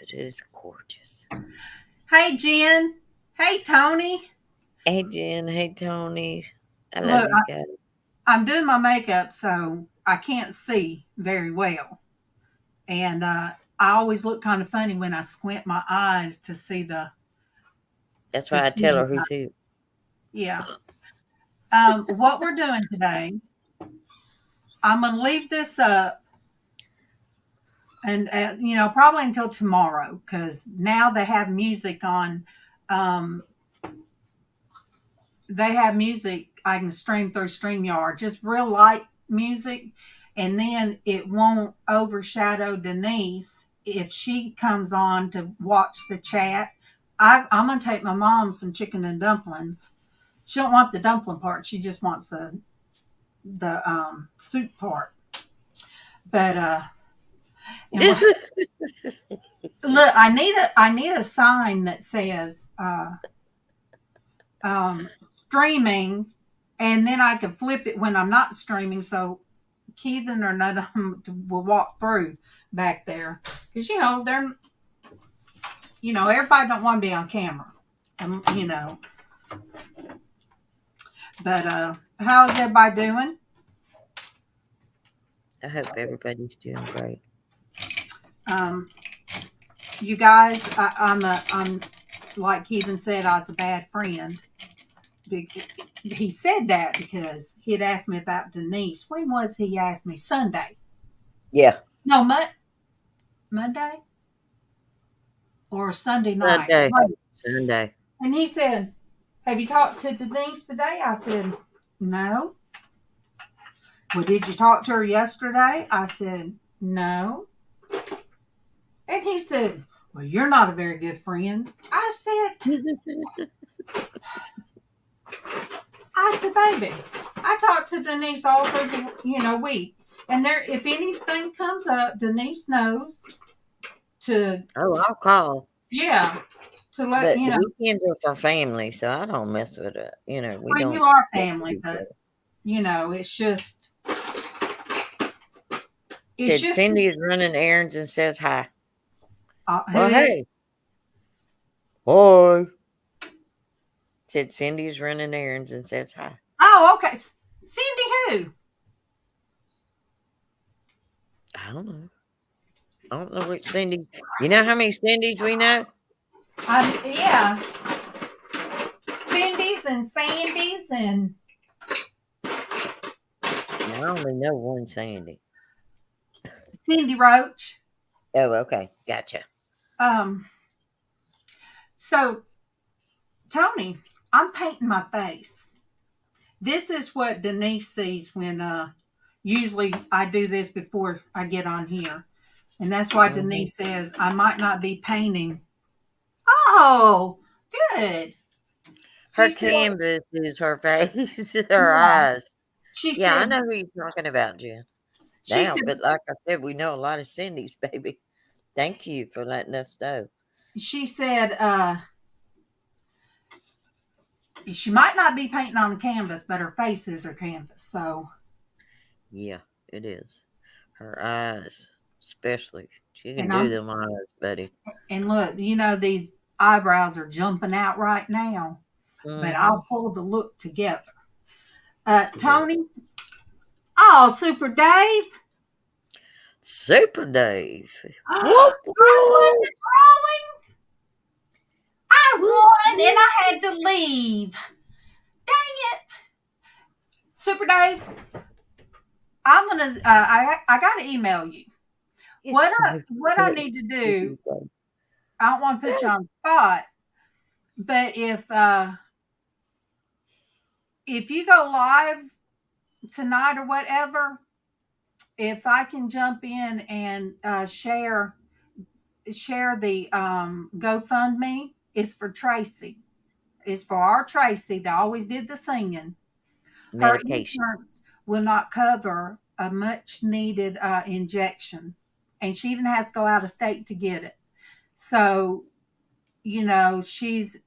but it is gorgeous. Hey, Jen. Hey, Tony. Hey, Jen. Hey, Tony. I love Look, you guys. I'm doing my makeup, so I can't see very well. And I always look kind of funny when I squint my eyes to see the, That's to why I see tell the, her who's who. yeah. What we're doing today, I'm going to leave this up and, probably until tomorrow because now they have music on. Um, they have music I can stream through StreamYard, just real light music, and then it won't overshadow Denise if she comes on to watch the chat. I'm gonna take my mom some chicken and dumplings. She don't want the dumpling part; she just wants the soup part. But and look, I need a sign that says streaming, and then I can flip it when I'm not streaming. So Keithan or none of them will walk through back there because they're everybody don't want to be on camera, you know. But how's everybody doing? I hope everybody's doing great. Um, you guys, I'm like Keithan said, I was a bad friend. He said that because he had asked me about Denise. When was he asked me? Sunday. Yeah. No, Monday or Sunday night. Sunday. Sunday. And he said, "Have you talked to Denise today?" I said, "No." "Well, did you talk to her yesterday?" I said, "No." And he said, "Well, you're not a very good friend." I said, "Baby, I talked to Denise all through the week. And if anything comes up, Denise knows to, Oh, I'll call. yeah, to let But you the know." weekends are for family, so I don't mess with it. We Well, you don't are mess family, with each but other. it's just, it's Said just, Cindy is running errands and says hi. who Well, is? hey. Hi. Said Cindy's running errands and says hi. Oh, okay. Cindy who? I don't know. I don't know which Cindy. You know how many Cindy's we know? Yeah. Cindy's and Sandy's and I only know one Sandy. Cindy Roach. Oh, okay. Gotcha. Um, so Tony, I'm painting my face. This is what Denise sees when usually I do this before I get on here. And that's why Mm-hmm. Denise says I might not be painting. Oh, good. Her She said, canvas is her face, her yeah. eyes. She Yeah, I said, know who you're talking about, Jen. she Now, said, but like I said, we know a lot of Cindy's, baby. Thank you for letting us know. she said, she might not be painting on a canvas, but her face is her canvas. So, Yeah, it is. Her eyes, especially. She can and do I'm, them eyes, buddy. and look, these eyebrows are jumping out right now, but Mm-hmm. I'll pull the look together. Yeah. Tony, oh, Super Dave, Super Dave. I Whoop, won whoop, the drawing. I whoop, won, and whoop. I had to leave. Dang it, Super Dave. I'm gonna. I gotta email you. It's What so I need to crazy. do. I don't want to put you on the spot, but if you go live tonight or whatever, if I can jump in and share the GoFundMe, it's for Traci. It's for our Traci that always did the singing. Her Medication. insurance will not cover a much needed injection, and she even has to go out of state to get it. So, she's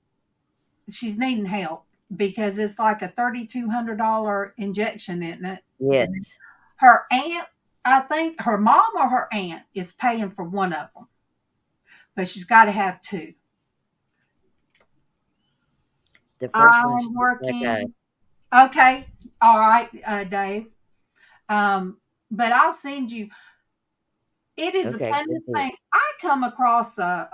needing help because it's like a $3,200 injection, isn't it? And Yes. her aunt, I think her mom or her aunt is paying for one of them. but she's got to have two. The first one's I'm just like I. working. Okay. All right, Dave. But I'll send you. It is the Okay, go funniest ahead. thing. I come across a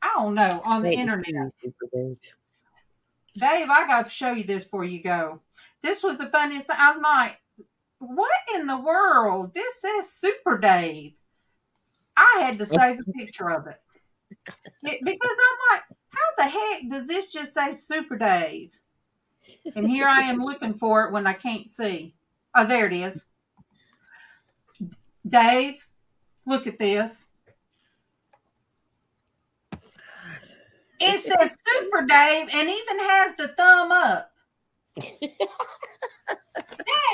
I don't know, on the Wait to internet. see you, Super Dave. Dave, I got to show you this before you go. This was the funniest thing. I'm like, what in the world? This says Super Dave. I had to save a picture of it. Because I'm like, how the heck does this just say Super Dave? And here I am looking for it when I can't see. Oh, there it is. Dave, look at this. It says Super Dave and even has the thumb up.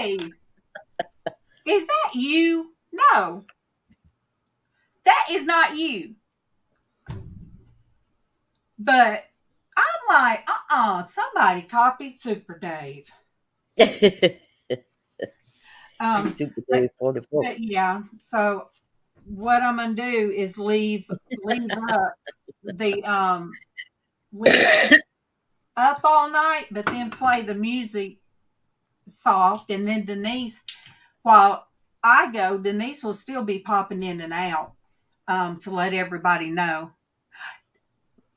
Dave, is that you? No, that is not you. But I'm like, somebody copied Super Dave. Um, Super but Dave 44. but yeah. So what I'm gonna do is leave up the leave up all night, but then play the music soft, and then Denise, while I go, Denise will still be popping in and out to let everybody know.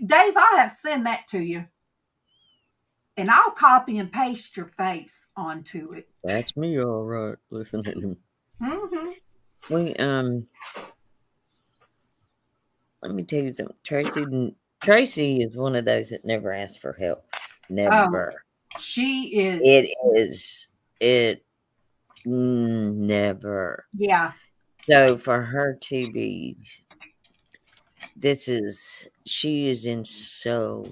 Dave, I have sent that to you, and I'll copy and paste your face onto it. That's me, all right. Listen to him. Mm-hmm. We let me tell you something. Tracy is one of those that never asks for help. Oh, Never. she is. It is it never. Yeah. So for her to be she is in so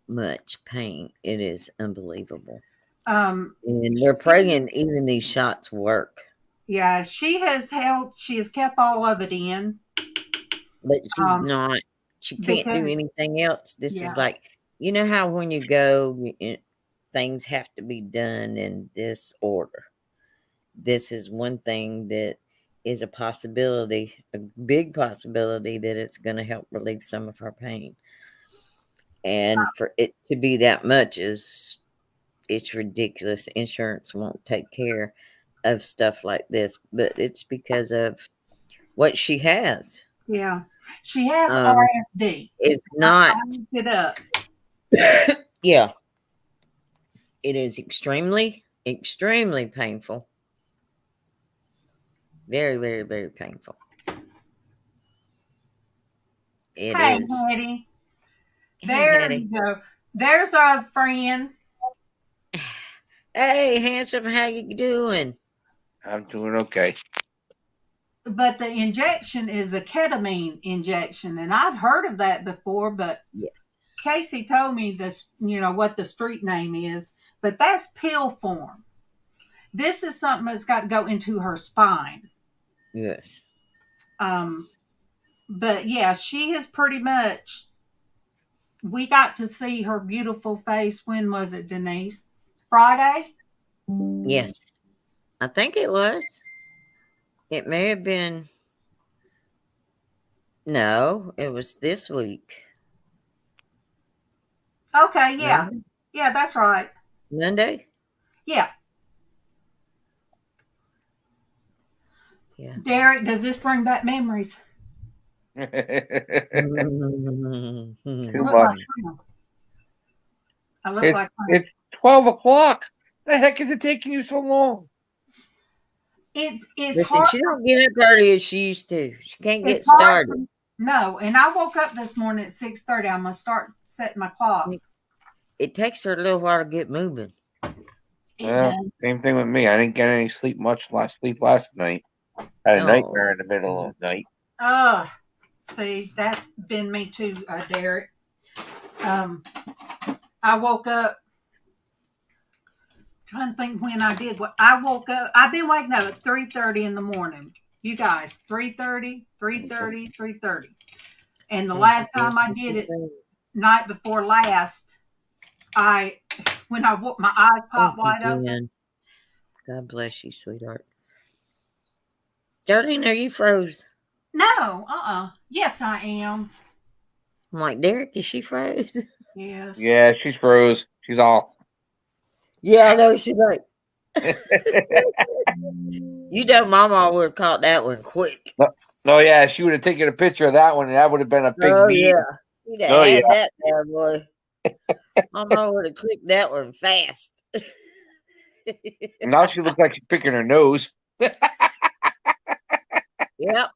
much pain. It is unbelievable. Um, And we're praying even these shots work. yeah, she has helped. She has kept all of it in. But Um, she can't do because anything else. This is yeah, like, you know how when you go, things have to be done in this order. This is one thing that is a possibility, a big possibility that it's going to help relieve some of her pain. And for it to be that much is it's ridiculous. Insurance won't take care of stuff like this, but it's because of what she has. yeah, she has Um, RSD. it's I not, looked it up. yeah, it is extremely, extremely painful. Very, very, very painful. It Hey, is. Hetty, Hey, there Hetty. you go. There's our friend. Hey, handsome, how you doing? I'm doing okay. But the injection is a ketamine injection, and I'd heard of that before. But Yes. Casey told me this, what the street name is, but that's pill form. This is something that's got to go into her spine. Yes. Um, but yeah, she is pretty much. We got to see her beautiful face. When was it, Denise? Friday? Yes. I think it was. It may have been. No, it was this week. Okay, yeah. Monday? Yeah, that's right. Monday? Yeah. Yeah. Derek, does this bring back memories? Too I look much. like him. I look It, like him. it's 12 o'clock. The heck is it taking you so long? It's Listen, hard. she don't get up early as she used to. She can't It's get hard. started. No, and I woke up this morning at 6:30. I'm gonna start setting my clock. It takes her a little while to get moving. It does. Same thing with me. I didn't get any sleep last night. Had a Oh. nightmare in the middle of the night. See, that's been me too, Derek. I woke up trying to think when I did what I woke up. I've been waking up at 3:30 in the morning. You guys, 3:30, 3:30, 3:30. And the last time I did it, night before last, when I woke, my eyes popped wide open. God bless you, sweetheart. Darlene, are you froze? No, Yes, I am. I'm like, Derek, is she froze? Yes. Yeah, she's froze. She's all. Yeah, I know. She's like, you know, Mama would have caught that one quick. No, no, yeah, she would have taken a picture of that one, and that would have been a big Oh meme. yeah, she'd have Oh yeah. had that bad boy. Mama would have clicked that one fast. Now she looks like she's picking her nose. Yep,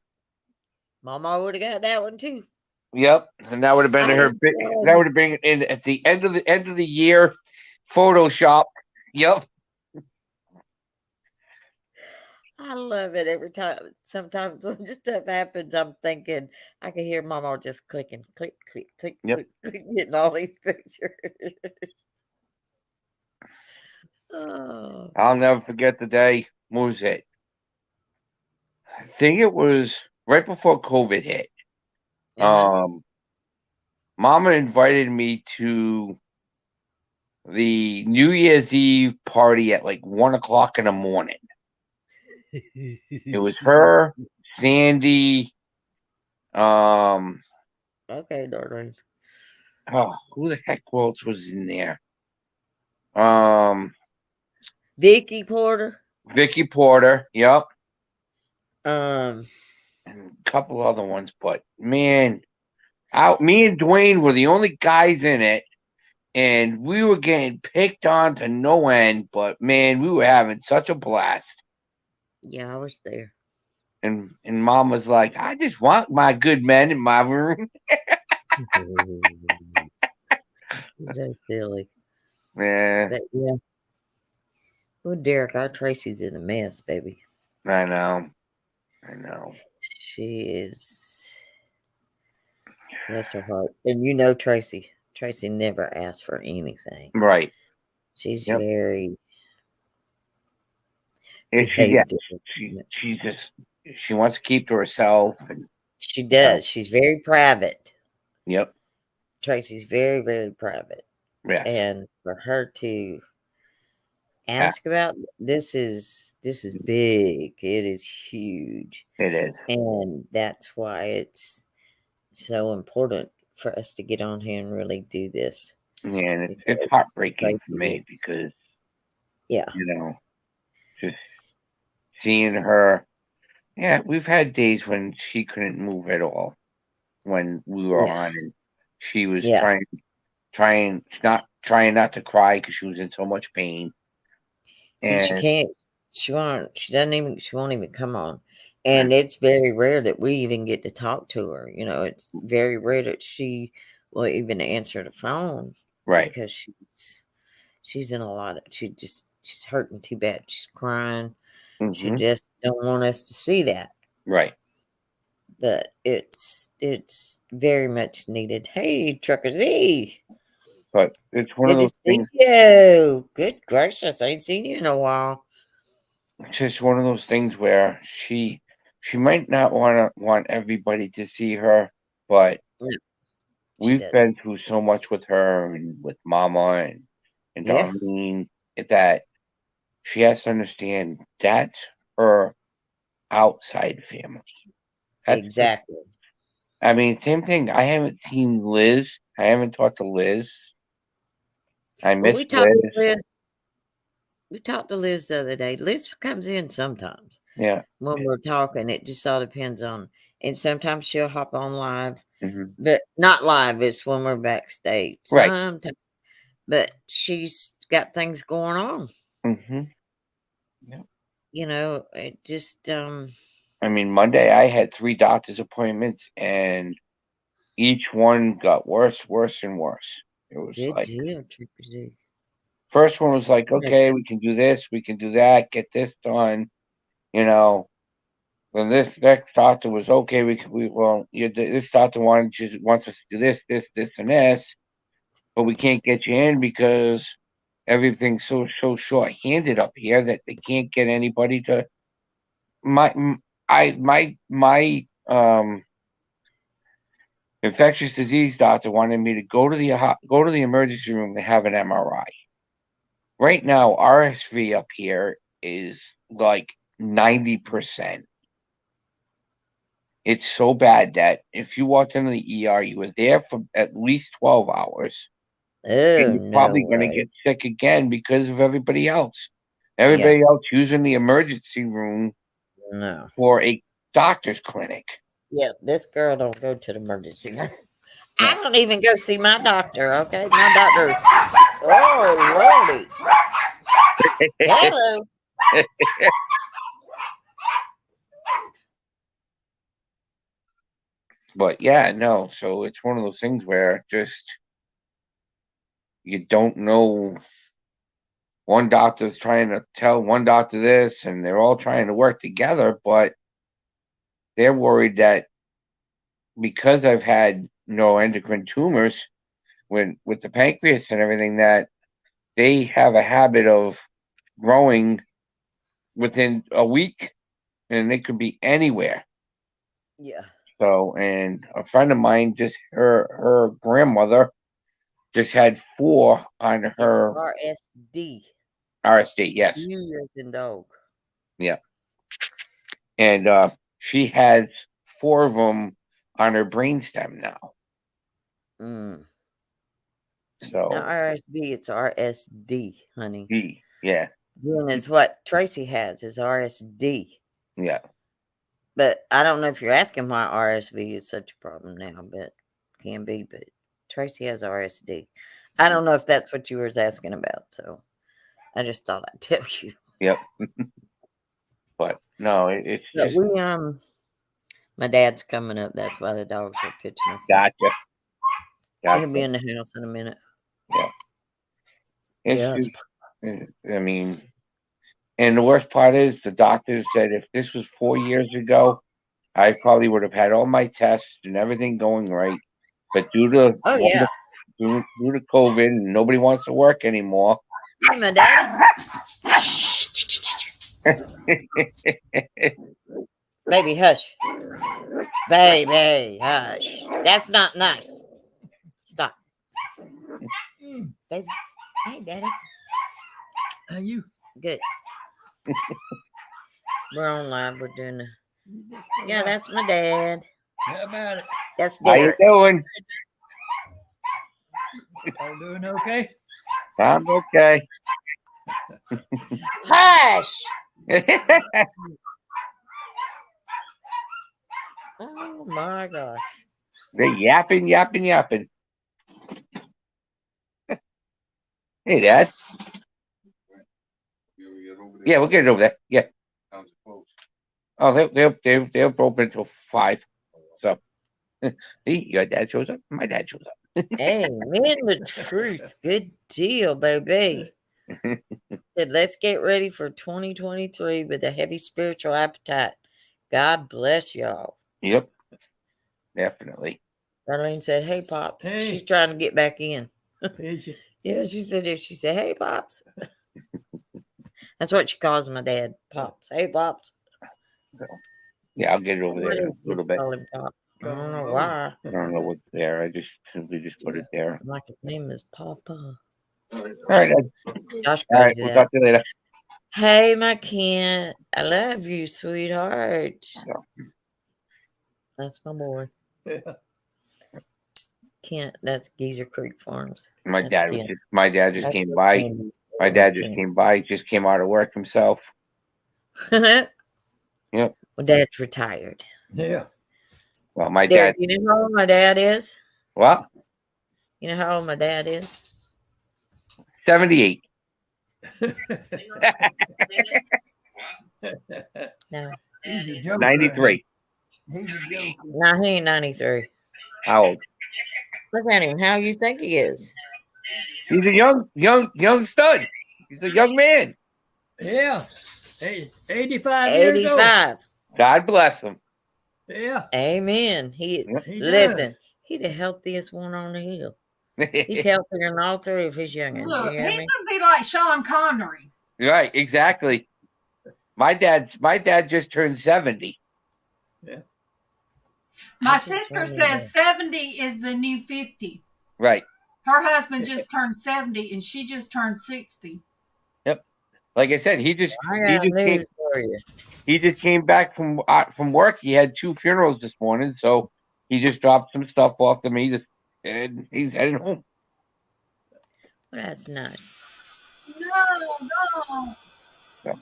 Mama would have got that one too. Yep, and that would have been I her ain't big. telling That you. would have been in at the end of the year, Photoshop. Yep. I love it every time. Sometimes when this stuff happens, I'm thinking I can hear Mama just clicking, click, click, click, Yep. click, click, getting all these pictures. Oh, I'll never forget the day. What was it? I think it was right before COVID hit. uh-huh. Um, Mama invited me to the New Year's Eve party at like 1 o'clock in the morning. It was her, Sandy, um, Okay, darling. oh, who the heck else was in there? Um, Vicky Porter. Vicky Porter, yep, Um, and a couple other ones. But man, me and Dwayne were the only guys in it, and we were getting picked on to no end. But man, we were having such a blast. yeah, I was there. And Mom was like, "I just want my good men in my room." So silly. Yeah, But yeah. Well, Derek, our Tracy's in a mess, baby. I know, I know. She is, bless her heart. And you know Tracy. Tracy never asks for anything. Right. She's Yep. very If she, yeah, behaved she, different. she just she wants to keep to herself, and She you know, does. She's very private. yep, Tracy's very, very private. yes, And for her to yeah, ask about this is big. It is huge. it is. And that's why it's so important for us to get on here and really do this Yeah, and it's because heartbreaking for Tracy me is, because yeah, you know, just seeing her. Yeah, we've had days when she couldn't move at all when we were yeah, on, and she was yeah. trying not to cry because she was in so much pain. See, she And can't. She doesn't even. She won't even come on. uh, And it's very rare that we even get to talk to her. You know, it's very rare that she will even answer the phone right, because she's in a lot of. She's hurting too bad. She's crying. She hmm, just don't want us to see that. right. But it's very much needed. Hey, Trucker Z. But it's one of Good to those see things. you. Good gracious, I ain't seen you in a while. It's just one of those things where she might not want everybody to see her, but No, she we've doesn't. been through so much with her and with Mama and Yeah, Darlene that she has to understand that's her outside family. That's exactly. I mean, same thing. I haven't seen Liz. I haven't talked to Liz. I Well, miss Liz. We talked to Liz the other day. Liz comes in sometimes Yeah. when we're talking. It just all depends on, and sometimes she'll hop on live, Hmm. but not live. It's when we're backstage. Right. Sometimes, but she's got things going on. Hmm. Yeah. You know, it just I mean, Monday I had 3 doctor's appointments, and each one got worse, worse, and worse. It was good like deal, Triple Z. first one was like, Yeah, okay, we can do this, we can do that, get this done, you know. Then this next doctor was okay. This doctor wants us to do this, this, this, and this, but we can't get you in because everything's so short-handed up here that they can't get anybody to my m- I my infectious disease doctor wanted me to go to the emergency room to have an MRI. Right now, RSV up here is like 90%. It's so bad that if you walked into the ER, you were there for at least 12 hours, and Oh, you're no probably going to way. get sick again because of everybody else. Yeah. Everybody else using the emergency room No. for a doctor's clinic. Yeah, this girl don't go to the emergency room. I No. don't even go see my doctor, okay? My doctor. Oh, Lordy. Hello. But yeah, no. So it's one of those things where just you don't know. One doctor's trying to tell one doctor this, and they're all trying to work together, but they're worried that because I've had neuroendocrine tumors with the pancreas and everything, that they have a habit of growing within a week, and it could be anywhere. Yeah. So, and a friend of mine, just her grandmother just had 4 on It's her RSD. RSD. Yes, You as in dog. yeah, and she has 4 of them on her brainstem now. Mm. Not So, RSD, it's RSD, honey. yeah, And it's what Tracy has is RSD. yeah, But I don't know if you're asking why RSV is such a problem now, but can be. But Tracy has RSD. I don't know if that's what you was asking about, so I just thought I'd tell you. yep. But no, it's But just my dad's coming up. That's why the dogs are pitching a fit. gotcha, He'll be gotcha. in the house in a minute. Yeah, it's Yeah, just. I mean, and the worst part is the doctor said if this was 4 years ago, I probably would have had all my tests and everything going right. But oh yeah. due to COVID, and nobody wants to work anymore. Hey, my daddy. Baby, hush. Baby, hush. That's not nice. Stop. Baby. Hey, daddy. How you? Good. We're on live. We're doing the. Yeah, that's my dad. How about it? That's How you Derek. doing? All doing okay? I'm okay. Hush. Oh my gosh. They're yapping, yapping, yapping. Hey, Dad. Yeah, we'll get it over there. Yeah. Oh, they'll open until 5. So, see, your dad shows up. My dad shows up. Amen the truth. Good deal, baby. Said, let's get ready for 2023 with a heavy spiritual appetite. God bless y'all. Yep, definitely. Darlene said, hey, Pops. Hey. She's trying to get back in. Is you? Yeah, she said, if she said, hey, Pops. That's what she calls my dad, Pops. Hey, Pops. Yeah, I'll get it over Why there in did a you little bit. call him Pop? I don't know why. I don't know what's there. I just simply just put it there. Like his name is Papa. All right, Dad. Josh All called right, you we'll that. talk to you later. Hey, my Kent. I love you, sweetheart. Yeah. That's my boy. Yeah. Kent, that's Geezer Creek Farms. My That's dad Kent. my dad just That's came what by. Candy's My saying, dad just Kent. came by. Just came out of work himself. Well, Yep. Dad's retired. Yeah. Well, my dad. Derek, you know how old my dad is? Well, You know how old my dad is? 78. No. He's a joker. 93. He's a joker. No, he ain't 93. How old? Look at him. How you think he is? He's a young stud. He's a young man. Yeah. Hey, 85 years old. 85. God bless him. Yeah. Amen. He Listen, does. he's the healthiest one on the hill. He's healthier than all 3 of his youngins. Look, You he's hear me? gonna be like Sean Connery. Right, exactly. My dad just turned 70. My That's sister funny, says 70 is the new 50. Right. Her husband just turned 70 and she just turned 60. Like I said, he just I got came news for for you. He just came back from work. He had 2 funerals this morning, so he just dropped some stuff off to me, and he's heading home. Well, that's nice. No. Yeah,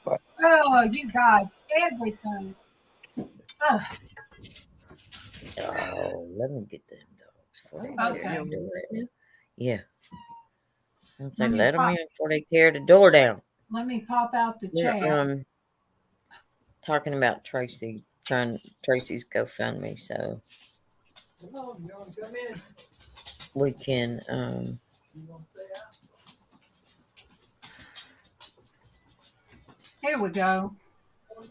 but Oh, you guys, everything. Ugh, Oh, let me get them dogs before they Okay. tear the door down. Yeah. I'll say Let me let them pop- in before they tear the door down. let me pop out the We're chat. talking about Traci, Traci's GoFundMe, so Come on, you want to come in? we can You want to stay out? Here we go.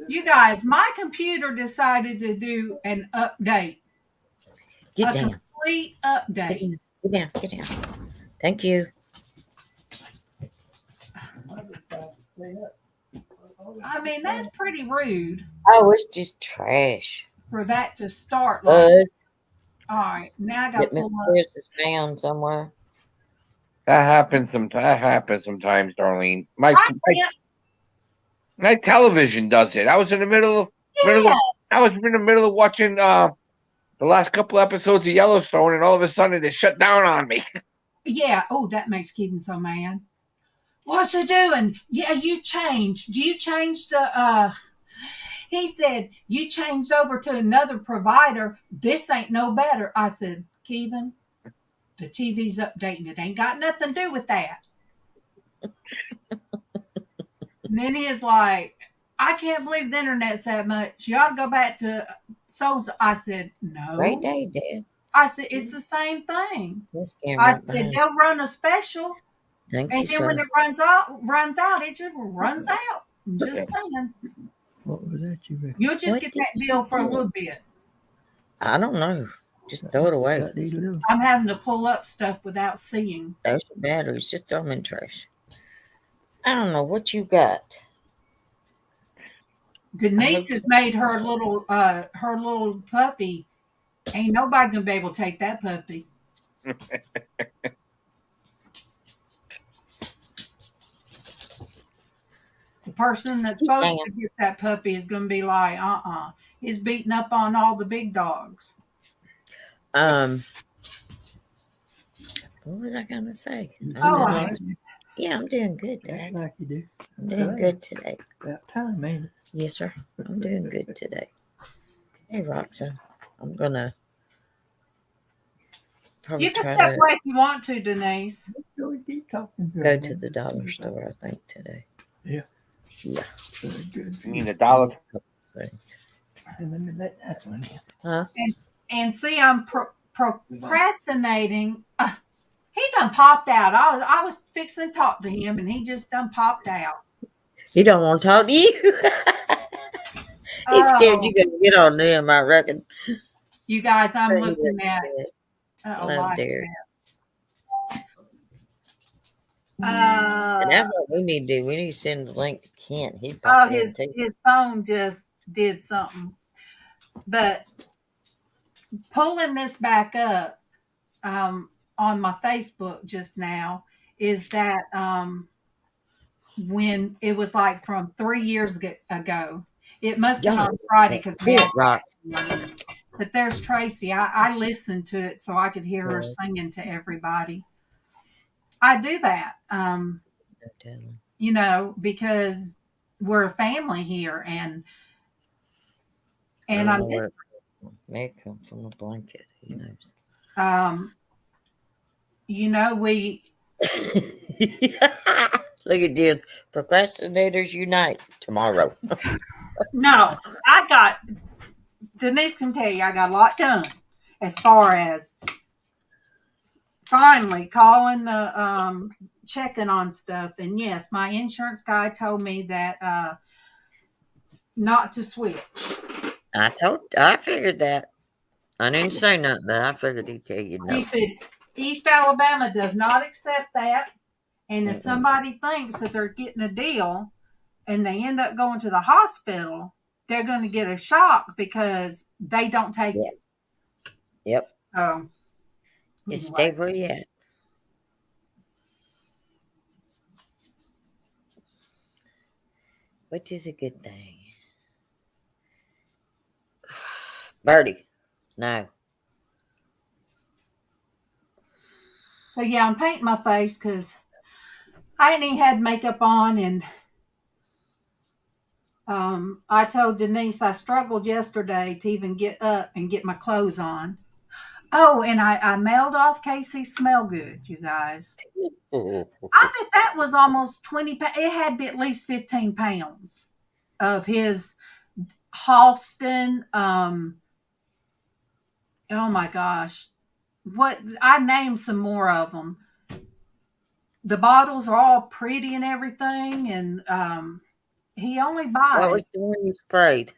You guys, my computer decided to do an update. get A down. complete Get update. down. Get down. Get down. Thank you. I mean, that's pretty rude Oh, it's just trash. for that to start like. All right, now I got to That Miss pull up. Chris is found somewhere. that happens sometimes, Darlene. My I can't. my television does it. I was in the middle Yeah. of watching the last couple episodes of Yellowstone, and all of a sudden it shut down on me. Yeah. Oh, that makes Keaton so mad. What's it doing? Yeah, you changed. You changed the he said, you changed over to another provider. This ain't no better. I said, Kevin, the TV's updating. It ain't got nothing to do with that. And then he is like, I can't believe the internet's that much. You ought to go back to Souls. I said, Great no. day, Dad. I said, it's the same thing. There's I camera said, behind. they'll run a special. Thank And you, then when sir. it runs out, it just runs out. I'm just saying. What was that you were? You'll just What get did that you bill for a do? little bit. I don't know. Just throw it away. Got these little. I'm having to pull up stuff without seeing. Those are batteries. Just throw them in trash. I don't know what you got. Denise has made her little puppy. Ain't nobody gonna be able to take that puppy. The person that's supposed to get that puppy is gonna be like, he's beating up on all the big dogs. What was I gonna say? Oh, Yeah, I'm doing good, That's Dad. like you do. I'm doing good today. About time, ain't it? Yes, sir. I'm doing good today. Hey, Roxanne, I'm gonna probably you can try step to away if you want to, Denise. So keep talking. go to the dollar store. I think today. Yeah. Yeah. Good. You mean $1? Things. And let me let that one in. Huh? And see, I'm procrastinating. He done popped out. I was fixing to talk to him, and he just done popped out. He don't want to talk to you. He's scared you gonna get on them. I reckon. You guys, I'm So he looking doesn't at do it. a Love live Derek. chat. And that's what we need to do. We need to send the link to Kent. He'd pop in too. His phone just did something. But pulling this back up on my Facebook just now is that when it was like from 3 years ago, it must have been on Friday because we had Rocks. but there's Tracy. I listened to it so I could hear her singing to everybody. I do that, because we're a family here, and I'm just, May come from a blanket. Who knows? we. Look at you, procrastinators unite tomorrow. No, Denise can tell you I got a lot done as far as finally calling the checking on stuff. And yes, my insurance guy told me that not to switch. I figured that. I didn't say nothing, but I figured he'd tell you no. He said East Alabama does not accept that. And if somebody thinks that they're getting a deal and they end up going to the hospital, they're going to get a shock because they don't take it. Yep. So, Just stay where you at. Which is a good thing. Birdie. No. So yeah, I'm painting my face because I ain't even had makeup on, and I told Denise I struggled yesterday to even get up and get my clothes on. Oh, and I mailed off Casey's Smell Good, you guys. I bet that was almost 20 pounds. It had to be at least 15 pounds of his Halston. Oh my gosh. What I named some more of them. The bottles are all pretty and everything, and he only What buys, was the one you sprayed?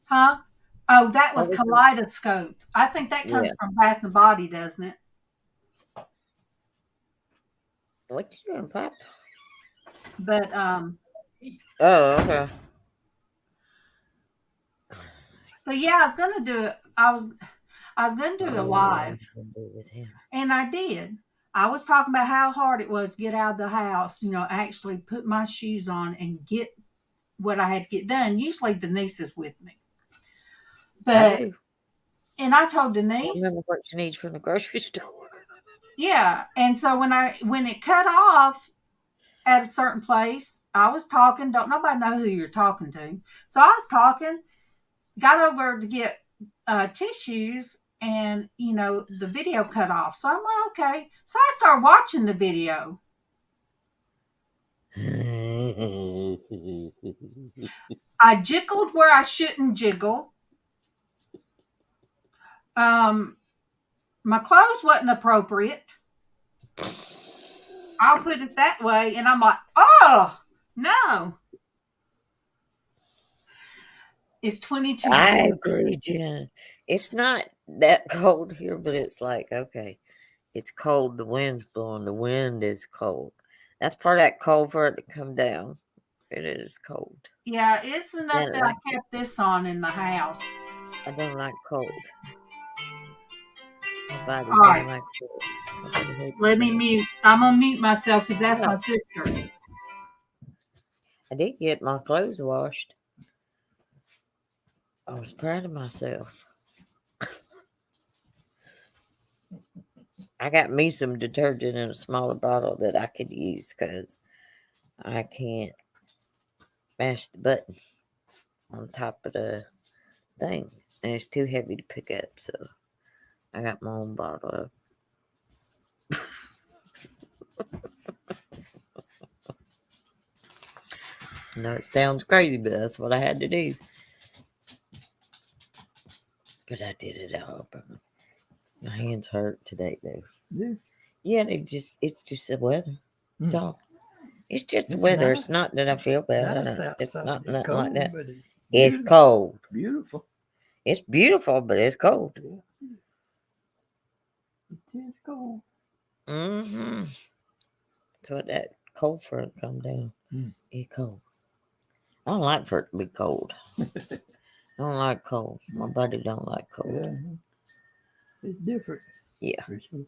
huh? Oh, that was What was the? Kaleidoscope. I think that comes Yeah. from Bath and Body, doesn't it? What you doing, Pop? But Oh, okay. but yeah, I was gonna do it. I was gonna do a live, With him. and I did. I was talking about how hard it was to get out of the house, actually put my shoes on and get what I had to get done. Usually Denise is with me. I But do. and I told I Denise, remember what you need from the grocery store. yeah. And so when it cut off at a certain place, I was talking, don't nobody know who you're talking to. So I was talking, got over to get tissues, and the video cut off. So I'm like, okay. So I started watching the video. I jiggled where I shouldn't jiggle. Um, my clothes wasn't appropriate. I'll put it that way. And I'm like, oh no, it's 22 I degrees. agree, Jen. It's not that cold here, but it's like, okay, it's cold. The wind's blowing. The wind is cold. That's part of that cold for it to come down. It is cold. Yeah, it's enough Then that I kept this on in the house. I don't like cold. Nobody All don't right, like cold. Nobody hates let me cold. mute. I'm gonna mute myself because that's my No, sister. I did get my clothes washed. I was proud of myself. I got me some detergent in a smaller bottle that I could use because I can't mash the button on top of the thing, and it's too heavy to pick up. So I got my own bottle of. No, it sounds crazy, but that's what I had to do. But I did it all. But my hands hurt today, though. Yeah. Yeah, it's just the weather. Mm. So it's just the It's weather. nice. It's not that I feel bad. Nice It's outside. not It's nothing cold, like that. but it's It's beautiful. cold. Beautiful. It's beautiful, but it's cold. Yeah. It is cold. Mm-hmm. So that cold front come down. Mm. It's cold. I don't like for it to be cold. I don't like cold. My body don't like cold. Yeah. It's different. Yeah. For sure.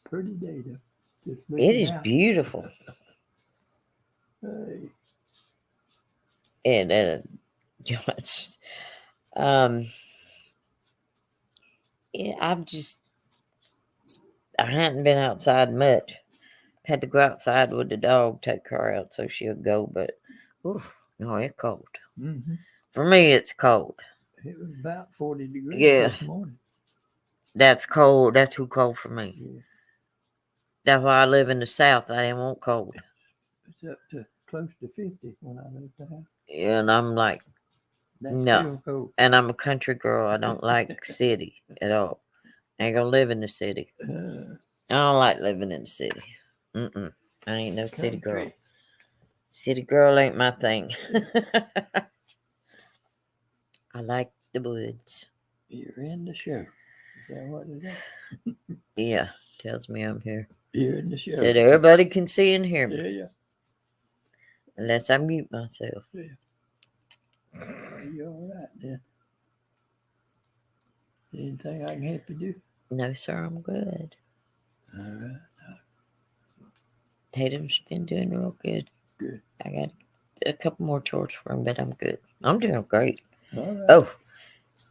Pretty day though. Just It looking is out. beautiful. Hey. And just, um, yeah, I hadn't been outside much. Had to go outside with the dog, take her out so she'll go. But, no, it's cold. Mm-hmm. For me, it's cold. It was about 40 degrees Yeah. this morning. That's cold. That's too cold for me. Yeah. That's why I live in the South. I didn't want cold. It's up to close to 50 when I left the house. And I'm like, That's no. still cold. And I'm a country girl. I don't like city at all. I ain't gonna live in the city. I don't like living in the city. I ain't no city girl. Country. City girl ain't my thing. I like the woods. You're in the show. Is that what it is? Yeah, tells me I'm here. You're in the show. So that everybody can see and hear me. Yeah. Unless I mute myself. You're all right then. Anything I can help you do? No, sir, I'm good. All right. Tatum's been doing real good. Good. I got a couple more chores for him, but I'm good. I'm doing great. All right. Oh,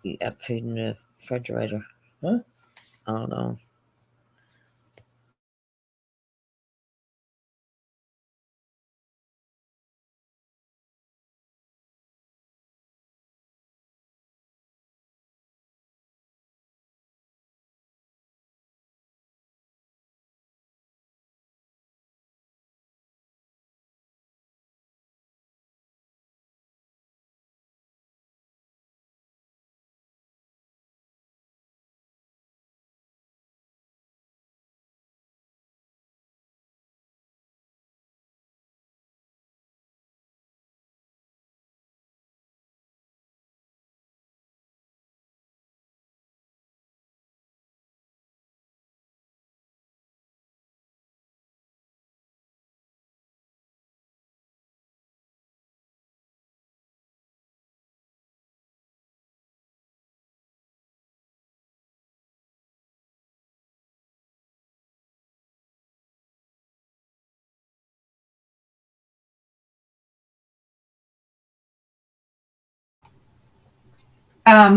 you got food in the refrigerator. Huh? Hold on.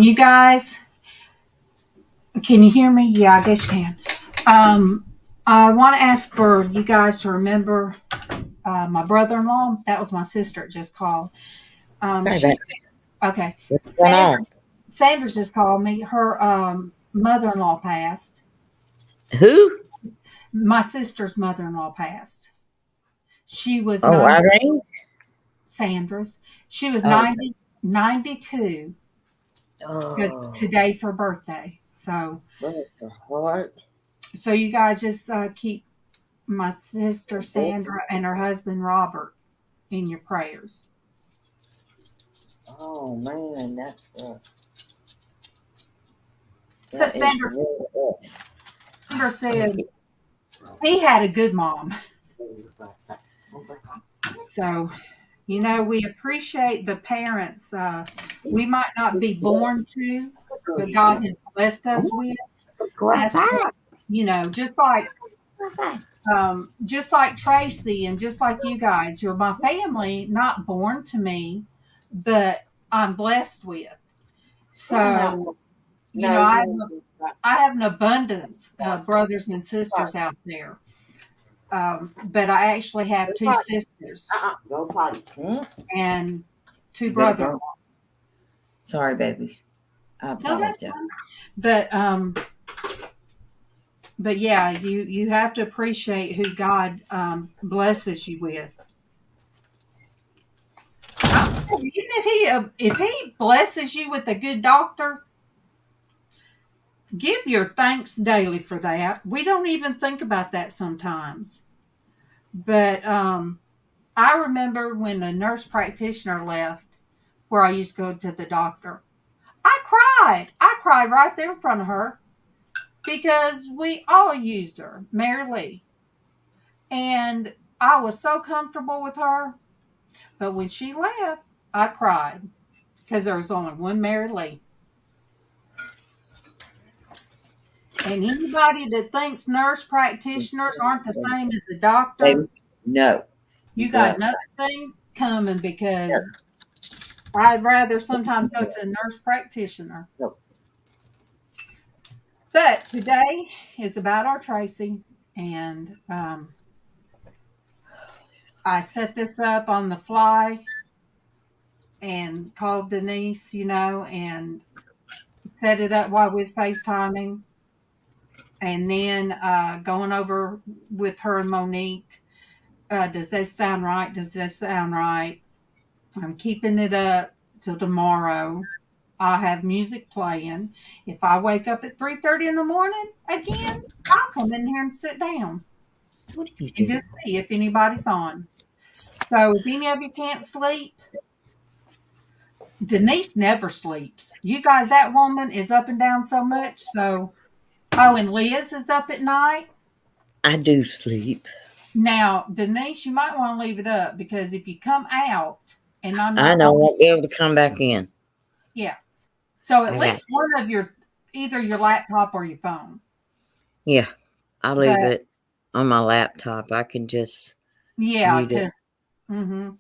You guys, can you hear me? Yeah, I guess you can. I want to ask for you guys to remember my brother-in-law. That was my sister. It just called. Sorry about She's okay. what's going Sandra, on. Sandra just called me. Her mother-in-law passed. Who? My sister's mother-in-law passed. She was Oh, 90. Irene? Sandra's. She was Oh, 92 because oh, today's her birthday. bless her heart. So you guys just keep my sister Sandra and her husband Robert in your prayers. Oh man, that's rough. But That is really rough. Sandra said he had a good mom. So, we appreciate the parents we might not be born to, but God has blessed us with. Go That's outside. what, just like Tracy and just like you guys, you're my family, not born to me, but I'm blessed with. So, No, I have, you I have an abundance of brothers and sisters out there. But I actually have two sisters go potty. and two You better brothers. go. Sorry, baby. I No, that's apologize. fine. But yeah, you have to appreciate who God blesses you with. Even if he blesses you with a good doctor, give your thanks daily for that. We don't even think about that sometimes. But I remember when the nurse practitioner left, where I used to go to the doctor. I cried. I cried right there in front of her because we all used her, Mary Lee. And I was so comfortable with her. But when she left, I cried because there was only one Mary Lee. And anybody that thinks nurse practitioners aren't the same as the doctor, Baby, no. You you go got outside. nothing coming No, because I'd rather sometimes go to a nurse practitioner. no. But today is about our Tracy, and I set this up on the fly and called Denise, and set it up while we was FaceTiming, and then going over with her and Monique. Does this sound right? Does this sound right? I'm keeping it up till tomorrow. I'll have music playing. If I wake up at 3:30 in the morning again, I'll come in here and sit down What are you and doing? just see if anybody's on. So if any of you can't sleep, Denise never sleeps. You guys, that woman is up and down so much. So, oh, and Liz is up at night. I do sleep. Now, Denise, you might want to leave it up because if you come out and I'm I not know I on, won't be able to come back in. yeah. So at I got least one of either your laptop or your phone. you. Yeah. I'll leave But it on my laptop. I can just yeah, mute it. because Mm-hmm.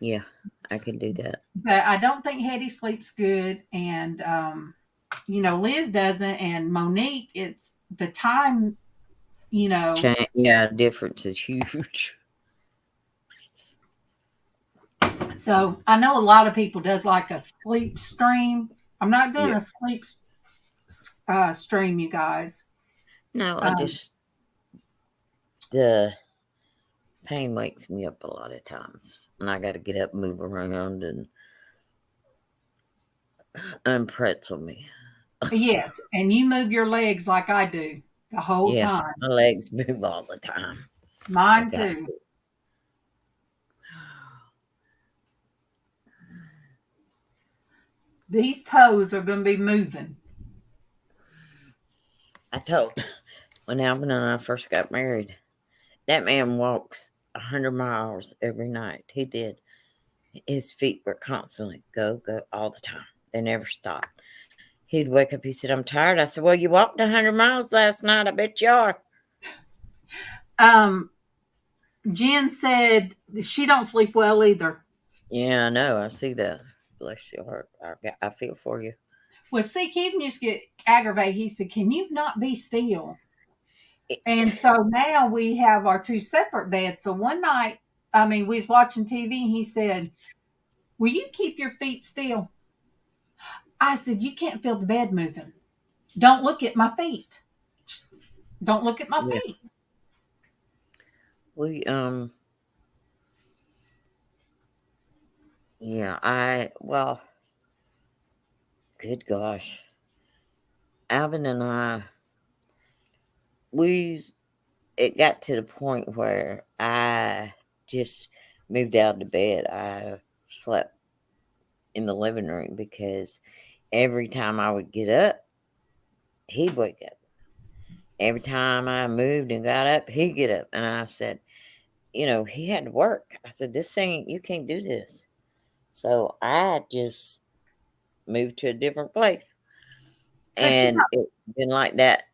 Yeah, I can do that. But I don't think Hetty sleeps good, and Liz doesn't, and Monique. It's the time. You know, Yeah, difference is huge. so I know a lot of people does like a sleep stream. I'm not doing Yeah. a sleep stream, you guys. No, I Um, just the pain wakes me up a lot of times, and I got to get up, move around, and unpretzel me. yes, and you move your legs like I do the whole Yeah, time. my legs move all the time. I Mine got too. to. These toes are going to be moving. I told when Alvin and I first got married, that man walks 100 miles every night. He did. His feet were constantly go, go all the time. They never stopped. He'd wake up. He said, "I'm tired." I said, "Well, you walked 100 miles last night. I bet you are." Um, Jen said she don't sleep well either. Yeah, I know. I see that. Bless your heart. I feel for you. Well, see, Kevin used to get aggravated. He said, "Can you not be still?" And It's, so now we have our two separate beds. So one night, I mean, we was watching TV and he said, "Will you keep your feet still?" I said, "You can't feel the bed moving. Don't look at my feet. Just don't look at my yeah. feet." We yeah. Well, good gosh, Alvin and I, we it got to the point where I just moved out of bed. I slept in the living room because every time I would get up, he'd wake up. Every time I moved and got up, he'd get up. And I said, he had to work. I said, "This ain't, you can't do this." So I just moved to a different place. But you And it's been like that,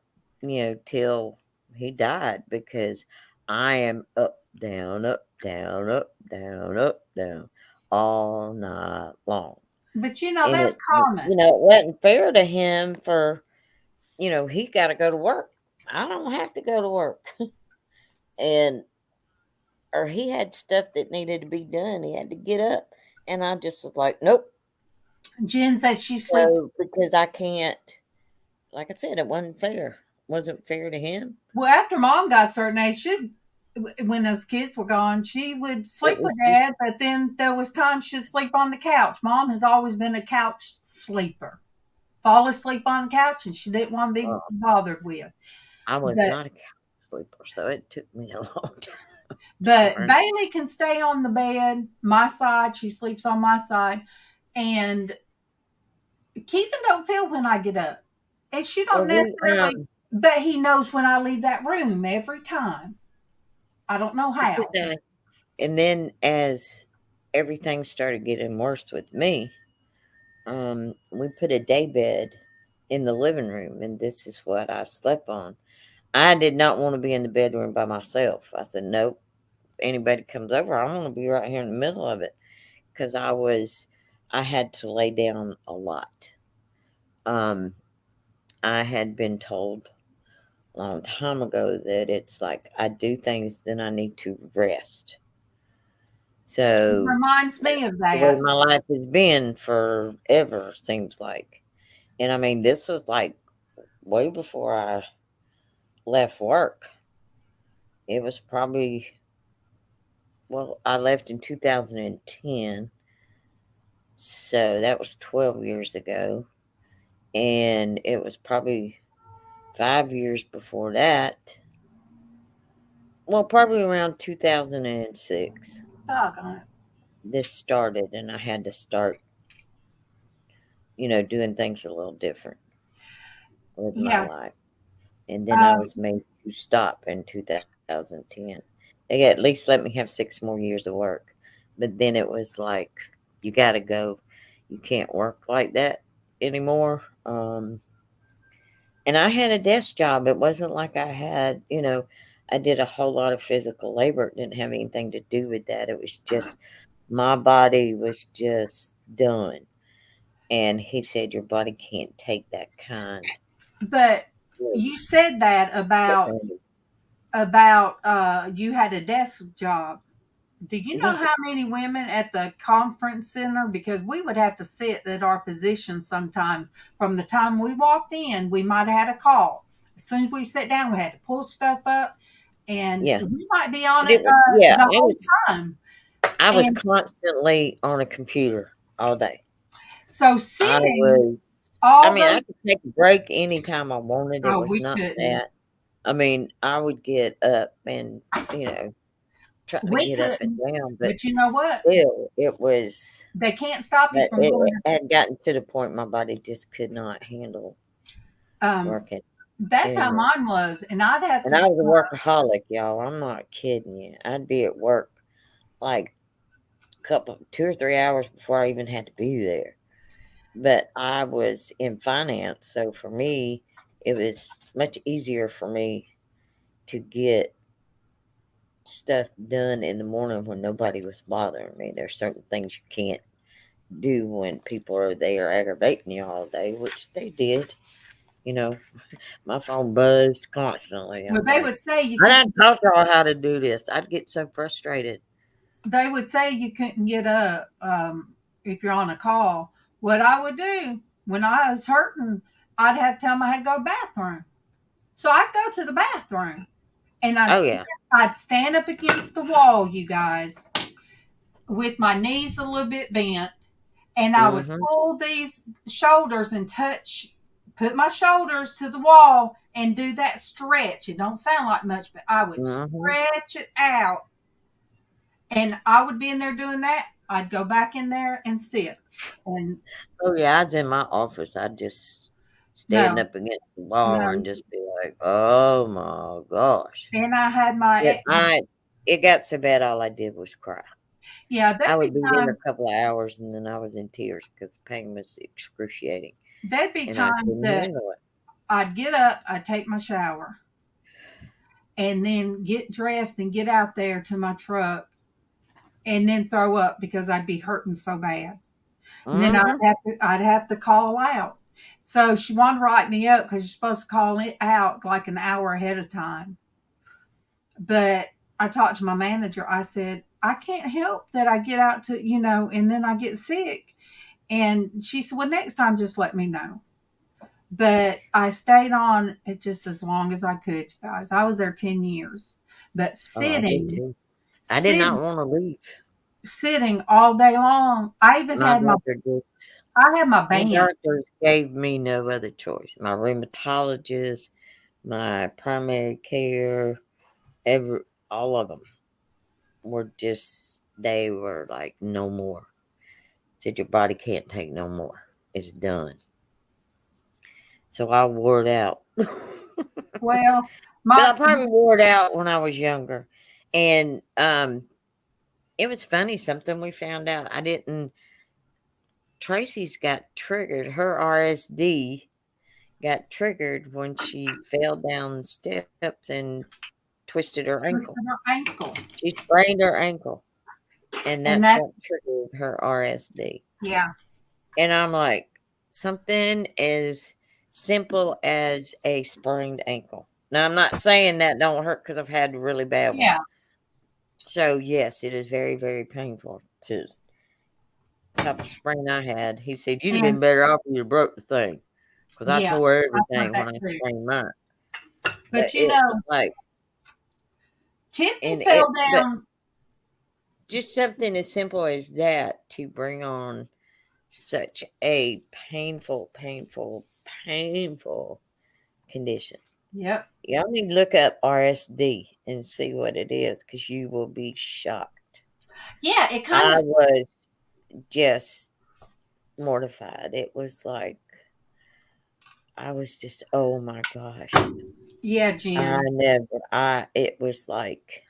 till he died because I am up, down, up, down, up, down, up, down all night long. And that's it, common. it wasn't fair to him for, he got to go to work. I don't have to go to work. And, or he had stuff that needed to be done. He had to get up. And I just was like, nope. Jen says she sleeps. So, because I can't, like I said, it wasn't fair. Wasn't fair to him. Well, after mom got a certain age, when those kids were gone, she would It sleep was with just, dad, but then there was times she'd sleep on the couch. Mom has always been a couch sleeper. Fall asleep on the couch, and she didn't want to be uh, bothered with. I was But not a couch sleeper, so it took me a long time to but learn. Bailey can stay on the bed, my side. She sleeps on my side, and Keithan don't feel when I get up, and she Well, don't necessarily. But he knows when I leave that room every time. I don't know because how. and then as everything started getting worse with me, we put a day bed in the living room, and this is what I slept on. I did not want to be in the bedroom by myself. I said, "Nope. If anybody comes over, I want to be right here in the middle of it," because I had to lay down a lot. Um, I had been told a long time ago that it's like I do things, then I need to rest. It So reminds that's me of the way that. my life has been forever, seems like. And I mean, this was like way before I left work. It was probably, well, I left in 2010. So that was 12 years ago. And it was probably 5 years before that. Well, probably around 2006. Doggone it. This started, and I had to start, doing things a little different with my Yeah. life. And then I Um, was made to stop in 2010. They at least let me have 6 more years of work. But then it was like, you got to go. You can't work like that anymore. And I had a desk job. It wasn't like I had, I did a whole lot of physical labor. It didn't have anything to do with that. It was just my body was just done. And he said, "Your body can't take that kind But of you said that about abandon." you had a desk job. Do you know Yeah, how many women at the conference center? Because we would have to sit at our position sometimes. From the time we walked in, we might have had a call. As soon as we sat down, we had to pull stuff up, and yeah. we might be on But it yeah, the whole time. I was And constantly on a computer all day. so I sitting was I all mean, I those, could take a break anytime I wanted. It oh, was we not couldn't. that. I mean, I would get up and, you know, try to We get up and couldn't. down, but But you know what? still, it was They can't stop you but from going it had gotten to the point my body just could not handle to. working That's how anymore. mine was, and I'd have And to. I was a workaholic, y'all. I'm not kidding you. I'd be at work like couple 2 or 3 hours before I even had to be there. But I was in finance, so for me, it was much easier for me to get stuff done in the morning when nobody was bothering me. There's certain things you can't do when people are there aggravating you all day, which they did. You know, my phone buzzed constantly. Well, I'm they like, would say you I couldn't. didn't taught y'all how to do this. I'd get so frustrated. They would say you couldn't get up if you're on a call. What I would do when I was hurting, I'd have to tell them I had to go to the bathroom. So I'd go to the bathroom and Oh yeah. I'd stand up against the wall, you guys, with my knees a little bit bent, and I would Mhm. pull these shoulders and put my shoulders to the wall and do that stretch. It don't sound like much, but I would Mhm. stretch it out, and I would be in there doing that. I'd go back in there and sit. And Oh yeah. I was in my office. I'd just stand no, up against the wall no. and just be like, "Oh my gosh." And I had my, But it got so bad. All I did was cry. yeah, I there'd be would be there a times, couple of hours, and then I was in tears because the pain was excruciating, there'd be and I times couldn't that handle it. I'd get up, I'd take my shower, and then get dressed and get out there to my truck and then throw up because I'd be hurting so bad. And then Mhm. I'd have to call out. So she wanted to write me up because you're supposed to call it out like an hour ahead of time. But I talked to my manager. I said, I can't help that I get out to, and then I get sick. And she said, well, next time just let me know. But I stayed on it just as long as I could, guys. I was there 10 years. But Oh, I did sitting, too. I did sitting, not wanna leave. sitting all day long. My doctor just I had my my bands. doctors gave me no other choice. My rheumatologist, my primary care, every all of them were just they were like, "No more." Said, "Your body can't take no more. It's done." So I wore it out. Well, But I my probably wore it out when I was younger. And, it was funny, something we found out. I didn't Tracy's got triggered. Her RSD got triggered when she fell down the steps and twisted her ankle. twisted her ankle. She sprained her ankle, and And that's that's, what triggered her RSD. yeah, And I'm like, something as simple as a sprained ankle. Now, I'm not saying that don't hurt because I've had a really bad one. yeah, So, yes, it is very, very painful to type of sprain I had. He said, "You'd have and been better off if you broke the thing, because I yeah, tore I thought everything that when I too. sprained mine." But But it's like, Tiffany and fell but down. just something as simple as that to bring on such a painful, painful, painful condition. Yep. Y'all need to look up RSD and see what it is, because you will be shocked. Yeah, it kind I of, was just mortified. It was like, I was just, oh my gosh. yeah, I Jen. never, it was like,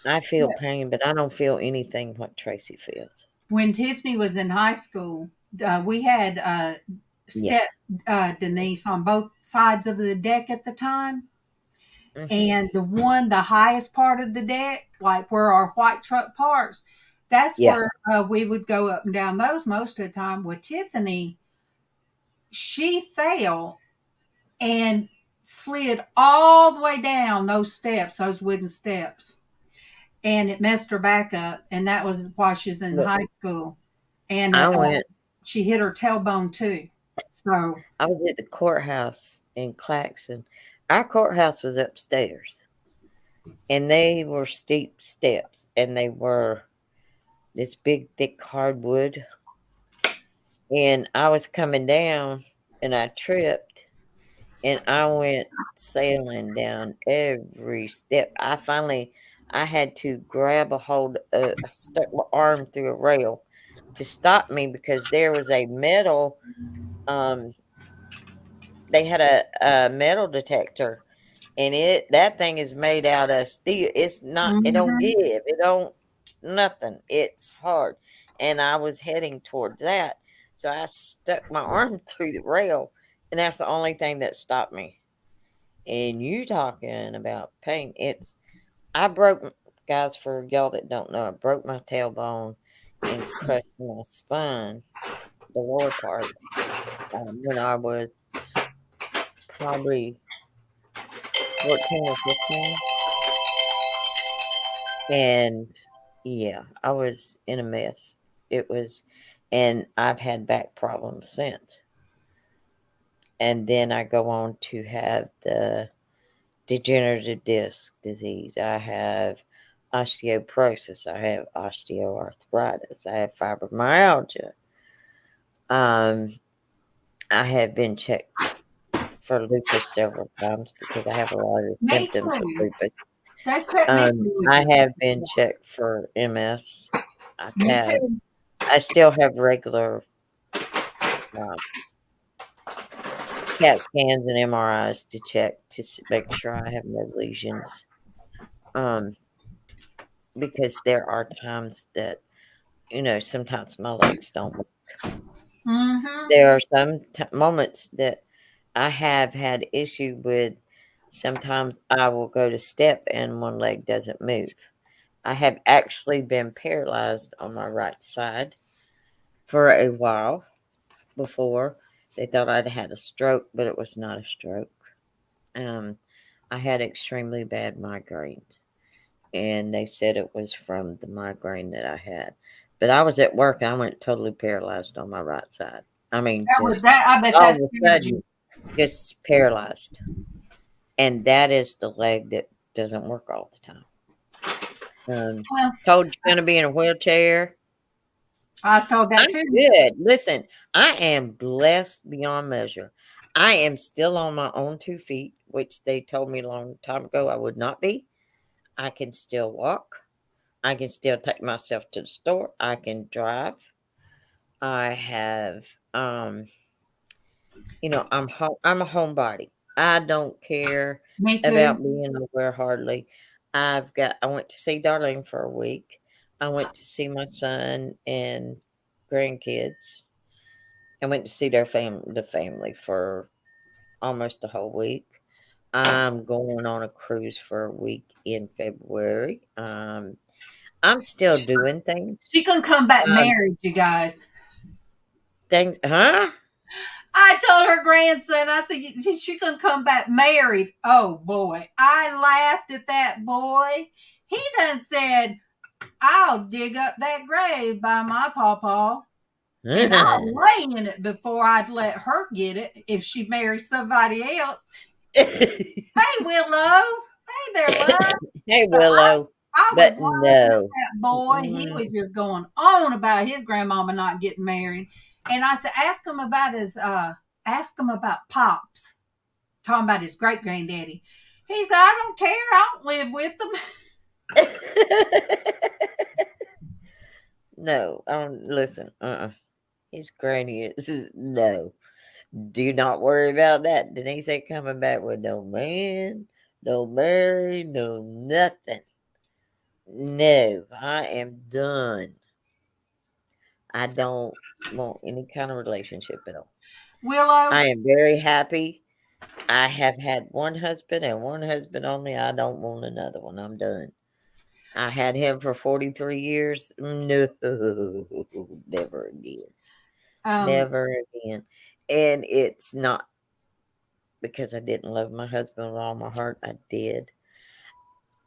I feel Yeah. pain, but I don't feel anything what Tracy feels. When Tiffany was in high school, we had Yeah. step Denise on both sides of the deck at the time. Mhm. And the highest part of the deck, like where our white truck parks, that's Yeah. where we would go up and down those most of the time. With Tiffany, she fell and slid all the way down those steps, those wooden steps, and it messed her back up. And that was while she's in Look, high school. And I went she hit her tailbone too. So, I was at the courthouse in Claxon. Our courthouse was upstairs, and they were steep steps, and they were this big, thick hardwood. And I was coming down, and I tripped, and I went sailing down every step. I had to grab a hold. I stuck my arm through a rail to stop me because there was a metal. Um, they had a metal detector, and that thing is made out of steel. It's not. It don't mhm. give. It don't nothing. It's hard, and I was heading towards that, so I stuck my arm through the rail, and that's the only thing that stopped me. And you talking about pain? I broke, guys. For y'all that don't know, I broke my tailbone and crushed my spine, the lower part, when I was probably 14 or 15. And yeah, I was in a mess. It was, and I've had back problems since. And then I go on to have the degenerative disc disease. I have osteoporosis. I have osteoarthritis. I have fibromyalgia. Um, I have been checked for lupus several times because I have a lot of the Me symptoms of too. lupus. They put me to I lupus. have been checked for MS. I've Me had, too. I still have regular uh, CAT scans and MRIs to check to make sure I have no lesions. Um, because there are times that, sometimes my legs don't work. Mhm. There are some moments that I have had issue with. Sometimes I will go to step and one leg doesn't move. I have actually been paralyzed on my right side for a while before. They thought I'd had a stroke, but it was not a stroke. Um, I had extremely bad migraines, and they said it was from the migraine that I had. But I was at work, and I went totally paralyzed on my right side. I mean, That was just that. I bet all that of a scared you. sudden, just paralyzed. And that is the leg that doesn't work all the time. Well, Told you're gonna be in a wheelchair. I was told I'm that too. good. Listen, I am blessed beyond measure. I am still on my own 2 feet, which they told me a long time ago I would not be. I can still walk. I can still take myself to the store. I can drive. I have, I'm a homebody. I don't care Me too. about being nowhere hardly. I went to see Darlene for a week. I went to see my son and grandkids. I went to see the family for almost a whole week. I'm going on a cruise for a week in February. I'm still doing things. She gonna come back Um, married, you guys. things, huh? I told her grandson, I said, she gonna come back married. Oh boy. I laughed at that boy. He done said, I'll dig up that grave by my pawpaw and I'll lay in it before I'd let her get it if she marries somebody else. Hey, Willow. Hey there, love. Hey, But Willow, I was but laughing at no. that boy. He Mm. was just going on about his grandmama not getting married. And I said, ask him about Pops, talking about his great granddaddy. He said, I don't care. I don't live with them. No, listen, his granny is no. Do not worry about that. Denise ain't coming back with no man, no marry, no nothing. No, I am done. I don't want any kind of relationship at all. Willow, I am very happy. I have had one husband and one husband only. I don't want another one. I'm done. I had him for 43 years. No, never again. Um, Never again. And it's not because I didn't love my husband with all my heart. I did.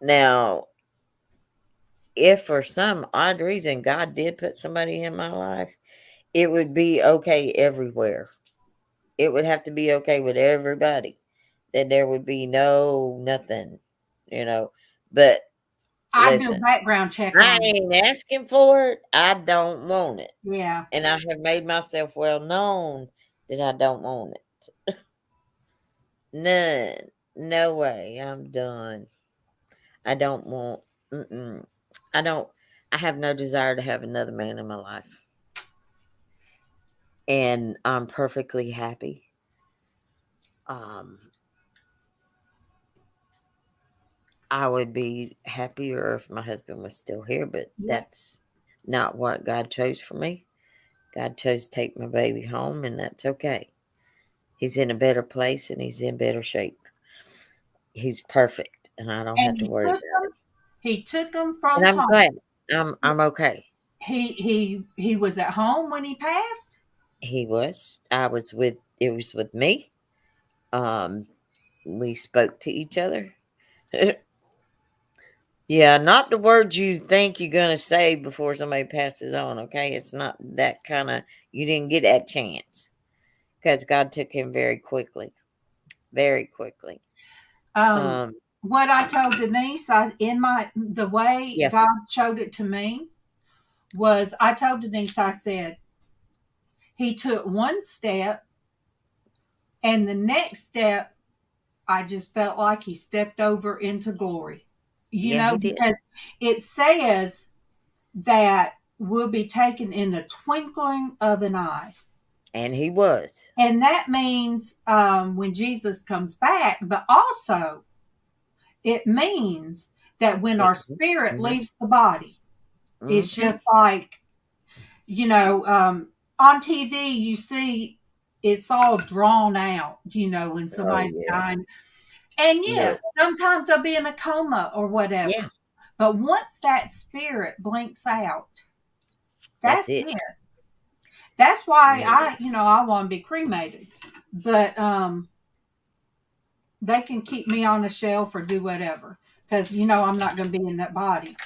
Now, if for some odd reason God did put somebody in my life, it would be okay everywhere. It would have to be okay with everybody. That there would be no nothing, you know. But I do a listen, background check I on it. ain't asking for it. I don't want it. Yeah. And I have made myself well known that I don't want it. None. No way. I'm done. I don't want. Mm-mm. I don't. I have no desire to have another man in my life, and I'm perfectly happy. Um, I would be happier if my husband was still here, but Yep. that's not what God chose for me. God chose to take my baby home, and that's okay. He's in a better place and he's in better shape. He's perfect, and I don't And have to worry about it. he took them And from I'm home. glad. I'm okay. He was at home when he passed. He was. I was with. It was with me. Um, we spoke to each other. Yeah, not the words you think you're gonna say before somebody passes on. Okay, it's not that kind of. You didn't get that chance because God took him very quickly, very quickly. Um, Um, what I told Denise, the way yeah, God showed it to me was I told Denise, I said, he took one step, and the next step, I just felt like he stepped over into glory. yeah, he did, Because it says that we'll be taken in the twinkling of an eye. and he was. And that means when Jesus comes back, but also it means that when our spirit Mm-hmm, leaves the body, it's mm-hmm. just like, on TV, you see it's all drawn out, when Oh somebody's yeah, dying. And no, yes, sometimes they'll be in a coma or yeah, whatever. But once that spirit blinks out, that's that's it. it. That's why Yeah, I want to be cremated. But they can keep me on the shelf or do whatever because I'm not going to be in that body.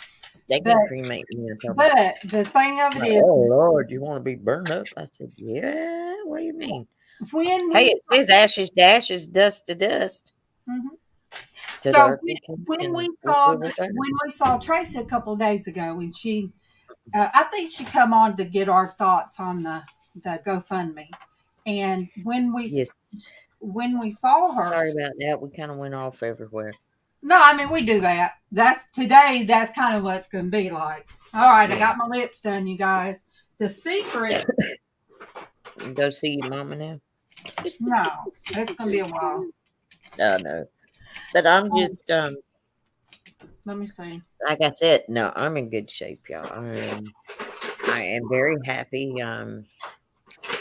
they But can cremate me and told me, but the thing of it like, is, "Oh Lord, you want to be burned up?" I said, "Yeah." What do you mean? when Hey, we it says ashes to ashes, dust to dust. mhm. To the So earth we come, when and we earth saw will return. Tracy a couple of days ago, and I think she come on to get our thoughts on the GoFundMe, and Yes. when we saw her, Sorry about that. We kind of went off everywhere. no, I mean we do that. That's today. That's kind of what it's going to be like. All right, I Yeah. got my lips done, you guys. The secret, You go see your mama now. no, it's going to be a while. No, no. But I'm Um, just let me see. like I said, no, I'm in good shape, y'all. I am very happy.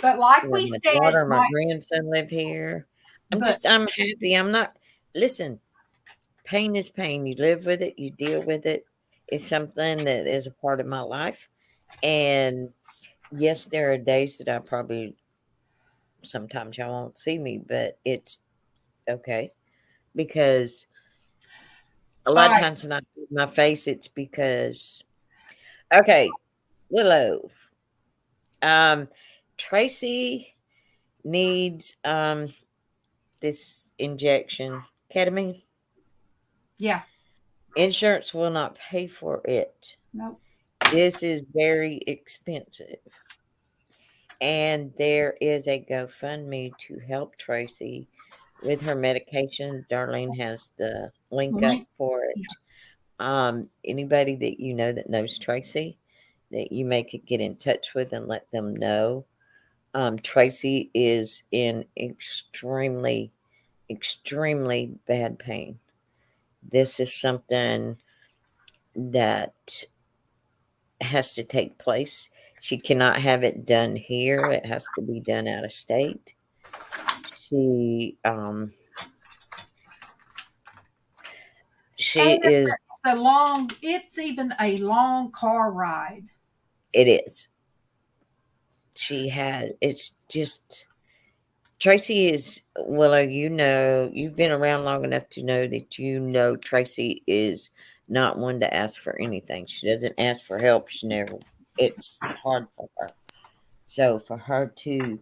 But like You know, we my said, daughter, my grandson live here. but I'm happy. I'm not listen, pain is pain. You live with it, you deal with it. It's something that is a part of my life. And yes, there are days that I probably sometimes y'all won't see me, but it's okay because a all lot of right, times when I see my face, it's because okay, Willow, um, Tracy needs this injection, ketamine. yeah, Insurance will not pay for it. nope. This is very expensive. And there is a GoFundMe to help Tracy with her medication. Darlene has the link up Link, for yeah. it. Anybody that you know that knows Tracy, that you may could get in touch with and let them know. Tracy is in extremely, extremely bad pain. This is something that has to take place. She cannot have it done here. It has to be done out of state. She she And is it's even a long car ride. it is. She has it's just Tracy is Willow, you've been around long enough to know that Tracy is not one to ask for anything. She doesn't ask for help. She never it's hard for her. So for her to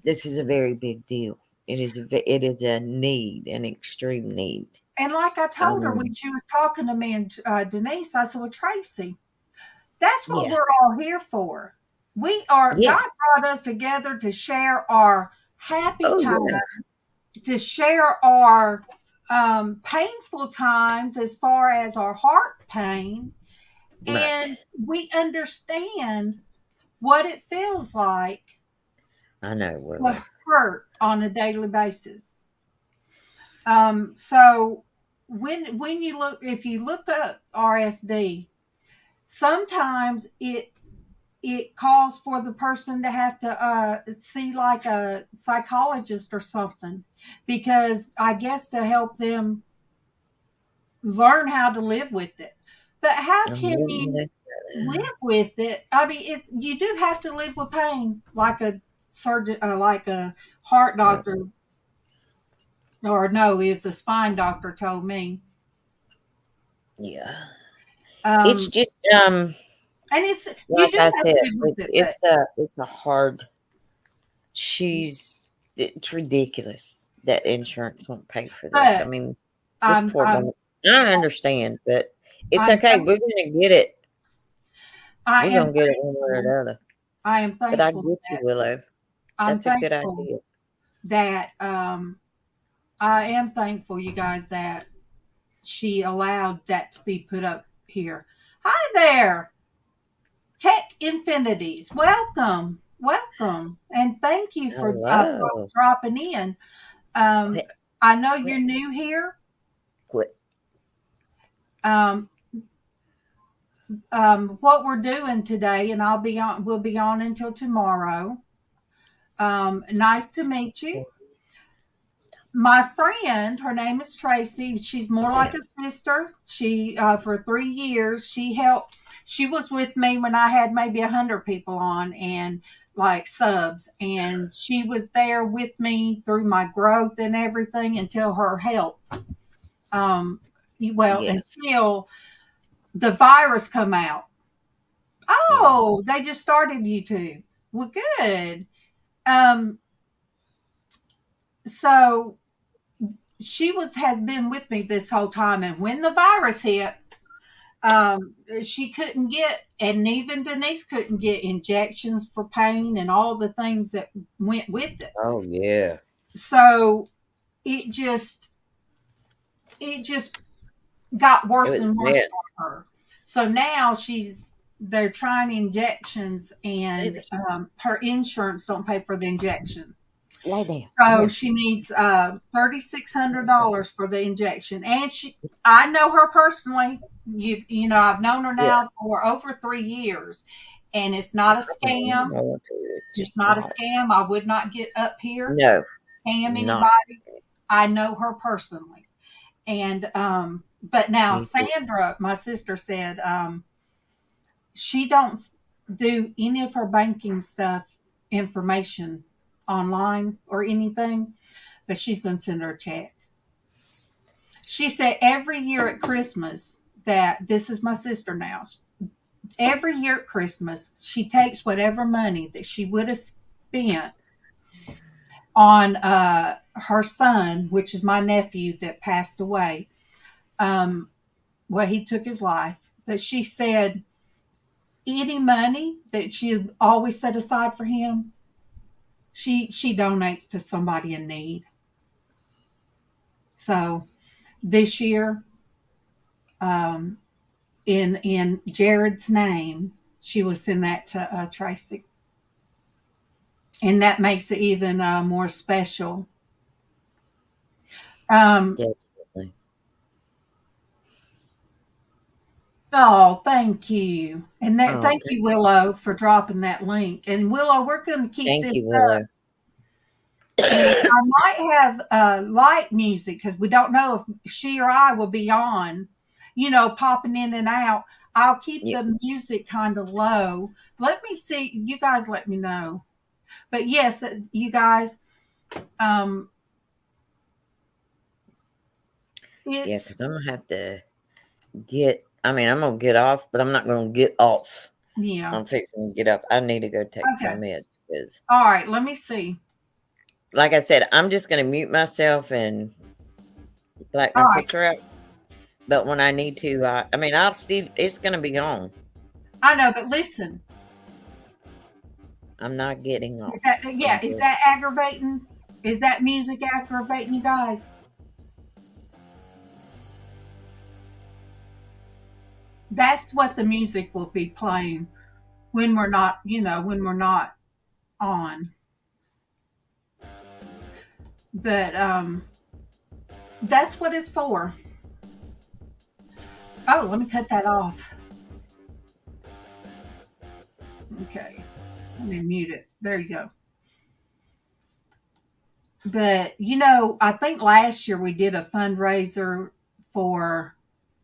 this is a very big deal. It is a need, an extreme need. And like I told her Um, when she was talking to me and Denise, I said, "Well, Tracy, that's what yes, we're all here for. God yes. brought us together to share our happy Oh time, yeah, to share our painful times as far as our heart pain. And right. we understand what it feels like I know, to Willow. hurt on a daily basis. So when you look, if you look up RSD, sometimes it calls for the person to have to see like a psychologist or something, because I guess to help them learn how to live with it. But how I'm can reading you it. live with it? I mean, it's you do have to live with pain, like a surgeon, like a heart Right. doctor, or no, is a spine doctor told me. Yeah. It's Um, just and it's you like do I have to said, live with it, but it's a hard. It's ridiculous that insurance won't pay for this. I but mean, this I'm poor I'm woman. I understand, but it's I'm okay. thank- We're gonna get it. I We're am gonna get it one way or thankful. the other. I am But I thankful get you, that Willow. I'm That's a good thankful idea. that I am thankful, you guys, that she allowed that to be put up here. Hi there, Tech Infinities. Welcome, welcome, and thank you for Hello. dropping in. Um, Quit. I know you're Quit. new here. Quit. Um, what we're doing today, and we'll be on until tomorrow. Nice to meet you. My friend, her name is Tracy. She's more like a sister. She for 3 years she was with me when I had maybe 100 people on and like subs, and she was there with me through my growth and everything until her health. Um, well, Yes. until the virus come out. Yeah. Oh, they just started YouTube. Well, good. Um, so she had been with me this whole time, and when the virus hit, she couldn't get, and even Denise couldn't get injections for pain and all the things that went with it. Oh yeah. So it just it just got It worse was a and worse mess. for her. So now they're trying injections, and Baby, her insurance don't pay for the injection. lay down. Come So here. she needs $3,600 for the injection, and I know her personally. You know I've known her Yeah. now for over 3 years, and it's not a You scam. know what to do. It's It's just not a not. scam. I would not get up here No, scam not anybody. I know her personally, and but now me too. Sandra, my sister, said she don't do any of her banking stuff information online or anything, but she's going to send her a check. She said every year at Christmas, that this is my sister now. Every year at Christmas, she takes whatever money that she would have spent on her son, which is my nephew that passed away. Um, well, he took his life, but she said any money that she always set aside for him, she donates to somebody in need. So this year, um, in Jared's name, she will send that to Tracy, and that makes it even more special. Um, Definitely. oh, thank you, and Oh, thank you, Willow, for dropping that link. And Willow, we're going to keep thank this you, up, Willow. and I might have light music because we don't know if she or I will be on, popping in and out. I'll keep Yeah, the music kind of low. Let me see. You guys let me know. But yes, you guys, um, yeah, it's, because I'm gonna have to get. I mean, I'm gonna get off, but I'm not gonna get off. yeah. I'm fixing to get up. I need to go take Okay. some meds because, All right. Let me see. like I said, I'm just gonna mute myself and black All my right. picture out. But when I need to, I mean, I'll see. It's gonna be gone. I know, but listen, I'm not getting is that, off. yeah, I'm is just. that aggravating? Is that music aggravating you guys? That's what the music will be playing when we're not, when we're not on. But that's what it's for. Oh, let me cut that off. Okay. Let me mute it. There you go. But I think last year we did a fundraiser for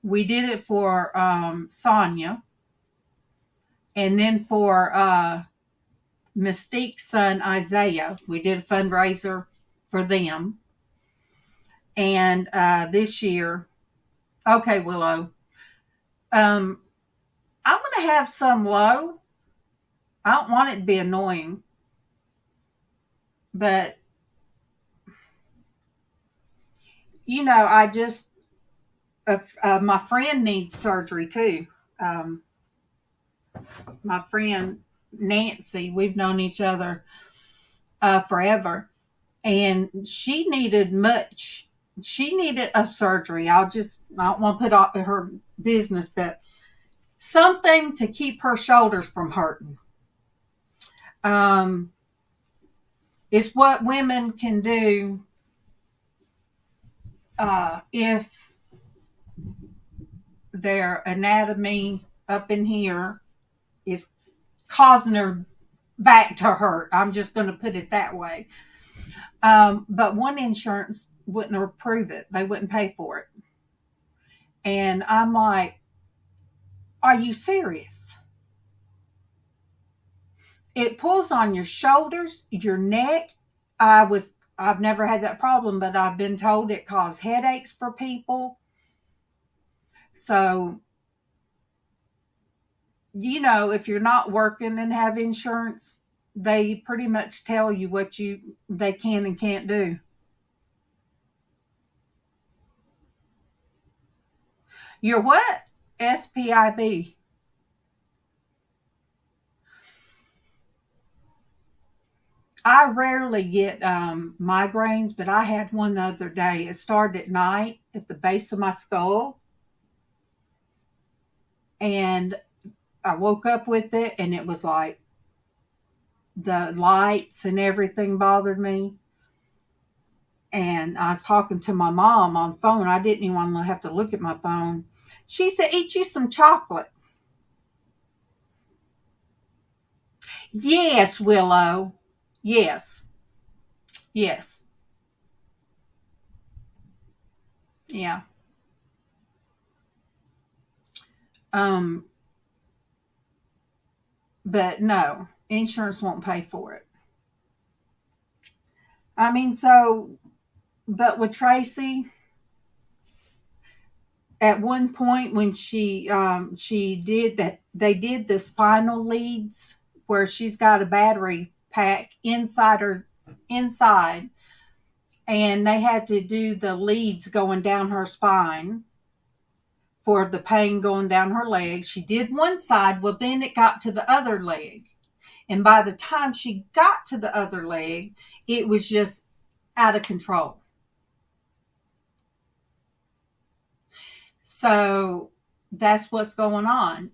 we did it for Sonia, and then for Mystique's son Isaiah. We did a fundraiser for them. And this year, okay, Willow. Um, I'm gonna have some low. I don't want it to be annoying, but I just my friend needs surgery too. Um, my friend Nancy, we've known each other forever, and she needed much. She needed a surgery. I don't want to put out her business, but something to keep her shoulders from hurting. Um, it's what women can do if their anatomy up in here is causing her back to hurt. I'm just going to put it that way. But one insurance wouldn't approve it, they wouldn't pay for it. And I'm like, are you serious? It pulls on your shoulders, your neck. I've never had that problem, but I've been told it caused headaches for people. So, if you're not working and have insurance, they pretty much tell you what they can and can't do. You're what? SPIB. I rarely get migraines, but I had one the other day. It started at night at the base of my skull, and I woke up with it, and it was like the lights and everything bothered me. And I was talking to my mom on the phone. I didn't even want to have to look at my phone. She said, "Eat you some chocolate." Yes, Willow. Yes. Yes. Yeah. Um, but no, insurance won't pay for it. I mean, but with Tracy, at one point when she did that, they did the spinal leads where she's got a battery pack inside, and they had to do the leads going down her spine for the pain going down her leg. She did one side, well, then it got to the other leg. And by the time she got to the other leg, it was just out of control. So that's what's going on.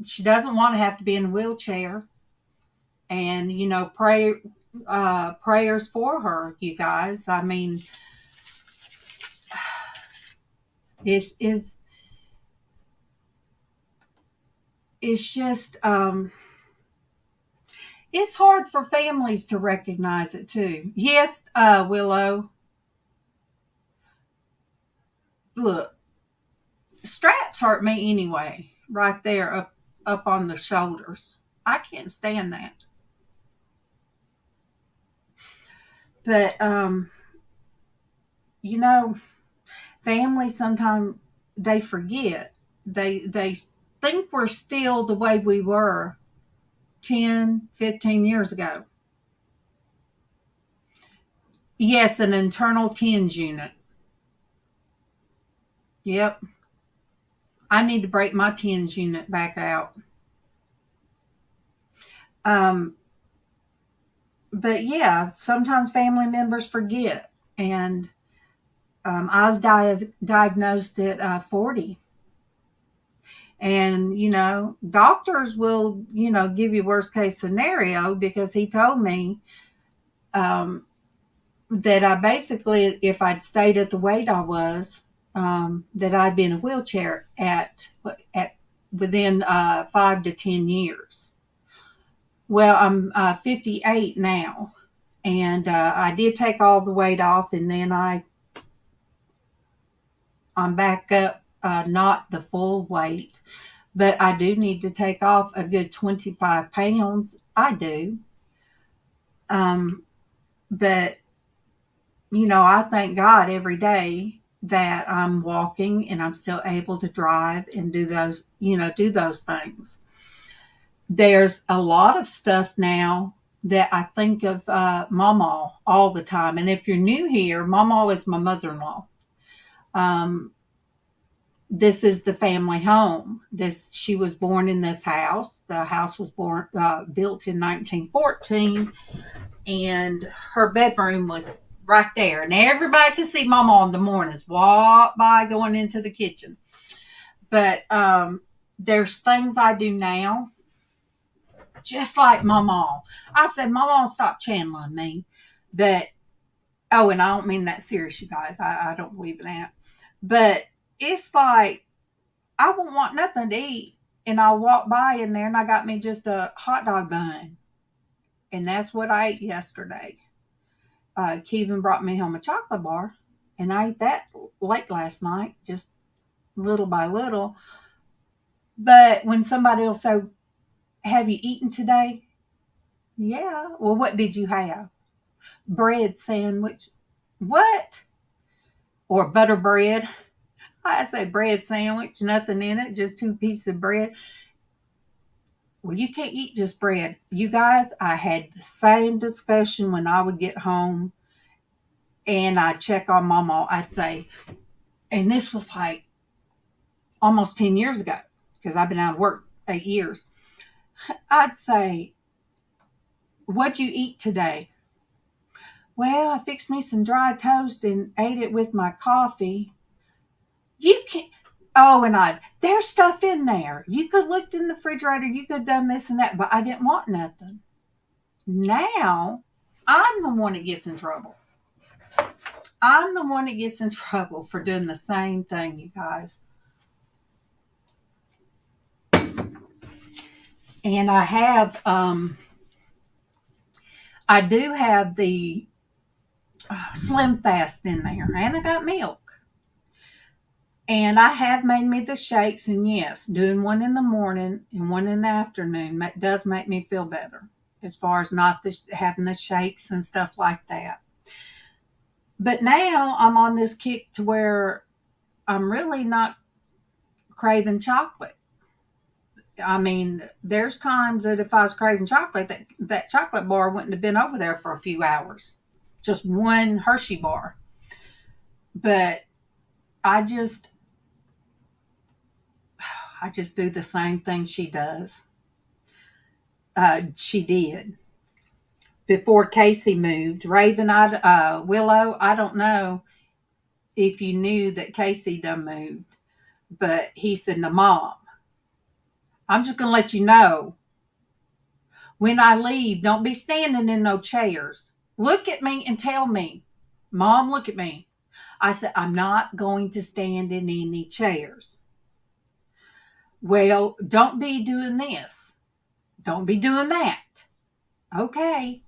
She doesn't want to have to be in a wheelchair. And, prayers for her, you guys. I mean, it's it's just it's hard for families to recognize it too. Yes, Willow. Look, straps hurt me anyway. Right there, up on the shoulders. I can't stand that. But you know, families sometimes they forget. They think we're still the way we were 10, 15 years ago. Yes, an internal TENS unit. Yep. I need to break my TENS unit back out. Um, but yeah, sometimes family members forget. And I was diagnosed at 40. And, doctors will, give you worst case scenario because he told me um, that I basically, if I'd stayed at the weight I was, that I'd be in a wheelchair at within 5 to 10 years. Well, I'm 58 now, and I did take all the weight off, and then I'm back up, not the full weight, but I do need to take off a good 25 pounds. I do. Um, but, I thank God every day that I'm walking and I'm still able to drive and do those things. There's a lot of stuff now that I think of Mama all the time. And if you're new here, Mama is my mother-in-law. Um, this is the family home. She was born in this house. The house was built in 1914, and her bedroom was right there. And everybody could see Mama in the mornings walk by going into the kitchen. But there's things I do now, just like Mama. I said, Mama, stop channeling me. That, oh, and I don't mean that serious, you guys. I don't believe in that. But it's like, I won't want nothing to eat. And I'll walk by in there and I got me just a hot dog bun. And that's what I ate yesterday. Kevin brought me home a chocolate bar. And I ate that late last night, just little by little. But when somebody will say, have you eaten today? Yeah. Well, what did you have? Bread sandwich. What? Or butter bread. I'd say bread sandwich, nothing in it, just 2 pieces of bread. Well, you can't eat just bread. You guys, I had the same discussion when I would get home and I'd check on Mama. I'd say, and this was like almost 10 years ago because I've been out of work 8 years. I'd say, what'd you eat today? Well, I fixed me some dry toast and ate it with my coffee. You can't. Oh, and there's stuff in there. You could looked in the refrigerator. You could have done this and that, but I didn't want nothing. Now, I'm the one that gets in trouble. I'm the one that gets in trouble for doing the same thing, you guys. And I do have the Slim Fast in there, and I got milk. And I have made me the shakes, and yes, doing one in the morning and one in the afternoon does make me feel better as far as not having the shakes and stuff like that. But now I'm on this kick to where I'm really not craving chocolate. I mean, there's times that if I was craving chocolate, that chocolate bar wouldn't have been over there for a few hours. Just one Hershey bar. But I just do the same thing she does. She did. Before Casey moved. Raven, Willow, I don't know if you knew that Casey done moved. But he said, no, Mom, I'm just going to let you know, when I leave, don't be standing in no chairs. Look at me and tell me, Mom, look at me. I said, I'm not going to stand in any chairs. Well, don't be doing this. Don't be doing that. okay.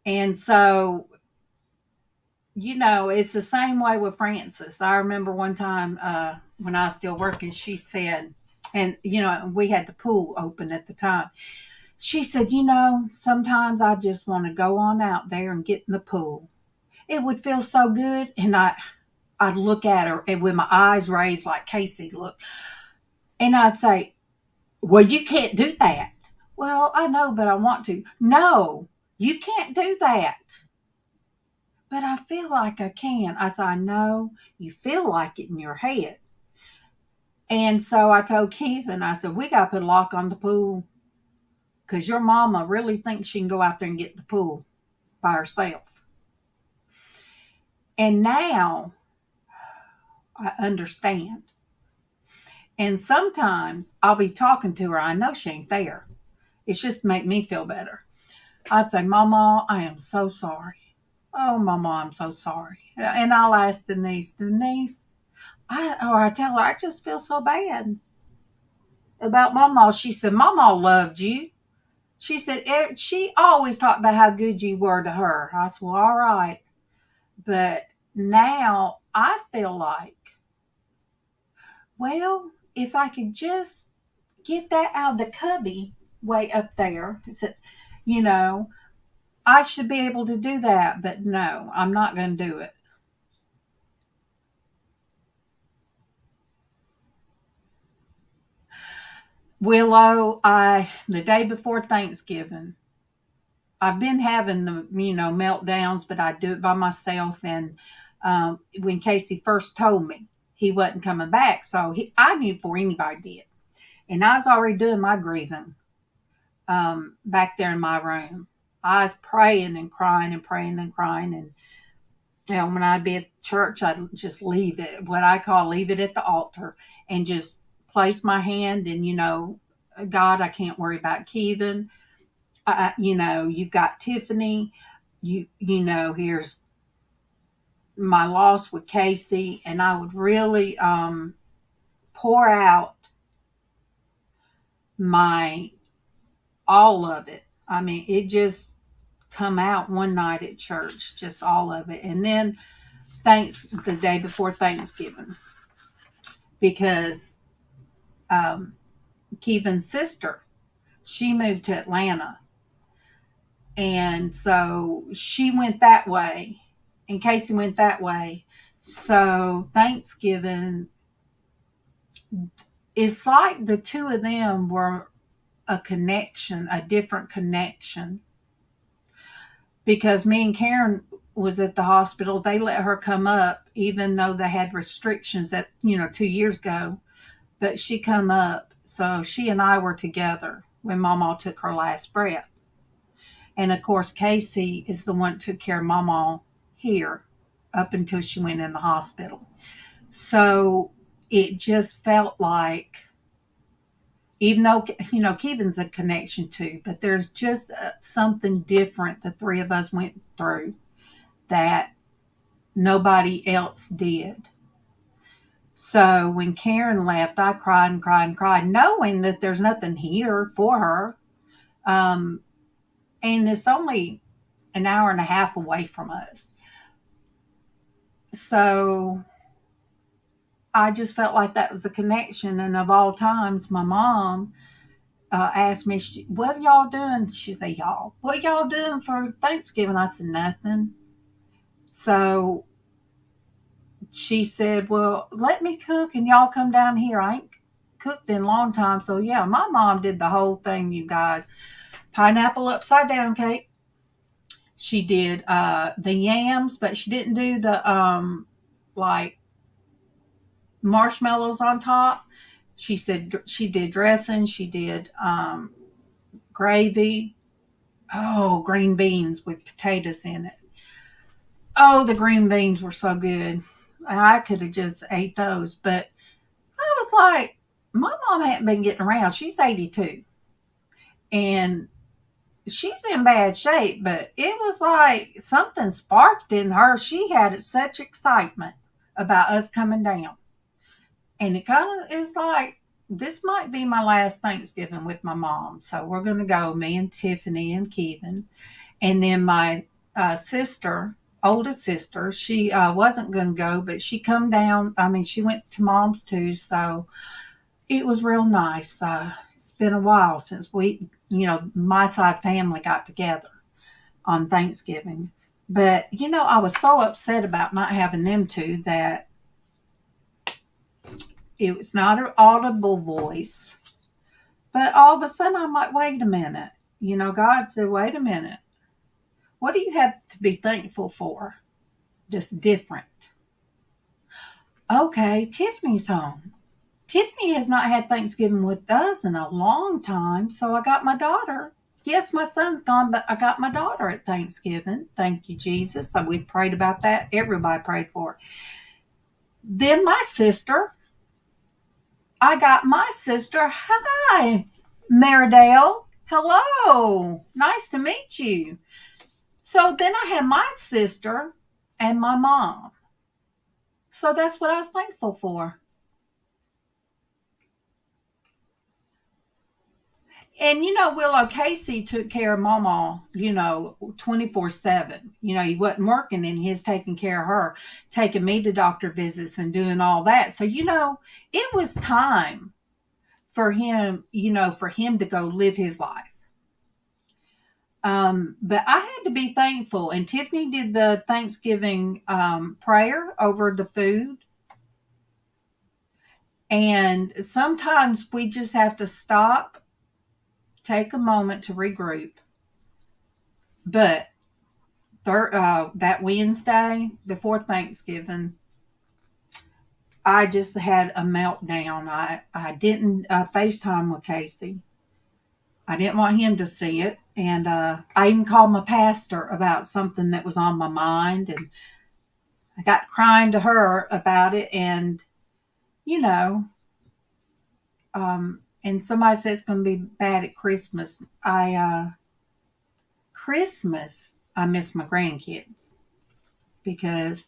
And so, it's the same way with Frances. I remember one time when I was still working, she said, and, we had the pool open at the time. She said, sometimes I just want to go on out there and get in the pool. It would feel so good. And I'd look at her and with my eyes raised like Casey looked. And I'd say, well, you can't do that. Well, I know, but I want to. No, you can't do that. But I feel like I can. I said, I know you feel like it in your head. And so I told Keith, and I said, we got to put a lock on the pool because your mama really thinks she can go out there and get the pool by herself. And now I understand. And sometimes I'll be talking to her. I know she ain't there. It's just make me feel better. I'd say, Mama, I am so sorry. Oh, Mama, I'm so sorry. And I'll ask Denise, I tell her, I just feel so bad about Mama. She said, Mama loved you. She said, she always talked about how good you were to her. I said, well, all right. But now I feel like, well, if I could just get that out of the cubby way up there, you know, I should be able to do that. But no, I'm not going to do it. Willow, the day before Thanksgiving, I've been having the, meltdowns, but I do it by myself. And when Casey first told me he wasn't coming back, so I knew before anybody did. And I was already doing my grieving back there in my room. I was praying and crying and praying and crying. And, when I'd be at church, I'd just leave it, what I call leave it at the altar, and just place my hand and, God, I can't worry about Kevin. You've got Tiffany. Here's my loss with Casey. And I would really pour out all of it. I mean, it just come out one night at church, just all of it. And then the day before Thanksgiving, because Kevin's sister, she moved to Atlanta. And so she went that way, and Casey went that way. So Thanksgiving, it's like the two of them were a connection, a different connection. Because me and Karen was at the hospital, they let her come up, even though they had restrictions that, 2 years ago. But she come up, so she and I were together when Mama took her last breath. And of course, Casey is the one that took care of Mama here up until she went in the hospital. So it just felt like, even though, Kevin's a connection too, but there's just something different the three of us went through that nobody else did. So when Karen left, I cried and cried and cried, knowing that there's nothing here for her. And it's only an hour and a half away from us. So I just felt like that was the connection. And of all times, my mom asked me, what are y'all doing? She said, y'all, what y'all doing for Thanksgiving? I said, nothing. So she said, well, let me cook and y'all come down here. I ain't cooked in a long time. So yeah, my mom did the whole thing, you guys. Pineapple upside down cake. She did the yams, but she didn't do the like marshmallows on top. She said she did dressing. She did gravy. Oh, green beans with potatoes in it. Oh, the green beans were so good. I could have just ate those. But I was like, my mom hadn't been getting around. She's 82. And she's in bad shape, but it was like something sparked in her. She had such excitement about us coming down. And it kind of is like this might be my last Thanksgiving with my mom. So we're going to go, me and Tiffany and Kevin. And then my sister, oldest sister, she wasn't going to go, but she come down. I mean, she went to mom's too. So it was real nice. It's been a while since my side family got together on Thanksgiving. But, I was so upset about not having them two that it was not an audible voice. But all of a sudden, I'm like, wait a minute. God said, wait a minute. What do you have to be thankful for? Just different. Okay, Tiffany's home. Tiffany has not had Thanksgiving with us in a long time, so I got my daughter. Yes, my son's gone, but I got my daughter at Thanksgiving. Thank you, Jesus. So we prayed about that. Everybody prayed for her. Then my sister, I got my sister. Hi, Maridale. Hello. Nice to meet you. So then I had my sister and my mom. So that's what I was thankful for. And Willow Casey took care of Mama, 24/7. He wasn't working and he's taking care of her, taking me to doctor visits and doing all that. So, it was time for him, for him to go live his life. But I had to be thankful. And Tiffany did the Thanksgiving prayer over the food. And sometimes we just have to stop, take a moment to regroup. But that Wednesday before Thanksgiving, I just had a meltdown. I didn't FaceTime with Casey. I didn't want him to see it. And I even called my pastor about something that was on my mind. And I got crying to her about it. And, and somebody said it's going to be bad at Christmas. Christmas, I miss my grandkids because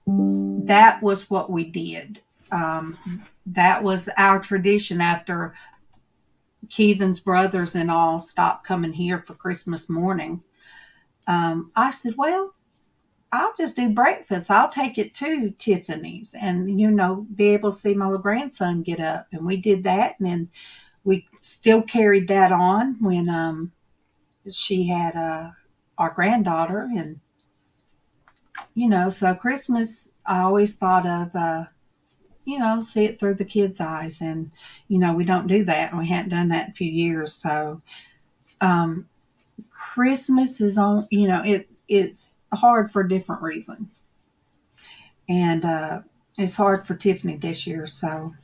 that was what we did. That was our tradition after Kevin's brothers and all stopped coming here for Christmas morning. I said, well, I'll just do breakfast. I'll take it to Tiffany's and, be able to see my little grandson get up. And we did that. And then we still carried that on when she had our granddaughter. And, so Christmas, I always thought of, see it through the kids' eyes. And, we don't do that. And we hadn't done that in a few years. So Christmas is on, it's hard for a different reason. And it's hard for Tiffany this year. So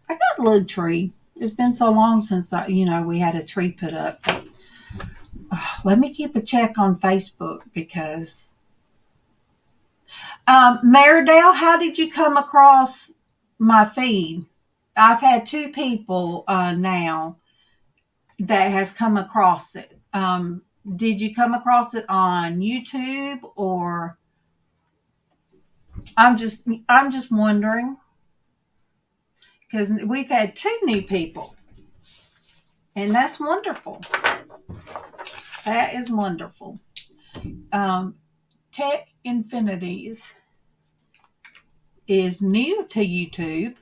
I got a little tree. It's been so long since, we had a tree put up. Let me keep a check on Facebook because Maridale, how did you come across my feed? I've had two people now that has come across it. Did you come across it on YouTube or? I'm just wondering because we've had two new people, and that's wonderful. That is wonderful. Tech Infinities is new to YouTube.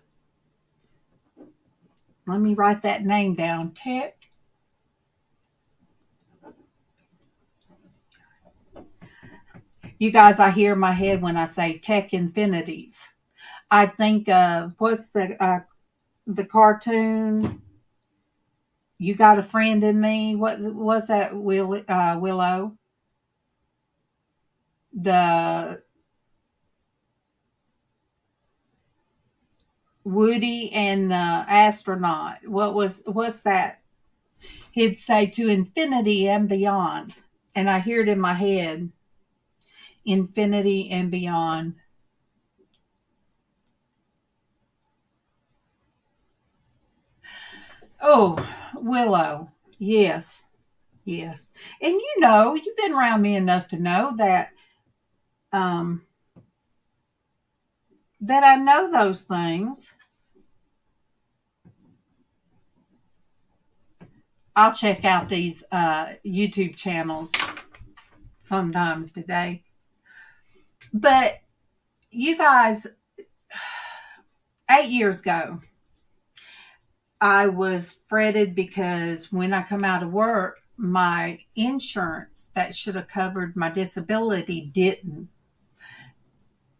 Let me write that name down. Tech. You guys, I hear in my head when I say Tech Infinities. I think of what's the cartoon? You Got a Friend in Me. What's that? Willow. The Woody and the astronaut. What's that? He'd say to infinity and beyond. And I hear it in my head. Infinity and beyond. Oh, Willow. Yes. Yes. And you've been around me enough to know that I know those things. I'll check out these YouTube channels sometimes today. But you guys, 8 years ago, I was fretted because when I come out of work, my insurance that should have covered my disability didn't.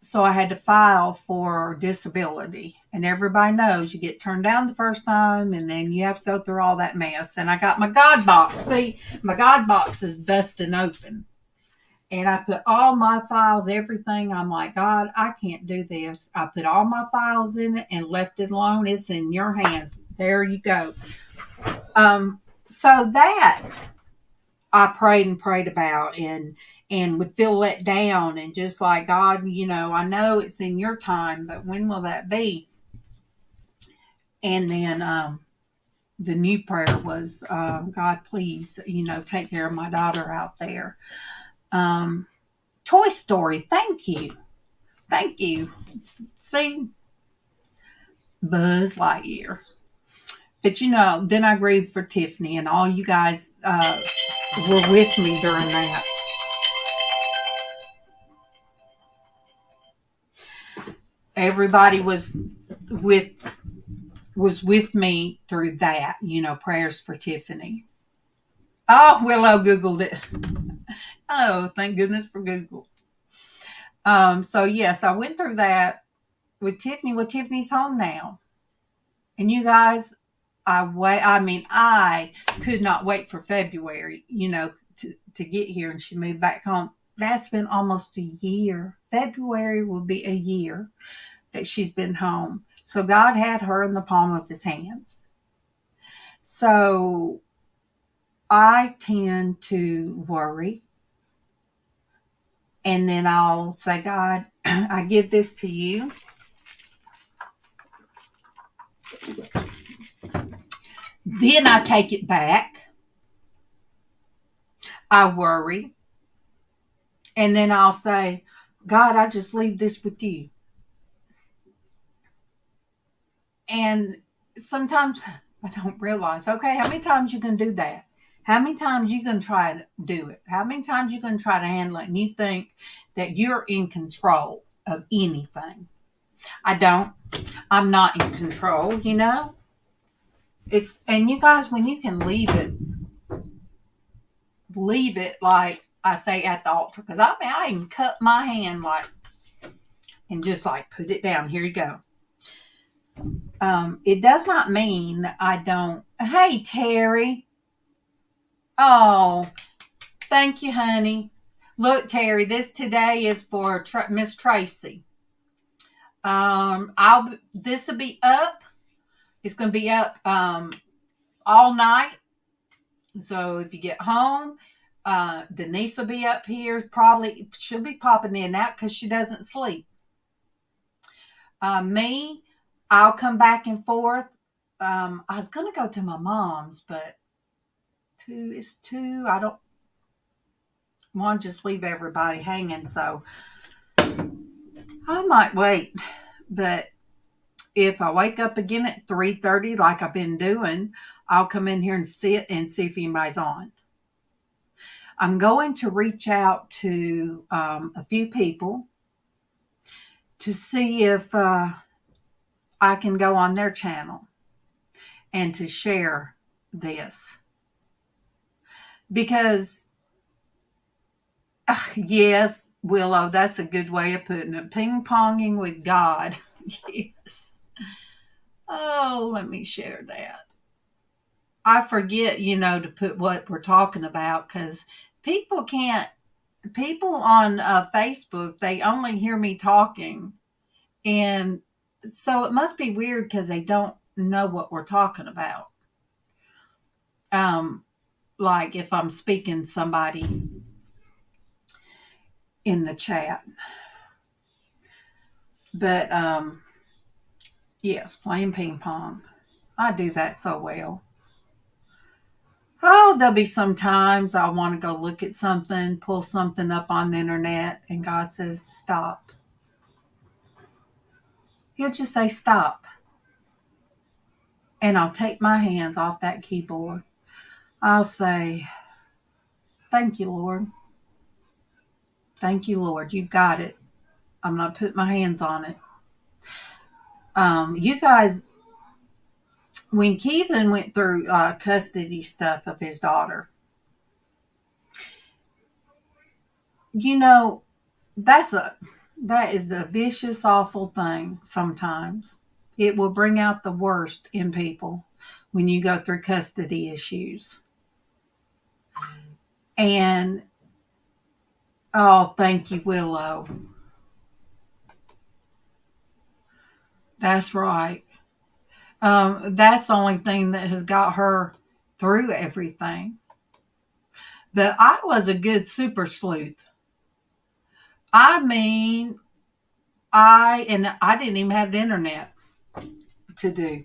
So I had to file for disability. And everybody knows you get turned down the first time and then you have to go through all that mess. And I got my God box. See, my God box is busting open. And I put all my files, everything. I'm like, God, I can't do this. I put all my files in it and left it alone. It's in your hands. There you go. So that I prayed and prayed about and would feel let down and just like, God, I know it's in your time, but when will that be? And then the new prayer was, God, please, take care of my daughter out there. Toy Story, thank you. Thank you. See, Buzz Lightyear. But then I grieved for Tiffany, and all you guys were with me during that. Everybody with me through that. Prayers for Tiffany. Oh, Willow Googled it. Oh, thank goodness for Google. So yes, I went through that with Tiffany. Well, Tiffany's home now, and you guys, I could not wait for February, to get here, and she moved back home. That's been almost a year. February will be a year that she's been home. So God had her in the palm of his hands. So I tend to worry. And then I'll say, God, I give this to you. Then I take it back. I worry. And then I'll say, God, I just leave this with you. And sometimes I don't realize, okay, how many times you can do that? How many times you can try to do it? How many times you can try to handle it and you think that you're in control of anything? I don't. I'm not in control, and you guys, when you can leave it like I say at the altar, because I even cut my hand and just put it down. Here you go. It does not mean that I don't. Hey, Terry. Oh, thank you, honey. Look, Terry, this today is for Miss Traci. This will be up. It's going to be up all night. So if you get home, Denise will be up here. Probably she'll be popping in and out because she doesn't sleep. Me, I'll come back and forth. I was going to go to my mom's, but it's two. I don't want to just leave everybody hanging. So I might wait. But if I wake up again at 3:30 like I've been doing, I'll come in here and sit and see if anybody's on. I'm going to reach out to a few people to see if I can go on their channel and to share this. Because, yes, Willow, that's a good way of putting it. Ping-ponging with God. Yes. Oh, let me share that. I forget, to put what we're talking about because people on Facebook, they only hear me talking. And so it must be weird because they don't know what we're talking about. Like if I'm speaking somebody in the chat. But yes, playing ping pong. I do that so well. Oh, there'll be some times I want to go look at something, pull something up on the internet, and God says, stop. He'll just say, stop. And I'll take my hands off that keyboard. I'll say, thank you, Lord. Thank you, Lord. You got it. I'm not putting my hands on it. You guys, when Keevan went through custody stuff of his daughter, you know, that's a that is a vicious, awful thing sometimes. It will bring out the worst in people when you go through custody issues. And oh, thank you, Willow. That's right. That's the only thing that has got her through everything. But I was a good super sleuth. I mean, I didn't even have the internet to do,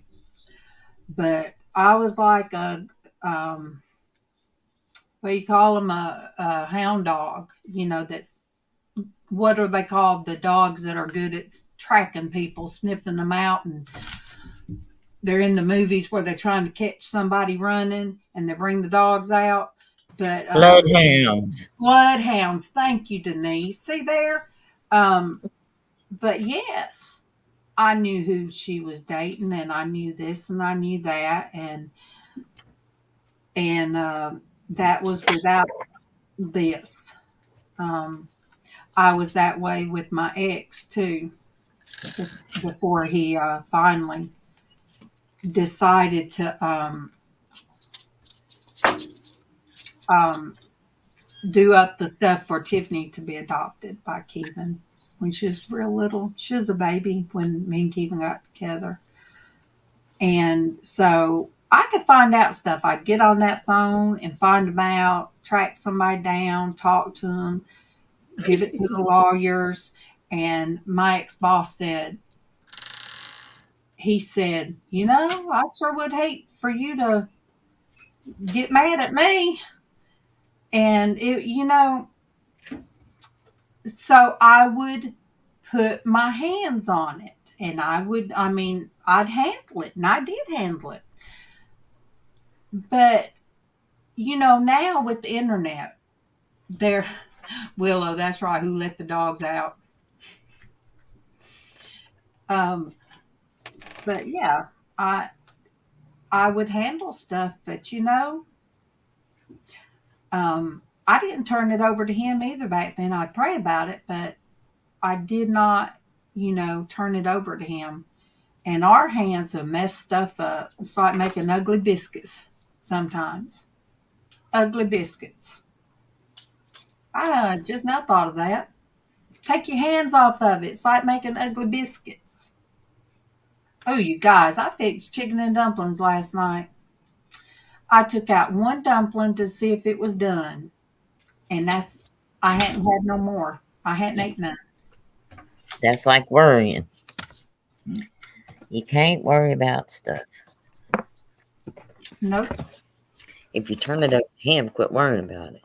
but I was like a what do you call them, a hound dog. You know, that's what are they called? The dogs that are good at tracking people, sniffing them out, and they're in the movies where they're trying to catch somebody running and they bring the dogs out. But Bloodhounds. bloodhounds. Thank you, Denise. See there. Um, but yes, I knew who she was dating, and I knew this, and I knew that, and that was without this. Um, I was that way with my ex too. Before he finally decided to um, do up the stuff for Tiffany to be adopted by Kevin when she was real little. She was a baby when me and Kevin got together. And so I could find out stuff. I'd get on that phone and find them out, track somebody down, talk to them, give it to the lawyers. And my ex boss said, he said, I sure would hate for you to get mad at me. And so I would put my hands on it, and I'd handle it, and I did handle it. But, now with the internet, there, Willow, that's right, who let the dogs out. Um, but yeah, I, I would handle stuff, but I didn't turn it over to him either back then. I'd pray about it, but I did not, turn it over to him. And our hands have messed stuff up. It's like making ugly biscuits sometimes. Ugly biscuits. I just now thought of that. Take your hands off of it. It's like making ugly biscuits. Oh, you guys, I fixed chicken and dumplings last night. I took out one dumpling to see if it was done. And I hadn't had no more. I hadn't ate none. That's like worrying. You can't worry about stuff. Nope. If you turn it over to him, quit worrying about it.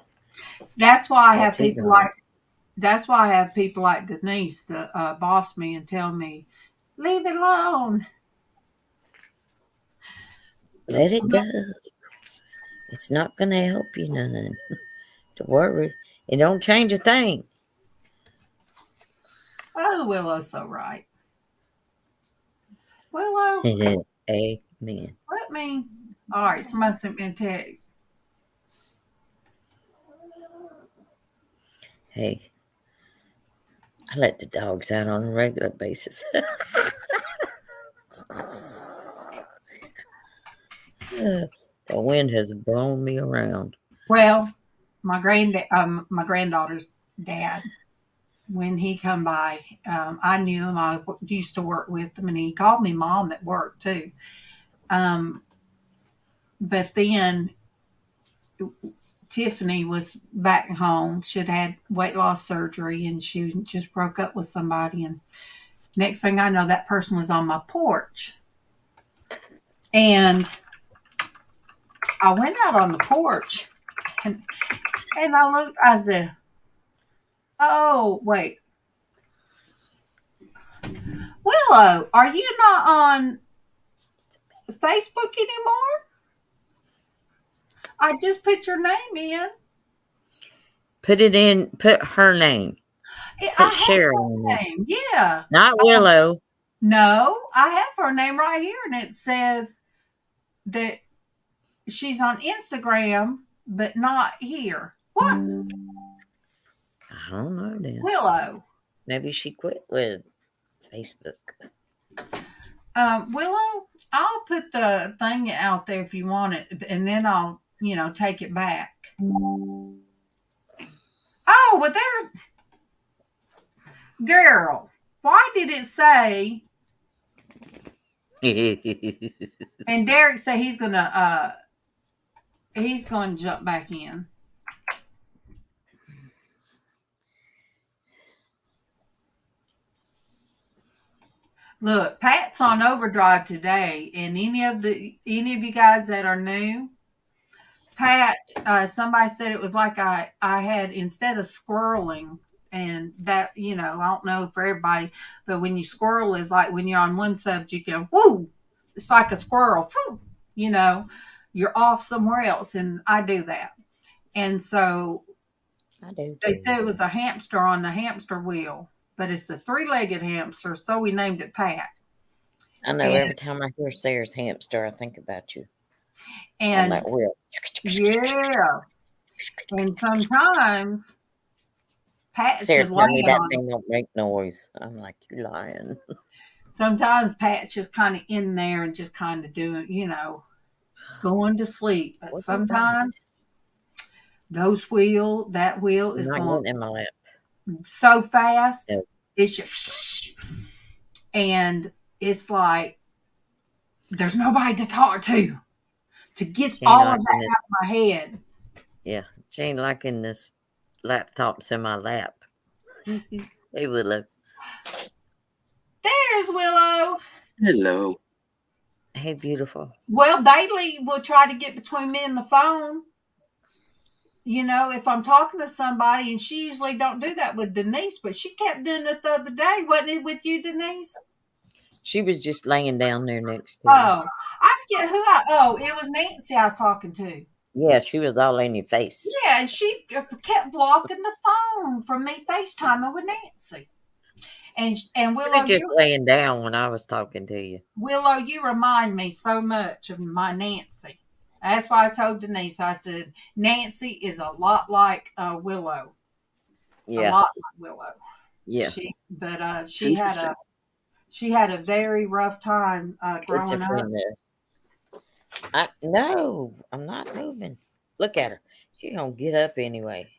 That's why I have That's his people job. like Denise to boss me and tell me, leave it alone. Let it go. It's not going to help you none. Don't worry. It don't change a thing. Oh, Willow's so right. Willow, Amen. let me. All right, somebody sent me a text. Hey, I let the dogs out on a regular basis. The wind has blown me around. Well, my granddaughter's dad, when he come by, I knew him. I used to work with him, and he called me mom at work too. Um, but then Tiffany was back home. She'd had weight loss surgery, and she just broke up with somebody. And next thing I know, that person was on my porch, and I went out on the porch, and I looked. I said, "Oh, wait, Willow, are you not on Facebook anymore?" I just put your name in. Put it in. Put her name. I Put have Sharon in her it. name. Yeah. Not Willow. No, I have her name right here, and it says that she's on Instagram, but not here. What? I don't know then. Willow. Maybe she quit with Facebook. Willow, I'll put the thing out there if you want it, and then I'll, take it back. Oh, well, girl, why did it say? And Derek said he's gonna jump back in. Look, Pat's on overdrive today, and any of you guys that are new, Pat, somebody said it was like I had, instead of squirreling, and that, I don't know for everybody, but when you squirrel is like when you're on one subject, you go, whoo, it's like a squirrel, whoo, you're off somewhere else, and I do that. And so I do. they said it was a hamster on the hamster wheel, but it's a 3-legged hamster, so we named it Pat. I know. Every time I hear Sarah's hamster, I think about you. And on that wheel. Yeah. And sometimes Pat's Sarah just tell me laying that on it. thing don't make noise. I'm like, you're lying. Sometimes Pat's just kind of in there and just kind of doing, going to sleep. But What's sometimes that wheel I'm is not going getting in my lap. so fast. No. It's just, and it's like there's nobody to talk to get all of that out of my head. Yeah, she ain't liking this laptops in my lap. Hey, Willow. There's Willow. Hello. Hey, beautiful. Well, Bailey will try to get between me and the phone. If I'm talking to somebody, and she usually don't do that with Denise, but she kept doing it the other day. Wasn't it with you, Denise? She was just laying down there next to me. Oh, I forget who it was Nancy I was talking to. Yeah, she was all in your face. Yeah, and she kept blocking the phone from me FaceTiming with Nancy. And Willow, you were just laying down when I was talking to you. Willow, you remind me so much of my Nancy. That's why I told Denise. I said Nancy is a lot like Willow. Yeah, a lot like Willow. Yeah, she had a very rough time growing up. No, I'm not moving. Look at her. She's gonna get up anyway.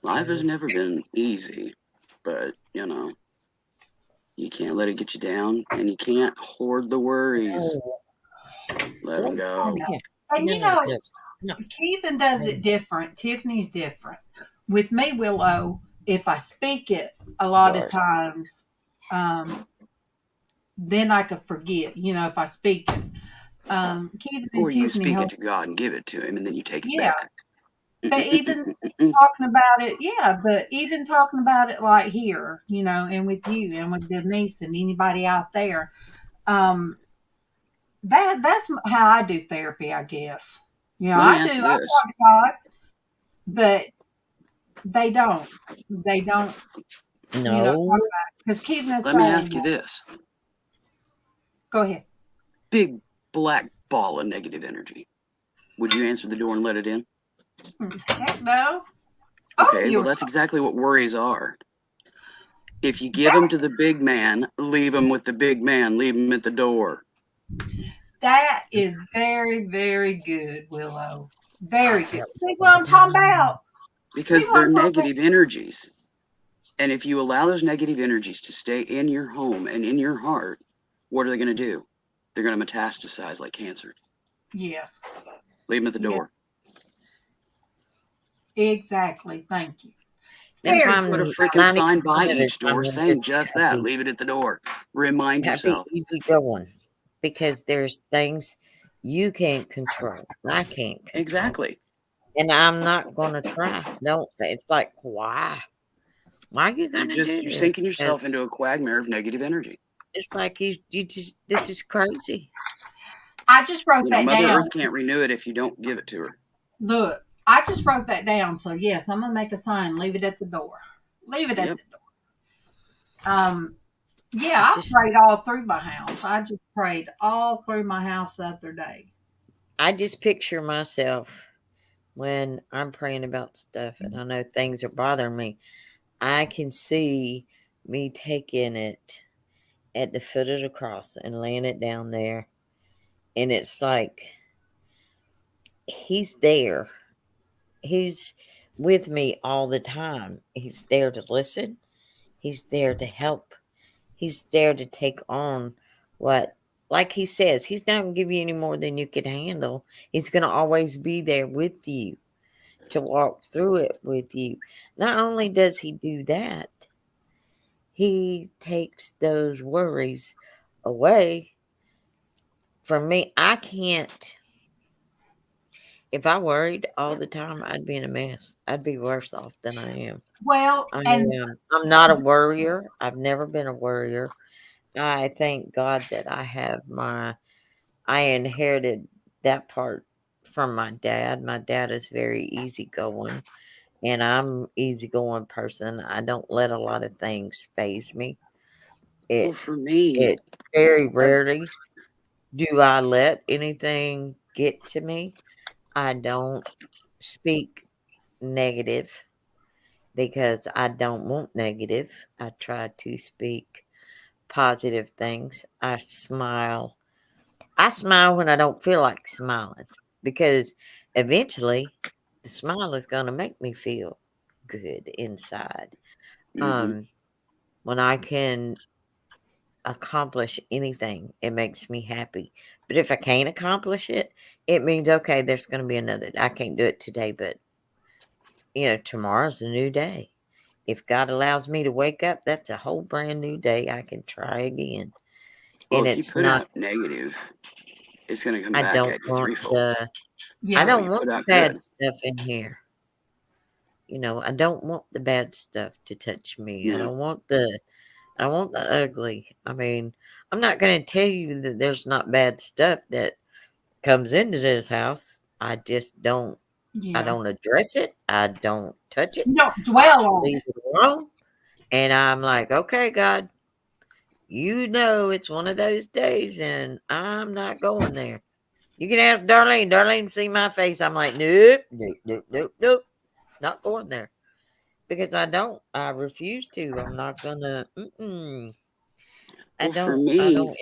Life has never been easy, but you can't let it get you down, and you can't hoard the worries. Let them go. And Keevan does it different. Tiffany's different. With me, Willow, if I speak it a lot of times, then I could forget. If I speak it. Keevan or you Tiffany speak it to God and give it to him, and then you take it back. But even talking about it like here, and with you and with Denise and anybody out there, that's how I do therapy, I guess. I talk to God, but they don't. No. Because Keevan is Let me ask you this. Go ahead. Big black ball of negative energy. Would you answer the door and let it in? Heck no. Okay, well, that's exactly what worries are. If you give them to the big man, leave them with the big man, leave them at the door. That is very, very good, Willow. Very good. See what I'm talking about? Because they're negative energies. And if you allow those negative energies to stay in your home and in your heart, what are they going to do? They're going to metastasize like cancer. Yes. Leave them at the door. Exactly. Thank you. Put a freaking sign by each door saying just that. Leave it at the door. Remind yourself. Easy going. Because there's things you can't control. I can't control. Exactly. And I'm not going to try. No, it's like, why? Why are you going to do this? You're sinking yourself into a quagmire of negative energy. It's like this is crazy. I just wrote that Mother down. Earth can't renew it if you don't give it to her. Look, I just wrote that down. So yes, I'm gonna make a sign. Leave it at the door. Leave it at Yep. the door. Yeah, I I just prayed all through my house. I just prayed all through my house the other day. I just picture myself when I'm praying about stuff and I know things are bothering me. I can see me taking it at the foot of the cross and laying it down there. And it's like he's there. He's with me all the time. He's there to listen. He's there to help. He's there to take on what, like he says, he's not going to give you any more than you can handle. He's going to always be there with you to walk through it with you. Not only does he do that, he takes those worries away from me. I can't, if I worried all the time, I'd be in a mess. I'd be worse off than I am. Well, I and am. I'm not a worrier. I've never been a worrier. I thank God that I inherited that part from my dad. My dad is very easygoing, and I'm easygoing person. I don't let a lot of things phase me. Well, It for me, it very rarely do I let anything get to me. I don't speak negative because I don't want negative. I try to speak positive things. I smile when I don't feel like smiling because eventually the smile is going to make me feel good inside. mm-hmm. Um, when I can accomplish anything, it makes me happy. But if I can't accomplish it, it means okay, there's going to be another. I can't do it today, but tomorrow's a new day. If God allows me to wake up, that's a whole brand new day. I can try again. Well, And if you it's put not, out negative, it's going to come I back don't at you want threefold. the, I yeah, But don't you want put the out bad good. stuff in here. I don't want the bad stuff to touch me. Yeah. I don't want the ugly. I mean, I'm not going to tell you that there's not bad stuff that comes into this house. I yeah. don't address it. I don't touch it. You don't I dwell on leave it. it alone. And I'm like, okay, God, it's one of those days and I'm not going there. You can ask Darlene. Darlene see my face. I'm like, nope, nope, nope, nope, nope. Not going there. Because I don't. I refuse to. I'm not gonna. Well, for I don't me, entertain.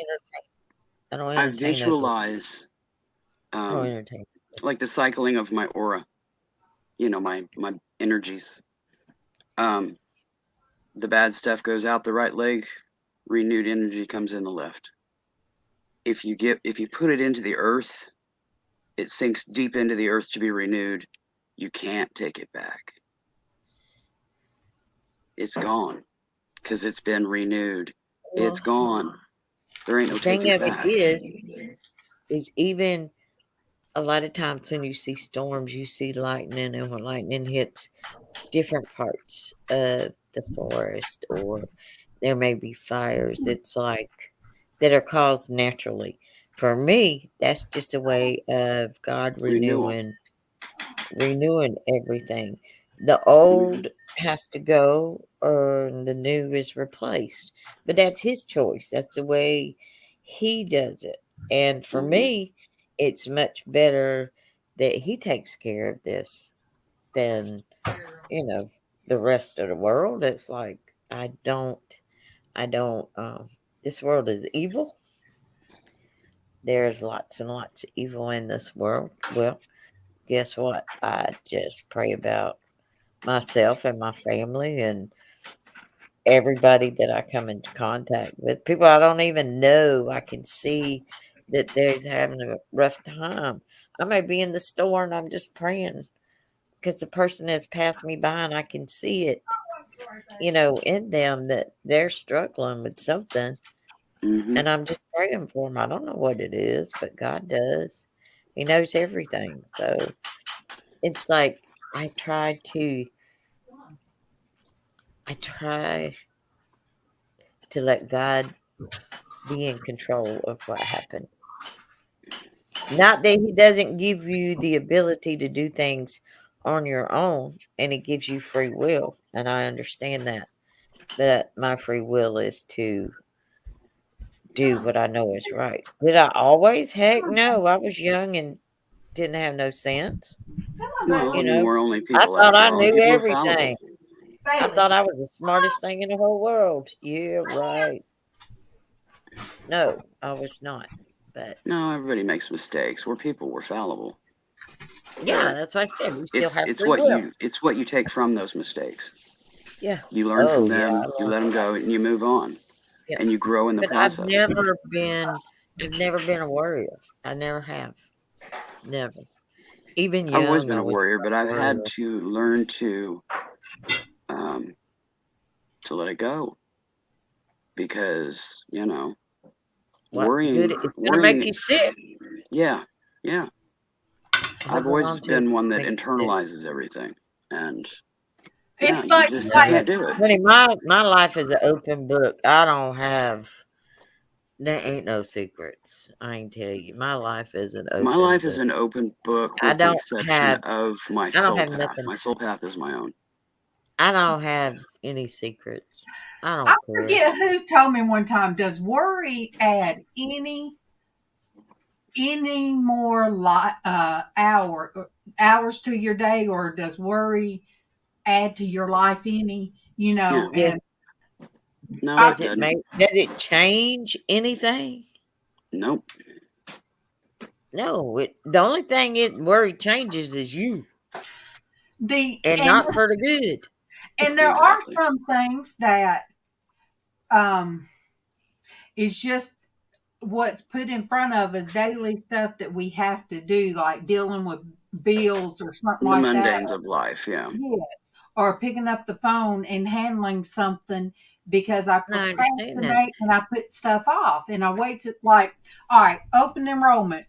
I don't I entertain ugly. visualize I don't um, entertain. like the cycling of my aura. My energies. Um, the bad stuff goes out the right leg, renewed energy comes in the left. If you put it into the earth, it sinks deep into the earth to be renewed. You can't take it back. It's gone because it's been renewed. It's Well, gone. There ain't the no thing taking it of it back. is even a lot of times when you see storms, you see lightning, and when lightning hits different parts of the forest, or there may be fires. It's like that are caused naturally. For me, that's just a way of God Renewal. renewing everything. The Mm-hmm. old has to go or the new is replaced. But that's his choice. That's the way he does it. And for Mm-hmm. me, it's much better that he takes care of this than, you know, the rest of the world. It's like I don't this world is evil. There's lots and lots of evil in this world. Well, guess what? I just pray about myself and my family and everybody that I come into contact with. People I don't even know. I can see that they're having a rough time. I may be in the store and I'm just praying because the person has passed me by and I can see it, in them that they're struggling with something. Mm-hmm. And I'm just praying for them. I don't know what it is, but God does. He knows everything. So it's like I try to let God be in control of what happened. Not that he doesn't give you the ability to do things on your own, and he gives you free will, and I understand that. But my free will is to do what I know is right. Did I always? Heck no. I was young and didn't have no sense. Well, I You mean, know, we're only I people thought I after all, and knew people are fallible. everything. I thought I was the smartest thing in the whole world. Yeah, right. No, I was not. But No, everybody makes mistakes. We're people. We're fallible. yeah, But that's what I said. We still it's have it's free what will. you take from those mistakes. Yeah. You learn from Oh yeah, I them. You learned let a them lot. go, and you move on, Yeah. and you grow in the But process. I've never been a worrier. I never have. Never. Even I've always young, been I a was warrior, but a I've had worrier. to learn um, to let it go because What good it's gonna make worrying. you sick. Yeah, yeah. I've Holding always on to it's been one gonna that make you sick. internalizes everying, and yeah, It's like you No. can't do it. Honey, my life is an open book. I don't have there ain't no secrets. I can tell you. My life is an My open life is book. an open book I with the don't exception have of my I don't soul have path. nothing. My soul path is my own. I don't have any secrets. I I don't care. forget who told me one time, does worry add any more hours to your day, or does worry add to your life any, Yeah, Yeah. and no, I, it doesn't. Does it change anything? Nope. No, the only thing it worry changes is you, the and not for the good. and there are Exactly. some things that um is just what's put in front of us, daily stuff that we have to do, like dealing with bills or something The like that. mundanes of life. Yeah. Yes. Or picking up the phone and handling something because I And I understand that. procrastinate and I put stuff off and I wait to, like, all right, open enrollment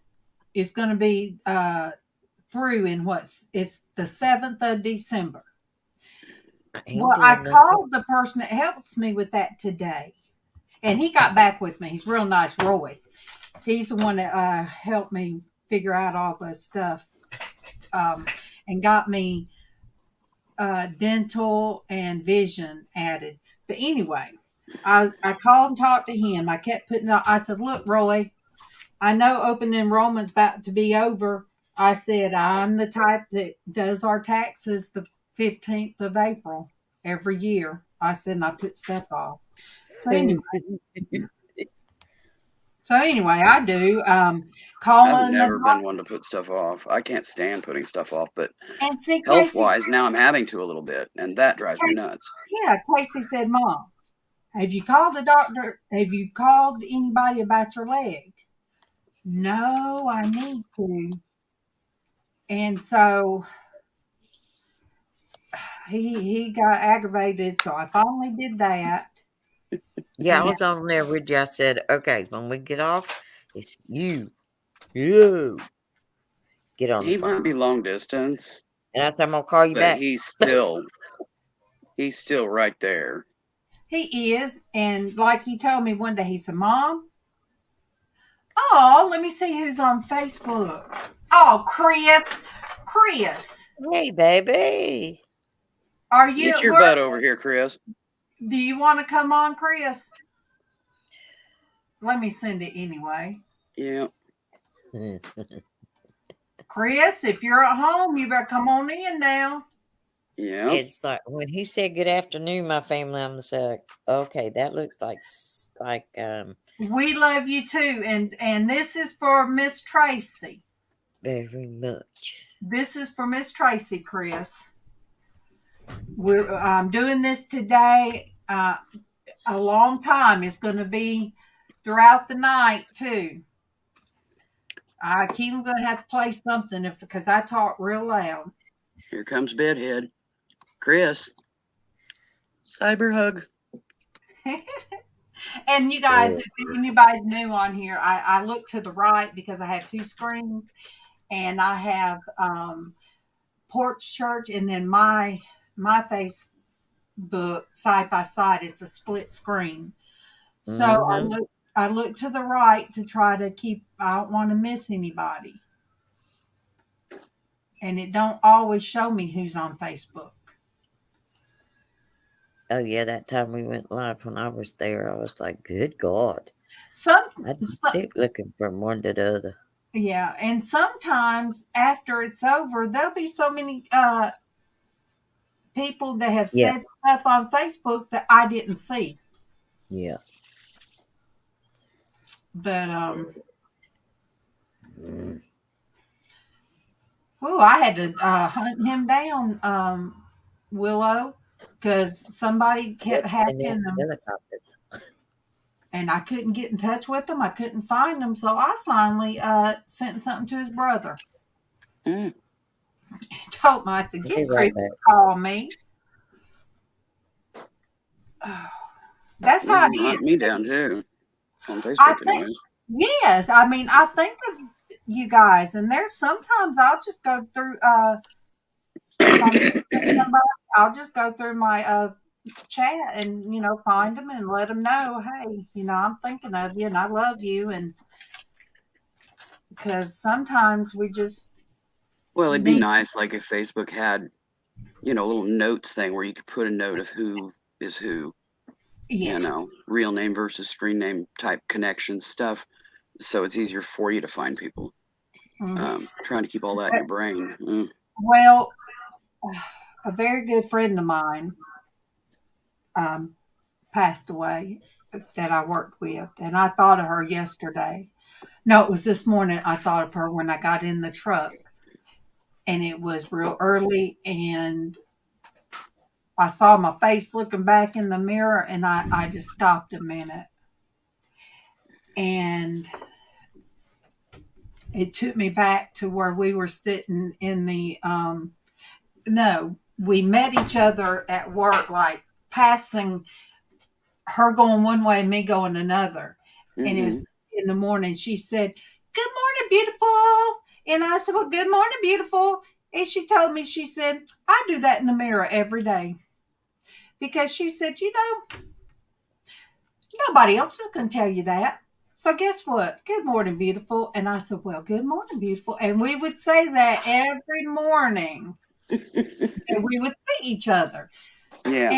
is going to be through in it's the 7th of December. I ain't Well, I doing nothing. called the person that helps me with that today, and he got back with me. He's real nice, Roy. He's the one that helped me figure out all this stuff, um, and got me dental and vision added. But anyway, I called and talked to him. I kept putting out, I said, look, Roy, I know open enrollment's about to be over. I said, I'm the type that does our taxes the 15th of April every year. I said, and I put stuff off. So anyway, I do. I've Calling the never been doc- one to put stuff off. I can't stand putting stuff off, but and see, health wise, now I'm having to a little bit, and that drives me nuts. Casey said, Mom, have you called the doctor? Have you called anybody about your leg? No, I need to. And so he got aggravated. So I finally did that. Yeah, I And was on there with you. I said, okay, when we get off, it's you get on the He might phone. be long distance, And I said, I'm gonna call you but back. he's still right there. he is. And like he told me one day, he said, Mom, oh, let me see who's on Facebook. Oh, Chris. Chris, Hey, baby. are you Get at your work? butt over here, Chris. Do you want to come on, Chris? Let me send it anyway. Yeah. Chris, if you're at home, you better come on in now. Yeah. It's like when he said good afternoon, my family, I'm just like, okay, that looks like We love you too. And this is for Miss Tracy. very much. This is for Miss Tracy, Chris. We're doing this today. A long time. It's going to be throughout the night too. I keep going to have to play something because I talk real loud. Here comes Bedhead. Chris. Cyber hug. And you guys, if anybody's new on here, I look to the right because I have two screens, and I have Porch Church, and then my Facebook side by side is a split screen. So I Mm-hmm. look. I look to the right to try to keep. I don't want to miss anybody, and it don't always show me who's on Facebook. Oh yeah, that time we went live when I was there, I was like, "Good God!" Some, I some keep looking from one to the other. yeah, and sometimes after it's over, there'll be so many people that have Yeah, said stuff on Facebook that I didn't see. yeah. But Mm. I had to hunt him down, Willow, because somebody kept Yep, and then hacking them, helicopters. and I couldn't get in touch with them. I couldn't find them, so I finally sent something to his brother. Mm. Told him, I said, I'll be "Get right Chris to back. call me." That's how it Hunt is. me down too on I Facebook, think, anyways. yes. I mean, I think of you guys, and there's sometimes I'll just go through. If I'm somebody, I'll just go through my chat and find them and let them know, hey, I'm thinking of you and I love you, and because sometimes we just Well, it'd be need, nice, like if Facebook had, a little notes thing where you could put a note of who is who, yeah. real name versus screen name type connection stuff, so it's easier for you to find people. Mhm. Trying to keep all that in your brain. Well, a very good friend of mine um, passed away that I worked with, and I thought of her yesterday. No, it was this morning. I thought of her when I got in the truck, and it was real early, and I saw my face looking back in the mirror, and I just stopped a minute, and it took me back to where we were sitting in the no, we met each other at work, like passing, her going one way and me going another. And it Mm-hmm. was in the morning. She said, "Good morning, beautiful." And I said, "Well, good morning, beautiful." And she told me, she said, "I do that in the mirror every day." Because she said, nobody else is going to tell you that. So guess what? Good morning, beautiful. And I said, "Well, good morning, beautiful." And we would say that every morning, and we would see each other. Yeah.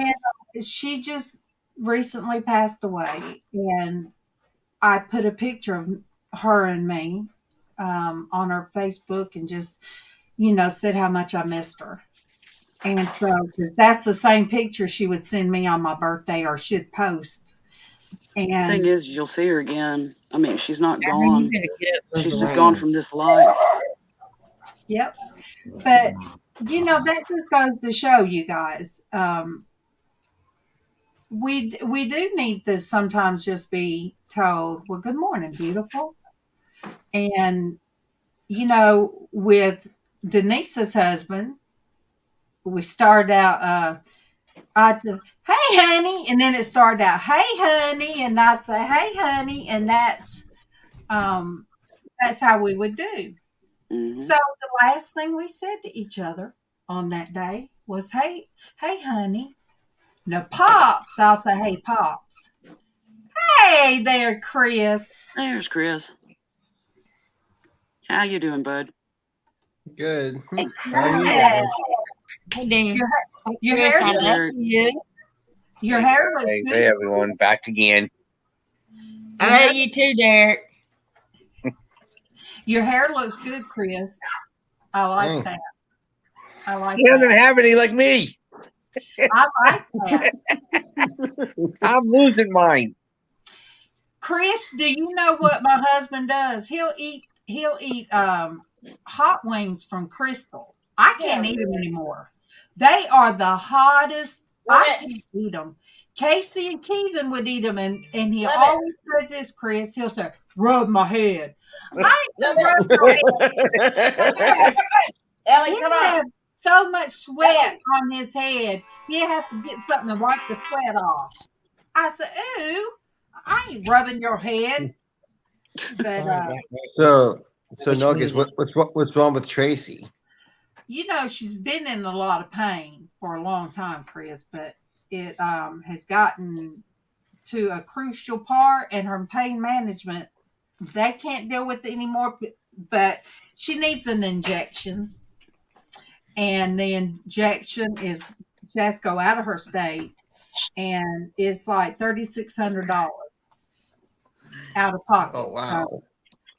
And she just recently passed away. And I put a picture of her and me on her Facebook and just, said how much I missed her. And so, because that's the same picture she would send me on my birthday or she'd post. Thing And is, you'll see her again. I mean, she's not I mean, you gone. gotta get up, move She's just gone around. from this life. yep. But, that just goes to show you guys, we do need to sometimes just be told, "Well, good morning, beautiful." And, with Denise's husband, we started out, I'd say, "Hey, honey," and then it started out, "Hey, honey," and I'd say, "Hey, honey," and um, that's how we would do. Mm-hmm. So the last thing we said to each other on that day was, "Hey, honey." No, pops. I'll say, "Hey, pops." "Hey there, Chris." There's Chris. How you doing, bud? Good. Hey, How are you Yeah. guys? hey, Dan. Your Chris, hair I looks love Derek. you. your hair looks Hey, good. everyone, back again. I Your hair love you too, Derek. your hair looks good, Chris. I like Thanks. that. I like He doesn't that. have any like me. I like that. I'm losing mine. Chris, do you know what my husband does? He'll eat hot wings from Crystal. I can't eat them anymore. They are the hottest. I can't eat them. Casey and Keegan would eat them, and he always says this, Chris. He'll say, "Rub my head." I ain't gonna rub your head. Ellie, He come would on. have so much sweat on his head. He'd have to get something to wipe the sweat off. I said, "Ooh, I ain't rubbing your head." But Sorry about that. So It's Nuggets, muted. what's wrong with Tracy? she's been in a lot of pain for a long time, Chris. But it has gotten to a crucial part, and her pain management, they can't deal with it anymore. But she needs an injection, and the injection is she has to go out of her state, and it's like $3,600 out of pocket. Oh, wow. So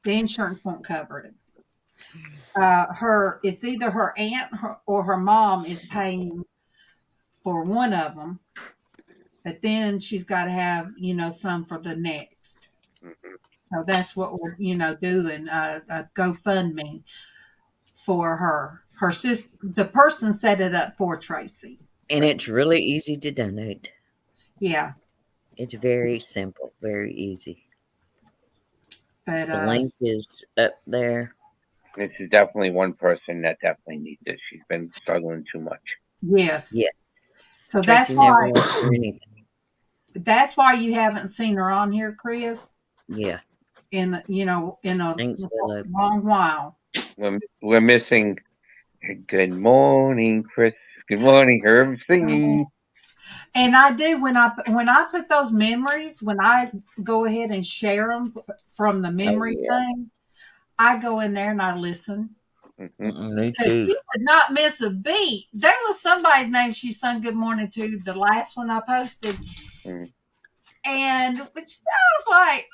the insurance won't cover it. It's either her aunt or her mom is paying for one of them, but then she's got to have some for the next. So that's what we're doing, a GoFundMe for her. Her sister, the person set it up for Traci. And it's really easy to donate. Yeah, It's very simple, very easy. but The link is up there. This is definitely one person that definitely needs this. She's been struggling too much. yes, Yes. So Traci never asked for anything. that's why you haven't seen her on here, Chris. Yeah. In a Thanks, Willow. long while. We're missing. Good morning, Chris. Good morning, Herb. Singing. And I do when I put those memories, when I go ahead and share them from the memory thing, I go in there and I listen. Me Because she too. would not miss a beat. There was somebody's name she sung "Good Morning" to, the last one I posted, and which I was like,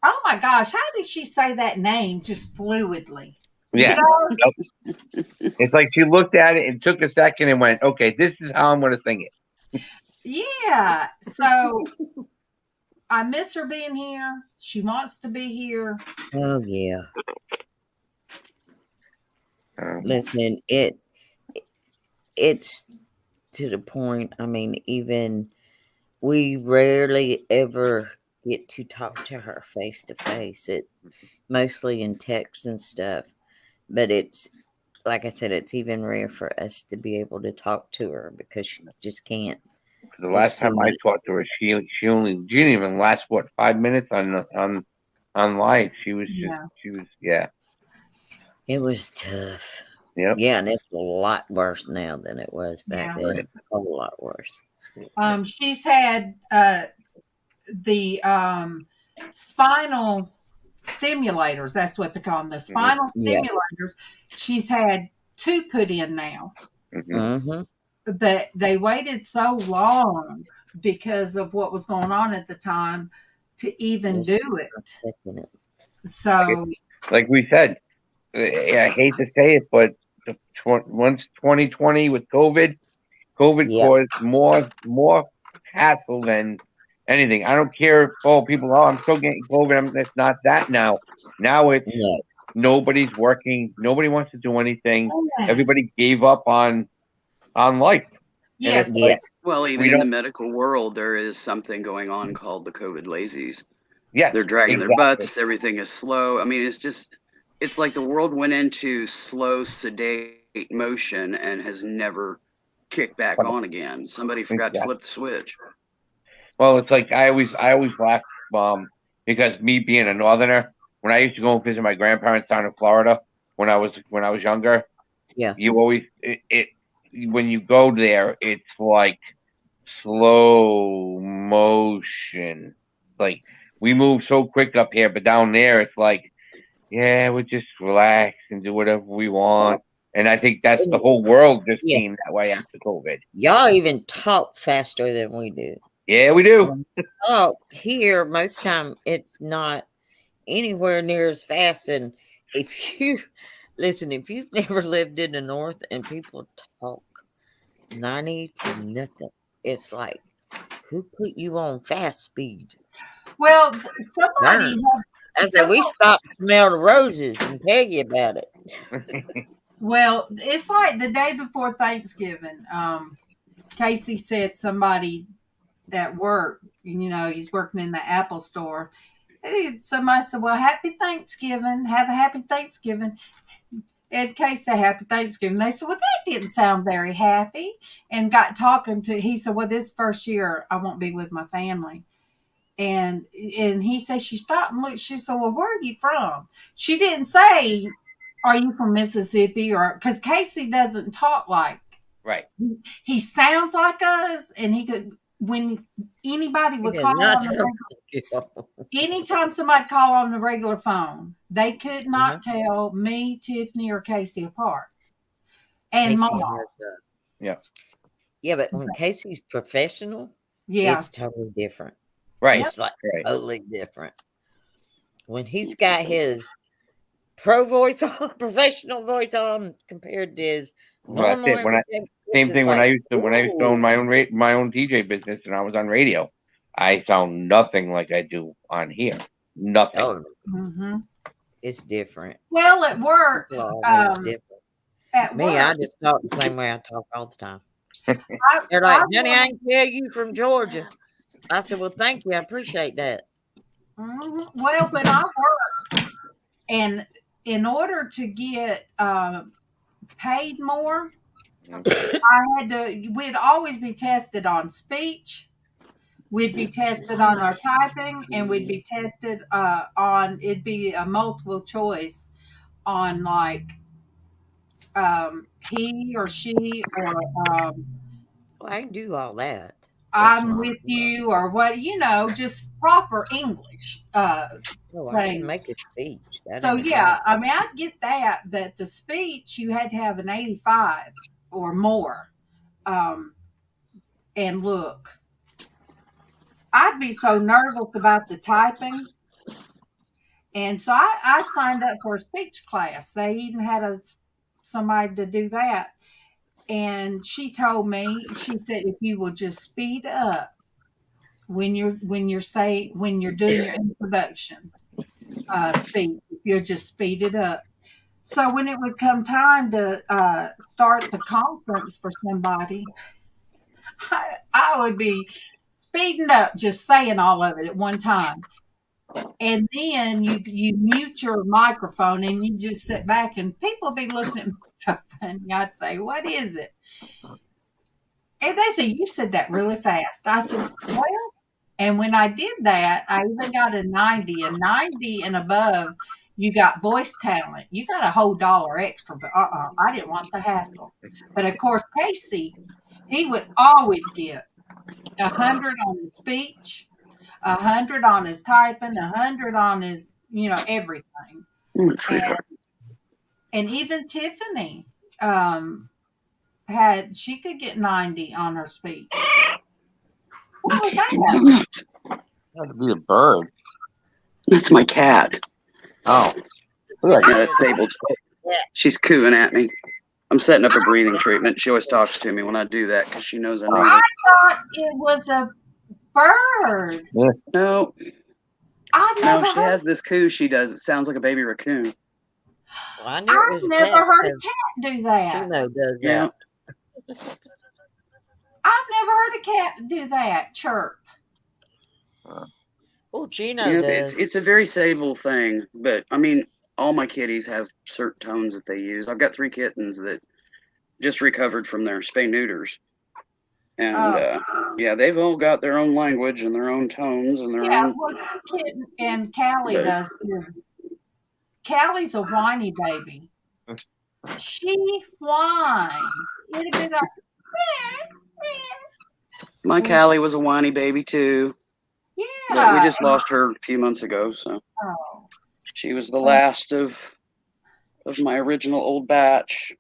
"Oh my gosh, how did she say that name just fluidly?" Yeah. It's like she looked at it and took a second and went, "Okay, this is how I'm going to sing it." Yeah. So I miss her being here. She wants to be here. Oh yeah. Listen, it's to the point. I mean, even we rarely ever get to talk to her face to face. It's mostly in text and stuff. But it's like I said, it's even rare for us to be able to talk to her because she just can't. The last time I talked to her, she didn't even last 5 minutes on live. She was yeah. It was tough. Yep. Yeah, and it's a lot worse now than it was back then. A whole lot worse. She's had the spinal stimulators. That's what they call them. The spinal stimulators. She's had 2 put in now. But they waited so long because of what was going on at the time to even do it. So, like we said, I hate to say it, but once 2020 with COVID caused more hassle than anything. I don't care if people, I'm still getting COVID. It's not that now. Now it's nobody's working. Nobody wants to do anything. Everybody gave up on life. Yes. Well, even in the medical world, there is something going on called the COVID lazies. Yes. They're dragging their butts. Everything is slow. I mean, it's like the world went into slow, sedate motion and has never kicked back on again. Somebody forgot to flip the switch. Well, it's like I always laugh because me being a northerner, when I used to go and visit my grandparents down in Florida when I was younger, you always when you go there, it's like slow motion. Like we move so quick up here, but down there it's like, yeah, we just relax and do whatever we want. And I think that's the whole world just came that way after COVID. Y'all even talk faster than we do. Yeah, we do. Oh, here most time it's not anywhere near as fast. And if you've never lived in the north and people talk 90 to nothing, it's like, who put you on fast speed? Well, somebody. I said, we stopped to smell the roses and tell you about it. Well, it's like the day before Thanksgiving. Casey said somebody at work, he's working in the Apple store. Somebody said, well, happy Thanksgiving. Have a happy Thanksgiving. And Casey said, happy Thanksgiving. They said, well, that didn't sound very happy. And got talking he said, well, this first year I won't be with my family. And he said, she stopped and looked. She said, well, where are you from? She didn't say, are you from Mississippi? Or because Casey doesn't talk like. Right. He sounds like us, and he could when anybody He would does call not on the talk regular, like you. anytime somebody call on the regular phone, they could Uh-huh. not tell me, Tiffany, or Casey apart. And Casey Mom, has Yeah. yeah, but when Casey's professional, yeah, it's totally different. Right. yep. It's like Right. totally different. When he's got his pro voice on, professional voice on, compared to his Well, that's normal it. When I everyday, Same it's thing when I like, used to own ooh, my own DJ business and I was on radio. I sound nothing like I do on here. Nothing. oh, hmm it's different. Well, at work, People are always different. at Me, I work, just talk the same way I talk all the time. I, They're like, I honey, I work, can tell you from Georgia. I said, well, thank you. I appreciate that. well, when I work, and in order to get paid more, I had to. We'd always be tested on speech. We'd be tested on our typing, and we'd be tested on. It'd be a multiple choice on like he or she or Well, I can do all that. That's I'm not, with you or what, just proper English no, I can thing. make a speech. That So ain't a yeah, problem. I mean I'd get that, but the speech you had to have an 85 or more. Um, and look, I'd be so nervous about the typing. And so I signed up for a speech class. They even had somebody to do that. And she told me, she said, if you will just speed up when you're doing your introduction speech, if you'll just speed it up. So when it would come time to start the conference for somebody, I would be speeding up, just saying all of it at one time. And then you mute your microphone and you just sit back and people be looking at me so funny. I'd say, "What is it?" And they say, "You said that really fast." I said, "Well," and when I did that, I even got a 90, and 90 and above, you got voice talent. You got a whole dollar extra, but I didn't want the hassle. But of course, Casey, he would always get 100 on his speech, 100 on his typing, 100 on his, everything. And Sweetheart. and even Tiffany she could get 90 on her speech. What was that? Had to be a bird. That's my cat. Oh. Yeah, Good. that's Sable. She's cooing at me. I'm setting up a breathing treatment. She always talks to me when I do that because she knows I need I it. thought it was a bird. No, I've no, never she heard has this coo she does. It sounds like a baby raccoon. Well, I knew it I've was a never cat heard a because cat do that. Chino does Yeah. that. I've never heard a cat do that. Chirp. Oh, Chino Yeah, does. it's a very Sable thing, but I mean, all my kitties have certain tones that they use. I've got 3 kittens that just recovered from their spay neuters, and Oh, yeah, they've all got their own language and their own tones and their yeah. own. Well, Kitten and Callie But does too. Callie's a whiny baby. She whines. It'd be like, "Meow, meow." my When she, Callie was a whiny baby too, but we yeah. just lost her a few months ago, so Oh, she was the well, last of my original old batch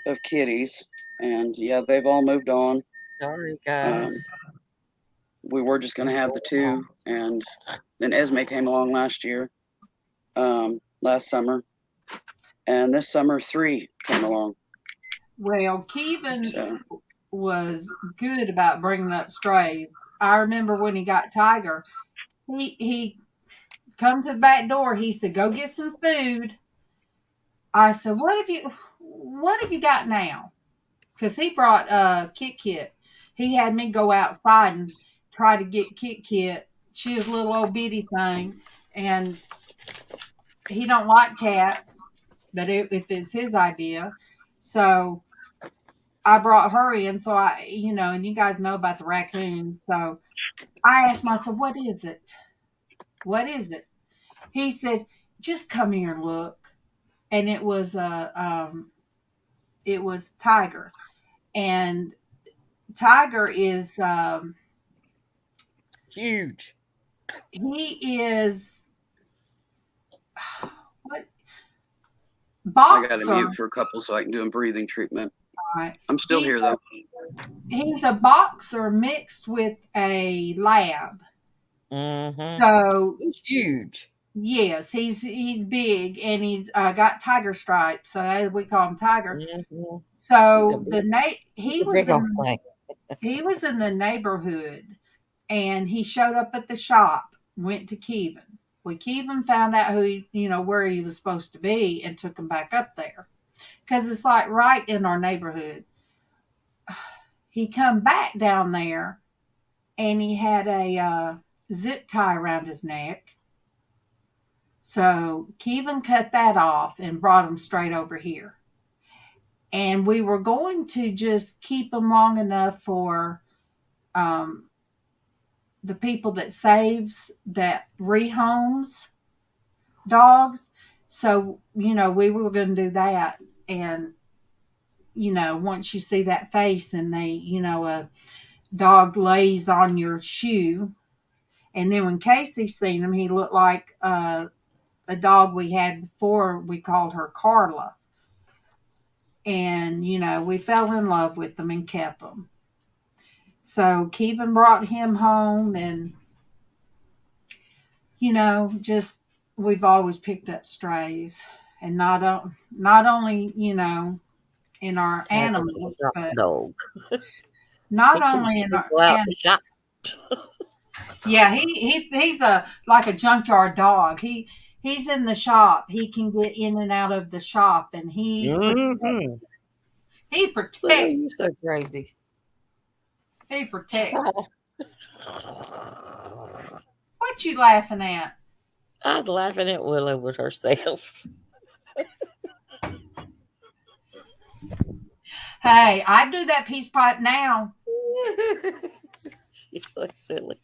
of kitties, and yeah, they've all moved on. Sorry, Um, guys. we were just going to have the 2, and then Esme came along last summer, and this summer 3 came along. well, Kevin So was good about bringing up strays. I remember when he got Tiger, he come to the back door. He said, "Go get some food." I said, what have you got now?" Because he brought Kit Kit. He had me go outside and try to get Kit Kit. She was a little old bitty thing, and he don't like cats, but if it's his idea, so I brought her in. So and you guys know about the raccoons. So I asked myself, "What is it? What is it?" He said, "Just come here and look." And it was Tiger, and Tiger is Huge. he is what I got to boxer. mute for a couple so I can do a breathing treatment. Right. I'm still here though. He's a boxer mixed with a lab. Mm-hmm. So He's huge. yes, he's big and he's got tiger stripes. So we call him Tiger. Mm-hmm. So He's a big old thing. he was in the neighborhood and he showed up at the shop. Went to Kevin. Kevin found out where he was supposed to be and took him back up there because it's like right in our neighborhood. He come back down there and he had a zip tie around his neck. So Kevin cut that off and brought him straight over here. And we were going to just keep him long enough for um, the people that rehomes dogs. So, we were going to do that. And, once you see that face and a dog lays on your shoe. And then when Casey seen him, he looked like a dog we had before. We called her Carla. And, we fell in love with them and kept them. So Kevin brought him home and, just we've always picked up strays. And not only, in our animals, but dog. not only in our animals. Yeah, he's like a junkyard dog. He's in the shop. He can get in and out of the shop, and he Mm-hmm. he protects. Oh, you're so crazy. He protects. What you laughing at? I was laughing at Willow with herself. Hey, I do that peace pipe now. You're so silly.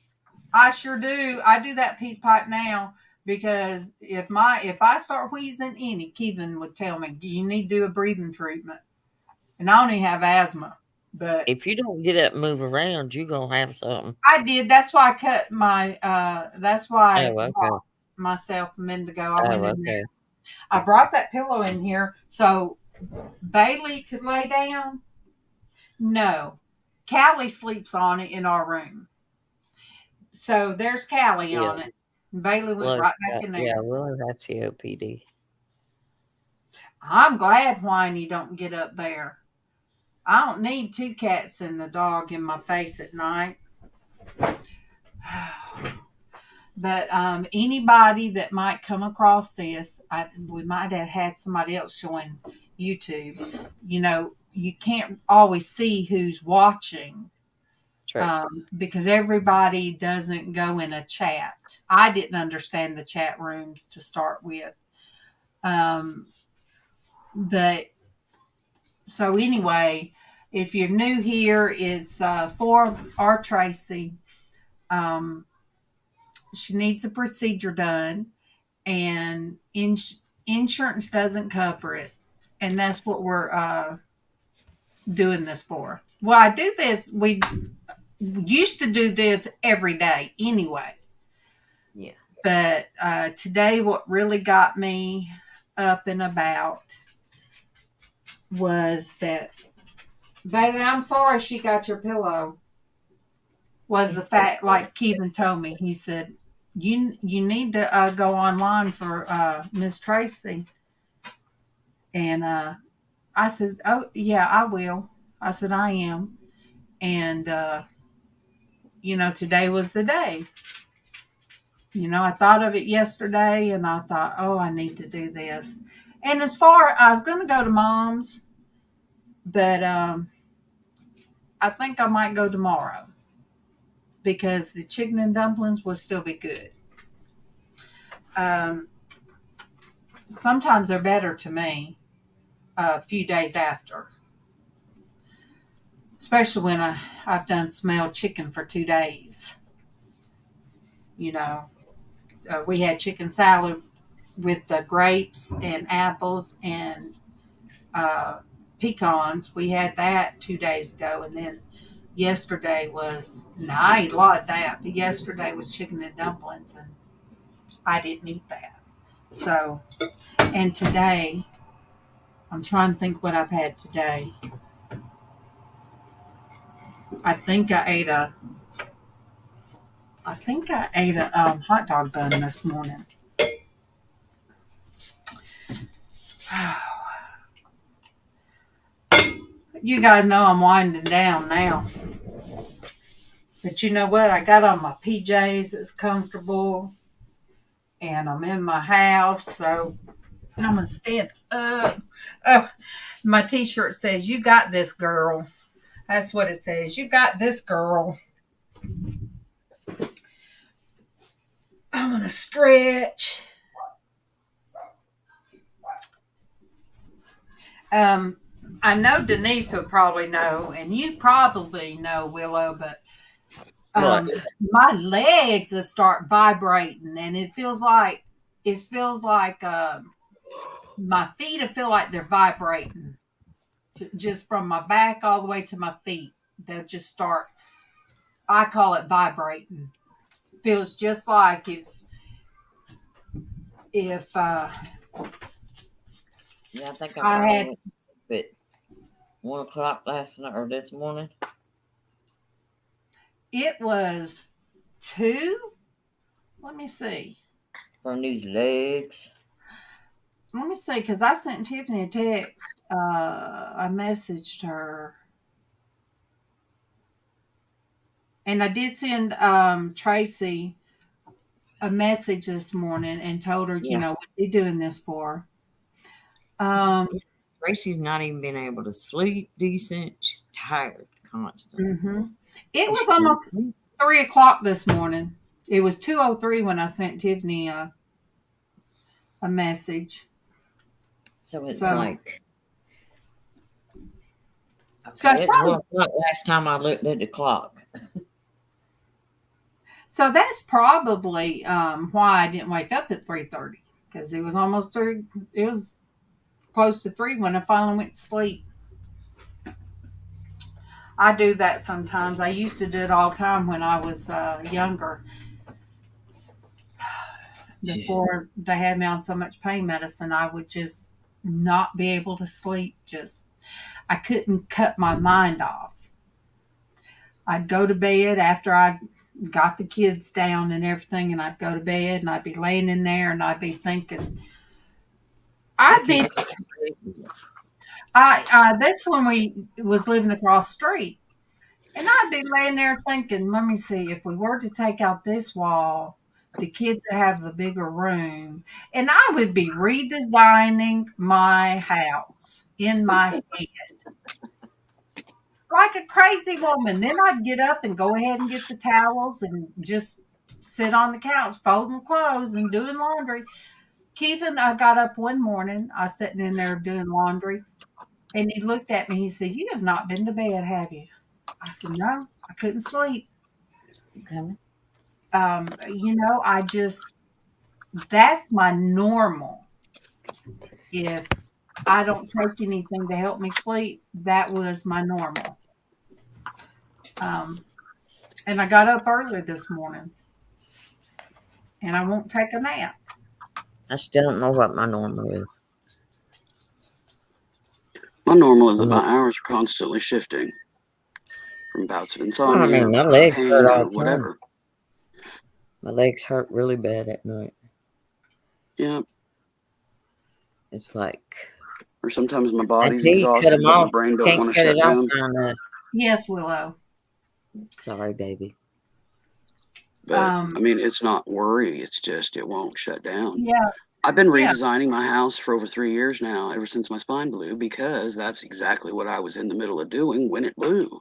I sure do. I do that peace pipe now because if I start wheezing any, Kevin would tell me, you need to do a breathing treatment. And I only have asthma. But if you don't get up and move around, you're gonna have something. I did. That's why I cut my that's why I brought myself a minute ago. I went in there. Okay. I brought that pillow in here so Bailey could lay down. No. Callie sleeps on it in our room. So there's Callie on it. Bailey went right back in there. Yeah, Willow has COPD. I'm glad Whiny don't get up there. I don't need two cats and the dog in my face at night. But anybody that might come across this, we might have had somebody else join YouTube. You can't always see who's watching. Because everybody doesn't go in a chat. I didn't understand the chat rooms to start with. But so anyway, if you're new here, it's for our Traci. She needs a procedure done, and insurance doesn't cover it, and that's what we're doing this for. Well, I do this. We used to do this every day anyway. Yeah. But today, what really got me up and about was that, baby, I'm sorry she got your pillow. Was the fact, like Kevin told me, he said, you need to go online for Miss Traci. And I said, oh, yeah, I will. I said, I am. And, today was the day. I thought of it yesterday and I thought, oh, I need to do this. And I was going to go to Mom's, but I think I might go tomorrow because the chicken and dumplings will still be good. Sometimes they're better to me a few days after, especially when I've done smelled chicken for 2 days. We had chicken salad with the grapes and apples and pecans. We had that 2 days ago, and then Yesterday was, no, I ate a lot of that, but yesterday was chicken and dumplings, and I didn't eat that. So, and today, I'm trying to think what I've had today. I think I ate a, hot dog bun this morning. You guys know I'm winding down now. But you know what? I got on my PJs that's comfortable, and I'm in my house, so I'm going to stand up. Oh, my t-shirt says, "You got this, girl." That's what it says. "You got this, girl." I'm going to stretch. I know Denise will probably know, and you probably know, Willow, but What? my legs will start vibrating, and it feels like my feet will feel like they're vibrating, just from my back all the way to my feet. They'll just start. I call it vibrating. Feels just like if Yeah, I think I I probably had. went to sleep at 1 o'clock last night or this morning. It was 2. Let me see. From these legs. Let me see, because I sent Tiffany a text. I messaged her. And I did send Traci a message this morning and told her, Yeah. what are you doing this for? Tracy's not even been able to sleep decent. She's tired constantly. Mm-hmm. It was She can't almost sleep. 3 o'clock this morning. It was 2:03 when I sent Tiffany a message. So it's So, like, so okay, it's 1 o'clock last time I looked at the clock. So that's probably why I didn't wake up at 3:30, because it was almost 3. It was close to 3 when I finally went to sleep. I do that sometimes. I used to do it all the time when I was younger, before they had me on so much pain medicine. I would just not be able to sleep. I couldn't cut my mind off. I'd go to bed after I got the kids down and everything, and I'd go to bed and I'd be laying in there and I'd be thinking, I'd be. That's when we was living across the street, and I'd be laying there thinking, let me see, if we were to take out this wall, the kids would have the bigger room, and I would be redesigning my house in my head like a crazy woman. Then I'd get up and go ahead and get the towels and just sit on the couch, folding clothes and doing laundry. Kevin, I got up one morning, I was sitting in there doing laundry, and he looked at me. He said, "You have not been to bed, have you?" I said, "No, I couldn't sleep." Okay. I just, that's my normal. If I don't take anything to help me sleep, that was my normal. Um, and I got up early this morning, and I won't take a nap. I still don't know what my normal is. My normal is that my hours are constantly shifting from bouts of insomnia, Well, I mean, my legs pain, hurt all or the time. whatever. My legs hurt really bad at night. Yeah. It's like, Or sometimes my body's until you cut exhausted, them but my off, brain you don't can't want to cut shut it off down. far enough. Yes, Willow. Sorry, baby. But I mean, it's not worry. It's just it won't shut down. Yeah. I've been Yeah. redesigning my house for over 3 years now, ever since my spine blew, because that's exactly what I was in the middle of doing when it blew.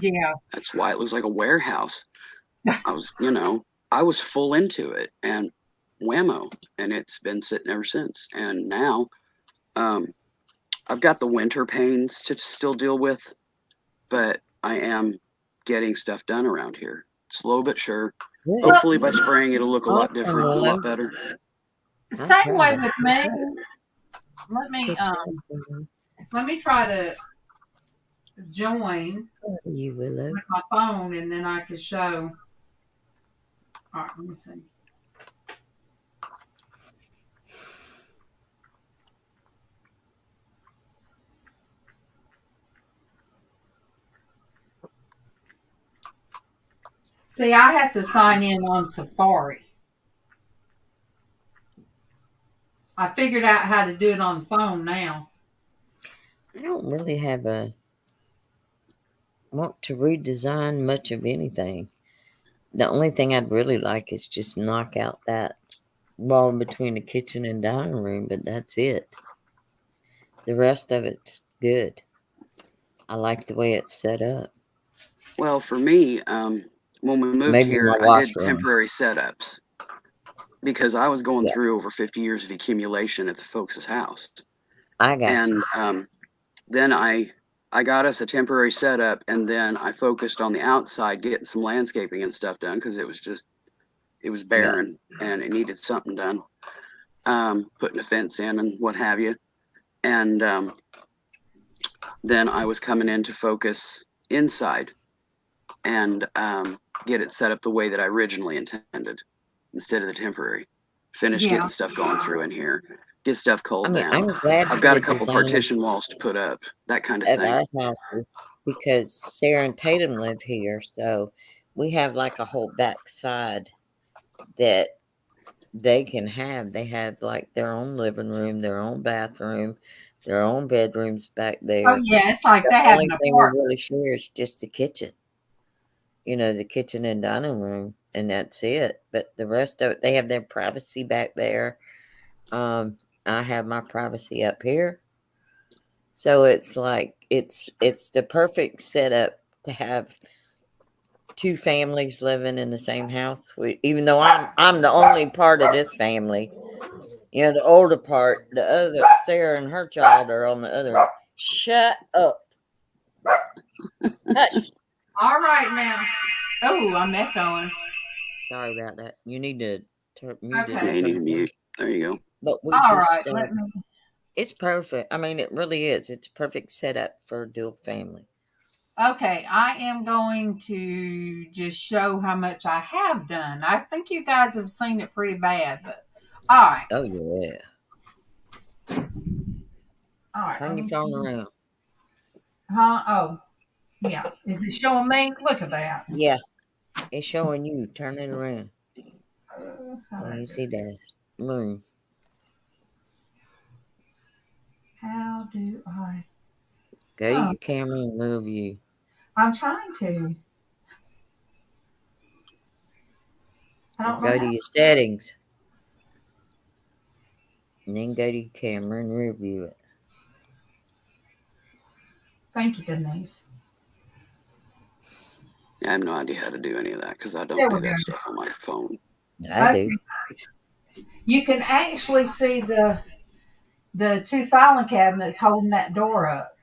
Yeah. That's why it looks like a warehouse. I was full into it, and whammo, and it's been sitting ever since. And now, I've got the winter pains to still deal with, but I am getting stuff done around here, slow but sure. Good. Hopefully by spring it'll look a lot Awesome, different, a Willow. lot better. Same way proud. with me. Let me Good job, Willow. let me try to join You Willow. with my phone, and then I could show. All right, let me see. See, I have to sign in on Safari. I figured out how to do it on the phone now. I don't really want to redesign much of anything. The only thing I'd really like is just knock out that wall between the kitchen and dining room, but that's it. The rest of it's good. I like the way it's set up. Well, for me, when we moved Maybe my here, I did washroom. temporary setups because I was going Yeah, through over 50 years of accumulation at the folks' house. I got you. And then I got us a temporary setup, and then I focused on the outside getting some landscaping and stuff done because it was Yeah. barren and it needed something done. Putting a fence in and what have you. And then I was coming in to focus inside and get it set up the way that I originally intended instead of the temporary. Finish Yeah. getting stuff going through in here, get stuff I cold mean, down. I'm glad I've for got the a couple design partition walls to put up, that kind of of thing. our houses because Sarah and Tatum live here, so we have like a whole back side that they can have. They have like their own living room, their own bathroom, their own bedrooms back Oh there. yeah, it's like The they have only an thing we apartment. really share is just the kitchen. The kitchen and dining room, and that's it. But the rest of it, they have their privacy back there. I have my privacy up here. So it's like it's the perfect setup to have two families living in the same house. Even though I'm the only part of this family, the older part, the other Sarah and her child are on the other end. Shut up! Hush! All right now. Oh, I'm echoing. Sorry about that. You need to mute it Yeah, Okay. or you need turn to it down. mute. There you go. But we All right. just Let me. it's perfect. I mean, it really is. It's a perfect setup for a dual family. Okay, I am going to just show how much I have done. I think you guys have seen it pretty bad, but all right. Oh yeah. All right. Turn your phone around. Huh? Oh, yeah. Is it showing me? Look at that. Yeah, it's showing you. Turn it around so How you see the moon. do I? Go to Oh, your camera and move you. I'm trying to. I don't know Go to how. your settings and then go to your camera and review it. Thank you, Denise. I have no idea how to do any of that because I don't There do we go. that stuff on my phone. I Okay. do. You can actually see the two filing cabinets holding that door up.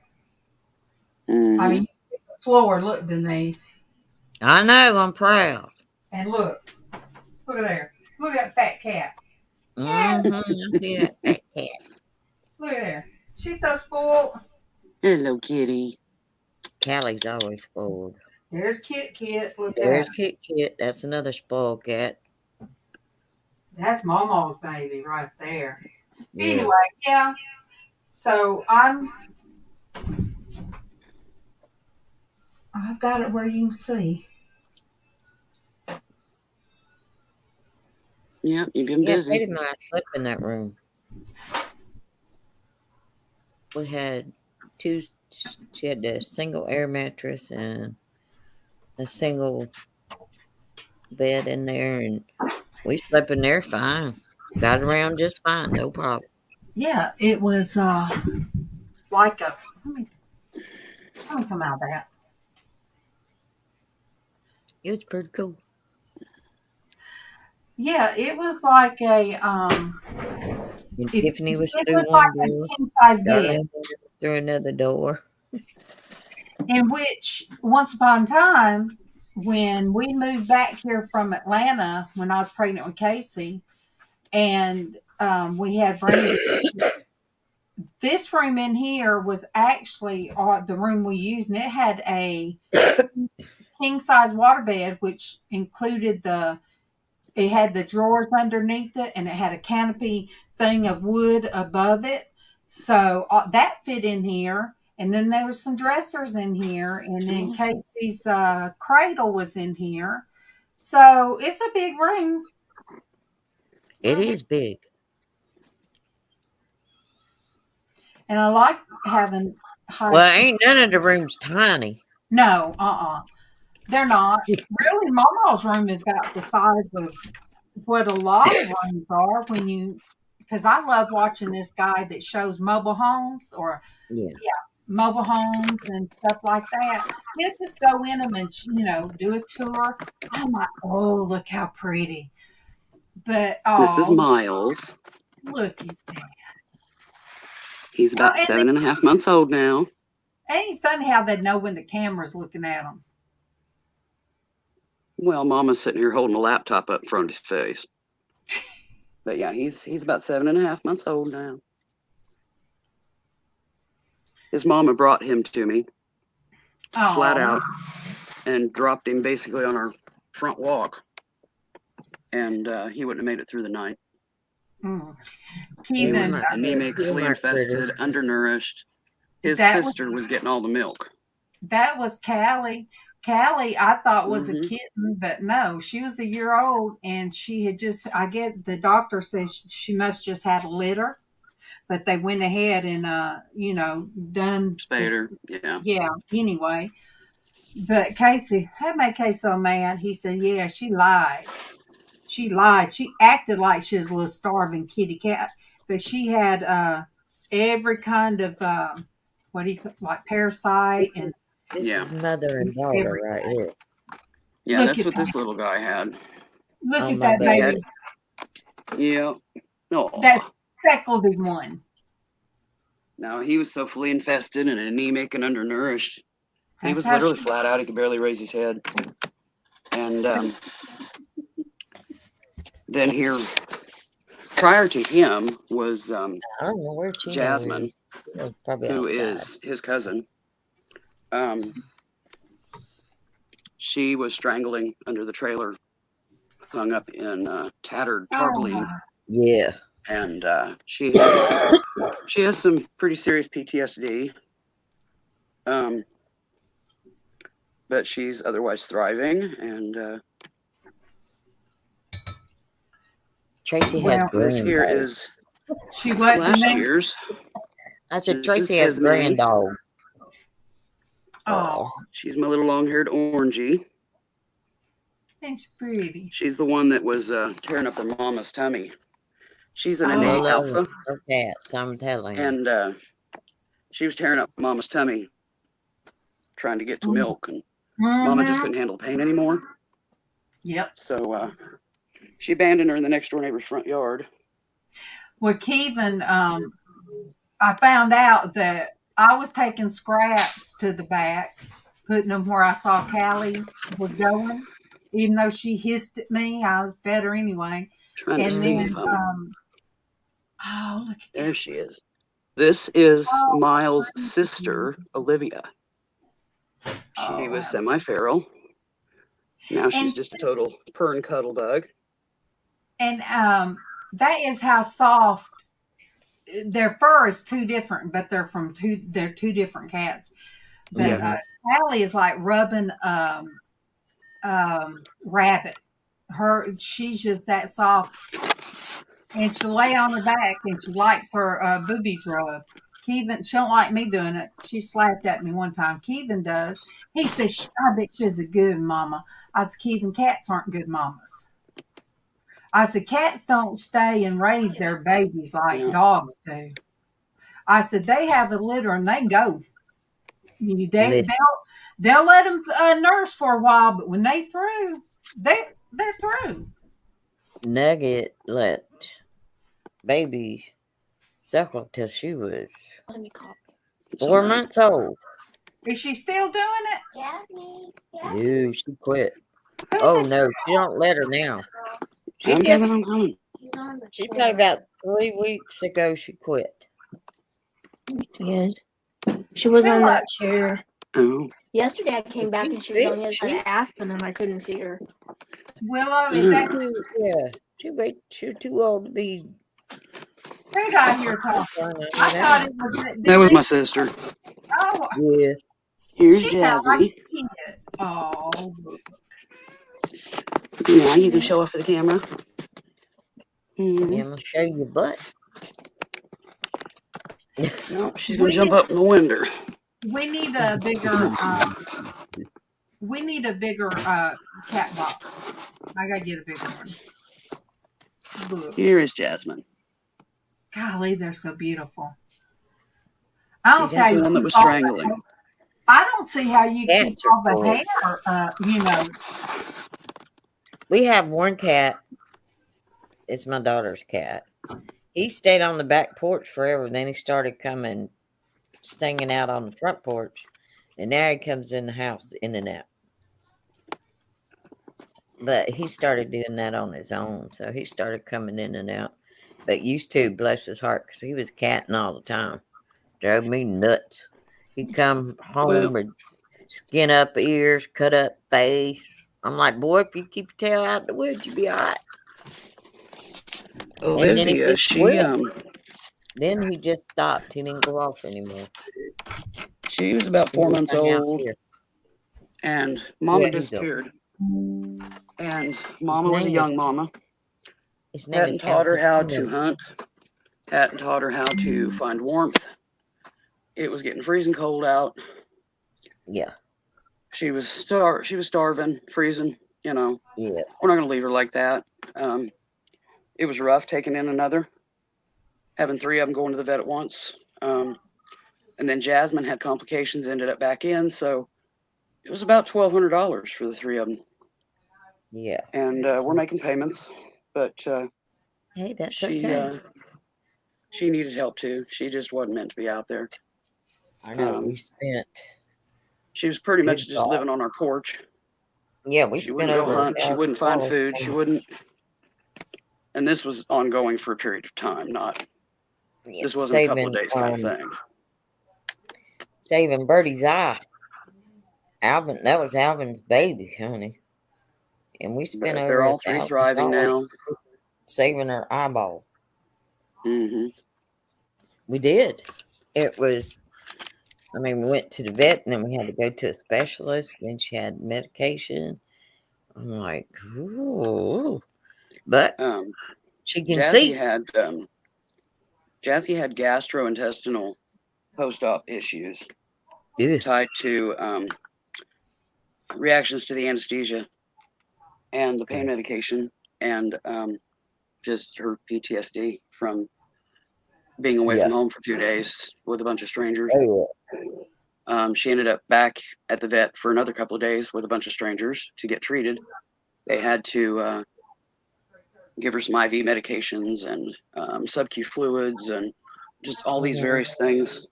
Mm-hmm. I mean, the floor. Look, Denise, I know. I'm proud. and look at there. Look at that fat cat. Mm-hmm. I see that fat cat. Look at there. She's so spoiled. Hello, kitty. Callie's always spoiled. There's Kit Kit. Look at There's her. Kit Kit. That's another spoiled cat. That's Mama's baby right there. Yeah. Anyway, yeah. So I've got it where you can see. Yep, you've been Yeah, busy. Tatum and I slept in that room. We had two. She had a single air mattress and a single bed in there, and we slept in there fine. Got around just fine, no problem. Yeah, it was like a. Let me come out of that. It was pretty cool. Yeah, it was like a And it, Tiffany was it through was like one a door, king size bed. Darlene was through another door. In which once upon a time, when we moved back here from Atlanta, when I was pregnant with Casey, and we had Brandon, This room in here was actually the room we used, and it had a king size waterbed, which included it had the drawers underneath it, and it had a canopy thing of wood above it. So that fit in here. And then there was some dressers in here, and then Casey's cradle was in here. So it's a big room. It is big. And I like having high. Well, ain't none of the rooms tiny. No, they're not. Really, Mama's room is about the size of what a lot of rooms are because I love watching this guy that shows mobile homes or Yeah. mobile homes and stuff like that. He'll just go in them and do a tour. I'm like, oh, look how pretty. But This is Miles. Look at that. He's about 7.5 months old now. Ain't funny how they know when the camera's looking at them. Well, Mama's sitting here holding a laptop up in front of his face. But yeah, he's about 7.5 months old now. His mama brought him to me flat out and dropped him basically on our front walk. And he wouldn't have made it through the night. He was anemic, flea infested, undernourished. His sister was getting all the milk. That was Callie. Callie, I thought was a kitten, but no, she was a year old, and she had the doctor says she must just had a litter, but they went ahead and done spayed her. Yeah. Anyway, but Casey, that made Casey so mad. He said, "Yeah, she lied. She lied. She acted like she was a little starving kitty cat, but she had every kind of like parasite and." This is mother and daughter right here. Yeah, that's what this little guy had. Look at that baby. Yeah. Oh. That speckled one. No, he was so flea infested and anemic and undernourished. He was literally flat out. He could barely raise his head. And then here, prior to him was Jasmine, who is his cousin. She was strangling under the trailer, hung up in tattered tarpaulin. Yeah. And she has some pretty serious PTSD. But she's otherwise thriving, and Traci has this here is last year's. I said Traci has grand dog. Oh, she's my little long-haired orangey. That's pretty. She's the one that was tearing up her mama's tummy. She's an innate alpha. Cats, I'm telling you. And she was tearing up mama's tummy, trying to get to milk, and mama just couldn't handle the pain anymore. Yep. So she abandoned her in the next door neighbor's front yard. Well, Kevin, I found out that I was taking scraps to the back, putting them where I saw Callie was going. Even though she hissed at me, I fed her anyway. Trying to see if oh, look at there she is. This is Miles' sister, Olivia. She was semi-feral. Now she's just a total purr and cuddle bug. And that is how soft their fur is two different, but they're two different cats. But Callie is like rubbing rabbit. She's just that soft. And she'll lay on her back and she likes her boobies rubbed. Kevin, she don't like me doing it. She slapped at me one time. Kevin does. He says, I bet she's a good mama. I said, Kevin, cats aren't good mamas. I said, cats don't stay and raise their babies like dogs do. I said, they have a litter and they go. They'll let them nurse for a while, but when they through, they're through. Nugget let baby suckle till she was 4 months old. Is she still doing it? No, she quit. Who's no, she don't let her now. She probably about 3 weeks ago she quit. Yes. She was on that chair. Oh. Yesterday I came back and she was on the other side of Aspen and I couldn't see her. Willow, is that Yeah, she's too old to be. who did I hear talking? I thought it was That was my sister. Oh, Yeah. Here's she sounded like Jazzy. a kid. Oh, Now you can show off for the camera. Mm-hmm. Yeah, I'm gonna show you your butt. No, she's gonna jump up in the window. We need a bigger. We need a bigger cat box. I gotta get a bigger one. Look. Here is Jasmine. Golly, they're so beautiful. I don't see That's how the you one that keep was all strangling. I don't see how you keep Cats are all the cool. hair. You know. We have one cat. It's my daughter's cat. He stayed on the back porch forever. Then he started coming, staying out on the front porch, and now he comes in the house in and out. But he started doing that on his own, so he started coming in and out. But used to, bless his heart, because he was catting all the time. Drove me nuts. He'd come home with skin up ears, cut up face. I'm like, boy, if you keep your tail out in the woods, you'll be all right. And then he Olivia, just she quit. Then he just stopped. He didn't go off anymore. she was about He 4 just months hung out old, here. and Mama Yeah, he's disappeared. And his Mama was a name young is Mama. his name is Hadn't taught her how to Alpacino. hunt. Hadn't taught her how to find warmth. It was getting freezing cold out. Yeah, She was starving, freezing. You know, yeah. we're not gonna leave her like that. It was rough taking in another, having 3 of them going to the vet at once. And then Jasmine had complications, ended up back in, so it was about $1,200 for the 3 of them. Yeah. And we're making payments, but Hey, that's she okay. she needed help too. She just wasn't meant to be out there. I know we spent. She was pretty much Good just God. living on our porch. Yeah, we She spent wouldn't go over hunt. She wouldn't find $1,000 food. on She wouldn't. And this was ongoing for a period of time. This wasn't a couple of days kind of thing. Saving Birdie's eye. Alvin, that was Alvin's baby, honey. And we spent But over they're all 3 thriving now. saving her eyeball. Mm-hmm. We did. It was, I mean, we went to the vet and then we had to go to a specialist. Then she had medication. I'm like, ooh. But she can see. Jazzy had gastrointestinal post-op issues Yeah. tied to reactions to the anesthesia and the pain medication, and just her PTSD from being away from home for 2 days with a bunch of strangers. Oh, She ended up back at the vet for another couple of days with a bunch of strangers to get treated. They had to give her some IV medications and sub-Q fluids and just all these various things.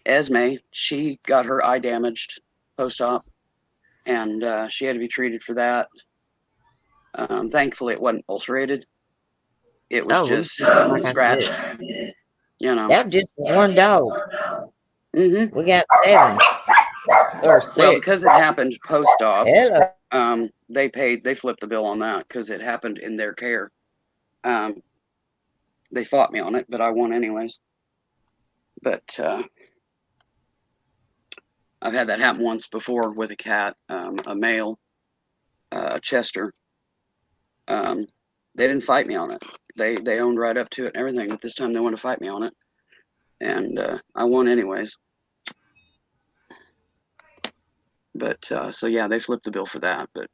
Esme, she got her eye damaged post-op, and she had to be treated for that. Thankfully, it wasn't ulcerated. It was just scratched. You know. that was just one dog. Mm-hmm. We got 7 or 6. Well, because it happened post-op, Hello. they flipped the bill on that because it happened in their care. They fought me on it, but I won anyways. But I've had that happen once before with a cat, a male, Chester. They didn't fight me on it. They owned right up to it and everything, but this time they want to fight me on it, and I won anyways. But so yeah, they flipped the bill for that. But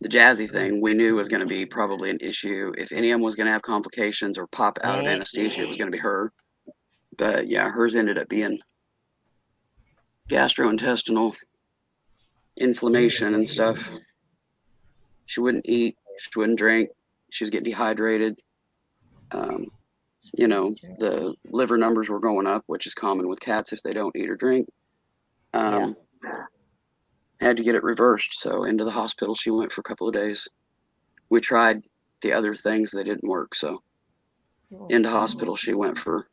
the Jazzy thing, we knew was going to be probably an issue. If any of them was going to have complications or pop out of anesthesia, it was going to be her. But yeah, hers ended up being gastrointestinal inflammation and stuff. She wouldn't eat. She wouldn't drink. She was getting dehydrated. You know, the liver numbers were going up, which is common with cats if they don't eat or drink. Had to get it reversed. So into the hospital she went for a couple of days. We tried the other things, they didn't work. So into hospital. She went for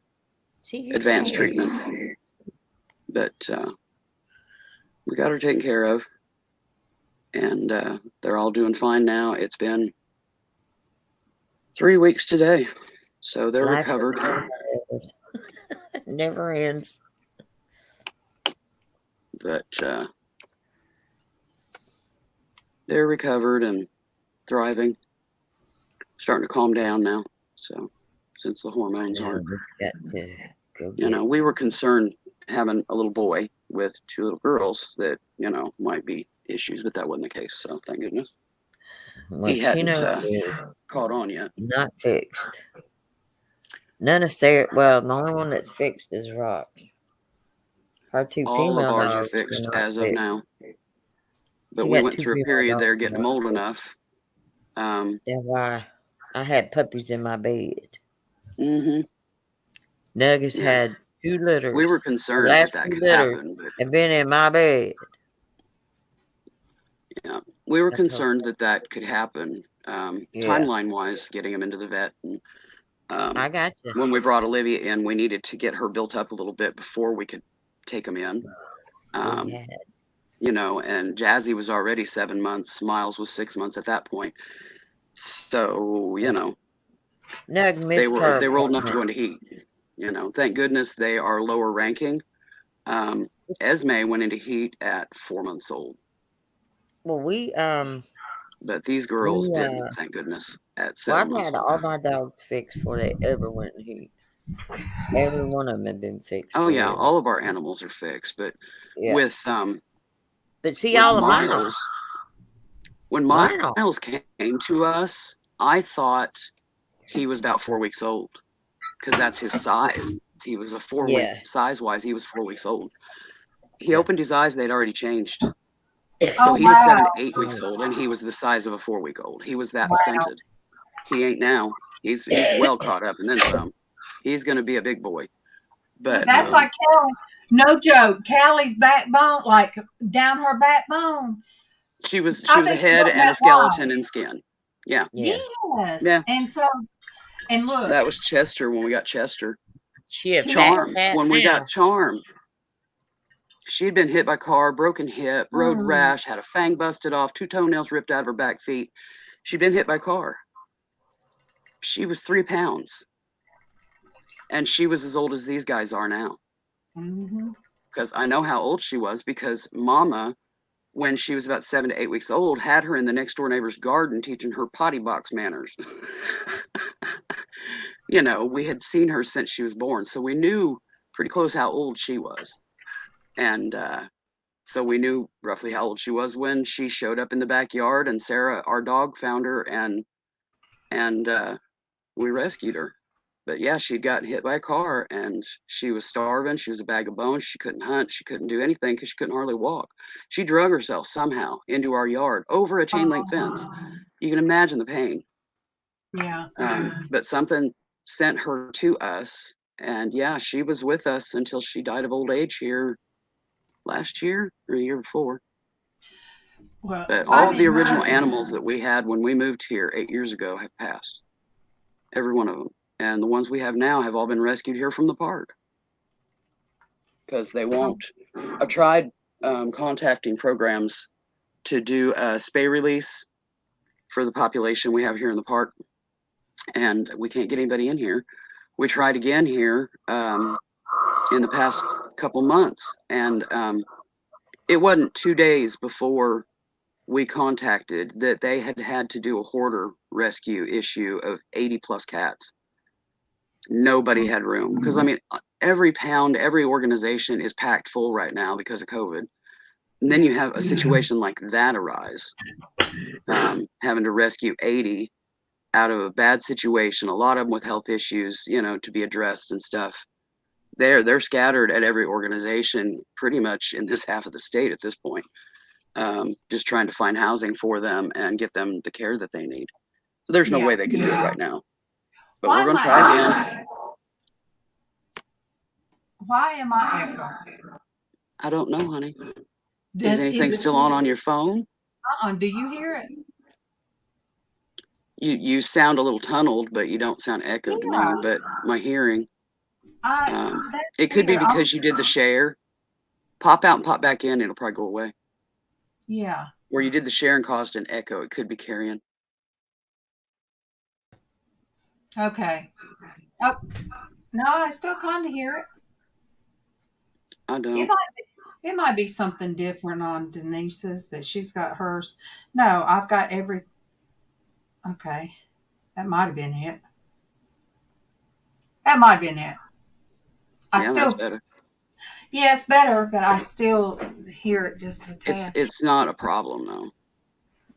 advanced treatment. But we got her taken care of. And they're all doing fine now. It's been 3 weeks today. So they're recovered. Never ends. But they're recovered and thriving. Starting to calm down now. So since the hormones aren't, got to go you know, we were concerned having a little boy with 2 little girls that, you know, might be issues, but that wasn't the case. So thank goodness. He hadn't caught on yet. Not fixed. None of Sarah. Well, the only one that's fixed is Rox. Our 2 All female of ours are dogs fixed not as of fixed. now. But You we got went 2 through a female period there dogs getting not them old fixed. enough. That's why I had puppies in my bed. Mm-hmm. Nuggets had 2 litters. We were The concerned last that 2 could litters happen. But have been in my bed. yeah, we were That's concerned that could happen. Timeline-wise, getting them into the vet. And, I got you. when we brought Olivia in, we needed to get her built up a little bit before we could take them in. You know, and Jazzy was already 7 months. Miles was 6 months at that point. So, you know, they were old enough to go into heat. You know, thank goodness they are lower ranking. Esme went into heat at 4 months old. Well, but these girls didn't, thank goodness, at 7 months I've had old. all my dogs fixed before they ever went in heat. Every one of them have been fixed. Oh yeah, all of our animals are fixed, but with but see, all of Miles, when Miles came to us, I thought he was about 4 weeks old because that's his size. He was a 4 week size-wise. He was 4 weeks old. He opened his eyes; they'd already changed. So he was 7 to 8 weeks old, and he was the size of a 4 week old. He was that stunted. He ain't now. He's well caught up, and then some. He's going to be a big boy. But that's like Callie. No joke. Callie's backbone, like down her backbone. She was a head and a skeleton and skin. Yeah. Yes. Yeah. And so, and look, that was Chester when we got Chester. Charm when we got Charm. She'd been hit by a car, broken hip, road rash, had a fang busted off, 2 toenails ripped out of her back feet. She'd been hit by a car. She was 3 pounds. And she was as old as these guys are now. Because I know how old she was because Mama, when she was about 7 to 8 weeks old, had her in the next door neighbor's garden teaching her potty box manners. You know, we had seen her since she was born. So we knew pretty close how old she was. And so we knew roughly how old she was when she showed up in the backyard, and Sarah, our dog, found her, and we rescued her. But yeah, she'd gotten hit by a car, and she was starving. She was a bag of bones. She couldn't hunt. She couldn't do anything because she couldn't hardly walk. She drug herself somehow into our yard over a chain link fence. You can imagine the pain. Yeah. But something sent her to us, and yeah, she was with us until she died of old age here last year or the year before. Well, but all of the original animals that we had when we moved here 8 years ago have passed. Every one of them. And the ones we have now have all been rescued here from the park. Because they won't. I've tried contacting programs to do a spay release for the population we have here in the park. And we can't get anybody in here. We tried again here in the past couple months. And it wasn't 2 days before we contacted that they had to do a hoarder rescue issue of 80 plus cats. Nobody had room. Because, I mean, every organization is packed full right now because of COVID. And then you have a situation like that arise, having to rescue 80 out of a bad situation, a lot of them with health issues, you know, to be addressed and stuff. They're scattered at every organization pretty much in this half of the state at this point, just trying to find housing for them and get them the care that they need. So there's no way they can do it right now. But we're going to try again. Why am I echoing? I don't know, honey. Is anything still on your phone? Do you hear it? You sound a little tunneled, but you don't sound echoed to me. But my hearing, it could be because you did the share. Pop out and pop back in. It'll probably go away. Yeah. Where you did the share and caused an echo, it could be carrying. Okay. Oh, no, I still kind of hear it. I don't. It might be something different on Denise's, but she's got hers. No, I've got every. Okay, that might have been it. That might have been it. That's better. Yeah, it's better, but I still hear it just a tad. It's not a problem though.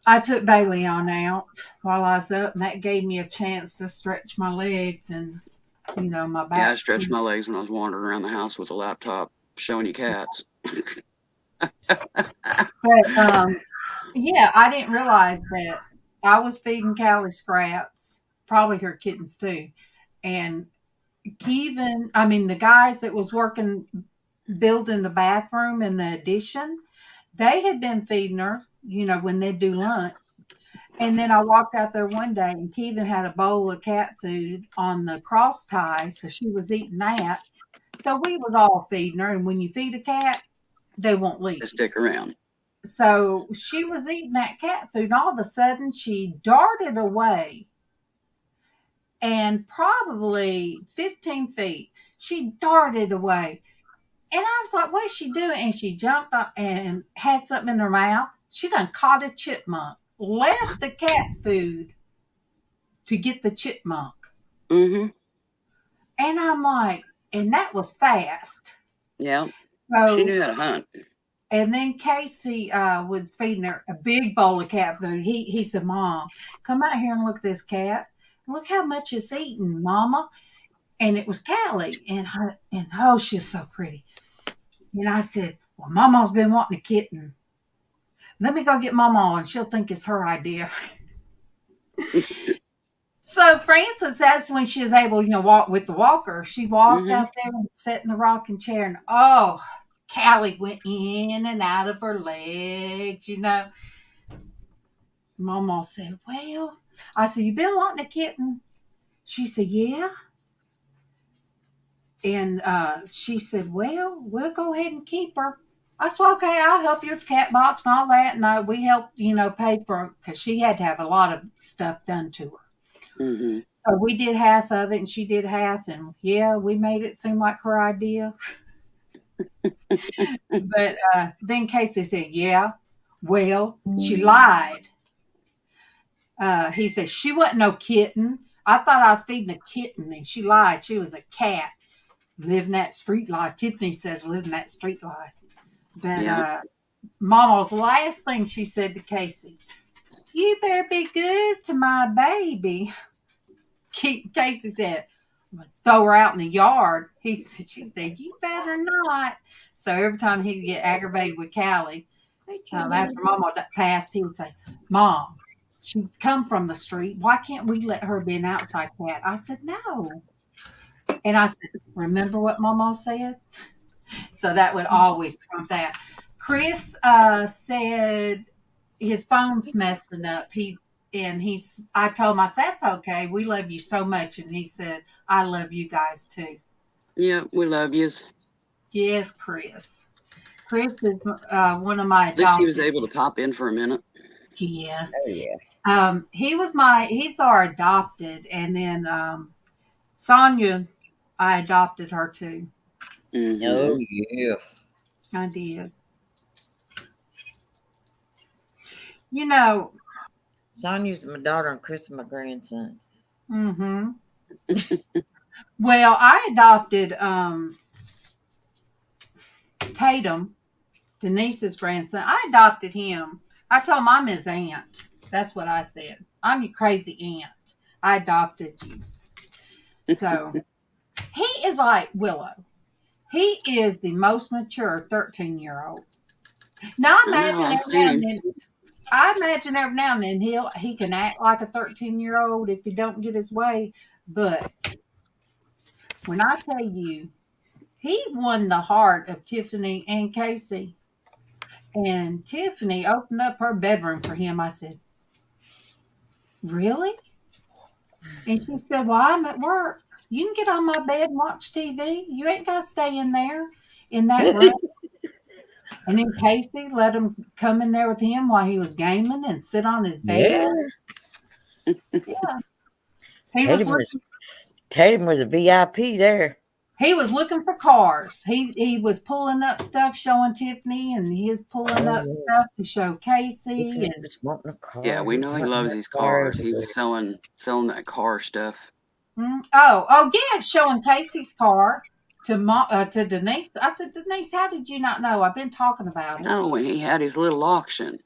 I took Bailey on out while I was up, and that gave me a chance to stretch my legs and, my back. Yeah, I stretched my legs when I was wandering around the house with a laptop showing you cats. But yeah, I didn't realize that I was feeding Callie scraps, probably her kittens too, and the guys that was working building the bathroom and the addition, they had been feeding her, when they do lunch. And then I walked out there one day and Kevin had a bowl of cat food on the cross tie, so she was eating that. So we was all feeding her, and when you feed a cat, they won't leave. They stick around. So she was eating that cat food, and all of a sudden she darted away. And probably 15 feet, she darted away. And I was like, what is she doing? And she jumped up and had something in her mouth. She done caught a chipmunk, left the cat food to get the chipmunk. Mm-hmm. And I'm like, and that was fast. Yeah. So, she knew how to hunt. And then Casey was feeding her a big bowl of cat food. He said, Mom, come out here and look at this cat. Look how much it's eating, Mama. And it was Callie. And oh, she's so pretty. And I said, well, Mama's been wanting a kitten. Let me go get Mama, and she'll think it's her idea. So Frances, that's when she was able, walk with the walker. She walked out there and sat in the rocking chair, and Callie went in and out of her legs, Mama said, well, I said, you been wanting a kitten? She said, yeah. And she said, well, we'll go ahead and keep her. I said, okay, I'll help you with the cat box and all that. And we helped, pay for, because she had to have a lot of stuff done to her. Mm-hmm. So we did half of it and she did half. And yeah, we made it seem like her idea. But then Casey said, yeah, well, she lied. He said, she wasn't no kitten. I thought I was feeding a kitten, and she lied. She was a cat living that street life. Tiffany says living that street life. But Mama's last thing she said to Casey, you better be good to my baby. Casey said, I'm going to throw her out in the yard. She said, you better not. So every time he'd get aggravated with Callie, after Mama passed, he would say, Mom, she come from the street. Why can't we let her be an outside cat? I said, no. And I said, remember what Mama said? So that would always trump that. Chris said his phone's messing up. I told him, I said, that's okay. We love you so much. And he said, I love you guys too. Yeah, we love yous. Yes, Chris. Chris is one of my adopted. At least he was able to pop in for a minute. Yes. Oh, yeah. He's our adopted. And then Sonia, I adopted her too. Mm-hmm. Oh, yeah. I did. Sonia's my daughter and Chris is my grandson. Mm-hmm. Well, I adopted Tatum, Denise's grandson. I adopted him. I told him I'm his aunt. That's what I said. I'm your crazy aunt. I adopted you. So he is like Willow. He is the most mature 13-year-old. Now I imagine every now and then he can act like a 13-year-old if he don't get his way. But when I tell you, he won the heart of Tiffany and Casey. And Tiffany opened up her bedroom for him. I said, really? And she said, "Well, I'm at work. You can get on my bed and watch TV. You ain't got to stay in there in that room." And then Casey let him come in there with him while he was gaming and sit on his bed. Yeah. Yeah. He was looking Tatum was a VIP there. he was looking for cars. He was pulling up stuff showing Tiffany, and he was pulling up Oh, stuff to show he Casey. And was wanting a car. Yeah, we He was know he wanting loves a his car cars. He was everywhere. selling that car stuff. oh yeah, showing Casey's car to Denise. I said, Denise, how did you not know? I've been talking about it. Oh, and he had his little auction.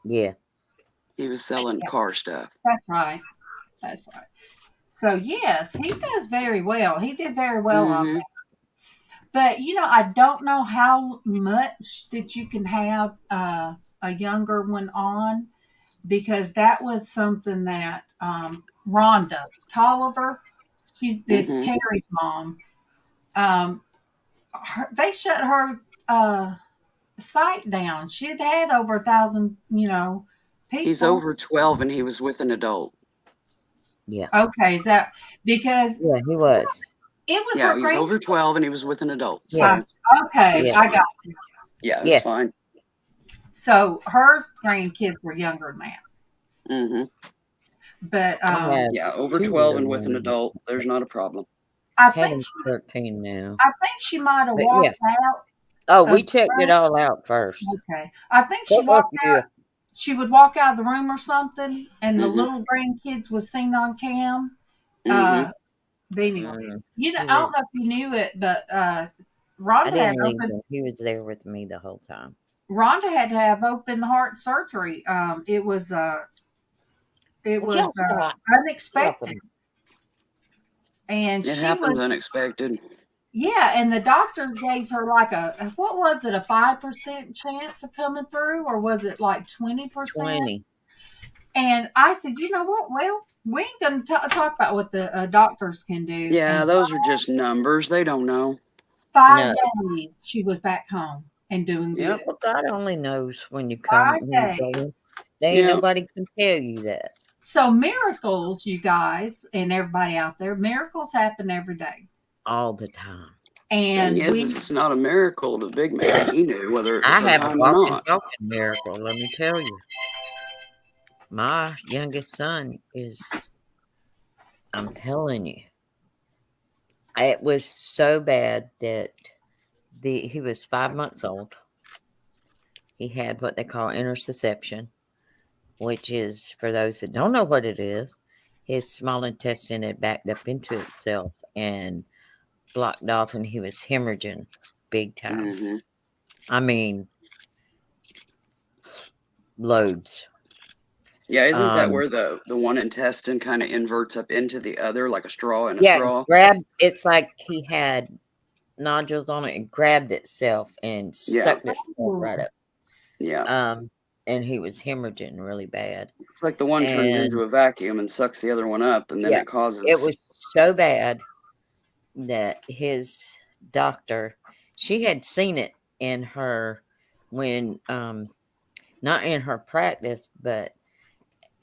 Yeah. He was selling car stuff. That's right. That's right. So yes, he does very well. He did very well on that. But I don't know how much that you can have a younger one on, because that was something that Rhonda Tolliver, she's this Mm-hmm. Terry's mom. Um, they shut her site down. She had over 1,000, He's people. over 12 and he was with an adult. Yeah. Okay, is that because Yeah, he was. it was Yeah, her he's over 12 and he was with an adult. Yeah. So okay, was I fine. got you. Yeah, it was Yes. fine. So her grandkids were younger than that. Mm-hmm. But Yeah, over two 12 little and with an ones. adult, there's not a problem. I think Tatum's 13 now. she might have But walked out. Oh, of we the checked it room. all out first. Okay, I think she What walked was you? out. She would walk out of the room or something, and the Mm-hmm. little grandkids was seen on cam. Mm-hmm. But anyway, I don't know if you knew it, but I Rhonda had didn't leave open. him. He was there with me the whole time. Rhonda had to have open heart surgery. It was unexpected, and It she happens was unexpected. and the doctor gave her like what was it, a 5% chance of coming through, or was it like 20%? 20. And I said, you know what? Well, we ain't going to talk about what the doctors can do. Yeah, And those are just numbers. They don't know. 5 No. days she was back home and doing good. Well, God only knows when you come. 5 When you days. go in. There ain't nobody can tell you that. So miracles, you guys and everybody out there, miracles happen every day. All the time. And yes, it's not a miracle to Big Man. He knew whether it was I a have a time or walking, not. talking miracle, let me tell you. My youngest son is, I'm telling you, it was so bad that he was 5 months old. He had what they call interception, which is, for those that don't know what it is, his small intestine had backed up into itself and blocked off, and he was hemorrhaging big time. Mm-hmm. I mean, loads. Yeah, isn't that where the one intestine kind of inverts up into the other, like a straw in a straw? It's like he had nodules on it and grabbed itself and sucked itself right up. Yeah. And he was hemorrhaging really bad. It's like the one turns into a vacuum and sucks the other one up, and then it causes. It was so bad that his doctor, she had seen it in her when, not in her practice, but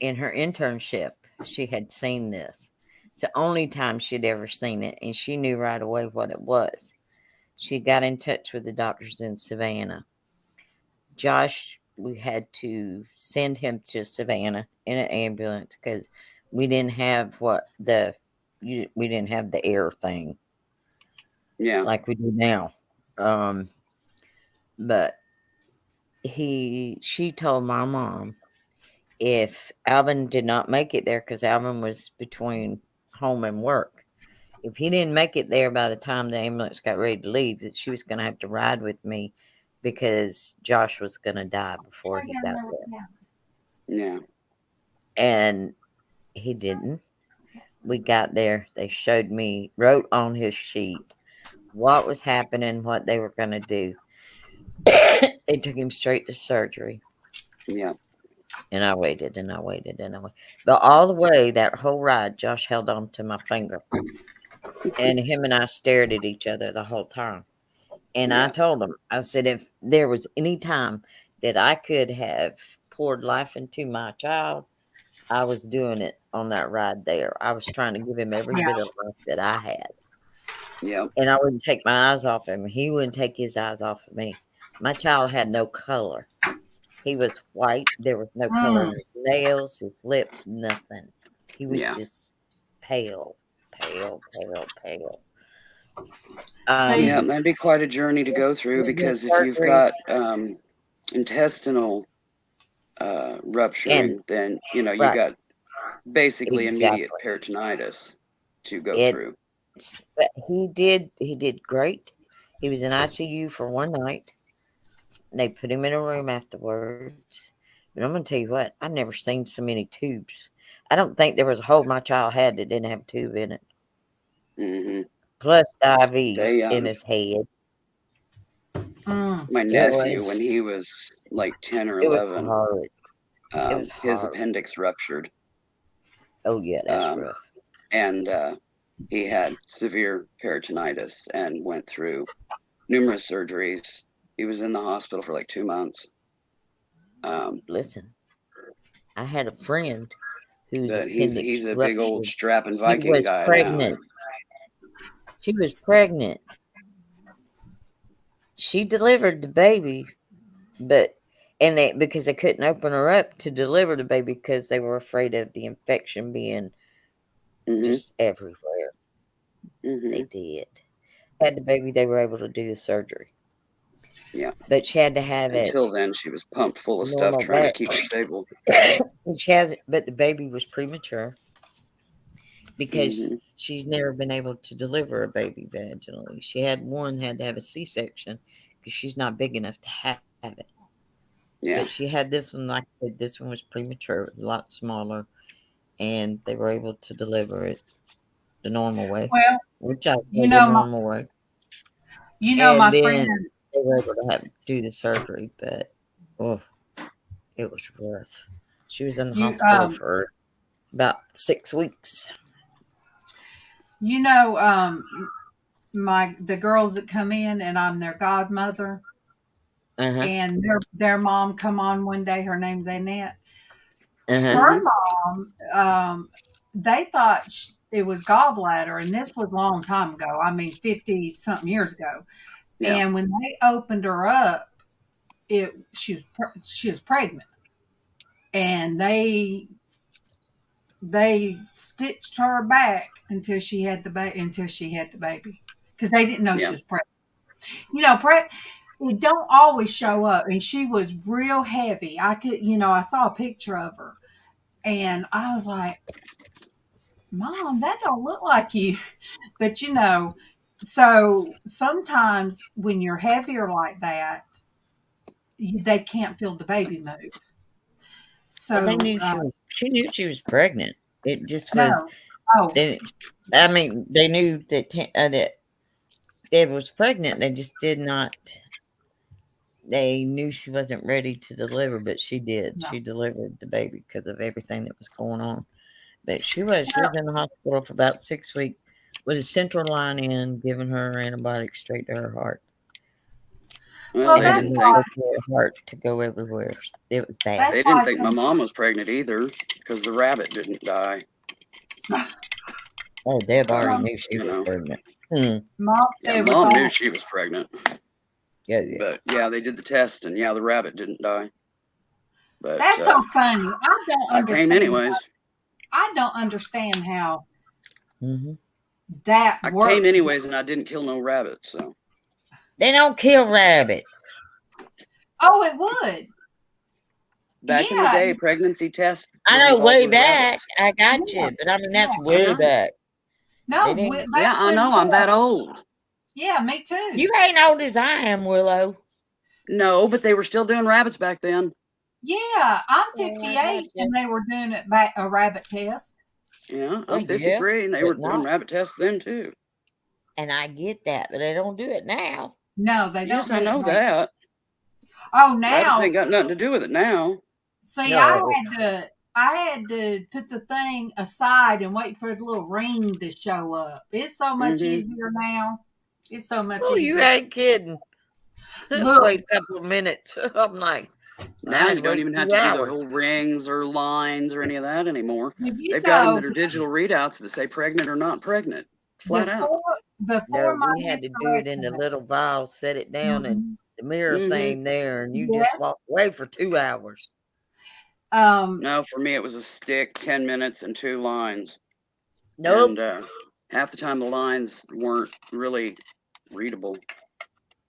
in her internship, she had seen this. It's the only time she'd ever seen it, and she knew right away what it was. She got in touch with the doctors in Savannah. Josh, we had to send him to Savannah in an ambulance because we didn't have we didn't have the air thing. Yeah. Like we do now. But she told my mom if Alvin did not make it there, because Alvin was between home and work, if he didn't make it there by the time the ambulance got ready to leave, that she was going to have to ride with me because Josh was going to die before he got there. Yeah. And he didn't. We got there. They showed me, wrote on his sheet what was happening, what they were going to do. They took him straight to surgery. Yeah. And I waited and I waited and I waited. But all the way, that whole ride, Josh held on to my finger. And him and I stared at each other the whole time. And I told him, I said, if there was any time that I could have poured life into my child, I was doing it on that ride there. I was trying to give him every Yeah. bit of life that I had. Yep. And I wouldn't take my eyes off him. He wouldn't take his eyes off of me. My child had no color. He was white. There was no color in Mm. his nails, his lips, nothing. He was Yeah. just pale, pale, pale, pale. See, Yeah, that'd be quite a journey to go through, Went to because if you've surgery got intestinal and rupturing, then you right, got basically immediate exactly. peritonitis to go It through. but he did great. He was in ICU for one night. They put him in a room afterwards. But I'm gonna tell you what, I've never seen so many tubes. I don't think there was a hole my child had that didn't have a tube in it. Hmm Plus They IVs in his head. mm. my It nephew, when was he was like 10 or it was 11, hard. It was his hard. appendix ruptured, Oh yeah, that's um, rough. and he had severe peritonitis and went through numerous surgeries. He was in the hospital for like 2 months. Listen, I had a friend whose But he's appendix he's a big old ruptured. strapping She Viking was guy now. pregnant. She was pregnant. She delivered the baby, but and they because they couldn't open her up to deliver the baby because they were afraid of the infection being Hmm just everywhere. They hmm did. Had the baby, they were able to do the surgery. Yeah. But she had to have it Until then, she was pumped full of stuff normal trying to back. keep her stable. She has it, but the baby was premature because Hmm she's never been able to deliver a baby vaginally. She had to have a C-section because she's not big enough to have it. Yeah. But she had this one, like I said, this one was premature. It was a lot smaller, and they were able to deliver it the normal way, Well, which I you say the know my normal way. you know And my friend. then they were able to do the surgery, but oh, it was rough. She was in the You hospital for about 6 weeks. you know the girls that come in and I'm their godmother, Uh huh. and their mom come on one day. Her name's Annette. Uh huh. Her hmm mom, they thought it was gallbladder, and this was a long time ago. I mean, 50 something years ago. Yeah. And when they opened her up, she was pregnant, and they stitched her back until she had the baby, because they didn't know she Yeah. was pregnant. You know, it don't always show up, and she was real heavy. I saw a picture of her, and I was like, "Mom, that don't look like you." But so sometimes when you're heavier like that, they can't feel the baby move. Well, they So knew she knew she was pregnant. It just was. no, oh They, I mean, they knew that Deb was pregnant. They just did not. They knew she wasn't ready to deliver, but she did. no, She delivered the baby because of everything that was going on. But she was in the hospital for about 6 weeks with a central line in, giving her antibiotics straight to her heart. Well, well And they it that's was didn't think why okay for her heart to go everywhere. It was bad. that's they why didn't think my mom was pregnant either, because the rabbit didn't die. Oh, Deb already um, knew she You was know. pregnant. Hmm. Mom Yeah, said with mom knew all she was pregnant, Yeah, yeah. but yeah, they did the test, and yeah, the rabbit didn't die. But that's so funny. I came anyways. I don't understand how Hmm. that I came works. anyways, and I didn't kill no rabbit. So They don't kill rabbits. Oh, it would. back in the Yeah, day, pregnancy test I was know involved way with back. rabbits. I got yeah, you, but I mean that's yeah. I way know. back. They No, didn't. Yeah, that's I when know. I'm that old. yeah, me too. You ain't old as I am, Willow. No, but they were still doing rabbits back then. Yeah, I'm Oh, I got 58, you. and they were doing it back a rabbit test. Yeah, Well, I'm yeah, 53, and they were but doing not. rabbit tests then too. And I get that, but they don't do it now. No, they Yes, don't do I it know like. that. Oh, Rabbits now ain't got nothing to do with it now. see, No. I had to put the thing aside and wait for the little ring to show up. It's so much Hmm easier now. It's so much Oh, you easier. ain't kidding. Look, Wait a couple of minutes. I'm like, Now I'd you don't wait even have 2 to do the hours. whole rings or lines or any of that anymore. You They've got them know, that are digital readouts that say pregnant or not pregnant, flat out. before No, my we had to do it in the hysterectomy. little vial, set it down, and Mhm. the mirror Mm-hmm. thing there, and you just Yes. walk away for 2 hours. No, for me it was a stick, 10 minutes, and 2 lines. Nope. And half the time the lines weren't really readable.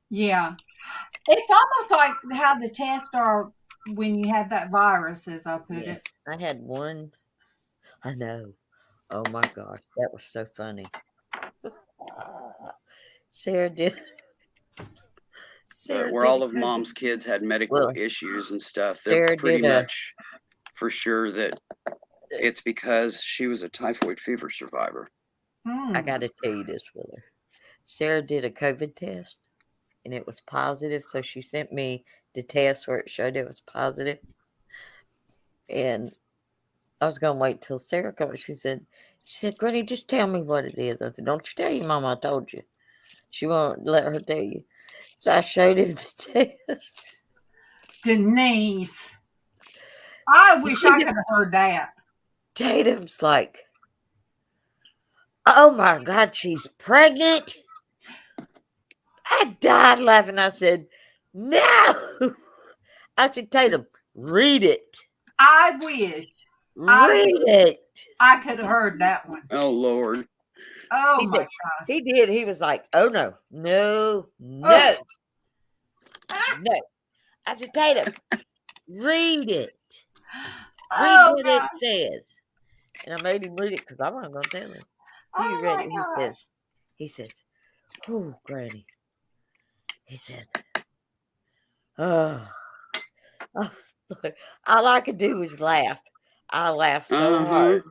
Yeah. It's almost like how the tests are when you have that virus, as I put Yeah, it. I had one. I know. Oh my gosh, that was so funny. Sarah did. But Sarah where did all a of COVID. mom's kids had medical Well, issues and stuff, they're Sarah pretty did a. much for sure that it's because she was a typhoid fever survivor. I Hmm. got to tell you this, Willer. Sarah did a COVID test, and it was positive. So she sent me the test where it showed it was positive, and I was gonna wait till Sarah comes. She said, Granny, just tell me what it is. I said, don't you tell your mama I told you. She won't let her tell you. So I showed him the test. Denise. I wish I could have heard that. Tatum's like, oh my God, she's pregnant. I died laughing. I said, no. I said, Tatum, read it. I wish Read it. I could have heard that one. Oh Lord. Oh He my said, gosh. he did. He was like, oh no, no, Oh, no, no. I said, Tatum, read it. Read oh what it God. says. And I made him read it because I wasn't going to tell him. He Oh read my it. gosh. He says, oh, Granny. He said, oh, I'm sorry. All I could do was laugh. I laughed so Uh-huh. hard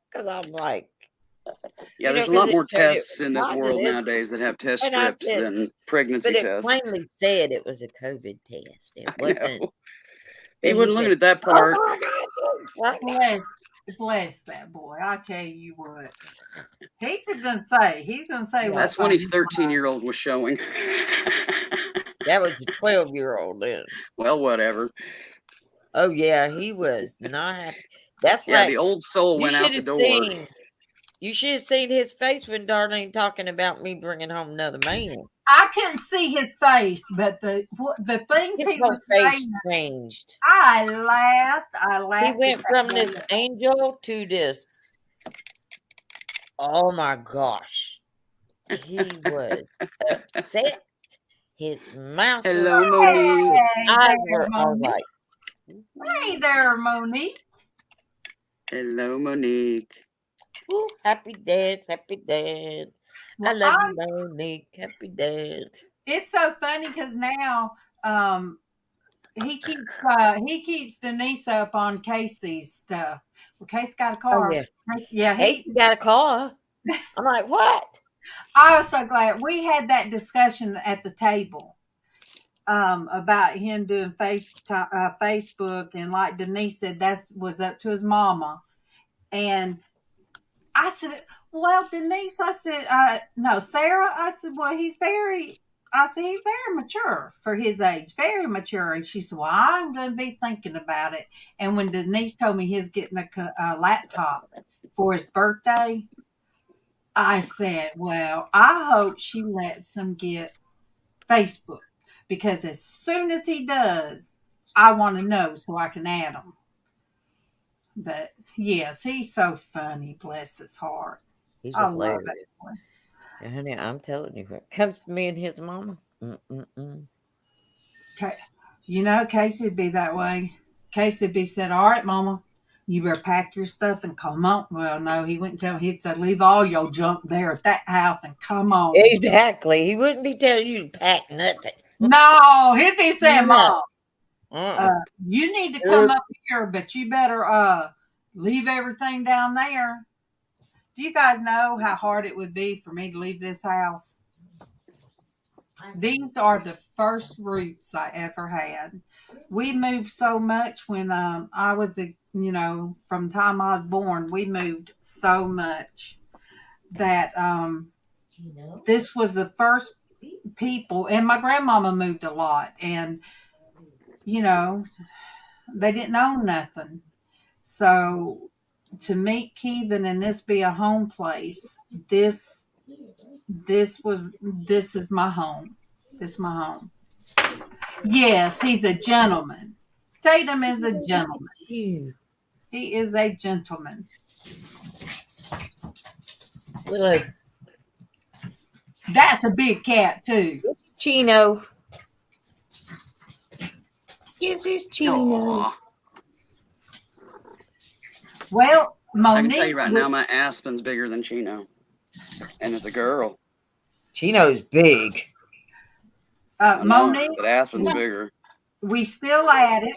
because I'm like, Yeah, there's a because lot it more showed it tests was in this world positive. nowadays that have test And I strips said, than but pregnancy it tests. plainly said it was a COVID test. It I wasn't. know. He And he wasn't said, looking at that oh part. my God, she's pregnant. Bless that boy. I tell you what. He's gonna say Yeah, what's That's when on his his mind. 13-year-old was showing. that was a 12-year-old then. Well, whatever. Oh, yeah, he was not happy. That's Yeah, like, the old soul you went should out the have door. seen. You should have seen his face when Darlene talking about me bringing home another man. I couldn't see his face, but the things His he whole was face saying, changed. I laughed. I He laughed at went that from boy. this angel to this. Oh my gosh. He was upset. His mouth was Hello, full. His Monique. Hey eyes there, were all Monique. like, Hey there, Monique. Hello, Monique. ooh, happy dance, happy dance. I Well, love you, Monique. Happy dance. it's so funny because now he keeps Denise up on Casey's stuff. Well, Casey got a Oh, car. yeah. Yeah, Hey, you got a car. I'm like, what? I was so glad we had that discussion at the table about him doing Facebook, and like Denise said, that was up to his mama. And I said, "Well, Denise," I said, "No, Sarah." I said, "Well, he's very." I said, "He's very mature for his age, very mature." And she said, "Well, I'm going to be thinking about it." And when Denise told me he's getting a laptop for his birthday, I said, "Well, I hope she lets him get Facebook because as soon as he does, I want to know so I can add him." But yes, he's so funny. Bless his heart. He's I love hilarious. it. And honey, I'm telling you, when it comes to me and his mama, You know, Casey'd be that way. Casey'd be said, "All right, Mama, you better pack your stuff and come on." Well, no, he wouldn't tell me. He'd say, "Leave all your junk there at that house and come on." exactly. He wouldn't be telling you to pack nothing. No, he'd be saying, No. "Mom, Uh-uh. you need to come up here, but you better leave everything down there." Do you guys know how hard it would be for me to leave this house? These are the first roots I ever had. We moved so much when I was, from the time I was born, we moved so much that this was the first people, and my grandmama moved a lot. And you know, they didn't own nothing. So to meet Kevin and this be a home place, this is my home. This is my home. Yes, he's a gentleman. Tatum is a gentleman. You. He is a gentleman. Little That's a big cat too. Chino. Yes, it's Chino. Aw. Well, I can Monique. tell you right now, my Aspen's bigger than Chino, and it's a girl. Chino's big. I know, Monique, but Aspen's bigger. we still at it.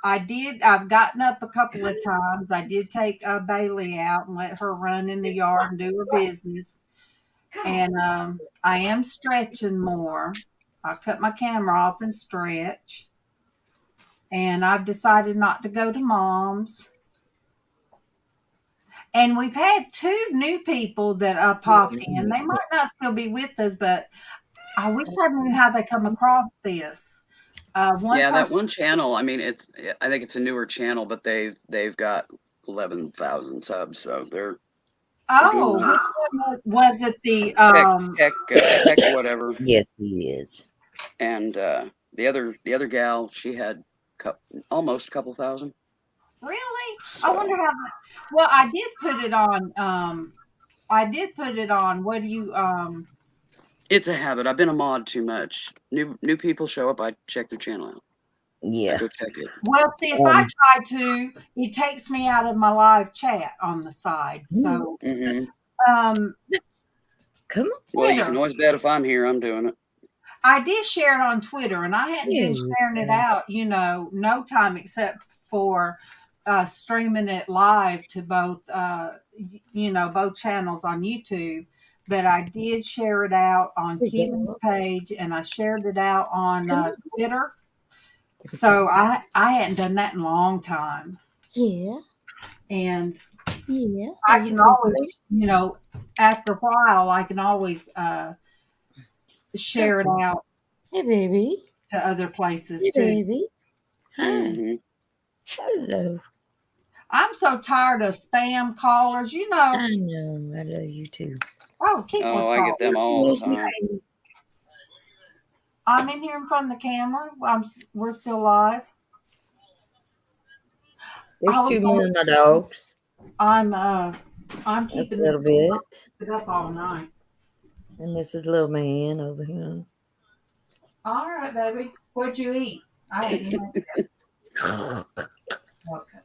I've gotten up a couple of times. I did take Bailey out and let her run in the yard and do her business. And I am stretching more. I cut my camera off and stretch. And I've decided not to go to Mom's. And we've had 2 new people that popped in. They might not still be with us, but I wish I knew how they come across this. That one channel. I mean, I think it's a newer channel, but they've got 11,000 subs, so they're. Oh, which one was it? The Tech whatever. Yes, he is. And the other gal, she had almost a couple thousand. Really? So. I wonder how. Well, I did put it on. What do you? It's a habit. I've been a mod too much. New people show up. I check their channel out. Yeah. I go check it. Well, see, if I try to, it takes me out of my live chat on the side. So, come on. Well, you can always bet if I'm here, I'm doing it. I did share it on Twitter, and I hadn't been sharing it out, no time except for streaming it live to both, both channels on YouTube. But I did share it out on Kevin's page, and I shared it out on Twitter. So I hadn't done that in a long time. Yeah. And I can always, after a while, I can always share it out. Hey, baby. To other places hey, too. Baby. Hi. Hello. I'm so tired of spam callers. I know. I love you too. Oh, I get them all the time. I'm in here in front of the camera. We're still live. There's 2 more of my dogs. I'm keeping That's a little bit up all night. And this is little man over here. All right, baby. What'd you eat? I ate nothing. Okay.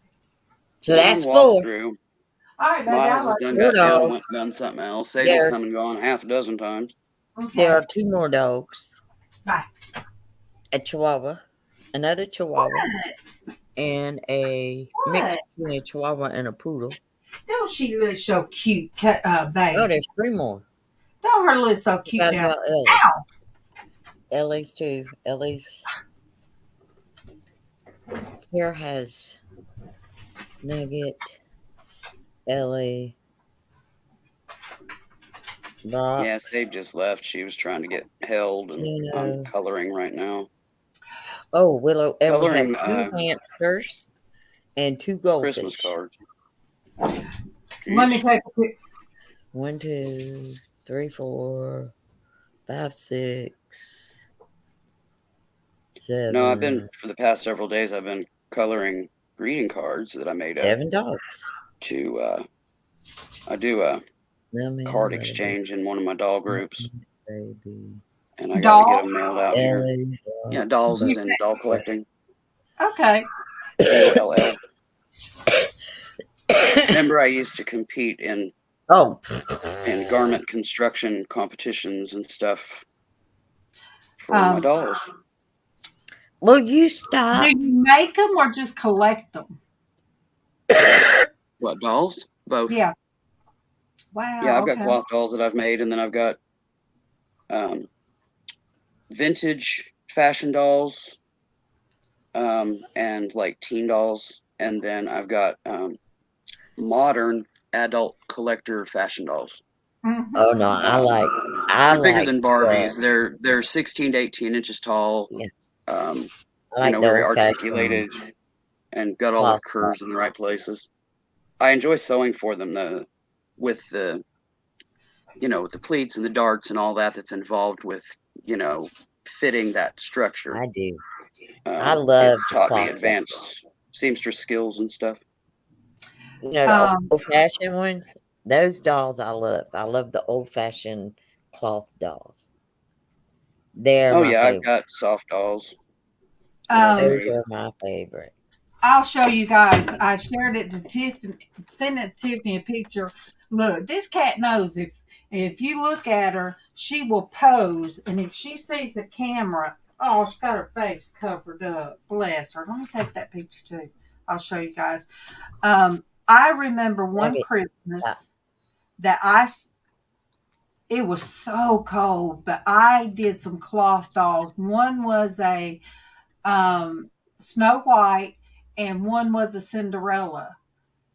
So that's 4. All right, baby. Miles has done something else. Sadie's come and gone half a dozen times. Okay. There are 2 more dogs. Bye. A Chihuahua, another Chihuahua, and a mix between a Chihuahua and a Poodle. Don't she look so cute, baby? Oh, there's 3 more. Don't her look so cute now? Ow! Ellie's too. Ellie's. Sarah has Nugget, Ellie, Brock. Yeah, Save just left. She was trying to get held, and I'm coloring right now. Oh, Willow. And we have 2 hamsters and 2 goldfish. Christmas cards. Let me take a quick. 1, 2, 3, 4, 5, 6, 7. No, for the past several days, I've been coloring greeting cards that I made 7 dogs. I do a card exchange in one of my doll groups. Baby. And I got to get them mailed out here. Yeah, dolls is in doll collecting. Okay. DOLL. Remember, I used to compete in garment construction competitions and stuff for my dolls. Will you stop? Do you make them or just collect them? What, dolls? Both. Yeah. Wow. Yeah, I've got cloth dolls that I've made, and then I've got vintage fashion dolls, and like teen dolls, and then I've got modern adult collector fashion dolls. Mm-hmm. Oh no, they're bigger than Barbies. They're 16 to 18 inches tall. Yeah. I like the very old-fashioned articulated and got all the cloth curves in the right places. I enjoy sewing for them with the with the pleats and the darts and all that's involved with fitting that structure. I do. I love It's the taught me cloth dolls. advanced seamstress skills and stuff. The Um, old-fashioned ones? Those dolls I love. I love the old-fashioned cloth dolls. They're Oh my yeah, I've favorite. got soft dolls that I've Those made. are my favorite. I'll show you guys. I shared it to Tiffany, sent it to Tiffany a picture. Look, this cat knows if you look at her, she will pose, and if she sees the camera, oh, she's got her face covered up. Bless her. Let me take that picture too. I'll show you guys. I remember Love one it. Christmas that it was so cold, but I did some cloth dolls. One was a Snow White, and one was a Cinderella.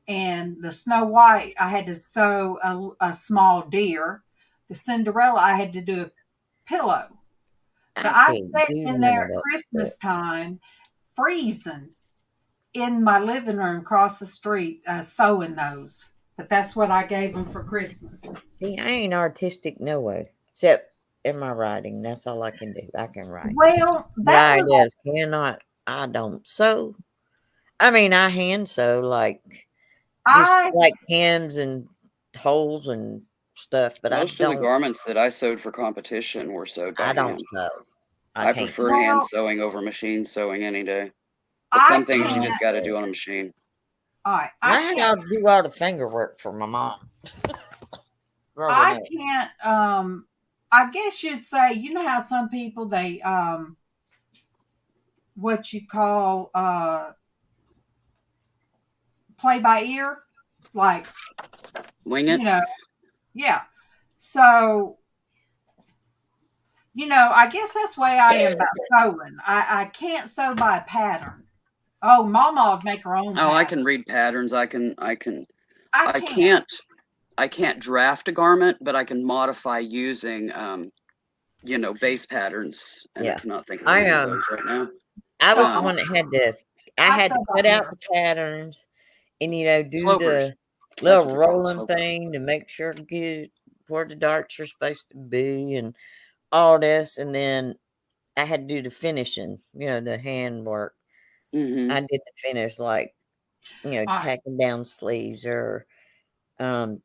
And the Snow White, I had to sew a small deer. The Cinderella, I had to do a pillow. But I I can't sat do in none there of at that stuff. Christmas time, freezing in my living room across the street, sewing those. But that's what I gave them for Christmas. See, I ain't artistic no way. Except in my writing. That's all I can do. I can write. Well, But that I was just cannot. I don't sew. I mean, I hand sew just I like hems and holes and stuff, but Most of the garments that I sewed for competition were sewed by I don't hand. sew. I I can't prefer sew. hand well, sewing over machine sewing any day. But I some things you can't. just got to do on a machine. All right, I had to do all the finger work for my mom growing I up. can't. I guess you'd say, you know how some people they what you call play by ear, like Wing you it. know, yeah. So I guess that's the way I am about sewing. I can't sew by a pattern. Oh, Mama would make her own Oh, I pattern. can read patterns. I I can't. can't draft a garment, but I can modify using base patterns, and I Yeah. cannot think of the I name of those right now. I So was the one that I I had sew to by cut out ear. the patterns and do Slopers. the That's little what they're called. rolling Slopers. thing to make sure to get where the darts are supposed to be and all this, and then I had to do the finishing, the handwork. Mm-hmm. I did the finish, like, All right. tacking down sleeves or, My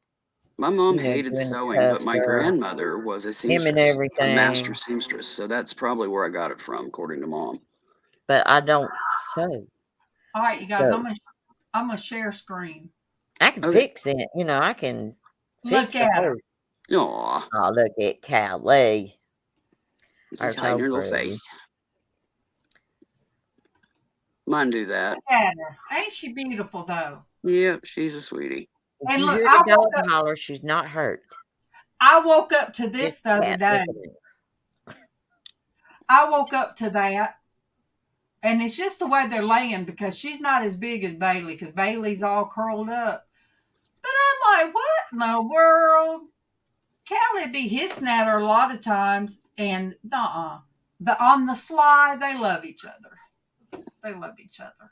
mom hated doing the sewing, but cuffs my or grandmother was a hemming seamstress, a master everything, seamstress. So that's probably where I got it from, according to mom. but I don't sew. All right, you guys. So I'm gonna share screen. I can Okay. fix it, I can Look fix a at her. hole. Aw, Oh, look at Callie. Are she's hiding so her little pretty. face. Mine do that. Look at her. Ain't she beautiful though? Yep, she's a sweetie. If And you look, hear the dog holler, she's not hurt. I woke up to Just this the other cat. Look day. at her. I woke up to that, and it's just the way they're laying because she's not as big as Bailey because Bailey's all curled up. But I'm like, what in the world? Callie be hissing at her a lot of times, and But on the sly, they love each other. They love each other.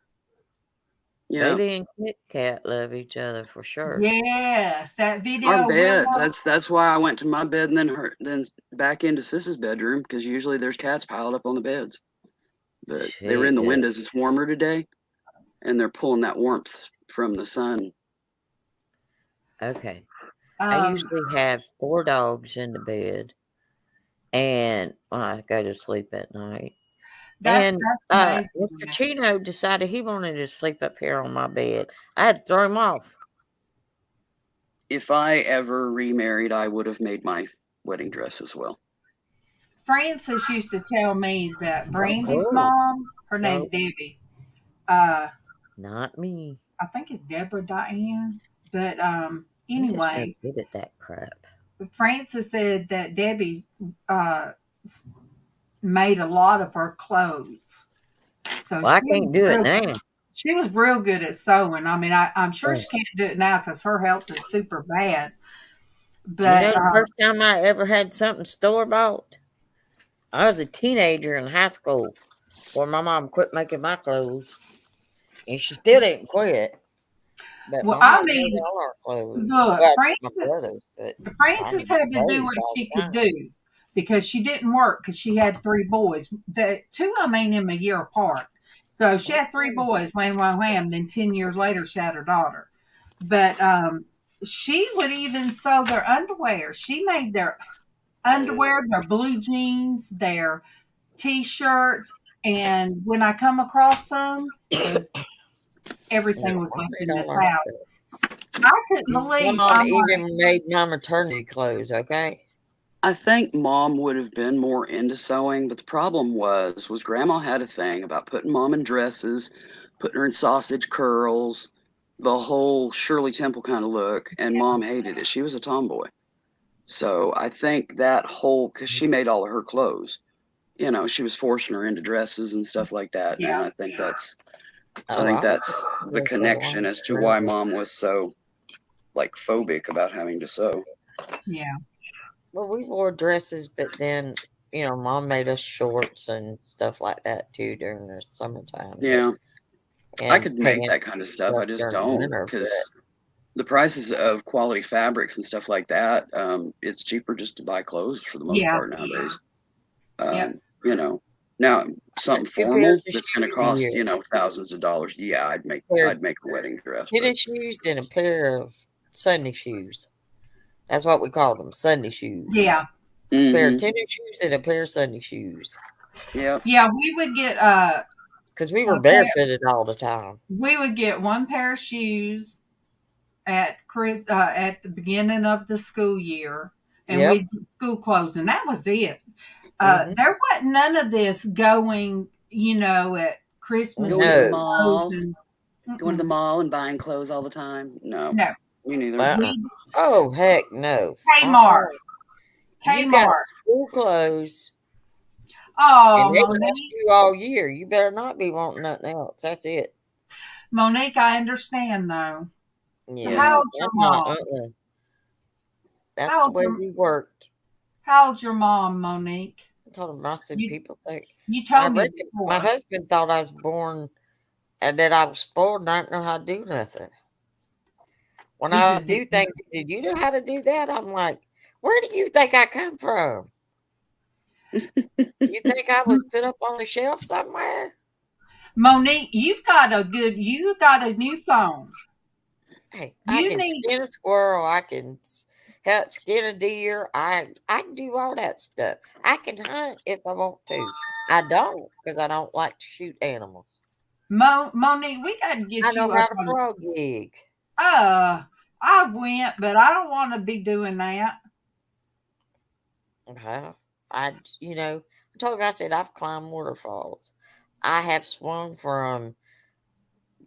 Yeah. Bailey and Kit Kat love each other for sure. Yes, that Our video. beds. That's why I went to my bed and then back into Sis's bedroom because usually there's cats piled up on the beds. But they were in the windows. It's warmer today, and they're pulling that warmth from the sun. Okay. I usually have 4 dogs in the bed, and when I go to sleep at night. That's amazing. Mr. Chino decided he wanted to sleep up here on my bed. I had to throw him off. If I ever remarried, I would have made my wedding dress as well. Francis used to tell me that Brandy's mom, her name's Debbie. Not me. I think it's Deborah Diane. But anyway, I'm just not good at that crap. Francis said that Debbie made a lot of her clothes. So I can't do it now. She was real good at sewing. I mean, I'm sure she can't do it now because her health is super bad. But the first time I ever had something store bought, I was a teenager in high school. Well, my mom quit making my clothes, and she still didn't quit. But Well, my I mom made mean, all our clothes. look, Well, my brothers, but I Frances need had to do clothes what all she the could time. do because she didn't work because she had three boys. The two of them ain't even a year apart. So she had three boys, wham, wham, wham. Then 10 years later, she had her daughter. But she would even sew their underwear. She made their underwear, their blue jeans, their t-shirts. And when I come across some, because Yeah, everything was I left made in all this our house, stuff. I couldn't My believe. mom I'm like, even made my maternity clothes. Okay. I think mom would have been more into sewing, but the problem was grandma had a thing about putting mom in dresses, putting her in sausage curls, the whole Shirley Temple kind of look, and mom hated it. She was a tomboy. So I think that whole, because she made all of her clothes, she was forcing her into dresses and stuff like that. yeah, And I Oh, think I was that's the there for a connection while as to why forever. mom was so like phobic about having to sew. yeah. Well, we wore dresses, but then mom made us shorts and stuff like that too during the summertime. But Yeah, I and could make pants that kind of and stuff. stuff I just during the don't winter. because But the prices of quality fabrics and stuff like that, it's cheaper just to buy clothes for the most Yeah. part nowadays. Yep. You know, now a something few pairs formal of that's going to shoes a cost, year, thousands of dollars. Yeah, pair of I'd make a wedding dress, but tennis shoes and a pair of Sunday shoes. That's what we called them, Sunday shoes. Yeah. A pair of mm-hmm. tennis shoes and a pair of Sunday shoes. Yep. Yeah. We would get Because we were a pair, barefooted all the time. we would get one pair of shoes at the beginning of the school year, and Yep. we'd get school clothes, and that was it. Hmm. There wasn't none of this going, at Christmas Going to the getting No. clothes mall, and going to the mm-mm. mall and buying clothes all the time. No, No. me neither. Uh-uh. We Oh, heck no. Uh-uh. Kmart, You got Kmart. school clothes, and Oh, they last Monique, you all year. You better not be wanting nothing else. That's it. Monique, I understand though. Yeah. How Yeah. old's your I'm not. mom? That's How the old's way your we worked. How old's your mom, Monique? I told him, I said, You people think, you I told me reckon my before. husband thought I was born and that I was spoiled and I didn't know how to do nothing. When He I just do didn't. things, he said, you know how to do that? I'm like, where do you think I come from? You think I was put up on the shelf somewhere? Monique, you got a new phone. Hey, I You can need skin a squirrel. I can help skin a deer. I can do all that stuff. I can hunt if I want to. I don't because I don't like to shoot animals. Monique, we got to I get know you up how to on. frog gig. I've went, but I don't want to be doing that. Well, I told him, I said, I've climbed waterfalls. I have swung from,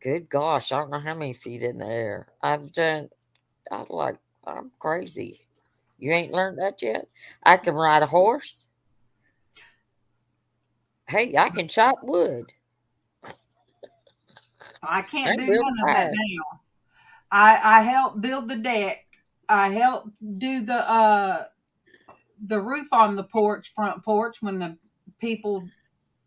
good gosh, I don't know how many feet in the air. I'm crazy. You ain't learned that yet? I can ride a horse. Hey, I can chop wood. I I can't can do build a none of that fire. now. I helped build the deck. I helped do the roof on the front porch when the people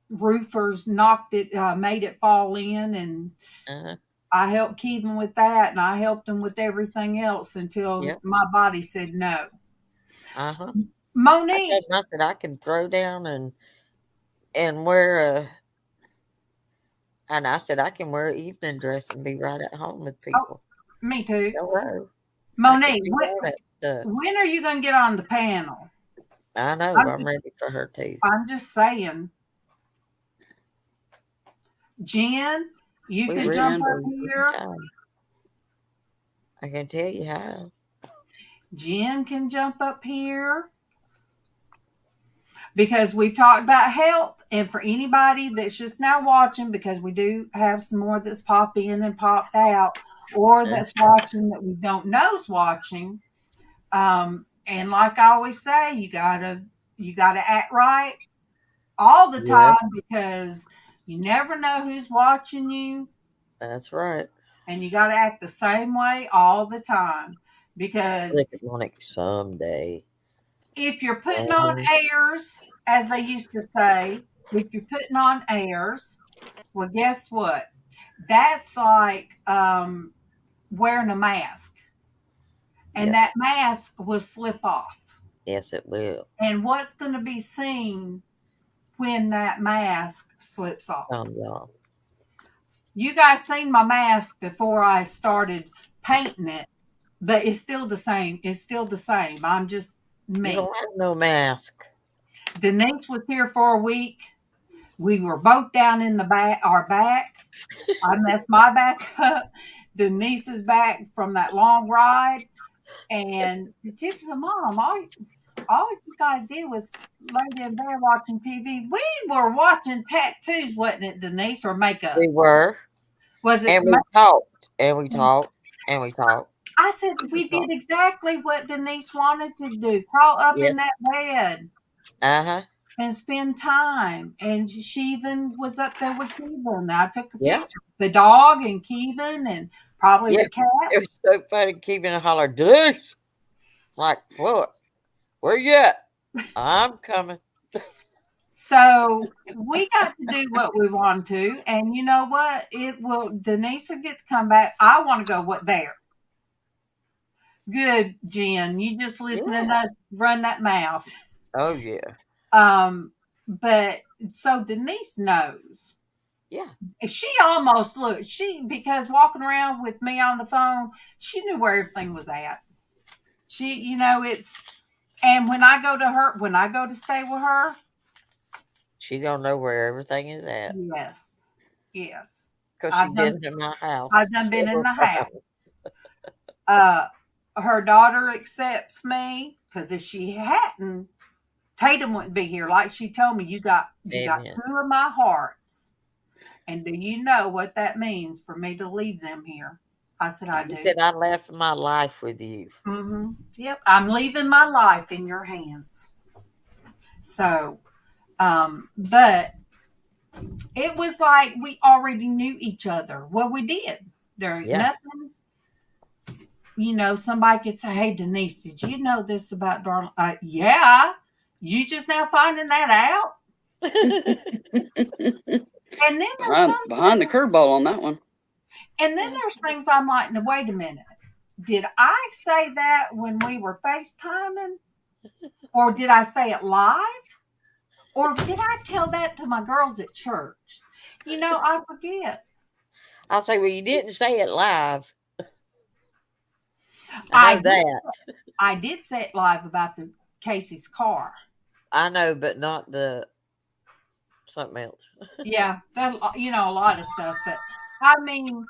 roofers knocked it, made it fall in, and Uh-huh. I helped keep them with that, and I helped them with everything else until Yep. my body said no. Uh-huh. I told Monique, him, I said, I can throw down and wear a, and I said, I can wear an evening dress and be right at home with oh, people. me too. Hello. I can Monique, do all that stuff. when are you going to get on the panel? I know. I'm I'm just, ready for her too. I'm just saying, Jen, you We can Hey, ready jump Jen. for up you here. anytime. I can tell you how. Jen can jump up here because we've talked about health. And for anybody that's just now watching, because we do have some more that's popped in and popped out, or Uh, that's watching that we don't know's watching. And like I always say, you gotta act right all the yes, time because you never know who's watching you, that's right. and you gotta act the same way all the time because Looking on it someday. if you're putting on Uh-huh. airs, as they used to say, if you're putting on airs, well, guess what? That's like wearing a mask, and Yes. that mask will slip off. Yes, it will. And what's going to be seen when that mask slips off? Y'all. You guys seen my mask before I started painting it, but it's still the same. It's still the same. I'm just You me. don't have no mask. Denise was here for a week. We were both down in the back, our back. I messed my back up. Denise's back from that long ride. And Tiffany said, Mom, all you guys did was lay in bed watching TV. We were watching tattoos, wasn't it, Denise, or makeup? We were. Was it? And we talked. And we talked. And we talked. I said we did exactly what Denise wanted to do. Crawl up in that bed. Uh-huh. And spend time. And she even was up there with Keevan. I took a picture of the dog and Keevan and probably the cat. It was so funny. Keevan hollered, Denise. Like, what? Where you at? I'm coming. So we got to do what we want to. And you know what? Denise will get to come back. I want to go there. Good, Jen. You just listen and run that mouth. Oh, yeah. But so Denise knows. Yeah. She almost looked. Because walking around with me on the phone, she knew where everything was at. And when I go to stay with her, she don't know where everything is at. Yes. Because she's been in my house. I've done been in the house. Her daughter accepts me because if she hadn't, Tatum wouldn't be here. Like she told me, you got 2 of my hearts. And do you know what that means for me to leave them here? I said, I do. You said I left my life with you. Mm-hmm. Yep. I'm leaving my life in your hands. So, but it was like we already knew each other. Well, we did. There's nothing, somebody could say, hey, Denise, did you know this about Darla? Yeah. You just now finding that out? And then behind the curveball on that one. And then there's things I'm like, no, wait a minute. Did I say that when we were FaceTiming? Or did I say it live? Or did I tell that to my girls at church? I forget. I'll say, well, you didn't say it live. I know that. I did say it live about the Casey's car. I know, but not the something else. Yeah, that, a lot of stuff. But I mean,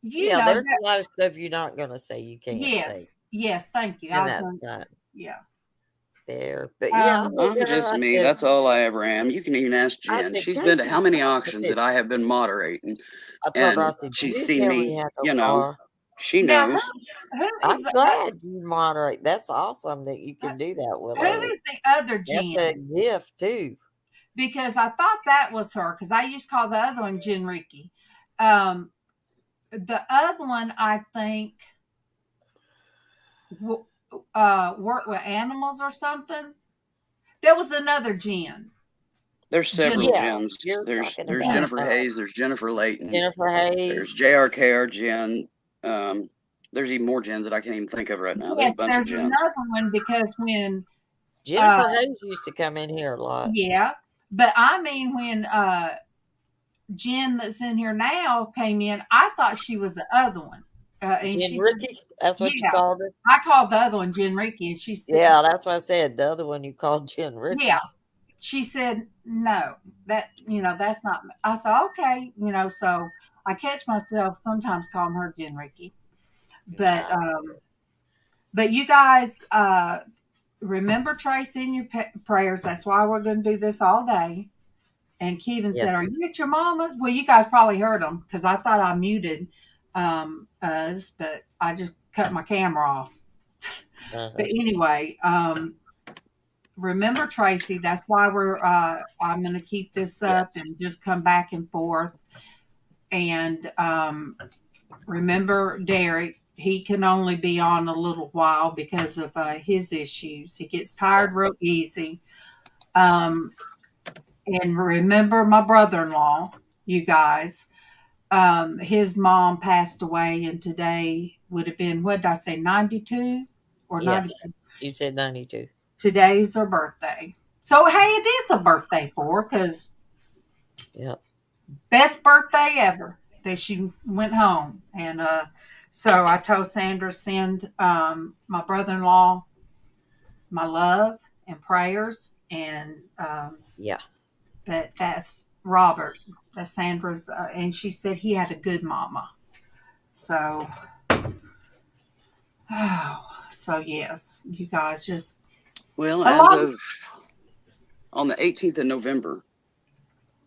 there's a lot of stuff you're not going to say. You can't say. Yes, thank you. And that's fine. Yeah. There, but I'm just me. That's all I ever am. You can even ask Jen. She's been to how many auctions that I have been moderating, and she's seen me. She knows. I'm glad you moderate. That's awesome that you can do that with her. Who is the other Jen? That's a gift too. Because I thought that was her. Because I used to call the other one Jen Ricky. The other one, I think, worked with animals or something. There was another Jen. There's several Jens. There's Jennifer Hayes. There's Jennifer Layton. There's JRKR Jen. There's even more Jens that I can't even think of right now. Yes, there's another one because when Jennifer Hayes used to come in here a lot. Yeah, but I mean when Jen that's in here now came in, I thought she was the other one. Jen Ricky? That's what you called her? I called the other one Jen Ricky, and she said, yeah, that's what I said. The other one you called Jen Ricky. Yeah. She said, no, that's not me. I said, okay, so I catch myself sometimes calling her Jen Ricky. But you guys remember Traci in your prayers. That's why we're going to do this all day. And Kevin said, are you at your mama's? Well, you guys probably heard them because I thought I muted us, but I just cut my camera off. But anyway, remember Traci. That's why I'm going to keep this up and just come back and forth. And remember Derek. He can only be on a little while because of his issues. He gets tired real easy. And remember my brother-in-law, you guys. His mom passed away, and today would have been, what did I say, 92 or Yes. 90? You said 92. Today's her birthday. So, hey, it is a birthday for her because Yep. best birthday ever that she went home. And so I told Sandra, send my brother in law my love and prayers. And Yeah. but that's Robert, that's Sandra's. And she said he had a good mama. So, so yes, you guys just. Well, A as lot. of on the 18th of November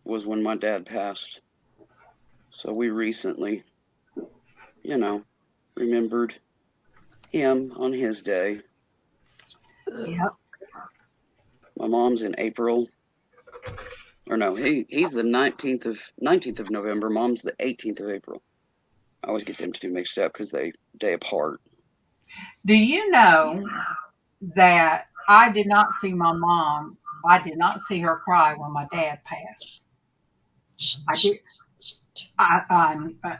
was when my dad passed. So we recently, remembered him on his day. Yep. My mom's in April. Or no, he's the 19th of November. Mom's the 18th of April. I always get them two mixed up because they day apart. Do you know that I did not see my mom? I did not see her cry when my dad passed. I did.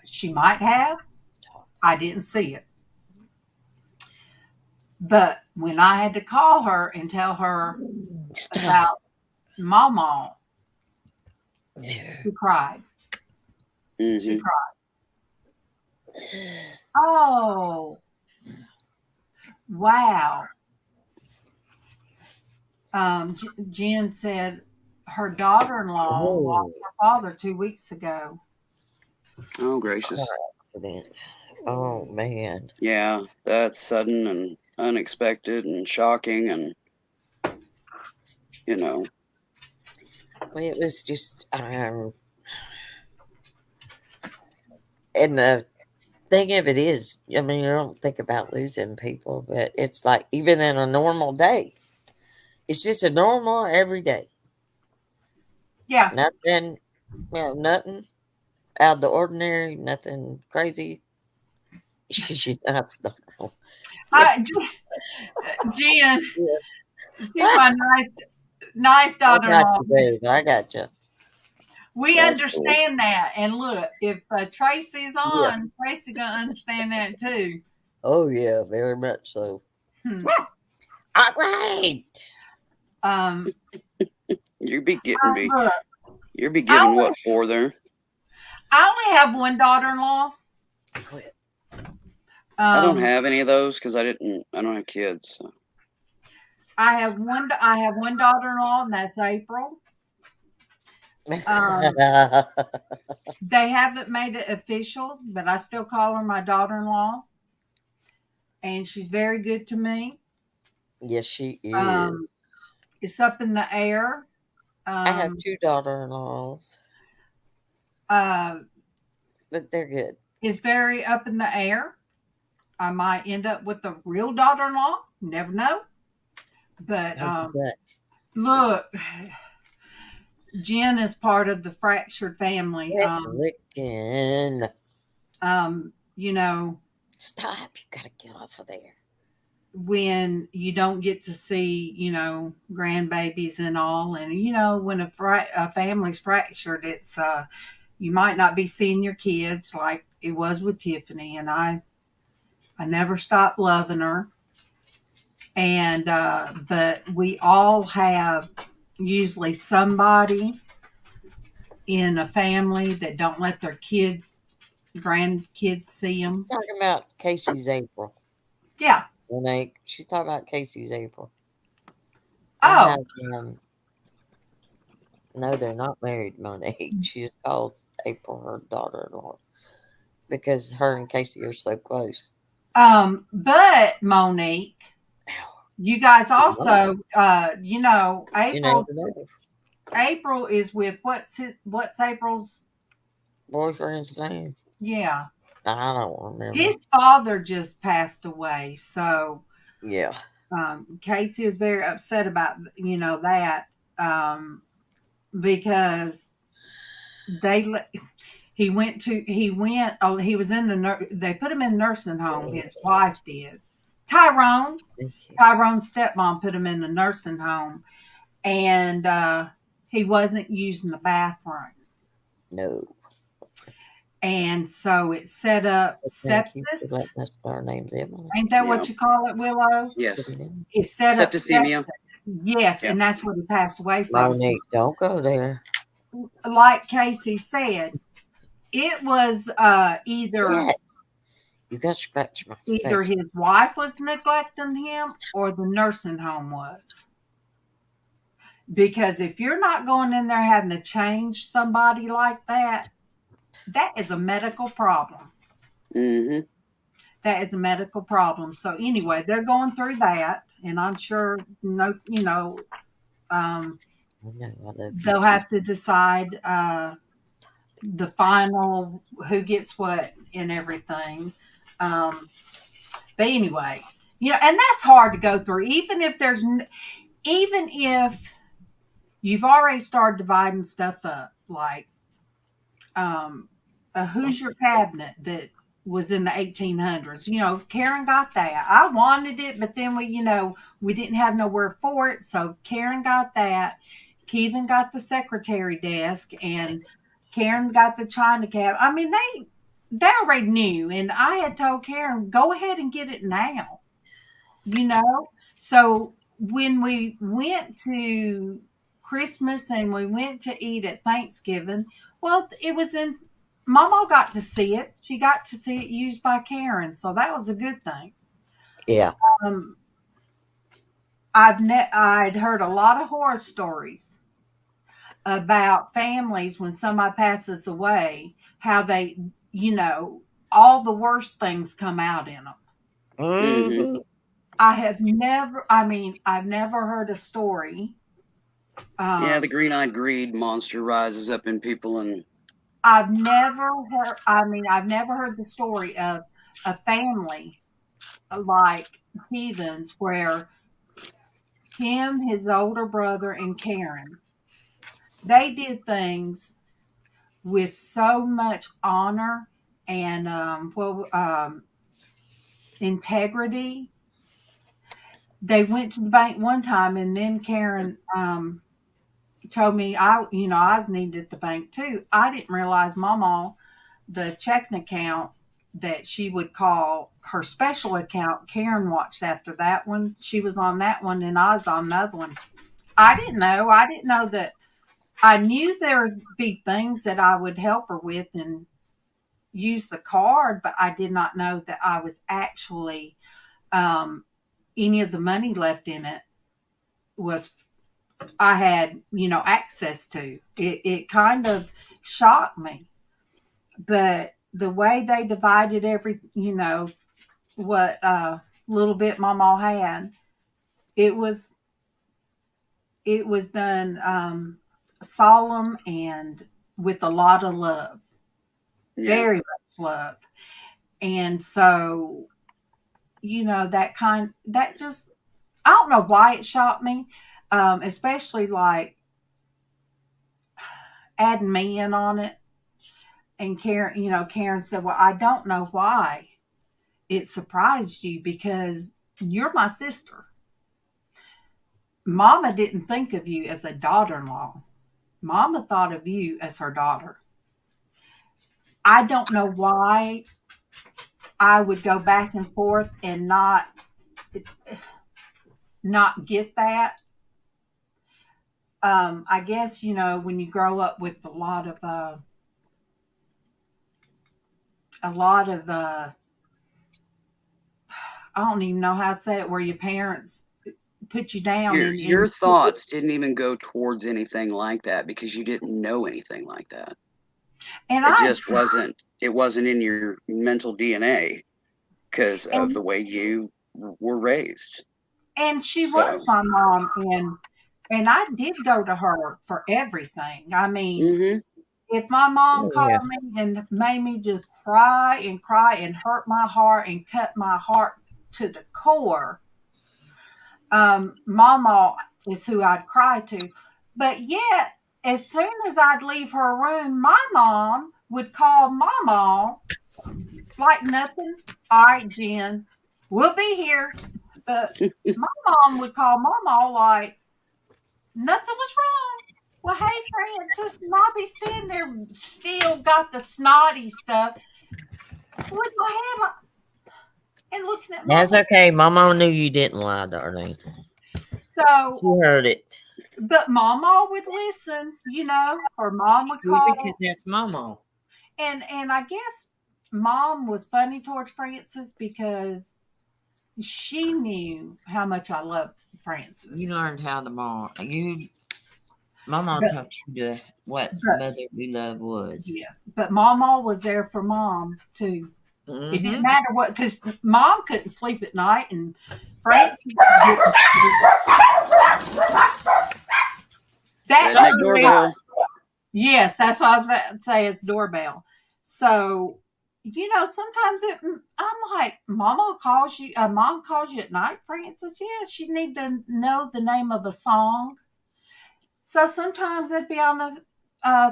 She might have. I didn't see it. But when I had to call her and tell her Stop. about Mama, Yeah. she cried. She Mm-hmm. cried. Oh, wow. Jen said her daughter-in-law Oh, lost her father 2 weeks ago. Oh, gracious. car accident. Oh, man. Yeah, that's sudden and unexpected and shocking and, you know, Well, it was just, and the thing of it is, I mean, you don't think about losing people, but it's like even in a normal day, it's just a normal everyday. Yeah. Nothing, nothing out of the ordinary, nothing crazy. That's normal. I, Jen, Yeah. she's my nice I got daughter-in-law. you, babe. I got you. We that's cool. understand that. And look, if Tracy's Yeah. on, Tracy gonna understand that too. Oh, yeah, very much so. Hmm. All right. Um, You be getting me. look, You'll be I giving only, what for there? I only have one daughter-in-law. Quit. I don't Um, have any of those because I don't have kids. So. I have one. I have one daughter-in-law, and that's April. Um, they haven't made it official, but I still call her my daughter-in-law, and she's very good to me. Yes, she Um, is. it's up in the air. I have Um, 2 daughter-in-laws, uh, but they're good. it's very up in the air. I might end up with a real daughter-in-law. Never know. But But look, Jen is part of the fractured family. quit licking. You know, Stop. You gotta get off of there. when you don't get to see, grandbabies and all, and when a family's fractured, it's you might not be seeing your kids like it was with Tiffany, and I never stopped loving her, and but we all have usually somebody in a family that don't let their grandkids see She's them. talking about Casey's April. Yeah. She's talking about Casey's April. I Oh. have no, they're not married, Monique. She just calls April her daughter-in-law because her and Casey are so close. But Monique, you guys also, You never April. know. April is with what's April's? Boyfriend's name? Yeah, I don't remember. his father just passed away, so Yeah. Casey is very upset about that because they he was in they put him in nursing home. His wife did. Tyrone's stepmom put him in the nursing home, and he wasn't using the bathroom. No. And so it set up Thank you for sepsis. letting us know our names, Emily. Ain't that Yeah. what you call it, Willow? Yes. It set up Septicemia. sepsis. Yes, Yeah. and that's what he passed away from. Monique, don't go there. Like Casey said, it was either Yeah. You got to scratch my either face. his wife was neglecting him or the nursing home was. Because if you're not going in there having to change somebody like that, that is a medical problem. Mm-hmm. That is a medical problem. So anyway, they're going through that, and I'm sure I know, I love you. they'll have to decide the final who gets what and everything. But anyway, and that's hard to go through. Even if you've already started dividing stuff up, like a Hoosier cabinet that was in the 1800s. Karen got that. I wanted it, but then we didn't have nowhere for it, so Karen got that. Kevin got the secretary desk, and Karen got the china cabinet. I mean, they already knew, and I had told Karen, go ahead and get it now. So when we went to Christmas and we went to eat at Thanksgiving, well, it was in Mama got to see it. She got to see it used by Karen, so that was a good thing. Yeah. I'd heard a lot of horror stories about families when somebody passes away, how they, all the worst things come out in them. Mm-hmm. I've never heard a story. Yeah, the green-eyed greed monster rises up in people, and I've never heard the story of a family like Stevens where him, his older brother, and Karen, they did things with so much honor and integrity. They went to the bank one time, and then Karen told me I was needed at the bank too. I didn't realize Mama, the checking account that she would call her special account, Karen watched after that one. She was on that one, and I was on another one. I didn't know. I didn't know that. I knew there would be things that I would help her with and use the card, but I did not know that I was actually any of the money left in it was I had access to. It kind of shocked me, but the way they divided what little bit Mama had, it was done solemn and with a lot of love, very much love. And so that just, I don't know why it shocked me, especially like adding me in on it. And Karen said, well, I don't know why it surprised you because you're my sister. Mama didn't think of you as a daughter-in-law. Mama thought of you as her daughter. I don't know why I would go back and forth and not get that. I guess, when you grow up with a lot of I don't even know how to say it, where your parents put you down. Your thoughts didn't even go towards anything like that because you didn't know anything like that. And it wasn't in your mental DNA because of the way you were raised. And she was my mom, and I did go to her for everything. I mean, if my mom called me and made me just cry and hurt my heart and cut my heart to the core, Mama is who I'd cry to. But yet, as soon as I'd leave her room, my mom would call Mama like nothing. All right, Jen, we'll be here. But my mom would call Mama like nothing was wrong. well, hey, Francis, Bobby's standing there, still got the snotty stuff with my head and looking at That's Mama. okay. Mama knew you didn't lie, darling. So, She heard it. but Mama would listen, or Mom would Because call. that's Mama. And I guess Mom was funny towards Francis because she knew how much I loved Francis. You learned how to mom. Mama But, taught you what but motherly love was. yes, but Mama was there for Mom too. It didn't Mm-hmm. matter what, because Mom couldn't sleep at night, and Frank. Redneck doorbell. Yes, that's what I was about to say. It's doorbell. So, sometimes I'm like, Mom calls you at night, Francis. Yeah, she need to know the name of a song. So sometimes it'd be on the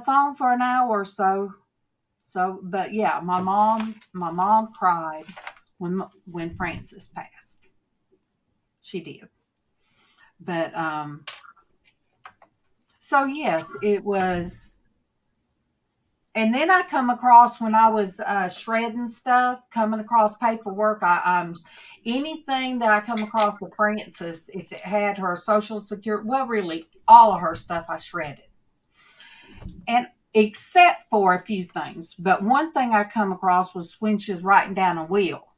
phone for an hour or so. So, but yeah, my mom cried when Francis passed. She did. But so yes, it was. And then I come across, when I was shredding stuff, coming across paperwork, anything that I come across with Francis, if it had her social security, well, really all of her stuff I shredded, and except for a few things. But one thing I come across was when she was writing down a will,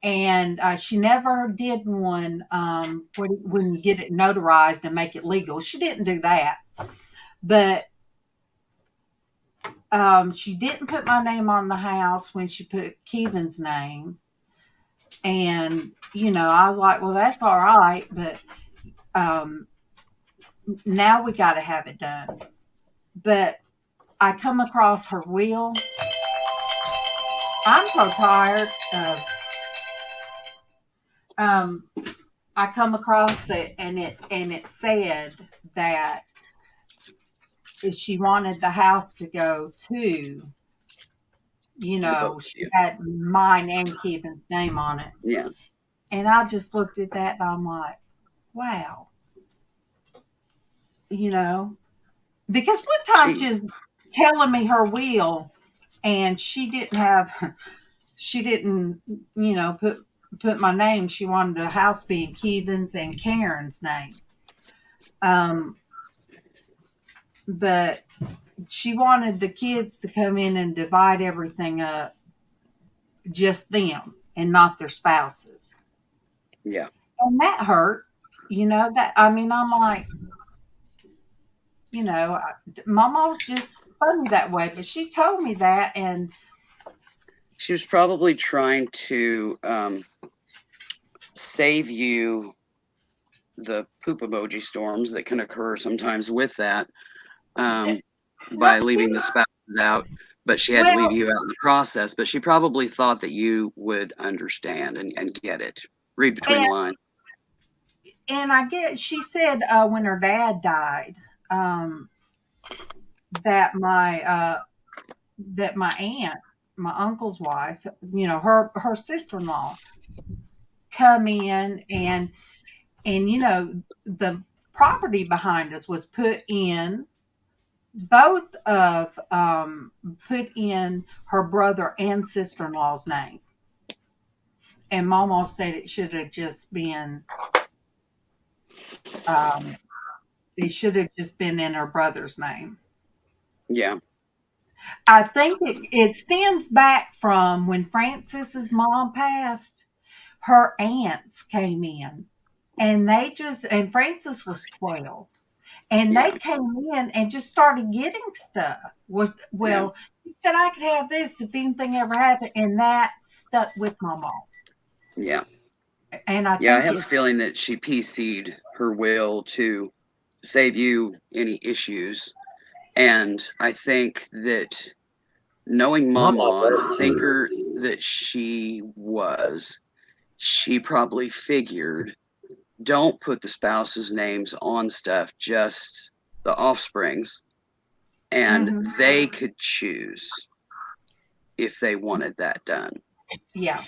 and she never did one when you get it notarized and make it legal. She didn't do that, but she didn't put my name on the house when she put Kevin's name. And, I was like, well, that's all right. But now we got to have it done. But I come across her will. I'm so tired of. I come across it, and it said that if she wanted the house to go to, she had mine and Kevin's name on it. Yeah. And I just looked at that and I'm like, wow. Because one time she's telling me her will, and she didn't, put my name. She wanted the house being Kevin's and Karen's name. But she wanted the kids to come in and divide everything up, just them and not their spouses. Yeah. And that hurt, I'm like, Mama was just funny that way, but she told me that, and she was probably trying to save you the poop emoji storms that can occur sometimes with that by leaving the spouses out. But she had to leave you out in the process. But she probably thought that you would understand and get it. Read between the lines. And I get, she said when her dad died, that my aunt, my uncle's wife, her sister-in-law, come in and the property behind us was put in her brother and sister-in-law's name. And Mama said it should have just been in her brother's name. Yeah. I think it stems back from when Francis's mom passed. Her aunts came in, and and Francis was 12, and they came in and just started getting stuff. He said I could have this if anything ever happened, and that stuck with my mom. Yeah. And I have a feeling that she PC'd her will to save you any issues. And I think that knowing Mama and the thinker that she was, she probably figured, don't put the spouses' names on stuff, just the offspring's, and they could choose if they wanted that done. Yeah.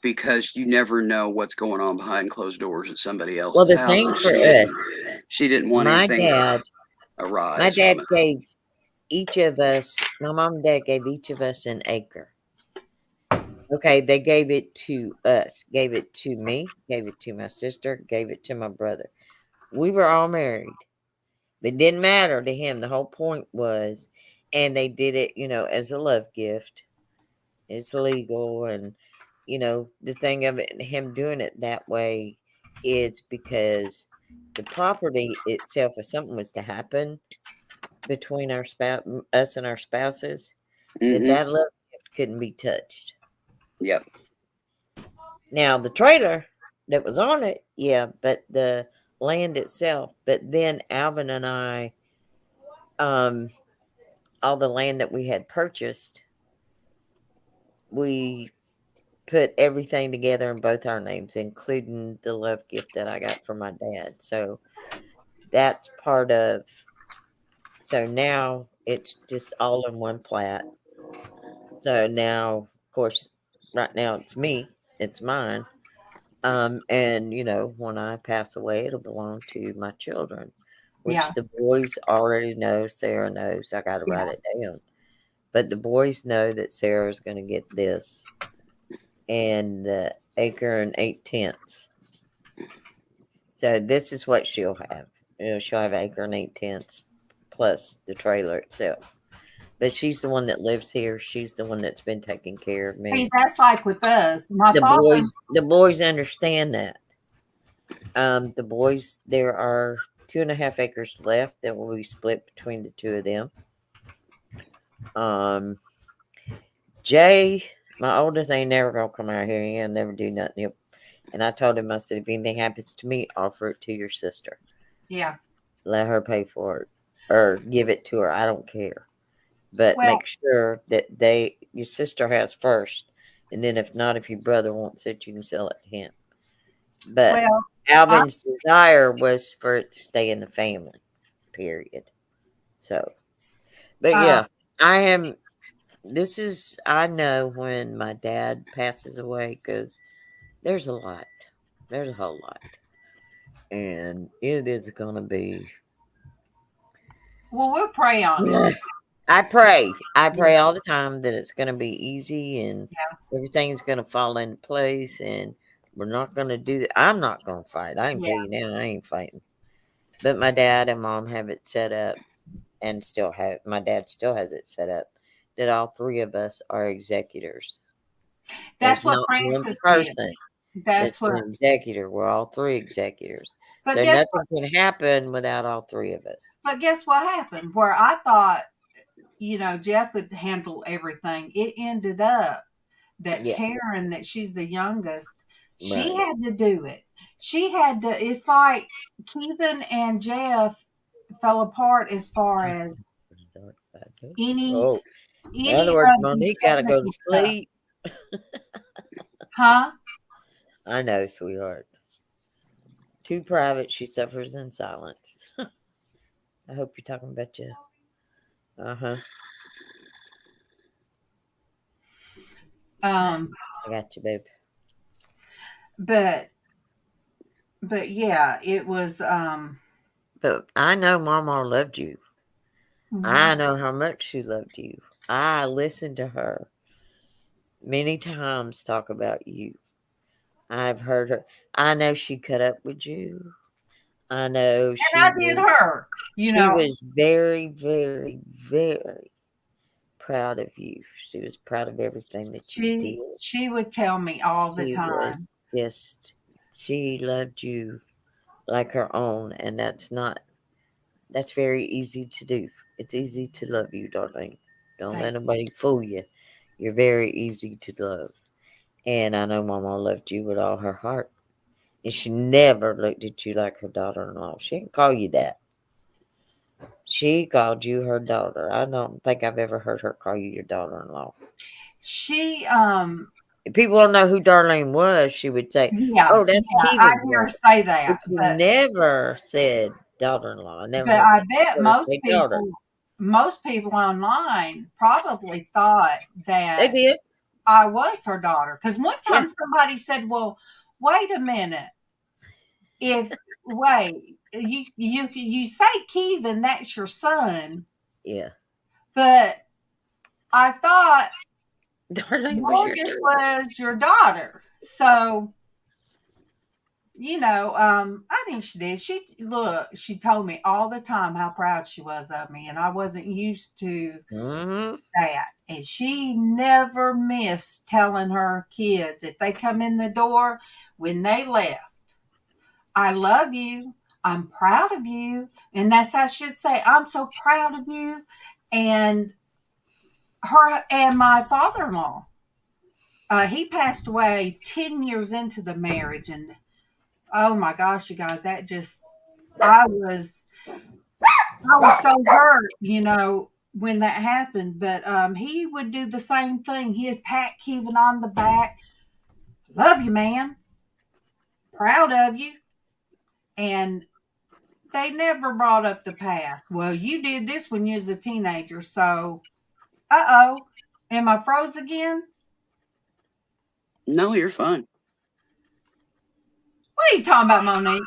Because you never know what's going on behind closed doors at somebody else's Well, the house. thing for us, She didn't want My anything dad, to my arise dad from it. gave each of us, my mom and dad gave each of us an acre. Okay, they gave it to us, gave it to me, gave it to my sister, gave it to my brother. We were all married. It didn't matter to him. The whole point was, and they did it, as a love gift. It's legal. And, the thing of it, him doing it that way is because the property itself, if something was to happen between us and our spouses, that love gift couldn't be touched. Yep. Now, the trailer that was on it, yeah, but the land itself, but then Alvin and I, all the land that we had purchased, we put everything together in both our names, including the love gift that I got from my dad. So that's part of, so now it's just all in one plat. So now, of course, right now it's me, it's mine. And when I pass away, it'll belong to my children, Yeah. which the boys already know. Sarah knows. I got to write it down. But the boys know that Sarah's going to get this and the acre and 8/10. So this is what she'll have. She'll have acre and 8/10 plus the trailer itself. But she's the one that lives here. She's the one that's been taking care of See, me. that's like with us. My The father. boys understand that. The boys, there are 2.5 acres left that will be split between the two of them. Jay, my oldest, ain't never gonna come out here. He'll never do nothing. And I told him, I said, if anything happens to me, offer it to your sister. Yeah. Let her pay for it or give it to her. I don't care. But Well, make sure that your sister has first. And then if not, if your brother wants it, you can sell it to him. But well, Alvin's desire was for it to stay in the family, period. So, but yeah, I know when my dad passes away, because there's a lot. There's a whole lot. And it is going to be. well, we'll pray on it. I pray all the time that it's going to be easy and everything's going to fall into place, and we're not going to do that. I'm not going to fight. I can tell you now, I ain't fighting. But my dad and mom have it set up, and my dad still has it set up that all three of us are executors. That's There's what not one Francis did. person That's that's what. an executor. We're all three executors. But So guess nothing what? can happen without all three of us. But guess what happened? Where I thought, Jeff would handle everything. It ended up that Yeah. Karen, that she's the youngest, she Right. had to do it. She had to. It's like Kevin and Jeff fell apart as far as any Oh, in any other words, of the Monique got to go to technical stuff. sleep. Huh? I know, sweetheart. Too private, she suffers in silence. I hope you're talking about you. Uh-huh. I got you, babe. But yeah, it was But I know Mama loved you. I know how much she loved you. I listened to her many times talk about you. I've heard her. I know she cut up with you. I know and I did her. She was very, very, very proud of you. She was proud of everything that you did. She would tell me all the She was time. she loved you like her own, and that's very easy to do. It's easy to love you, darling. Don't let nobody fool you. You're very easy to love. And I know Mama loved you with all her heart. And she never looked at you like her daughter-in-law. She didn't call you that. She called you her daughter. I don't think I've ever heard her call you your daughter-in-law. She If people don't know who Darlene was, she would say, "Oh, that's I Kiva's hear her daughter." say that. But she never said daughter-in-law. I never But heard I bet her say daughter. most people online probably thought They that did. I was her daughter. Because one time Yeah. somebody said, "Well, wait a minute. you say Kevin, that's your son, Yeah. but I thought Darlene was your Morgan daughter. was your daughter. So, I think she did. She told me all the time how proud she was of me, and I wasn't used to Mm-hmm. that. And she never missed telling her kids if they come in the door when they left, I love you. I'm proud of you. And that's how she'd say, I'm so proud of you. And her and my father-in-law, he passed away 10 years into the marriage. And oh my gosh, you guys, I was, I was so hurt, when that happened. But he would do the same thing. He'd pat Kevin on the back. Love you, man. Proud of you. And they never brought up the past. Well, you did this when you was a teenager, so am I froze again? No, you're fine. What are you talking about, Monique?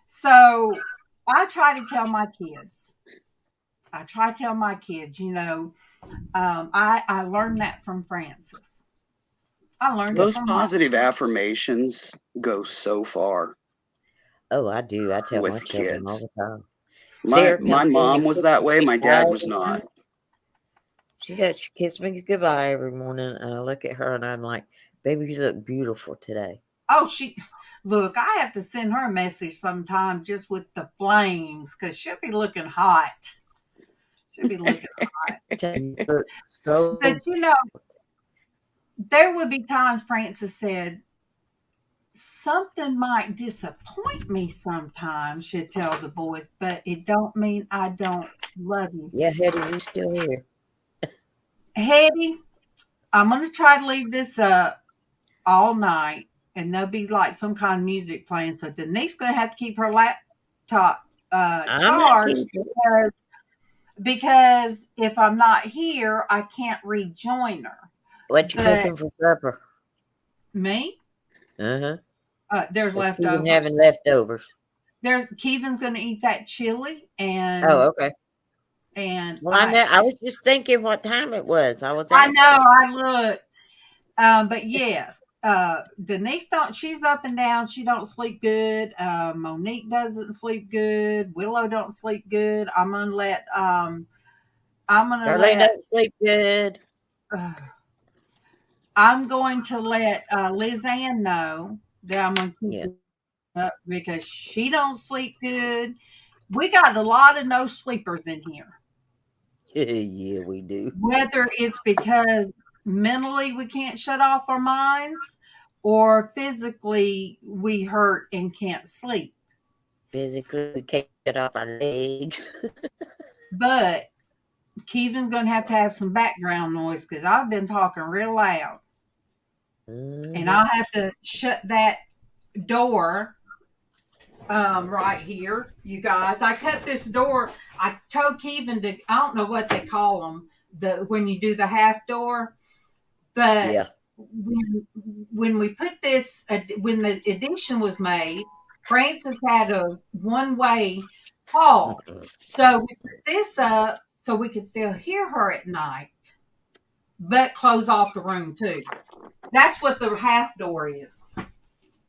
So I try to tell my kids. I learned that from Francis. I learned it Those from her. positive affirmations go so far Oh, I do. I tell my with children all kids. the time. My Sarah comes my in mom and was kisses that way. me My goodbye dad was every not. morning. She does. She kisses me goodbye every morning, and I look at her and I'm like, "Baby, you look beautiful today." Oh, look, I have to send her a message sometime just with the flames because she'll be looking hot. She'll be looking hot. You look so. But there would be times Francis said, something might disappoint me sometimes, she'd tell the boys, but it don't mean I don't love you. Yeah, Hetty, we still here. Hetty, I'm going to try to leave this all night, and there'll be like some kind of music playing. So Denise's going to have to keep her laptop I'm not charged keeping. because if I'm not here, I can't rejoin her. What you But cooking for supper? me, Uh-huh. there's Let's keep leftovers. having leftovers. Kevin's going to eat that chili, and Oh, okay. Well, I I know. I was just thinking what time it was. I was I know asking. I look, but yes, Denise she's up and down. She don't sleep good. Monique doesn't sleep good. Willow don't sleep good. Darlene don't sleep good. Uh, I'm going to let Liz Ann know that I'm going to keep Yeah. it up because she don't sleep good. We got a lot of no sleepers in here. Yeah, we do. Whether it's because mentally we can't shut off our minds or physically we hurt and can't sleep. Physically, we can't get off our legs. But Kevin's going to have some background noise because I've been talking real loud. Mm-hmm. And I'll have to shut that door right here, you guys. I cut this door. I told Kevin I don't know what they call them, when you do the half door. But Yeah. when we put this, when the addition was made, Francis had a one-way hall. So we put this up so we could still hear her at night, but close off the room too. That's what the half door is.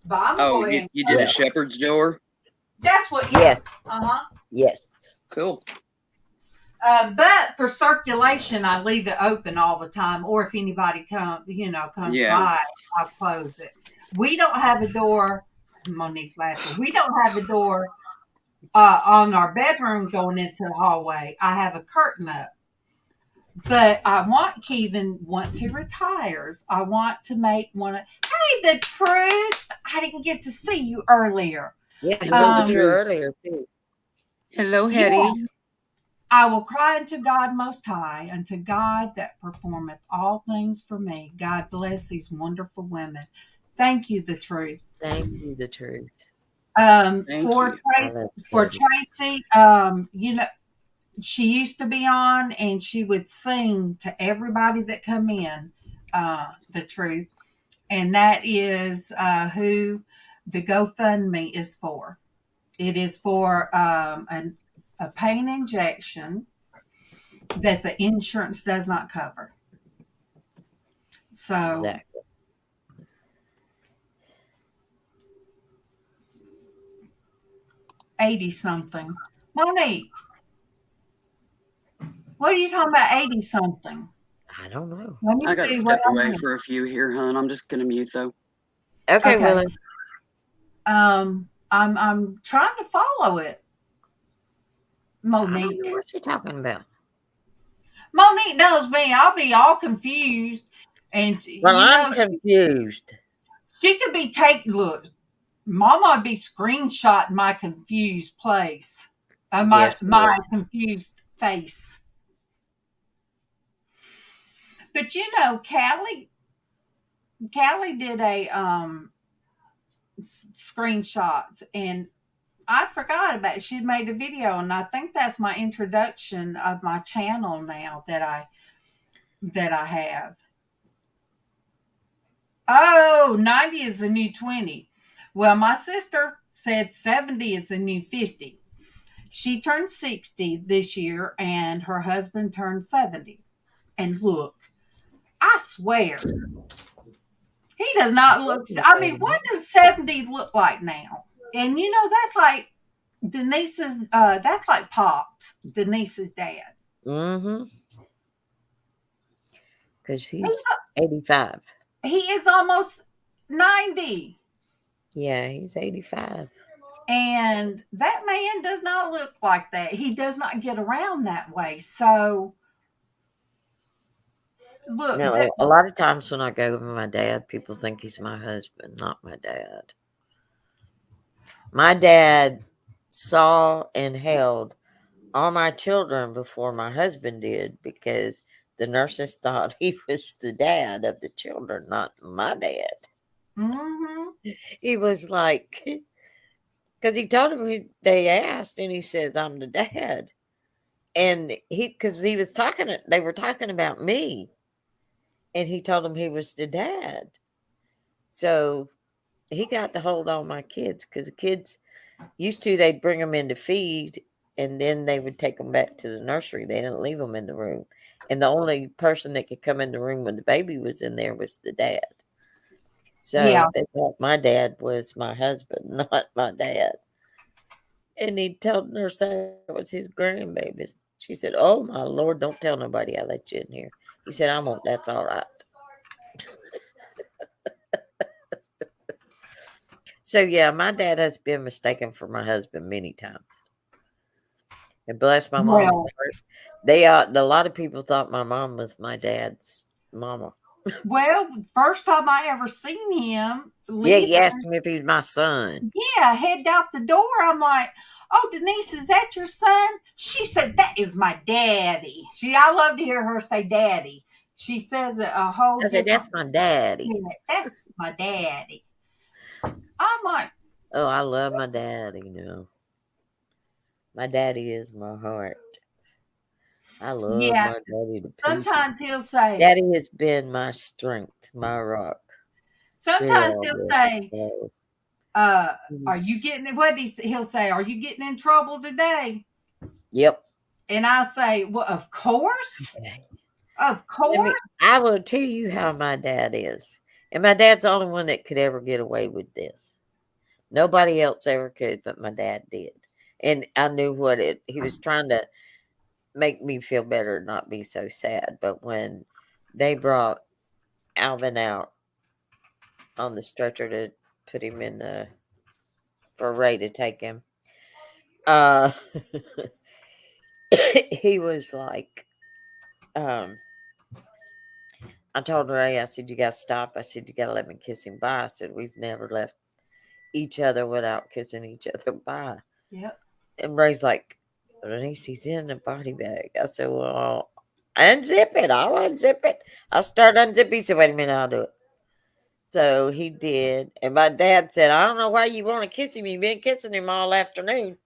But I'm Oh, going. you did a shepherd's door? That's what. Yes. Yes. Cool. But for circulation, I leave it open all the time. Or if anybody comes by, I'll close it. We don't have a door. Monique's laughing. We don't have a door on our bedroom going into the hallway. I have a curtain up. But I want Kevin, once he retires, I want to make one of. Hey, the truth! I didn't get to see you earlier. Yeah, he was here earlier too. Hello, Hetty. Yeah. I will cry unto God Most High, unto God that performeth all things for me. God bless these wonderful women. Thank you, the truth. Thank you, the truth. For Traci, she used to be on and she would sing to everybody that come in, the truth. And that is who the GoFundMe is for. It is for a pain injection that the insurance does not cover. So Exactly. 80 something. Monique, what are you talking about 80 something? I don't know. Let me I got to see what step I away mean. for a few here, hon. I'm just gonna mute though. Okay, Okay. Willie. I'm trying to follow it. I don't know Monique. what you're talking about. Monique knows me. I'll be all confused. And Well, you I'm know, confused. she could be taking look, Mama would be screenshotting my confused place. Yes, My confused face. But you know, Callie did a screenshots, and I forgot about it. She'd made a video, and I think that's my introduction of my channel now that I have. Oh, 90 is the new 20. Well, my sister said 70 is the new 50. She turned 60 this year, and her husband turned 70. And look, I swear, he does not look. I mean, what does 70 look like now? And you know, that's like Denise's, that's like Pops, Denise's dad. Mm-hmm. Because he's 85. He is almost 90. Yeah, he's 85. And that man does not look like that. He does not get around that way. So, look, No, a lot of times when I go with my dad, people think he's my husband, not my dad. My dad saw and held all my children before my husband did because the nurses thought he was the dad of the children, not my dad. mm-hmm. He was like, because he told him they asked, and he said, "I'm the dad." And because he was talking, they were talking about me, and he told him he was the dad. So he got to hold all my kids because the kids used to, they'd bring them in to feed, and then they would take them back to the nursery. They didn't leave them in the room. And the only person that could come in the room when the baby was in there was the dad. Yeah. So they thought my dad was my husband, not my dad. And he told nurse that was his grandbabies. She said, "Oh my Lord, don't tell nobody I let you in here." He said, "I won't. That's all right." So yeah, my dad has been mistaken for my husband many times. And bless my mom's Well, heart. A lot of people thought my mom was my dad's mama. well, first time I ever seen him Yeah, you leaving, asked him if he was my son. yeah, head out the door. I'm like, "Oh, Denise, is that your son?" She said, "That is my daddy." I love to hear her say daddy. She says it a whole I said, different. "That's my daddy." Yeah, that's my daddy. I'm like, Oh, I love my daddy, My daddy is my heart. I love yeah. my daddy to pieces. Sometimes he'll say, Daddy has been my strength, my rock through sometimes all he'll this. say, So "Are you getting what he'll say? Are you getting in trouble today?" yep. And I say, "Well, of course, of course." I will tell you how my dad is. And my dad's the only one that could ever get away with this. Nobody else ever could, but my dad did. And I knew he was trying to make me feel better, not be so sad. But when they brought Alvin out on the stretcher to put him in for Ray to take him, uh, he was like, um, I told Ray, I said, "You got to stop." I said, "You got to let me kiss him bye." I said, "We've never left each other without kissing each other bye." Yep. And Ray's like, "Denise, he's in a body bag." I said, "Well, unzip it. I'll unzip it. I'll start unzipping." He said, "Wait a minute, I'll do it." So he did. And my dad said, "I don't know why you want to kiss him. You've been kissing him all afternoon."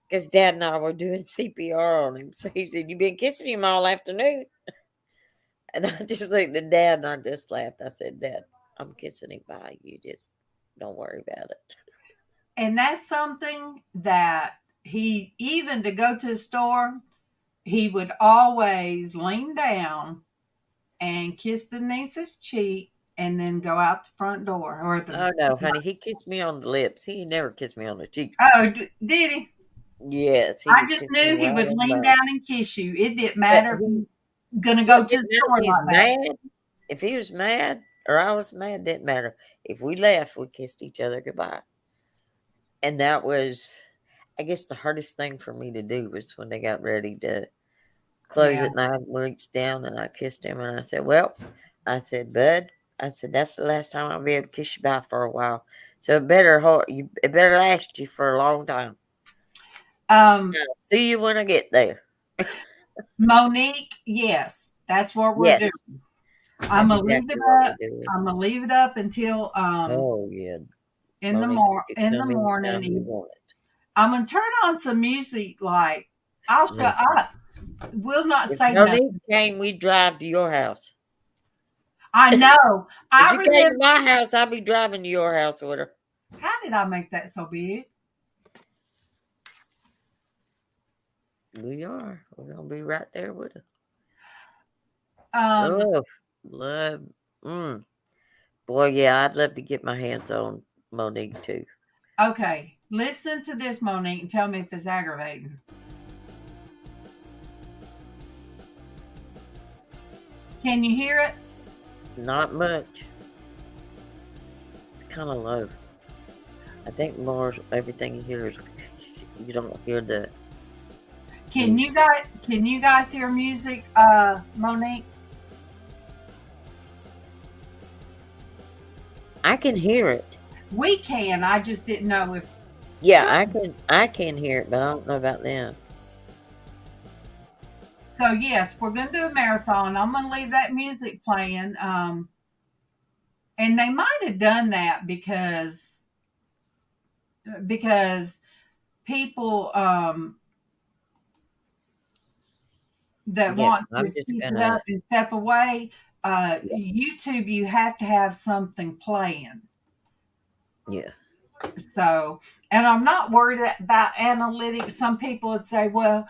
Because Dad and I were doing CPR on him. So he said, "You've been kissing him all afternoon." And I just looked at Dad and I just laughed. I said, "Dad, I'm kissing him by you. Just Don't worry about it. And that's something that he, even to go to the store, he would always lean down and kiss the niece's cheek and then go out the front door or the. Oh no, honey, he kissed me on the lips. He never kissed me on the cheek. Oh, did he? Yes, he I would just kiss me knew he right would on the lean mouth. down and kiss you. It didn't But matter if he, you gonna yeah, go it to the didn't matter store if he's like that. mad. If he was mad or I was mad, didn't matter. If we left, we kissed each other goodbye. And that was, I guess, the hardest thing for me to do was when they got ready to close Yeah. it, and I reached down and I kissed him, and I said, "Well," I said, "Bud," I said, "that's the last time I'll be able to kiss you bye for a while. So it better hold you. It better last you for a long time. Um, I'll see you when I get there." Monique, yes, that's what we're Yes, doing. I'm that's gonna leave it exactly what up. we're doing. I'm gonna leave it up until Oh yeah, in the Monique, you can in the come anytime you morning. want it. I'm gonna turn on some music. Like I'll No. shut up. Will not If say Monique nothing. came, we'd drive to your house. I know. If I she came remember. to my house, I'd be driving to your house with her. How did I make that so big? We are. We're gonna be right there with her. Um, Oh, love. Mm. Boy, yeah, I'd love to get my hands on Monique too. okay. Listen to this, Monique, and tell me if it's aggravating. Can you hear it? Not much. It's kind of low. I think more everything you hear is you don't hear the. Can you guys hear music, Monique? I can hear it. We can. I just didn't know if. Yeah, I can hear it, but I don't know about them. So yes, we're gonna do a marathon. I'm gonna leave that music playing. And they might have done that because people that Yeah, wants to I'm just keep it gonna. up and step away. Yeah, YouTube, you have to have something playing. yeah. So, and I'm not worried about analytics. Some people would say, well,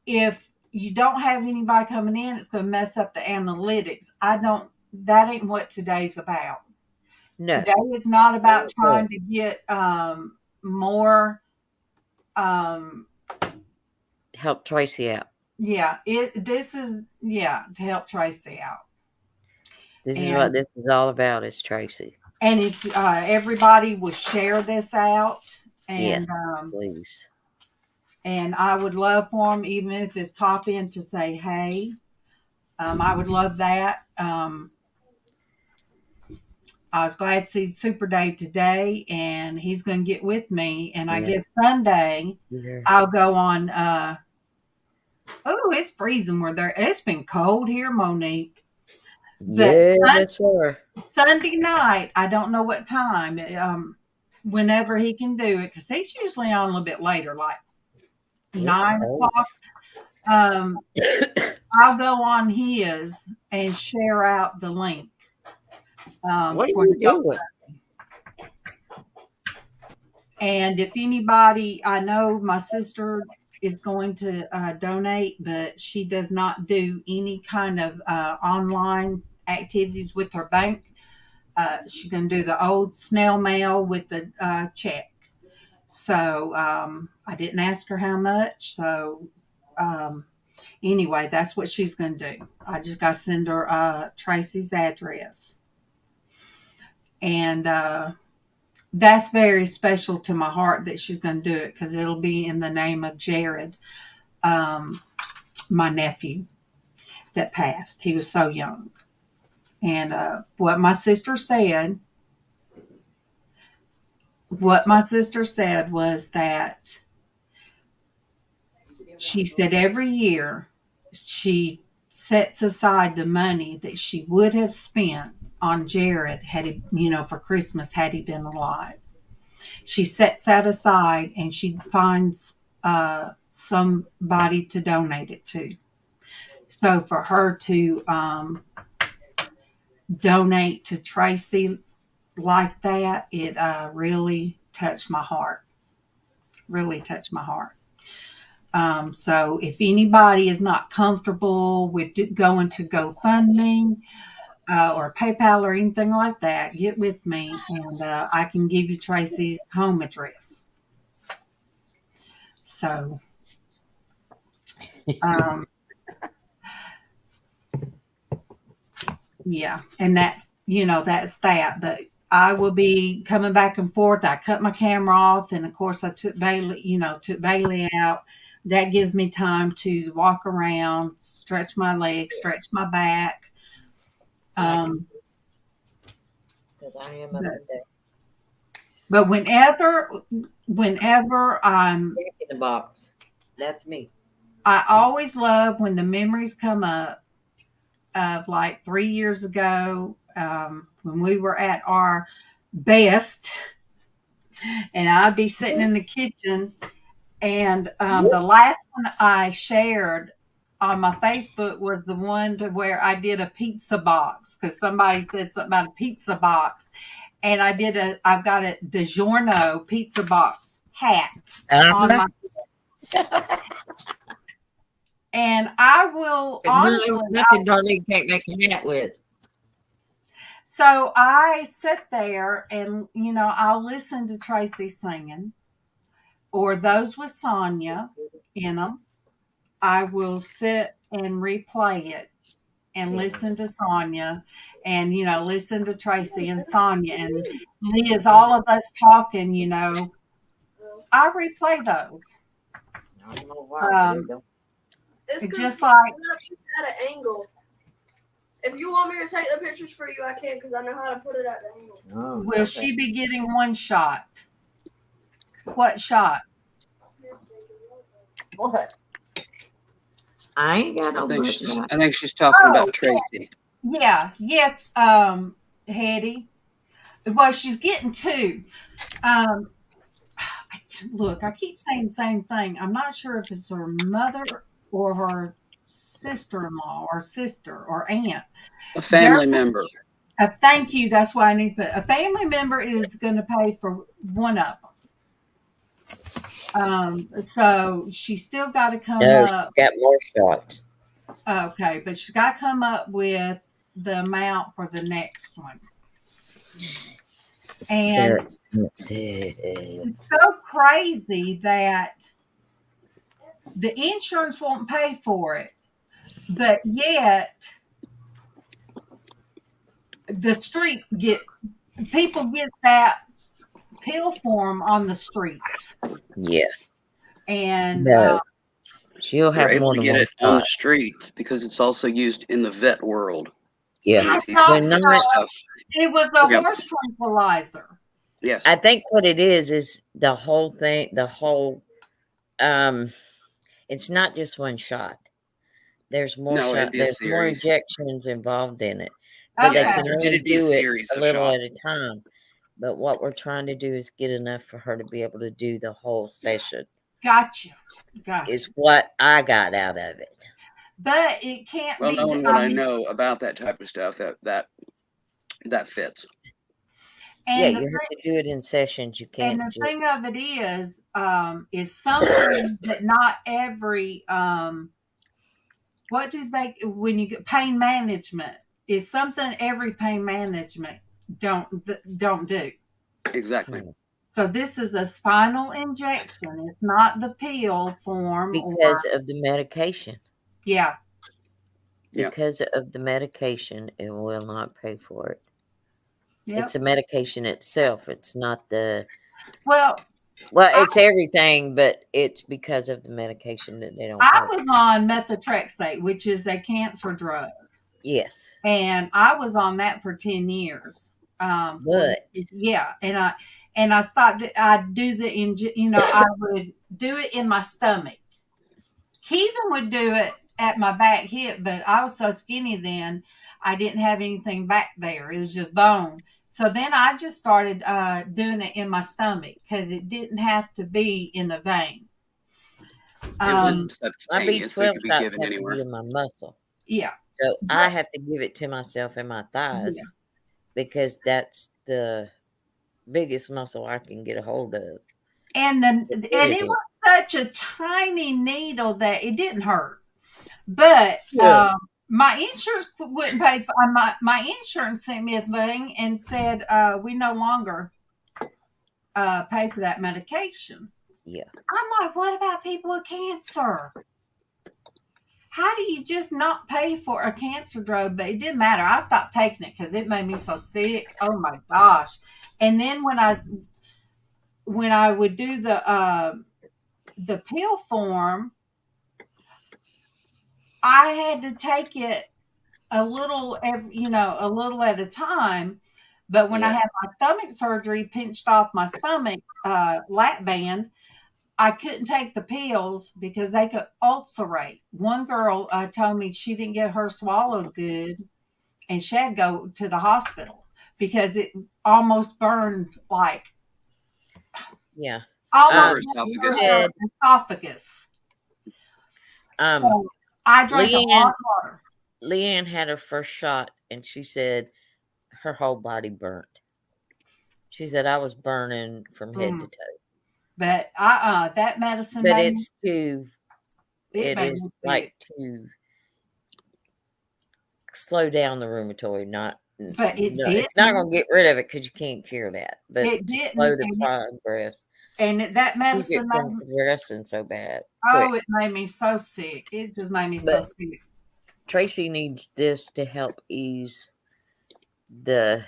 if you don't have anybody coming in, it's going to mess up the analytics. That ain't what today's about. No. Today is not about trying to get more. Help Tracy out. Yeah, this is to help Tracy out. This is And what this is all about. Is Tracy? and if everybody will share this out, Yes, and please. and I would love for them, even if it's pop in to say hey. I would love that. I was glad to see Super Dave today, and he's going to get with me. And I Yeah. guess Sunday Yeah. I'll go on. Oh, it's freezing where there. It's been cold here, Monique. But Yes, sir. Sunday night, I don't know what time. Whenever he can do it, because he's usually on a little bit later, like It's 9 o'clock. I'll go on his and share out the link. What are For you the doing? And if anybody, I know my sister is going to donate, but she does not do any kind of online activities with her bank. She's going to do the old snail mail with the check. So I didn't ask her how much. So anyway, that's what she's going to do. I just got to send her Tracy's address. And that's very special to my heart that she's going to do it because it'll be in the name of Jared, my nephew that passed. He was so young. And what my sister said was that she said every year she sets aside the money that she would have spent on Jared had he, for Christmas had he been alive. She sets that aside and she finds somebody to donate it to. So for her to donate to Tracy, like that, it really touched my heart. Really touched my heart. So if anybody is not comfortable with going to GoFundMe or PayPal or anything like that, get with me and I can give you Traci's home address. So, um, yeah, and that's that. But I will be coming back and forth. I cut my camera off, and of course, I took Bailey out. That gives me time to walk around, stretch my legs, stretch my back. Um, Because I am up but, and down. but whenever Back in the box. That's me. I always love when the memories come up of like 3 years ago when we were at our best, and I'd be sitting in the kitchen. And the last one I shared on my Facebook was the one to where I did a pizza box because somebody said something about a pizza box, and I've got a DiGiorno pizza box hat on my, and I will honestly, Nothing Darlene can't make a hat with. so I sit there and I'll listen to Traci singing, or those with Sonya in them. I will sit and replay it and listen to Sonya and, listen to Traci and Sonya and Liz, all of us talking, I replay those. I don't know why. It's Just like at an angle. If you want me to take the pictures for you, I can because I know how to put it at the angle. Oh, will okay. she be getting one shot? What shot? What? I ain't got no much. I think she's talking about Traci. Yeah. Yes, Hetty. Well, she's getting two. Look, I keep saying the same thing. I'm not sure if it's her mother or her sister-in-law or sister or aunt. A family member. Thank you. That's why I need to. A family member is going to pay for one of them. So she's still got to come up. She's got more shots. Okay, but she's got to come up with the amount for the next one. And it's so crazy that the insurance won't pay for it, but yet people get that pill form on the streets. Yeah. And she'll have able more to than get one it on the streets because it's also used in the vet world. Yeah. It was a horse tranquilizer. Yes. I think what it is the whole thing, it's not just one shot. There's more there's more injections involved in it. But they can only do it a little at a time. But what we're trying to do is get enough for her to be able to do the whole session. Gotcha. Is what I got out of it. But it can't be. Well, knowing what I know about that type of stuff, that fits. And you have to do it in sessions. You can't. And the thing of it is something that not every what do they when you get pain management is something every pain management don't do. Exactly. So this is a spinal injection. It's not the pill form because of the medication. Yeah. Because of the medication, it will not pay for it. Yep. It's the medication itself. It's not the it's everything, but it's because of the medication that they don't pay. I was on methotrexate, which is a cancer drug. Yes. And I was on that for 10 years. But and I stopped. I'd do I would do it in my stomach. Keithan would do it at my back hip, but I was so skinny then, I didn't have anything back there. It was just bone. So then I just started doing it in my stomach because it didn't have to be in the vein. My B12 shots have to be in my muscle. Yeah. So I have to give it to myself in my thighs. because that's the biggest muscle I can get a hold of. And to and hit it it. was such a tiny needle that it didn't hurt. But Yeah. my insurance wouldn't pay for my insurance sent me a thing and said we no longer pay for that medication. Yeah. I'm like, what about people with cancer? How do you just not pay for a cancer drug? But it didn't matter. I stopped taking it because it made me so sick. Oh my gosh! And then when I would do the pill form, I had to take it a little, a little at a time. But when I Yeah. had my stomach surgery, pinched off my stomach lap band, I couldn't take the pills because they could ulcerate. One girl told me she didn't get her swallowed good, and she had to go to the hospital because it almost burned, like Yeah. almost Her burned esophagus. her esophagus. Um, So I drank a lot Leanne of water. Leanne had her first shot, and she said her whole body burnt. She said I was burning from head to Mm. toe. But that medicine But made me, it's to it it made is me like sick. to slow down the rheumatoid, But it no, it's not didn't. gonna get rid of it because you can't cure that, but It to slow didn't, the progress. that Keep it medicine from made, progressing so bad oh, quick. it made me so sick. It just made me so But sick. Tracy needs this to help ease the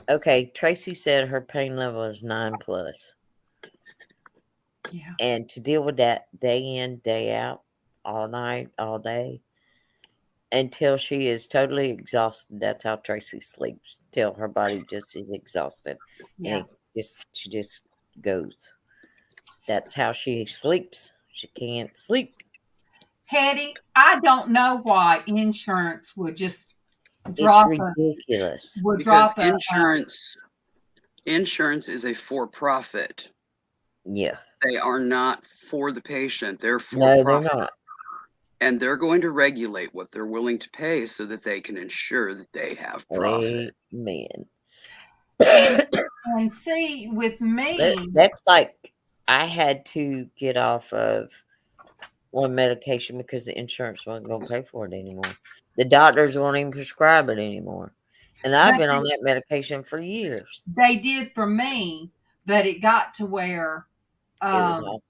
okay, Tracy said her pain level is 9 plus. Yeah. And to deal with that day in, day out, all night, all day, until she is totally exhausted. That's how Tracy sleeps, till her body just is exhausted. And Yeah. she just goes. That's how she sleeps. She can't sleep. Teddy, I don't know why insurance would just It's drop a ridiculous. would Because drop insurance is a for profit. Yeah. They are not for the patient. They're for No, they're profit. not. And they're going to regulate what they're willing to pay so that they can ensure that they have profit. Amen. and and see with me. That's like I had to get off of one medication because the insurance wasn't going to pay for it anymore. The doctors won't even prescribe it anymore. And I've But been on that medication for years. they did for me, but it got to where It was um awful.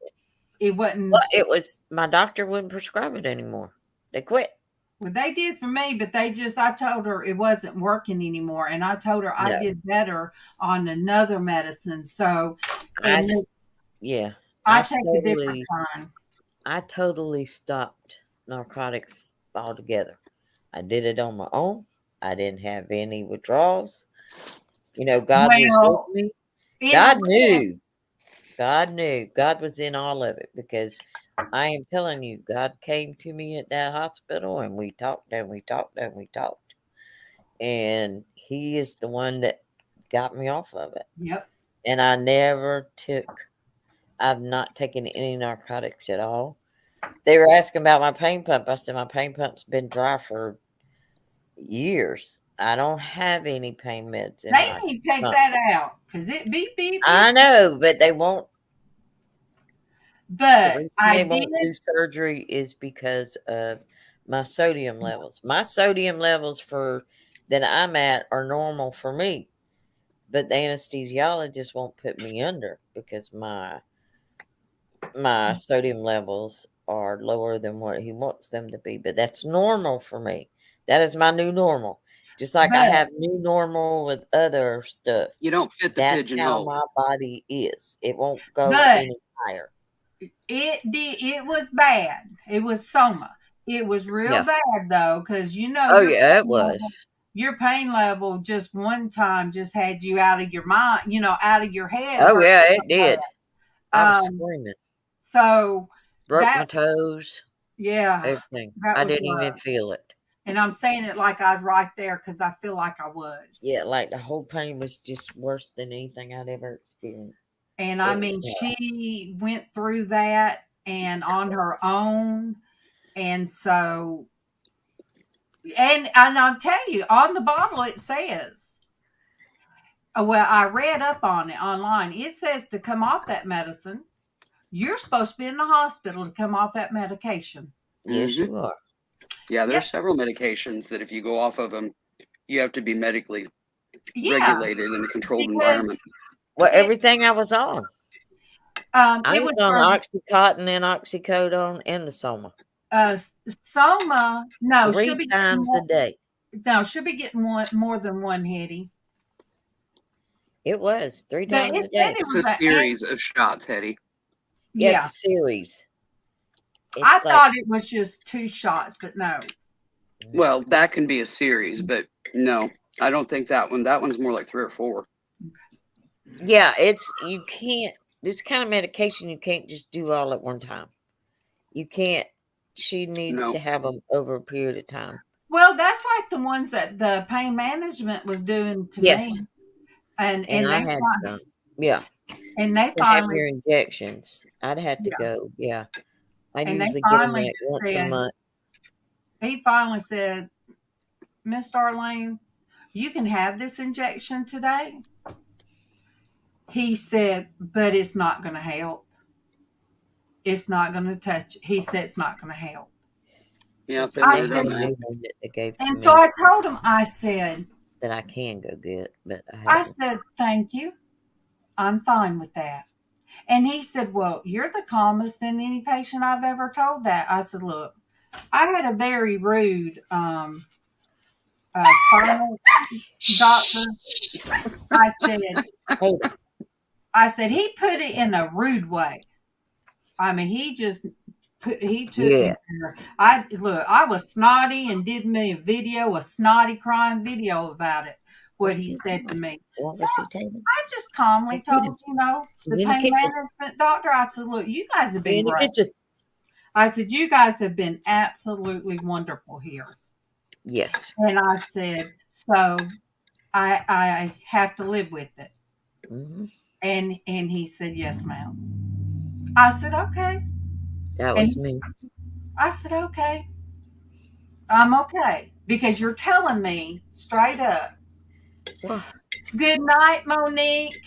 it Well, wasn't. it was my doctor wouldn't prescribe it anymore. They quit. Well, they did for me, but I told her it wasn't working anymore. And I told her I No. did better on another medicine. So, I and yeah. I I've take a different totally kind. I totally stopped narcotics altogether. I did it on my own. I didn't have any withdrawals. God was with Well, me. it God went, knew. God knew. God was in all of it because I am telling you, God came to me at that hospital and we talked and we talked and we talked. And He is the one that got me off of it. yep. And I've not taken any narcotics at all. They were asking about my pain pump. I said, my pain pump's been dry for years. I don't have any pain meds in They my need to take pump. that out because it beep, beep, I beep. know, but they won't. The But reason I they did, won't do surgery is because of my sodium levels. My sodium levels that I'm at are normal for me, but the anesthesiologist won't put me under because my sodium levels are lower than what he wants them to be. But that's normal for me. That is my new normal. Just like I but have new normal with other stuff. You don't fit the That's how pigeonhole. my body is. It won't go but any higher. it was bad. It was soma. It was real Yeah. bad though, because Oh yeah, it was. your pain level just one time just had you out of your mind, out of your head Oh hurt yeah, so it did. I was bad. screaming. So Broke that my toes, yeah, everything. that I was didn't even rough. feel it. And I'm saying it like I was right there because I feel like I was. Yeah, like the whole pain was just worse than anything I'd ever experienced. And I It was mean, bad. she went through that and on her own. And so And I'll tell you, on the bottle it says, well, I read up on it online. It says to come off that medicine, you're supposed to be in the hospital to come off that medication. Yes, Mhm. you are. Yeah, Yep. there's several medications that if you go off of them, you have to be medically Yeah, regulated in a controlled because environment. Well, it everything I was on. I it was was on from Oxycontin and Oxycodone and the Soma Soma. No, she'll 3 be getting times a one. day. No, she'll be getting one more than one, Hetty. It was 3 But times a it said day. it It's was a series of shots, Hetty. Yeah, it's yeah. a series. I It's like thought it was just 2 shots, but no. Well, that can be a series, but no, I don't think that one. That one's more like 3 or 4. yeah, it's you can't this kind of medication you can't just do all at one time. You can't. She needs No. to have them over a period of time. Well, that's like the ones that the pain management was doing to Yes, me, and and I had some. Yeah, they to have finally your injections. I'd have to yeah, go. Yeah, I and they usually get them finally like just once a said month. he finally said, Miss Darlene, you can have this injection today. He said, but it's not going to help. It's not going to touch. He said it's not going to help. Yeah, So been I they there, had said, done a that. new one that they gave to and so me I told him, I said, that I can go get, but I haven't. thank you. I'm fine with that. And he said, well, you're the calmest in any patient I've ever told that. I said, look, I had a very rude spinal doctor. I said, Hey, I said, he put it in a rude way. I mean, he took me yeah. there. I was snotty and did me a video, a snotty crying video about it, what he said to me. Want So to see Taylor? I just calmly Go get him. told, the He's in the pain kitchen. management doctor, I said, look, you guys have He's been in the great. kitchen. I said, you guys have been absolutely wonderful here. Yes. And I said, so I have to live with it. Hmm. And he said, yes, ma'am. I said, okay. That And was me. I said, okay. I'm okay. Because you're telling me straight up. Well, Good night, Monique.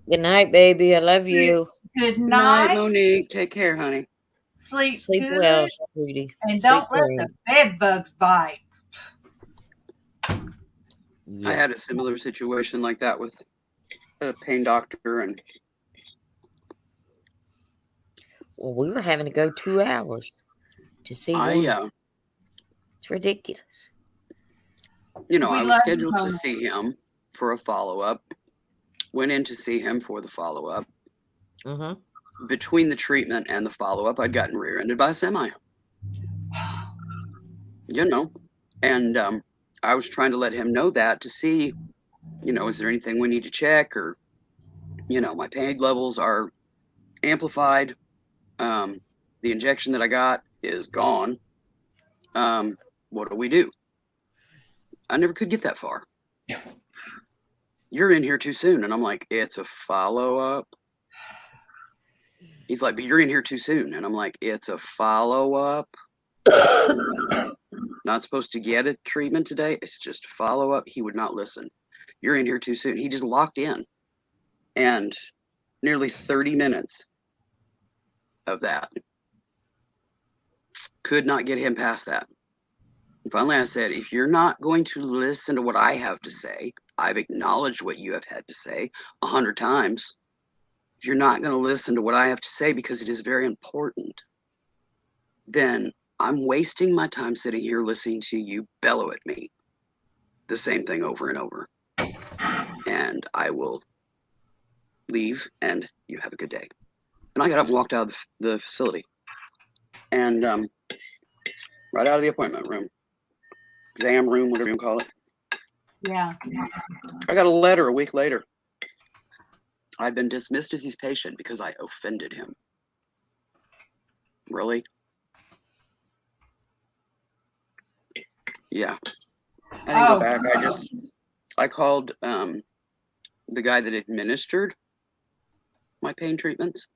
good night, baby. I love you. Good Good night, night. Monique. Take care, honey. Sleep Sleep good. well, sweetie. And Sweet don't let the dreams. bed bugs bite. I Yeah. had a similar situation like that with a pain doctor, and Well, we were having to go 2 hours to see one. It's ridiculous. We I was love you, scheduled to Monique. see him for a follow-up. Went in to see him for the follow-up. Mm-hmm. Between the treatment and the follow-up, I'd gotten rear-ended by a semi. And I was trying to let him know that to see, is there anything we need to check, or, my pain levels are amplified. The injection that I got is gone. What do we do? I never could get that far. You're in here too soon. And I'm like, it's a follow-up. He's like, but you're in here too soon. And I'm like, it's a follow-up. Not supposed to get a treatment today. It's just a follow-up. He would not listen. You're in here too soon. He just locked in. And nearly 30 minutes of that. Could not get him past that. And finally, I said, if you're not going to listen to what I have to say, I've acknowledged what you have had to say 100 times. If you're not going to listen to what I have to say because it is very important, then I'm wasting my time sitting here listening to you bellow at me the same thing over and over. And I will leave, and you have a good day. And I got up and walked out of the facility. And right out of the appointment room, exam room, whatever you call it. Yeah. I got a letter a week later. I've been dismissed as his patient because I offended him. Really? Yeah. I didn't go back. I called the guy that administered my pain treatments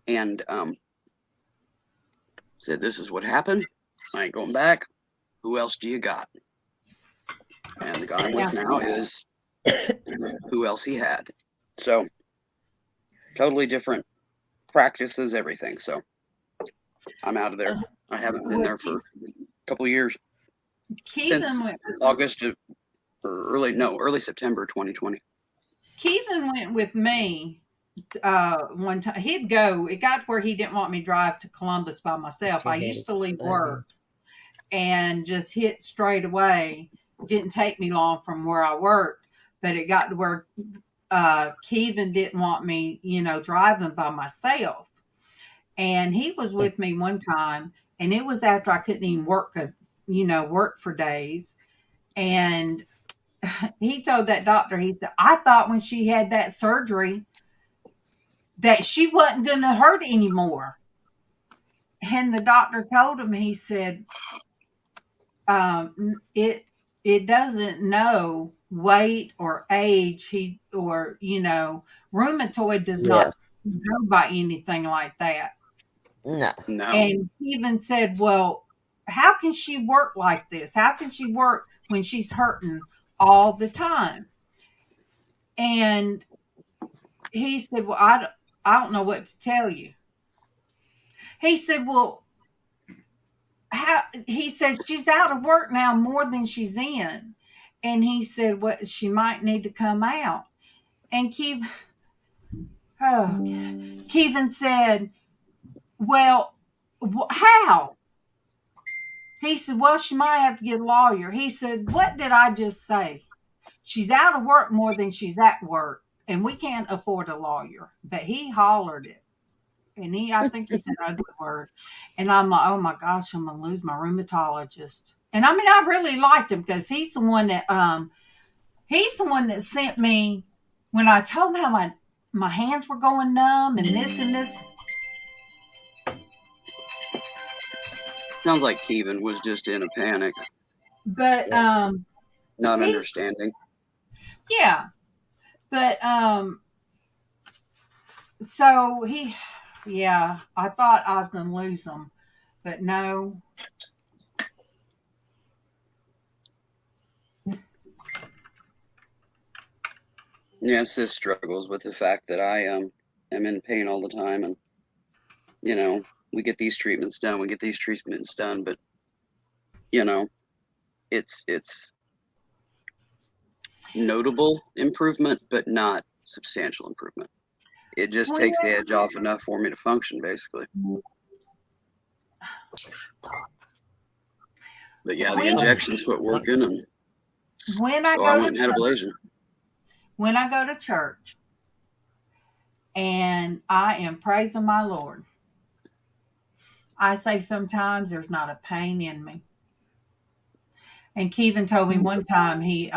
and said, this is what happened. I ain't going back. who else do you got? And the guy I'm with now is who else he had. So totally different practices, everything. So I'm out of there. I haven't been there for a couple of years. Since August of, or early September 2020. Keevan went with me one time. He'd go. It got to where he didn't want me to drive to Columbus by myself. I used to leave work and just hit straight away. Didn't take me long from where I worked, but it got to where Keevan didn't want me, driving by myself. And he was with me one time, and it was after I couldn't even work for days. And he told that doctor, he said, I thought when she had that surgery that she wasn't going to hurt anymore. And the doctor told him, he said, it doesn't know weight or age. Rheumatoid does not go by anything like that. No. And he even said, well, how can she work like this? How can she work when she's hurting all the time? And he said, well, I don't know what to tell you. He said, well, he said, she's out of work now more than she's in. And he said, what, she might need to come out. And Kevin said, well, how? He said, well, she might have to get a lawyer. He said, what did I just say? She's out of work more than she's at work, and we can't afford a lawyer. But he hollered it. And I think he said an ugly word. And I'm like, oh my gosh, I'm going to lose my rheumatologist. And I mean, I really liked him because he's the one that sent me when I told him how my hands were going numb and this and this. Sounds like Kevin was just in a panic. But not understanding. Yeah. But so I thought I was going to lose him, but no. Yeah, sis struggles with the fact that I am in pain all the time, and we get these treatments done, but it's notable improvement, but not substantial improvement. It just takes the edge off enough for me to function, basically. But yeah, the injections quit working, and so I went and had ablation. When I go to church and I am praising my Lord, I say sometimes there's not a pain in me. And Kevin told me one time he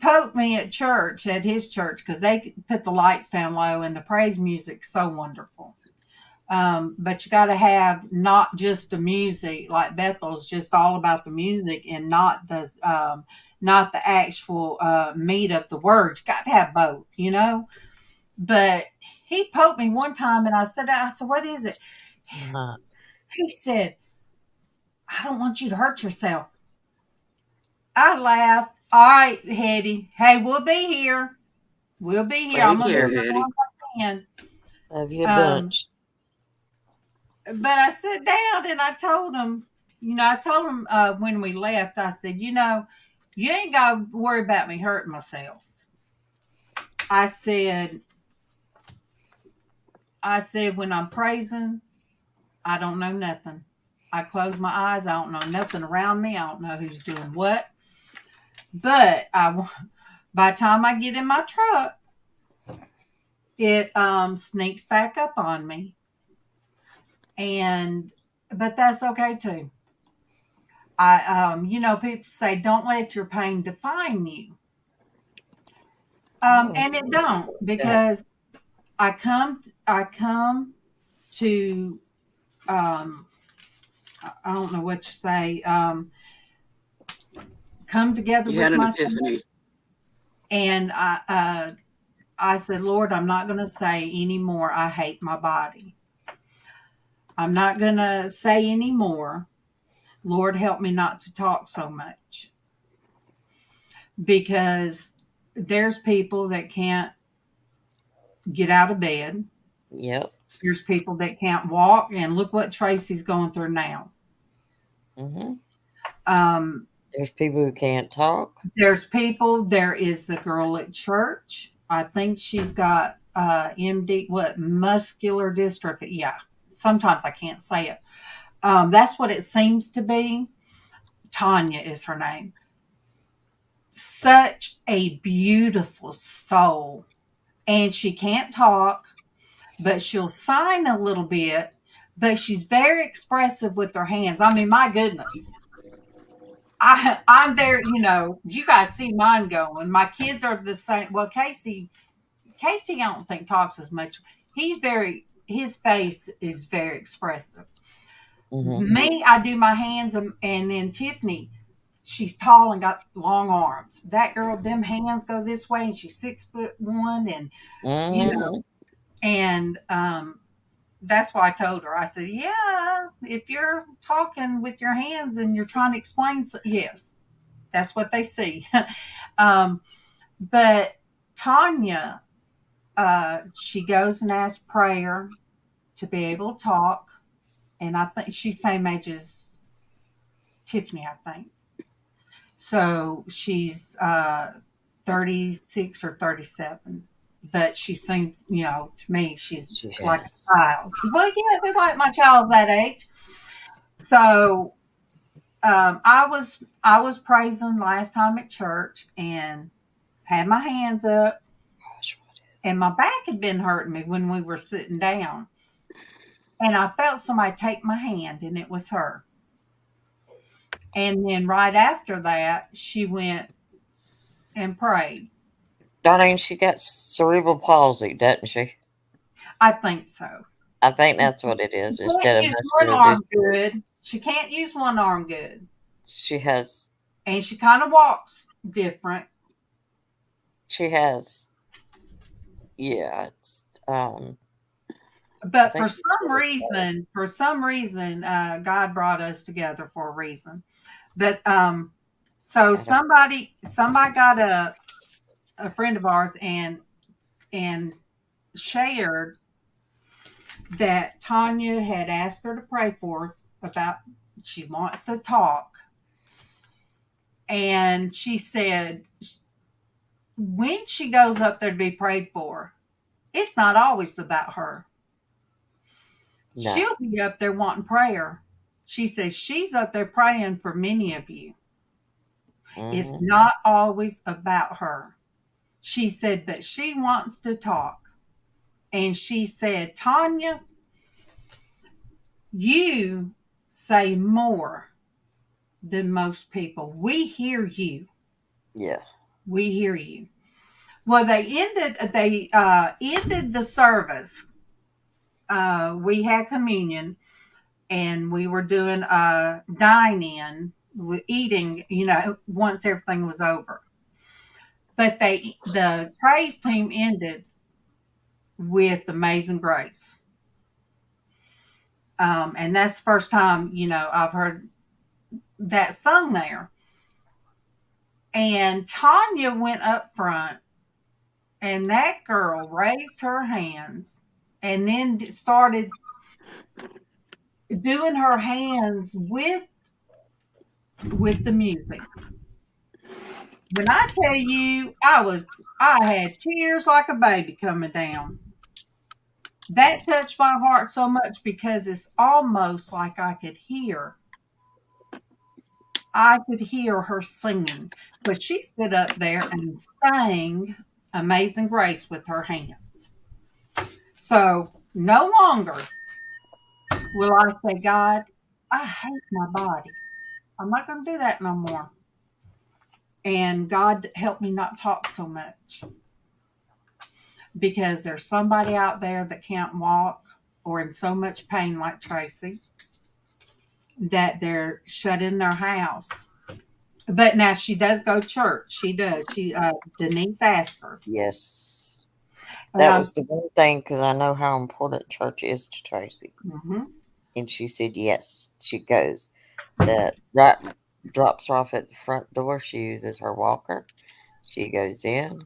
poked me at church, at his church, because they put the lights down low and the praise music's so wonderful. But you got to have not just the music, like Bethel's just all about the music and not the actual meat of the words. You got to have both, But he poked me one time, and I said, what is it? He said, I don't want you to hurt yourself. I laughed. All right, Hetty. Hey, we'll be here. I'm going to do what I can. Love you a bunch. But I sat down and I told him, when we left, I said, you ain't got to worry about me hurting myself. I said, when I'm praising, I don't know nothing. I close my eyes. I don't know nothing around me. I don't know who's doing what. But by the time I get in my truck, it sneaks back up on me. But that's okay too. People say don't let your pain define you. And it don't, because I come to I don't know what you say. Come together with myself, and I said, Lord, I'm not going to say anymore, I hate my body. I'm not going to say any more. Lord, help me not to talk so much. Because there's people that can't get out of bed. Yep. There's people that can't walk. And look what Tracy's going through now. Mm-hmm. Um, There's people who can't talk. There's people. There is the girl at church. I think she's got MD, muscular dystrophy. Yeah, sometimes I can't say it. That's what it seems to be. Tanya is her name. Such a beautiful soul. And she can't talk, but she'll sign a little bit, but she's very expressive with her hands. I mean, my goodness. I'm there, you guys see mine going. My kids are the same. Well, Casey, I don't think talks as much. His face is very expressive. Mm-hmm. Me, I do my hands, and then Tiffany, she's tall and got long arms. That girl, them hands go this way, and she's 6'1", and Mm-hmm. and that's why I told her. I said, "Yeah, if you're talking with your hands and you're trying to explain, yes, that's what they see." um, but Tanya, she goes and asks prayer to be able to talk, and I think she's same age as Tiffany. I think so. She's 36 or 37. But she seems, to me, she's She like has. a child. Well, yeah, they're like my child's that age. So I was praising last time at church and had my hands up, and my back had been hurting me when we were sitting down, and I felt somebody take my hand, and it was her. And then right after that, she went and prayed. Darlene, she got cerebral palsy, doesn't she? I think so. I think that's what it She is. can't Instead of use one muscular arm dystrophy, good. She can't use one arm good, she has. and she kind of walks different. She has. Yeah, it's. I But think for she's some devastated. reason, God brought us together for a reason. But so I don't. somebody got a friend of ours and shared that Tanya had asked her to pray for about she wants to talk, and she said when she goes up there to be prayed for, it's not always about her. No. She'll be up there wanting prayer. She says she's up there praying for many of you. It's Mm-hmm. not always about her. She said, but she wants to talk. And she said, Tanya, you say more than most people. We hear you. Yeah. We hear you. Well, they ended the service. We had communion, and we were doing a dine in, eating, once everything was over. But the praise team ended with Amazing Grace. And that's the first time, I've heard that sung there. And Tanya went up front, and that girl raised her hands and then started doing her hands with the music. When I tell you, I had tears like a baby coming down. That touched my heart so much because it's almost like I could hear her singing, but she stood up there and sang Amazing Grace with her hands. So no longer will I say, God, I hate my body. I'm not going to do that no more. And God help me not talk so much because there's somebody out there that can't walk or in so much pain like Tracy that they're shut in their house. But now she does go to church. She does. Denise asked her. Yes. And That was the one thing because I know how important church is to Tracy. mhm. And she said, yes. She goes, that right drops her off at the front door. She uses her walker. She goes in,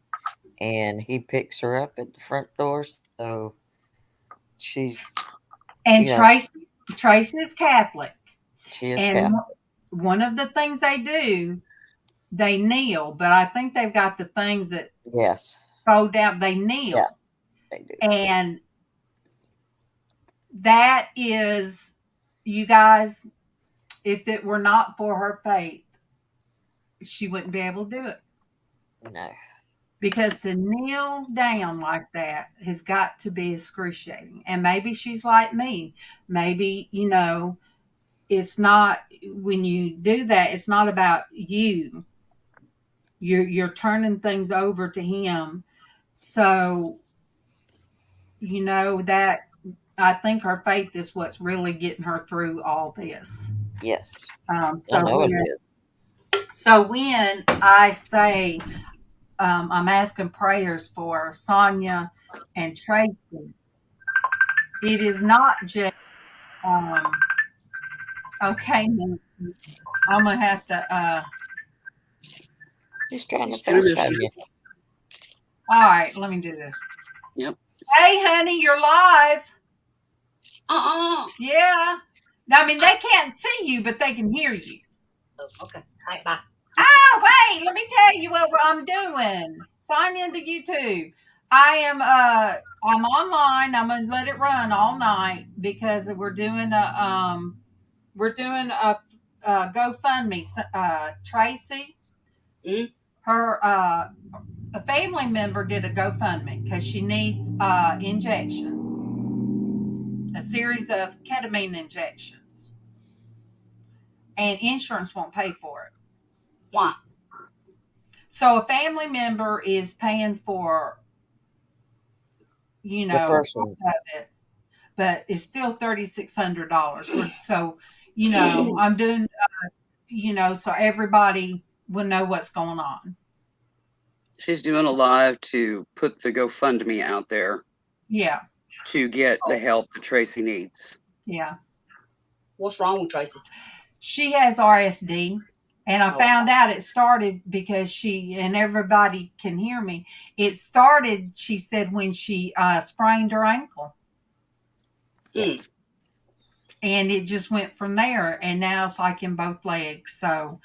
and he picks her up at the front door. So she's, And you know, Tracy is Catholic. she is And Catholic. one of the things they do, they kneel, but I think they've got the things that Yes. fold down. They Yeah, kneel. they do. And that is, you guys, if it were not for her faith, she wouldn't be able to do it. No. Because to kneel down like that has got to be excruciating. And maybe she's like me. Maybe, it's not, when you do that, it's not about you. You're turning things over to him. So, that I think her faith is what's really getting her through all this. Yes. Um, I so know it when is. so when I say I'm asking prayers for Sonia and Tracy, it is not just okay. I'm gonna have to. He's trying to He's trying to FaceTime you. All right, let me do this. Yep. Hey, honey, you're live. Yeah. I mean, they can't see you, but they can hear you. Okay. All right, bye. Oh, wait, let me tell you what I'm doing. Sign into YouTube. I'm online. I'm gonna let it run all night because we're doing a GoFundMe. Tracy, her a family member did a GoFundMe because she needs injection, a series of ketamine injections, and insurance won't pay for it. Why? So a family member is paying for, The first one. of it, but it's still $3,600. So, I'm doing, so everybody will know what's going on. She's doing a live to put the GoFundMe out there. Yeah. To get the help that Tracy needs. Yeah. What's wrong with Tracy? She has RSD. And I found out it started because and everybody can hear me. It started, she said, when she sprained her ankle. Mm. And it just went from there. And now it's like in both legs. So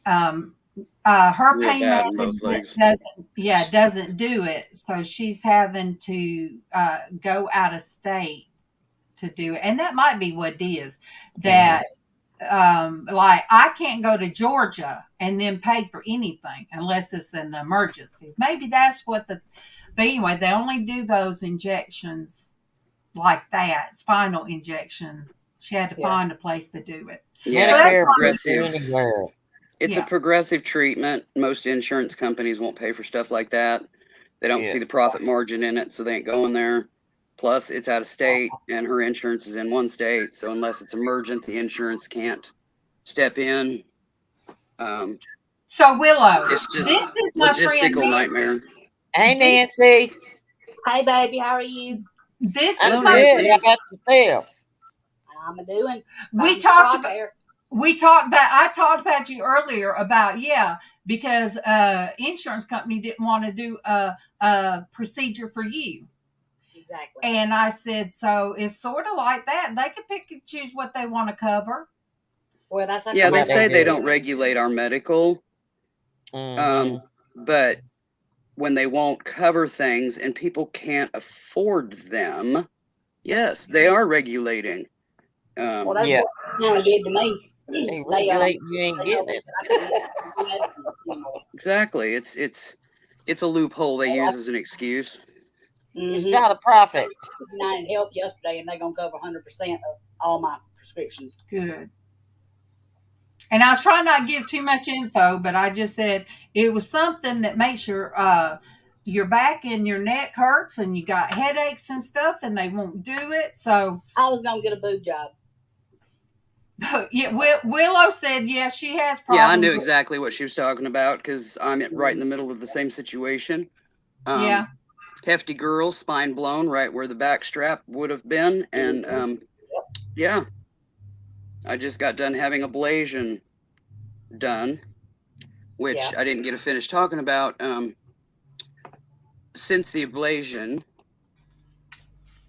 her Real pain bad in both management legs. doesn't do it. So she's having to go out of state to do it. And that might be what it is. That like I can't go to Georgia and then pay for anything unless it's an emergency. Maybe that's what but anyway, they only do those injections like that, spinal injection. She had to find a place to do it. Yeah, So it's that's progressive. It's a progressive treatment. Most insurance companies won't pay for stuff like that. They don't see the profit margin in it, so they ain't going there. Plus, it's out of state, and her insurance is in one state. So unless it's emergent, the insurance can't step in. So Willow, it's just this is my logistical friend nightmare. Hey, Nancy. Hey, baby, how are you? This I'm is my good. friend. How about yourself? I'm doing. I talked about you earlier about because insurance company didn't want to do a procedure for you. Exactly. And I said, so it's sort of like that. They can pick and choose what they want to cover. Well, that's they say they don't regulate our medical. But when they won't cover things and people can't afford them, yes, they are regulating. Well, that's what they did to me. They regulate, you ain't getting it. Exactly. It's a loophole they use as an excuse. It's not a profit. United Health yesterday, and they're gonna cover 100% of all my prescriptions. Good. And I was trying not to give too much info, but I just said it was something that makes your back and your neck hurts, and you got headaches and stuff, and they won't do it. So I was gonna get a boob job. Yeah, Willow said yes, she has problems. Yeah, I knew exactly what she was talking about because I'm right in the middle of the same situation. Hefty girl, spine blown right where the back strap would have been, and Yeah. I just got done having ablation done, which Yeah. I didn't get to finish talking about. Since the ablation,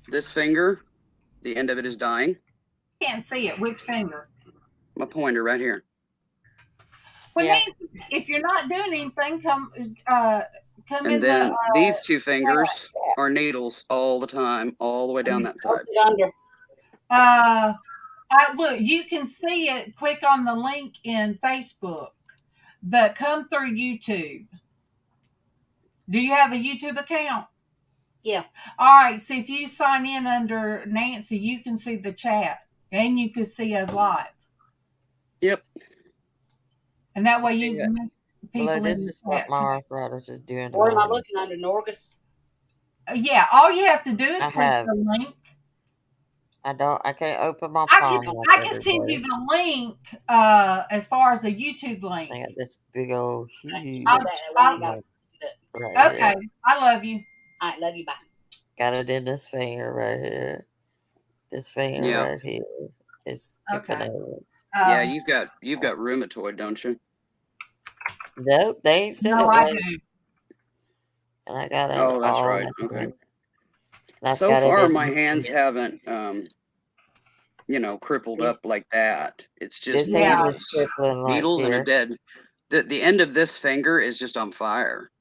this finger, the end of it is dying. Can't see it. Which finger? My pointer right here. Well, Yeah. Nancy, if you're not doing anything, come And in the. then these two fingers are needles all the time, all the way down that side. Under. Look, you can see it. Click on the link in Facebook, but come through YouTube. Do you have a YouTube account? Yeah. All right. So if you sign in under Nancy, you can see the chat and you can see us live. Yep. And that way you Yeah. meet people Well, in this the is what chat. my arthritis is doing. Where am I looking under Norgus? Yeah. All you have to do is I click have. the link. I can't open my I phone. can like I can send you everybody. the link as far as the YouTube link. I got this big old huge. Okay. Here. I love you. All right, love you. Bye. Got it in this finger right here. This finger right here is tipping over. Yeah, you've got rheumatoid, don't you? Nope, they ain't said No, it I right. do. And I got it. Oh, that's all right. Okay. So far, my hands haven't, crippled up like that. It's just needles and a dead. The end of this finger is just on fire.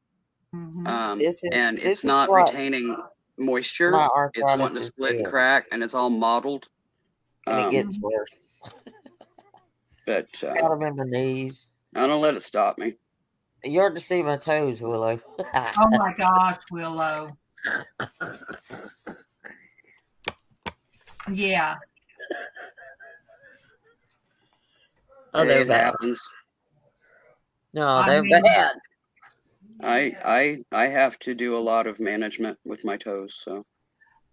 Mm-hmm. And it's not retaining moisture. It's wanting to split and crack, and it's all mottled. And it gets worse. But got them in my knees. I don't let it stop me. You ought to see my toes, Willow. Oh my gosh, Willow. Yeah. Oh, they're bad. Happens. No, they're bad. I have to do a lot of management with my toes, so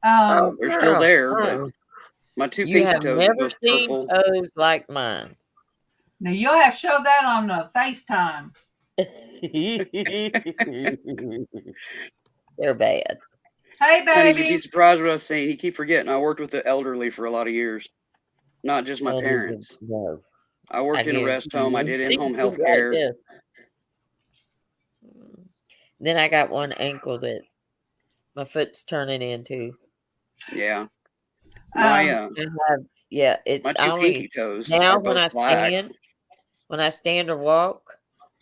they're girl. still there. But my two pinky toes You have never are seen purple. toes like mine. Now you'll have to show that on FaceTime. They're bad. Hey, baby. Honey, you'd be surprised what I was saying. You keep forgetting. I worked with the elderly for a lot of years, not just my parents. No. I worked in a rest home. I did in-home health care. Then I got one ankle that my foot's turning into. Yeah. My two pinky toes now are both black. When I stand or walk,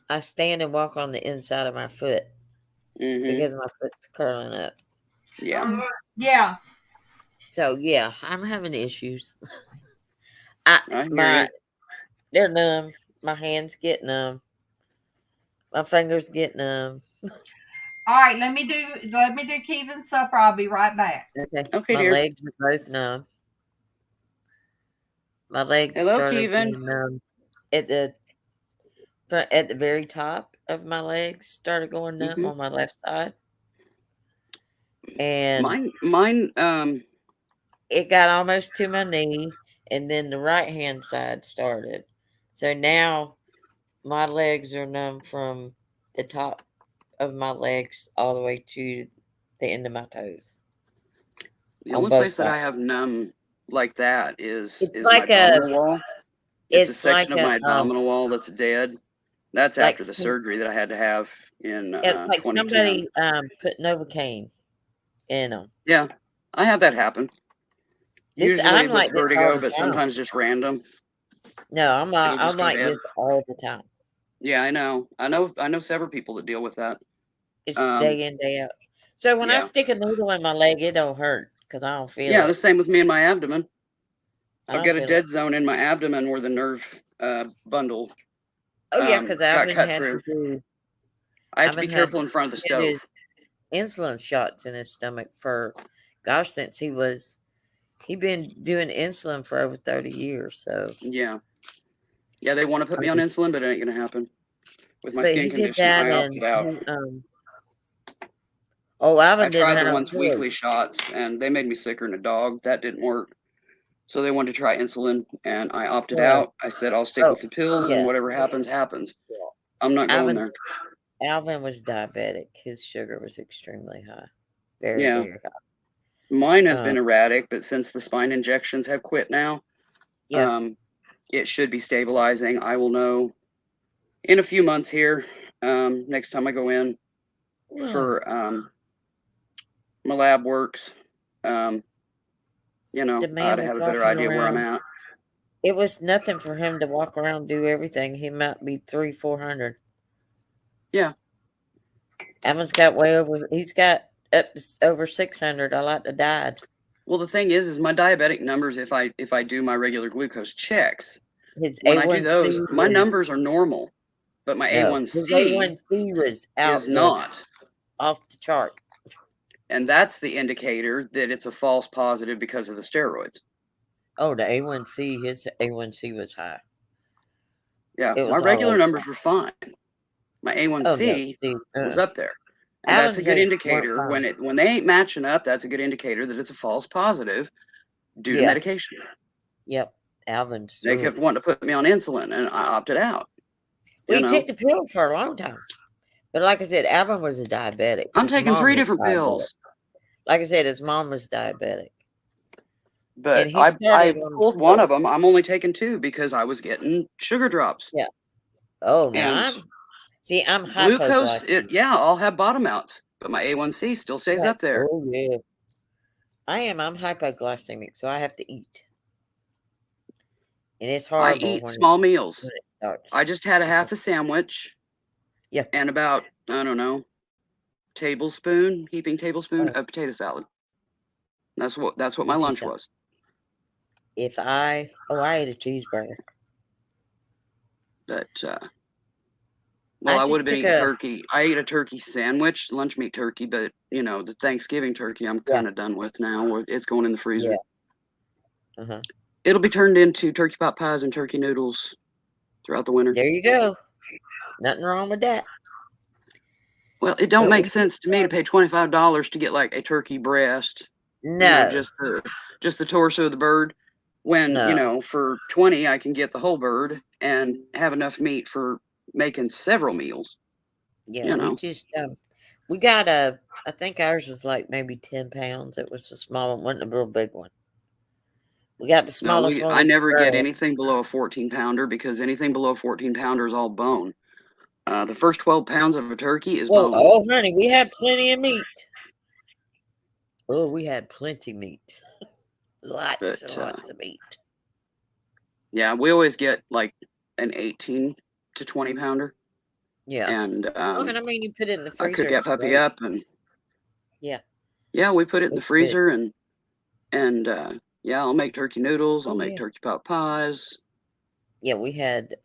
I stand and walk on the inside of my foot because my foot's curling up. Yeah. Yeah. So yeah, I'm having issues. They're numb. My hands get numb. My fingers get numb. All right, let me do Kevin's supper. I'll be right back. Okay, my dear. legs are both numb. My legs started getting numb at the very top of my legs started going numb on my left side. And mine it got almost to my knee, and then the right hand side started. So now my legs are numb from the top of my legs all the way to the end of my toes. The only place that I have numb like that is like my abdominal wall. It's a section like of my abdominal wall that's dead. That's like after the surgery that I had to have in it's like 2010. somebody put Novocaine in them. Yeah, I have that happen. Usually I'm with like vertigo, but sometimes just random. No, I'm like this all the time. Yeah, I know several people that deal with that. It's day in, day out. So when I stick a needle in my leg, it don't hurt because I don't feel it. Yeah, the same with me in my abdomen. I've got a dead zone in my abdomen where the nerve bundle. Oh yeah, because I've been had through. to I have to be careful in front of the stove. Insulin shots in his stomach for, since he'd been doing insulin for over 30 years. So yeah, they want to put me on insulin, but it ain't gonna happen with my skin condition. I opted out. I tried the once weekly shots, and they made me sicker than a dog. That didn't work. So they wanted to try insulin, and I opted out. I said I'll stick with the pills, and whatever happens, happens. I'm not going there. Alvin was diabetic. His sugar was extremely high. Very, very high. Mine has been erratic, but since the spine injections have quit now, Yeah. it should be stabilizing. I will know in a few months here. Next time I go in for my lab works, you know, The man to was have a better walking idea where I'm around. at. It was nothing for him to walk around, do everything. He might be 300-400. Yeah. Evan's got way over. He's got up to over 600. I like to died. Well, the thing is my diabetic numbers. If I do my regular glucose checks, His when I do A1C those, my was, numbers are normal, but my no. His A1C A1C was out is not. off the chart. And that's the indicator that it's a false positive because of the steroids. Oh, the A1C, his A1C was high. Yeah, It my was regular always numbers high. were fine. My Oh, no. A1C See, was up there. And that's a Alan's good ain't weren't indicator. fine. When they ain't matching up, that's a good indicator that it's a false positive due to medication. Yep. Alvin's. They kept wanting to put me on insulin, and I opted out. We took the pill for a long time. But like I said, Alvin was a diabetic. I'm His taking mom 3 was different diabetic. pills. Like I said, his mom was diabetic. But I pulled one of them. I'm only taking 2 because I was getting sugar drops. Yeah. Oh, And now I'm glucose, hypoglycemic. I'll have bottom outs, but my A1C still stays up there. Oh, yeah. I'm hypoglycemic, so I have to eat. And it's horrible. I eat small meals. When it starts. I just had a half a sandwich. Yeah. And about, I don't know, heaping tablespoon of potato salad. That's what my lunch was. I ate a cheeseburger. But I would have been eating turkey. I ate a turkey sandwich, lunch meat turkey, but the Thanksgiving turkey I'm kind of done with now. It's going in the freezer. Yeah. It'll be turned into turkey pot pies and turkey noodles throughout the winter. There you go. Nothing wrong with that. Well, it don't make sense to me to pay $25 to get like a turkey breast. No. Just the torso of the bird. When, for 20 I can get the whole bird and have enough meat for making several meals. Yeah, we just we got I think ours was like maybe 10 pounds. It was a small one, wasn't a real big one. We got the smallest one. I never get anything below a 14-pounder because anything below a 14-pounder is all bone. The first 12 pounds of a turkey is bone. Oh, honey, we had plenty of meat. Oh, we had plenty of meat. Lots of meat. Yeah, we always get like an 18 to 20 pounder. Yeah. And I mean, you put it in the freezer. I cook that puppy up and yeah, we put it in the freezer and I'll make turkey noodles. I'll make turkey pot pies. Yeah, we had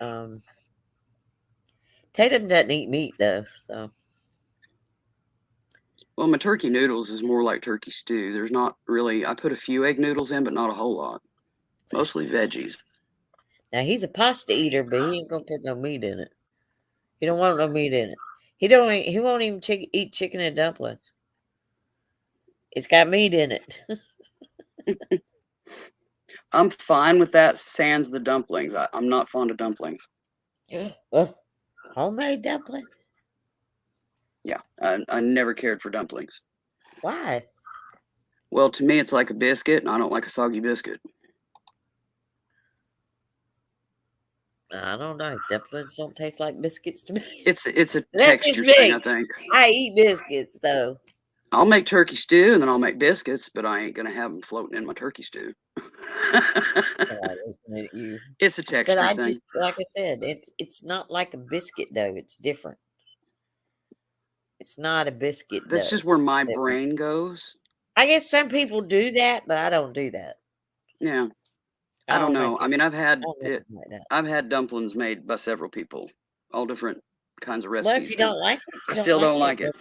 Tatum doesn't eat meat though, so. Well, my turkey noodles is more like turkey stew. There's not really, I put a few egg noodles in, but not a whole lot. Mostly veggies. Now he's a pasta eater, but he ain't gonna put no meat in it. He don't want no meat in it. He won't even eat chicken and dumplings. It's got meat in it. I'm fine with that, sans the dumplings. I'm not fond of dumplings. Homemade dumplings? Yeah, I never cared for dumplings. Why? Well, to me, it's like a biscuit, and I don't like a soggy biscuit. I don't know. Dumplings don't taste like biscuits to me. It's a texture thing, I think. I eat biscuits, though. I'll make turkey stew, and then I'll make biscuits, but I ain't going to have them floating in my turkey stew. It's a texture but I thing. Just, like I said, it's not like a biscuit dough. It's different. It's not a biscuit dough. That's just where my brain goes. I guess some people do that, but I don't do that. Yeah. I don't know. I mean, I've had dumplings made by several people, all different kinds of recipes. Well, if you don't like it, I still don't like it.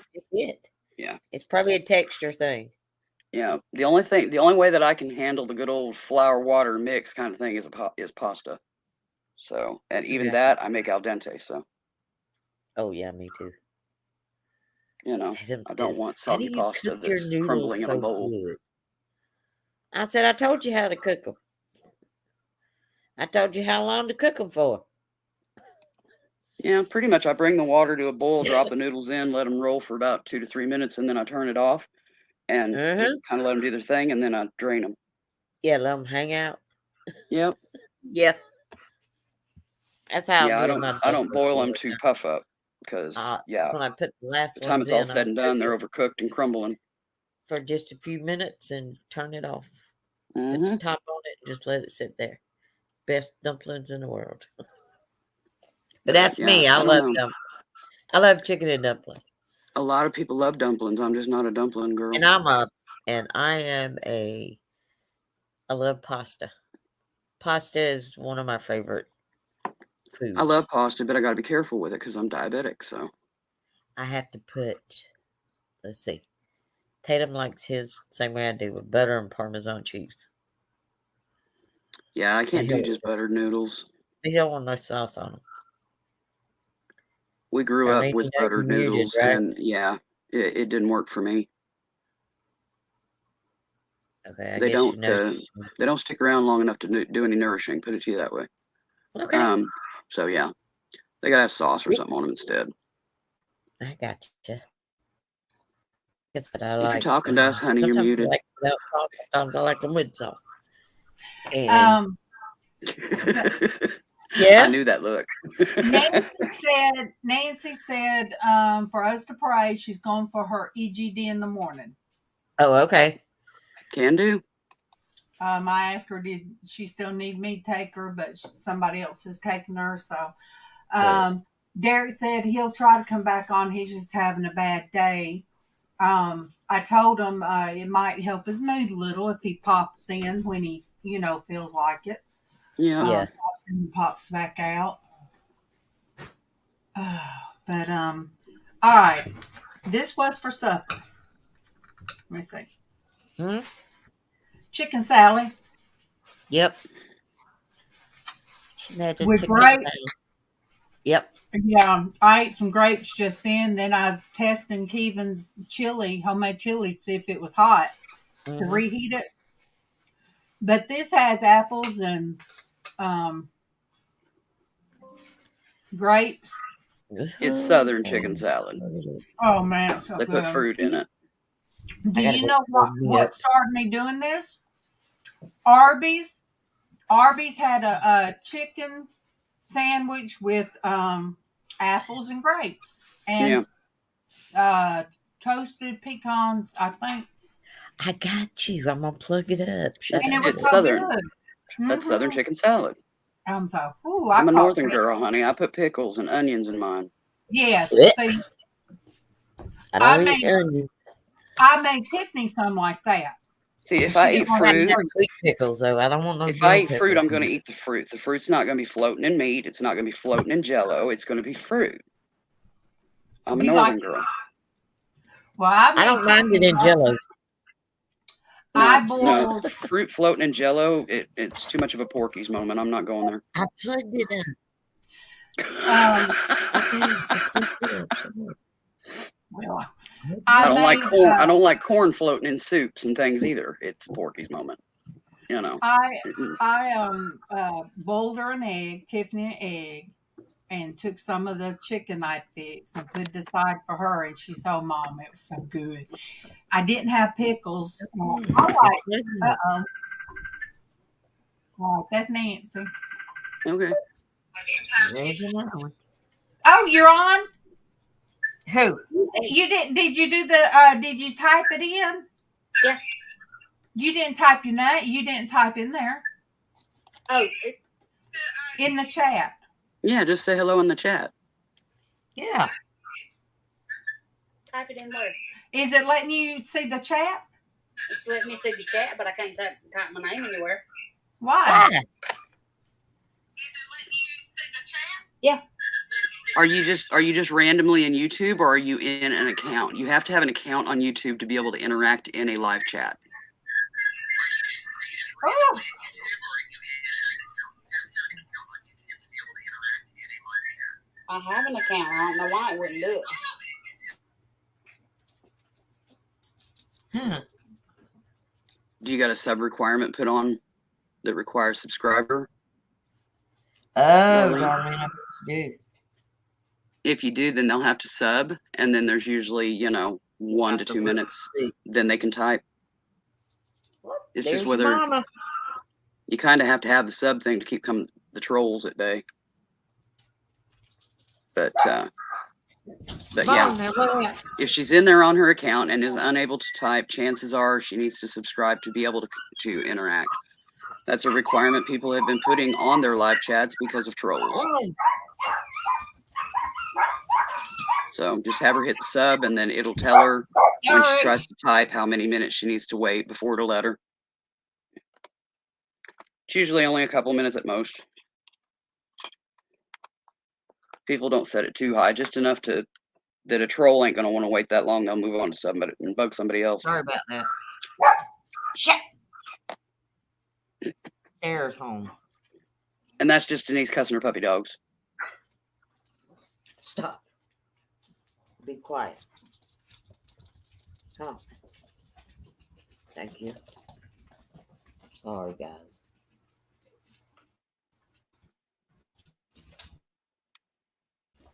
Yeah. It's probably a texture thing. Yeah. The only way that I can handle the good old flour water mix kind of thing is pasta. So, and even that I make al dente. So. Oh yeah, me too. I don't want soggy pasta that's crumbling in a bowl. Good? I said, I told you how to cook them. I told you how long to cook them for. Yeah, pretty much. I bring the water to a boil, drop the noodles in, let them roll for about 2 to 3 minutes, and then I turn it off. and just Mhm. kind of let them do their thing, and then I drain them. Yeah, let them hang out. Yep. Yeah. That's how Yeah, I do my I don't dumplings boil them every to time. puff up because yeah, When I put the last the time ones it's all in, I'll said and cook done, they're it overcooked and crumbling. for just a few minutes and turn it off. Put the Mm-hmm. top on it and just let it sit there. Best dumplings in the world. But that's Yeah, me. I I don't love know. dumplings. I love chicken and dumplings. A lot of people love dumplings. I'm just not a dumpling girl. And I am I love pasta. Pasta is one of my favorite foods. I love pasta, but I got to be careful with it because I'm diabetic. So I have to put, let's see, Tatum likes his same way I do with butter and Parmesan cheese. yeah, I And can't do just buttered noodles. he don't want no sauce on them. We grew up with buttered Muted, noodles, right? and yeah, it didn't work for me. Okay, I They guess don't you know. they don't stick around long enough to do any nourishing. Put it to you that way. Okay. So yeah, they gotta have sauce or something on them instead. I got you. Guess that I If like. you're talking to us, honey, you're Sometimes muted. I like without sauce. Sometimes I like them with sauce. And yeah, I knew that look. Nancy said for us to pray, she's going for her EGD in the morning. Oh, okay. Can do. I asked her, did she still need me to take her, but somebody else is taking her. So Derek said he'll try to come back on. He's just having a bad day. I told him it might help his mood a little if he pops in when he, feels like it. Yeah. Pops in and pops back out. But all right. This was for supper. Let me see. Chicken salad. Yep. She made a With chicken grapes. salad. Yep. Yeah, I ate some grapes just then. Then I was testing Kevin's homemade chili, to see if it was hot to reheat it. But this has apples and grapes. It's Southern chicken salad. Oh man, it's so They good. put fruit in it. Do you know what started me doing this? Arby's. Arby's had a chicken sandwich with apples and grapes and toasted pecans, I think. I got you. I'm gonna plug it up. It's Southern. That's Southern chicken salad. I'm a Northern girl, honey. I put pickles and onions in mine. Yes. See, I don't eat onions. I made Tiffany some like that. See, if I eat fruit, sweet pickles though. I don't want no. If I eat fruit, I'm going to eat the fruit. The fruit's not going to be floating in meat. It's not going to be floating in Jello. It's going to be fruit. I'm a Northern girl. Well, I don't mind it in Jello. No, fruit floating in Jello. It's too much of a Porky's moment. I'm not going there. I plugged it up. I don't like corn. I don't like corn floating in soups and things either. It's a Porky's moment. I boiled her an egg, Tiffany an egg, and took some of the chicken I fixed and put it aside for her. And she said, "Mom, it was so good." I didn't have pickles. All right, that's Nancy. Okay. Oh, you're on? Who? You did? Did you do the? Did you type it in? Yeah. You didn't type your name. You didn't type in there. Oh, in the chat. Yeah, just say hello in the chat. Yeah. Type it in where? Is it letting you see the chat? It's letting me see the chat, but I can't type my name anywhere. Why? Yeah. Are you just randomly in YouTube, or are you in an account? You have to have an account on YouTube to be able to interact in a live chat. Oh. I have an account. I don't know why it wouldn't do it. Do you got a sub requirement put on that requires subscriber? Oh, I do. If you do, then they'll have to sub, and then there's usually, 1 to 2 minutes, then they can type. It's There's just whether Mama. you kind of have to have the sub thing to keep the trolls at bay. But yeah, if she's in there on her account and is unable to type, chances are she needs to subscribe to be able to interact. That's a requirement people have been putting on their live chats because of trolls. So just have her hit the sub, and then it'll tell her when she tries to type how many minutes she needs to wait before it'll let her. It's usually only a couple minutes at most. People don't set it too high, just enough that a troll ain't gonna want to wait that long. They'll move on to somebody and bug somebody else. Sorry about that. Shit. Sarah's home. And that's just Denise cussing her puppy dogs. Stop. Be quiet. Come on. Thank you. Sorry, guys.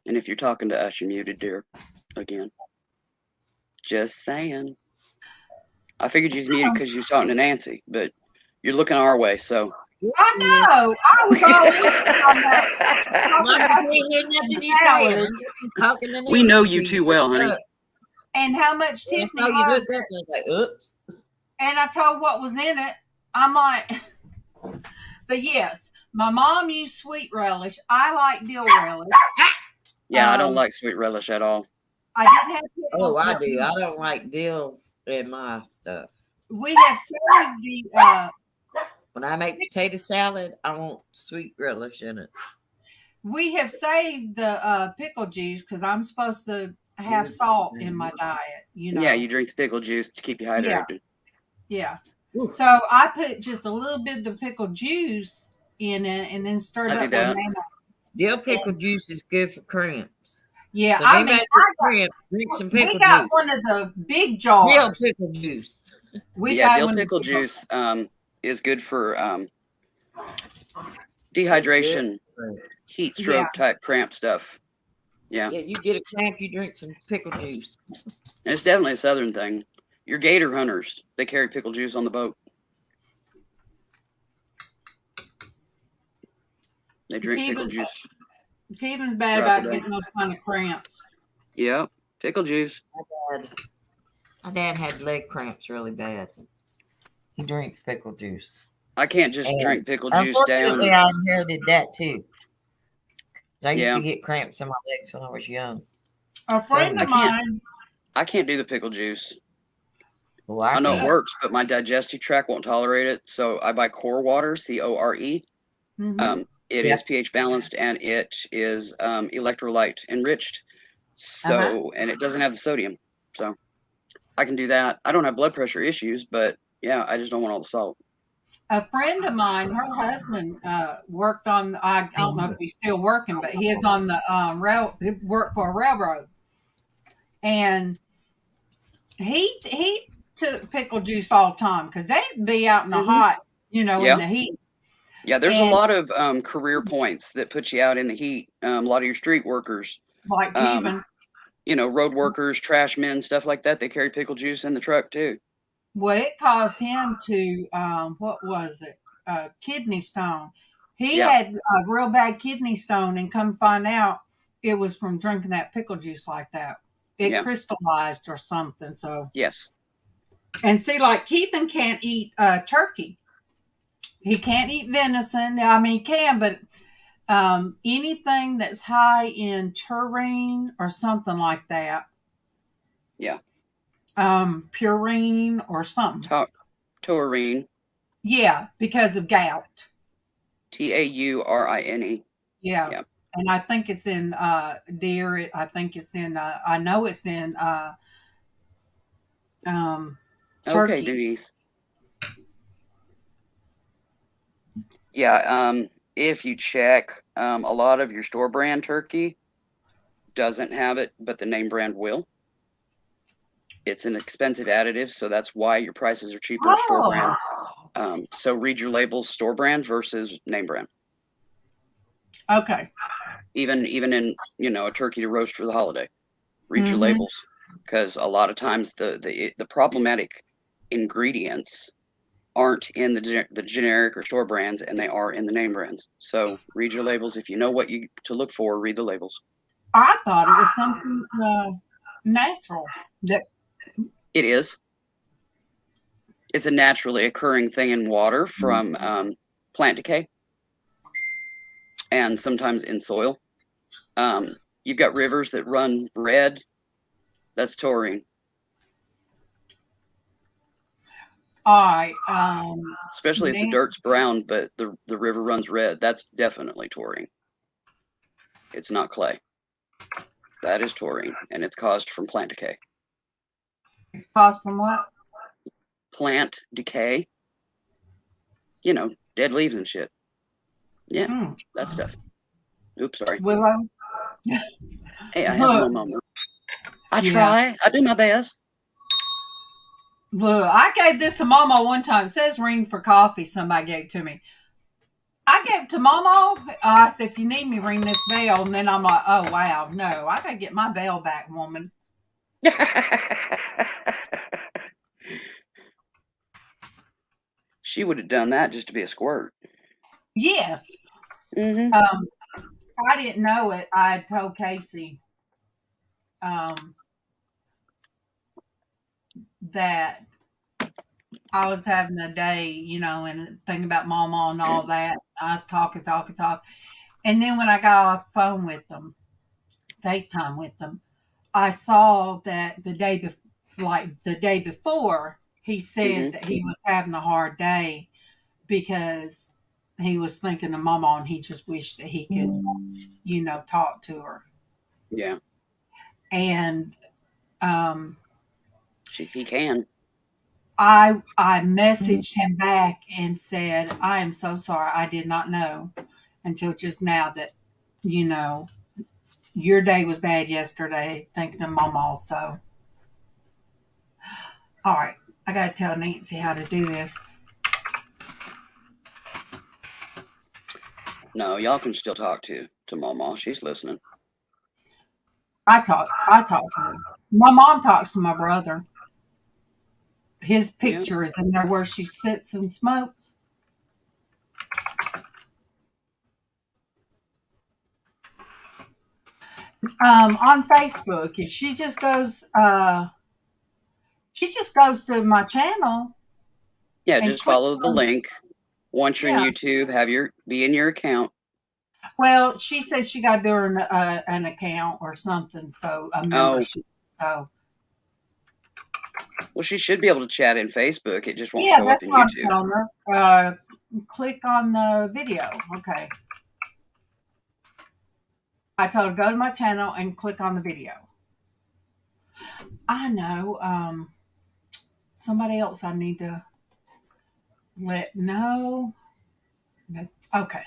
And if you're talking to us, you're muted, dear. Again. Just saying. I figured you was muted because you was talking to Nancy, but you're looking our way, so. I know. I was always we know you too well, honey. And how much Tiffany loves. Like, oops. And I told what was in it. I'm like, but yes, my mom used sweet relish. I like dill relish. Yeah, I don't like sweet relish at all. I didn't have pickles. Oh, I do. I don't like dill in my stuff. We have saved the when I make potato salad, I want sweet relish in it. We have saved the pickle juice because I'm supposed to have salt in my diet. You know. Yeah, you drink the pickle juice to keep you hydrated. Yeah. So I put just a little bit of the pickle juice in it and then stirred up with mayonnaise. Dill pickle juice is good for cramps. Yeah, so I mean, drink some pickle juice. We got one of the big jars. Dill pickle juice. Dill pickle juice is good for dehydration, heat stroke type cramp stuff. Yeah. Yeah, you get a cramp, you drink some pickle juice. And it's definitely a southern thing. Your gator hunters, they carry pickle juice on the boat. They drink pickle juice. Kevin's bad about getting those kind of cramps. Yep, pickle juice. My dad had leg cramps really bad. He drinks pickle juice. I can't just drink pickle juice down. Unfortunately, I inherited that too. I used to get cramps in my legs when I was young. A friend of mine. I can't do the pickle juice. Well, I know it works, but my digestive tract won't tolerate it. So I buy Core Water, CORE. Mm-hmm. It is pH balanced and it is electrolyte enriched. So, and it doesn't have the sodium. So I can do that. I don't have blood pressure issues, but yeah, I just don't want all the salt. A friend of mine, her husband worked on, I don't know if he's still working, but he is on the he worked for a railroad. And he took pickle juice all the time because they'd be out in the hot, in the heat. Yeah, there's a lot of career points that put you out in the heat. A lot of your street workers, like Kevin, road workers, trash men, stuff like that. They carry pickle juice in the truck too. Well, it caused him to what was it? Kidney stone. He had a real bad kidney stone, and come find out it was from drinking that pickle juice like that. It crystallized or something. So yes. And see, like Kevin can't eat turkey. He can't eat venison. I mean, he can, but anything that's high in taurine or something like that. Yeah. Purine or something. Taurine. Yeah, because of gout. TAURINE. Yeah. And I think it's in deer. I think it's in. I know it's in. Turkey. Okay, Denise. Yeah. If you check, a lot of your store brand turkey doesn't have it, but the name brand will. It's an expensive additive, so that's why your prices are cheaper store brand. So read your labels, store brand versus name brand. Okay. Even in a turkey to roast for the holiday, read your labels. because a lot of times the problematic ingredients aren't in the generic or store brands, and they are in the name brands. So read your labels. If you know what you to look for, read the labels. I thought it was something natural. That It is. It's a naturally occurring thing in water from plant decay and sometimes in soil. You've got rivers that run red. That's taurine. all right. Especially if the dirt's brown, but the river runs red. That's definitely taurine. It's not clay. That is taurine, and it's caused from plant decay. It's caused from what? Plant decay. You know, dead leaves and shit. Yeah, that stuff. Oops, sorry. Willow. Hey, I have my moment. I try. I do my best. Look, I gave this to Mama one time. It says ring for coffee. Somebody gave it to me. I gave it to Mama. I said, if you need me, ring this bell. And then I'm like, oh, wow. No, I got to get my bell back, woman. She would have done that just to be a squirt. Yes. Mm-hmm. I didn't know it. I had told Casey that I was having a day, you know, and thinking about Mama and all that. I was talking. And then when I got off the phone with them, FaceTime with them, I saw that the day before, he said that he was having a hard day because he was thinking of Mama and he just wished that he could, you know, talk to her. Yeah. And he can. I messaged him back and said, I am so sorry. I did not know until just now that, you know, your day was bad yesterday, thinking of Mom also. All right. I got to tell Nancy how to do this. No, y'all can still talk to Mama. She's listening. I talk to her. My mom talks to my brother. His picture is in there where she sits and smokes. On Facebook, if she just goes to my channel. Yeah, just follow the link. Once you're in YouTube, be in your account. Well, she says she got to do her an account or something, so a membership. So. Well, she should be able to chat in Facebook. It just won't show up in YouTube. I'm telling her. Click on the video. Okay. I told her go to my channel and click on the video. I know. Somebody else I need to let know. Okay.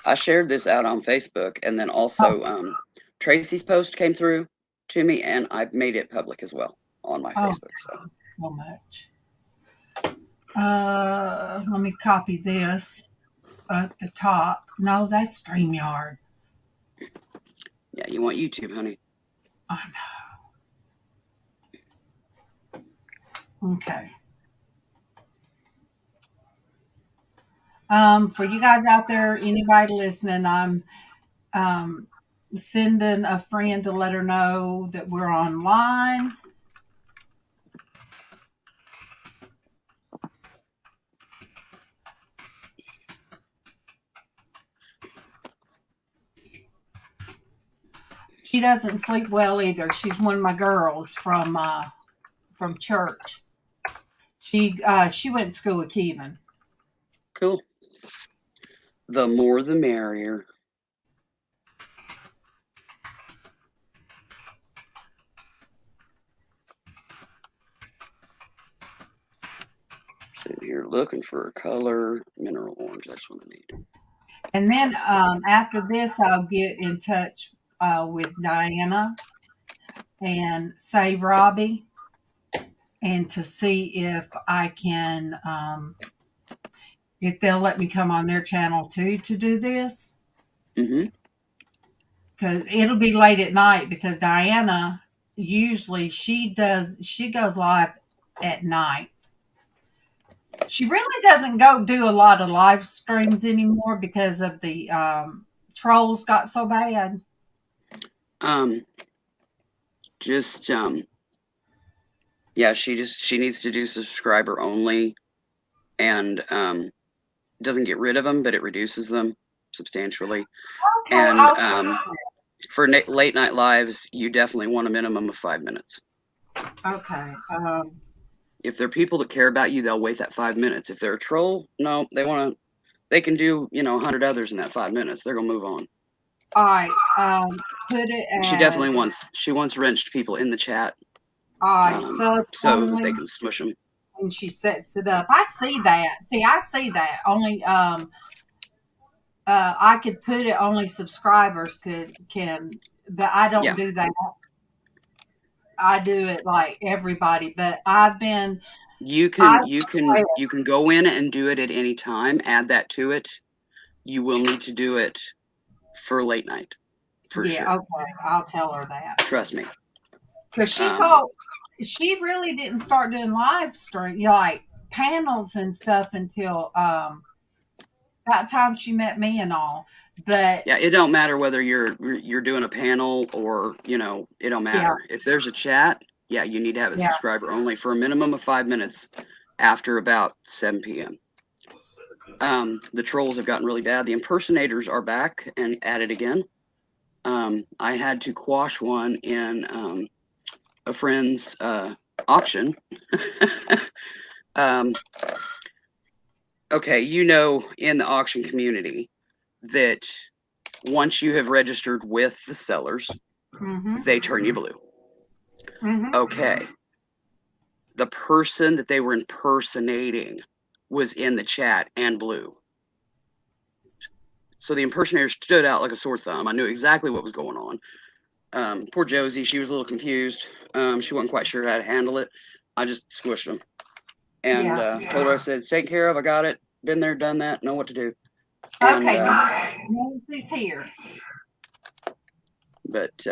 I shared this out on Facebook, and then also Traci's post came through to me, and I made it public as well on my Facebook. So much. Let me copy this at the top. No, that's StreamYard. Yeah, you want YouTube, honey. I know. Okay. For you guys out there, anybody listening, I'm sending a friend to let her know that we're online. She doesn't sleep well either. She's one of my girls from church. She went to school with Kevin. Cool. The more the merrier. Sitting here looking for a color. Mineral orange, that's what I need. And then after this, I'll get in touch with Diana and Save Robbie, and to see if I can, if they'll let me come on their channel too to do this. Mm-hmm. Because it'll be late at night because Diana usually she goes live at night. She really doesn't go do a lot of live streams anymore because of the trolls got so bad. Just yeah, she needs to do subscriber only, and doesn't get rid of them, but it reduces them substantially. Okay, And for late night lives, you definitely want a minimum of 5 minutes. okay. If they're people that care about you, they'll wait that 5 minutes. If they're a troll, no, they can do 100 others in that 5 minutes. They're gonna move on. All right. Put it as. She wants wrenched people in the chat. All right, so that they can smush them. And she sets it up. I see that. I see that. Only I could put it. Only subscribers can, but I don't do that. I do it like everybody. But I've been. You can go in and do it at any time. Add that to it. You will need to do it for late night. For sure. Okay. I'll tell her that. Trust me. Because she really didn't start doing live stream, like panels and stuff until that time she met me and all. But yeah, it don't matter whether you're doing a panel or it don't matter. If there's a chat, you need to have it subscriber only for a minimum of 5 minutes after about 7 p.m. The trolls have gotten really bad. The impersonators are back and at it again. I had to quash one in a friend's auction. Okay, in the auction community that once you have registered with the sellers, they turn you blue. Okay. The person that they were impersonating was in the chat and blue. So the impersonator stood out like a sore thumb. I knew exactly what was going on. Poor Josie, she was a little confused. She wasn't quite sure how to handle it. I just squished them and told her, I said, take care of, I got it. Been there, done that, know what to do. And, okay, Nancy's here. But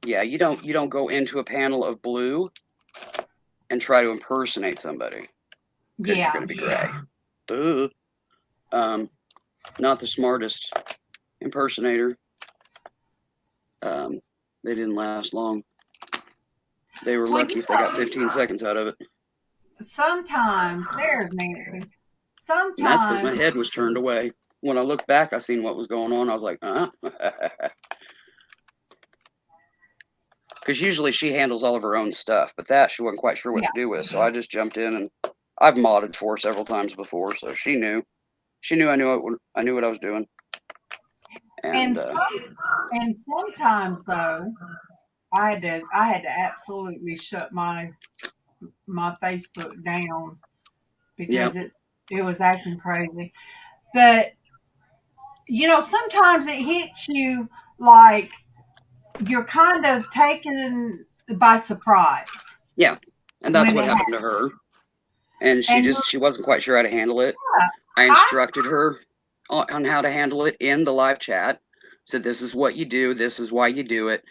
you don't go into a panel of blue and try to impersonate somebody. Because you're going to be gray. Duh. Not the smartest impersonator. They didn't last long. They were lucky if they got 15 seconds out of it. Sometimes, there's Nancy. Sometimes. And that's because my head was turned away. When I looked back, I seen what was going on. I was like, Because usually she handles all of her own stuff, but that she wasn't quite sure what to do with. So I just jumped in, and I've modded for her several times before, so she knew. She knew I knew what I was doing. And sometimes though, I had to absolutely shut my Facebook down because it was acting crazy. But sometimes it hits you like you're kind of taken by surprise. Yeah, and that's what happened to her. And she wasn't quite sure how to handle it. Yeah, I instructed her on how to handle it in the live chat. Said, this is what you do. This is why you do it.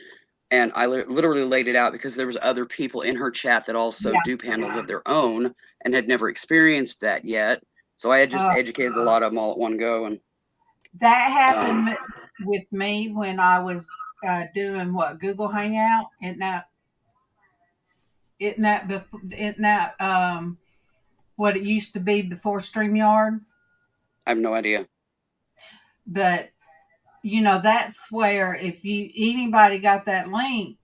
And I literally laid it out because there was other people in her chat that also do panels of their own and had never experienced that yet. So I had just educated a lot of them all at one go. And that happened with me when I was doing Google Hangout. Isn't that what it used to be before StreamYard? I have no idea. But that's where if anybody got that link,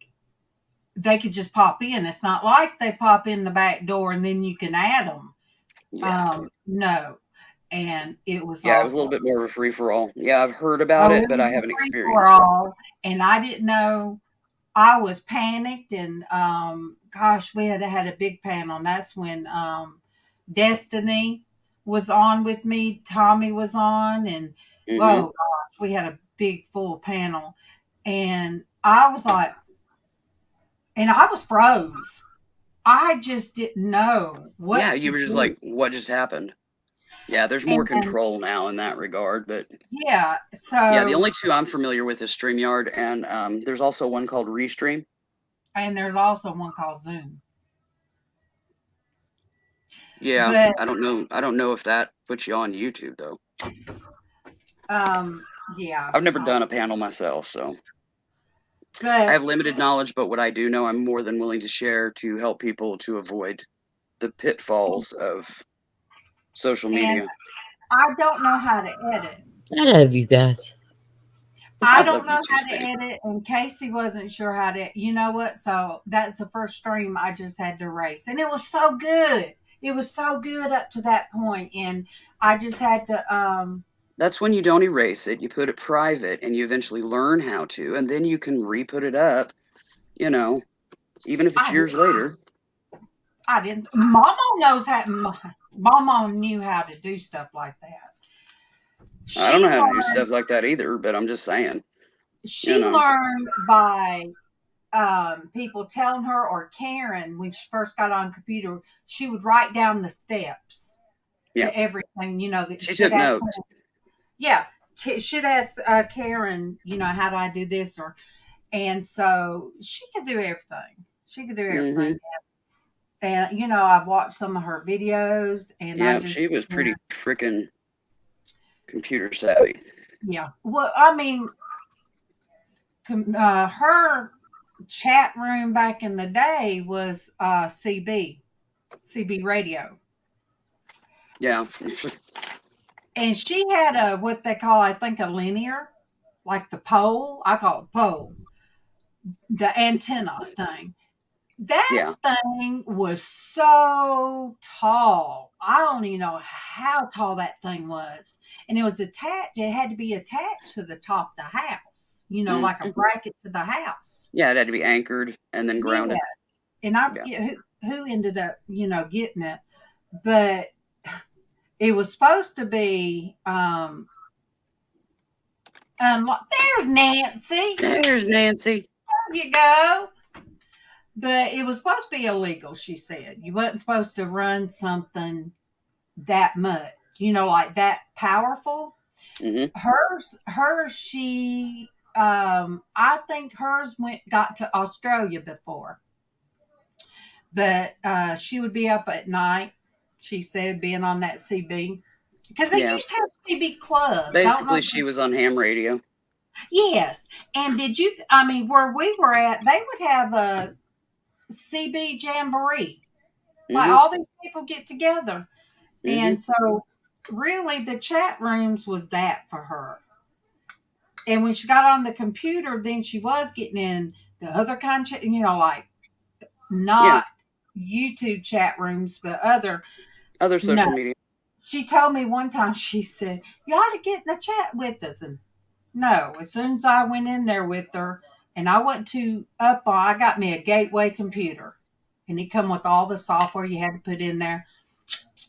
they could just pop in. It's not like they pop in the back door and then you can add them. Yeah. No. And it was it was a little bit more of a free for all. Yeah, I've heard about it, but I haven't experienced it. And I didn't know. I was panicked, and gosh, we had a big panel. And that's when Destiny was on with me. Tommy was on, and oh gosh, we had a big full panel. And I was like, and I was froze. I just didn't know what. Yeah, you were just like, what just happened? Yeah, there's more control now in that regard, but yeah, so yeah, the only two I'm familiar with is StreamYard, and there's also one called Restream. and there's also one called Zoom. Yeah, But I don't know if that puts you on YouTube though. yeah, I've never done a panel myself, so I but have limited knowledge, but what I do know, I'm more than willing to share to help people to avoid the pitfalls of social and media. I don't know how to edit. I love you guys. I I don't love you know too, how to sweetie. edit, and Casey wasn't sure how to. You know what? So that's the first stream I just had to erase, and it was so good. It was so good up to that point, and I just had to. That's when you don't erase it. You put it private, and you eventually learn how to, and then you can re-put it up. You know, even if it's I years later. I didn't. Mama knows how. Mama knew how to do stuff like that. I don't She know how to do learned. stuff like that either, but I'm just saying. You She know. learned by people telling her, or Karen, when she first got on computer, she would write down the steps Yeah. to everything. You know, that She should took ask. notes. Yeah, should ask Karen. You know, how do I do this? Or and so she could do everything. She could do everything. And you know, I've watched some of her videos, and I Yeah, just she was pretty freaking computer savvy. yeah. Well, I mean, her chat room back in the day was CB radio. Yeah. And she had a what they call, I think, a linear, like the pole. I call it pole, the antenna thing. That thing was so tall. I don't even know how tall that thing was. And it was attached, it had to be attached to the top of the house, you know, like a bracket to the house. Yeah, it had to be anchored and then grounded. Yeah. And I forget who ended up, you know, getting it. But it was supposed to be there's Nancy. There's Nancy. There you go. But it was supposed to be illegal, she said. You wasn't supposed to run something that much, you know, like that powerful. Hers, she, I think hers got to Australia before. But she would be up at night, she said, being on that CB. Because they used to have CB clubs. Basically, she was on ham radio. Yes. And where we were at, they would have a CB jamboree. Like all these people get together. And so really the chat rooms was that for her. And when she got on the computer, then she was getting in the other kind of, you know, like not YouTube chat rooms, but other social media. She told me one time, she said, you ought to get in the chat with us. And no, as soon as I went in there with her, and I went I got me a gateway computer, and it come with all the software you had to put in there.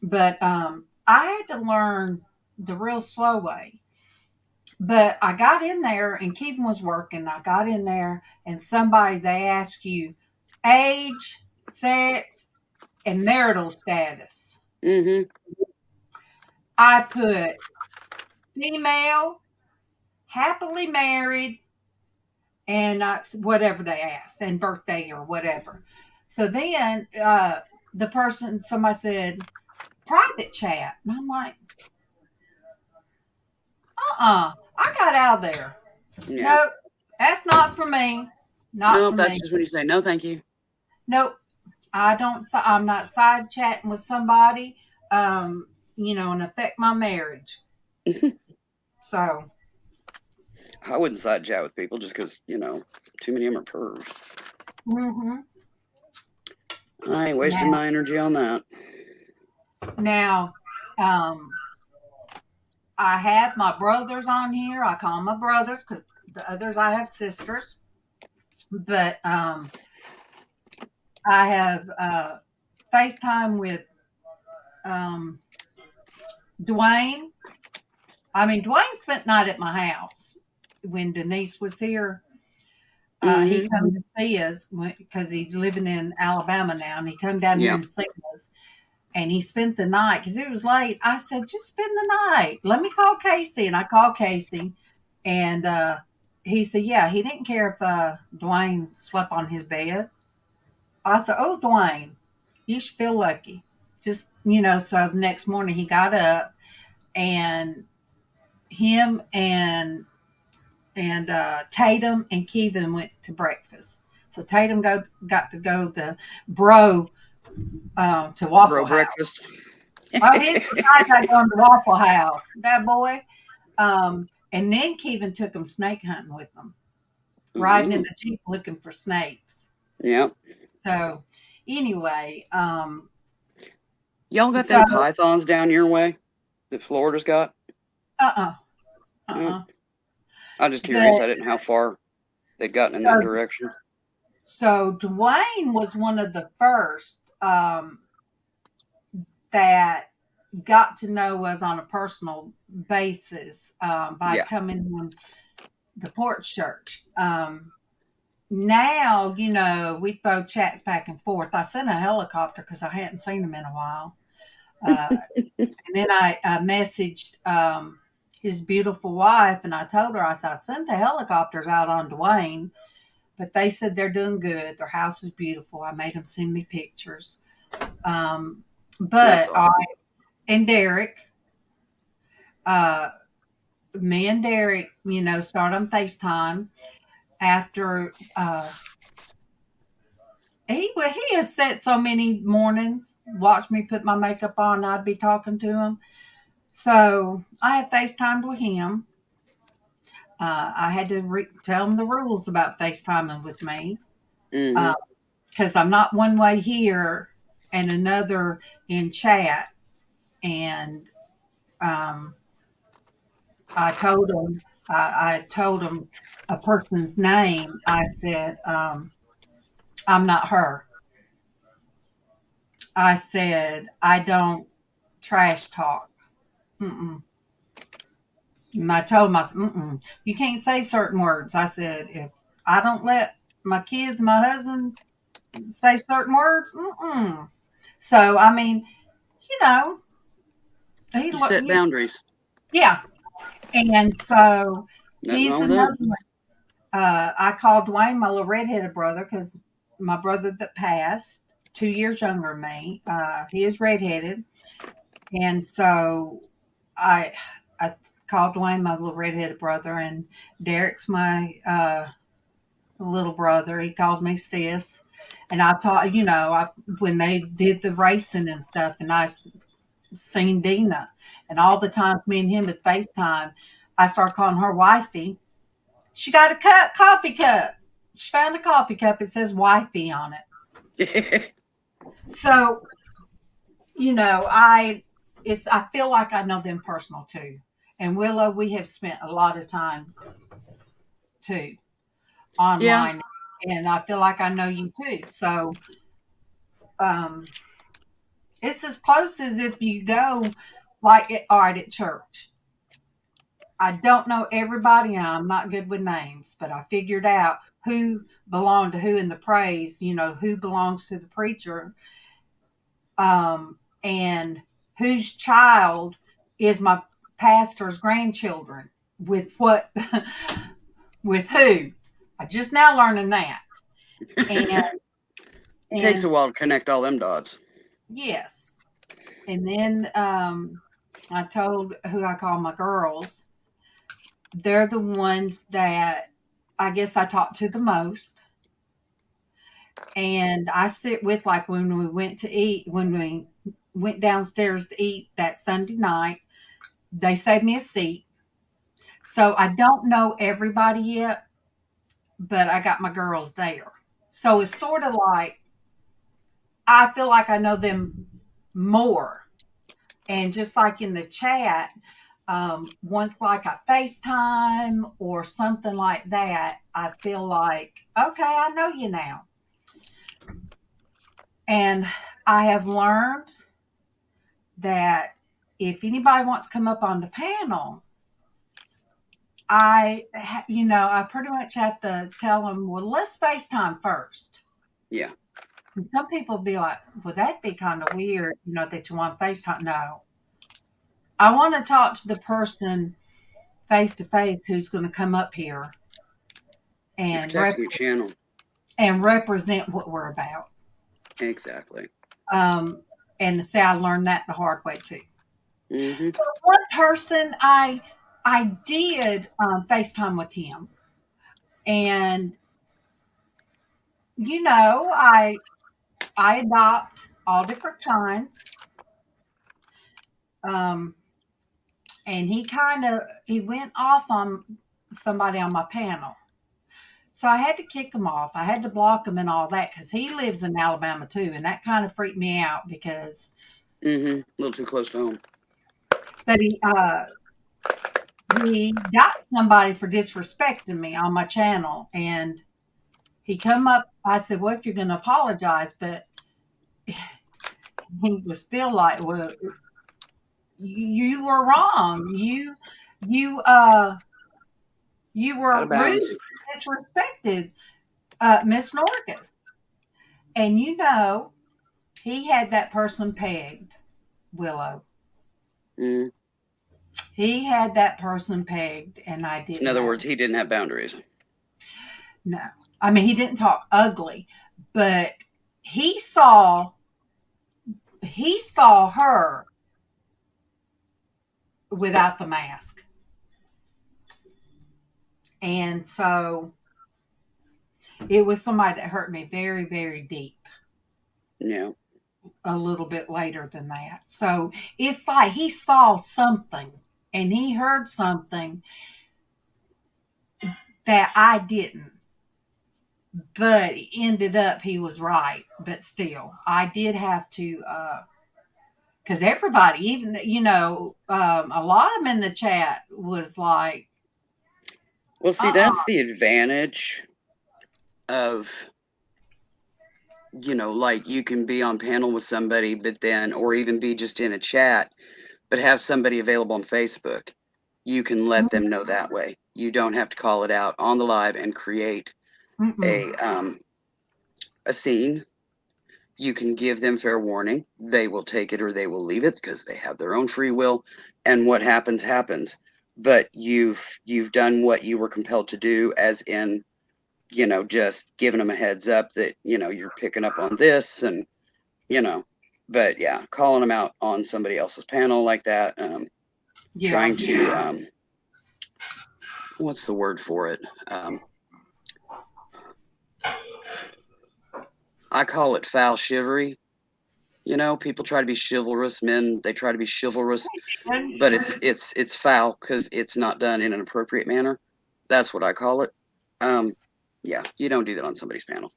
But I had to learn the real slow way. But I got in there, and Keegan was working. I got in there, and they ask you age, sex, and marital status. I put female, happily married, and whatever they asked, and birthday or whatever. So then somebody said, private chat. And I'm like, I got out of there. Yeah. Nope, that's not for me. Nope, that's just when you say, no, thank you. Nope, I'm not side chatting with somebody, you know, and affect my marriage. So I wouldn't side chat with people just because, you know, too many of them are pervs. I ain't wasting my energy on that. Now, I have my brothers on here. I call them my brothers because the others I have sisters. But I have FaceTime with Dwayne. Dwayne spent night at my house when Denise was here. He come to see us because he's living in Alabama now, and he come down here and see us. and he spent the night because it was late. I said, just spend the night. Let me call Casey. And I called Casey, and he said, yeah, he didn't care if Dwayne slept on his bed. I said, oh, Dwayne, you should feel lucky. Just, so the next morning he got up, and him and Tatum and Kevin went to breakfast. So Tatum got to go the bro to Waffle Bro House. breakfast. Oh, he's excited about going to Waffle House. That boy. And then Kevin took him snake hunting with them, riding in the Jeep looking for snakes. Yep. So anyway, y'all got them pythons down your way that Florida's got? I'm just curious. I didn't know how far they'd gotten in that direction. So Dwayne was one of the first that got to know us on a personal basis by coming on the porch church. Now, we throw chats back and forth. I sent a helicopter because I hadn't seen him in a while. And then I messaged his beautiful wife, and I told her, I said, I sent the helicopters out on Dwayne, but they said they're doing good. Their house is beautiful. I made them send me pictures. But awesome. And Derek, me and Derek, start on FaceTime after he has sat so many mornings, watched me put my makeup on, I'd be talking to him. So I had FaceTimed with him. I had to tell him the rules about FaceTiming with me. Because I'm not one way here and another in chat. And I told him a person's name. I said, I'm not her. I said, I don't trash talk. Mm-mm. And I told him, I said, you can't say certain words. I said, if I don't let my kids, my husband say certain words, So, I mean, you set boundaries. Yeah. And so he's another one. I called Dwayne my little redheaded brother because my brother that passed 2 years younger than me, he is redheaded. And so I called Dwayne my little redheaded brother, and Derek's my little brother. He calls me sis. And I taught, when they did the racing and stuff, and I seen Dina, and all the times me and him at FaceTime, I started calling her wifey. She got a coffee cup. She found a coffee cup. It says wifey on it. So, I feel like I know them personal too. And Willow, we have spent a lot of time too online, and I feel like I know you too. So, it's as close as if you go like at church. I don't know everybody, and I'm not good with names, but I figured out who belonged to who in the praise, who belongs to the preacher, and whose child is my pastor's grandchildren with what, with who. I just now learning that. And it takes a while to connect all them dots. Yes. And then I told who I call my girls. They're the ones that I guess I talk to the most. And I sit with, like when we went downstairs to eat that Sunday night, they saved me a seat. So I don't know everybody yet, but I got my girls there. So it's sort of like, I feel like I know them more. And just like in the chat, once like I FaceTime or something like that, I feel like, okay, I know you now. And I have learned that if anybody wants to come up on the panel, I pretty much have to tell them, well, let's FaceTime first. Yeah. And some people be like, well, that'd be kind of weird, that you want FaceTime. No. I want to talk to the person face to face who's going to come up here You're and protecting your channel. represent what we're about. Exactly. And say I learned that the hard way too. Mm-hmm. But one person I did FaceTime with him, and I adopt all different kinds. And he went off on somebody on my panel. So I had to kick him off. I had to block him and all that because he lives in Alabama too, and that kind of freaked me out because. Mm-hmm. A little too close to home. But he got somebody for disrespecting me on my channel, and he come up. I said, "Well, if you're going to apologize," but he was still like, "Well, you were wrong. You Out were of rude, bounds. disrespected Miss Norcas." And he had that person pegged, Willow. Mm. He had that person pegged, and I didn't. In other words, he didn't have boundaries. No. I mean, he didn't talk ugly, but he saw her without the mask. And so it was somebody that hurt me very, very deep. Yeah. A little bit later than that. So it's like he saw something and he heard something that I didn't. But it ended up he was right. But still, I did have to, because everybody, even, a lot of them in the chat was like, well, see, that's the advantage of, like you can be on panel with somebody, but then, or even be just in a chat, but have somebody available on Facebook. You can let them know that way. You don't have to call it out on the live and create a scene. You can give them fair warning. They will take it or they will leave it because they have their own free will. And what happens, happens. But you've done what you were compelled to do, as in, just giving them a heads up that, you're picking up on this and, but yeah, calling them out on somebody else's panel like that, trying to, what's the word for it? I call it foul chivalry. People try to be chivalrous. Men, they try to be chivalrous, but it's foul because it's not done in an appropriate manner. That's what I call it. Yeah, you don't do that on somebody's panel.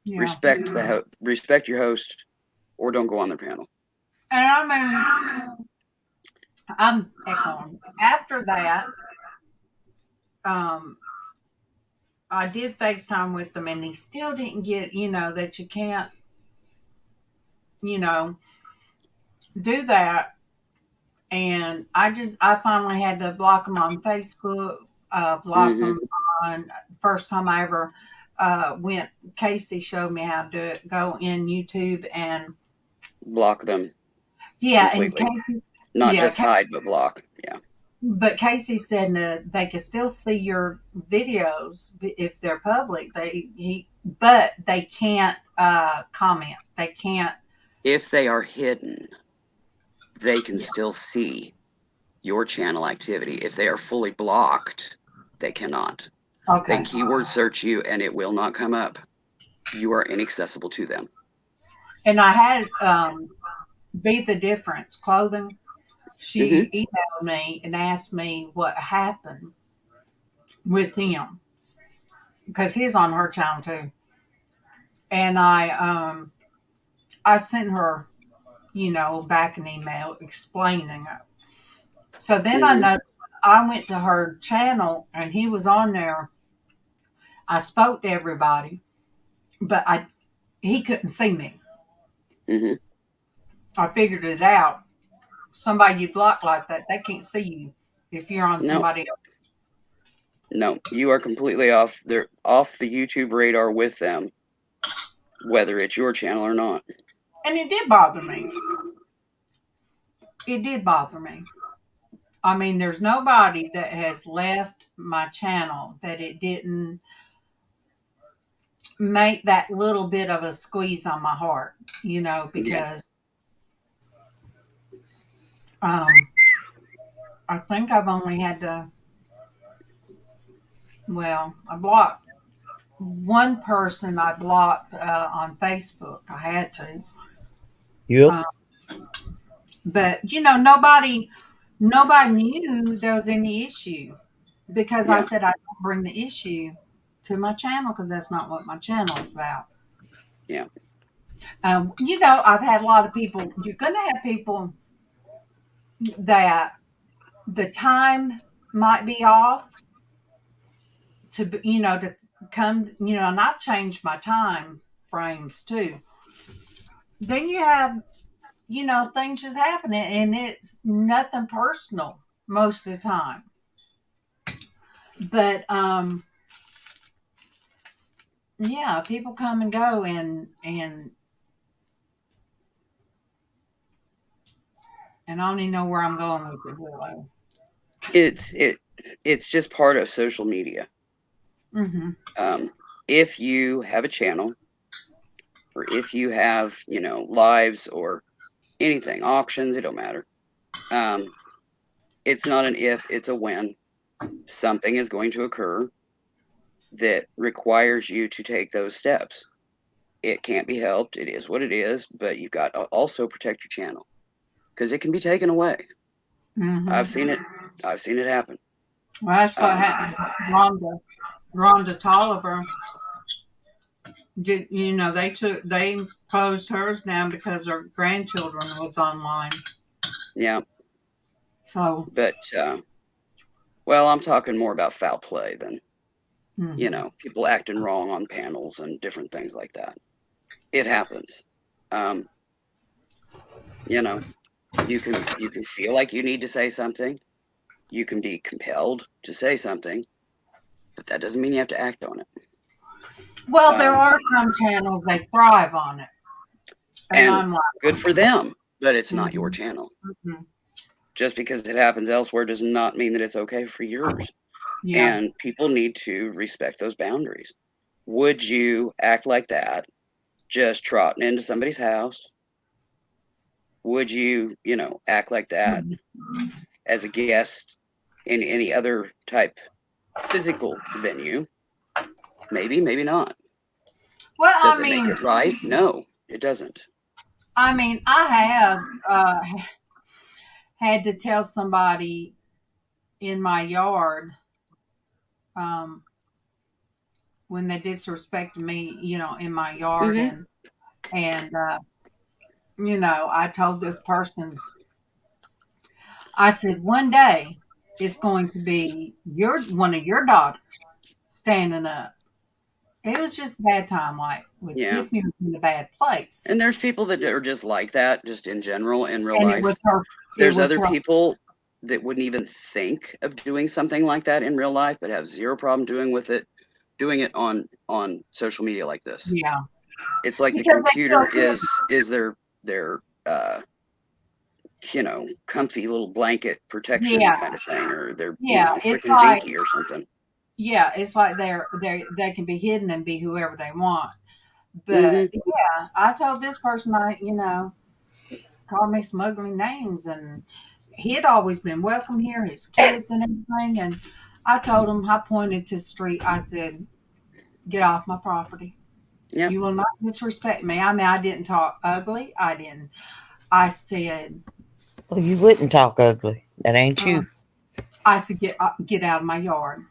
Yeah. Respect your host, or don't go on their panel. And I mean, I'm echoing. After that, I did FaceTime with them, and he still didn't get, that you can't, do that. And I finally had to block them on Facebook, block them on, first time I ever went, Casey showed me how to do it, go in YouTube and block them. Yeah, completely. And Casey, not just hide, but block. Yeah. But Casey said they can still see your videos if they're public. But they can't comment. They can't. If they are hidden, they can still see your channel activity. If they are fully blocked, they cannot. Okay. They keyword search you, and it will not come up. You are inaccessible to them. And I had Be the Difference Clothing. She emailed me and asked me what happened with him because he's on her channel too. And I sent her, back an email explaining it. So then I noticed I went to her channel and he was on there. I spoke to everybody, but he couldn't see me. I figured it out. Somebody you block like that, they can't see you if you're on somebody else. No, you are completely off. They're off the YouTube radar with them. whether it's your channel or not. And it did bother me. It did bother me. I mean, there's nobody that has left my channel that it didn't make that little bit of a squeeze on my heart, because I think I've only had to, well, I blocked one person. I blocked on Facebook. I had to. Yep. But, nobody knew there was any issue because I said I don't bring the issue to my channel because that's not what my channel is about. Yeah. I've had a lot of people, you're going to have people that the time might be off to come, and I've changed my time frames too. Then you have, things just happening and it's nothing personal most of the time. But, yeah, people come and go and I don't even know where I'm going with it. Willow. It's just part of social media. Mm-hmm. If you have a channel, or if you have lives or anything, auctions, it don't matter. It's not an if, it's a when. Something is going to occur that requires you to take those steps. It can't be helped. It is what it is, but you've got to also protect your channel because it can be taken away. Mm-hmm. I've seen it happen. Well, that's what happened. Rhonda Tolliver did. They closed hers down because her grandchildren was online. Yeah. So, but well, I'm talking more about foul play than mm-hmm. People acting wrong on panels and different things like that. It happens. You can feel like you need to say something. You can be compelled to say something, but that doesn't mean you have to act on it. Well, there are some channels that thrive on it, and I'm like, good for them, but it's not mm-hmm. your channel. Mm-hmm. Just because it happens elsewhere does not mean that it's okay for yours. Yeah. And people need to respect those boundaries. Would you act like that just trotting into somebody's house? Would you, act like that as a guest in any other type physical venue? Maybe, maybe not. Well, Does it make it right? No, it doesn't. I mean, I have had to tell somebody in my yard when they disrespected me, in my yard, Mm-hmm. and I told this person, I said, one day it's going to be one of your daughters standing up. It was just a bad time, like with Tiffany was in a bad place. And there's people that are just like that, just in general, in real And life. it was her. There's other people that wouldn't even think of doing something like that in real life, but have zero problem doing it on social media like this. Yeah. It's like the computer is their comfy little blanket protection kind of thing, or their freaking binky or something. Yeah, it's like they can be hidden and be whoever they want. But Mm-hmm. yeah, I told this person called me some ugly names, and he had always been welcome here, his kids and everything. And I told him, I pointed to the street. I said, "Get off my property. Yep. You will not disrespect me." I mean, I didn't talk ugly. I didn't. I said, "Well, you wouldn't talk ugly. That ain't you." I said, "Get out of my yard."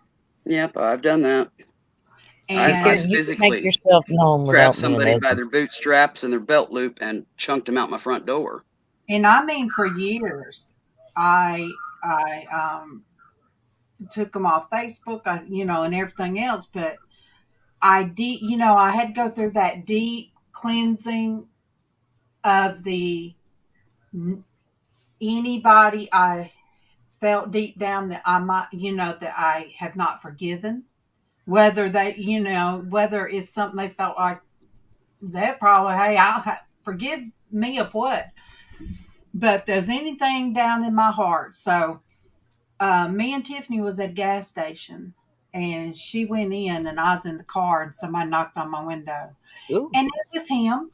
Yep, I've done that. And I you physically make yourself known grabbed without somebody being by their bootstraps and their belt loop and chunked them out my front door. And I mean, for years, I took them off Facebook, and everything else. But I had to go through that deep cleansing of anybody I felt deep down that I might, that I have not forgiven. Whether whether it's something they felt like That probably, hey, forgive me of what? But if there's anything down in my heart. So me and Tiffany was at a gas station, and she went in, and I was in the car, and somebody knocked on my window, Ooh. and it was him.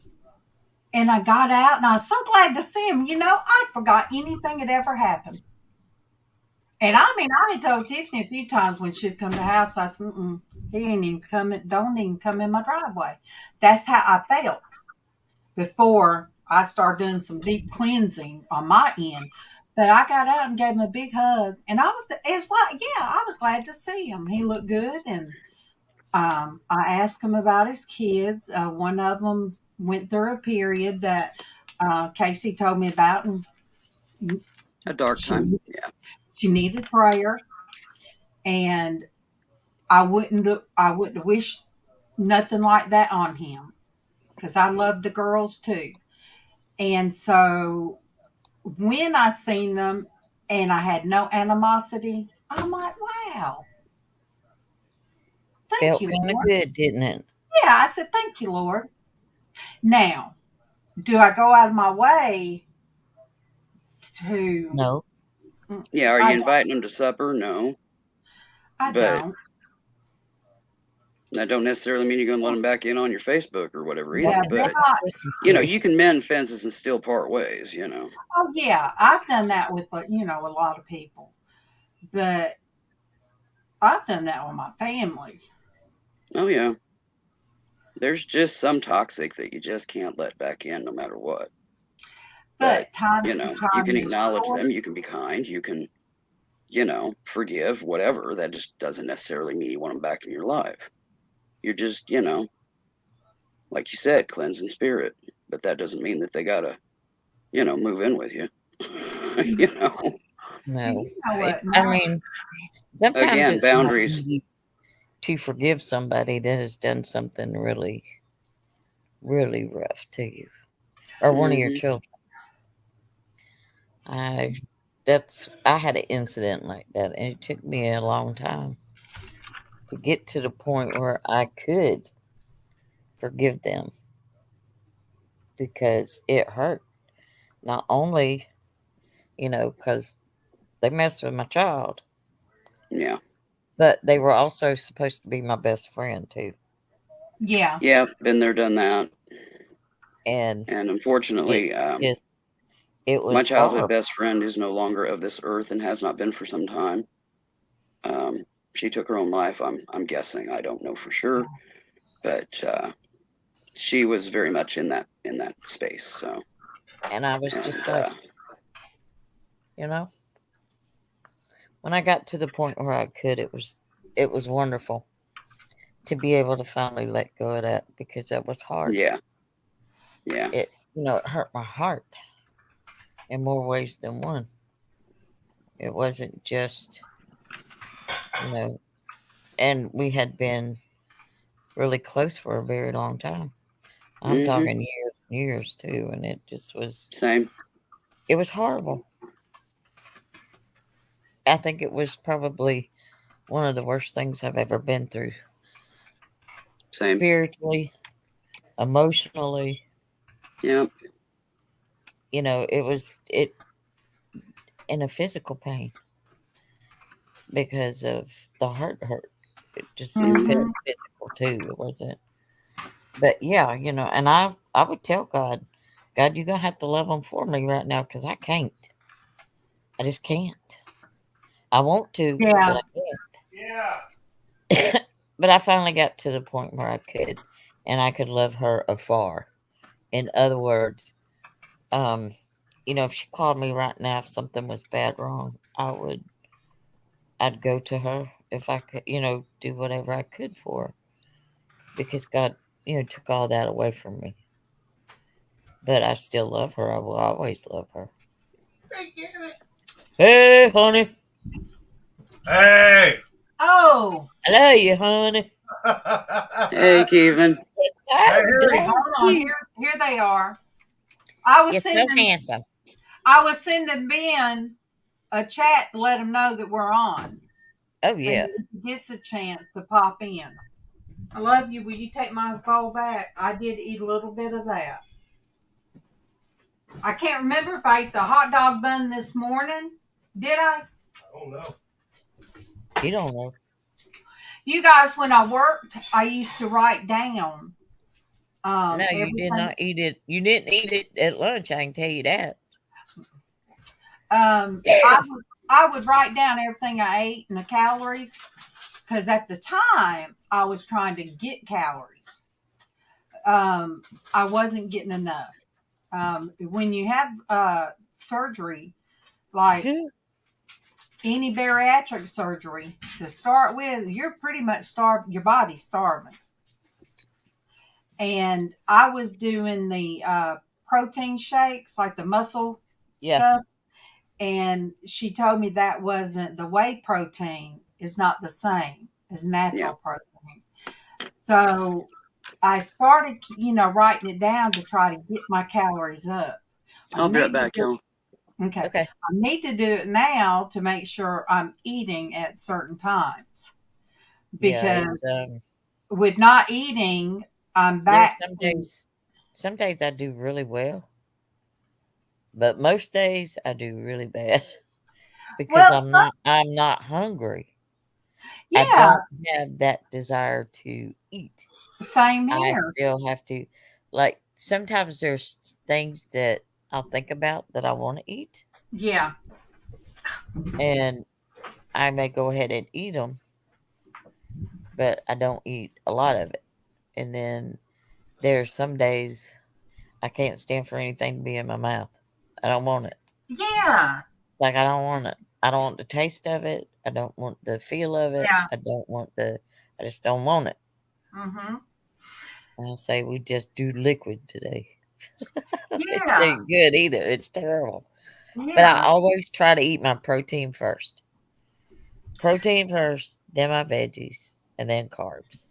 And I got out, and I was so glad to see him. I forgot anything had ever happened. And I mean, I had told Tiffany a few times when she'd come to the house, I said, he ain't even coming, don't even come in my driveway. That's how I felt before I started doing some deep cleansing on my end. But I got out and gave him a big hug, and it's like, yeah, I was glad to see him. He looked good, and I asked him about his kids. One of them went through a period that Casey told me about, and A dark time. she Yeah. she needed prayer, and I wouldn't wish nothing like that on him because I love the girls too. And so when I seen them and I had no animosity, I'm like, wow, thank Felt you, kind of Lord. good, didn't it? Yeah, I said, thank you, Lord. Now, do I go out of my way to? No. Yeah. Are I you don't. inviting them to supper? No. I But don't. that don't necessarily mean you're going to let them back in on your Facebook or whatever Yeah, either. And they're But not. you can mend fences and still part ways. Oh, yeah, I've done that with a lot of people, but I've done that with my family. Oh yeah. There's just some toxic that you just can't let back in no matter what. But But time you time can is acknowledge short. them. You can be kind. You can forgive, whatever. That just doesn't necessarily mean you want them back in your life. You're just, like you said, cleansing spirit. But that doesn't mean that they gotta, move in with you. you know, Do no. you know what? I Now, mean, sometimes Again, it's not boundaries. easy to forgive somebody that has done something really, really rough to you or one of your Hmm. children. I I had an incident like that, and it took me a long time to get to the point where I could forgive them because it hurt. Not only, because they messed with my child, Yeah. but they were also supposed to be my best friend too. yeah, Yeah. Been there, done that. And And it unfortunately, just, it my was childhood horrible. best friend is no longer of this earth and has not been for some time. Um, she took her own life. I'm guessing. I don't know for sure, but she was very much in that space. So, And I was and just like, you know, when I got to the point where I could, it was wonderful to be able to finally let go of that because that was hard. yeah, yeah, It hurt my heart in more ways than one. It wasn't just, you know, and we had been really close for a very long time. I'm hmm talking years, years too, and same, it was horrible. I think it was probably one of the worst things I've ever been through, same, spiritually, emotionally. yeah, It in a physical pain because of the hurt. It hmm felt hmm physical too. It wasn't, but yeah, and I would tell God, God, you're gonna have to love them for me right now because I can't. I just can't. I want to, but yeah, I can't. But I finally got to the point where I could, and I could love her afar. In other words, um, if she called me right now, if something was bad wrong, I'd go to her if I could, do whatever I could for her because God, took all that away from me. But I still love her. I will always love her. Hey, honey. Hey! Oh, I love you, honey. Hey, Kevin. Hey, So Harry! hold dang on. cute. Here they are. I was You're so sending handsome. I was sending Ben a chat to let him know that we're on, Oh and yeah. if he gets a chance to pop in. I love you. Will you take my bowl back? I did eat a little bit of that. I can't remember if I ate the hot dog bun this morning. Did I? I don't know. You don't know. You guys, when I worked, I used to write down No, you did everything. not eat it. You didn't eat it at lunch. I can tell you that. I would write down everything I ate and the calories because at the time I was trying to get calories. I wasn't getting enough. When you have surgery, like any bariatric surgery, to start with, you're pretty much starved. Your body's starving. And I was doing the protein shakes, like the muscle stuff. And she told me that wasn't the whey protein is not the same as natural protein. So I started, writing it down to try to get my calories up. I'll be right back, y'all. Okay. Okay. I need to do it now to make sure I'm eating at certain times. Because with not eating, I'm back. Some days I do really well, but most days I do really bad because I'm not hungry. Yeah. I don't have that desire to eat. Same I here. still have to, like, sometimes there's things that I'll think about that I want to eat. Yeah. And I may go ahead and eat them, but I don't eat a lot of it. And then there's some days I can't stand for anything to be in my mouth. I don't want it. Yeah. It's like I don't want it. I don't want the taste of it. I don't want the feel of it. Yeah. I just don't want it. Mm-hmm. I'll say we just do liquid today. It Yeah. ain't good either. It's terrible. Yeah. But I always try to eat my protein first. Protein first, then my veggies, and then carbs.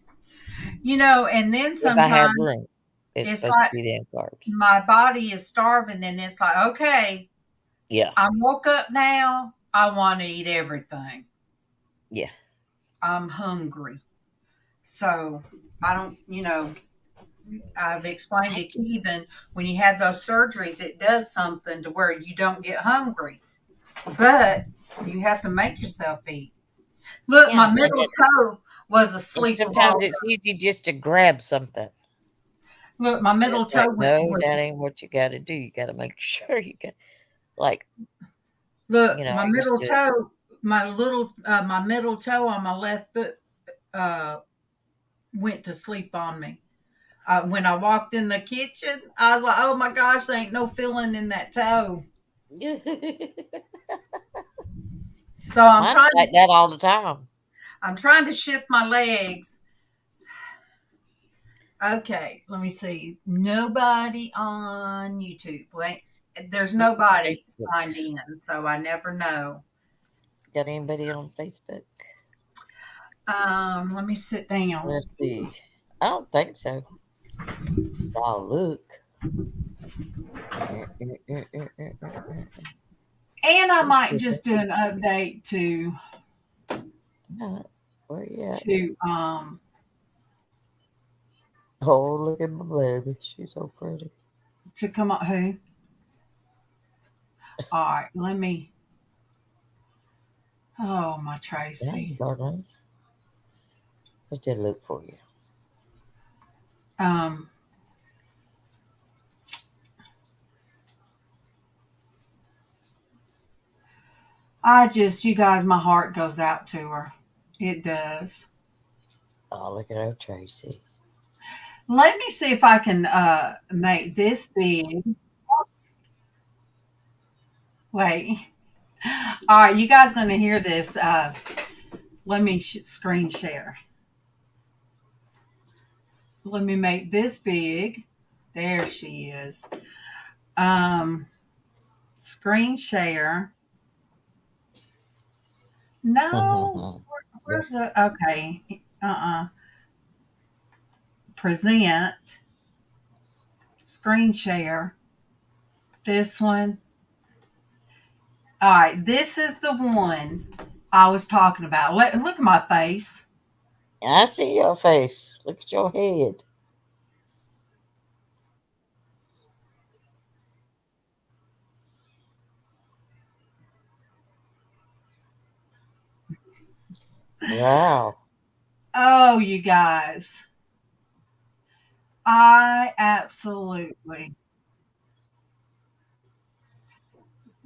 And then If I have sometimes room, it's supposed like to be then carbs. my body is starving and it's like, okay, Yeah. I woke up now. I want to eat everything. Yeah. I'm hungry. So I don't, I've explained to Kevin, when you have those surgeries, it does something to where you don't get hungry. But you have to make yourself eat. Look, my middle toe was asleep. Sometimes it's easy just to grab something. Look, my middle toe no, that ain't what you got to do. You got to make sure you get, like. Look, my middle toe, my middle toe on my left foot went to sleep on me. When I walked in the kitchen, I was like, "Oh my gosh, there ain't no feeling in that toe." So I'm trying like that all the time. I'm trying to shift my legs. Okay, let me see. Nobody on YouTube. Wait, there's nobody signed in, so I never know. Got anybody on Facebook? Let me sit down. Let's see. I don't think so. I'll look. And I might just do an update to where you at? Oh, look at my baby. She's so pretty. To come up who? All right, let me. Oh, my Tracy. Darling. What did it look for you? You guys, my heart goes out to her. It does. Oh, look at her, Tracy. Let me see if I can make this big. Wait. All right, you guys going to hear this. Let me screen share. Let me make this big. There she is. Screen share. No. Where's the okay? Present. Screen share. This one. All right, this is the one I was talking about. Look at my face. I see your face. Look at your head. Wow. Oh, you guys. I absolutely.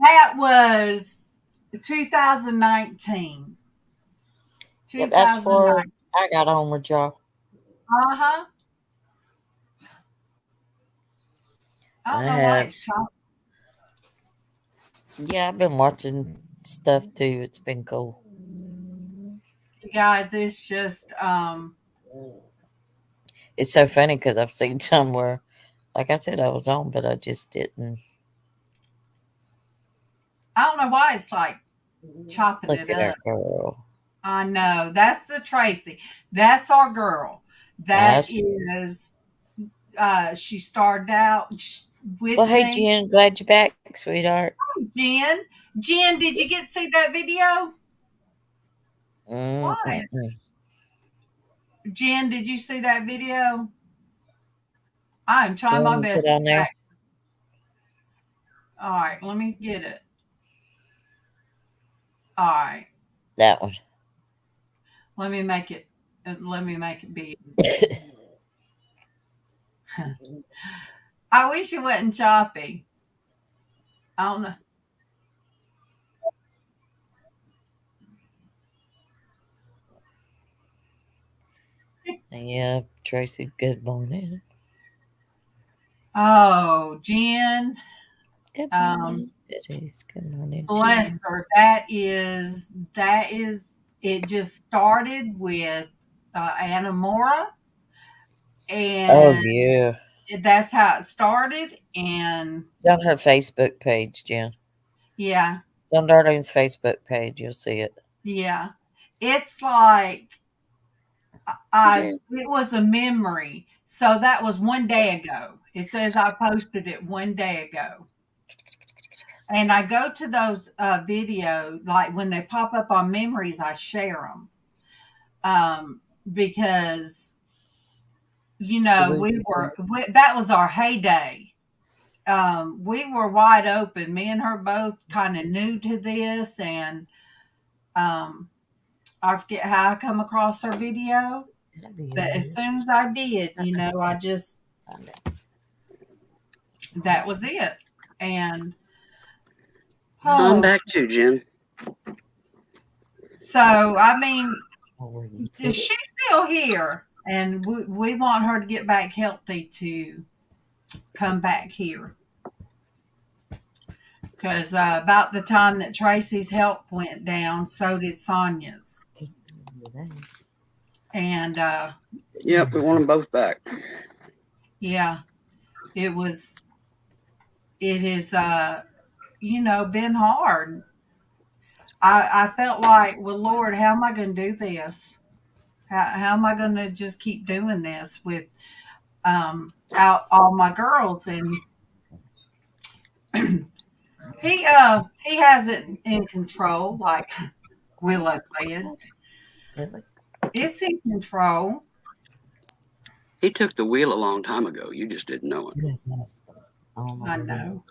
That was 2019. Yep, that's before 2009. I got on with y'all. Uh-huh. I I don't know why have. it's choppy. Yeah, I've been watching stuff too. It's been cool. You guys, it's just It's so funny because I've seen some where, like I said, I was on, but I just didn't I don't know why it's like chopping look it at our up. girl. I know. That's the Tracy. That's our girl. That That's, is she started out well, with hey, me. Jen, glad you're back, sweetheart. Jen. Jen, did you get to see that video? Why? Mm-mm-mm. Jen, did you see that video? I'm trying my One you best put to on there, track. All right, let me get it. All right. that one. Let me make it big. I wish it wasn't choppy. I don't know. Yeah, Tracy, good morning. Oh, Jen. Good Um, morning, Betty's. Good morning to bless you. her. That is it just started with Anna Mora, Oh, and yeah. that's how it started. And It's on her Facebook page, Jen. yeah, It's on Darlene's Facebook page. You'll see it. yeah. It's like I Today. it was a memory. So that was one day ago. It says I posted it one day ago. And I go to those video, like when they pop up on memories, I share them. Because So we, that was our heyday. We were wide open. Me and her both kind of new to this, and um, I forget how I come across her video, that'd be but as in soon as I did, here. I just Find out. that was it. And I'm oh, back too, Jen. so I mean, Or where you put it. she's still here, and we want her to get back healthy to come back here. Because about the time that Tracy's health went down, so did Sonia's. And Yep, we want them both back. yeah, it was, it has, been hard. I felt like, well, Lord, how am I going to do this? How am I going to just keep doing this with out all my girls? And he has it in control, like Willow said. Really? It's in control. He took the wheel a long time ago. You just didn't know it. Oh I my God. know.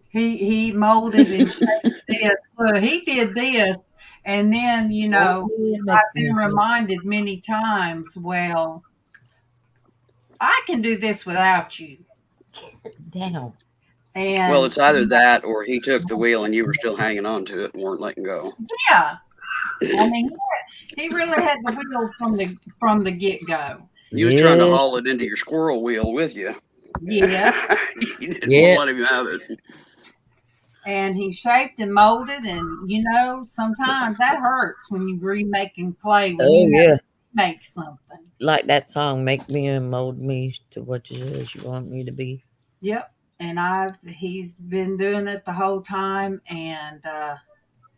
He molded and shaped this. Look, he did this, and then Oh, yeah, I've make been me reminded many times. Well, I can do this without you, down. Well, and it's either that or he took the wheel and you were still hanging on to it and weren't letting go. yeah, I mean, he really had the wheel from the get go. You was trying to Yes. haul it into your squirrel wheel with you. Yes, You didn't want Yeah. to let him have it. and he shaped and molded, and sometimes that hurts when you remaking clay when Oh, you have yeah. to make something. Like that song, Make Me and Mold Me to what it is you want me to be. Yep. And he's been doing it the whole time. And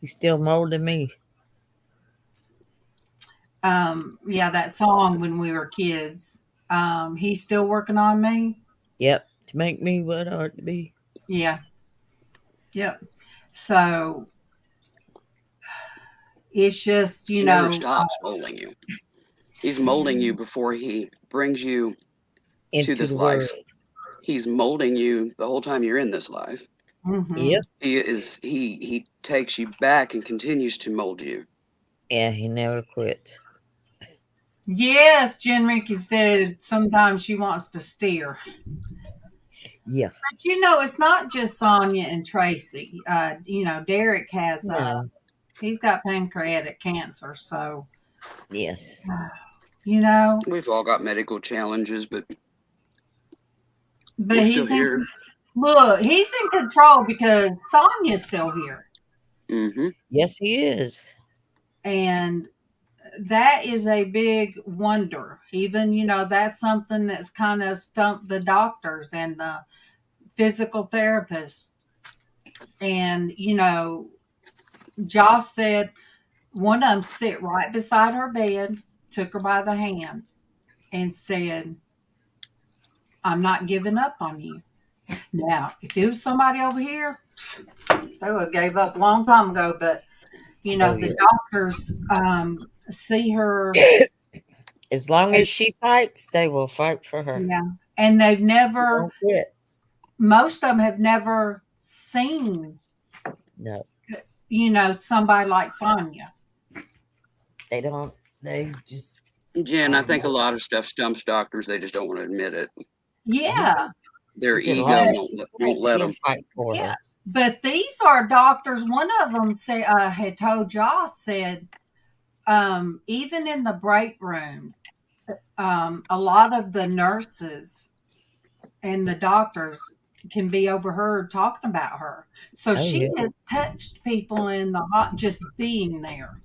He's still molding me. yeah, that song when we were kids. He's still working on me. Yep. To make me what I ought to be. Yeah. Yep. So it's just, He never stops molding you. He's molding you before he brings you to Into this the world. life. He's molding you the whole time you're in this life. Yep. He takes you back and continues to mold you. Yeah, he never quits. Yes, Jen Ricky said sometimes she wants to steer. Yeah. But it's not just Sonia and Tracy. Derek has No. he's got pancreatic cancer, so Yes. We've all got medical challenges, but but we're still he's in here. look, he's in control because Sonia's still here. Mm-hmm. Yes, he is. And that is a big wonder. Even, that's something that's kind of stumped the doctors and the physical therapists. And, Josh said one of them sit right beside her bed, took her by the hand, and said, I'm not giving up on you. Now, if it was somebody over here, they would have gave up a long time ago. But, the doctors see her. As long as she fights, they will fight for her. Yeah. And they've They never, won't quit. most of them have never seen, No, somebody like Sonia. they don't. They just. Jen, I think a lot of stuff stumps doctors. They just don't want to admit it. Yeah. Their He said, ego "Long won't let he'll them. fight for Yeah. her." But these are doctors. One of them had told Josh, said, even in the break room, a lot of the nurses and the doctors can be overheard talking about her. So she yeah. has touched people in the hot, just being there.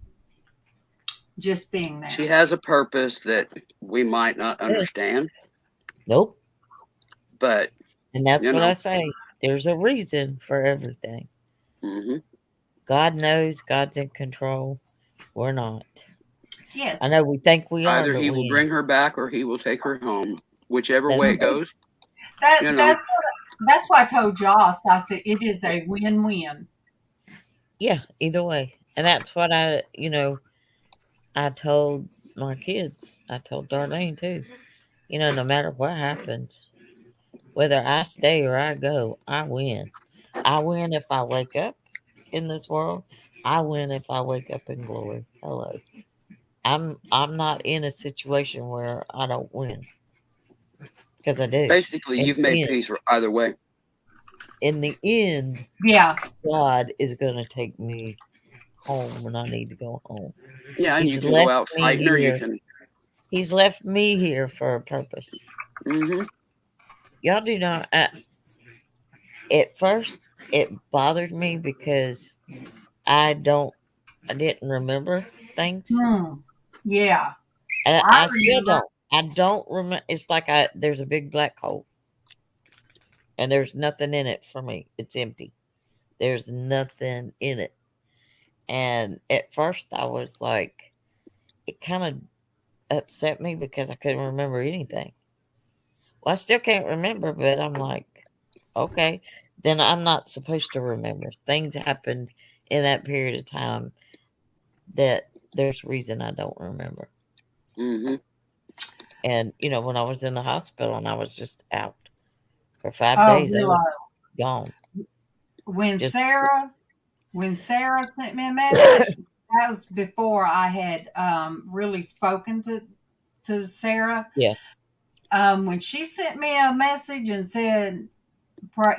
Just being there. She has a purpose that we might not understand. Nope. But and that's what I say. There's a reason for everything. Mm-hmm. God knows. God's in control. We're not. Yes. I know we think we are. Either he will bring her back or he will take her home. Whichever way it goes. That's why I told Joss. I said it is a win-win. Yeah, either way. And that's what I told my kids. I told Darlene too. No matter what happens, whether I stay or I go, I win. I win if I wake up in this world. I win if I wake up in glory. Hello. I'm not in a situation where I don't win. Because I do. Basically, you've made peace either way. In the end, yeah, God is going to take me home when I need to go home. Yeah, and you can go out fighting, or you can. He's left me here for a purpose. Mm-hmm. Y'all do not. At first, it bothered me because I didn't remember things. Yeah, I still don't. I don't remember. It's like there's a big black hole, and there's nothing in it for me. It's empty. There's nothing in it. And at first, I was like, it kind of upset me because I couldn't remember anything. Well, I still can't remember, but I'm like, okay, then I'm not supposed to remember. Things happened in that period of time that there's reason I don't remember. Mm-hmm. And when I was in the hospital and I was just out for 5 days, I was gone. When Sarah sent me a message, that was before I had really spoken to Sarah. Yeah. When she sent me a message and said,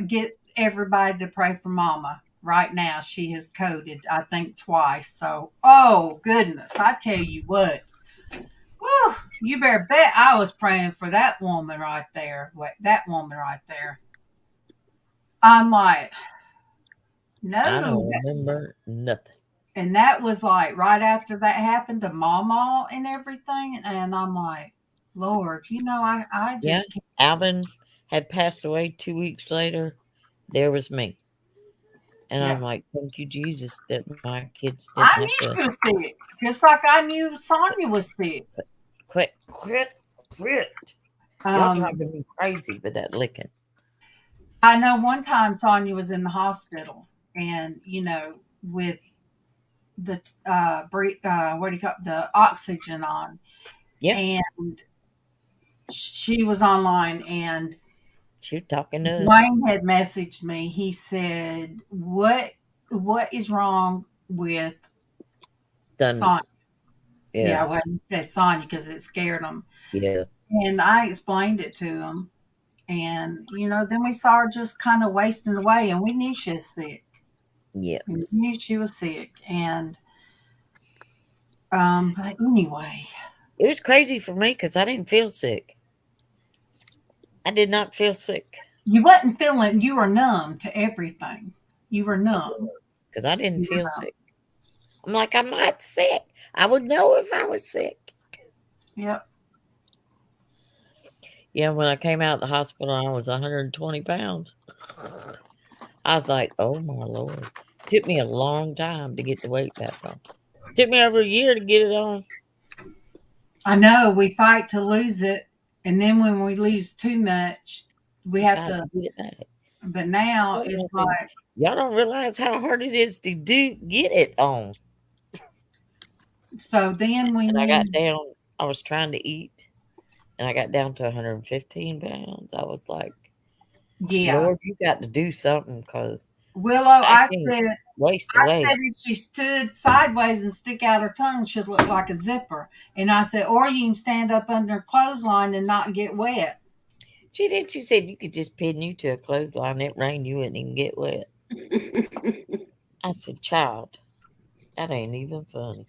get everybody to pray for Mama right now, she has coded, I think, twice. So, oh, goodness. I tell you what. Whew, you better bet I was praying for that woman right there. That woman right there. I'm like, no. I don't remember nothing. And that was like right after that happened to Mama and everything. And I'm like, Lord, I just can't. Alvin had passed away 2 weeks later. There was me. And I'm like, thank you, Jesus, that my kids didn't I knew she was sick. Just like I knew Sonia was sick. Quit. Y'all driving me crazy with that licking. I know one time Sonia was in the hospital and, with the what do you call it? The oxygen on. Yeah. And she was online, and She was talking to us. Wayne had messaged me. He said, What is wrong with Done. Sonya?" Yeah. Well, he said Sonya because it scared him. Yeah. And I explained it to him. And, then we saw her just kind of wasting away, and we knew she was sick. Yeah. We knew she was sick. And, but anyway. It was crazy for me because I didn't feel sick. I did not feel sick. You wasn't feeling, you were numb to everything. You were numb. Because I didn't feel sick. I'm like, I'm not sick. I would know if I was sick. Yep. Yeah, when I came out of the hospital, I was 120 pounds. I was like, oh my Lord. It took me a long time to get the weight back on. It took me over a year to get it on. I know, we fight to lose it. And then when we lose too much, we have to get it back. But now it's like, y'all don't realize how hard it is to get it on. So then we I got down, I was trying to eat, and I got down to 115 pounds. I was like, yeah. Lord, you got to do something because Willow, I said if she stood sideways and stick out her tongue, she'd look like a zipper. And I said, or you can stand up under a clothesline and not get wet. She said you could just pin you to a clothesline. It rained, you wouldn't even get wet. I said, child, that ain't even funny.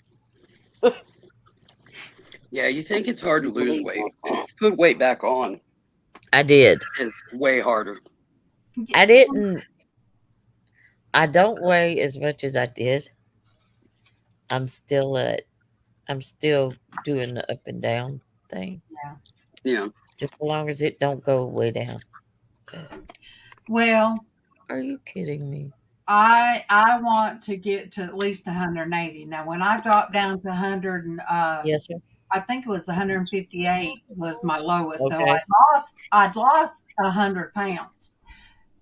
Yeah, you think it's hard to lose weight. Put weight back on. I did. It's way harder. I didn't. I don't weigh as much as I did. I'm still doing the up and down thing. Yeah. Just as long as it don't go way down. Well, are you kidding me? I want to get to at least 180. Now, when I dropped down to 100 and yes, sir. I think it was 158 was my lowest. Okay. So I'd lost 100 pounds,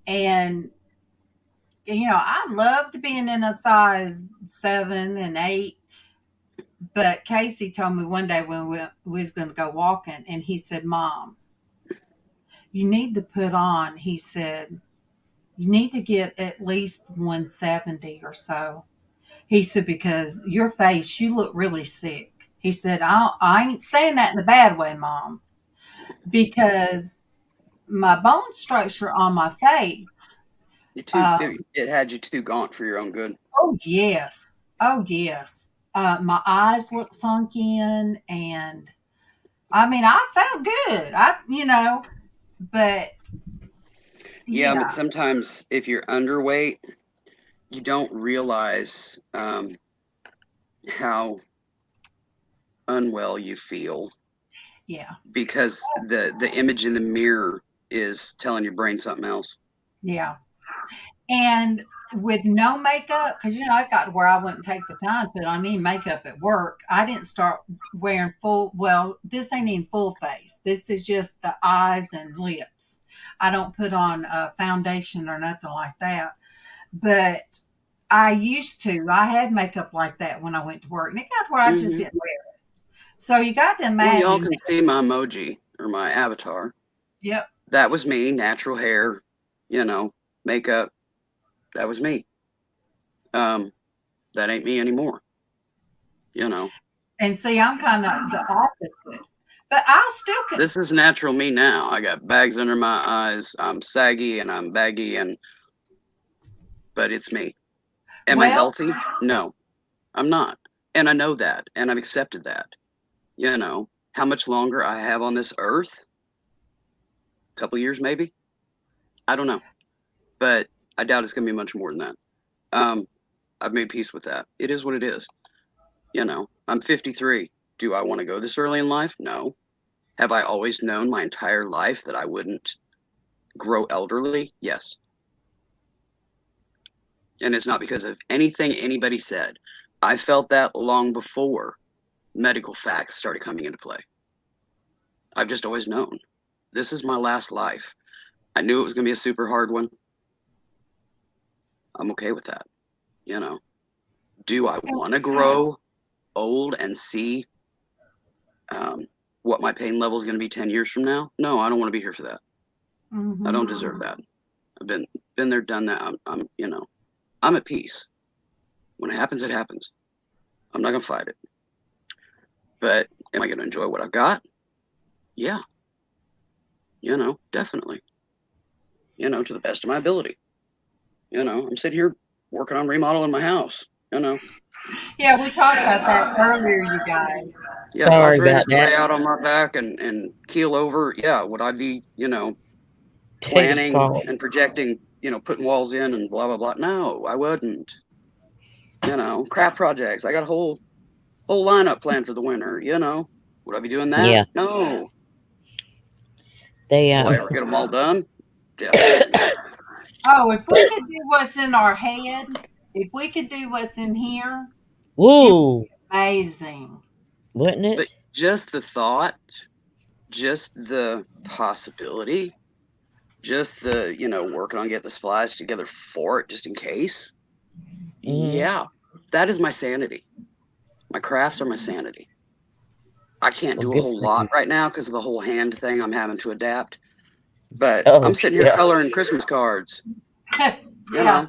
and I loved being in a size 7 and 8. But Casey told me one day when we was going to go walking, and he said, "Mom, you need to put on." He said, "You need to get at least 170 or so." He said, "Because your face, you look really sick." He said, I ain't saying that in a bad way, Mom, because my bone structure on my face. It had you too gaunt for your own good. Oh, yes. Oh, yes. My eyes look sunk in, and I mean, I felt good. But yeah, but sometimes if you're underweight, you don't realize how unwell you feel. Yeah. Because the image in the mirror is telling your brain something else. Yeah. And with no makeup, because I got to where I wouldn't take the time to put on any makeup at work. I didn't start wearing this ain't even full face. This is just the eyes and lips. I don't put on foundation or nothing like that. But I used to. I had makeup like that when I went to work, and it got to where I just didn't wear it. So you got to imagine. Well, y'all can see my emoji or my avatar. Yep. That was me, natural hair, makeup. That was me. That ain't me anymore. And see, I'm kind of the opposite. But I'll still. This is natural me now. I got bags under my eyes. I'm saggy and I'm baggy, but it's me. Am I healthy? No, I'm not. And I know that, and I've accepted that. How much longer I have on this earth? A couple years, maybe. I don't know, but I doubt it's going to be much more than that. I've made peace with that. It is what it is. I'm 53. Do I want to go this early in life? No. Have I always known my entire life that I wouldn't grow elderly? Yes. And it's not because of anything anybody said. I felt that long before medical facts started coming into play. I've just always known. This is my last life. I knew it was going to be a super hard one. I'm okay with that. Do I want to grow old and see what my pain level is going to be 10 years from now. No, I don't want to be here for that. Mhm. I don't deserve that. I've been there, done that. I'm you know, I'm at peace. When it happens, it happens. I'm not going to fight it. But am I going to enjoy what I've got? Yeah. You know, definitely. You know, to the best of my ability. You know, I'm sitting here working on remodeling my house. You know. Yeah, we talked about that earlier, you guys. Yeah, if I Sorry was ready about to that. lay out on my back and keel over, yeah, would I be, you know, Take a planning call. and projecting, you know, putting walls in and blah blah blah? No, I wouldn't. You know, craft projects. I got a whole lineup planned for the winter. You know, would I be doing that? Yeah. No. They Will I ever get them all done? Definitely not. Oh, if we could do what's in our head, if we could do what's in here, it would Woo, be amazing. wouldn't But it? just the thought, just the possibility, just the, you know, working on getting the supplies together for it, just in case. Mm-hmm. Yeah, that is my sanity. My crafts are my sanity. I can't Well, do a good whole for lot you. right now because of the whole hand thing. I'm having to adapt. But Oh, I'm sitting here yeah. coloring Christmas cards. You Yeah. know,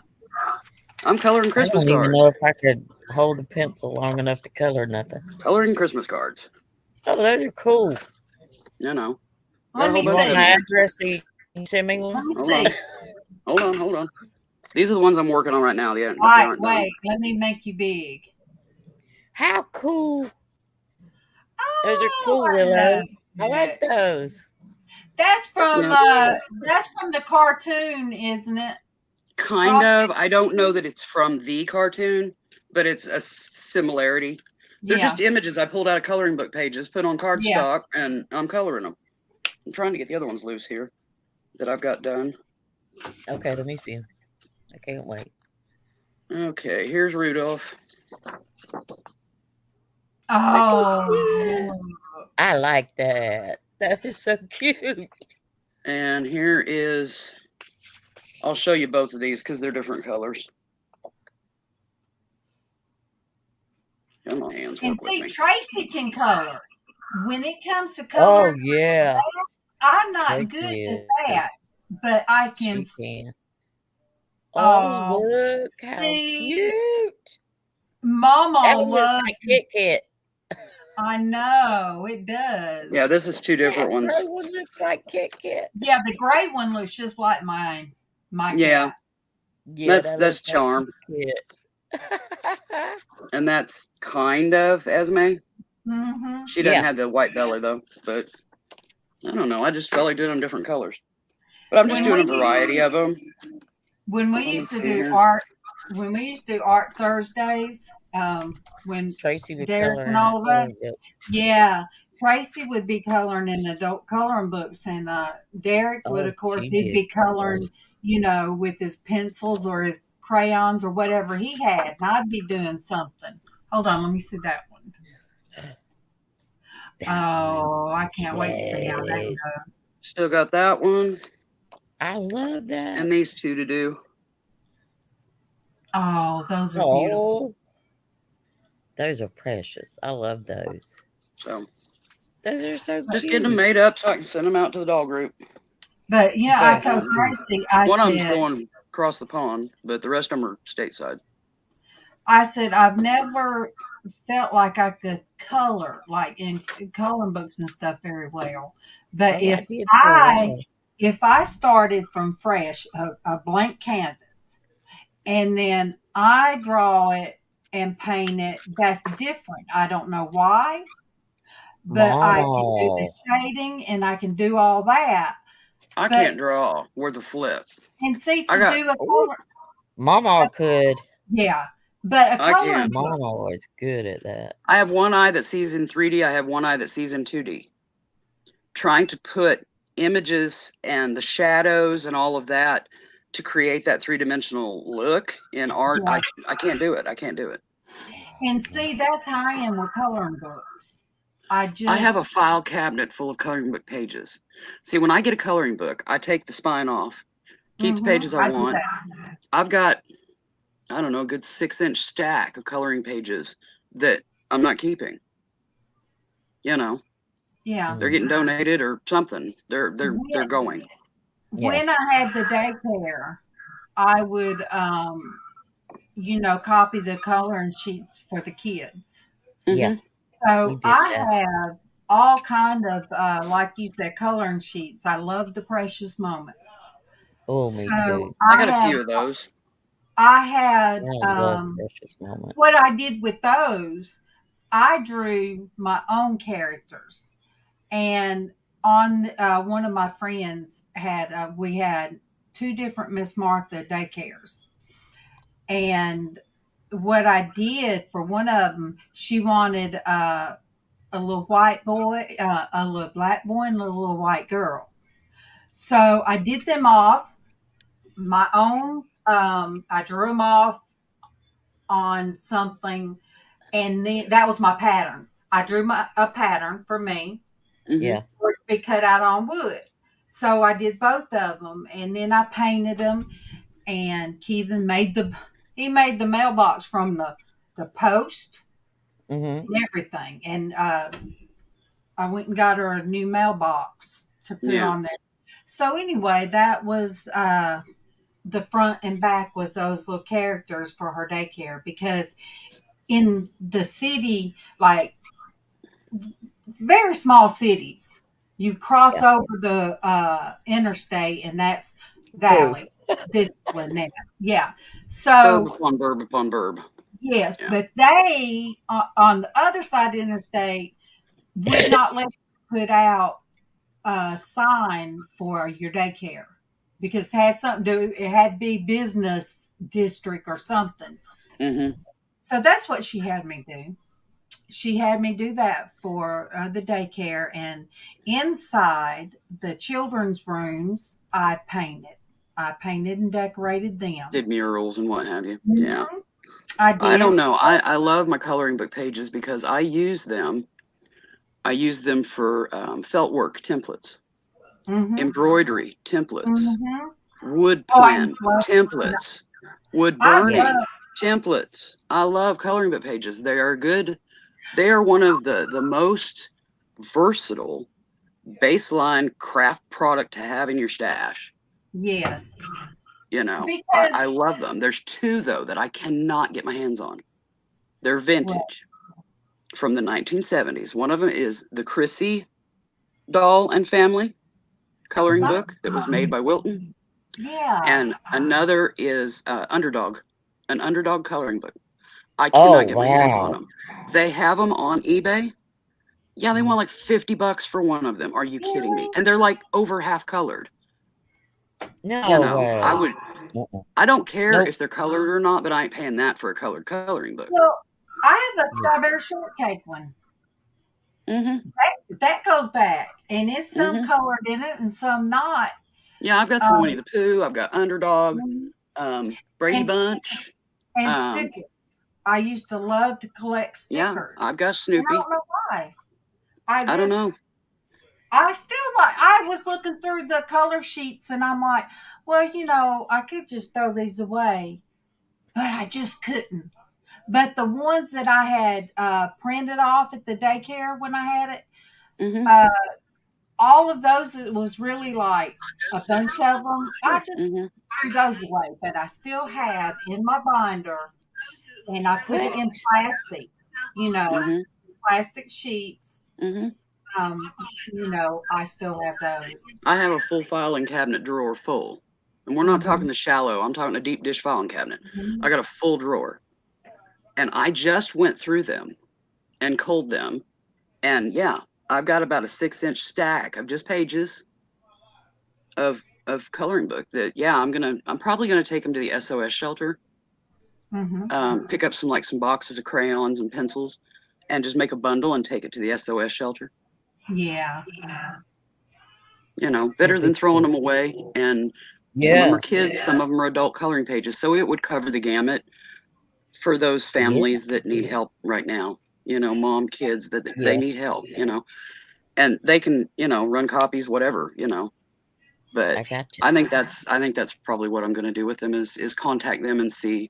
I'm coloring I Christmas don't even cards. know if I could hold a pencil long enough to color nothing. Coloring Christmas cards. Oh, those are cool. You know, got Let a whole me You bunch want of see. them my here. address so you can send me Let one? me Hold see. on. Hold on. These are the ones I'm working on right now. They All right, aren't done. wait. Let me make you big. How cool. Those are Oh, cool, I love Willow. I like it. those. That's from Yeah, the cartoon, isn't it? kind Frosty. of. I don't know that it's from the cartoon, but it's a similarity. They're Yeah, just images I pulled out of coloring book pages, put on yeah. cardstock, and I'm coloring them. I'm trying to get the other ones loose here that I've got done. Okay, let me see them. I can't wait. Okay, here's Rudolph. Oh, I like that. That is so cute. And here is, I'll show you both of these because they're different colors. Come on, hands, and work with see, me. Tracy can color. When it comes to Oh, coloring, yeah. I'm not good at Tracy that, is. but I can. She can. Oh, Oh, look how see, cute. Mama That looks loves. like Kit Kat. I know it does. Yeah, this is two different That ones. gray one looks like Kit Kat. Yeah, the gray one looks just like mine. My Yeah, cat. Yeah, that's that looks like Charm, Kit Kat. and that's kind of Esme. Mm-hmm. She doesn't Yeah. have the white belly though, but I don't know. I just felt like doing them different colors. But I'm just When doing a we variety of them. when we Let me used to see do here. art, Thursdays, when Tracy would Derek and color. all of Oh, us, yep. yeah, Tracy would be coloring in adult coloring books, and Derek would, Oh, of course, she he'd did. be coloring, with his pencils or his crayons or whatever he had, and I'd be doing something. Hold on, let me see that one. That Oh, one. I can't wait to see how that Yes. goes. Still got that one I love that. and these two to do. Oh, those are beautiful. Oh, those are precious. I love those. So Those are so just getting them cute. made up so I can send them out to the doll group. But I told That's cute. Tracy, I One of them's said, going across the pond, but the rest of them are stateside. I've never felt like I could color like in coloring books and stuff very well. But Oh, I did for a I while. if I started from fresh, a blank canvas, and then I draw it and paint it, that's different. I don't know why, but I can do the Mama. shading and I can do all that. I But can't draw worth a flip. and see I to got do a Oh, color, Mama could. yeah. But a I coloring can't. book, Mama was good at that. I have one eye that sees in 3D. I have one eye that sees in 2D. Trying to put images and the shadows and all of that to create that three-dimensional look in art, yeah. I can't do it. I can't do it. And see, that's how I am with coloring books. I I have a just, file cabinet full of coloring book pages. See, when I get a coloring book, I take the spine off, keep the pages I I do want. that. I've got, I don't know, a good 6-inch stack of coloring pages that I'm not keeping. You know, Yeah. They're getting donated or something. They're going. When I had the daycare, I would copy the coloring sheets for the kids. Yeah. So I have all kind of like you said, coloring sheets. I love the precious moments. Oh, me too. I got a few of those. I had I love precious moments. what I did with those, I drew my own characters. And on one of my friends had we had 2 different Miss Martha daycares. And what I did for one of them, she wanted a little white boy, a little black boy, and a little white girl. So I did them off my own. I drew them off on something, and then that was my pattern. I drew a pattern for me. Yeah. For it to be cut out on wood. So I did both of them, and then I painted them. And Kevin made the mailbox from the post and everything. And I went and got her a new mailbox to put on there. So anyway, that was the front and back was those little characters for her daycare, because in the city, like very small cities, you cross over the interstate, and that's valley discipline now. Yeah. So Burb upon burb upon burb. yes, but they on the other side of the interstate would not let you put out a sign for your daycare, because it had something to do. It had to be business district or something. So that's what she had me do. She had me do that for the daycare, and inside the children's rooms, I painted and decorated them. Did murals and what have you. Mm-hmm. Yeah. I did. I don't know. I love my coloring book pages because I use them. I use them for felt work templates, embroidery templates, wood plan templates, wood burning templates. I love coloring book pages. They are good. They are one of the most versatile baseline craft product to have in your stash. Yes. I love them. There's 2 though that I cannot get my hands on. They're vintage from the 1970s. One of them is the Chrissy Doll and Family coloring book that was made by Wilton. Yeah. And another is an Underdog coloring book. I cannot get my hands on them. They have them on eBay. Yeah, they want like $50 for one of them. Are you kidding me? And they're like over half colored. No, I don't care if they're colored or not, but I ain't paying that for a colored coloring book. Well, I have a strawberry shortcake one. That goes back, and it's some colored in it and some not. Yeah, I've got some Winnie the Pooh. I've got Underdog, Brady Bunch, and stickers. I used to love to collect stickers. Yeah, I've got Snoopy. I don't know why. I don't know. I still I was looking through the color sheets, and I'm like, well, I could just throw these away, but I just couldn't. But the ones that I had printed off at the daycare when I had it, all of those, it was really like a bunch of them. I just threw those away, but I still have in my binder, and I put it in plastic, plastic sheets. I still have those. I have a full filing cabinet drawer full. And we're not talking the shallow. I'm talking a deep dish filing cabinet. I got a full drawer. And I just went through them and culled them. And yeah, I've got about a 6-inch stack of just pages of coloring book that, yeah, I'm probably gonna take them to the SOS shelter. Pick up some boxes of crayons and pencils and just make a bundle and take it to the SOS shelter. Yeah. Better than throwing them away. And some of them are kids, some of them are adult coloring pages. So it would cover the gamut for those families that need help right now. Mom, kids, that they need help, and they can, run copies, whatever, But I think that's probably what I'm going to do with them is contact them and see,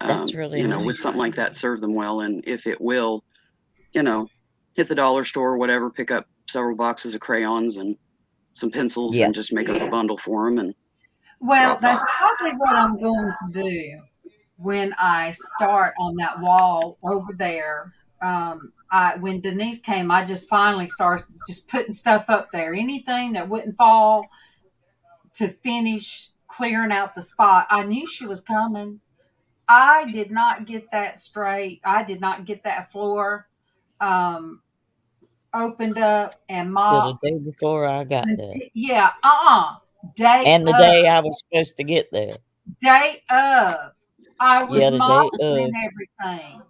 That's really nice. would something like that serve them well, and if it will, hit the dollar store or whatever, pick up several boxes of crayons and some pencils and just make up a bundle for them. And well, that's probably what I'm going to do when I start on that wall over there. When Denise came, I just finally started just putting stuff up there. Anything that wouldn't fall to finish clearing out the spot. I knew she was coming. I did not get that straight. I did not get that floor opened up and mopped. Till the day before I got there. Yeah, day and the day I was supposed to get there. Day of. I was Yeah, the day mopping of. and everything.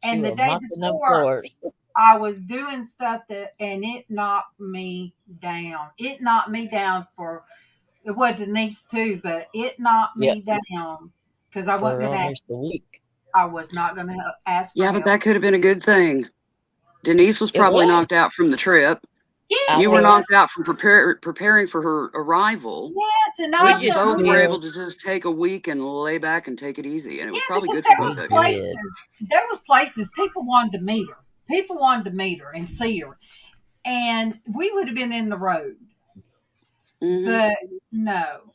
And You the were day mopping them before, floors. I was doing stuff and it knocked me down. It knocked me down it was Denise too, but it knocked me down because I wasn't For going to ask. almost a week. I was not going to ask for yeah, help. but that could have been a good thing. Denise was probably knocked out from the trip. Yes, you were knocked out from preparing for her arrival. Yes, and so I you both were able to just take a week and lay back and take it easy, and it was probably good for both of you. There was places people wanted to meet her. People wanted to meet her and see her, and we would have been in the road. Mm-hmm. But no,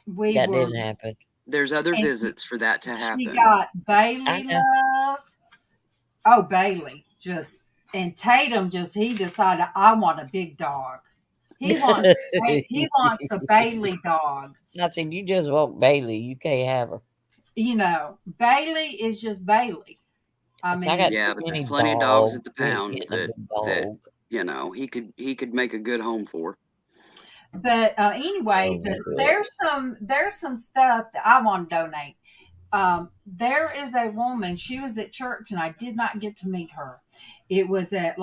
that didn't happen. There's other visits for that to happen. She got Bailey love. Oh, Bailey and Tatum he decided I want a big dog. He wants a Bailey dog. I said, you just want Bailey. You can't have her. Bailey is just Bailey. I mean, yeah, but there's plenty of dogs at the pound that he could make a good home for. But anyway, there's some stuff that I want to donate. There is a woman. She was at church, and I did not get to meet her. It was at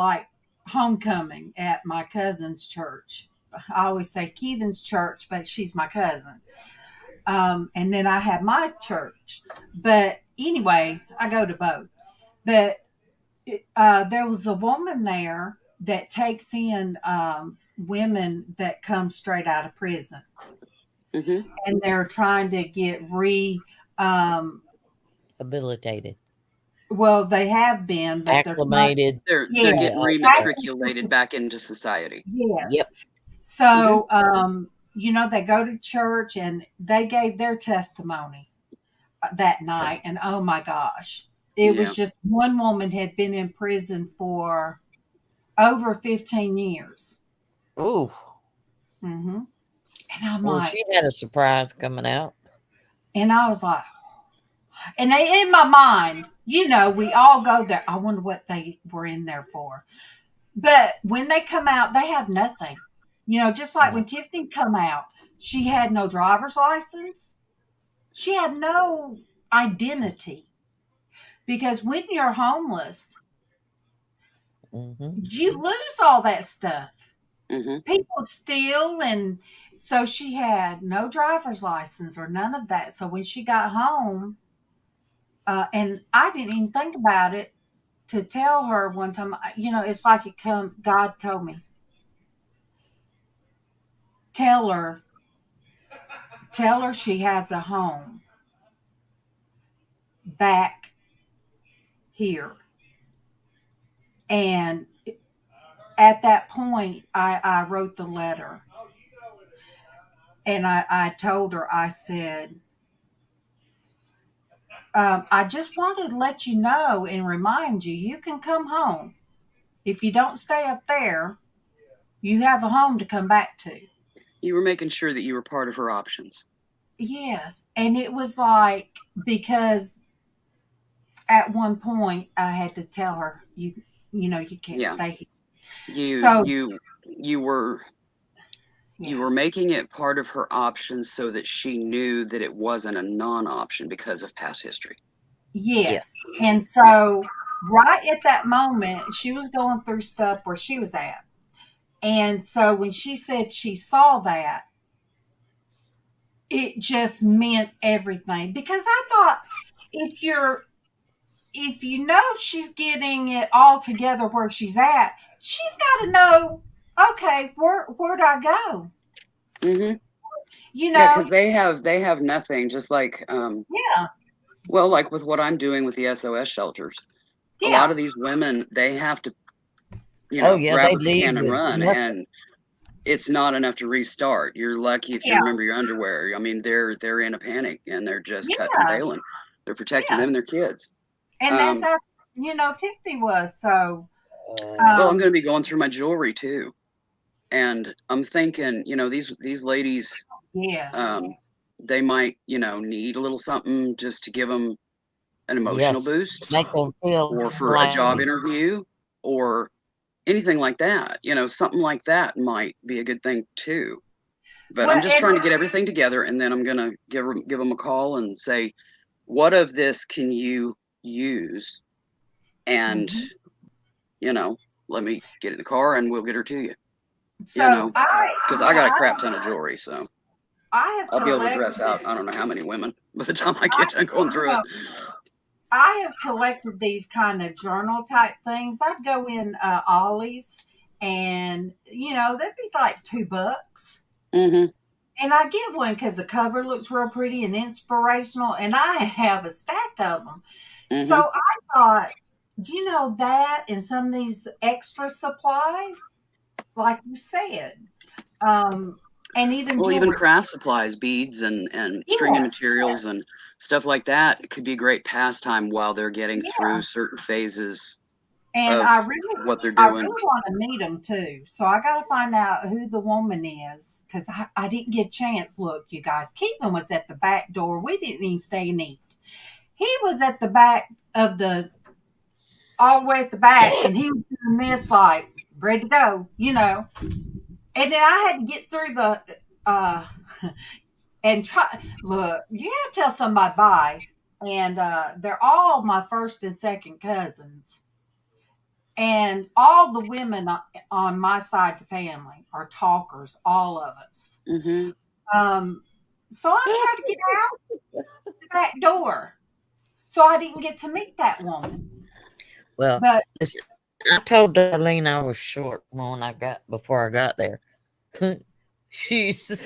homecoming at my cousin's church. I always say Keevan's church, but she's my cousin. And then I have my church. But anyway, I go to both. But there was a woman there that takes in women that come straight out of prison. Mm-hmm. And they're trying to get habilitated. Well, they have been, but acclimated. They're getting rematriculated back into society. Yes. Yep. So, they go to church and they gave their testimony that night. And oh my gosh, it was just one woman had been in prison for over 15 years. Ooh. Mm-hmm. And I'm she had a surprise coming out. And I was like, and in my mind, we all go there. I wonder what they were in there for. But when they come out, they have nothing. Just like when Tiffany come out, she had no driver's license. She had no identity. Because when you're homeless, you lose all that stuff. Mm-hmm. People steal, and so she had no driver's license or none of that. So when she got home, and I didn't even think about it to tell her one time, it's like God told me, tell her she has a home back here. And at that point, I wrote the letter. And I told her, I said, I just wanted to let you know and remind you, you can come home. If you don't stay up there, you have a home to come back to. You were making sure that you were part of her options. Yes. And it was because at one point I had to tell her, you can't stay here. You were making it part of her options so that she knew that it wasn't a non-option because of past history. Yes. Yeah. And so right at that moment, she was going through stuff where she was at. And so when she said she saw that, it just meant everything. Because I thought if you know she's getting it all together where she's at, she's got to know, okay, where'd I go? Mm-hmm. Because they have nothing. Just like well, like with what I'm doing with the SOS shelters, a lot of these women, they have to they grab what you leave can and with run, nothing. and it's not enough to restart. You're lucky if you Yeah. remember your underwear. I mean, they're in a panic and they're just cutting and Yeah. bailing. They're protecting Yeah. them and their kids. And that's how, Tiffany was. So, Well, I'm going to be going through my jewelry too, and I'm thinking, these ladies, yes. they might, need a little something just to give them an emotional Yes, boost, make them feel or for a like job interview, or anything like that. Something like that might be a good thing too. But I'm Well, just trying to get everything together, and then I'm gonna give them a call and say, what of this can you use? And let me get in the car and we'll get her to you. so Because I got a crap ton of jewelry, so I have I'll be able to collected. dress out I don't know how many women by the time I get done going through it. I have collected these kind of journal type things. I'd go in Ollie's, and they'd be like $2. Mm-hmm. And I get one because the cover looks real pretty and inspirational, and I have a stack of them. Mm-hmm. So I thought, that and some of these extra supplies, like you said, and even even jewelry. craft supplies, beads and stringing materials and stuff like that, it could be a great pastime while they're getting through certain phases And of I really, what they're I doing. really want to meet them too. So I got to find out who the woman is, because I didn't get a chance. Look, you guys, Keegan was at the back door. We didn't even stay and eat. He was at the back of all the way at the back, and he was doing this like ready to go, And then I had to get through the and try. Look, you have to tell somebody bye, and they're all my first and second cousins. And all the women on my side of the family are talkers, all of us. Mm-hmm. So I'm trying to get out the back door. So I didn't get to meet that woman. Well, but listen, I told Darlene I was short before I got there. She's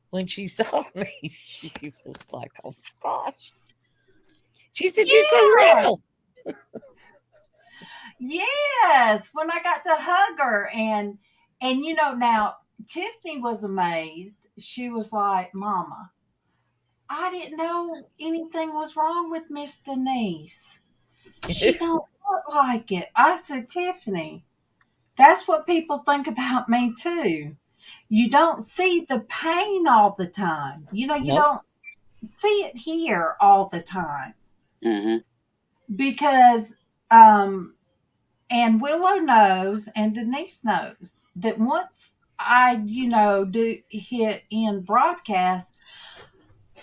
when she saw me, she was like, "Oh gosh!" She said, "You're so little." Yes, when I got to hug her, and now Tiffany was amazed. She was like, "Mama, I didn't know anything was wrong with Miss Denise. She don't look like it." I said, "Tiffany, that's what people think about me too. You don't see the pain all the time. You don't see it here all the time." Mm-hmm. Because and Willow knows and Denise knows that once I, do hit in broadcast, You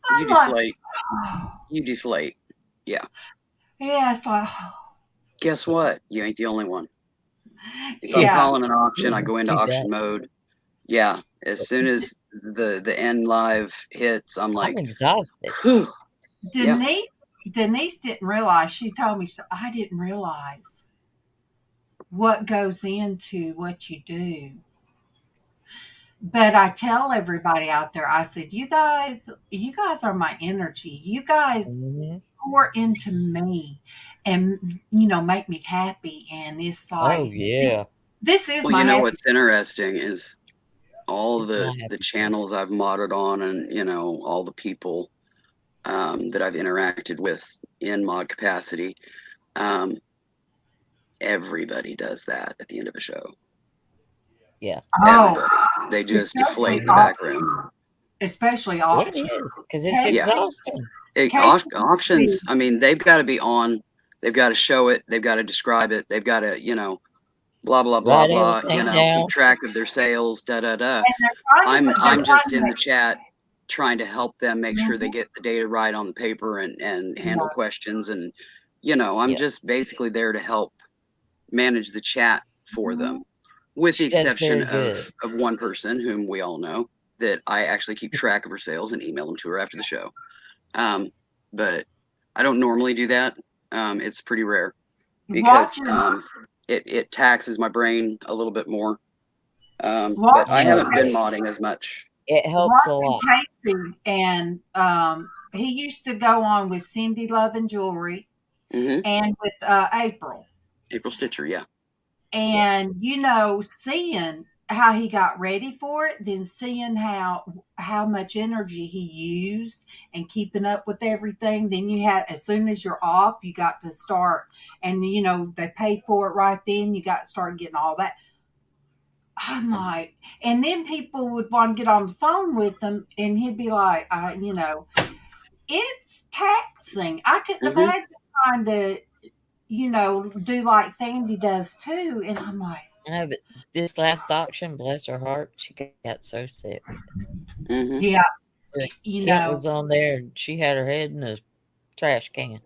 I'm like, deflate. oh. You deflate. Yeah. Yeah, it's like, Guess what? You ain't the only one. If I'm yeah. calling an auction, I go into auction mode. Yeah. As soon as the end live hits, I'm like, I'm exhausted. whew. Denise didn't realize. She told me, so I didn't realize what goes into what you do. But I tell everybody out there, I said, you guys are my energy. You guys pour into me and, make me happy. And it's like, oh yeah, this is well, my happy. What's interesting is all the channels I've modded on, and all the people that I've interacted with in mod capacity. Everybody does that at the end of a show. Yeah. Everybody. They just deflate the background. Especially auctions. It is, because it's exhausting. Auctions, I mean, they've got to be on. They've got to show it. They've got to describe it. They've got to, blah, blah, blah, blah, keep track of their sales, da, da, da. I'm just in the chat trying to help them make sure they get the data right on the paper and handle questions. And, I'm just basically there to help manage the chat for them, with the exception of one person whom we all know that I actually keep track of her sales and email them to her after the show. But I don't normally do that. It's pretty rare because it taxes my brain a little bit more. But I haven't been modding as much. It helps a lot. Casey, and he used to go on with Cindy Love and Jewelry and with April. April Stitcher, yeah. And seeing how he got ready for it, then seeing how much energy he used and keeping up with everything. Then you have, as soon as you're off, you got to start, and they pay for it right then. You got to start getting all that. I'm like, and then people would want to get on the phone with him, and he'd be like, it's taxing. I couldn't imagine trying to, do like Sandy does too. And I'm like, I know, but this last auction, bless her heart, she got so sick. yeah, Kent was on there, and she had her head in a trash can.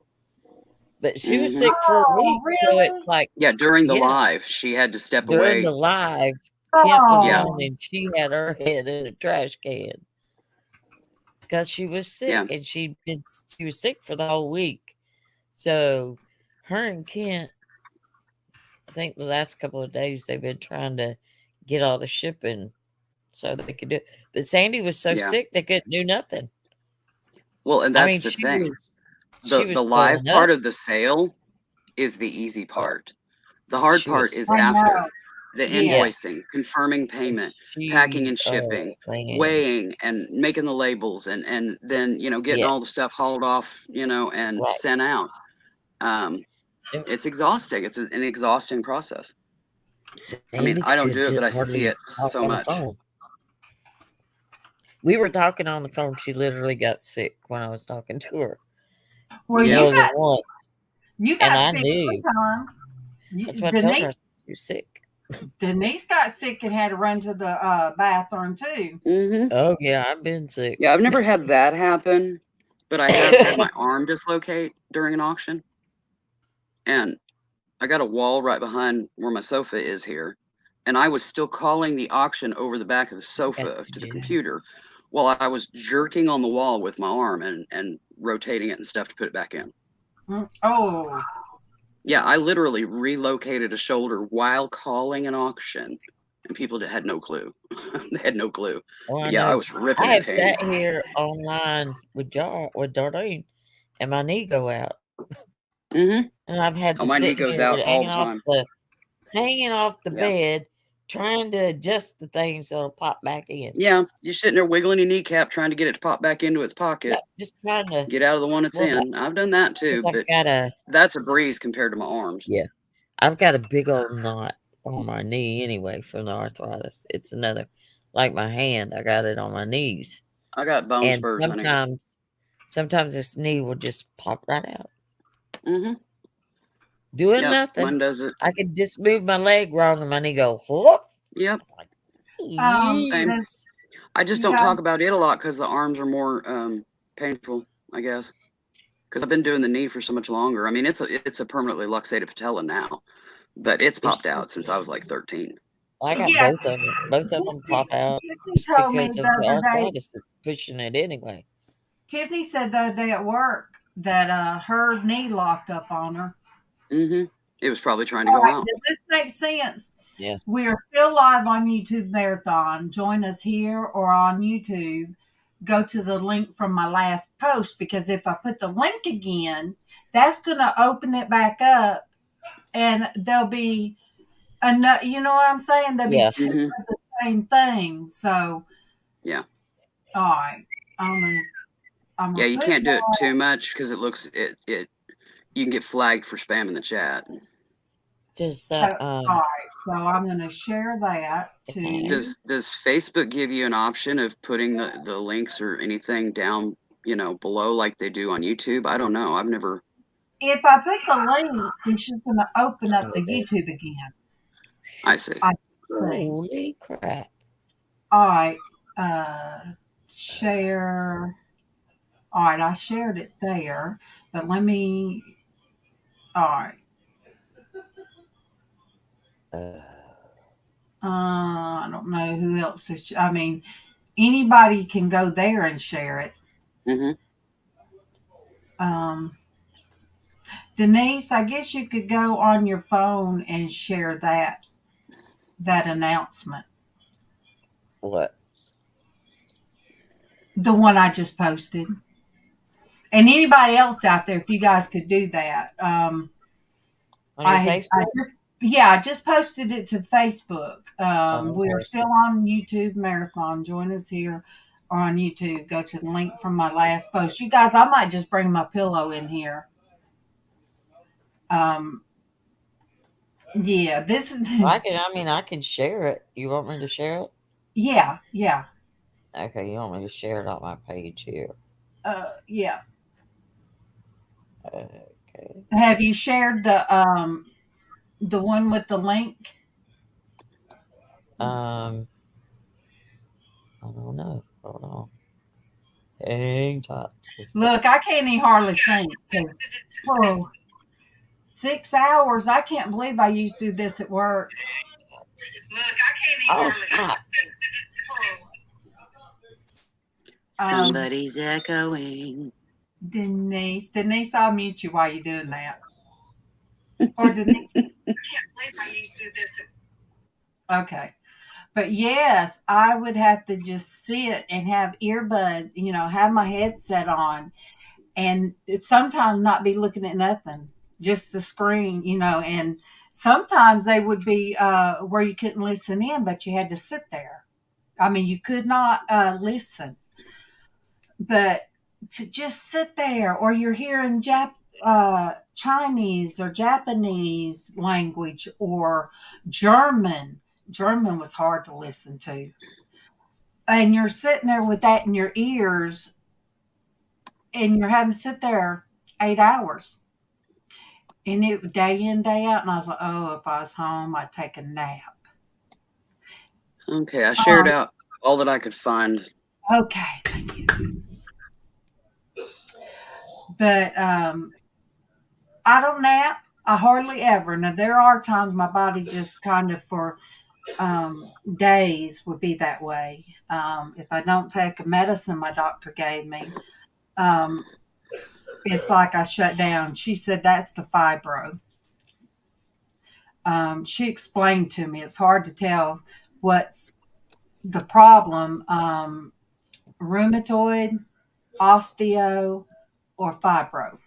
But she was sick for a week, so it's like, during the live, she had to step away. During the live, Kent was on, and she had her head in a trash can because she was sick, and she was sick for the whole week. So her and Kent, I think the last couple of days, they've been trying to get all the shipping so that they could do it. But Sandy was so sick they couldn't do nothing. Well, and that's the thing. The live part of the sale is the easy part. The hard part is after. The invoicing, confirming payment, packing and shipping, weighing and making the labels, and then getting all the stuff hauled off, and sent out. It's exhausting. It's an exhausting process. I mean, I don't do it, but I see it so much. We were talking on the phone. She literally got sick when I was talking to her. Well, you got sick one time. That's what I told her. You're sick. Denise got sick and had to run to the bathroom too. Oh yeah, I've been sick. Yeah, I've never had that happen, but I have had my arm dislocate during an auction. And I got a wall right behind where my sofa is here. And I was still calling the auction over the back of the sofa to the computer while I was jerking on the wall with my arm and rotating it and stuff to put it back in. Oh. Yeah, I literally relocated a shoulder while calling an auction, and people had no clue. They had no clue. Well, I was ripping. I have sat here online with Darlene, and my knee go out. And I've had to my knee sit goes here out all the time. Hanging off the bed, trying to adjust the thing so it'll pop back in. Yeah, you're sitting there wiggling your kneecap, trying to get it to pop back into its pocket. Yeah, just trying to get out of the one it's in. I've done that too, but that's a breeze compared to my arms. Yeah, I've got a big old knot on my knee anyway from the arthritis. It's another, like my hand. I got it on my knees. I got bone spurs. Sometimes this knee will just pop right out. Doing nothing. Mine does it. I could just move my leg wrong and my knee go whoop. Yep. Same. I just don't talk about it a lot because the arms are more painful, I guess. Because I've been doing the knee for so much longer. I mean, it's a permanently luxated patella now, but it's popped out since I was like 13. I got both of them. Both of them pop out because of the arthritis pushing it anyway. Tiffany said the other day at work that her knee locked up on her. It was probably trying to go out. Does this make sense? Yeah. We are still live on YouTube Marathon. Join us here or on YouTube. Go to the link from my last post, because if I put the link again, that's going to open it back up, and there'll be enough. You know what I'm saying? There'll be two of the same thing. So yeah. All right. You can't do it too much because it looks it. You can get flagged for spamming the chat. Just all right, so I'm going to share that too. Does Facebook give you an option of putting the links or anything down, below like they do on YouTube? I don't know. I've never. If I put the link, it's just going to open up the YouTube again. I see. Holy crap! All right, share. All right, I shared it there, but let me. All right. I don't know who else is. I mean, anybody can go there and share it. Denise, I guess you could go on your phone and share that announcement. What? The one I just posted. And anybody else out there, if you guys could do that. On your I Facebook? I just posted it to Facebook. Oh, We are okay. still on YouTube Marathon. Join us here or on YouTube. Go to the link from my last post. You guys, I might just bring my pillow in here. Um, yeah, this is I can share it. You want me to share it? yeah, yeah, Okay, you want me to share it on my page here. yeah. Okay. Have you shared the one with the link? Um, I don't know. Hold on. Hang tight. Look, I can't even hardly think because oh, 6 hours. I can't believe I used to do this at work. Oh, stop. Somebody's echoing. Denise, I'll mute you while you're doing that. Or Denise, okay. But yes, I would have to just sit and have earbud, have my headset on and sometimes not be looking at nothing, just the screen, and sometimes they would be where you couldn't listen in, but you had to sit there. I mean, you could not listen, but to just sit there, or you're hearing Chinese or Japanese language or German. German was hard to listen to. And you're sitting there with that in your ears and you're having to sit there 8 hours. And it day in, day out. And I was like, oh, if I was home, I'd take a nap. Okay, I shared out all that I could find. Okay, thank you. But I don't nap. I hardly ever. Now, there are times my body just kind of for days would be that way. If I don't take a medicine my doctor gave me, um, it's like I shut down. She said that's the fibro. She explained to me it's hard to tell what's the problem, rheumatoid, osteo, or fibro.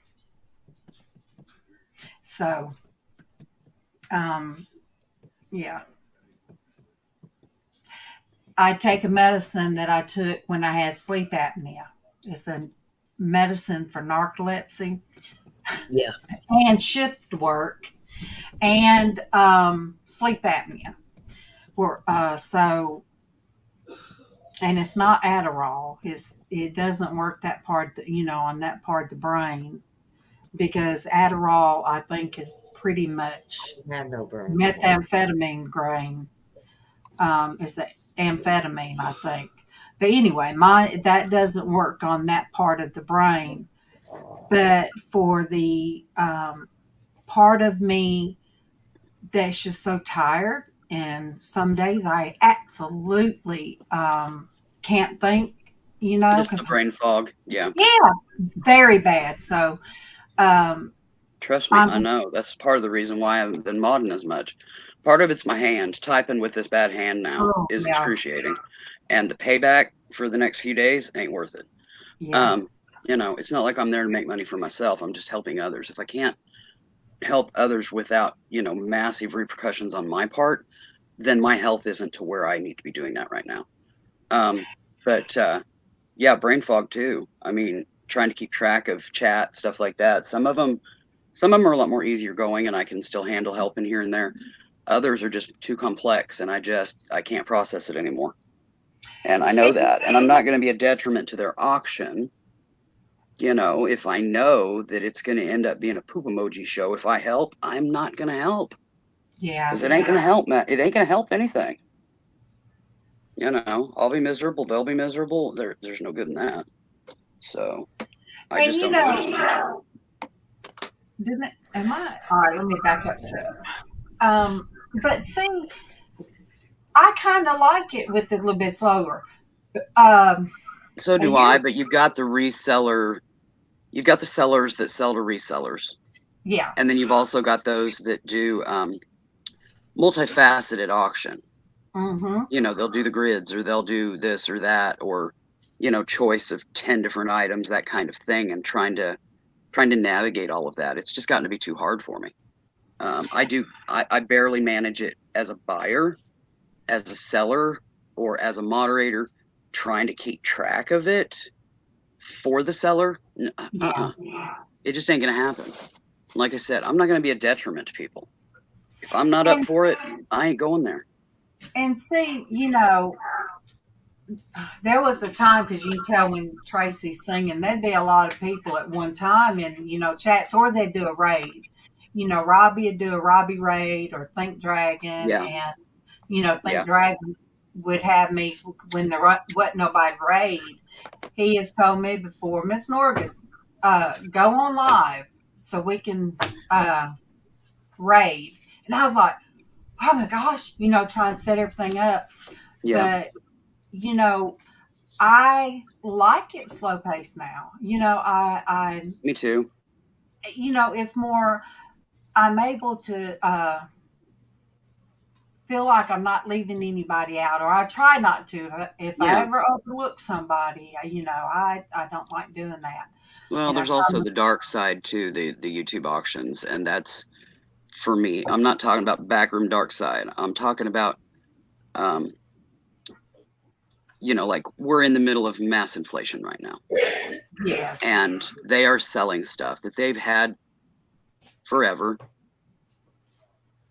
So, yeah. I take a medicine that I took when I had sleep apnea. It's a medicine for narcolepsy Yeah. and shift work and sleep apnea. So, and it's not Adderall. It doesn't work that part, on that part of the brain because Adderall, I think, is pretty much I have no brain. methamphetamine grain. Is amphetamine, I think. But anyway, that doesn't work on that part of the brain. But for the part of me that's just so tired, and some days I absolutely can't think, Just the because brain fog. Yeah. yeah, very bad. So Trust me, I know. That's part of the reason why I haven't been modding as much. Part of it's my hand. Typing with this bad hand now oh is yeah, excruciating. And the payback for the next few days ain't worth it. yeah, It's not like I'm there to make money for myself. I'm just helping others. If I can't help others without, massive repercussions on my part, then my health isn't to where I need to be doing that right now. But yeah, brain fog too. I mean, trying to keep track of chat, stuff like that. Some of them are a lot more easier going and I can still handle helping here and there. Others are just too complex and I can't process it anymore. And I know that. And I'm not going to be a detriment to their auction. If I know that it's going to end up being a poop emoji show, if I help, I'm not going to help. yeah. Because it ain't going to help, Matt. It ain't going to help anything. I'll be miserable. They'll be miserable. There's no good in that. So I And just don't do it as much. didn't it, am I all right? Let me back up. But see, I kind of like it with it a little bit slower. So do I, but you've got the reseller. You've got the sellers that sell to resellers. Yeah. And then you've also got those that do multifaceted auction. Mm-hmm. They'll do the grids or they'll do this or that or, choice of 10 different items, that kind of thing. And trying to navigate all of that. It's just gotten to be too hard for me. I barely manage it as a buyer, as a seller, or as a moderator, trying to keep track of it for the seller. Yeah. It just ain't gonna happen. Like I said, I'm not gonna be a detriment to people. If I'm not up And for it, I ain't going there. and see, there was a time because you can tell when Tracy's singing, there'd be a lot of people at one time, and chats, or they'd do a raid. Robbie would do a Robbie raid or Think Dragon, Yeah, and yeah, Think Dragon would have me when there wasn't nobody raid. He has told me before, Miss Norgus, go on live so we can raid. And I was like, oh my gosh, trying to set everything up. yeah. But, you know, I like it slow paced now. Me too. It's more, I'm able to feel like I'm not leaving anybody out, or I try not to. If I Yeah. ever overlook somebody, I don't like doing that. Well, And I there's try also not. the dark side too, the YouTube auctions, and that's for me. I'm not talking about backroom dark side. I'm talking about, um, like we're in the middle of mass inflation right now, Yes. and they are selling stuff that they've had forever,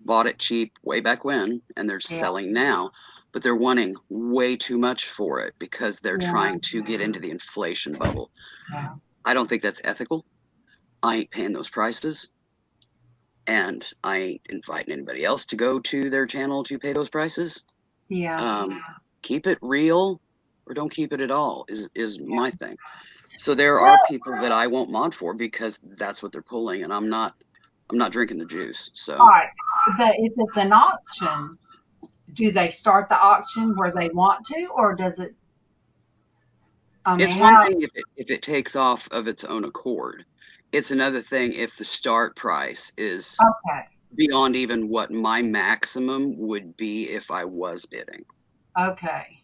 bought it cheap way back when, and they're Yeah. selling now, but they're wanting way too much for it because they're Yeah. trying to get into the inflation bubble. Yeah. I don't think that's ethical. I ain't paying those prices, and I ain't inviting anybody else to go to their channel to pay those prices. Yeah. Keep it real or don't keep it at all is Yeah. my thing. So there are Well, people that I won't mod for because that's what they're pulling, and I'm not drinking the juice. all So right. But if it's an auction, do they start the auction where they want to, or does it? I it's mean, one how? thing if it takes off of its own accord. It's another thing if the start price is Okay. beyond even what my maximum would be if I was bidding. Okay.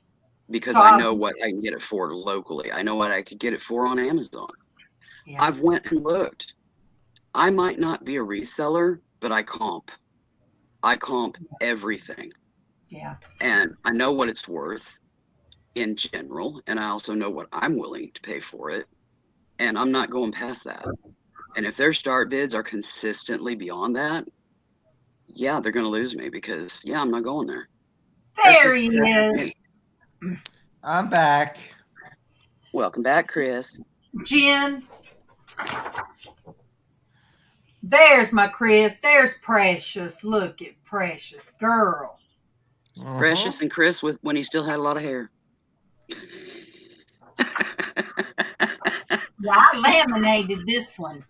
Because So I I. know what I can get it for locally. I know what I could get it for on Amazon. Yeah. I've went and looked. I might not be a reseller, but I comp. I comp everything. Yeah. And I know what it's worth in general, and I also know what I'm willing to pay for it, and I'm not going past that. And if their start bids are consistently beyond that, yeah, they're going to lose me because yeah, I'm not going there. There he That's just is. me. I'm back. Welcome back, Chris. Jen. There's my Chris. There's Precious. Look at Precious girl. Precious and Chris when he still had a lot of hair. Yeah, I laminated this one.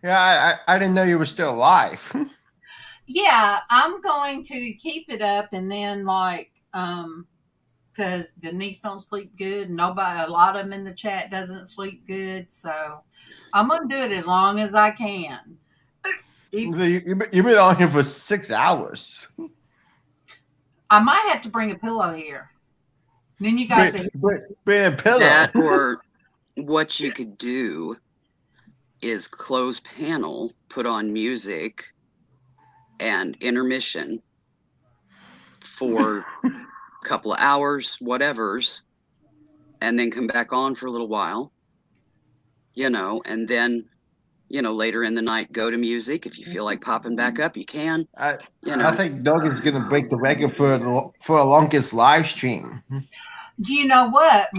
Yeah, I didn't know you were still alive. Yeah, I'm going to keep it up, and then because Denise don't sleep good, nobody, a lot of them in the chat doesn't sleep good, so I'm gonna do it as long as I can. You've been on here for 6 hours. I might have to bring a pillow here. Then you guys Bring a pillow. That or what you could do is close panel, put on music and intermission for a couple of hours, whatever's, and then come back on for a little while, and then, later in the night, go to music. If you feel like popping back up, you can. I think Doug is gonna break the record for a longest live stream. you know what?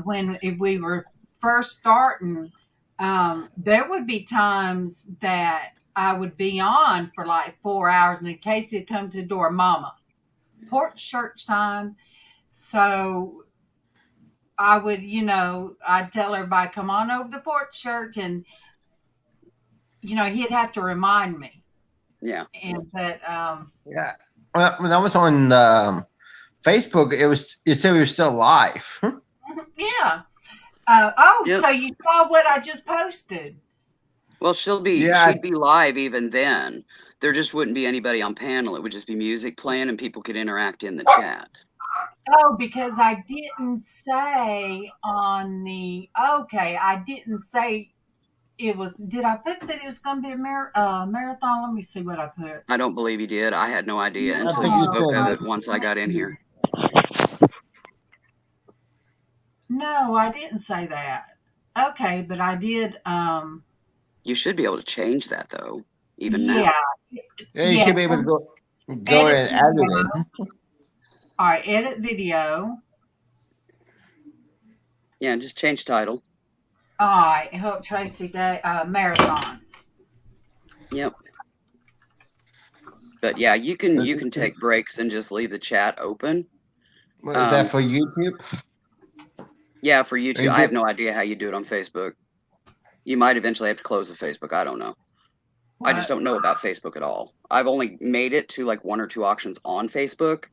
When we were first starting, there would be times that I would be on for like 4 hours, and in case he'd come to the door, Mama, porch church time. So I would, I'd tell everybody, come on over to porch church, and he'd have to remind me. Yeah. But Yeah. When I was on Facebook, it said we were still live. yeah. Yep. So you saw what I just posted? Well, she'd be live even then. There just wouldn't be anybody on panel. It would just be music playing and people could interact in the chat. Oh, because I didn't say I didn't say it was. Did I put that it was going to be a marathon? Let me see what I put. I don't believe you did. I had no idea I until think you you spoke of said it once I got in here. No, I didn't say that. Okay, but I did. You should be able to change that though, even Yeah, now. yeah, you yeah. should be able to go Edit and video. edit it. All right, edit video. Yeah, just change title. All right, help Tracy Day marathon. Yep. But yeah, you can take breaks and just leave the chat open. What, is that for YouTube? Yeah, for YouTube. I have You no idea how you do it on Facebook. You might eventually have to close the Facebook. I don't know. I just don't know about Facebook at all. I've only made it to like 1 or 2 auctions on Facebook,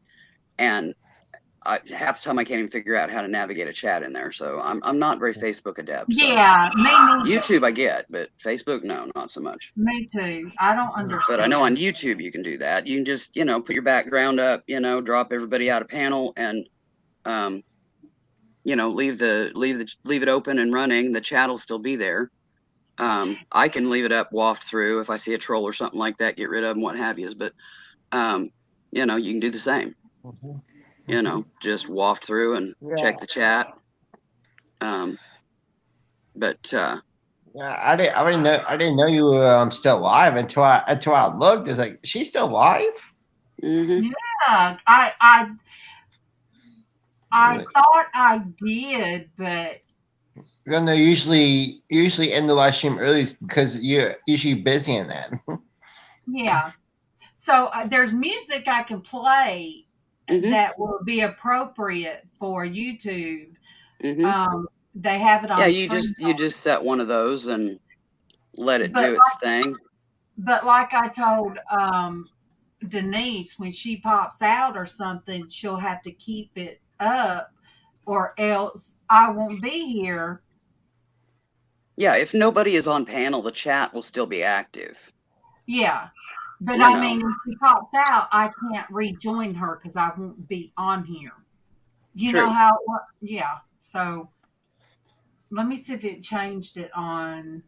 and half the time I can't even figure out how to navigate a chat in there. So I'm not very Facebook adept. So. Yeah, me neither. YouTube I get, but Facebook no, not so much. Me too. I don't understand. But I know on YouTube you can do that. You can just put your background up, drop everybody out of panel, and leave it open and running. The chat will still be there. I can leave it up, waft through if I see a troll or something like that, get rid of them, what have you. But you can do the same. Just waft through and check the chat. But yeah, I didn't know you were still live until I looked. It's like, she's still live. Mm-hmm. Yeah, I thought I did, but then they usually end the live stream early because you're usually busy in that. yeah. So there's music I can play that will be appropriate for YouTube. They have it on. Yeah, you just set one of those and let it do its thing. But like I told Denise, when she pops out or something, she'll have to keep it up, or else I won't be here. Yeah, if nobody is on panel, the chat will still be active. Yeah. But I mean, if she pops out, I can't rejoin her because I won't be on here. You know how? Yeah. So let me see if it changed it on.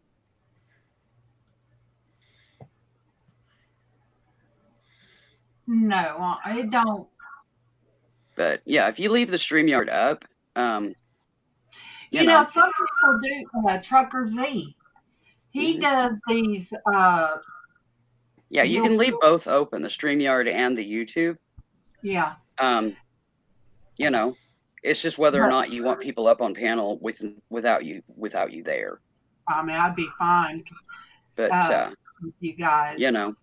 No, it don't. But yeah, if you leave the StreamYard up, you know, some people do. Trucker Z, he does these. Yeah, you can leave both open, the StreamYard and the YouTube. Yeah. It's just whether or not you want people up on panel without you there. I mean, I'd be fine. But with you guys, if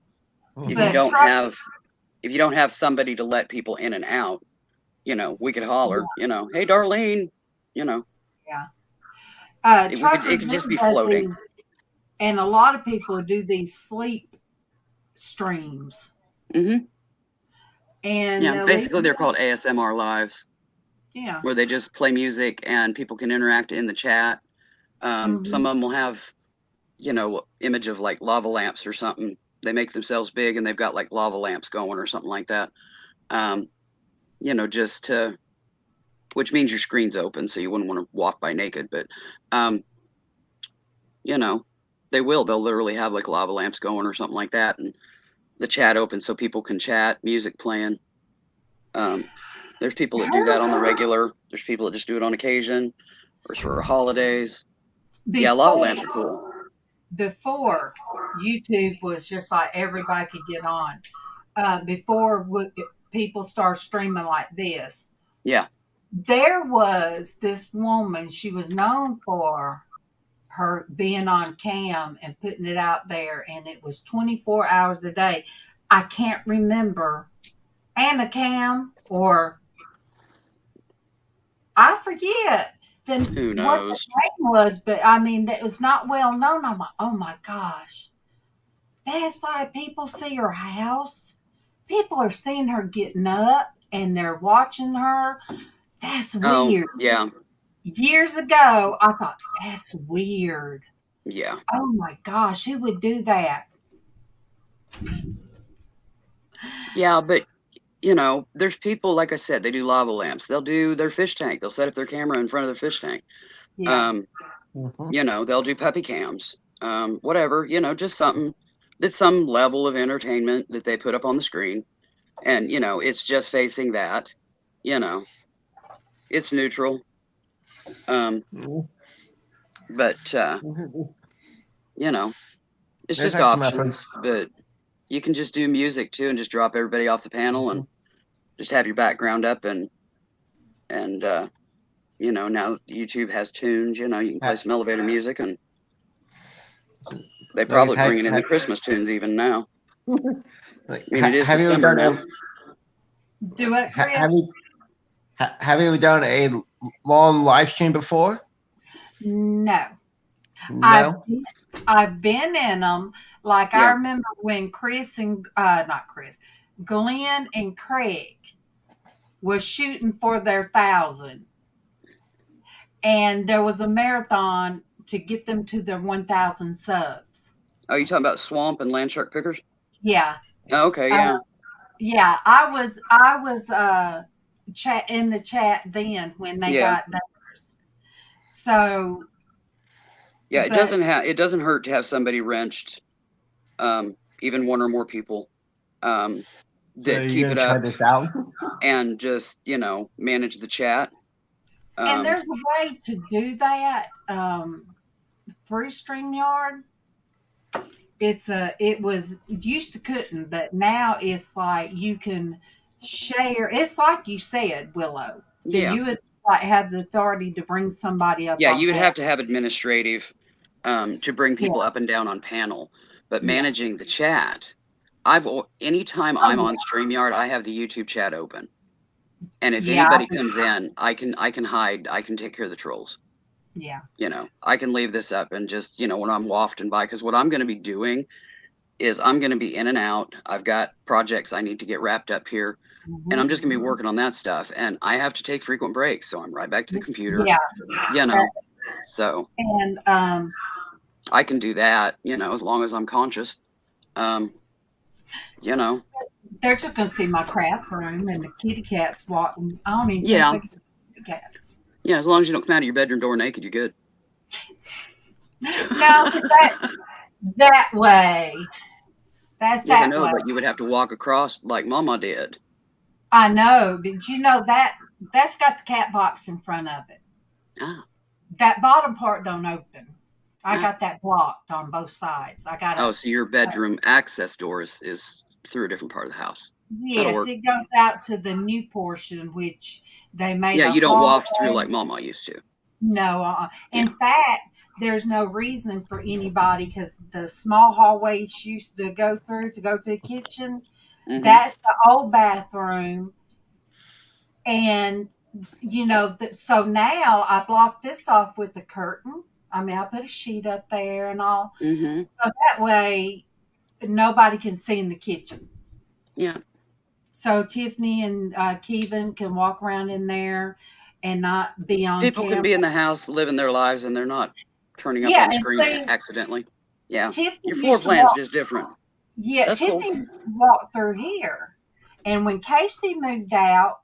you don't have somebody to let people in and out, we could holler, hey Darlene, Yeah. It could just be floating. And a lot of people do these sleep streams. Mm-hmm. And basically they're called ASMR lives. Yeah. Where they just play music and people can interact in the chat. Some of them will have, image of like lava lamps or something. They make themselves big and they've got like lava lamps going or something like that. Just to, which means your screen's open, so you wouldn't want to walk by naked, but, they'll literally have like lava lamps going or something like that. And the chat open so people can chat, music playing. There's people that do that on the regular. There's people that just do it on occasion or for holidays. Lava lamps are cool. Before YouTube was just like everybody could get on. Before people start streaming like this. Yeah. There was this woman, she was known for her being on cam and putting it out there, and it was 24 hours a day. I can't remember Anna Cam or I forget what the name was, but I mean, that was not well known. I'm like, oh my gosh. That's like people see her house. People are seeing her getting up and they're watching her. That's weird. Yeah. Years ago, I thought, that's weird. Yeah. Oh my gosh, who would do that? Yeah, but there's people, like I said, they do lava lamps. They'll do their fish tank. They'll set up their camera in front of their fish tank. Yeah. They'll do puppy cams. whatever, just something that's some level of entertainment that they put up on the screen. And, it's just facing that, it's neutral. But, it's There's just actually my options. But you can just do music too and just drop everybody off the panel and just have your background up and now YouTube has tunes, you can play some elevator music and they probably bringing in the Christmas tunes even now. Like, I mean, it is have you ever December done now. Do it, Chris. Have you ever done a long live stream before? No. No. I've been in them. Like I Yeah. remember when Glenn and Craig was shooting for their 1,000, and there was a marathon to get them to their 1,000 subs. Oh, you talking about Swamp and Landshark Pickers? Yeah. Oh, okay, yeah. Yeah, I was chat in the chat then when they got theirs. So yeah, it but doesn't hurt to have somebody wrenched, even one or more people, So that you're keep gonna it try up this out? and just manage the chat. and there's a way to do that through StreamYard. It was used to couldn't, but now it's like you can share. It's like you said, Willow, that Yeah. you would like have the authority to bring somebody up. Yeah, on you would panel. have to have administrative to bring people up and down on panel, but managing the chat, anytime I'm on StreamYard, I have the YouTube chat open, and if anybody comes in, I can hide, I can take care of the trolls. Yeah. I can leave this up and just when I'm wafting by, because what I'm going to be doing is I'm going to be in and out. I've got projects I need to get wrapped up here, and I'm just going to be working on that stuff, and I have to take frequent breaks, so I'm right back to the computer. Yeah. So And I can do that, as long as I'm conscious. They're just gonna see my craft room and the kitty cats walking. I don't even think they can see the cats. Yeah, as long as you don't come out of your bedroom door naked, you're good. No, that way. That's yes, that I know, way. but you would have to walk across like Mama did. I know, but that's got the cat box in front of it. Ah. That bottom part don't open. I got that blocked on both sides. I got. So your bedroom access door is through a different part of the house. Yes, it goes out to the new portion, which they made. Yeah, you don't waft through like Mama used to. No, in fact, there's no reason for anybody because the small hallways used to go through to go to the kitchen. Mm-hmm. That's the old bathroom, and so now I blocked this off with the curtain. I mean, I put a sheet up there and all, mm-hmm. so that way nobody can see in the kitchen. Yeah. So Tiffany and Kevin can walk around in there and not be on People camera. can be in the house living their lives and they're not turning up on screen accidentally. Yeah. Tiffany your floor plan's just different. Yeah, that's Tiffany cool. used to walk through here. And when Casey moved out,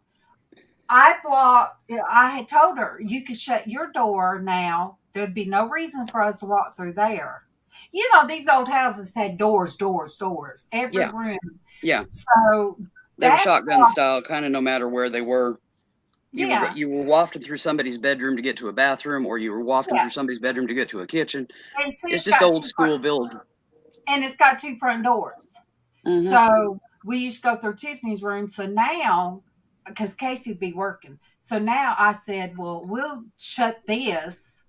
I had told her, you could shut your door now. There'd be no reason for us to walk through there. These old houses had doors, every room. Yeah. So they were shotgun style, kind of no matter where they were. You were wafted through somebody's bedroom to get to a bathroom, or you were wafted through somebody's bedroom to get to a kitchen. And see, it's just old school build. And it's got 2 front doors. Mm-hmm. So we used to go through Tiffany's room. So now, because Casey'd be working. So now I said, well, we'll shut this.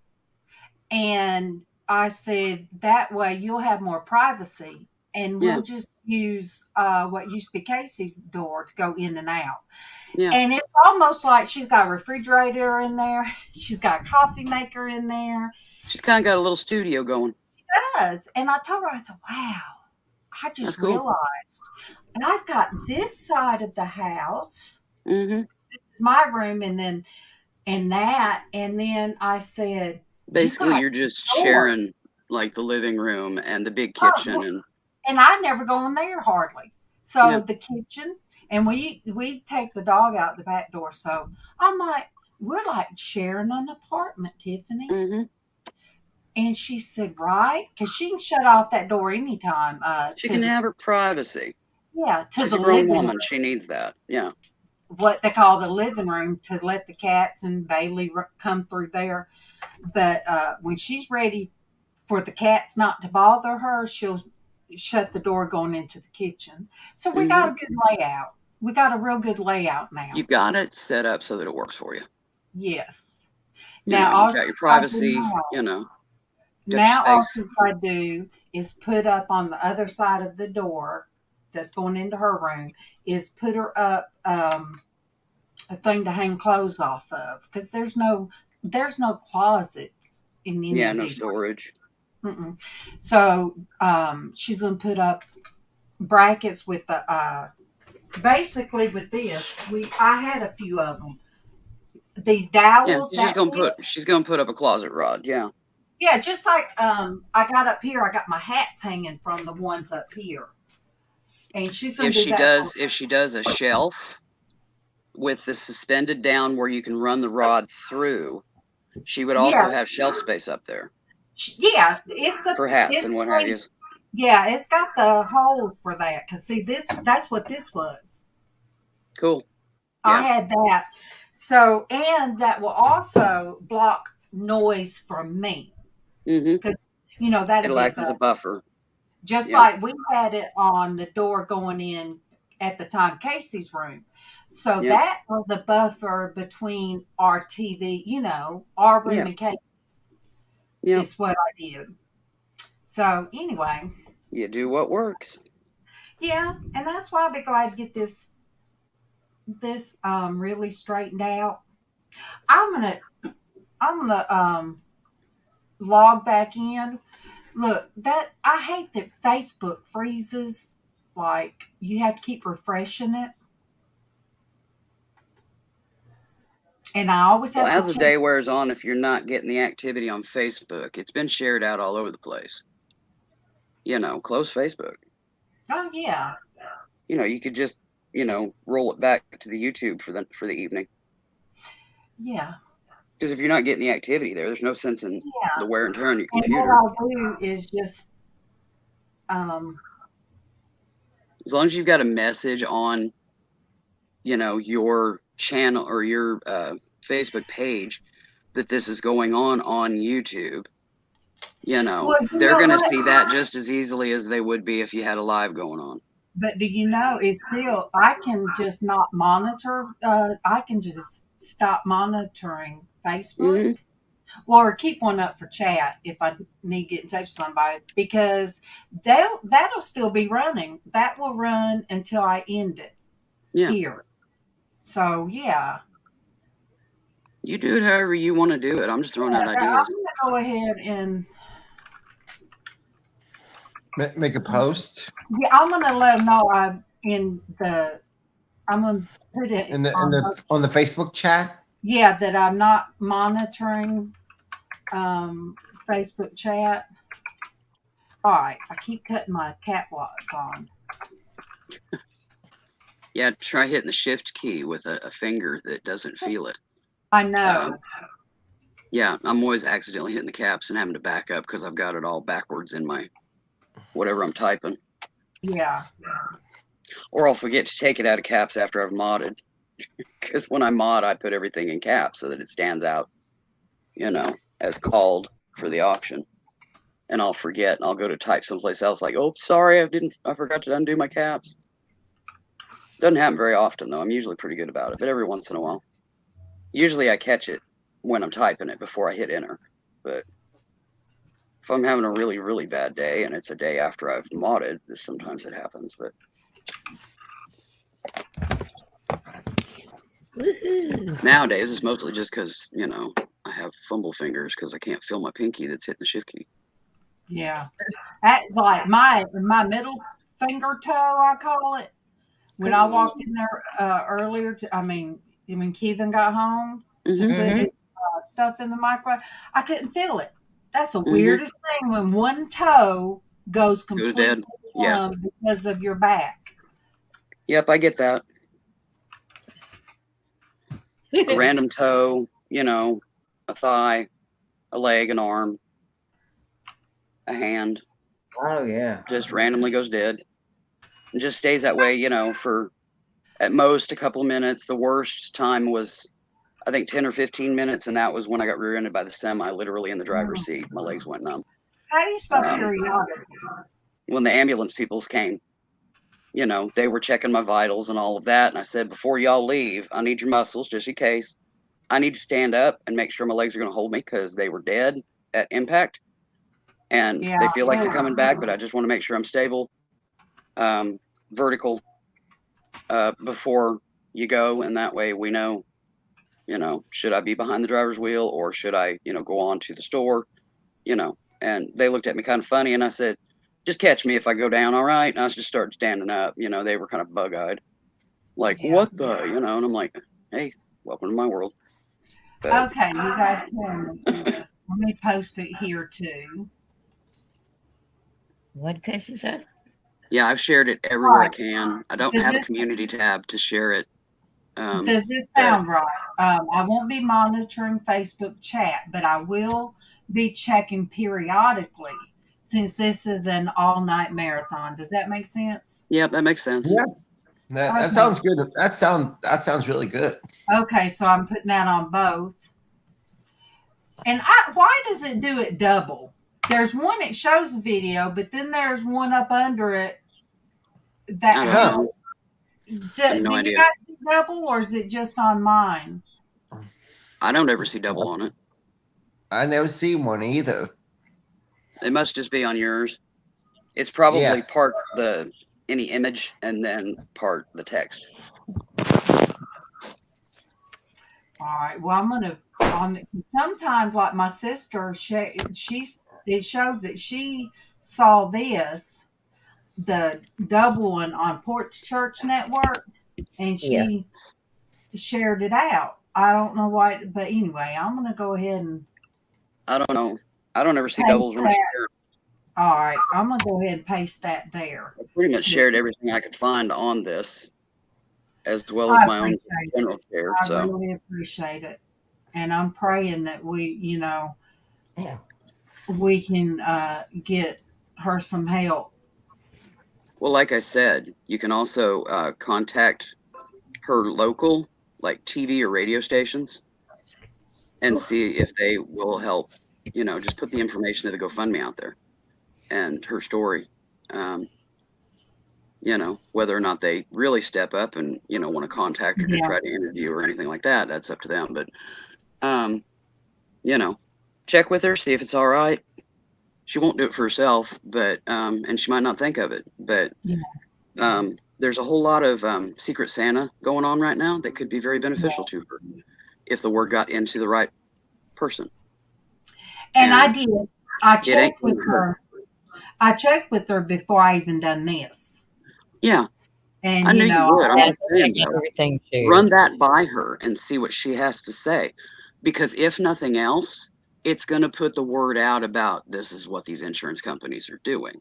And I said, that way you'll have more privacy. And we'll just use what used to be Casey's door to go in and out. Yeah. And it's almost like she's got a refrigerator in there. She's got a coffee maker in there. She's kind of got a little studio going. She does. And I told her, I said, wow, I just realized. And I've got this side of the house. Mm-hmm. This is my room. And that. And then I said, basically, you're just sharing like the living room and the big kitchen. And I never go in there hardly. So the kitchen. And we take the dog out the back door. So I'm like, we're like sharing an apartment, Tiffany. Mm-hmm. And she said, right? Because she can shut off that door anytime. She can have her privacy. Yeah, to She's the a grown living woman. room. She needs that. Yeah. What they call the living room, to let the cats and Bailey come through there. But when she's ready for the cats not to bother her, she'll shut the door going into the kitchen. So we got a good layout. We got a real good layout now. You've got it set up so that it works for you. Yes. Now, Now, you've got your privacy, now all space. she's got to do is put up on the other side of the door that's going into her room, is put her up a thing to hang clothes off of, because there's no closets in any of No these. storage. Mm-mm. So she's going to put up brackets with the basically with this. I had a few of them. These dowels. She's gonna put up a closet rod. Yeah. Yeah, just like I got up here, I got my hats hanging from the ones up here, and she's gonna If do she that. if she does a shelf with the suspended down where you can run the rod through, she would also have shelf space up there. Yeah, for hats and what have you. Yeah, it's got the holes for that. Cause see, that's what this was. Cool. I had that. So, and that will also block noise from me. Because, it'll act as a buffer. Just like we had it on the door going in at the time, Casey's room. So that was a buffer between our TV, our room and Casey's. Yeah. Is what I did. So anyway. You do what works. Yeah, and that's why I'll be glad to get this really straightened out. I'm gonna log back in. Look, that I hate that Facebook freezes. Like you have to keep refreshing it. And I always have as the day wears on, if you're not getting the activity on Facebook, it's been shared out all over the place. Close Facebook. Oh yeah. You could just, roll it back to the YouTube for the evening. Yeah. Because if you're not getting the activity there's no sense in the wear and tear on your computer. And what I'll do is just as long as you've got a message on, your channel or your Facebook page that this is going on YouTube, they're going to see that just as easily as they would be if you had a live going on. But do you know, it's still, I can just not monitor, I can just stop monitoring Facebook. Or keep one up for chat if I need to get in touch with somebody, because that'll still be running. That will run until I end it here. So yeah. You do it however you want to do it. I'm just throwing out ideas. I'm gonna go ahead and make a post. Yeah, I'm gonna let them know I'm gonna put it on the Facebook chat. Yeah, that I'm not monitoring Facebook chat. All right, I keep cutting my catwalks on. Yeah, try hitting the shift key with a finger that doesn't feel it. I know. I'm always accidentally hitting the caps and having to back up because I've got it all backwards in my whatever I'm typing. Yeah. Or I'll forget to take it out of caps after I've modded. Because when I mod, I put everything in caps so that it stands out, as called for the option. And I'll forget and I'll go to type someplace else like, oh, sorry, I forgot to undo my caps. Doesn't happen very often though. I'm usually pretty good about it, but every once in a while. Usually I catch it when I'm typing it before I hit enter. But if I'm having a really, really bad day and it's a day after I've modded, sometimes it happens, but nowadays it's mostly just because, I have fumble fingers because I can't feel my pinky that's hitting the shift key. Yeah. Like my middle finger toe, I call it. When I walked in there earlier, when Kevin got home to put his stuff in the microwave, I couldn't feel it. That's the weirdest thing when one toe goes completely dead. Because of your back. Yep, I get that. A random toe, a thigh, a leg, an arm. a hand. Oh yeah. Just randomly goes dead. And just stays that way, for at most a couple of minutes. The worst time was, I think, 10 or 15 minutes, and that was when I got rear-ended by the semi, literally in the driver's seat. My legs went numb. How do you spell Um, periodic? When the ambulance peoples came, they were checking my vitals and all of that, and I said, before y'all leave, I need your muscles just in case. I need to stand up and make sure my legs are going to hold me because they were dead at impact, and Yeah. they feel like they're coming back, but I just want to make sure I'm stable, vertical, before you go, and that way we know, should I be behind the driver's wheel or should I, go on to the store, and they looked at me kind of funny, and I said, just catch me if I go down, all right? And I just started standing up, they were kind of bug-eyed, like, Yeah. what the, and I'm like, hey, welcome to my world. But Okay, you guys can. Let me post it here too. What Casey said? yeah, I've shared it everywhere I Right. can. I don't Does have a this community tab to share it. does this But sound right? I won't be monitoring Facebook chat, but I will be checking periodically since this is an all-night marathon. Does that make sense? yeah, that makes sense. Yeah, that Okay. sounds good. That sounds really good. Okay, so I'm putting that on both. And why does it do it double? There's one that shows the video, but then there's one up under it that I don't has. know. Do, I have no do you idea. guys see double, or is it just on mine? I don't ever see double on it. I never see one either. It must just be on yours. It's probably Yeah. part any image and then part the text. All right. Well, I'm gonna sometimes like my sister. It shows that she saw the double one on Porch Church Network, and Yeah. she shared it out. I don't know why, but anyway, I'm gonna go ahead and I don't know. I don't ever see paste doubles when I that. share. All right, I'm gonna go ahead and paste that there. I pretty much too. shared everything I could find on this, as well I as my own appreciate it. general share. I So really appreciate it, and I'm praying that Yeah. we can get her some help. well, like I said, you can also contact her local, like TV or radio stations, and see if they will help. Just put the information of the GoFundMe out there and her story. Whether or not they really step up and, want to contact her to Yeah. try to interview or anything like that, that's up to them. But, check with her, see if it's all right. She won't do it for herself, but, and she might not think of it, but, Yeah. there's a whole lot of Secret Santa going on right now that could be very beneficial to her if the word got into the right person. And I And did. I it ain't checked with gonna hurt. her. I checked with her before I even done this. Yeah, I And knew you would. I'm Yeah, just so saying, check though, everything run shared. that by her and see what she has to say. Because if nothing else, it's going to put the word out about this is what these insurance companies are doing.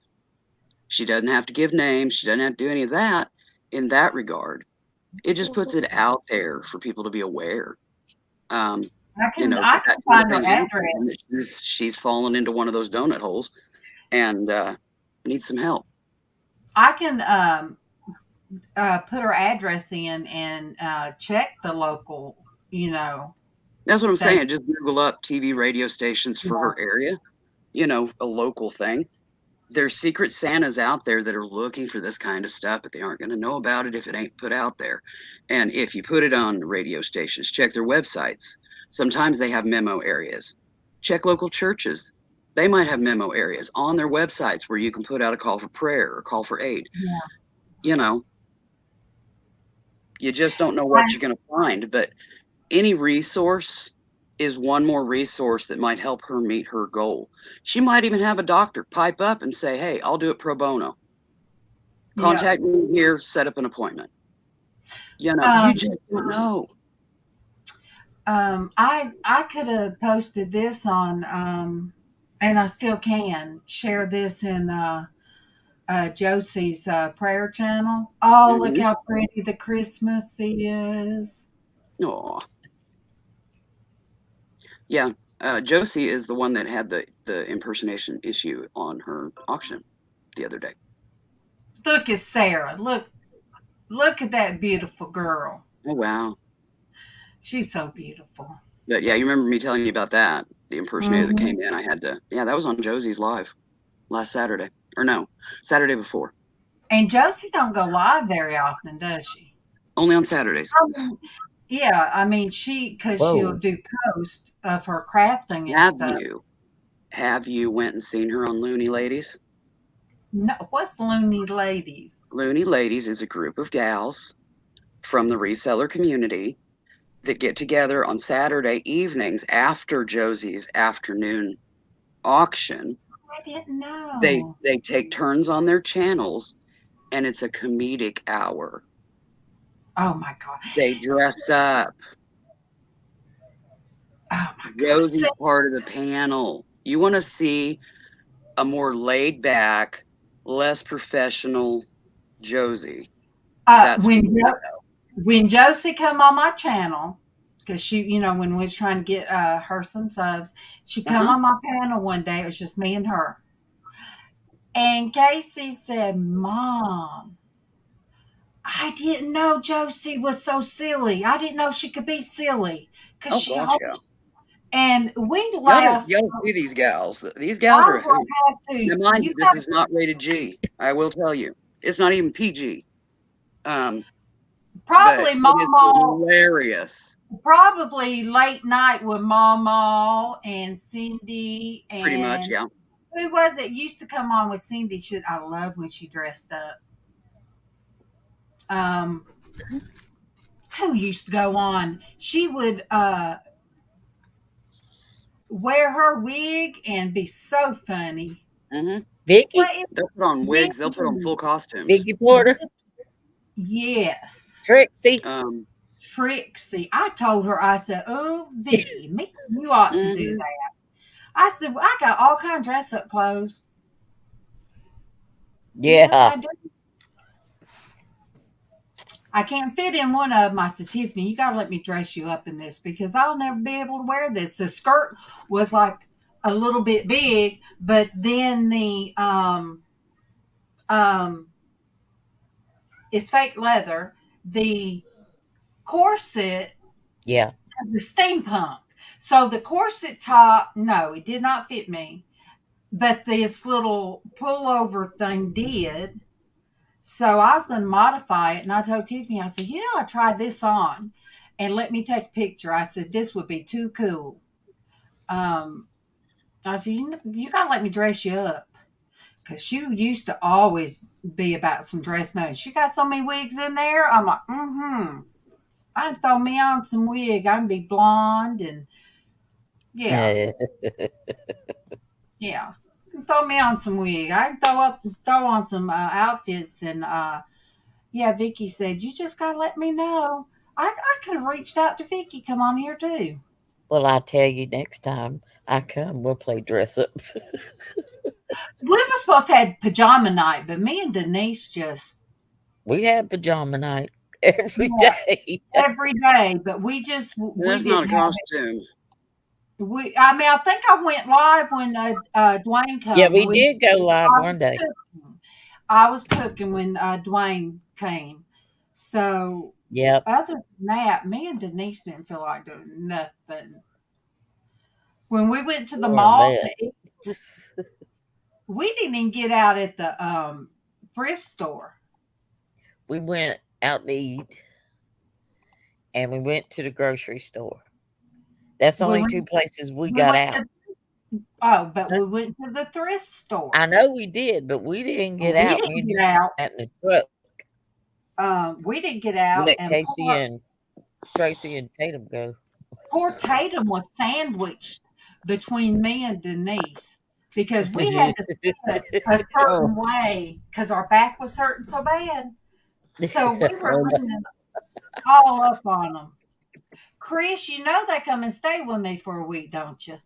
She doesn't have to give names. She doesn't have to do any of that in that regard. It just puts it out there for people to be aware. I That can kind of find her thing address. happens, and she's fallen into one of those donut holes and needs some help. I can put her address in and check the local, That's what I'm state. saying. Just Google up TV radio stations for her area, a local thing. There's secret Santas out there that are looking for this kind of stuff, but they aren't going to know about it if it ain't put out there. And if you put it on radio stations, check their websites. Sometimes they have memo areas. Check local churches. They might have memo areas on their websites where you can put out a call for prayer or call for aid. Yeah. You just don't know what you're going to find, but any resource is one more resource that might help her meet her goal. She might even have a doctor pipe up and say, hey, I'll do it pro bono. Contact me here, set up an appointment. You just don't know. I could have posted this on, and I still can share this in Josie's prayer channel. Oh, look how pretty the Christmas is. Aw. Yeah, Josie is the one that had the impersonation issue on her auction the other day. Look at Sarah. Look at that beautiful girl. Oh wow. She's so beautiful. But yeah, you remember me telling you about that? The impersonator that Mm-hmm. came in. I had to. Yeah, that was on Josie's live last Saturday, or no, Saturday before. And Josie don't go live very often, does she? Only on Saturdays. Yeah, I mean because she'll do posts of her crafting and stuff. Have you went and seen her on Looney Ladies? No, what's Looney Ladies? Looney Ladies is a group of gals from the reseller community that get together on Saturday evenings after Josie's afternoon auction. I didn't know. They take turns on their channels, and it's a comedic hour. Oh my God! They dress up. Oh my God! Josie's part of the panel. You want to see a more laid back, less professional Josie. When Josie come on my channel, because she, when we was trying to get her some subs, she come on my panel one day. It was just me and her. And Casey said, "Mom, I didn't know Josie was so silly. I didn't know she could be silly." Because she always, and we laughed. You don't see these gals. These gals are. Now, mind you, this is not rated G. I will tell you, it's not even PG. Probably Mama. Hilarious. Probably late night with Mama and Cindy and pretty much, yeah. Who was it used to come on with Cindy? I love when she dressed up. Who used to go on? She would wear her wig and be so funny. Mm-hmm. Vicky? They'll put on wigs. They'll put on full costumes. Vicky Porter? Yes. Trixie? Trixie. I told her, I said, "Oh, Vicky, you ought to do that." I said, "Well, I got all kind of dress up clothes." Yeah. I can't fit in one of them. I said, "Tiffany, you got to let me dress you up in this because I'll never be able to wear this." The skirt was like a little bit big, but then the it's fake leather. The corset, yeah, the steampunk. So the corset top, no, it did not fit me, but this little pullover thing did. So I was going to modify it, and I told Tiffany, I said, I tried this on, and let me take a picture. I said, this would be too cool. I said, you got to let me dress you up. Because she used to always be about some dress notes. She got so many wigs in there. I'm like, I'd throw me on some wig. I'd be blonde and, yeah. Yeah. Throw me on some wig. I'd throw on some outfits and, yeah, Vicky said, you just got to let me know. I could have reached out to Vicky. Come on here, too. Well, I tell you, next time I come, we'll play dress up. We were supposed to have pajama night, but me and Denise just... We had pajama night every day. Every day, but we just... That's not a costume. I think I went live when Dwayne came. Yeah, we did go live one day. I was cooking when Dwayne came. So, yep. Other than that, me and Denise didn't feel like doing nothing. When we went to the mall, we didn't even get out at the thrift store. We went out to eat, and we went to the grocery store. That's the only two places we got out. But we went to the thrift store. I know we did, but we didn't get out. We didn't get out in the truck. We didn't get out. We let Casey and Tracy and Tatum go. Poor Tatum was sandwiched between me and Denise because we had to sit a certain way because our back was hurting so bad. So we were leaning all up on them. Chris, they come and stay with me for a week, don't you?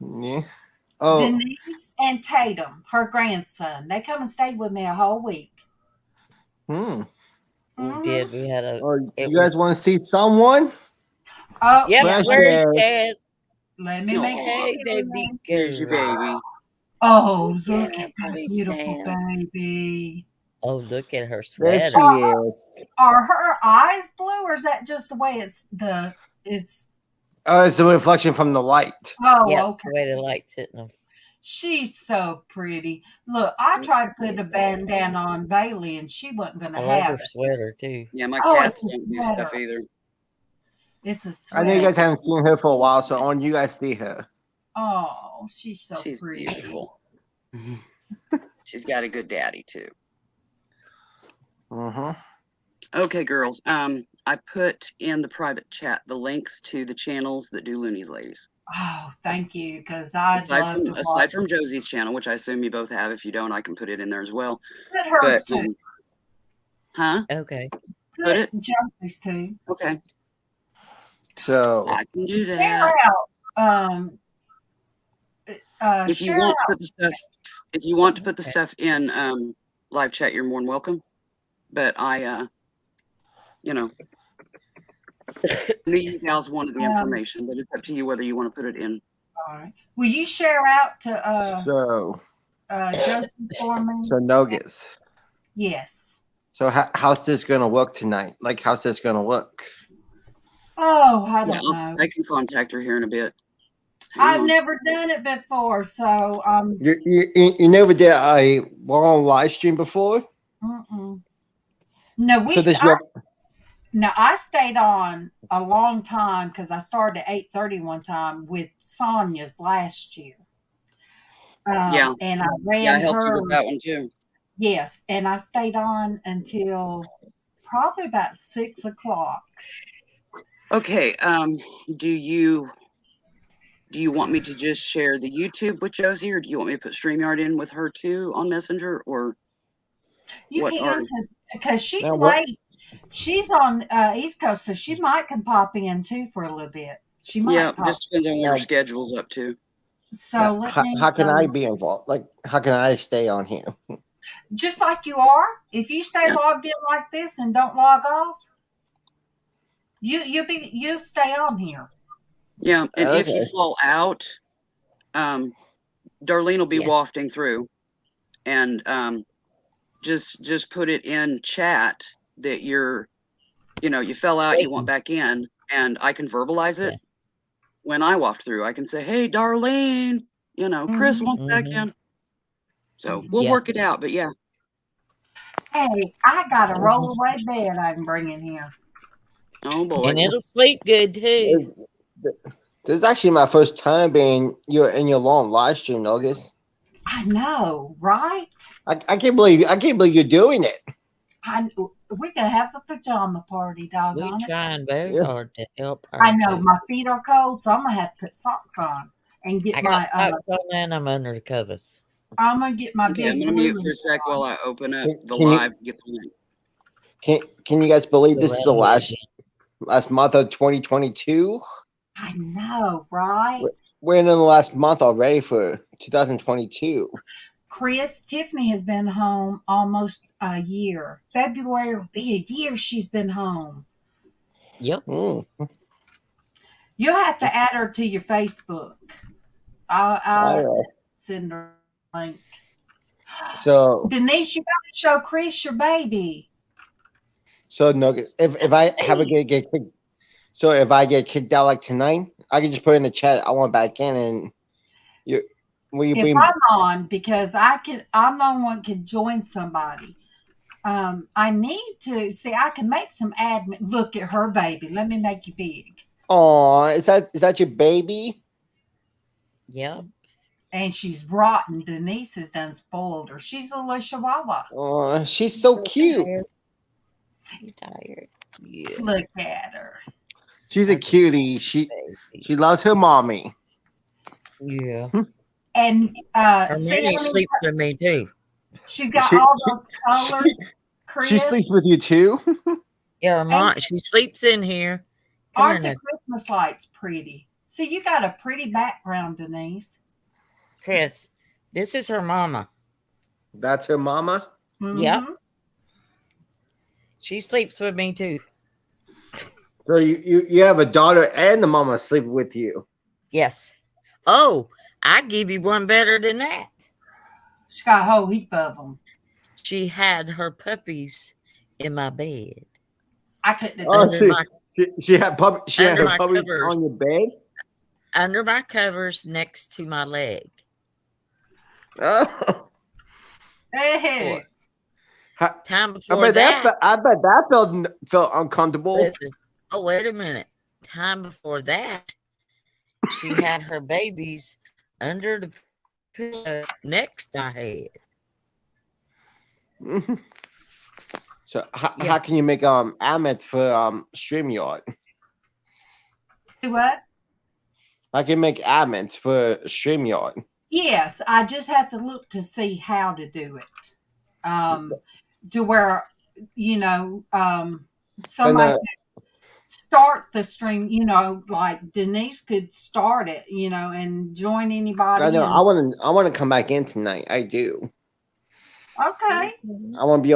Yeah. Oh. Denise and Tatum, her grandson, they come and stayed with me a whole week. We did. We had you guys want to see someone? Oh, yeah. Where's Chad? Let me make Aw, it. Hey, baby here's your girl. baby. Oh, Yeah, look at that pretty beautiful stamp. baby. Oh, look at her There sweater. she is. Are her eyes blue, or is that just the way it's? Oh, it's a reflection from the light. Oh, Yes, okay. the way the light's hitting them. She's so pretty. Look, I tried to put a bandana on Bailey, and she wasn't going to I love have her it. sweater too. Yeah, my Oh, cats it's a don't do sweater. stuff either. It's a I know you sweater. guys haven't seen her for a while, so I want you guys to see her. Oh, she's so She's pretty. beautiful. She's got a good daddy too. Mm-hmm. Okay, girls. I put in the private chat the links to the channels that do Looney's Ladies. Oh, thank you, because I'd Aside love from to watch. aside from Josie's channel, which I assume you both have. If you don't, I can put it in there as well. Put hers But too. huh? Okay. Put it. Josie's too. Okay. So I can do Share that. out. If you Share want to out. put the stuff, if you want to put the stuff in live chat, you're more than welcome. But I, you know, I knew you gals wanted the information, but it's up to you whether you want to put it in. All right. Will you share out to Josie for me? So nuggets. Yes. So how's this gonna look tonight? Like, how's this gonna look? Oh, I don't know. I can contact her here in a bit. I've never done it before, so You never did a long live stream before? No, So this year, I stayed on a long time because I started at 8:30 one time with Sonia's last year. And I ran I helped her you with that one too. Yes, and I stayed on until probably about 6 o'clock. Okay. Do you want me to just share the YouTube with Josie, or do you want me to put StreamYard in with her too on Messenger, or You what? can because she's Now what- late. She's on East Coast, so she might can pop in too for a little bit. She might. Yeah, pop. just depends on what her schedule's up to. So let me. how can I be involved? Like, how can I stay on here? Just like you are. If you stay logged in like this and don't log off, you'll stay on here. Yeah, and if you fall out, Darlene will be wafting through, and just put it in chat that you fell out, you want back in, and I can verbalize it. When I waft through, I can say, "Hey, Darlene, Chris wants back in." So we'll work it out, but yeah. Hey, I got a rollaway bed I can bring in here. Oh boy. And it'll sleep good too. This is actually my first time being in your long live stream, August. I know, right? I can't believe you're doing it. We're gonna have a pajama party, doggone We're trying very hard to help her. I know my feet are cold, so I'm gonna have to put socks on and get I got socks on and I'm under the covers. I'm gonna get my Okay, I'm big gonna mute for a sec while I open up the live. Get the link. Can you guys believe this is the last month of 2022? I know, right? We're in the last month already for 2022. Tiffany has been home almost a year. February will be a year she's been home. Yep. You'll have to add her to your Facebook. I'll send her a link. So Denise, you gotta show Chris your baby. So no, if I have a get kicked, so if I get kicked out like tonight, I can just put in the chat. I want back in, and if I'm on, because I'm the only one who can join somebody. I need to see. I can make some admin. Look at her baby. Let me make you big. Oh, is that your baby? Yeah. And she's rotten. Denise has done spoiled her. She's a little chihuahua. Oh, she's so cute. She's tired. Yeah. Look at her. She's a cutie. She loves her mommy. Yeah. And her mommy sleeps with me too. She's got all those colors. She sleeps with you too? Yeah, her mom. She sleeps in here. Aren't the Christmas lights pretty? See, you got a pretty background, Denise. Chris, this is her mama. That's her mama? Mm-hmm. Yep. She sleeps with me too. So you have a daughter and the mama sleep with you. Yes. Oh, I give you one better than that. She got a whole heap of them. She had her puppies in my bed. I couldn't. Oh, Under she had her my puppy covers. on your bed. Under my covers, next to my leg. Oh. Hey. Time before that. I bet that felt uncomfortable. Listen, oh, wait a minute. Time before that, she had her babies under the pillow next to my head. So how can you make admins for StreamYard? What? I can make admins for StreamYard. Yes, I just have to look to see how to do it. To where, somebody could start the stream, like Denise could start it, and join anybody. I know. I want to come back in tonight. I do. Okay. I want to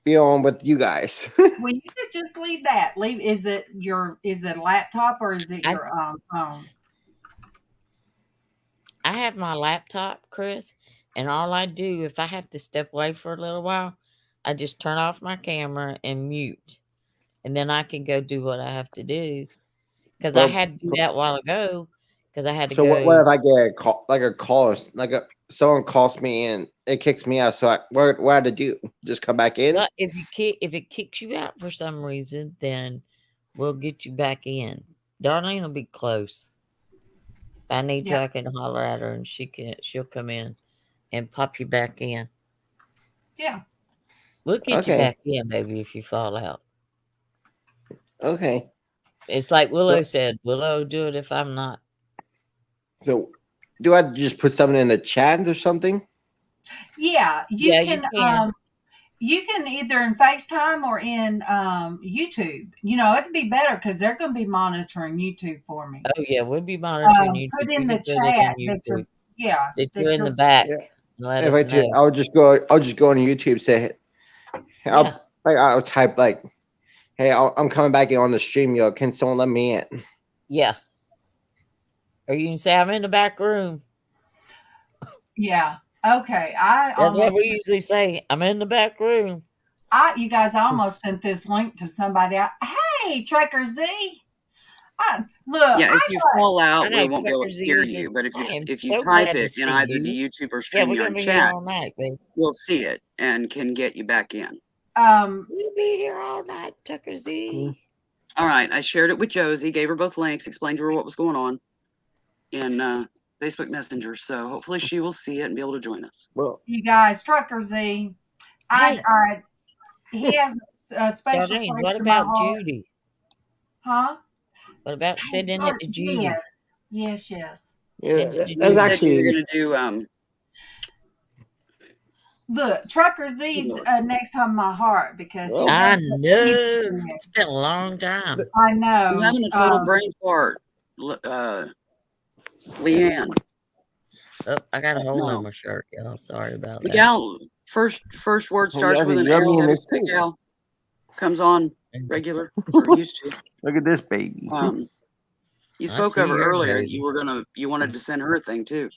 be on with you guys. Well, you could just leave that. Is it a laptop or is it your phone? I have my laptop, Chris, and all I do, if I have to step away for a little while, I just turn off my camera and mute. And then I can go do what I have to do. Because I had to do that a while ago. Because I had to go. So what if I get a call, or someone calls me and it kicks me out? So what to do? Just come back in? Well, if it kicks you out for some reason, then we'll get you back in. Darlene will be close. If I need to, I can holler at her and she'll come in and pop you back in. Yeah. We'll get you back in, baby, if you fall out. Okay. It's like Willow said. Willow do it if I'm not. So do I just put something in the chat or something? Yeah, you can. You can either in FaceTime or in YouTube. It'd be better because they're going to be monitoring YouTube for me. Oh yeah, we'll be monitoring YouTube. Put in the chat that you're that you're in the back. Yeah. If I do, I'll just go on YouTube. Say, I'll type like, "Hey, I'm coming back in on the stream. Yo, can someone let me in?" Yeah. Or you can say, "I'm in the back room." Yeah. Okay. That's what we usually say. I'm in the back room. You guys, I almost sent this link to somebody. Hey, Tracker Z. Look. Yeah, if you fall out, we won't be able to hear you. But if you type it in either the YouTube or StreamYard chat, we'll see it and can get you back in. We'll be here all night, Tucker Z. All right, I shared it with Josie, gave her both links, explained to her what was going on in Facebook Messenger. So hopefully she will see it and be able to join us. Well, you guys, Trucker Z, he has a special. Darlene, what about Judy? Huh? What about sending it to Judy? Yes. Yeah, that's actually you're gonna do. Look, Trucker Z next time my heart because I know it's been a long time. I know. I'm having a total brain fart. Leanne. Oh, I got a hole in my shirt, y'all. Sorry about that. Gal, first word starts with an L. Heavy set gal comes on regular. Or used to. Look at this baby. You spoke of her earlier. You wanted to send her a thing too.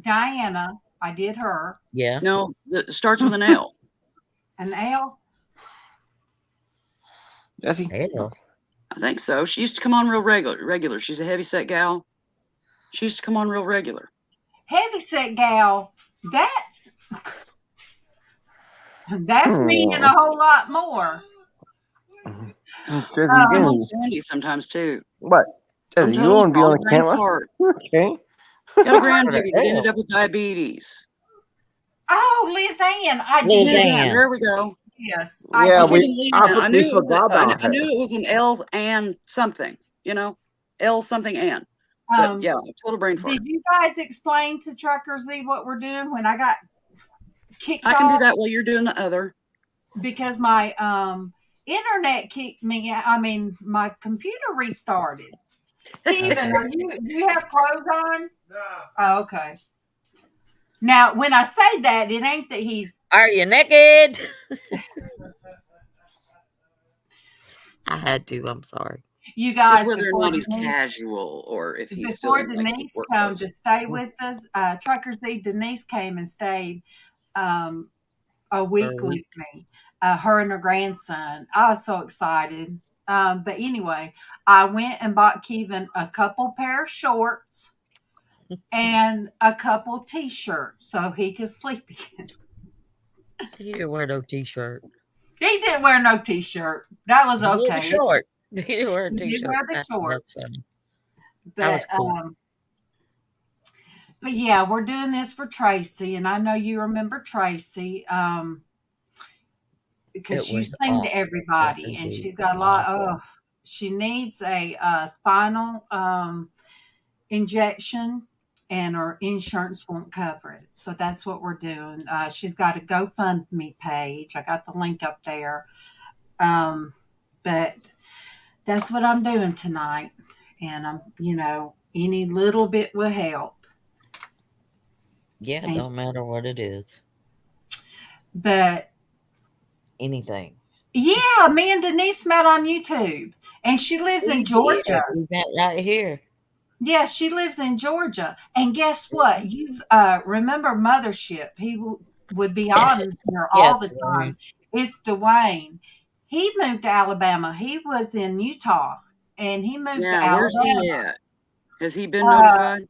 Diana, I did her. Yeah. No, it starts with an L. An L. Jessie? L. I think so. She used to come on real regular. She's a heavy set gal. She used to come on real regular. Heavy set gal. That's me and a whole lot more. I'm on Sandy sometimes too. What? Jessie, you want to be on the camera? Okay. Got a grandbaby that ended up with diabetes. Oh, Liz Ann. Liz Ann. There we go. Yes. I knew it was an L and something, L something and. But yeah, total brain fart. Did you guys explain to Trucker Z what we're doing when I got kicked off? I can do that while you're doing the other. Because my internet kicked me out. I mean, my computer restarted. Steven, do you have clothes on? No. Oh, okay. Now, when I say that, it ain't that he's... Are you naked? I had to. I'm sorry. You Just guys, whether or before not he's Denise, casual or if he's before still like Denise work come to clothes. stay with us, Truckers Eve, Denise came and stayed a For a week with week. me. Her and her grandson. I was so excited. But anyway, I went and bought Kevin a couple pair of shorts and a couple t-shirts so he could sleep in. He didn't wear no t-shirt. He didn't wear no t-shirt. That was He wore the okay. shorts. He didn't wear a He did t-shirt. wear the That's shorts. funny. That was But cool. but yeah, we're doing this for Traci, and I know you remember Traci. Because It you was sing to awesome. everybody, Truckers and Eve she's was got a lot. awesome. Oh, she needs a spinal injection, and her insurance won't cover it. So that's what we're doing. She's got a GoFundMe page. I got the link up there. But that's what I'm doing tonight, and any little bit will help. Yeah, it And, don't matter what it is. but Anything. yeah, me and Denise met on YouTube, and she lives in We Georgia. did. We met right here. Yeah, she lives in Georgia. And guess what? You remember Mothership? He would be on here Yeah, all the time. It's Dwayne. He moved to Alabama. He was in Utah, and he moved to Yeah, where's he Alabama. at? Has he been Uh, notified?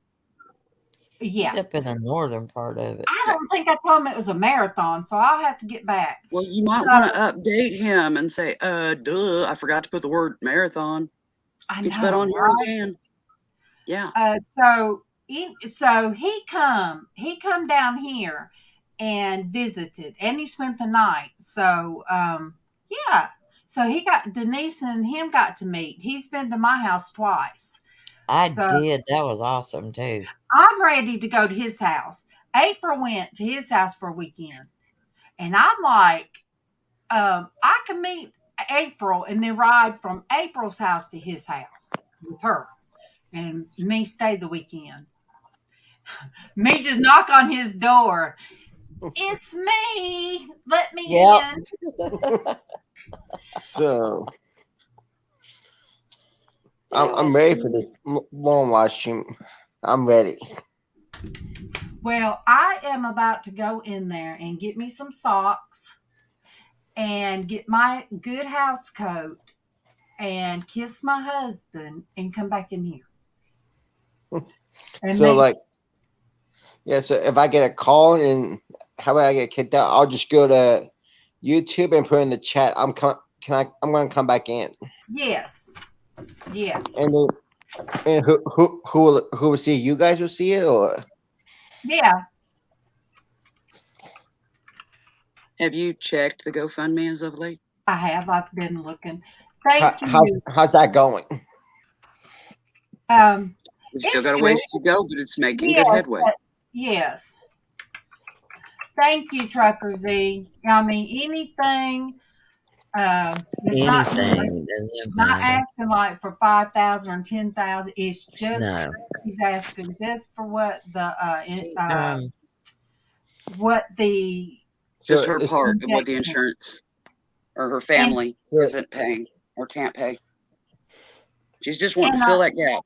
he's yeah. up in the northern part of it. I don't think I told him it was a marathon, so I'll have to get back. Well, you might So want to update him and say, duh, I forgot to put the word marathon. I Get your butt know, on here and right? tan. Yeah. So he come down here and visited, and he spent the night. So yeah, so he got Denise and him got to meet. He's been to my house twice. I So did. That was awesome too. I'm ready to go to his house. April went to his house for a weekend, and I'm like, I can meet April and then ride from April's house to his house with her, and me stay the weekend. Me just knock on his door. It's me. Let me Yep. in. So It I'm was ready for cool. this long live stream. I'm ready. Well, I am about to go in there and get me some socks and get my good house coat and kiss my husband and come back in here. And So make like, yeah. So if I get a call and how about I get kicked out, I'll just go to YouTube and put in the chat. I'm going to come back in. yes. And then, and who will see it? You guys will see it, or Yeah. Have you checked the GoFundMe as of late? I have. I've been looking. Thank you. how's that going? We've still It's got a good. ways to go, but it's making good Yes, headway. yes. Thank you, Trucker Z. I mean, anything. It's not Anything. Doesn't not matter. asking like for 5,000 or 10,000. It's just No. he's asking just for what Um, what the Just her it's- part of what the injection. insurance or her And family Yeah. isn't paying or can't pay. She's just wanting and to fill that gap.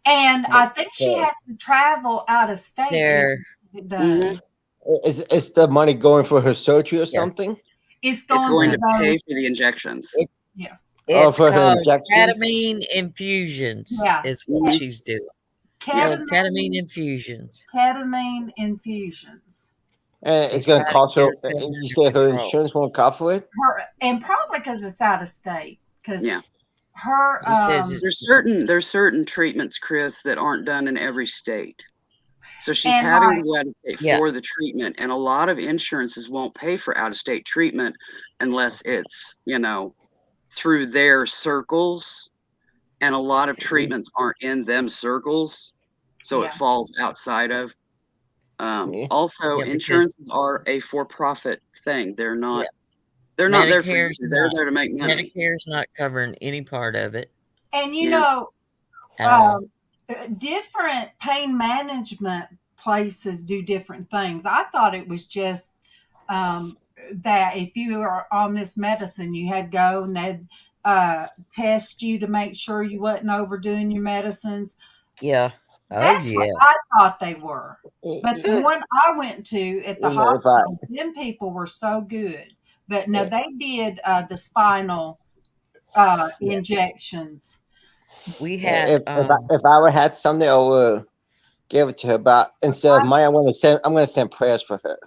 I think she has to travel out of state to they're get it done. Mhm. Is the money going for her surgery or Yeah. something? It's It's going going to to those. pay for the injections. Yeah, it's For her called injections? ketamine infusions yeah. is what Mhm. she's doing. Yeah, ketamine Ketamine infusions. infusions. And To it's going try to to cost get her. her sugar And you under say her control. insurance won't cover it. And probably because it's out of state. Because Yeah. her She says it's There's certain treatments, Chris, that aren't done in every state. So she's and having like to go out of state yeah. for the treatment, and a lot of insurances won't pay for out of state treatment unless it's, through their circles, and a lot of treatments aren't in them circles, so it yeah. falls outside of. Yeah. Also, Yeah, because insurances are a for-profit thing. They're yeah, not there for you. Medicare's They're not there to make money. Medicare's not covering any part of it And Yeah. at all. Different pain management places do different things. I thought it was just that if you are on this medicine, you had to go and test you to make sure you wasn't overdoing your medicines. Yeah. Oh, That's what yeah. I thought they were. But the one I went to at the If I hospital, them people were so good. But no, they did the spinal injections. We had if I would had something, I would give it to her. But instead of money, I'm gonna send prayers for her.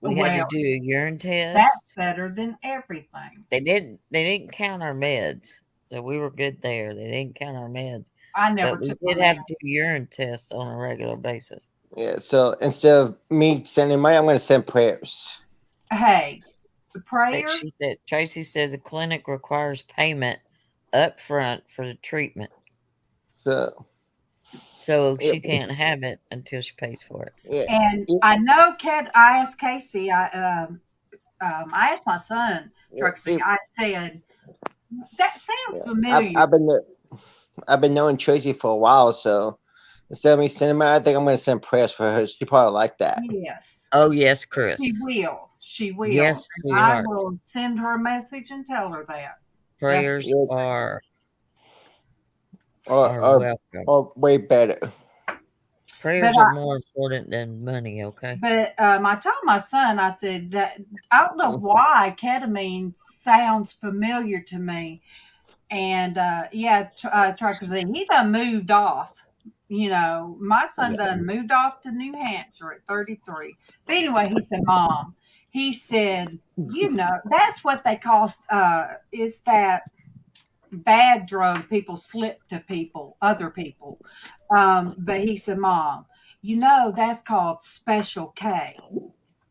we had to Well, do a urine that's test. better than everything. They didn't count our meds, so we were good there. They didn't count our meds, I never but we took my did have med. to do urine tests on a regular basis. Yeah. So instead of me sending money, I'm gonna send prayers. Hey, But prayers. she said Tracy says the clinic requires payment up front for the treatment, So so she can't have it until she pays for it. yeah. And I know, I asked Casey, I asked my son, Truxie, I said, that sounds familiar. I've been knowing Tracy for a while, so instead of me sending money, I think I'm gonna send prayers for her. She probably like that. Yes. Oh yes, Chris. She will. She will. Yes, And I sweetheart. will send her a message and tell her that. Prayers are Or welcome. or way better. Prayers are more important than money, okay? But I told my son, I said that I don't know why ketamine sounds familiar to me. And Truckers, he done moved off. You know, my son done moved off to New Hampshire at 33. But anyway, he said, Mom, he said, you know, that's what they call is that bad drug people slip to other people. But he said, Mom, you know, that's called Special K.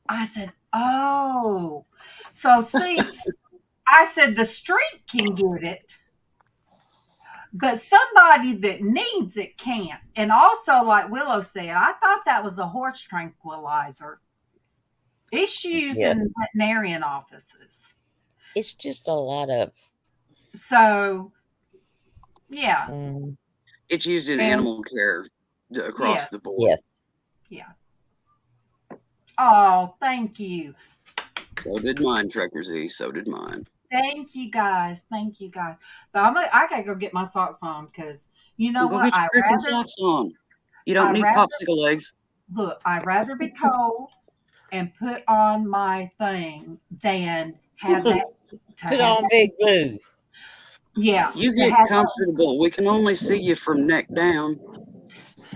I said, oh. So see, I said the street can get it, but somebody that needs it can't. And also, like Willow said, I thought that was a horse tranquilizer. It's used in veterinarian offices. It's just a lot of. So, yeah. It's used in animal care across the board. Yes. Yeah. Oh, thank you. So did mine, Trucker Z. So did mine. Thank you guys. Thank you guys. But I gotta go get my socks on because you know Go what? get your freaking socks on. You don't need popsicle legs. Look, I'd rather be cold and put on my thing than have that. Put on Big Blue. Yeah. You get comfortable. We can only see you from neck down.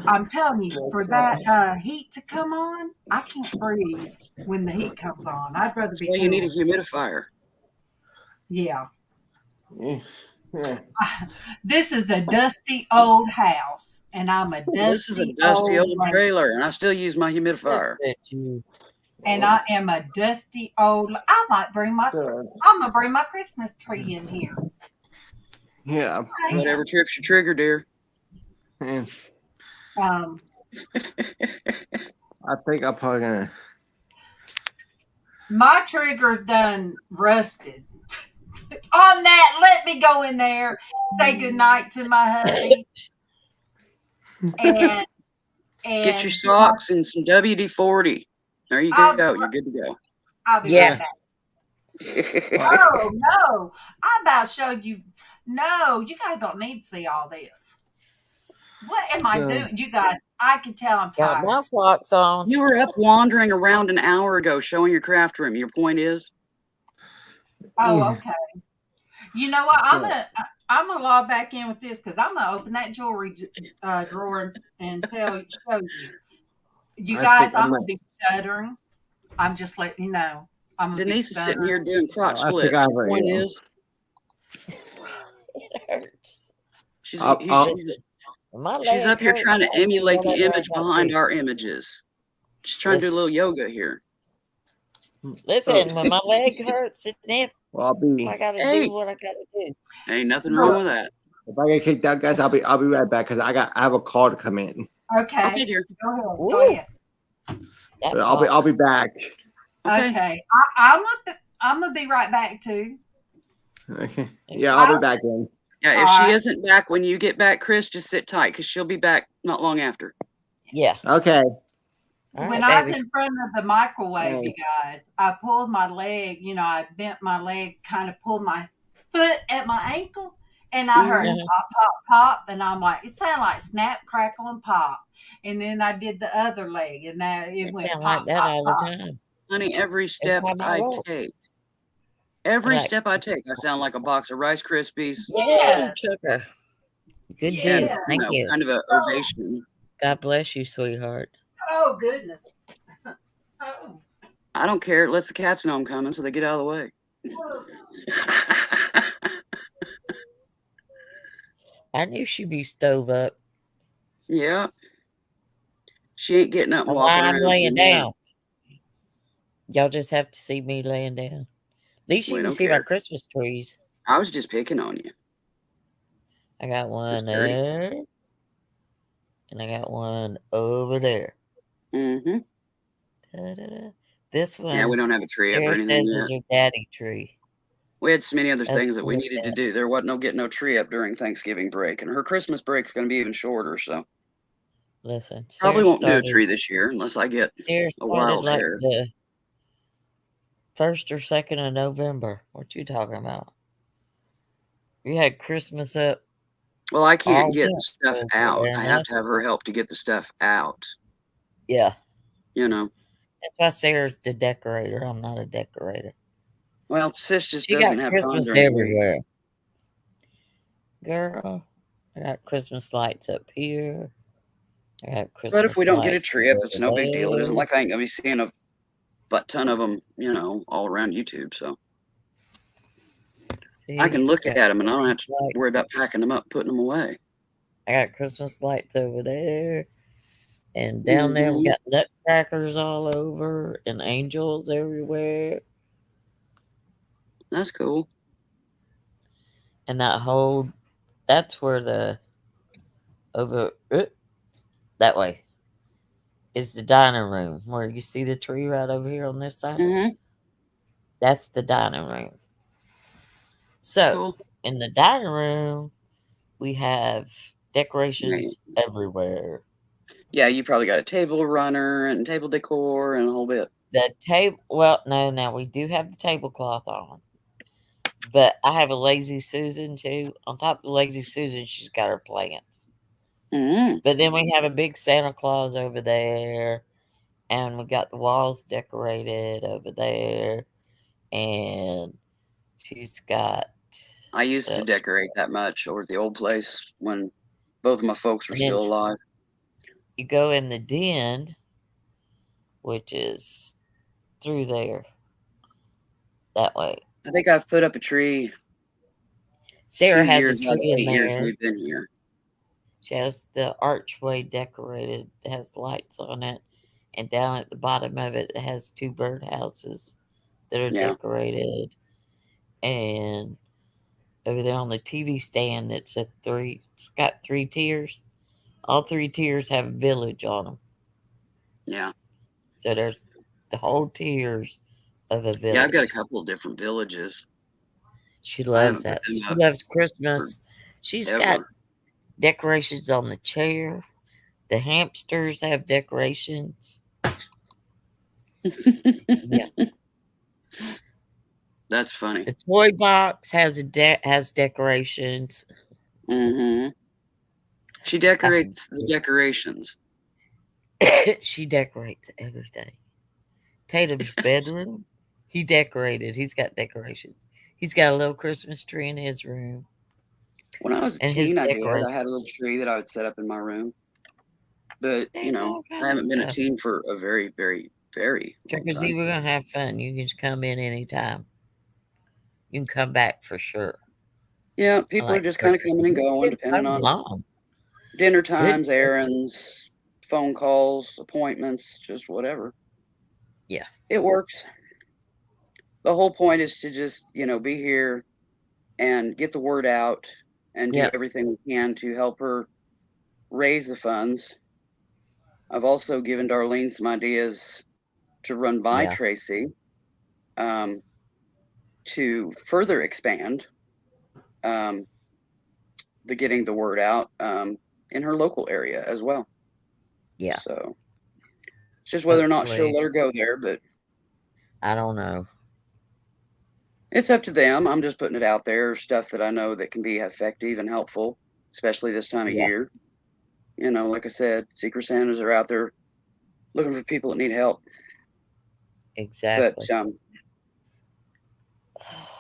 I'm telling you, for that heat to come on, I can't breathe when the heat comes on. I'd rather be. Well, you need a humidifier. Yeah. This is a dusty old house, and I'm a dusty. This is a dusty old trailer, and I still use my humidifier. And I am a dusty old. I might bring my. I'm gonna bring my Christmas tree in here. Yeah. Whatever trips your trigger, dear. I think I'm probably gonna. My trigger's done rusted. On that, let me go in there, say goodnight to my hubby, and get your socks and some WD-40. There you go. You're good to go. I'll be right back. Oh no! I about showed you. No, you guys don't need to see all this. What am I doing, you guys? I can tell I'm tired. Got my socks on. You were up wandering around an hour ago, showing your craft room. Your point is. Oh, okay. You know what? I'm gonna log back in with this because I'm gonna open that jewelry drawer and show you. You guys, I'm gonna be stuttering. I'm just letting you know. Denise is sitting here doing crotch splits. Your point is. It hurts. She's up here trying to emulate the image behind our images. She's trying to do a little yoga here. Listen, when my leg hurts, I gotta do what I gotta do. Ain't nothing wrong with that. If I get kicked out, guys, I'll be right back because I have a call to come in. Okay. dear. Go ahead. But I'll be back. Okay. I'm gonna be right back too. Okay. Yeah, I'll be back in. Yeah, if she isn't back when you get back, Chris, just sit tight because she'll be back not long after. Yeah. Okay. When I was in front of the microwave, you guys, I pulled my leg, I bent my leg, kind of pulled my foot at my ankle, and I heard pop, pop, pop, and I'm like, it sounded like snap, crackle, and pop. And then I did the other leg, and it It went sound like pop, that pop, all the pop. time. Honey, every Every step time I I walk. take, Like, I sound like a box of Rice Krispies. yay, Yes. sugar. Good And, deal. Yeah. Thank you. kind of an ovation. God bless you, sweetheart. Oh, goodness. Oh. I don't care. It lets the cats know I'm coming, so they get out of the way. I knew she'd be stove up. Yeah. She ain't getting up and While walking I'm around laying anymore. down. Y'all just have to see me laying down. At least you We can don't see my care. Christmas trees. I was just picking on you. I got one Just dirty. there. And I got one over there. Mm-hmm. Da-da-da. This one, Yeah, we don't have a tree up or Sarah anything says yet. is her daddy tree. We had so many other That's things that we where needed to that. do. There wasn't getting no tree up during Thanksgiving break, and her Christmas break's going to be even shorter. So Listen, probably Sarah won't do a started. tree this year unless I get Sarah a started wild like hair. the 1st or 2nd of November. What you talking about? We had Christmas up. Well, I can't all get the week stuff over out. there, I and have to have her help to get the stuff out. yeah, You know. that's why Sarah's the decorator. I'm not a decorator. Well, sis just She doesn't got have time Christmas during the week. everywhere. Girl, I got Christmas lights up here. I got But if we Christmas don't get a lights tree up, it's over no big deal. It isn't there. like I ain't gonna be seeing a butt ton of them, all around YouTube. So See, I can look I at got them and I don't have to Christmas worry lights. about packing them up, putting them away. I got Christmas lights over there. And down there, we Mm-hmm. got nutcrackers all over and angels everywhere. That's cool. And that's where the, over, that way, is the dining room. Where you see the tree right over here on this side. Mm-hmm. That's the dining room. So, Cool. in the dining room, we have decorations Yeah. everywhere. Yeah, you probably got a table runner and table decor and a whole bit. The table, well, no, now we do have the tablecloth on. But I have a Lazy Susan too. On top of the Lazy Susan, she's got her plants. Mm-hmm. But then we have a big Santa Claus over there. And we got the walls decorated over there. And she's got. I used to decorate that much over at the old place when both of my folks were And then still alive. you go in the den, which is through there. That way. I think I've put up a tree. Sarah 2 has a years out of tree in 8 years there. we've been here. She has the archway decorated. It has lights on it. And down at the bottom of it, it has 2 birdhouses that are decorated. And over there on the TV stand, it's got 3 tiers. All 3 tiers have a village on them. Yeah. So there's the whole tiers of a village. Yeah, I've got a couple of different villages. She loves that. She loves Christmas. She's got decorations on the chair. The hamsters have decorations. Yeah. That's funny. The toy box has decorations. Mm-hmm. She decorates the decorations. She decorates everything. Tatum's bedroom, he decorated. He's got decorations. He's got a little Christmas tree in his room. When I was a teen, I had a little tree that I would set up in my room. But, I haven't been a teen for a very, very, very long Because time. we're going to have fun. You can just come in anytime. You can come back for sure. Yeah, people are just kind of coming and going, depending on dinner times, errands, phone calls, appointments, just whatever. Yeah. It works. The whole point is to just, be here and get the word out and do everything we can to help her raise the funds. I've also given Darlene some ideas to run by Traci to further expand the getting the word out in her local area as well. Yeah. So it's just whether or not she'll let her go there, but I don't know. It's up to them. I'm just putting it out there, stuff that I know that can be effective and helpful, especially this time of year. You know, like I said, Secret Santas are out there looking for people that need help. Exactly. But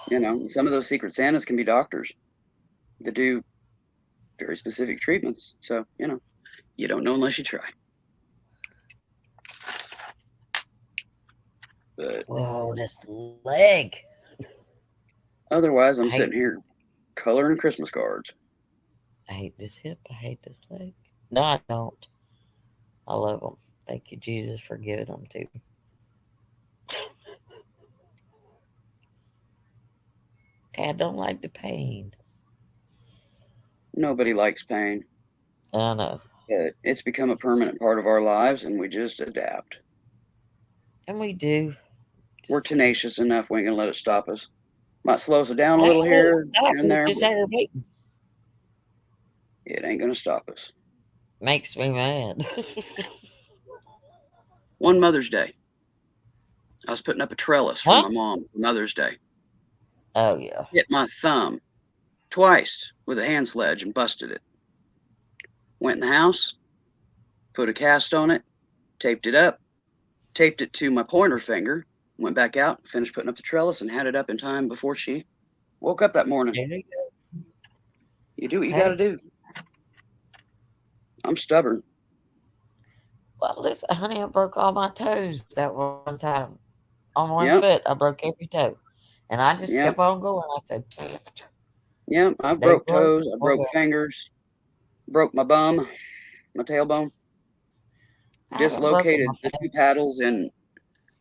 you know, some of those Secret Santas can be doctors that do very specific treatments. So, you know, you don't know unless you try. But oh, this leg. Otherwise, I'm sitting here coloring Christmas cards. I hate this hip. I hate this leg. No, I don't. I love them. Thank you, Jesus, for giving them to me. I don't like the pain. Nobody likes pain. I know. But it's become a permanent part of our lives, and we just adapt. And we do. We're tenacious enough. We ain't gonna let it stop us. Might slow us down a little here and there. Just aggravating. It ain't gonna stop us. Makes me mad. One Mother's Day, I was putting up a trellis for my mom for Mother's Day. Oh, yeah. Hit my thumb twice with a hand sledge and busted it. Went in the house, put a cast on it, taped it up, taped it to my pointer finger, went back out, finished putting up the trellis, and had it up in time before she woke up that morning. There you go. You do what you gotta do. I'm stubborn. Well, listen, honey, I broke all my toes that one time. On one foot, I broke every toe. And I just kept on going. I said, yeah, I broke toes, I broke fingers, broke my bum, my tailbone, dislocated the two paddles, and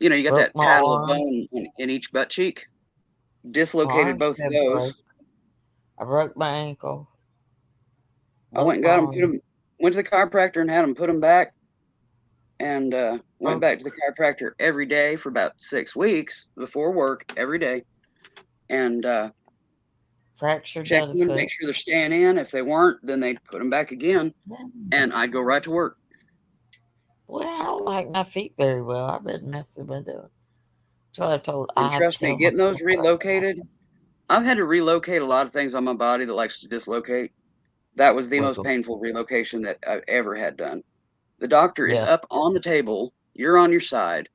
you know, you got that paddle of bone in each butt cheek. Dislocated both of those. I broke my ankle. I went and got them, went to the chiropractor and had them put them back, and went back to the chiropractor every day for about 6 weeks before work every day, and fractured check them and make sure they're staying in. If they weren't, then they'd put them back again, and I'd go right to work. Well, I don't like my feet very well. I've been messing with them. So I told. And trust me, getting those relocated, I've had to relocate a lot of things on my body that likes to dislocate. That was the most painful relocation that I've ever had done. The doctor is up on the table. You're on your side.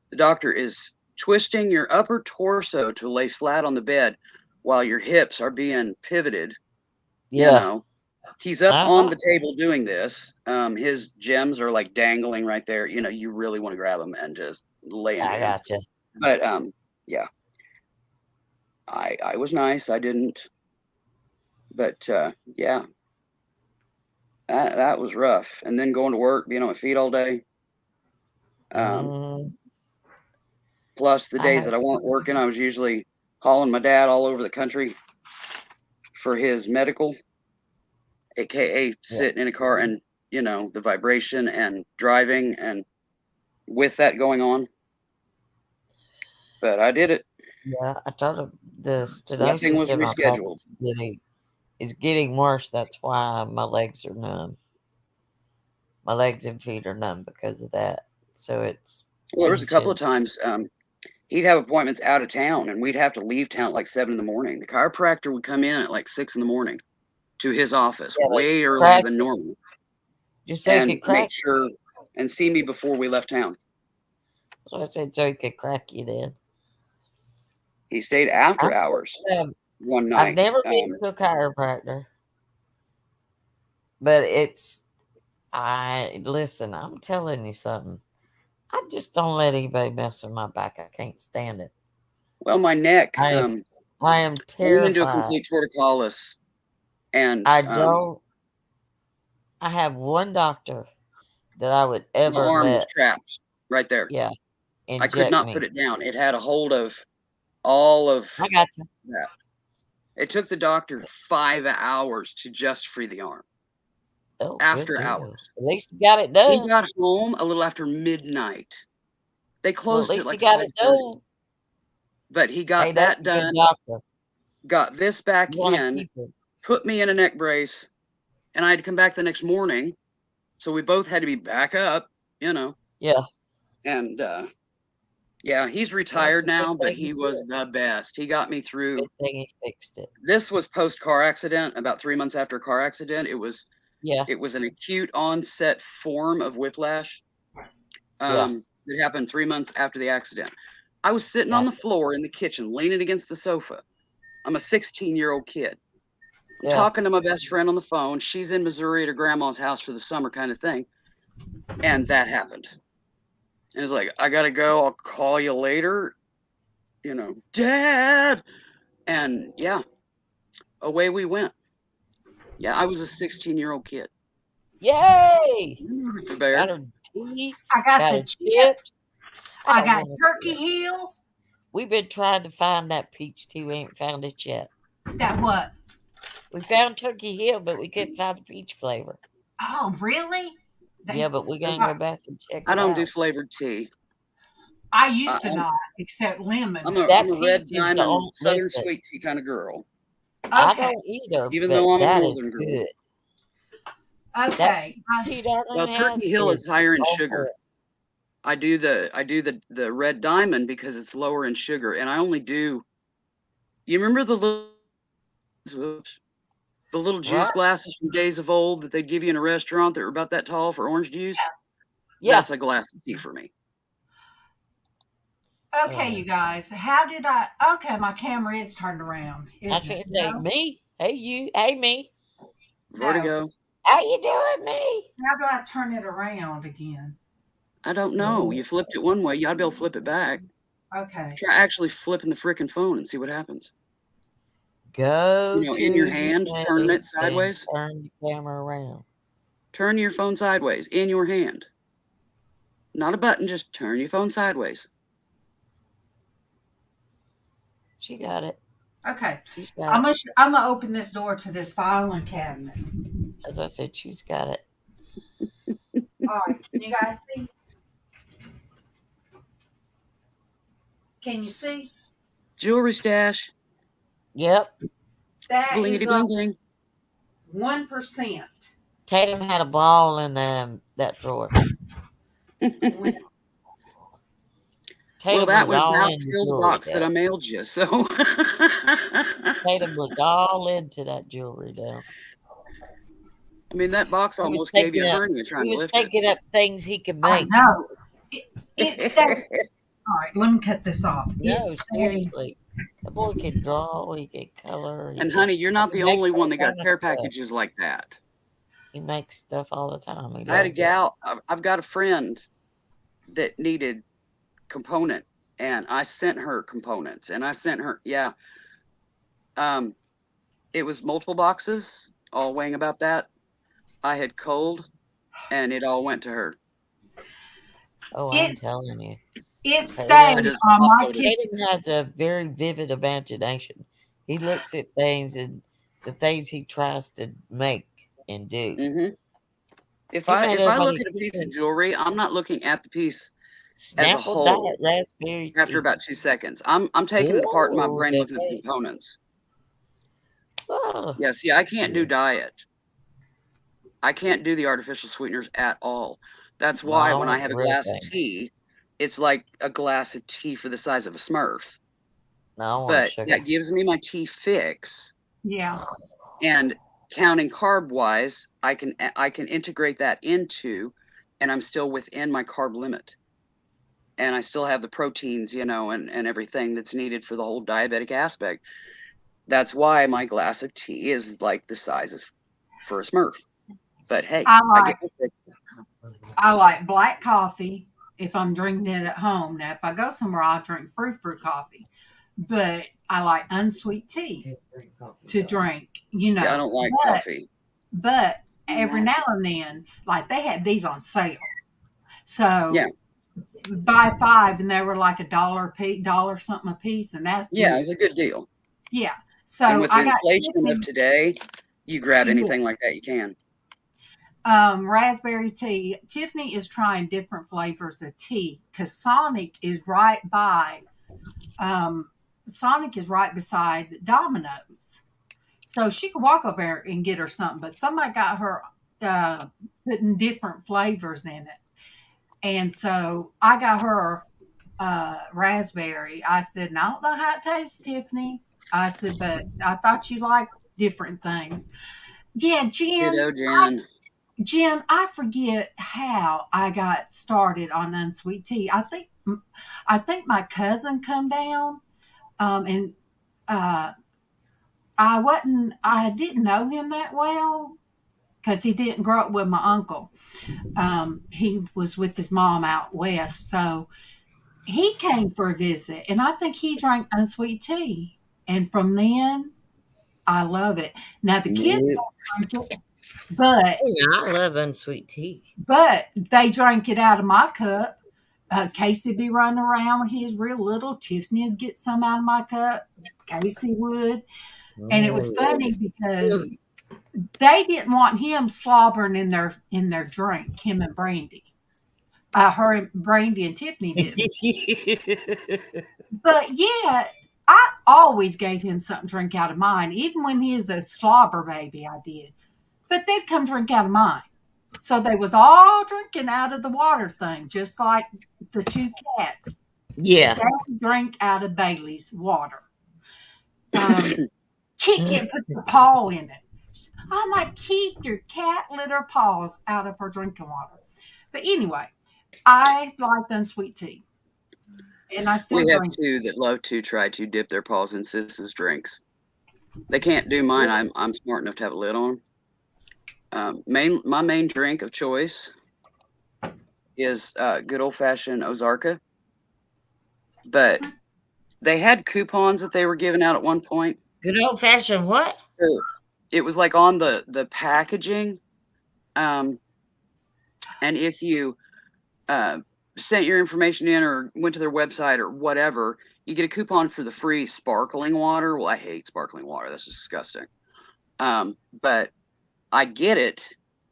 The doctor is twisting your upper torso to lay flat on the bed while your hips are being pivoted. You know, he's up on the table doing this. His gems are like dangling right there. You know, you really want to grab them and just lay into him. Gotcha. But yeah, I was nice. I didn't. But yeah, that was rough. And then going to work, being on my feet all day. Plus the days that I weren't working, I was usually hauling my dad all over the country for his medical, aka sitting in a car and, you know, the vibration and driving and with that going on. But I did it. Yeah, I told him the Nothing was stenosis in my back rescheduled. is getting worse. That's why my legs are numb. My legs and feet are numb because of that. So it's. Well, there was a couple of times he'd have appointments out of town, and we'd have to leave town at like 7 in the morning. The chiropractor would come in at like 6 in the morning to his office, way earlier than normal, just so and make sure and see me before we left town. So I said, so he could crack you then. He stayed after hours one night. I've never been to a chiropractor, but listen, I'm telling you something. I just don't let anybody mess with my back. I can't stand it. Well, my neck. I am terrified. I went into a complete torticollis, and I don't. I have one doctor that I would ever my arm let. was trapped right there. Yeah, I could not put it down. It had a hold of all of. I got you. That. It took the doctor 5 hours to just free the arm. Oh, after hours. At least he got it done. He got home a little after midnight. They closed at least it like he got it done. But he got that done. Got this back in, put me in a neck brace, and I had to come back the next morning. So we both had to be back up, you know. Yeah. And Yeah, he's retired That's a now, good but thing he he was did. the best. He got me through. Good thing he fixed it. This was post car accident, about 3 months after a car accident. Yeah. It was an acute onset form of whiplash. Yeah. It happened 3 months after the accident. I was sitting on the Gotcha. floor in the kitchen, leaning against the sofa. I'm a 16-year-old kid. I'm Yeah. talking to my best friend on the phone. She's in Missouri at her grandma's house for the summer kind of thing. And that happened. And it's like, I gotta go. I'll call you later. Dad. And yeah, away we went. Yeah, I was a 16-year-old kid. Yay! Bear. Got her tea. I got Got the her chips. chips. I got wanna Turkey quit. Hill. We've been trying to find that peach tea. We ain't found it yet. That what? We found Turkey Hill, but we couldn't find the peach flavor. Oh, really? Yeah, but we're gonna go back and check I it don't do out. flavored tea. I used to not, except lemon. I'm That a red peach is the diamond only. southern Listen, sweet tea kind of girl. I Okay. don't either, Even but though I'm a that is northern girl. good. That Okay. tea Darlene Well, has Turkey Hill is higher in on sugar. point. I do the red diamond because it's lower in sugar, and I only do. You remember the little juice What? glasses from days of old that they'd give you in a restaurant that were about that tall for orange juice? Yeah. That's a glass of tea for me. Okay, you guys. How did I? Okay, my camera is turned around. I was Isn't gonna it? say No? me. Hey you. Hey me. Vertigo. How you doing, me? How do I turn it around again? I don't know. You flipped it one way. You ought to be able to flip it back. Okay. Try actually flipping the frickin' phone and see what happens. Go to In your the hand, turn thing it and sideways. turn the camera around. Turn your phone sideways in your hand. Not a button, just turn your phone sideways. She got it. Okay. She's got it. I'm gonna open this door to this filing cabinet. As I said, she's got it. All right. Can you guys see? Can you see? Jewelry stash. Yep. That Blingity is bling bling. 1%. Tatum had a ball in that drawer. Well, that was all about in the filled jewelry box that I though. mailed you. So Tatum was all into that jewelry though. I mean, that box He was almost gave you a taking up. hernia trying He to was lift it. taking up things he could I make. know. It stayed. All right, let me cut this off. No, It stayed. seriously. The boy can draw. He can color. And honey, you're not the only one that got care stuff. packages like that. He makes stuff all the time. I had a gal. I've got a friend that needed component, and I sent her components, and I sent her. Yeah. It was multiple boxes, all weighing about that. I had cold, and it all went to her. Oh, I'm telling you. It stayed on my kitchen. Tatum has a very vivid imagination. He looks at things and the things he tries to make and do. Mm-hmm. If I look at a piece of jewelry, I'm not looking at the piece as a whole. Raspberry after about 2 seconds, I'm taking it apart in my brain, looking at the components. Oh. Yeah, see, I can't do diet. I can't do the artificial sweeteners at all. That's why when I have a glass of tea, it's like a glass of tea for the size of a Smurf. No, but that gives me my tea fix. Yeah. And counting carb wise, I can integrate that into, and I'm still within my carb limit. And I still have the proteins, and everything that's needed for the whole diabetic aspect. That's why my glass of tea is like the size of for a Smurf. But hey, I like black coffee if I'm drinking it at home. Now, if I go somewhere, I'll drink fruit coffee. But I like unsweet tea to drink. Yeah, I don't like coffee. But every now and then, like they had these on sale. So buy 5 and they were like $1 something a piece, and that's it was a good deal. Yeah. So and with I the got inflation of today, you grab anything like that you can. Raspberry tea. Tiffany is trying different flavors of tea because Sonic is right beside Domino's. So she could walk over there and get her something, but somebody got her putting different flavors in it. And so I got her raspberry. I said, and I don't know how it tastes, Tiffany. I said, but I thought you liked different things. Yeah, Ditto, Jen. Jen, I forget how I got started on unsweet tea. I think my cousin come down, and uh, I didn't know him that well because he didn't grow up with my uncle. He was with his mom out west, so he came for a visit, and I think he drank unsweet tea, and from then I love it. Now the kids Nope. don't drink it, but Oh, yeah, I love unsweet tea. they drank it out of my cup. Casey be running around when he was real little. Tiffany would get some out of my cup. Casey would. And it was funny because they didn't want him slobbering in their drink, him and Brandy. Brandy and Tiffany didn't. But yeah, I always gave him something to drink out of mine. Even when he was a slobber baby, I did. But they'd come drink out of mine. So they was all drinking out of the water thing, just like the two cats. Yeah. They drink out of Bailey's water. She can't put the paw in it. I'm like, keep your cat litter paws out of her drinking water. But anyway, I like unsweet tea. And I still We have drink. two that love to try to dip their paws in Sis's drinks. They can't do mine. I'm smart enough to have a lid on them. My main drink of choice is good old fashioned Ozarka, but they had coupons that they were giving out at one point. Good old fashioned what? It was like on the packaging, and if you sent your information in or went to their website or whatever, you get a coupon for the free sparkling water. Well, I hate sparkling water. That's disgusting. But I get it.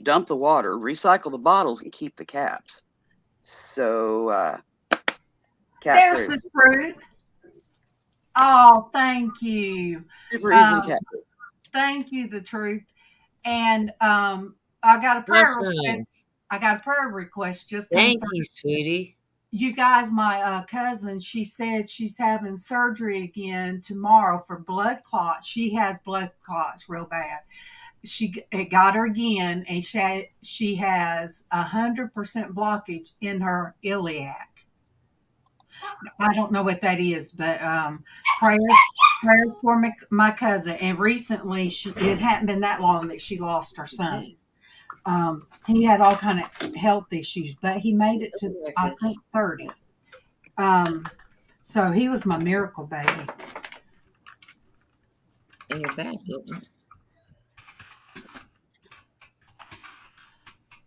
Dump the water, recycle the bottles, and keep the caps. So, There's the truth. Oh, thank you. Super easy cat. Thank you, the truth. And I got a prayer request. I got a prayer request just thank you, sweetie. You guys, my cousin, she said she's having surgery again tomorrow for blood clots. She has blood clots real bad. It got her again, and she has 100% blockage in her iliac. I don't know what that is, but prayer for my cousin. And recently, it hadn't been that long that she lost her son. He had all kind of health issues, but he made it to I think 30. So he was my miracle baby. In your back, isn't it?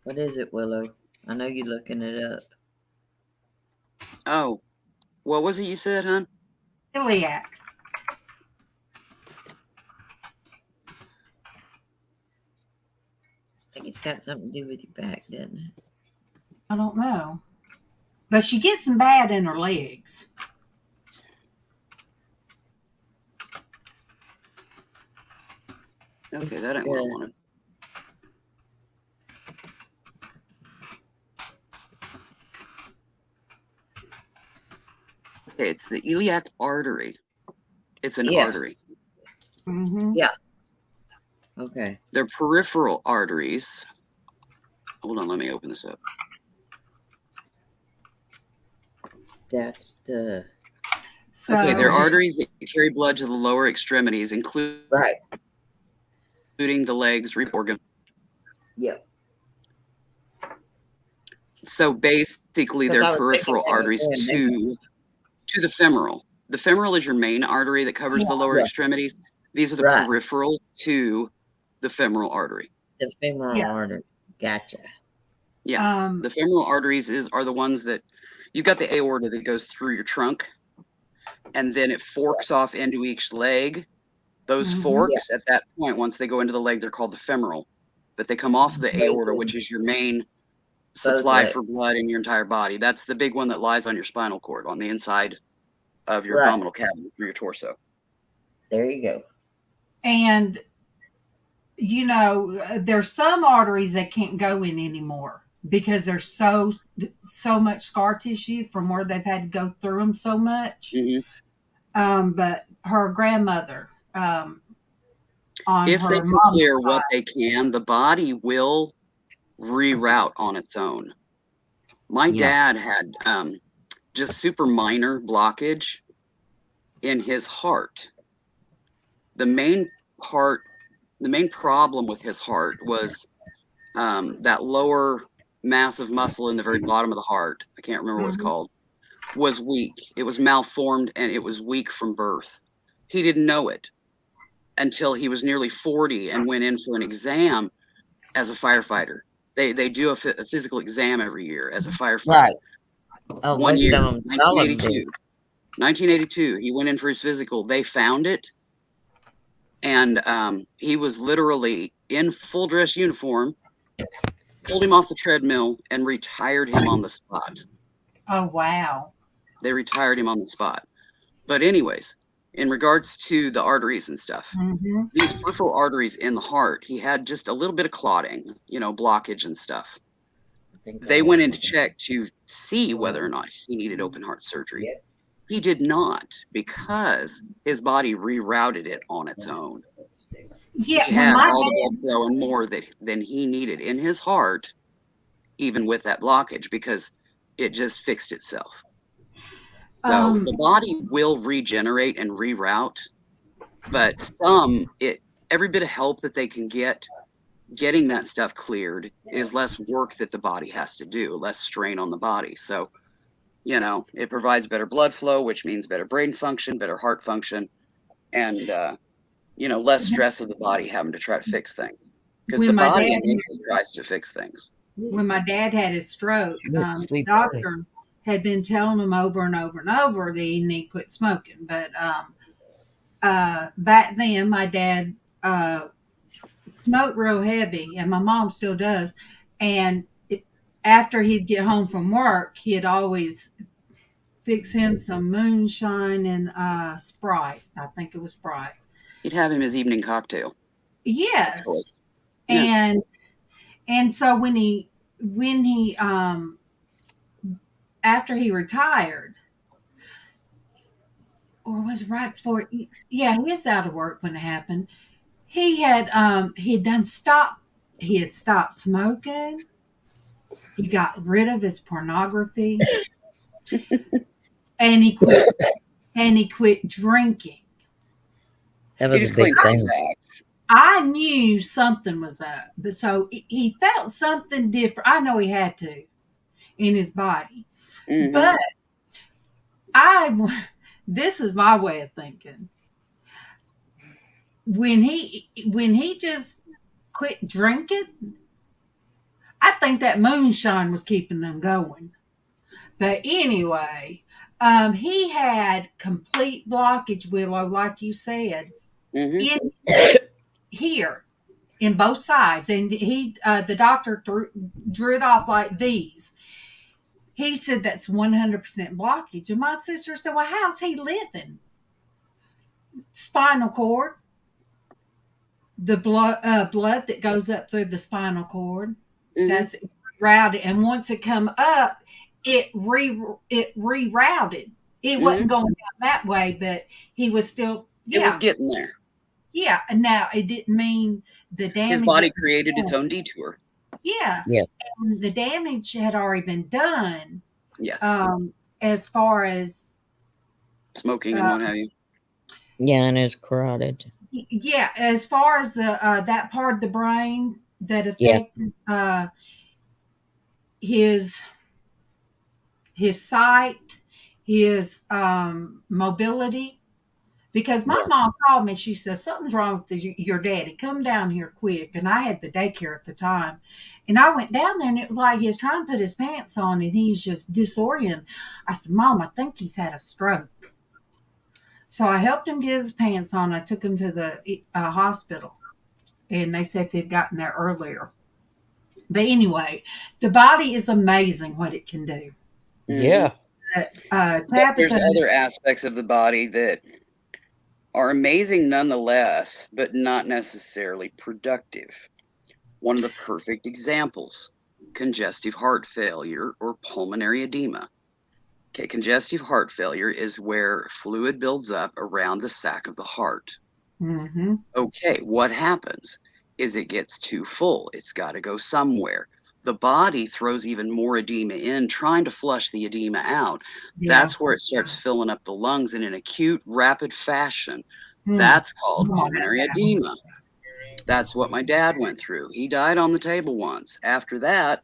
What is it, Willow? I know you're looking it up. Oh, what was it you said, hon? Iliac. I think it's got something to do with your back, doesn't it? I don't know. But she gets them bad in her legs. Okay, that ain't what I wanted. Okay, it's the iliac artery. It's an artery. Mm-hmm. Yeah. Okay. They're peripheral arteries. Hold on, let me open this up. That's the... Okay, they're arteries that carry blood to the lower extremities, including the legs, organ. Yep. So basically, they're peripheral arteries to the femoral. The femoral is your main artery that covers the lower extremities. These are the peripheral to the femoral artery. The femoral artery. Gotcha. Yeah. The femoral arteries are the ones that you've got the aorta that goes through your trunk, and then it forks off into each leg. Those forks at that point, once they go into the leg, they're called the femoral. But they come off the aorta, which is your main supply for blood in your entire body. That's the big one that lies on your spinal cord, on the inside of your abdominal cavity through your torso. There you go. And, you know, there's some arteries that can't go in anymore. because there's so much scar tissue from where they've had to go through them so much. But her grandmother, on if her they can mom's clear what side, they can, the body will reroute on its own. My dad had just super minor blockage in his heart. The main problem with his heart was that lower massive muscle in the very bottom of the heart. I can't remember what it's called. Was weak. It was malformed and it was weak from birth. He didn't know it until he was nearly 40 and went in for an exam as a firefighter. They do a physical exam every year as a firefighter. Right. Oh, One most year, of them, all of them do. 1982, he went in for his physical. They found it, and he was literally in full dress uniform, pulled him off the treadmill, and retired him on the spot. Oh, wow. They retired him on the spot. But anyways, in regards to the arteries and stuff, these peripheral arteries in the heart, he had just a little bit of clotting, blockage and stuff. They went in to check to see whether or not he needed open heart surgery. He did not, because his body rerouted it on its own. Yeah, he had all the blood flow and more than he needed in his heart, even with that blockage, because it just fixed itself. So the body will regenerate and reroute, but every bit of help that they can getting that stuff cleared is less work that the body has to do, less strain on the body. So, it provides better blood flow, which means better brain function, better heart function, and, less stress of the body having to try to fix things. Because the body innately tries to fix things. When my dad had his stroke, the doctor had been telling him over and over and over that he need to quit smoking. But back then, my dad smoked real heavy, and my mom still does. And after he'd get home from work, he'd always fix him some moonshine and Sprite. I think it was Sprite. He'd have him his evening cocktail. Yes. And so when he after he retired, or was right before, he was out of work when it happened. He had stopped smoking. He got rid of his pornography. and he quit drinking. That was a big thing. I knew something was up, but so he felt something different. I know he had to in his body, but this is my way of thinking. When he just quit drinking, I think that moonshine was keeping them going. But anyway, he had complete blockage, Willow, like you said, in here, in both sides, and the doctor drew it off like these. He said that's 100% blockage, and my sister said, "Well, how's he living?" Spinal cord, the blood that goes up through the spinal cord, that's rerouted, and once it come up, it rerouted. It wasn't going down that way, but he was still. It was getting there. Yeah, and now it didn't mean the damage. His body created its own detour. Yeah. Yes. And the damage had already been done. Yes. As far as smoking and what have you. Yeah, and it's carotid. Yeah, as far as the that part of the brain that affected his sight, his mobility. Because my mom called me, she says, something's wrong with your daddy. Come down here quick. And I had the daycare at the time. And I went down there, and it was like he was trying to put his pants on, and he's just disoriented. I said, Mom, I think he's had a stroke. So I helped him get his pants on. I took him to the hospital. And they said if he'd gotten there earlier. But anyway, the body is amazing what it can do. Yeah. There's other aspects of the body that are amazing nonetheless, but not necessarily productive. One of the perfect examples, congestive heart failure or pulmonary edema. Okay, congestive heart failure is where fluid builds up around the sac of the heart. Mm-hmm. Okay, what happens is it gets too full. It's got to go somewhere. The body throws even more edema in, trying to flush the edema out. Yeah. That's where it starts filling up the lungs in an acute, rapid fashion. Mm. That's called pulmonary edema. That's what my dad went through. He died on the table once. After that,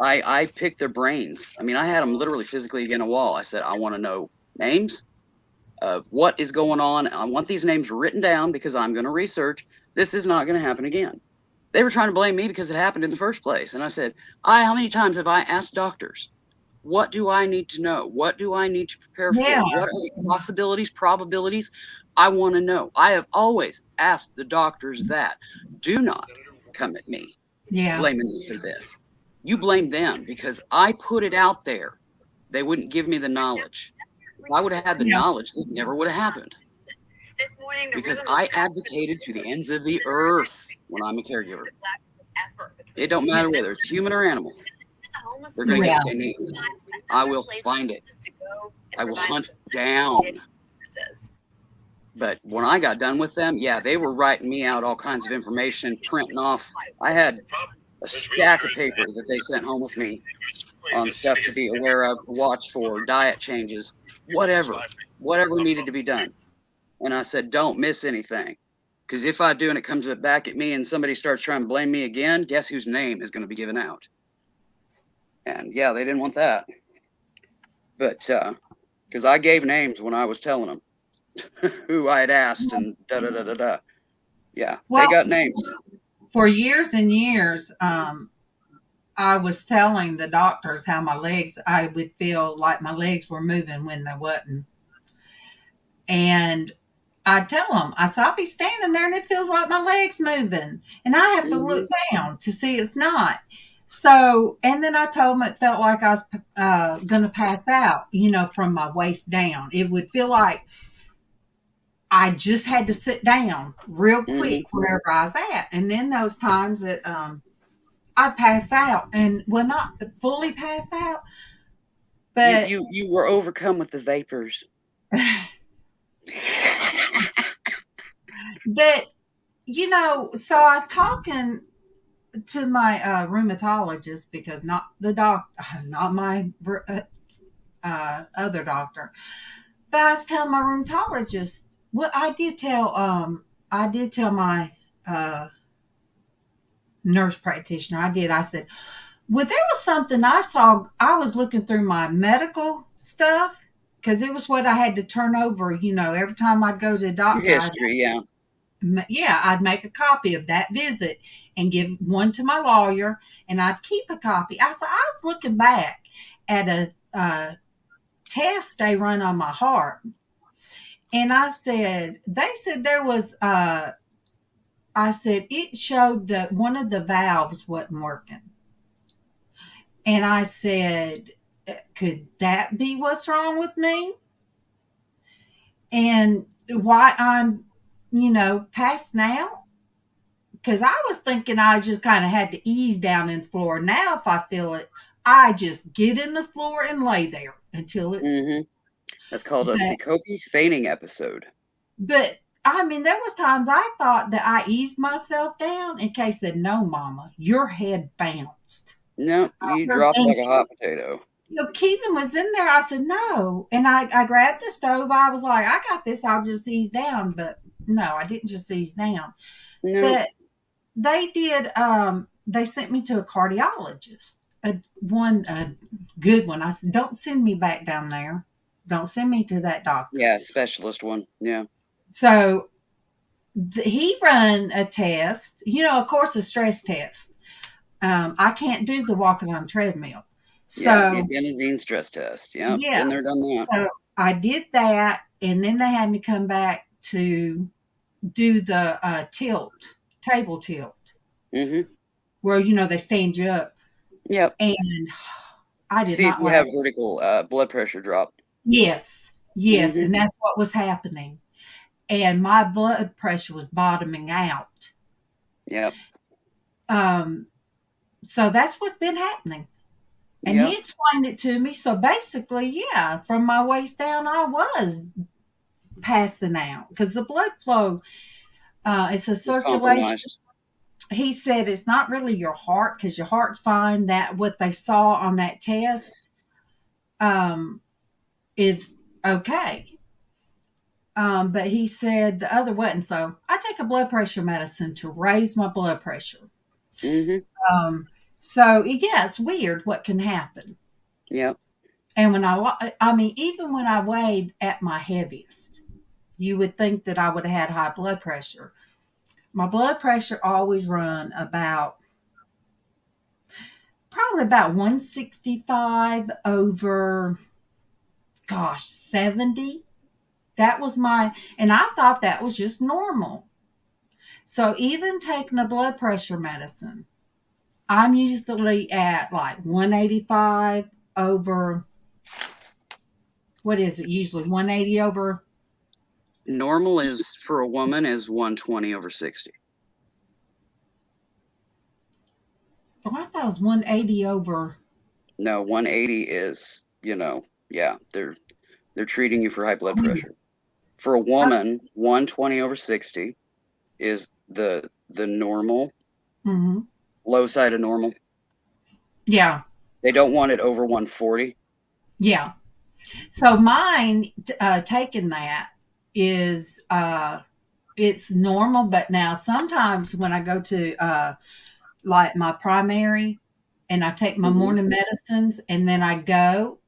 I picked their brains. I mean, I had them literally physically against a wall. I said, I want to know names of what is going on. I want these names written down because I'm going to research. This is not going to happen again. They were trying to blame me because it happened in the first place. And I said, how many times have I asked doctors, what do I need to know? What do I need to prepare Yeah. for? What are the possibilities, probabilities? I want to know. I have always asked the doctors that. Do not come at me blaming me for this. You blame them because I put it out there. They wouldn't give me the knowledge. If I would have had the knowledge, this never would have happened. Because I advocated to the ends of the earth when I'm a caregiver. It don't matter whether it's human or animal. They're going to get what they need. I will find it. I will hunt down. But when I got done with them, yeah, they were writing me out all kinds of information, printing off. I had a stack of paper that they sent home with me on stuff to be aware of, watch for, diet changes, whatever needed to be done. And I said, don't miss anything. Because if I do and it comes back at me and somebody starts trying to blame me again, guess whose name is going to be given out? And yeah, they didn't want that. But because I gave names when I was telling them who I had asked and da-da-da-da-da. Yeah, well, they got names. For years and years, I was telling the doctors how I would feel like my legs were moving when they wasn't. And I'd tell them, I said, I'll be standing there and it feels like my leg's moving. And I have to look down to see it's not. So, and then I told them it felt like I was going to pass out, from my waist down. It would feel like I just had to sit down real quick wherever I was at. And then those times that I'd pass out and not fully pass out, but you were overcome with the vapors. But, so I was talking to my rheumatologist because not my other doctor, but I was telling my rheumatologist, well, I did tell my nurse practitioner, I said, well, there was something I saw. I was looking through my medical stuff because it was what I had to turn over, every time I'd go to the doctor. History, I'd make a copy of that visit and give one to my lawyer, and I'd keep a copy. I was looking back at a test they run on my heart, and they said there was, I said it showed that one of the valves wasn't working. And I said, could that be what's wrong with me? And why I'm, passing out? Because I was thinking I just kind of had to ease down in the floor. Now, if I feel it, I just get in the floor and lay there until it's. That's called a syncope fainting episode. But I mean, there was times I thought that I eased myself down, and Kay said, "No, Mama, your head bounced." No, you dropped like a hot potato. Kevin was in there. I said, no. And I grabbed the stove. I was like, I got this. I'll just ease down. But no, I didn't just ease down. No. But they did, they sent me to a cardiologist, a good one. I said, don't send me back down there. Don't send me to that doctor. Yeah, specialist one. Yeah. So he ran a test, of course, a stress test. I can't do the walking on treadmill. So adenosine stress test. Yeah. Been there, done that. So I did that, and then they had me come back to do the table tilt. Where they stand you up. Yep. And I did not. See if you have vertical blood pressure drop. Yes, and that's what was happening. And my blood pressure was bottoming out. Yep. So that's what's been happening. And he explained it to me. So basically, yeah, from my waist down, I was passing out because the blood flow, it's a circulation. He said it's not really your heart because your heart's fine. That what they saw on that test is okay. But he said the other wasn't. So I take a blood pressure medicine to raise my blood pressure. So yeah, it's weird what can happen. Yeah. And when I mean, even when I weighed at my heaviest, you would think that I would have had high blood pressure. My blood pressure always run probably about 165 over, 70. That was and I thought that was just normal. So even taking a blood pressure medicine, I'm usually at like 185 over, what is it? Usually 180 over. Normal is for a woman is 120 over 60. Oh, I thought it was 180 over. No, 180 is, they're treating you for high blood pressure. For a woman, 120 over 60 is the normal, low side of normal. Yeah. They don't want it over 140. Yeah. So mine, taking that is, it's normal, but now sometimes when I go to, like my primary and I take my morning medicines and then I go,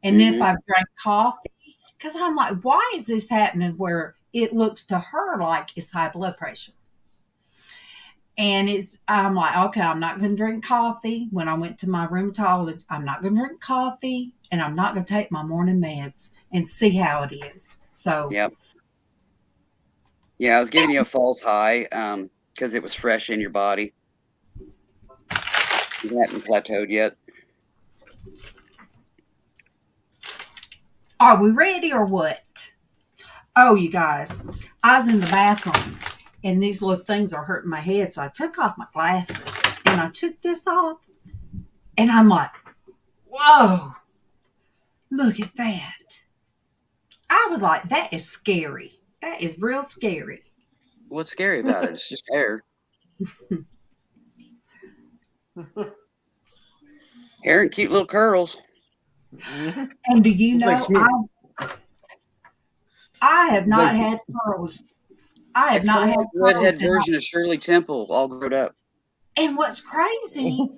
and then if I drink coffee, because I'm like, why is this happening where it looks to her like it's high blood pressure? And I'm like, okay, I'm not going to drink coffee. When I went to my rheumatologist, I'm not going to drink coffee and I'm not going to take my morning meds and see how it is. So, yep. Yeah, I was giving you a false high because it was fresh in your body. You haven't plateaued yet. Are we ready or what? Oh, you guys, I was in the bathroom and these little things are hurting my head. So I took off my glasses and I took this off and I'm like, whoa, look at that. I was like, that is scary. That is real scary. What's scary about it? It's just hair. Hair and cute little curls. And do you know, I have not had curls. I have not had curls. Redhead version of Shirley Temple, all grown up. And what's crazy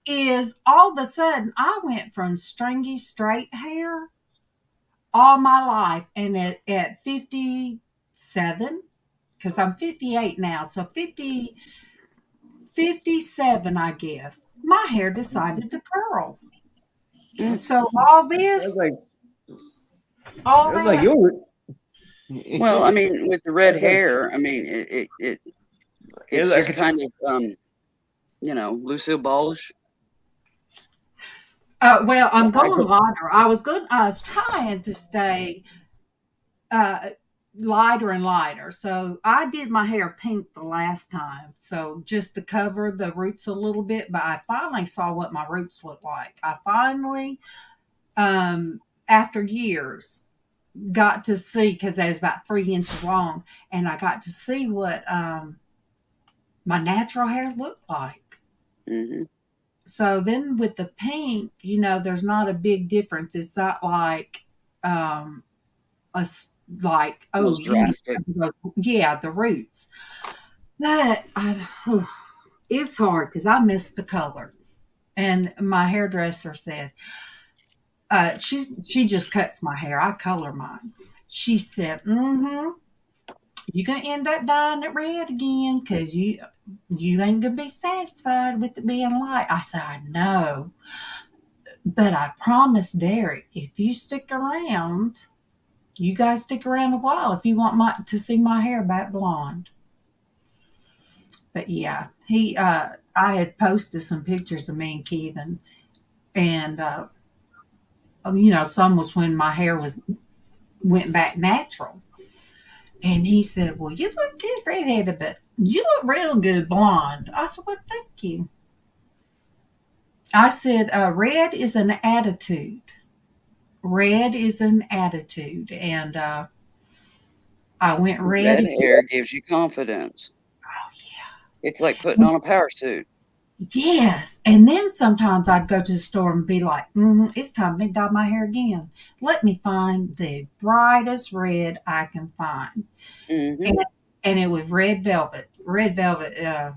is all of a sudden I went from stringy straight hair all my life, and at 57, because I'm 58 now, so 57, I guess, my hair decided to curl. So all this, like you were. Well, I mean, with the red hair, I mean, it's just kind of, Lucille Ballish. Well, I'm going lighter. I was trying to stay lighter and lighter. So I did my hair pink the last time. So just to cover the roots a little bit, but I finally saw what my roots look like. I finally, after years, got to see, because that was about 3 inches long, and I got to see what my natural hair looked like. So then with the pink, there's not a big difference. It's not like drastic. Yeah, the roots. But it's hard because I miss the color. And my hairdresser said, she just cuts my hair. I color mine. She said, you're going to end up dyeing it red again because you ain't going to be satisfied with it being light. I said, I know. But I promised Derek, if you stick around, you guys stick around a while if you want to see my hair back blonde. But yeah, I had posted some pictures of me and Kevin, and some was when my hair went back natural. And he said, well, you look good redheaded, but you look real good blonde. I said, well, thank you. I said, red is an attitude. Red is an attitude. And I went red Red again. hair gives you confidence. Oh, yeah. It's like putting on a power suit. Yes. And then sometimes I'd go to the store and be like, it's time to dye my hair again. Let me find the brightest red I can find. Mm-hmm. And it was red velvet. Red velvet.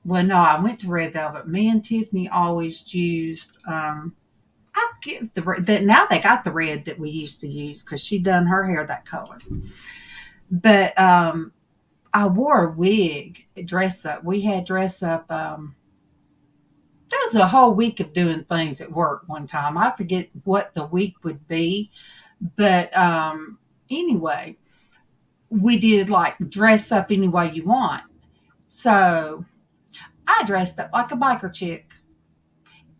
Well, no, I went to red velvet. Me and Tiffany always used. I give now they got the red that we used to use because she done her hair that color. But I wore a wig, dress up. We had dress up. There was a whole week of doing things at work one time. I forget what the week would be, but anyway, we did like dress up any way you want. So I dressed up like a biker chick.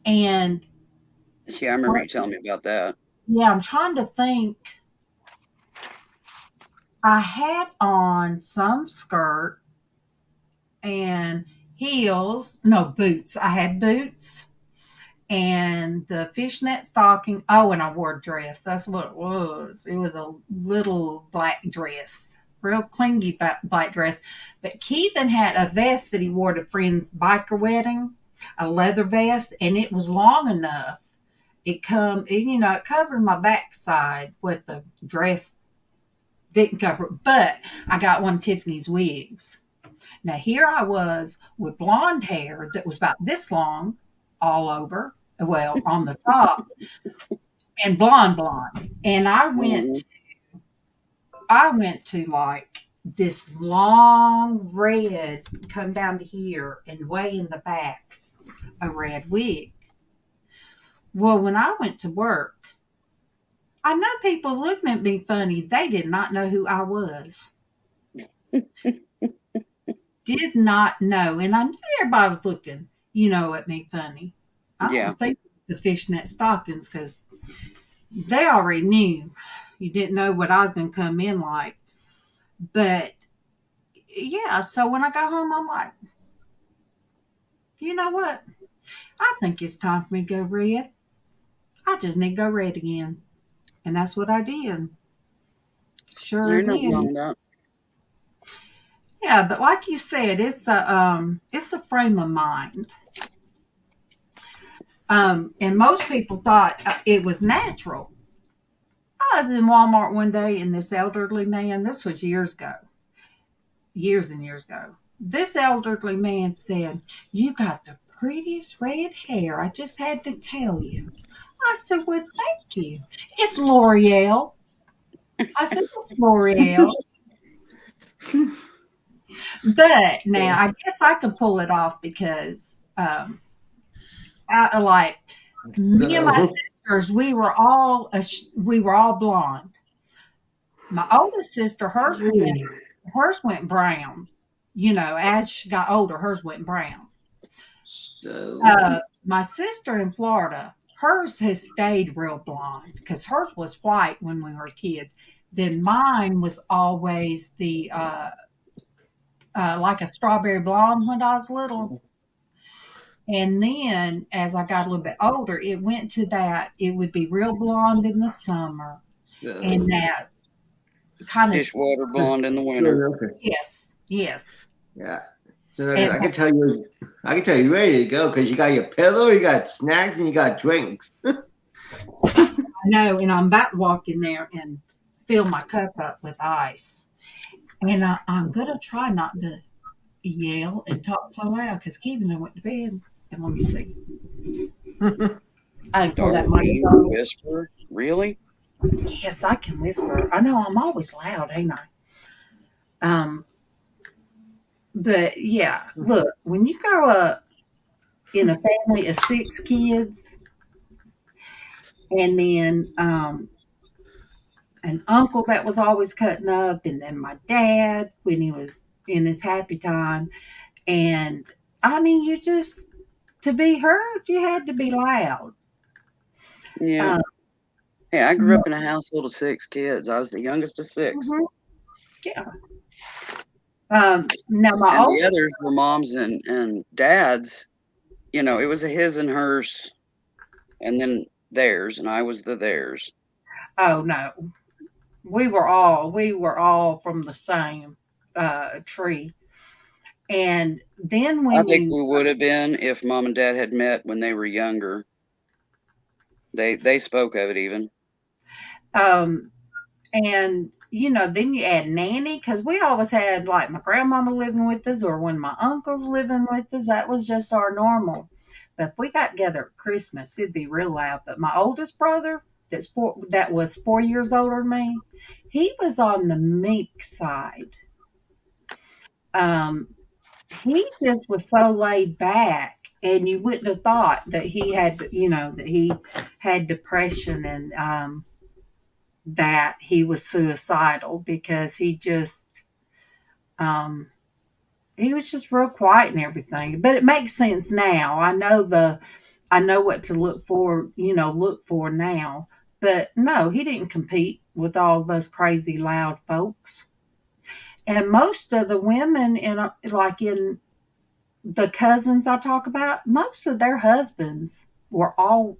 And yeah, I remember you telling me about that. Yeah, I'm trying to think. I had on some skirt and heels, no boots. I had boots and the fishnet stocking. Oh, and I wore a dress. That's what it was. It was a little black dress, real clingy black dress. But Keithan had a vest that he wore to a friend's biker wedding, a leather vest, and it was long enough. It covered my backside with the dress didn't cover it, but I got one of Tiffany's wigs. Now here I was with blonde hair that was about this long all over, well, on the top, and blonde. And I went to like this long red come down to here and way in the back, a red wig. Well, when I went to work, I know people's looking at me funny. They did not know who I was. Did not know. And I knew everybody was looking, at me funny. I don't think it was the fishnet stockings because they already knew. You didn't know what I was going to come in like. But yeah, so when I got home, I'm like, you know what? I think it's time for me to go red. I just need to go red again. And that's what I did. Sure There's nothing did. wrong with that. Yeah, but like you said, it's a frame of mind. And most people thought it was natural. I was in Walmart one day, and this elderly man, this was years and years ago. This elderly man said, "You got the prettiest red hair. I just had to tell you." I said, "Well, thank you. It's L'Oreal." I said, "It's L'Oreal." But now I guess I can pull it off because like me and my sisters, we were all blonde. My oldest sister, hers went brown. As she got older, hers went brown. My sister in Florida, hers has stayed real blonde because hers was white when we were kids. Then mine was always the like a strawberry blonde when I was little. And then as I got a little bit older, it went to that. It would be real blonde in the summer, and that kind of dishwater blonde in the winter. Yes. Yeah. So I can tell you, you're ready to go because you got your pillow, you got snacks, and you got drinks. I know, and I'm about to walk in there and fill my cup up with ice. And I'm gonna try not to yell and talk so loud because Kevin went to bed. And let me see. I can pull that microphone. Whisper? Really? Yes, I can whisper. I know I'm always loud, ain't I? But yeah, look, when you grow up in a family of 6 kids, and then an uncle that was always cutting up, and then my dad when he was in his happy time, and I mean, to be heard, you had to be loud. Yeah. Hey, I grew up in a household of 6 kids. I was the youngest of 6. Mm-hmm. Yeah. Now the others were moms and dads, you know, it was a his and hers, and then theirs, and I was the theirs. Oh no, we were all from the same tree. And then I when think you we would have been if mom and dad had met when they were younger. They spoke of it even. um and you know, then you add nanny, because we always had like my grandmama living with us, or when my uncle's living with us, that was just our normal. But if we got together at Christmas, it'd be real loud. But my oldest brother, that was 4 years older than me, he was on the meek side. Um, he just was so laid back, and you wouldn't have thought that he had, you know, that he had depression, and that he was suicidal, because um, he was just real quiet and everything. But it makes sense now. I know what to look for now. But no, he didn't compete with all of us crazy loud folks. And most of the women in the cousins I talk about, most of their husbands were all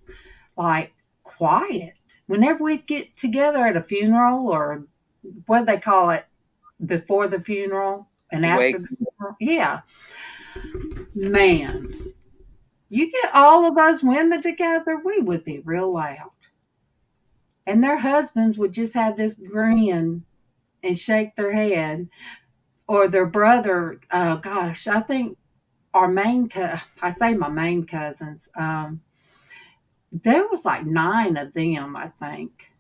like quiet. Whenever we'd get together at a funeral, or what do they call it, before the funeral and after Wake. the funeral? Yeah, man, you get all of us women together, we would be real loud. And their husbands would just have this grin and shake their head. Or their brother, gosh, I think I say my main cousins, there was like 9 of them, I think.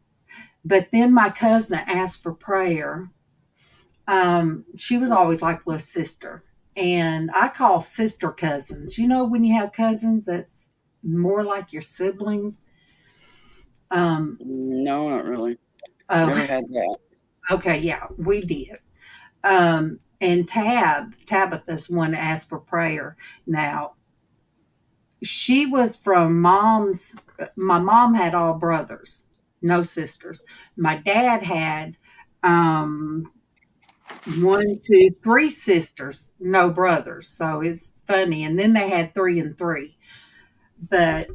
But then my cousin that asked for prayer, she was always like little sister. And I call sister cousins. You know, when you have cousins that's more like your siblings. No, not really. Oh, Never had that. okay, yeah, we did. And Tabitha's one that asked for prayer. Now, she was from my mom had all brothers, no sisters. My dad had um, 1, 2, 3 sisters, no brothers. So it's funny. And then they had 3 and 3. But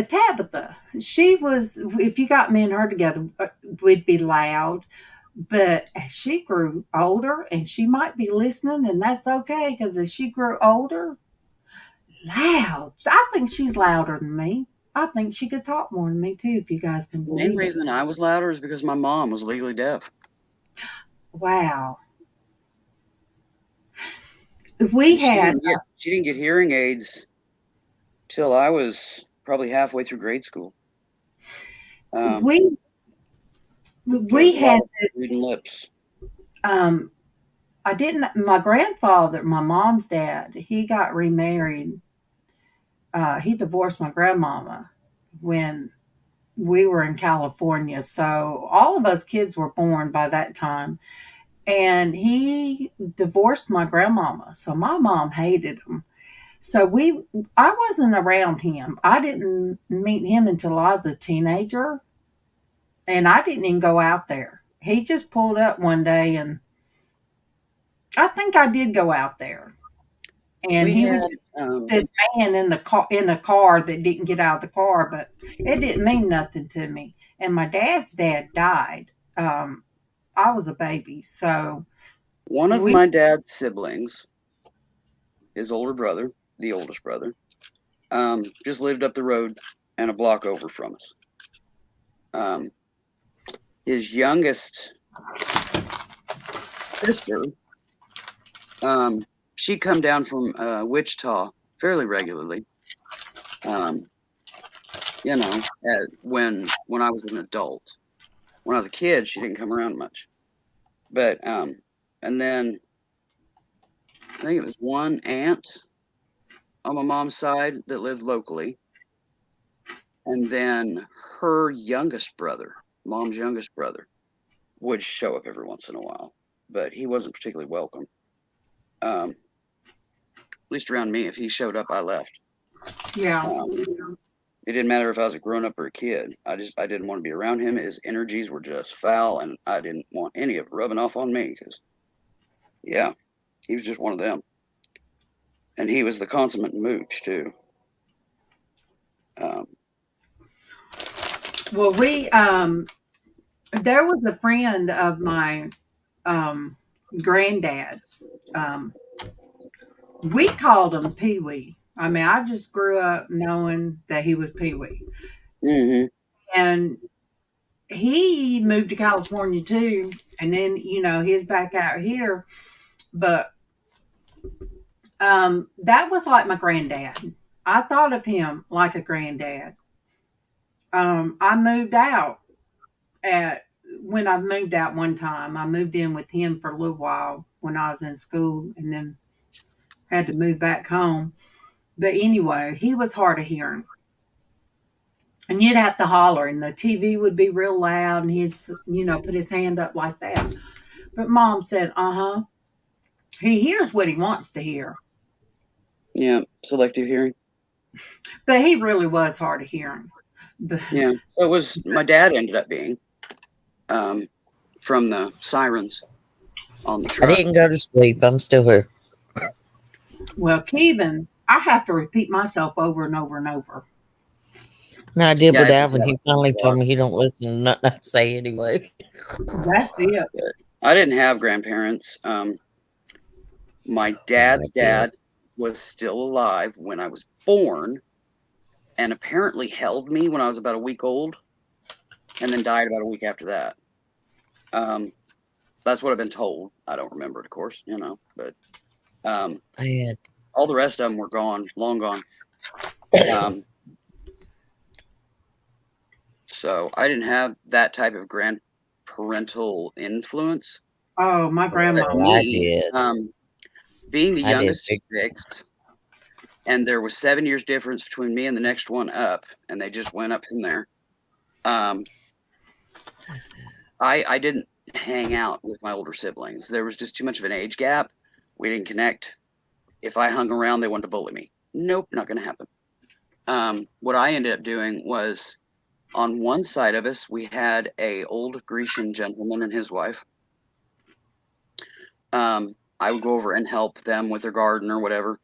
Tabitha, she was, if you got me and her together, we'd be loud. But as she grew older, and she might be listening, and that's okay, because as she grew older, loud. I think she's louder than me. I think she could talk more than me too, if you guys can The main believe it. reason I was louder is because my mom was legally deaf. Wow. We had She didn't get hearing aids till I was probably halfway through grade school. we There's we a lot had of this. reading lips. I didn't. My grandfather, my mom's dad, he got remarried. He divorced my grandmama when we were in California. So all of us kids were born by that time. And he divorced my grandmama. So my mom hated him. So I wasn't around him. I didn't meet him until I was a teenager. And I didn't even go out there. He just pulled up one day, and I think I did go out there. And We he was had this man in a car that didn't get out of the car, but it didn't mean nothing to me. And my dad's dad died. I was a baby, so one of we my dad's siblings, his older brother, the oldest brother, just lived up the road and a block over from us. His youngest sister, she'd come down from Wichita fairly regularly. You know, when I was an adult. When I was a kid, she didn't come around much. But and then I think it was one aunt on my mom's side that lived locally, and then her youngest brother, mom's youngest brother, would show up every once in a while, but he wasn't particularly welcome. At least around me, if he showed up, I left. yeah. It didn't matter if I was a grown up or a kid. I didn't want to be around him. His energies were just foul, and I didn't want any of it rubbing off on me. Because, yeah, he was just one of them. and he was the consummate mooch too. Well, there was a friend of my granddad's. We called him Pee Wee. I mean, I just grew up knowing that he was Pee Wee. Mm-hmm. And he moved to California too. And then, he's back out here. But that was like my granddad. I thought of him like a granddad. I moved out at when I moved out one time. I moved in with him for a little while when I was in school, and then had to move back home. But anyway, he was hard of hearing. And you'd have to holler, and the TV would be real loud, and he'd, put his hand up like that. But Mom said, he hears what he wants to hear. Yeah, selective hearing. But he really was hard of hearing. Yeah, it was. My dad ended up being from the sirens on the truck. I didn't go to sleep. I'm still here. Well, Kevin, I have to repeat myself over and over and over. And I did with Alvin. He finally told me he don't listen to nothing I say anyway. That's it. I didn't have grandparents. My dad's dad was still alive when I was born, and apparently held me when I was about a week old, and then died about a week after that. That's what I've been told. I don't remember it, of course, but all the rest of them were gone, long gone. So I didn't have that type of grandparental influence. Oh, my grandma. I did. Being the youngest of 6, and there was 7 years difference between me and the next one up, and they just went up from there. I didn't hang out with my older siblings. There was just too much of an age gap. We didn't connect. If I hung around, they wanted to bully me. Nope, not going to happen. What I ended up doing was, on one side of us, we had a old Grecian gentleman and his wife. I would go over and help them with their garden or whatever.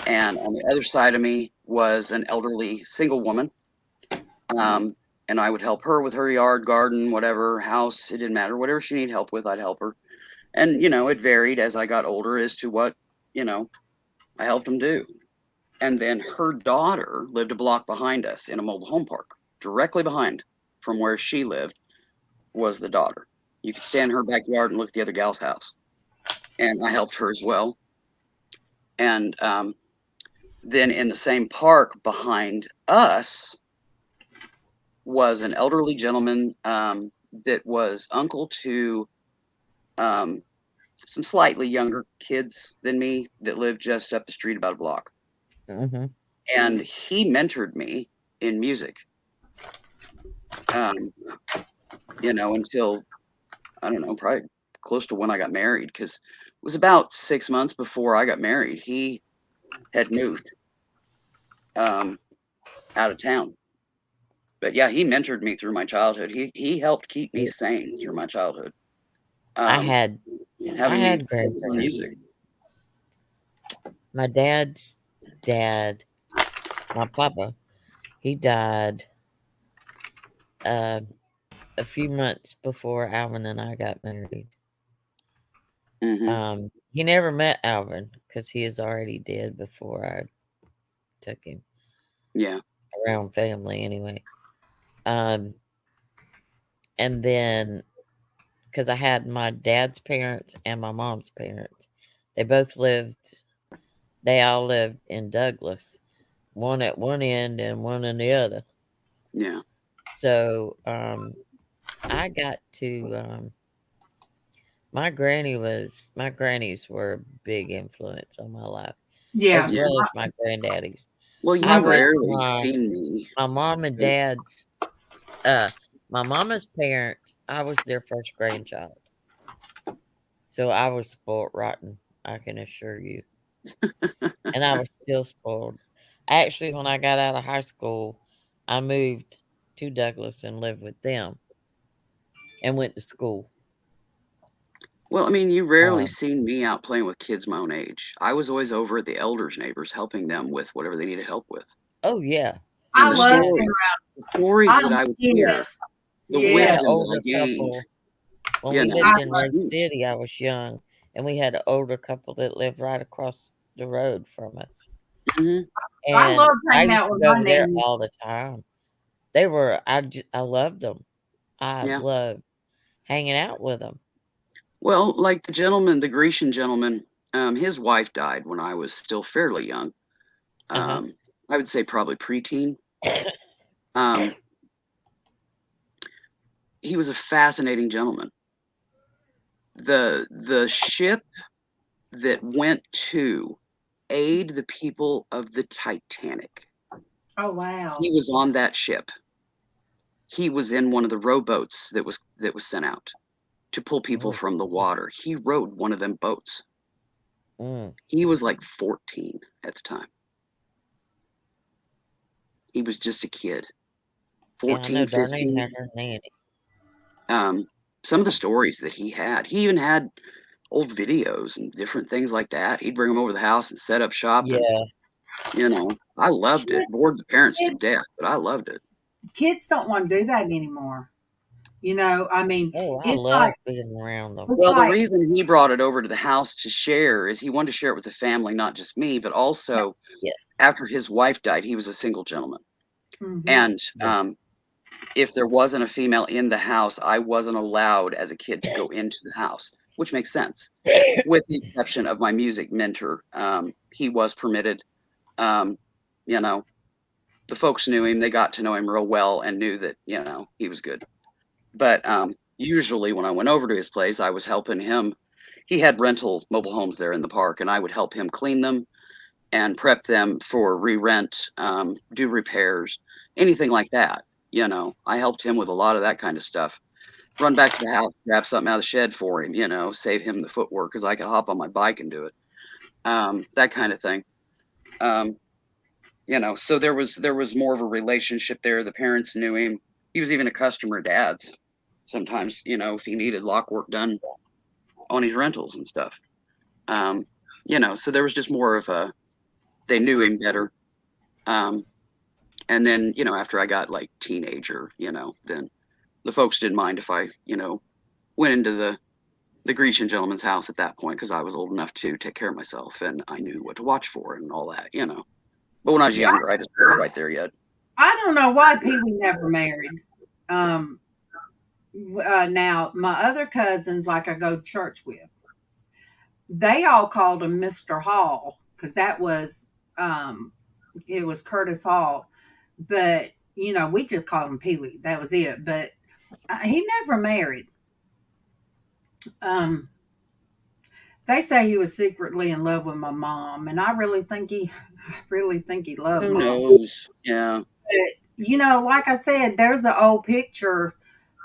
And on the other side of me was an elderly single woman. And I would help her with her yard, garden, whatever, house. It didn't matter. Whatever she needed help with, I'd help her. And, it varied as I got older as to what, I helped them do. And then her daughter lived a block behind us in a mobile home park. Directly behind from where she lived was the daughter. You could stand in her backyard and look at the other gal's house. And I helped her as well. And then in the same park behind us was an elderly gentleman that was uncle to some slightly younger kids than me that lived just up the street about a block. Mm-hmm. And he mentored me in music. Until, I don't know, probably close to when I got married, because it was about 6 months before I got married. He had moved out of town. But yeah, he mentored me through my childhood. He helped keep me sane through my childhood. I had grandparents. Music. My dad's dad, my papa, he died a few months before Alvin and I got married. Mm-hmm. He never met Alvin because he is already dead before I took him. Yeah. Around family anyway. And then, because I had my dad's parents and my mom's parents, they all lived in Douglas, one at one end and one in the other. Yeah. So I got to my grannies were a big influence on my life. Yeah. As well as my granddaddies. Well, you rarely seen me. My mom and dad's my mama's parents, I was their first grandchild. So I was spoiled rotten, I can assure you. And I was still spoiled. Actually, when I got out of high school, I moved to Douglas and lived with them and went to school. Well, I mean, you rarely Um, seen me out playing with kids my own age. I was always over at the elders' neighbors helping them with whatever they needed help with. oh, yeah. And I the love We had being stories around. that I would hear, Yes, the we had an yes. wisdom that I older gained, couple when you we know, I lived in was love. Road huge. City. I was young, and we had an older couple that lived right across the road from us, Hmm. I love and I hanging used out to with go my over there nanny. all the time. They were I loved them. I Yeah. loved hanging out with them. Well, like the gentleman, the Grecian gentleman, his wife died when I was still fairly young. Uh-huh. Um, I would say probably preteen. Um, he was a fascinating gentleman. The ship that went to aid the people of the Titanic. Oh wow. He was on that ship. He was in one of the rowboats that was sent out to pull people Mm, from the water. He rowed one of them boats. mm. He was like 14 at the time. He was just a kid, Yeah, I know 14, Darlene had 15. her nanny. Um, some of the stories that he even had old videos and different things like that. He'd bring them over to the house and set up shop, and Yeah. I loved it. Kid, Bored the parents to kid, death, but I loved it. kids don't want to do that anymore. I mean, Oh, I it's like love being around them. it's Well, the like reason he brought it over to the house to share is he wanted to share it with the family, not just me, but also Yeah. after his wife died, he was a single gentleman. hmm And Yeah. if there wasn't a female in the house, I wasn't allowed as a kid to go into the house, which makes sense. With the exception of my music mentor, he was permitted. Um, you know, the folks knew him; they got to know him real well and knew that he was good. But usually, when I went over to his place, I was helping him. He had rental mobile homes there in the park, and I would help him clean them and prep them for re-rent, do repairs, anything like that. I helped him with a lot of that kind of stuff. Run back to the house, grab something out of the shed for him, save him the footwork because I could hop on my bike and do it. That kind of thing. Um, so there was more of a relationship there. The parents knew him. He was even a customer at Dad's. Sometimes, if he needed lock work done on his rentals and stuff. Um, so there was just more of a they knew him better. Um, and then, after I got like teenager, then the folks didn't mind if I, went into the Grecian gentleman's house at that point because I was old enough to take care of myself and I knew what to watch for and all that. But when I was yeah. younger, I just wasn't quite there yet. I don't know why Pee Wee never married. Um, Now my other cousins, like I go to church with, they all called him Mister Hall because that was it was Curtis Hall, but we just called him Pee Wee. That was it. But he never married. Um, they say he was secretly in love with my mom, and I really think he loved Who mom. knows? Yeah. But like I said, there's an old picture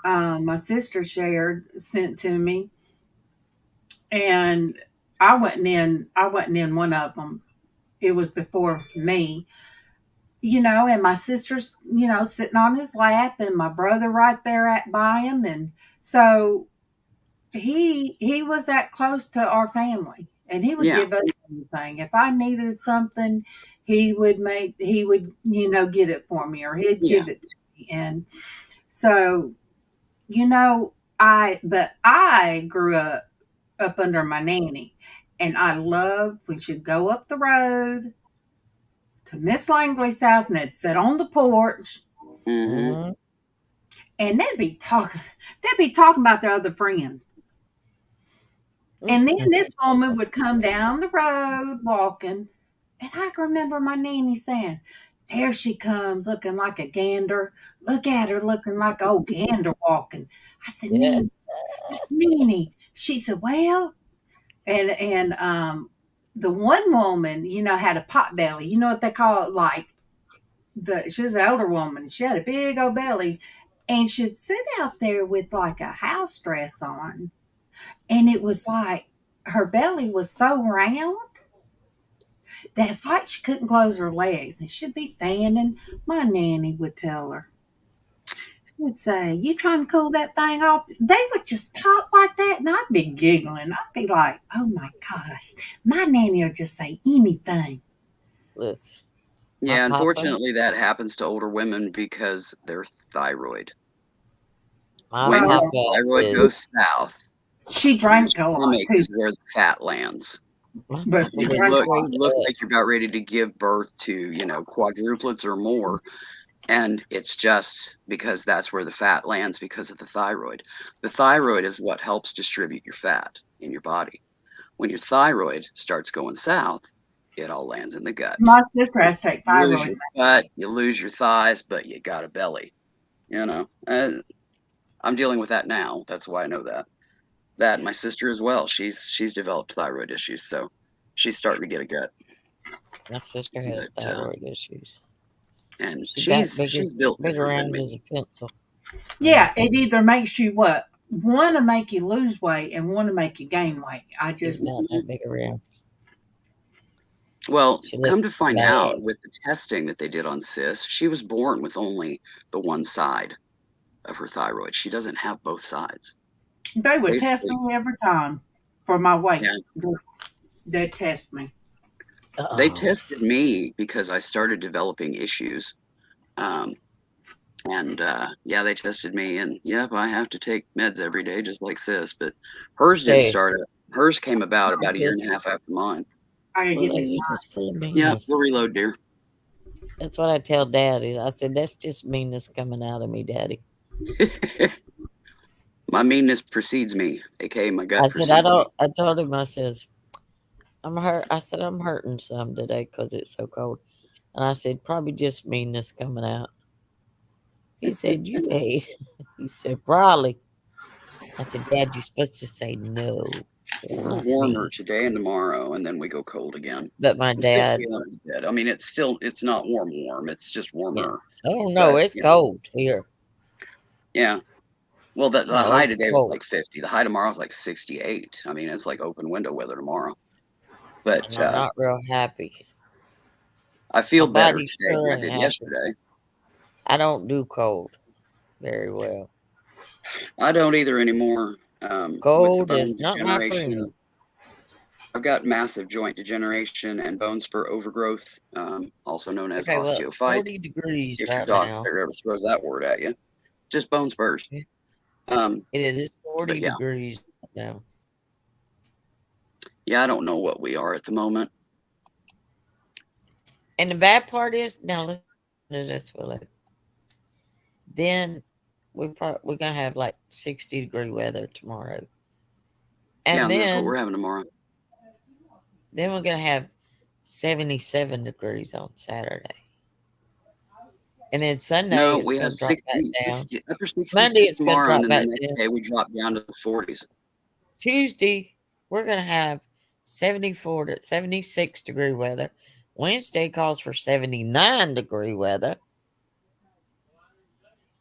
my sister shared sent to me, and I wasn't in one of them. It was before me, and my sister's sitting on his lap, and my brother right there at by him, and so he was that close to our family, and he would Yeah. give us anything. If I needed something, he would get it for me, or he'd Yeah. give it to me. And so I grew up under my nanny, and I loved when she'd go up the road to Miss Langley's house, and they'd sit on the porch, Hmm. Mhm. and they'd be talking about their other friend. And then Mhm. this woman would come down the road walking, and I can remember my nanny saying, "There she comes, looking like a gander. Look at her, looking like an old gander walking." I said, Yeah. "Nanny, that's Nanny." She said, "Well," and the one woman, had a pot belly. You know what they call it? Like she was an older woman. She had a big old belly, and she'd sit out there with like a house dress on, and it was like her belly was so round that's like she couldn't close her legs, and she'd be fanning. My nanny would tell her. would say, "You trying to cool that thing off?" They would just talk like that, and I'd be giggling. I'd be like, "Oh my gosh, my nanny will just say anything." Listen, Yeah, my papa, unfortunately, that happens to older women because their thyroid. my When your papa thyroid is goes south, She your drank a lot stomach too, is where the fat lands. my but papa she You was drank a look lot. straight you look up. like you're about ready to give birth to, quadruplets or more, and it's just because that's where the fat lands because of the thyroid. The thyroid is what helps distribute your fat in your body. When your thyroid starts going south, it all lands in the gut. My sister You has to take lose thyroid. your butt, you lose your thighs, but you got a belly. I'm dealing with that now. That's why I know that. That my sister as well. She's developed thyroid issues, so she's starting to get a gut. My sister has But thyroid issues. and She got she's built big different than around as me. a pencil. Yeah, it either makes you what? One to make you lose weight and one to make you gain weight. I She's just not that big around. Well, She come to looks find bad. out, with the testing that they did on Sis, she was born with only the one side of her thyroid. She doesn't have both sides. they would test Basically, me every time for my weight. yeah. They'd test me. They Oh, tested me because I started developing issues. Um, and yeah, they tested me, and yep, I have to take meds every day, just like Sis. But hers didn't say, start. Hers came about a year just and a half after mine. I gotta well, get me like some. you just full of Yeah, we'll meanness. reload, dear. That's what I tell Daddy. I said that's just meanness coming out of me, Daddy. My meanness precedes me, aka my I gut said I precedes me. don't. I told him. I says I'm hurt. I said I'm hurting some today because it's so cold. And I said probably just meanness coming out. He said you ate. He said probably. I said Dad, you're supposed to say no, We're not warmer me. today and tomorrow, and then we go cold again. But my I'm still dad, feeling it. I mean, it's not warm. It's just yeah. warmer. Oh no, But it's cold here. yeah. Well, the No, high it's today was cold. like 50. The high tomorrow is like 68. I mean, it's like open window weather tomorrow. But And I'm not real happy. I My feel better body today sure than I ain't did happy. yesterday. I don't do cold very well. I don't either anymore. With the Cold bone is not my friend. degeneration, I've got massive joint degeneration and bone spur overgrowth, also known as Okay, well, it's osteophyte. 40 degrees If your right now. doctor ever throws that word at you, just bone spurs. Yeah. Um, It is. It's but 40 yeah, degrees right now. yeah, I don't know what we are at the moment. And the bad part is, now listen to this, Willow. Then we're gonna have like 60-degree weather tomorrow, Yeah, and and that's what then we're having tomorrow. we're gonna have 77 degrees on Saturday, and then Sunday No, it's we have gonna drop back 60, down. 60 upper 60s Monday it's gonna tomorrow, and drop then the back next down. day we drop down to the 40s. Tuesday we're gonna have 74 to 76-degree weather. Wednesday calls for 79-degree weather.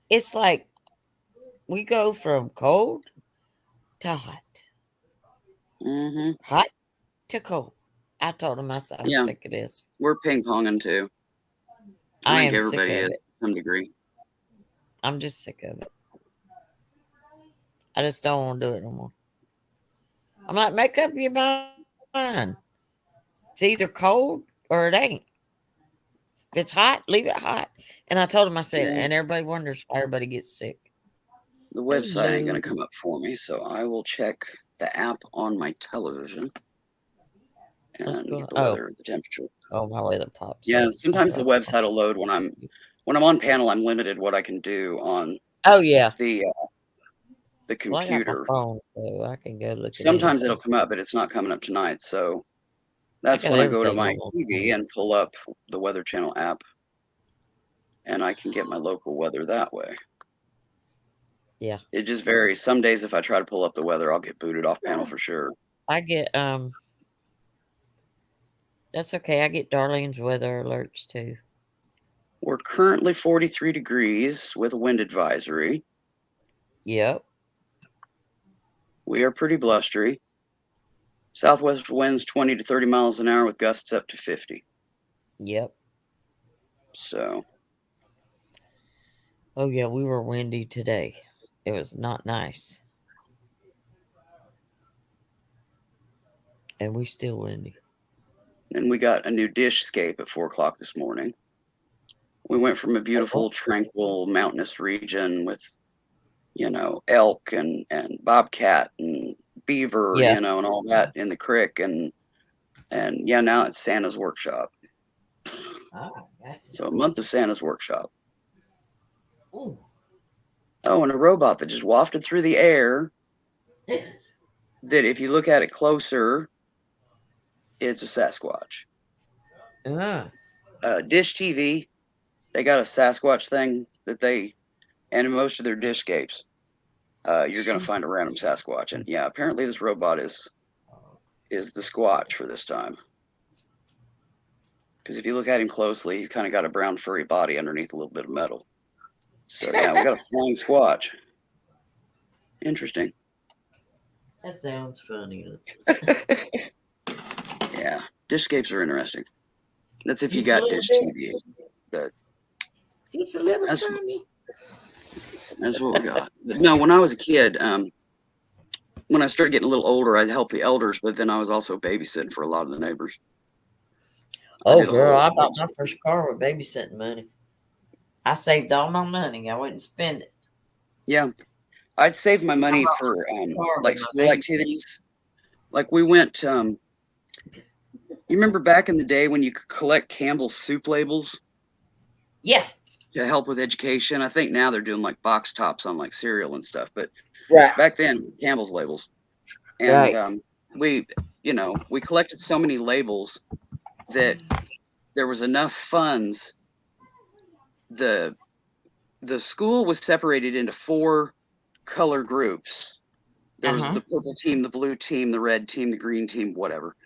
It's like we go from cold to hot, Mm-hmm. hot to cold. I told him I said I'm Yeah, sick of this. we're ping ponging too. I I think am sick everybody of is it. to some degree. I'm just sick of it. I just don't want to do it no more. I'm like, make up your mind. It's either cold or it ain't. If it's hot, leave it hot. And I told him, I said, Yeah, and everybody wonders why everybody gets sick. the website ain't Hello. gonna come up for me, so I will check the app on my television What's and going get the on? weather, the temperature. Oh, my weather pops Yeah, up. I sometimes the thought, website will load when I'm on panel. I'm limited what I can do on oh, yeah. the Well, I got my computer. phone, so I can go look at Sometimes it'll anything. come up, but it's not coming up tonight. So I that's got when I go to everything my on my TV phone. and pull up the Weather Channel app, and I can get my local weather that way. Yeah. It just varies. Some days, if I try to pull up the weather, I'll get booted off panel for sure. I get, that's okay. I get Darlene's weather alerts too. We're currently 43 degrees with a wind advisory. Yep. We are pretty blustery. Southwest winds 20 to 30 miles an hour with gusts up to 50. Yep. So Oh yeah, we were windy today. It was not nice. And we still windy. And we got a new dishscape at 4 o'clock this morning. We went from a beautiful, tranquil, mountainous region with, elk and bobcat and beaver, Yeah. and all that in the creek, and yeah, now it's Santa's workshop. Oh, gotcha. So a month of Santa's workshop. Ooh. Oh, and a robot that just wafted through the air. That if you look at it closer, it's a Sasquatch. Dish TV, they got a Sasquatch thing that and in most of their dishscapes, you're going to find a random Sasquatch. And yeah, apparently this robot is the Squatch for this time. Because if you look at him closely, he's kind of got a brown furry body underneath a little bit of metal. So yeah, we got a flying Squatch. Interesting. That sounds funny. Yeah, dishscapes are interesting. That's if you got dish TV. But it's a little funny. That's what we got. But no, when I was a kid, when I started getting a little older, I'd help the elders, but then I was also babysitting for a lot of the neighbors. Oh, girl, I bought my first car with babysitting money. I saved all my money. I wouldn't spend it. Yeah. I'd save my money for like school activities. Like we went, you remember back in the day when you could collect Campbell's soup labels? Yeah. To help with education. I think now they're doing like box tops on like cereal and stuff, but right. Back then, Campbell's labels. And we collected so many labels that there was enough funds. The school was separated into 4 color groups. There was the purple team, the blue team, the red team, the green team, whatever.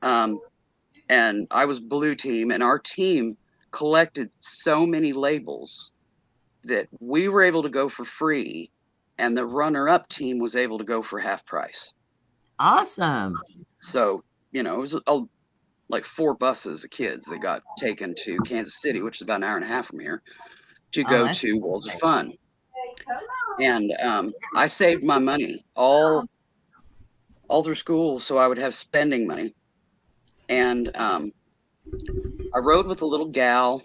And I was blue team, and our team collected so many labels that we were able to go for free, and the runner-up team was able to go for half price. Awesome. So, it was like 4 buses of kids that got taken to Kansas City, which is about an hour and a half from here, to go to Worlds of Fun. And I saved my money all through school, so I would have spending money. And I rode with a little gal.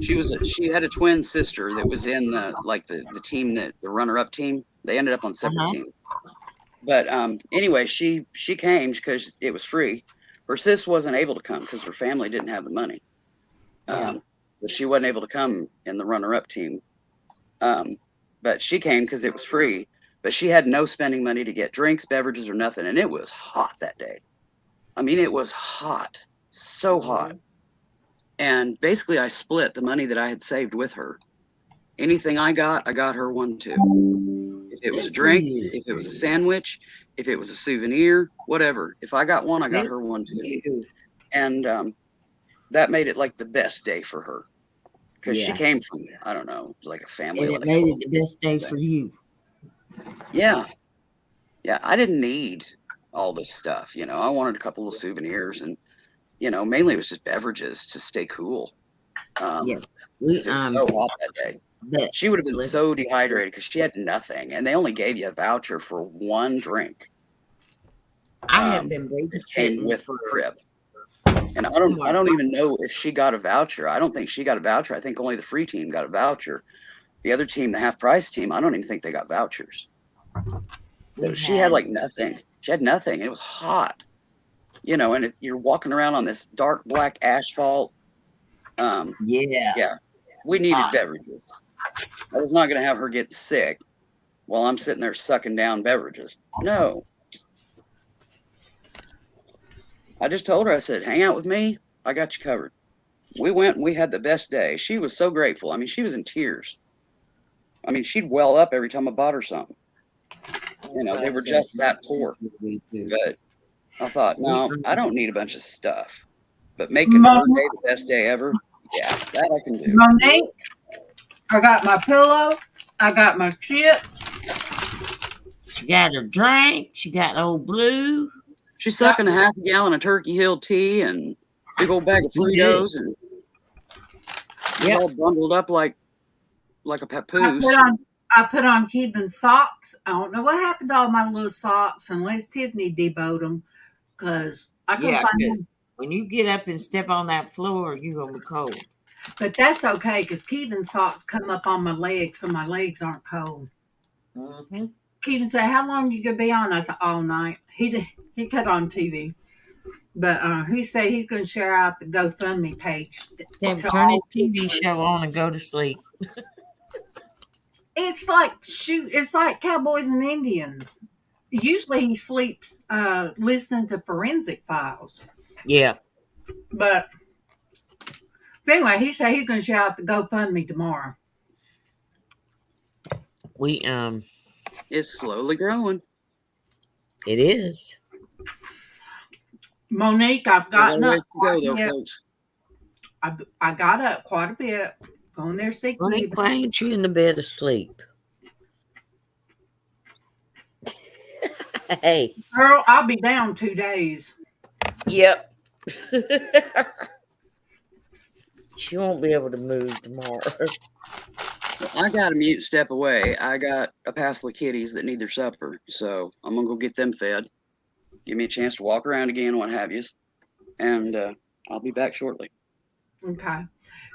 She had a twin sister that was in the team, that the runner-up team. They ended up on separate teams. But anyway, she came because it was free. Her sis wasn't able to come because her family didn't have the money. But she wasn't able to come in the runner-up team. But she came because it was free. But she had no spending money to get drinks, beverages, or nothing. And it was hot that day. I mean, it was hot. So hot. And basically, I split the money that I had saved with her. Anything I got her one too. If it was a drink, if it was a sandwich, if it was a souvenir, whatever. If I got one, I got her one too. And that made it like the best day for her. Because she came from, I don't know, it was like a family. And it made it the best day for you. Yeah. Yeah, I didn't need all this stuff. I wanted a couple of souvenirs, and mainly it was just beverages to stay cool. It was so hot that day. She would have been so dehydrated because she had nothing, and they only gave you a voucher for one drink. I have been babysitting with crib, and I don't even know if she got a voucher. I don't think she got a voucher. I think only the free team got a voucher. The other team, the half price team, I don't even think they got vouchers. So she had like nothing. She had nothing. It was hot. And you're walking around on this dark black asphalt. Yeah. We needed beverages. I was not going to have her get sick while I'm sitting there sucking down beverages. No. I just told her, I said, hang out with me. I got you covered. We went and we had the best day. She was so grateful. I mean, she was in tears. I mean, she'd well up every time I bought her something. They were just that poor. But I thought, no, I don't need a bunch of stuff. But making her day the best day ever, yeah, that I can do. Monique, I got my pillow. I got my chip. She got a drink. She got old blue. She's sucking a half a gallon of Turkey Hill tea and big old bag of Fritos, and all bundled up like like a papoose. I put on Cuban socks. I don't know what happened to all my little socks unless Tiffany debowed them because I couldn't Yeah, find them. because when you get up and step on that floor, you're gonna be cold. But that's okay because Cuban socks come up on my legs so my legs aren't cold. Mm-hmm. Keaton said, "How long you gonna be on?" I said, "All night." He cut on TV, but he said he's gonna share out the GoFundMe page Then to turn his all TV people. show on and go to sleep. It's like it's like Cowboys and Indians. Usually he sleeps listening to forensic files, Yeah, but anyway, he said he's gonna share out the GoFundMe tomorrow. we It's slowly growing. it is. Monique, I've We got a gotten ways up to go, quite a though, bit. folks. I got up quite a bit. Going there sick Honey, leave. why ain't you in the bed asleep? Hey. Girl, I'll be down 2 days. Yep. She won't be able to move tomorrow. I got a mute step away. I got a passel of kitties that need their supper, so I'm gonna go get them fed. Give me a chance to walk around again, what have yous, and I'll be back shortly. Okay.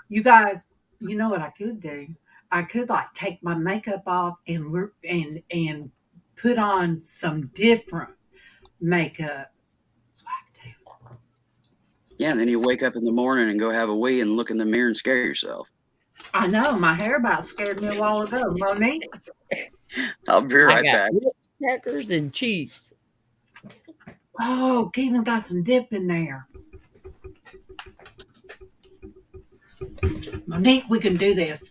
You guys, you know what I could do? I could like take my makeup off and put on some different makeup. That's what I could do. Yeah, and then you wake up in the morning and go have a wee and look in the mirror and scare yourself. I know my hair about scared me a while ago. Monique, I'll be I right got back. grits, crackers, and cheese. oh, Kevin got some dip in there. Monique, we can do this.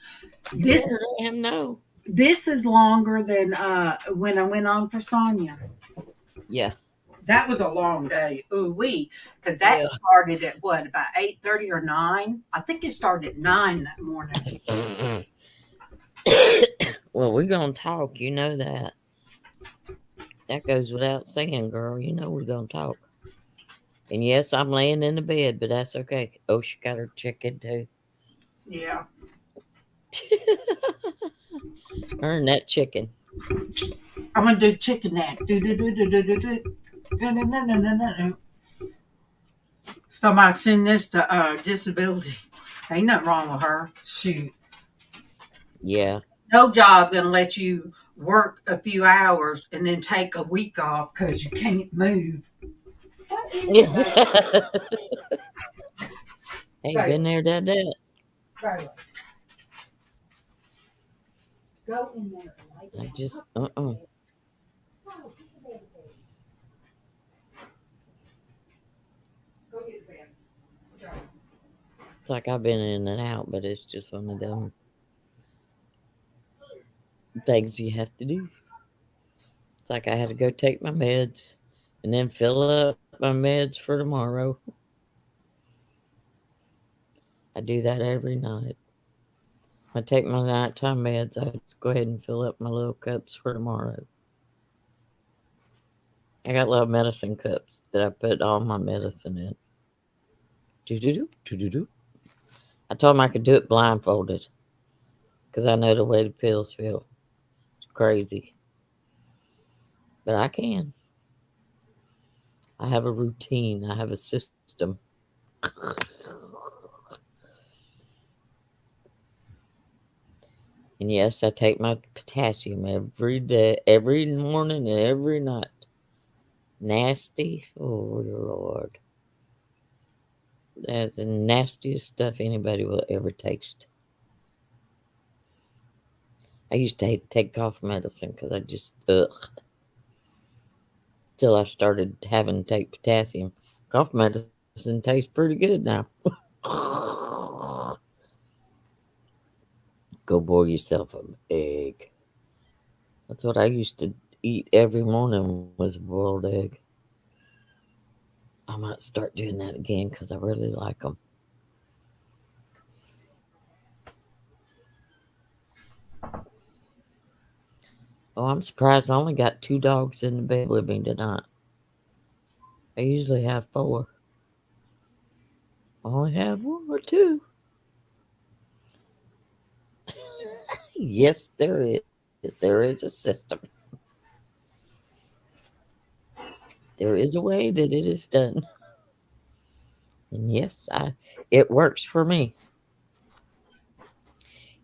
This You better let him know. this is longer than when I went on for Sonia. Yeah. That was a long day. Ooh wee, because that Yeah. started at what about 8:30 or 9? I think it started at 9 that morning. Well, we're gonna talk. You know that. That goes without saying, girl. You know we're gonna talk. And yes, I'm laying in the bed, but that's okay. Oh, she got her chicken too. Yeah. Earn that chicken. I'm gonna do chicken neck. Do do do do do do do. No, no, no, no, no, no. Somebody send this to disability. Ain't nothing wrong with her. Shoot. Yeah. No job gonna let you work a few hours and then take a week off because you can't move. Hey, been there, done that. Right. Go in there. I just It's like I've been in and out, but it's just one of them things you have to do. It's like I had to go take my meds and then fill up my meds for tomorrow. I do that every night. I take my nighttime meds. I just go ahead and fill up my little cups for tomorrow. I got little medicine cups that I put all my medicine in. Do-do-do, do-do-do. I told him I could do it blindfolded because I know the way the pills feel. It's crazy. But I can. I have a routine. I have a system. And yes, I take my potassium every day, every morning and every night. Nasty? Oh, Lord. That's the nastiest stuff anybody will ever taste. I used to hate to take cough medicine because I just, ugh. Till I started having to take potassium. Cough medicine tastes pretty good now. Go boil yourself an egg. That's what I used to eat every morning was a boiled egg. I might start doing that again because I really like them. Oh, I'm surprised I only got 2 dogs in the bed with me tonight. I usually have 4. I only have 1 or 2. Yes, there is. There is a system. There is a way that it is done. And yes, it works for me.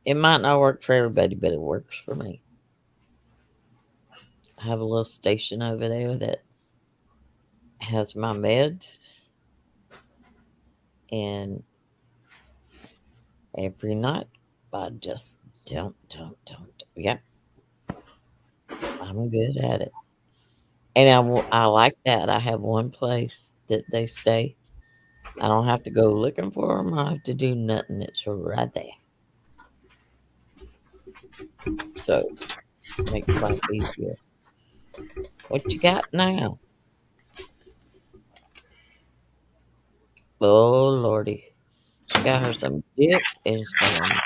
It might not work for everybody, but it works for me. I have a little station over there that has my meds, and every night I just don't. Yep, I'm good at it. And I like that. I have one place that they stay. I don't have to go looking for them. I have to do nothing. It's right there. So makes life easier. What you got now? Oh lordy, she got her some dip and some.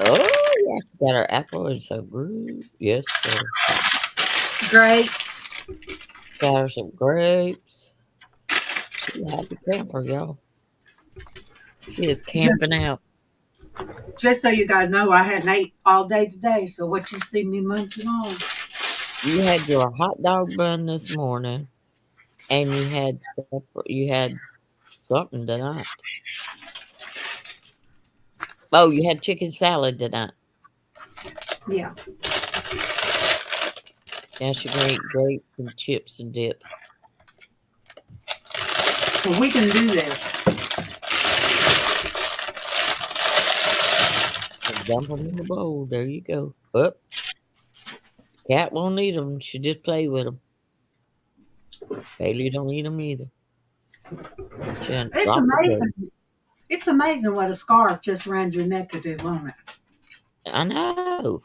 Oh yeah, she got her apple and some fruit. Yes sir. Grapes. Got her some grapes. She a happy camper, y'all. She is Just, camping out. just so you guys know, I hadn't ate all day today. So what you see me munching on? You had your hot dog bun this morning, and you had something tonight. Oh, you had chicken salad tonight. Yeah. Now she can eat grapes and chips and dip. Well, we can do this. And dump them in the bowl. There you go. Up. Cat won't eat them. She just play with them. Bailey don't eat them either. She done It's dropped the bowl. amazing. It's amazing what a scarf just around your neck could do, won't it? I know.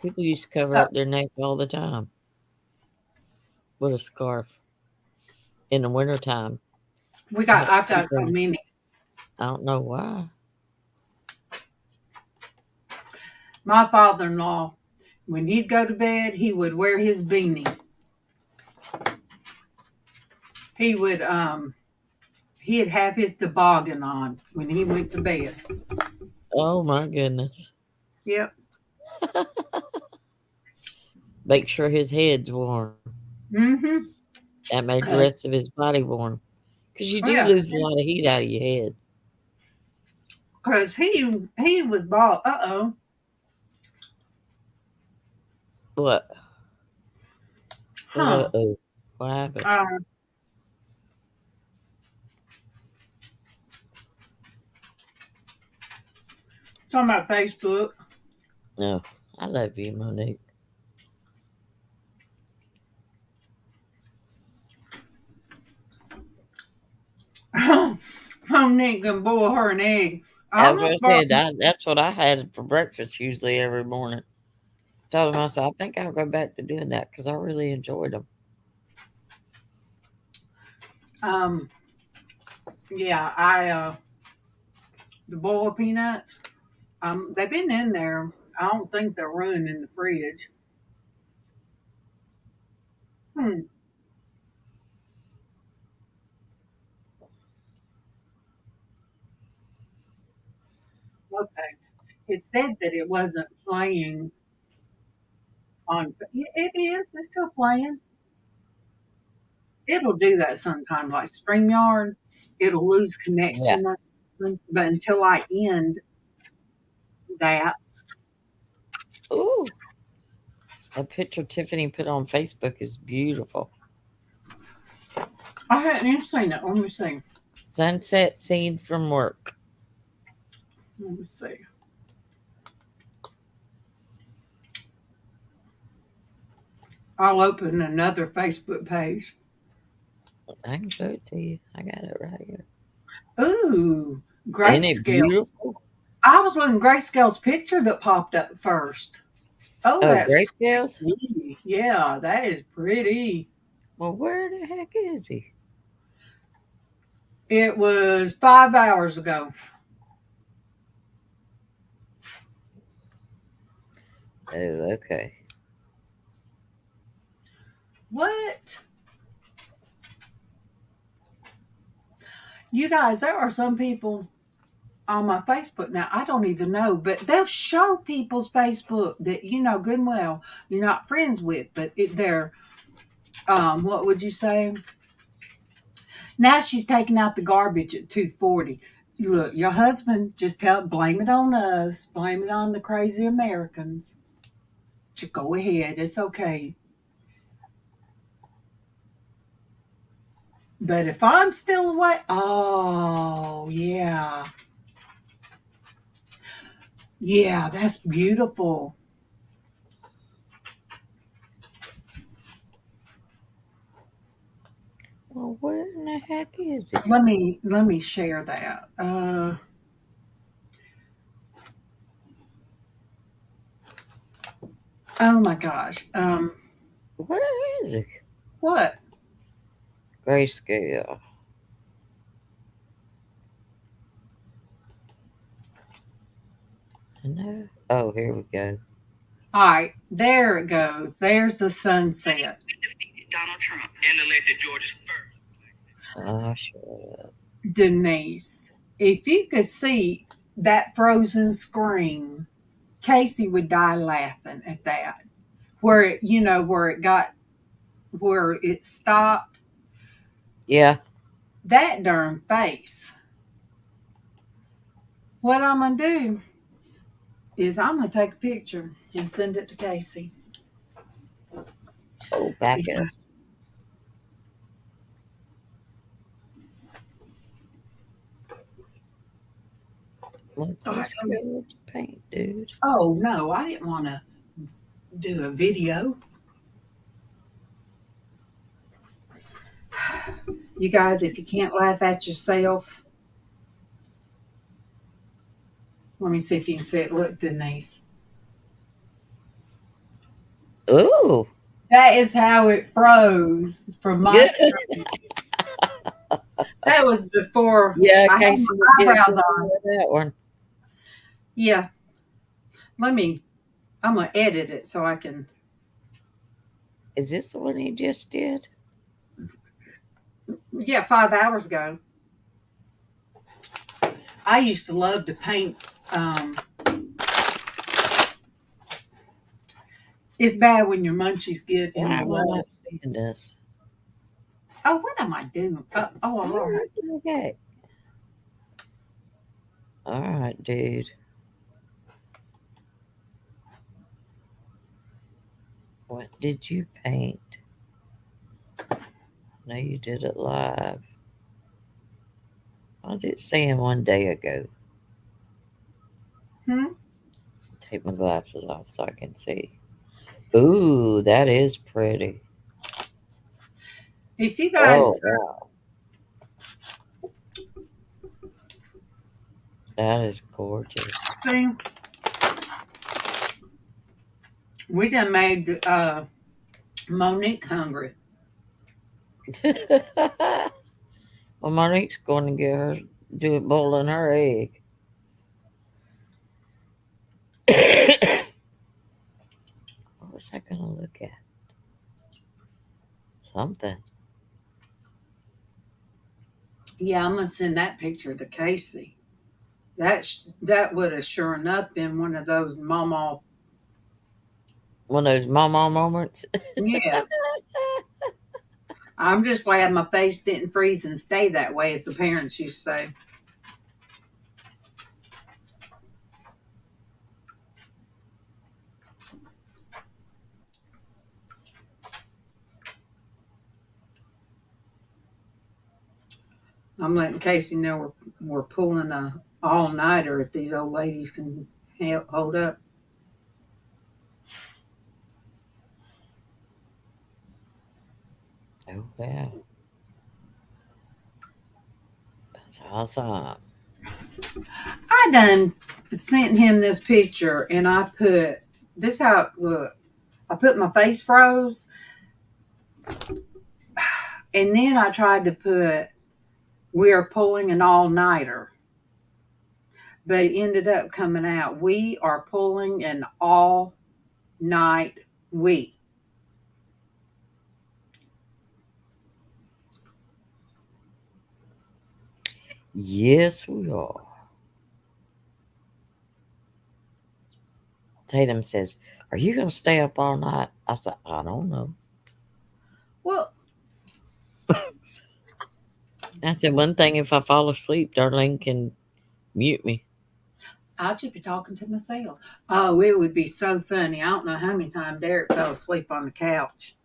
People used to cover So up their neck all the time with a scarf in the wintertime. I've got so People, many. I don't know why. My father-in-law, when he'd go to bed, he would wear his beanie. He would he'd have his toboggan on when he went to bed. Oh my goodness. Yep. Make sure his head's warm. Mm-hmm. That made the rest of his body warm. Because you do Yeah. lose a lot of heat out of your head. Because he was bald. Uh-oh. What? What Huh. uh-oh? What happened? Talking about Facebook. No. I love you, Monique. Monique gonna boil her an egg. I As I almost bought. said, that's what I had for breakfast usually every morning. Told myself, I think I'll go back to doing that because I really enjoyed them. Um. Yeah. I the boiled peanuts. They've been in there. I don't think they're ruined in the fridge. Hmm. Okay. It said that it wasn't playing on. Yeah, it is. It's still playing. It'll do that sometimes, like StreamYard. It'll lose Yeah. connection, but until I end that, Ooh. That picture Tiffany put on Facebook is beautiful. I hadn't even seen it. Let me see. Sunset scene from work. Let me see. I'll open another Facebook page. I can show it to you. I got it right here. Ooh, Isn't it grayscale. beautiful? I was looking grayscale's picture that popped up first. Oh, Oh, that's grayscales? pretty. Yeah, that is pretty. Well, where the heck is he? It was 5 hours ago. Oh, okay. What? You guys, there are some people on my Facebook now, I don't even know, but they'll show people's Facebook that you know good and well you're not friends with, but they're, what would you say? Now she's taking out the garbage at 2:40. Look, your husband, just blame it on us, blame it on the crazy Americans. Just go ahead, it's okay. But if I'm still away, oh yeah, yeah, that's beautiful. Well, where in the heck is it? Let me share that. Oh my gosh. Where is it? What? Grayscale. I know. Oh, here we go. All right, there it goes. There's the sunset. Donald Trump and elected Georgia's first. Oh, shut up. Denise, if you could see that frozen screen, Casey would die laughing at that. Where it, where it stopped. Yeah. That darn face. What I'm gonna do is I'm gonna take a picture and send it to Casey. Oh, back Yeah. up. Well, just go with the paint, dude. Oh no, I didn't want to do a video. You guys, if you can't laugh at yourself, let me see if you can see it. Look, Denise. Ooh. That is how it froze from my screen. That was before Yeah, I had Casey my did eyebrows on. that one. Yeah. I'm going to edit it so I can. Is this the one he just did? Yeah, 5 hours ago. I used to love to paint. It's bad when your munchies get in Why the am I way. not seeing this? Oh, what am I doing? All right. Okay. All right, dude. What did you paint? No, you did it live. What was it saying 1 day ago? Take my glasses off so I can see. Ooh, that is pretty. If you guys. Oh, wow. That is gorgeous. See, we done made Monique hungry. Well, Monique's going to get her, do it boiling her egg. What was I going to look at? Something. Yeah, I'm gonna send that picture to Casey. That would have sure enough been one of those mama. One of those mama moments. Yes. I'm just glad my face didn't freeze and stay that way, as the parents used to say. I'm letting Casey know we're pulling a all nighter if these old ladies can hold up. Oh, wow. That's awesome. I done sent him this picture and I put this how look. I put my face froze and then I tried to put we are pulling an all nighter. But it ended up coming out. We are pulling an all night we. Yes, we are. Tatum says, "Are you going to stay up all night?" I said, "I don't know." Well, I said, "One thing, if I fall asleep, Darlene can mute me." I'll just be talking to myself. Oh, it would be so funny. I don't know how many times Derek fell asleep on the couch.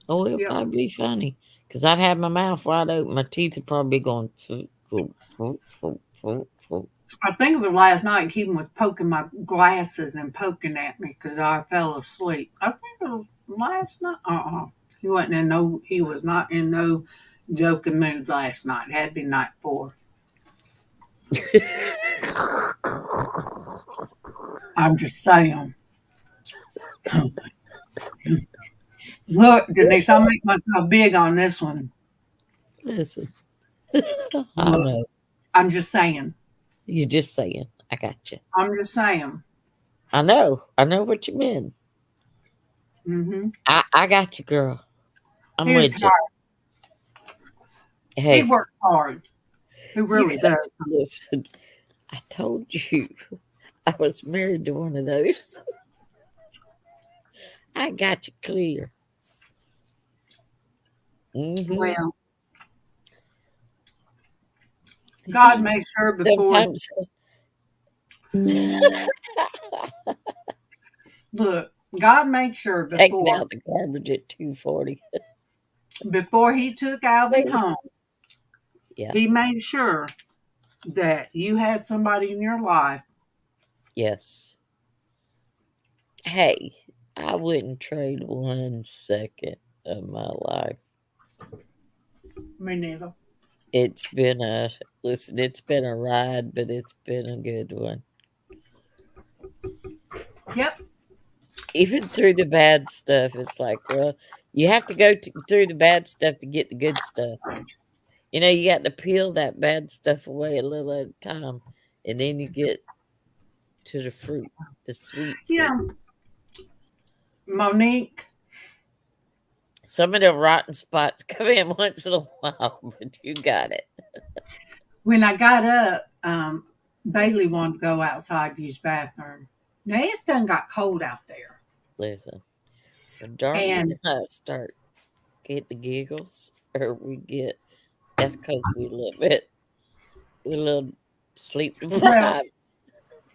Oh, it'll Yep. probably be funny because I'd have my mouth wide open. My teeth would probably be going. Foop, foop, foop, foop, foop, foop. I think it was last night. Keegan was poking my glasses and poking at me because I fell asleep. I think it was last night. He wasn't in no. He was not in no joking mood last night. It had to be night 4. I'm just saying. Look, Denise, I'll make myself big on this one. Listen, I Look, know. I'm just saying. You're just saying. I got you. I'm just saying. I know. I know what you mean. Mm-hmm. I got you, girl. I'm He was with you. tired. He Hey, works hard. He you really got does. to listen. I told you I was married to one of those. I got you clear. Mm-hmm. Well, God made sure before. Sometimes. Look, God made sure Taking before out the garbage at 2:40. He took Alvin home. Yeah. He made sure that you had somebody in your life. Yes. Hey, I wouldn't trade 1 second of my life. Me neither. It's been a listen, it's been a ride, but it's been a good one. Yep. Even through the bad stuff, it's like, well, you have to go through the bad stuff to get the good stuff. You know, you got to peel that bad stuff away a little at a time, and then you get to the fruit, the sweet fruit. Yeah. Monique. Some of the rotten spots come in once in a while, but you got it. When I got up, Bailey wanted to go outside to use bathroom. Now it's done got cold out there. Listen, when Darby And and I start get the giggles, or that's because we a little sleep well, deprived.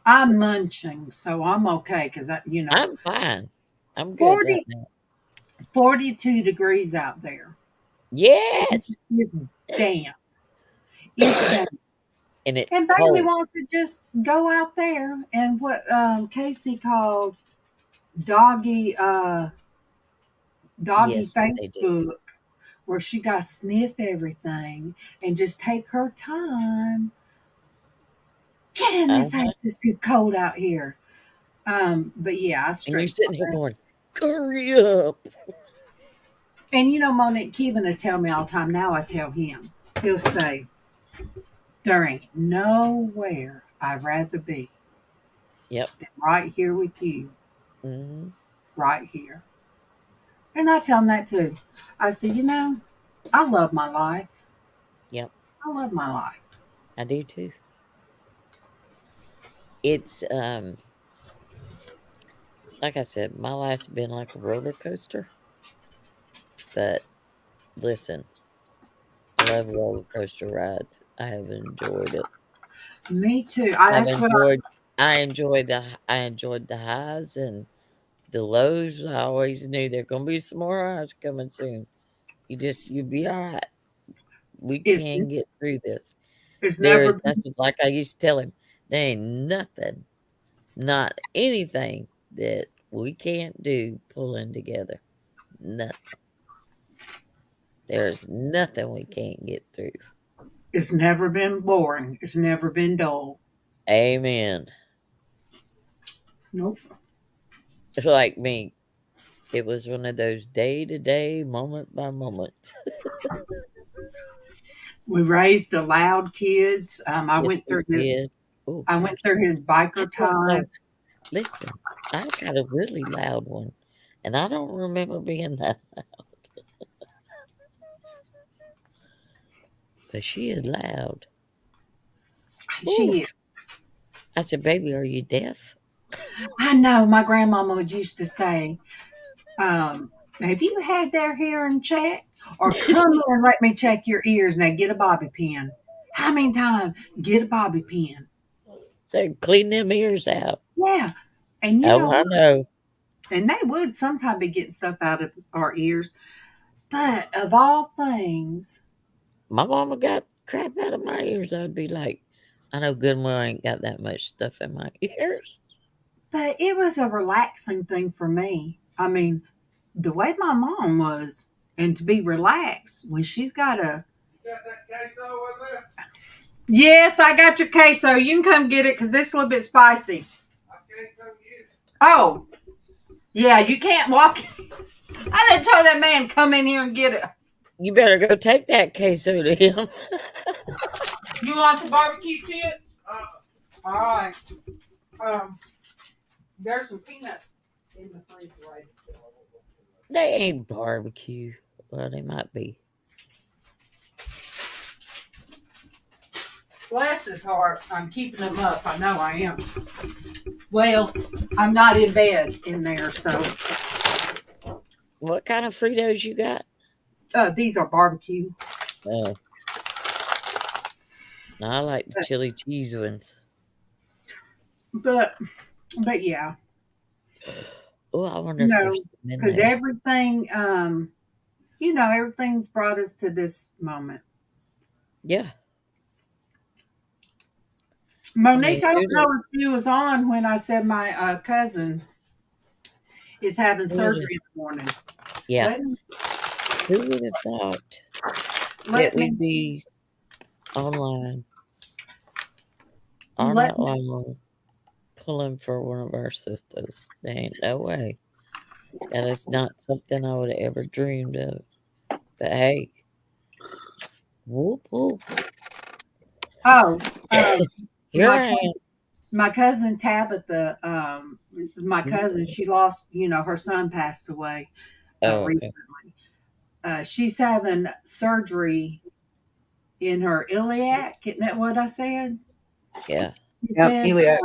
I'm munching, so I'm okay because I'm fine. I'm good right 40, now. 42 degrees out there. Yes, It's damp. It's damp. and it's And Bailey cold. wants to just go out there and what Casey called doggy doggy Yes, they do. Facebook, where she got to sniff everything and just take her time. Get in this Uh-huh. house. It's too cold out here. But yeah, I And you stretched sitting my here legs. going, hurry up. And Monique Kevin will tell me all the time. Now I tell him. He'll say, "There ain't nowhere I'd rather be Yep. than right here with you, Mm-hmm. right here." And I tell him that too. I said, I love my life. Yep. I love my life. I do too. It's like I said, my life's been like a roller coaster. But listen, I love roller coaster rides. I have enjoyed it. Me too. I've That's what enjoyed I enjoyed the highs and the lows. I always knew there gonna be some more highs coming soon. You'll be all right. We it's can get through this. it's There never is been, nothing, like I used to tell him, there ain't nothing, not anything that we can't do pulling together. Nothing. There's nothing we can't get through. it's never been boring. It's never been dull. Amen. Nope. Like me, it was one of those day to day, moment by moment. We raised the loud kids. I Yes, went we through his did. Oh I went gosh. through his I biker don't time. know. Listen, I got a really loud one, and I don't remember being that. But she is loud. She is. I said, baby, are you deaf? I know. My grandmama used to say, have you had their hearing checked? Or come here and let me check your ears. Now get a bobby pin. How many times? Get a bobby pin. So clean them ears out. Yeah. And you Oh, know I what? know. And they would sometimes be getting stuff out of our ears. But of all things, My mama got crap out of my ears. I'd be like, I know good and well I ain't got that much stuff in my ears. but it was a relaxing thing for me. I mean, the way my mom was, and to be relaxed when she's got a. You got that queso over there? Yes, I got your queso. You can come get it because it's a little bit spicy. I can't come get it. Oh, yeah, you can't walk. I didn't tell that man to come in here and get it. You better go take that queso to him. You want the barbecue chips? All right. There's some peanuts in the refrigerator. They ain't barbecue. Well, they might be. Bless his heart. I'm keeping him up. I know I am. Well, I'm not in bed in there, so. What kind of Fritos you got? These are barbecue. Oh. No, I like the chili cheese ones. But yeah. Oh, I wonder if there's something in because there. everything, everything's brought us to this moment. Yeah. Monique, I don't know if you was on when I said my cousin is having surgery in the morning. Yeah. Who would have thought that we'd be online all night long pulling for one of our sisters? There ain't no way. That is not something I would have ever dreamed of. But hey, whoop whoop. Oh, here I am. My cousin Tabitha, my cousin, she lost, her son passed away recently. She's having surgery in her iliac. Isn't that what I said? Yeah. She said, iliac.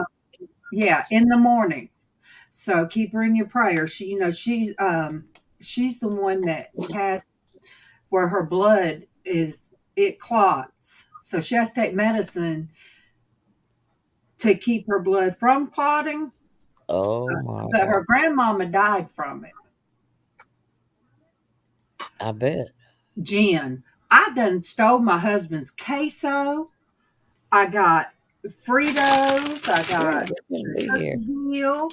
Yeah, in the morning. So keep her in your prayers. She's the one that has where her blood it clots. So she has to take medicine to keep her blood from clotting. Oh my But God. her grandmama died from it. I bet. Jen, I done stole my husband's queso. I got Fritos. I got Turkey Hill.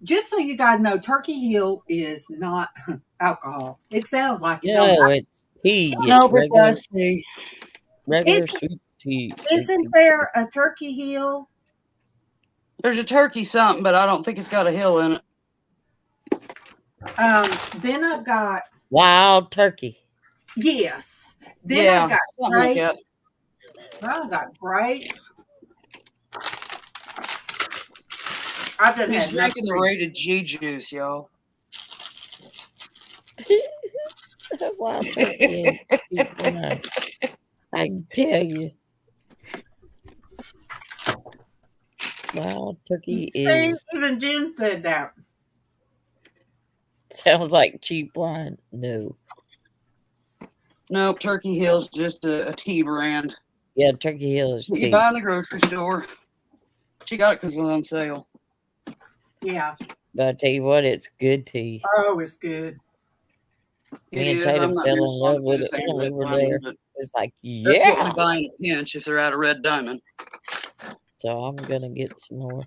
Just so you guys know, Turkey Hill is not alcohol. It sounds like it. No, it's tea. No, It's regular, tea. regular sweet tea. Isn't there a Turkey Hill? There's a turkey something, but I don't think it's got a hill in it. Then I've got wild turkey. Yes. Then I got grapes. Like I got grapes. I've done He's had drinking the rated G juice, y'all. Wild turkey. I can tell you. Wild turkey is. Even Jen said that. Sounds like cheap wine. No. Nope, Turkey Hill's just a tea brand. Yeah, Turkey Hill is tea. You buy in the grocery store. She got it because it was on sale. Yeah. But I tell you what, it's good tea. Oh, it's good. Me and Tatum fell in love with it when we were there. It's like, yeah. That's what we buy in a pinch if they're out of Red Diamond. So I'm going to get some more.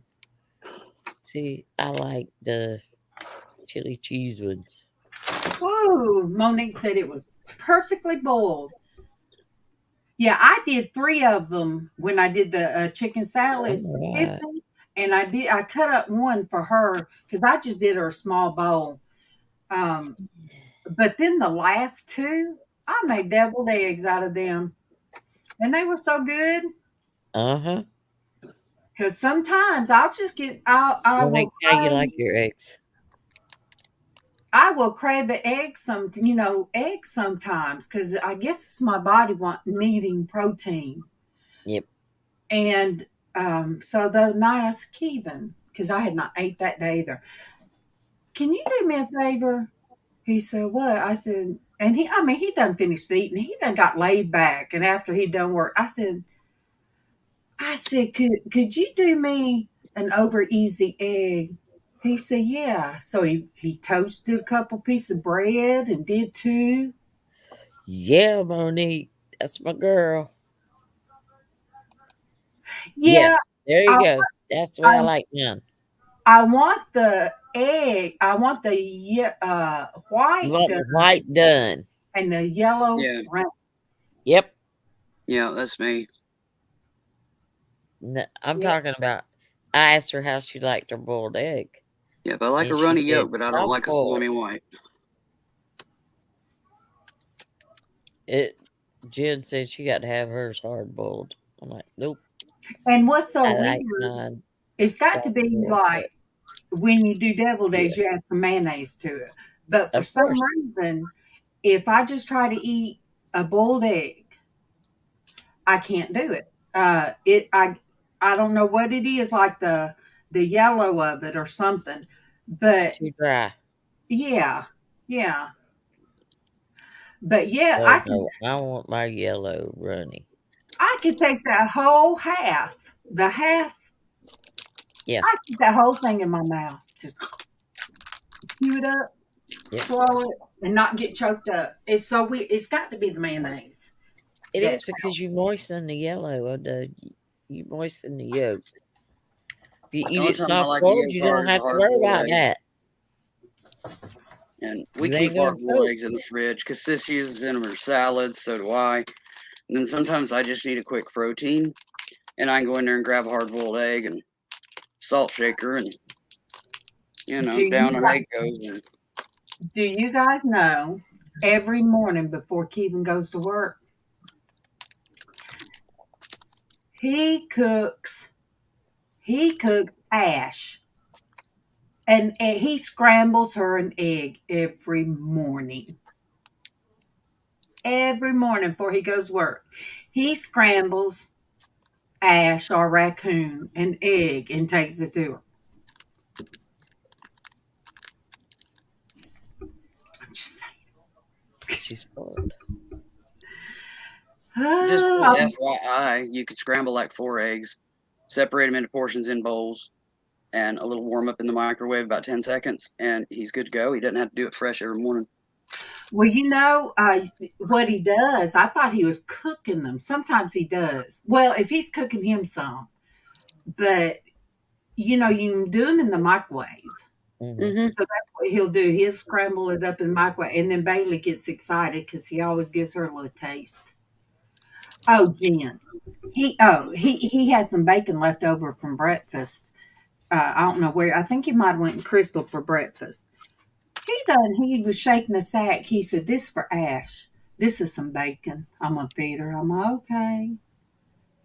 See, I like the chili cheese ones. Woo! Monique said it was perfectly boiled. Yeah, I did 3 of them when I did the chicken salad for Tiffany, and I cut up one for her because I just did her a small bowl. But then the last 2, I made deviled eggs out of them, and they were so good. Because sometimes I'll just get Monique, how you like your eggs? I will crave an egg eggs sometimes because I guess it's my body needing protein. Yep. And so the other night I was Kevin, because I had not ate that day either. Can you do me a favor? He said, what? I said, and he done finished eating. He done got laid back. And after he done work, I said, could you do me an over easy egg? He said, yeah. So he toasted a couple pieces of bread and did two. Yeah, Monique. That's my girl. Yeah. Yeah, There you I, go. That's the way I I, like mine. I want the egg. I want the You white want the white done. and the yellow Yeah. round. Yep. Yeah, that's me. No, I'm Yeah. talking about. I asked her how she liked her boiled egg. Yeah, but I like And a she runny said, yolk, but I don't soft like a boiled. slimy white. Jen said she got to have hers hard boiled. I'm like, nope. And what's so I weird, like mine it's got to soft be boiled. like when you do deviled Yeah, eggs, you add some mayonnaise to it. But for of some course. reason, if I just try to eat a boiled egg, I can't do it. I don't know what it is, like the yellow of it or something. It's But too dry. yeah, yeah. But yeah, Oh no, I want my yellow runny. I could take that whole half, the half. Yeah. I could that whole thing in my mouth, just chew it up, Yep. swallow it, and not get choked up. It's so weird. It's got to be the mayonnaise. It That is because you moisten the yellow of you moisten the yolk. If you The eat only it time I soft like a boiled, yolk you hard don't is a have to hard worry boiled about egg. that. And we You ain't keep gonna hard boiled choke. eggs in the fridge because sis uses them in her salads, so do I. And then sometimes I just need a quick protein, and I can go in there and grab a hard boiled egg and salt shaker, and do down you an egg goes. And do you guys know every morning before Kevin goes to work, he cooks Ash, and he scrambles her an egg every morning. Every morning before he goes to work, he scrambles Ash or Raccoon an egg and takes it to her. I'm just saying. She's spoiled. just Oh, FYI, you could scramble like 4 eggs, separate them into portions in bowls, and a little warm up in the microwave about 10 seconds, and he's good to go. He doesn't have to do it fresh every morning. well, what he does, I thought he was cooking them. Sometimes he does. Well, if he's cooking him some, but you can do them in the microwave. Mm-hmm. So that's what he'll do. He'll scramble it up in the microwave, and then Bailey gets excited because he always gives her a little taste. Oh, Jen, he had some bacon left over from breakfast. I don't know where. I think he might have went in Crystal for breakfast. He was shaking the sack. He said, "This for Ash. This is some bacon. I'm gonna feed her." I'm like, okay.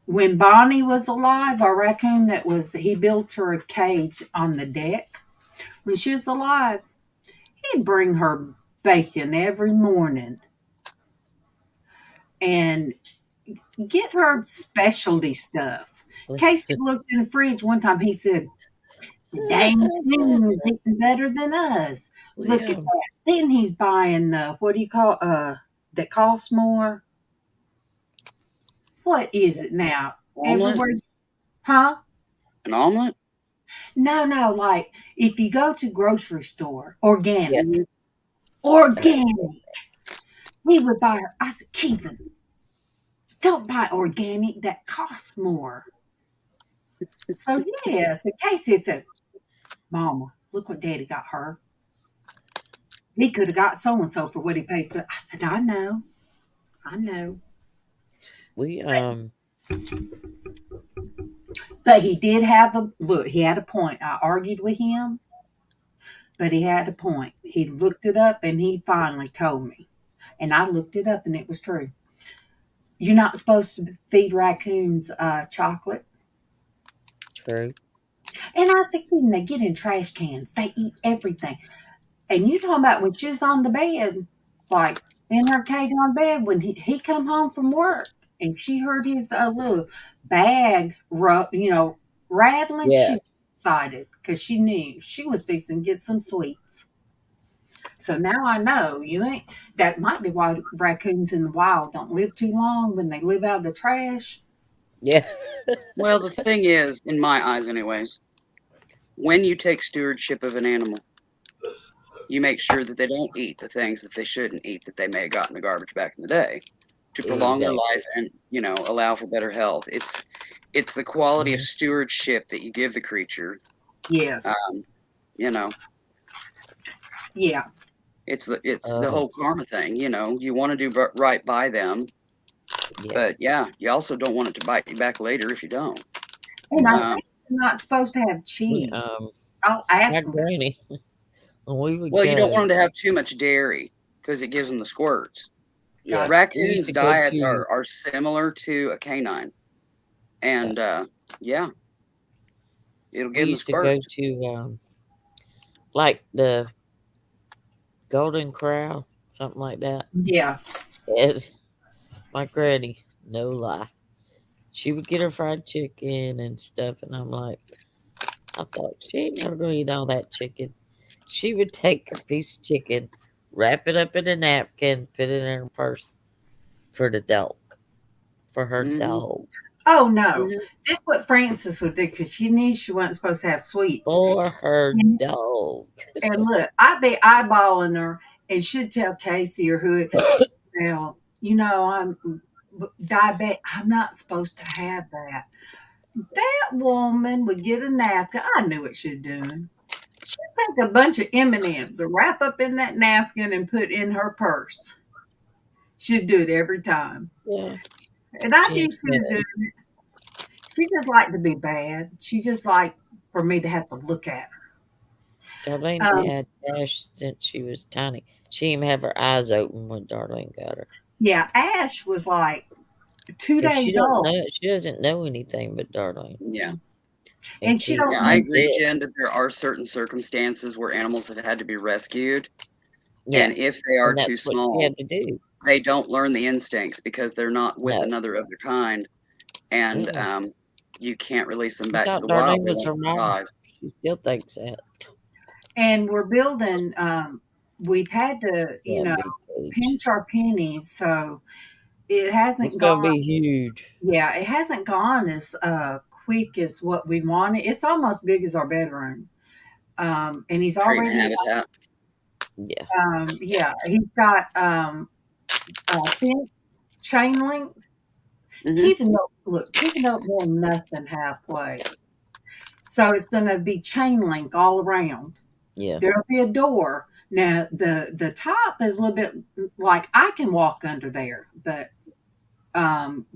When Bonnie was alive, our raccoon he built her a cage on the deck. When she was alive, he'd bring her bacon every morning and get her specialty stuff. Casey looked in the fridge one time. He said, "The dang coon's eating better than us. Look at Yeah. that." Then he's buying the what do you call that costs more? What is it now? Omelet? Everywhere, huh? An omelet? No. Like if you go to grocery store, organic, Yeah. organic. He would buy her. I said, Kevin, don't buy organic. That costs more. So yes, in case it said, Mama, look what Daddy got her. He could have got so and so for what he paid for. I said, I know. We But he did have a look. He had a point. I argued with him, but he had a point. He looked it up and he finally told me. And I looked it up and it was true. You're not supposed to feed raccoons chocolate. True. And I said, they get in trash cans. They eat everything. And you talking about when she's on the bed, like in her cage on bed, when he come home from work and she heard his little bag, rattling, Yeah. she excited because she knew she was fixing to get some sweets. So now I know you ain't. That might be why raccoons in the wild don't live too long when they live out of the trash. Yeah. Well, the thing is, in my eyes, anyways, when you take stewardship of an animal, you make sure that they don't eat the things that they shouldn't eat that they may have got in the garbage back in the day to prolong their Exactly. life and allow for better health. It's the quality of Mhm. stewardship that you give the creature. Yes. You know, Yeah. it's the Oh, whole karma thing. You want to do right by them, yes. but yeah, you also don't want it to bite you back later if you don't. And I No. think they're not supposed to have We, cheese. I'll ask my them. granny, when we would Well, you don't go, want them to have too much dairy because it gives them the squirts. yeah, we used Raccoons' to go diets to, are similar to a canine, yeah, and yeah, it'll we give them the used to go spurts. to, like the Golden Corral, something like that. Yeah. And my granny, no lie, she would get her fried chicken and stuff, and I'm like, I thought she ain't never gonna eat all that chicken. She would take a piece of chicken, wrap it up in a napkin, put it in her purse for the dog, for her Hmm. dog, Oh no, Hmm. this is what Frances would do because she knew she wasn't supposed to have sweets. for her And, dog. and look, I'd be eyeballing her, and she'd tell Casey or who, well, I'm diabetic. I'm not supposed to have that. That woman would get a napkin. I knew what she was doing. She'd take a bunch of M&Ms and wrap up in that napkin and put in her purse. She'd do it every time. Yeah, And I she knew ain't she was doing kidding. it. She just liked to be bad. She just liked for me to have to look at Darlene's her. had Dash since she was tiny. She didn't even have her eyes open when Darlene got her. Yeah, Ash was like two So she days don't old, know she doesn't know anything but Darlene Yeah, and and she Keith. don't yeah, I know. That's agree, it. Jen, that there are certain circumstances where animals have had to be rescued, Yeah. and if they are And too that's what she small, had to do. they don't learn the instincts because they're not with No. another of their kind, and Mm-mm. you can't release them She back to thought the wild. Darlene They was won't her mama. survive. She still thinks that. And we're building. We've had to, That big cage. pinch our pennies, so it It's hasn't gone. gonna be huge. Yeah, it hasn't gone as quick as what we wanted. It's almost big as our bedroom. And he's Creating a already, habitat. Yeah. yeah, he's got fence, chain link. Hmm. Keeping up will nothing halfway. So it's going to be chain link all around. Yeah. There'll be a door. Now the top is a little bit like I can walk under there, but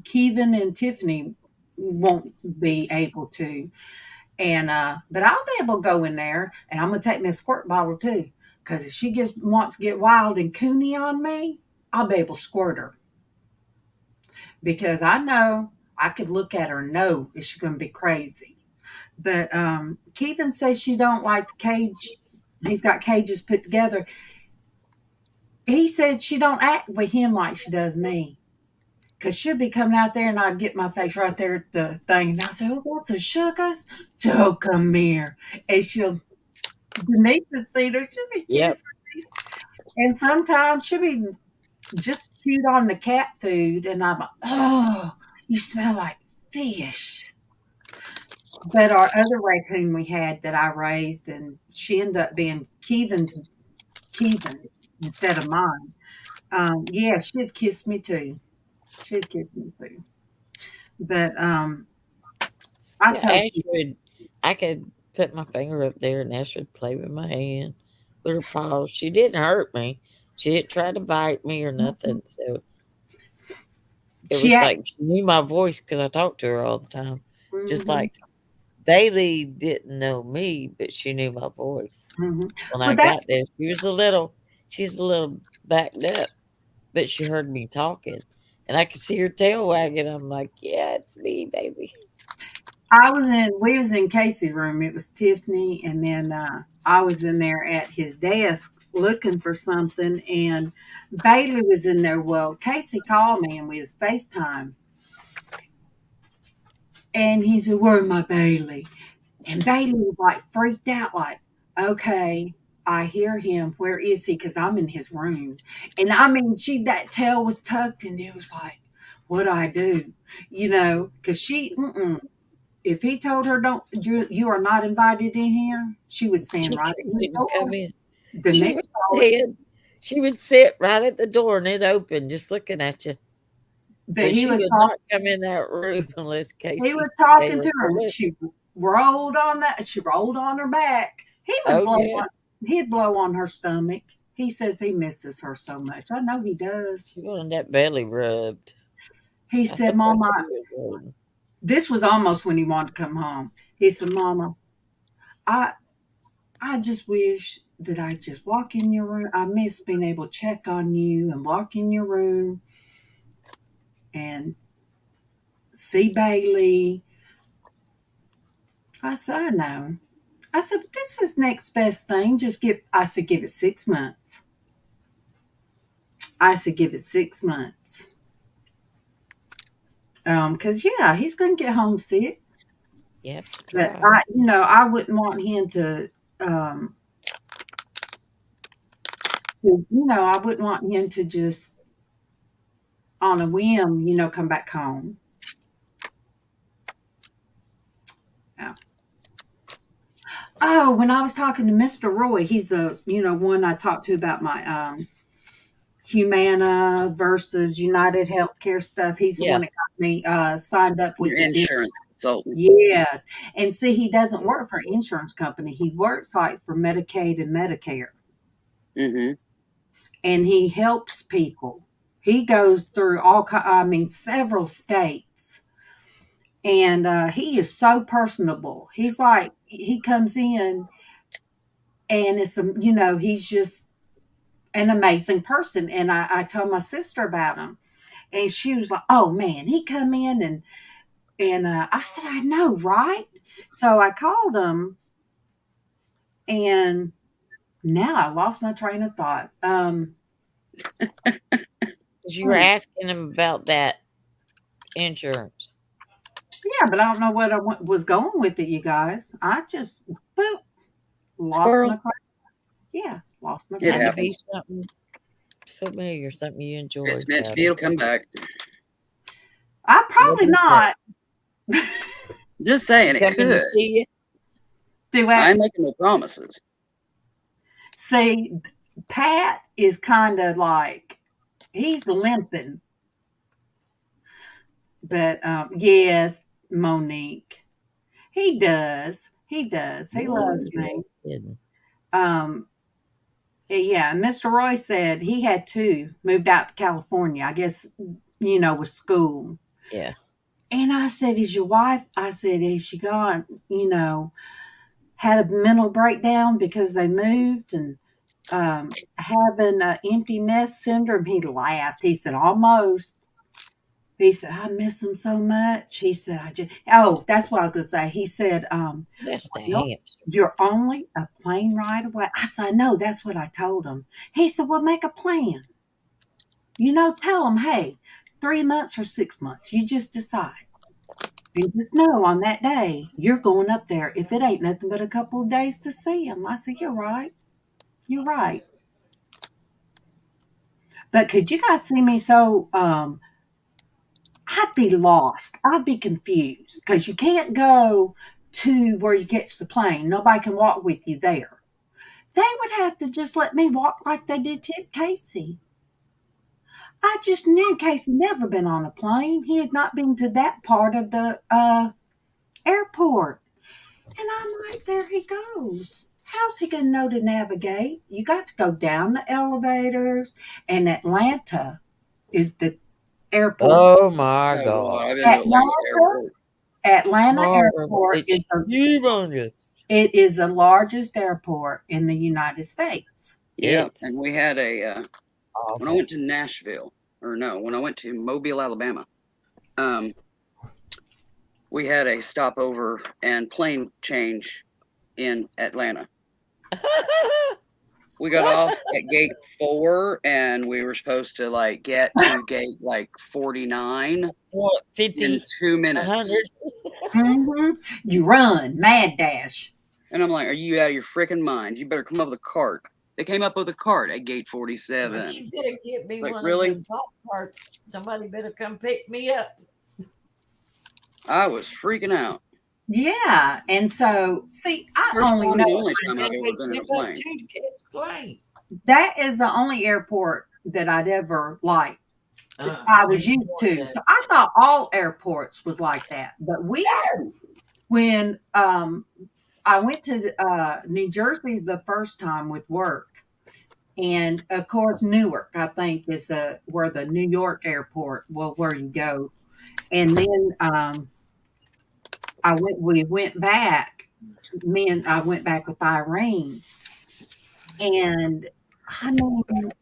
Kevin and Tiffany won't be able to. And but I'll be able to go in there, and I'm gonna take me a squirt bottle too, because if she wants to get wild and coony on me, I'll be able to squirt her because I know I could look at her and know if she's gonna be crazy. But Kevin says she don't like the cage. He's got cages put together. He said she don't act with him like she does me. Cause she'll be coming out there and I'd get my face right there at the thing and I say, "Oh, what's the sugars? Joe, come here." And she'll beneath the seat or she'll be Yep. kissing me. And sometimes she'll be just cute on the cat food and I'm like, "Oh, you smell like fish." But our other raccoon we had that I raised, and she ended up being Keevan's instead of mine. Yeah, she'd kiss me too. She'd kiss me too. But I Yeah, told you, I could put my finger up there and Ash would play with my hand, with her paws. She didn't hurt me. She didn't try to bite me or nothing. So it she was act. like she knew my voice because I talked to her all the time. Just Hmm. like Bailey didn't know me, but she knew my voice. Hmm. When I Well, that got there, she's a little backed up, but she heard me talking. And I could see her tail wagging. I'm like, yeah, it's me, baby. we was in Casey's room. It was Tiffany, and then I was in there at his desk looking for something, and Bailey was in there. Well, Casey called me and we was FaceTime. And he said, "Where's my Bailey?" And Bailey was like freaked out, like, okay, I hear him. Where is he? Because I'm in his room. And I mean, that tail was tucked, and it was like, what do I do? Because if he told her, don't, you are not invited in here, she would stand She right at his wouldn't come door. in. The She next would hour, sit she would sit right at the door and it opened just looking at you. but But she would not come in that room unless he Casey was talking Bailey to her. permitted. She rolled on her back. Oh, yeah. He'd blow on her stomach. He says he misses her so much. I know he does. She wanted that belly rubbed. He I said, think that's Mama, what he was wanting. this was almost when he wanted to come home. He said, Mama, I I just wish that I just walk in your room. I miss being able to check on you and walk in your room and see Bailey. I said, I know. I said, but this is next best thing. I said, give it 6 months. I said, give it 6 months. Because yeah, he's going to get homesick. You have to But try. I wouldn't want him um, I wouldn't want him to just on a whim, come back home. Yeah. Oh, when I was talking to Mr. Roy, he's the one I talked to about my Humana versus United Healthcare stuff. He's the Yeah. one that got me signed up with Your the insurance consultant. yes. And see, he doesn't work for an insurance company. He works like for Medicaid and Medicare. Mm-hmm. And he helps people. He goes through several states. And he is so personable. He's like, he comes in and he's just an amazing person. And I told my sister about him, and she was like, "Oh man, he come in and I said, I know, right?" So I called him, and now I lost my train of thought. 'Cause you were asking him about that insurance. Yeah, but I don't know what was going with it, you guys. I just lost Squirrel. my yeah, lost my It train. Had to be happens. something familiar, something you enjoyed. It's meant to about be. it. It'll come back. I probably not. Just saying, it Coming could. to see you. Do I? I'm making no promises. See, Pat is kind of like he's limping, but yes, Monique, he does. He does. He loves me. Kidding. Yeah, Mr. Roy said he had moved out to California, I guess, with school. Yeah. And I said, is your wife? I said, is she gone, had a mental breakdown because they moved and having empty nest syndrome? He laughed. He said, almost. He said, I miss him so much. He said, that's what I was going to say. He said, That's the well, hamster. you're only a plane ride away. I said, I know. That's what I told him. He said, well, make a plan. Tell him, hey, 3 months or 6 months. You just decide. And just know on that day, you're going up there. If it ain't nothing but a couple of days to see him. I said, you're right. You're right. But could you guys see me so I'd be lost. I'd be confused because you can't go to where you catch the plane. Nobody can walk with you there. They would have to just let me walk like they did Tip Casey. I just knew Casey never been on a plane. He had not been to that part of the airport. And I'm like, there he goes. How's he going to know to navigate? You got to go down the elevators. And Atlanta is the airport. Oh my Oh, God. well, I've been to Atlanta Airport. Atlanta Horrible. Airport It's humongous. it is the largest airport in the United States. Yeah, It's and we had when I awful. went to Nashville, when I went to Mobile, Alabama, we had a stopover and plane change in Atlanta, We got off at gate 4, and we were supposed to like get to gate like 49 50 in 2 minutes. 100. You run, mad dash. And I'm like, are you out of your freaking mind? You better come up with a cart. They came up with a cart at gate 47. But you better get me Like, one really? of them golf carts. Somebody better come pick me up. I was freaking out. Yeah, and so see, I First only time, know the only time I've ever been in a plane. that is the only airport that I'd ever liked. I was used to. So I thought all airports was like that. But when I went to New Jersey the first time with work, and of course Newark, I think is where the New York airport, well, where you go, and then we went back. I went back with Irene, and I mean,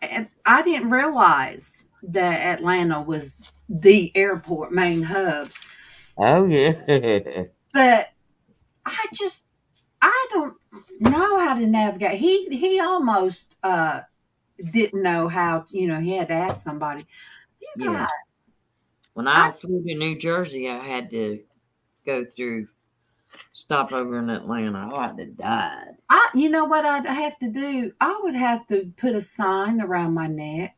and I didn't realize that Atlanta was the airport main hub. Oh yeah. But I don't know how to navigate. He almost didn't know how to, he had to ask somebody. You Yeah. guys, When I flew to New Jersey, I had to go through stop over in Atlanta. I would have died. you know what I'd have to do? I would have to put a sign around my neck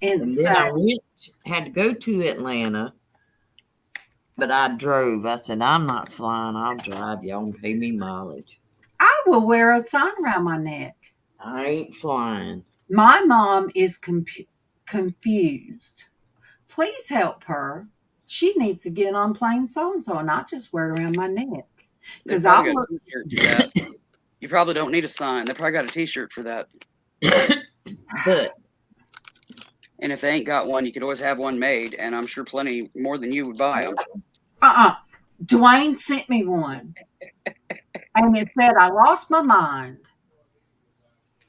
and say, then I had to go to Atlanta, but I drove. I said, I'm not flying. I'll drive. Y'all can pay me mileage. I will wear a sign around my neck. I ain't flying. My mom is confused. Please help her. She needs to get on plane so and so, and not just wear it around my neck. Because I got a t-shirt for that. You probably don't need a sign. They probably got a t-shirt for that. But and if they ain't got one, you could always have one made, and I'm sure plenty more than you would buy them. Dwayne sent me one, and it said, "I lost my mind."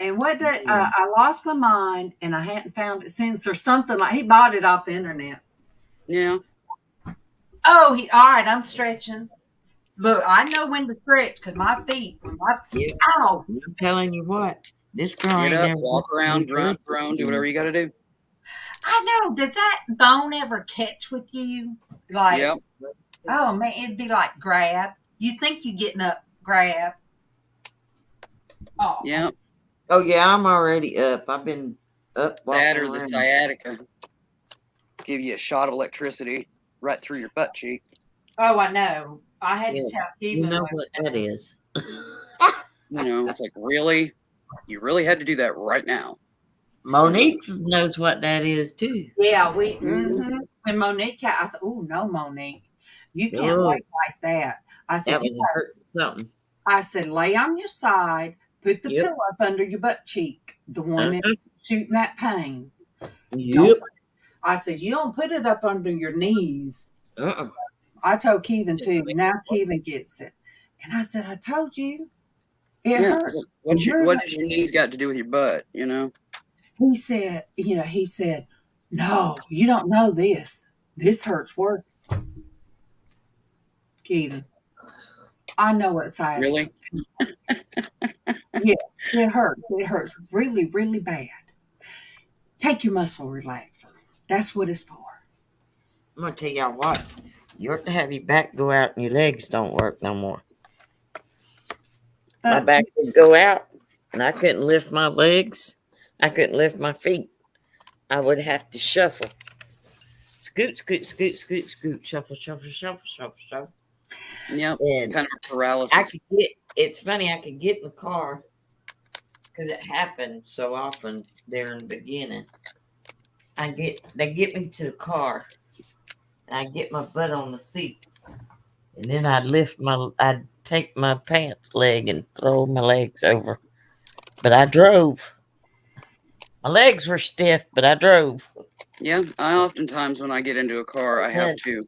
And what did I lost my mind, and I hadn't found it since, or something like. He bought it off the internet. Yeah. Oh, all right. I'm stretching. Look, I know when to stretch because my feet. Ow! I'm telling you what, this girl Get ain't up, never walk around, grunt, groan, do whatever you got to do. I know. Does that bone ever catch with you? Like, yep. Oh man, it'd be like grab. You think you're getting up, grab. Oh. Yep. Oh yeah, I'm already up. I've been up. That or the sciatica. Give you a shot of electricity right through your butt cheek. Oh, I know. I had to tell Keegan. You know what that is. It's like, really? You really had to do that right now. Monique knows what that is too. Yeah, when Monique, I said, "Oh no, Monique, you can't lay like that." I said, that was hurt something. I said, lay on your side, put the pillow up under your butt cheek, the one that's shooting that pain. Yep. I said, you don't put it up under your knees. I told Kevin too. Now Kevin gets it. And I said, I told you. It hurt. What does your knees got to do with your butt, He said, no, you don't know this. This hurts worse. Kevin, I know what side. Really? Yes, it hurts. It hurts really, really bad. Take your muscle relaxer. That's what it's for. I'm going to tell y'all what. You have to have your back go out and your legs don't work no more. My back would go out and I couldn't lift my legs. I couldn't lift my feet. I would have to shuffle. Scoot, scoot, scoot, scoot, scoot. Shuffle, shuffle, shuffle, shuffle, shuffle. Yep. And kind of paralysis. It's funny, I could get in the car because it happened so often there in the beginning. They get me to the car and I get my butt on the seat. And then I'd take my pants leg and throw my legs over. But I drove. My legs were stiff, but I drove. Yeah, I oftentimes when I get into a car, I have to.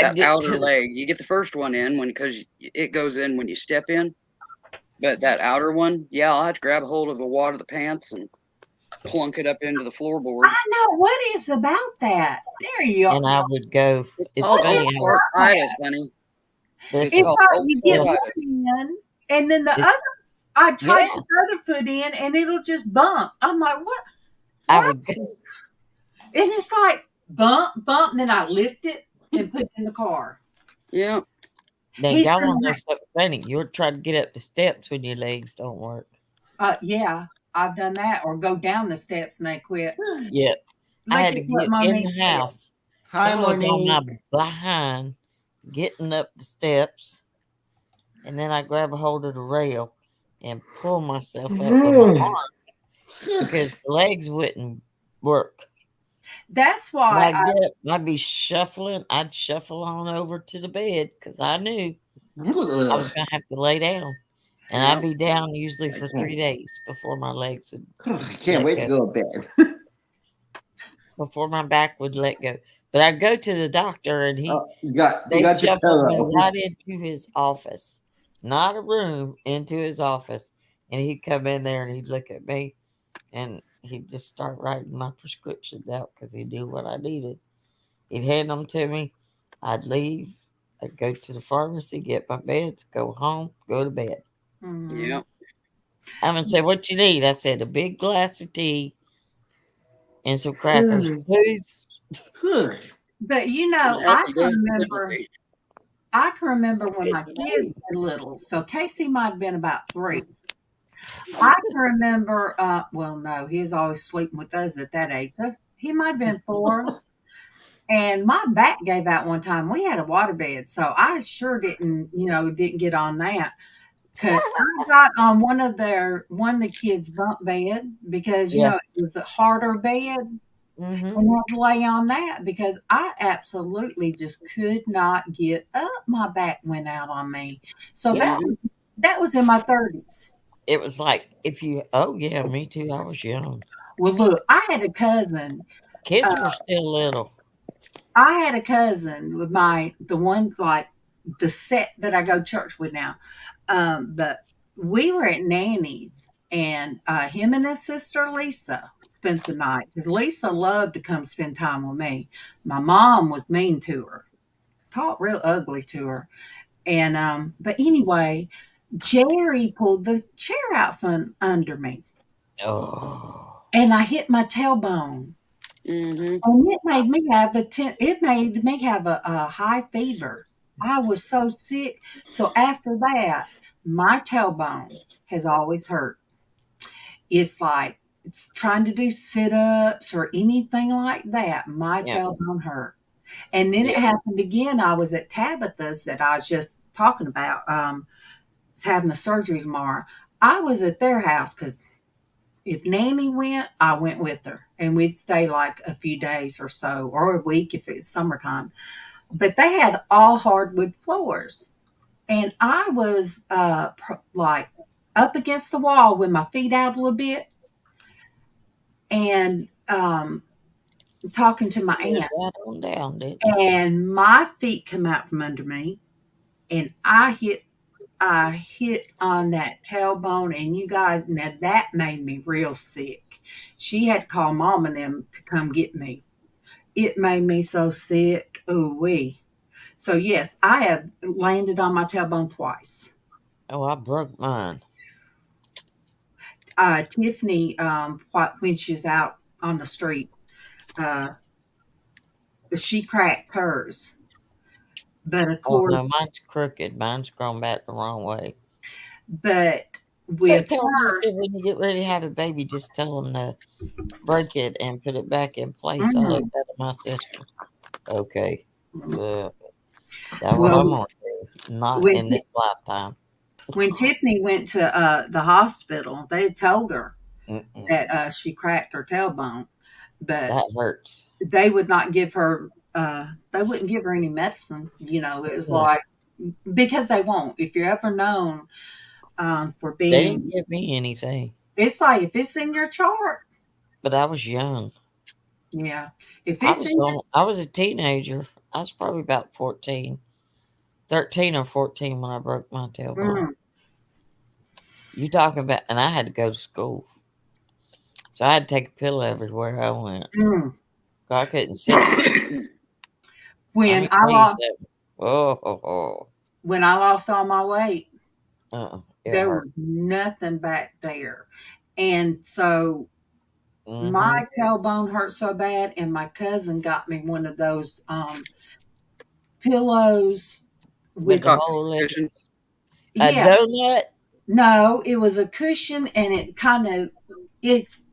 That outer leg, you get the first one in because it goes in when you step in. But that outer one, I'll have to grab hold of the wad of the pants and plunk it up into the floorboard. I know. What is about that? There you are. And I would go. It's called arthritis, honey. It's called you get one in, and then the other I tried Yeah. the other foot in and it'll just bump. I'm like, what? I What? would go. And it's like bump, bump, and then I lift it and put it in the car. Yep. Now, He's y'all been want to know like, something funny? You'll try to get up the steps when your legs don't work. yeah, I've done that, or go down the steps and they quit. Yeah. I Look had at to what get in Monique the said. house. Hi, So I was on my Monique. behind getting up the steps, and then I grab a hold of the rail and pull myself up with my arm because the legs wouldn't work. That's And why I'd get up, I'd be shuffling. I'd shuffle on over to the bed because I knew I was going to have to lay down. And I'd be down usually for 3 days before my legs would I can't let wait go, to go to bed. before my back would let go. But I'd go to the doctor and You they got your shuffled me pillow. right into his office, not a room, into his office. And he'd come in there and he'd look at me and he'd just start writing my prescriptions out because he knew what I needed. He'd hand them to me. I'd leave. I'd go to the pharmacy, get my meds, go home, go to bed. Yep. Evan said, "What you need?" I said, "A big glass of tea and some crackers, please." But Yep. He goes delivery. I can remember when my kids were little. So Casey might have been about 3. I can remember. Well, no, he was always sleeping with us at that age. So he might have been 4. And my back gave out one time. We had a waterbed, so I sure didn't get on that. Cause I got on one of the kids' bunk bed because Yeah. it was a harder bed, Mm-hmm. and I had to lay on that because I absolutely just could not get up. My back went out on me. So Yeah. that was in my 30s. It was like if you. Oh yeah, me too. I was young. Well, look, I had a cousin. Kids were still little. I had a cousin with the ones like the set that I go to church with now. But we were at Nanny's, and him and his sister Lisa spent the night because Lisa loved to come spend time with me. My mom was mean to her, talked real ugly to her, and but anyway, Jerry pulled the chair out from under me, Oh. and I hit my tailbone. And it made me have a high fever. I was so sick. So after that, my tailbone has always hurt. It's like it's trying to do sit-ups or anything like that. My Yeah. tailbone hurt. And then it Yeah. happened again. I was at Tabitha's that I was just talking about. Is having the surgery tomorrow. I was at their house because if Nanny went, I went with her, and we'd stay like a few days or so, or a week if it was summertime. But they had all hardwood floors, and I was like up against the wall with my feet out a little bit, and talking to my Went aunt, right on down, didn't you? and my feet come out from under me, and I hit on that tailbone, and you guys, now that made me real sick. She had to call mom and them to come get me. It made me so sick. Ooh wee. So yes, I have landed on my tailbone twice. Oh, I broke mine. Tiffany, when she's out on the street, uh, she cracked hers. But of Oh no, course, mine's crooked. Mine's grown back the wrong way. but They with told me, her, said when you get ready to have a baby, just tell them to break it and put it back in place. I mm, looked at my sister. Okay. That's what I'm well, gonna do. Not when in this lifetime. when Tiffany went to the hospital, they had told her Mm-mm. that she cracked her tailbone, but That hurts. they would not give her. They wouldn't give her any medicine. It was Mm. like because they won't. If you're ever known for They didn't being, give me anything, it's like if it's in your chart, but I was young. yeah. If it's in your, I was a teenager. I was probably about 14, 13 or 14 when I broke my tailbone. mm, You talking about, and I had to go to school, so I had to take a pill everywhere I went. mm. I couldn't sit. I when mean, I lost 27. Oh, oh, oh. when I lost all my weight, There was nothing back there. And so Mm-hmm. my tailbone hurt so bad, and my cousin got me one of those pillows with the hole in cushion. A yeah. donut? No, it was a cushion, and it kind of it's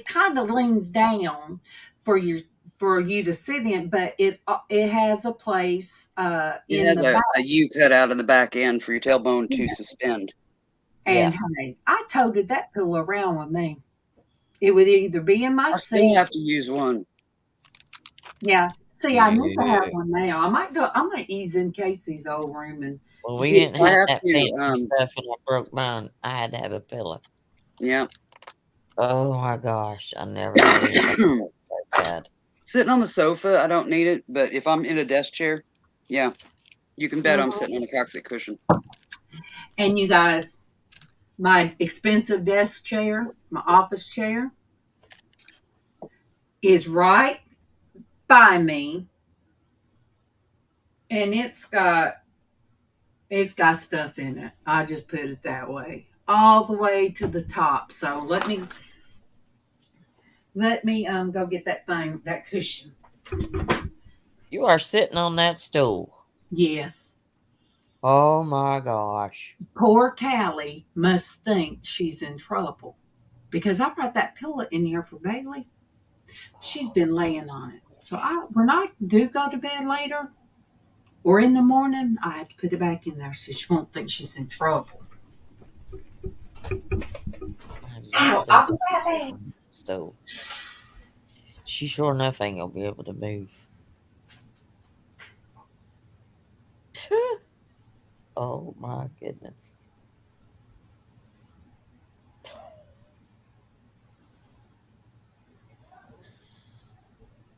kind of leans down for you to sit in, but it has a place It in has the back. a U cut out in the back end for your tailbone to suspend. And honey, I toted that pillow around with me. It would either be in my I seat. still have to use one. Yeah. See, I need to have one now. I might go. I'm gonna ease in Casey's old room and. Well, we didn't have that fancy stuff, and I broke mine. I had to have a pillow. Yeah. Oh my gosh, I never had anything so bad. Sitting on the sofa, I don't need it, but if I'm in a desk chair, yeah, you can bet I'm sitting on a coccyx cushion. And you guys, my expensive desk chair, my office chair, is right by me, and it's got stuff in it. I just put it that way, all the way to the top. So let me go get that cushion. You are sitting on that stool. Yes. Oh my gosh. Poor Callie must think she's in trouble because I brought that pillow in here for Bailey. She's been laying on it. So when I do go to bed later or in the morning, I have to put it back in there so she won't think she's in trouble. Ow, I'll be right back. So she sure enough ain't gonna be able to move. Oh my goodness.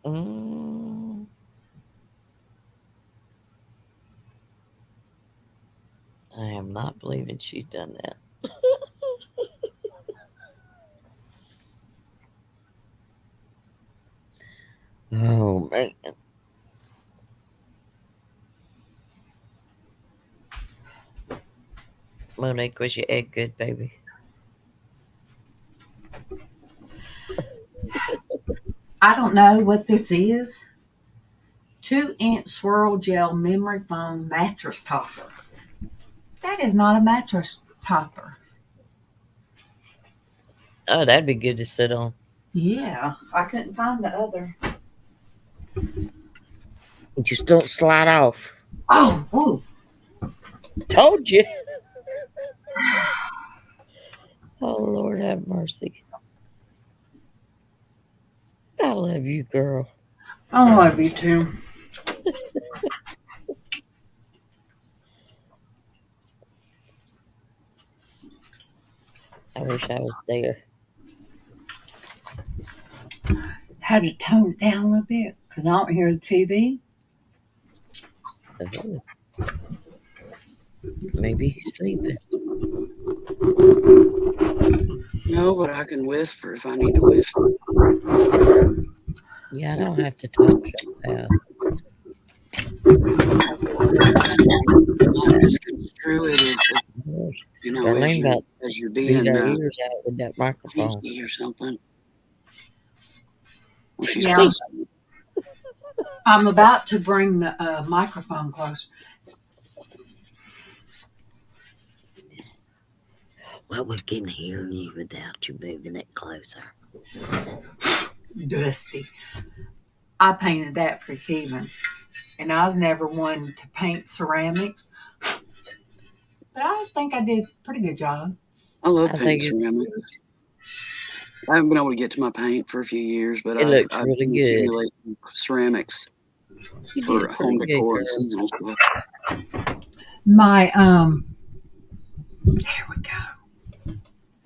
I am not believing she's done that. Oh man. Monique, was your egg good, baby? I don't know what this is. 2-inch swirl gel memory foam mattress topper. That is not a mattress topper. Oh, that'd be good to sit on. Yeah, I couldn't find the other. Just don't slide off. Oh. Told you. Oh, Lord have mercy. I love you, girl. I love you too. I wish I was there. Had to tone it down a little bit because I don't hear the TV. Maybe he's sleeping. No, but I can whisper if I need to whisper. Yeah, I don't have to talk so loud. Misconstrue it as as you're being our ears out with that microphone or something. Yeah. I'm about to bring the microphone closer. Well, we can hear you without you moving it closer. Dusty. I painted that for Kevin. And I was never one to paint ceramics. But I think I did a pretty good job. I love painting ceramics. I haven't been able to get to my paint for a few years, but I've really been good. accumulating ceramics for home decor and seasonal stuff. My there we go.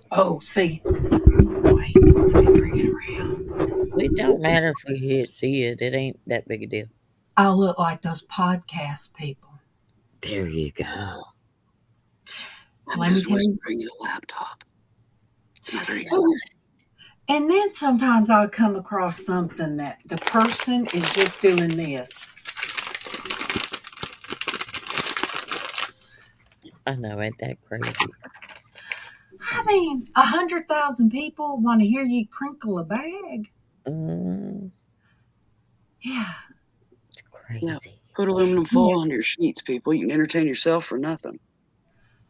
Oh, see. Wait, let me bring it around. It don't matter if we see it. It ain't that big a deal. I'll look like those podcast people. There you go. Let me tell you. Bring you a laptop. And then sometimes I'll come across something that the person is just doing this. I know, ain't that crazy? I mean, 100,000 people want to hear you crinkle a bag. Mm, Yeah. it's crazy. Yeah. Put aluminum foil on your sheets, people. You can entertain yourself for nothing.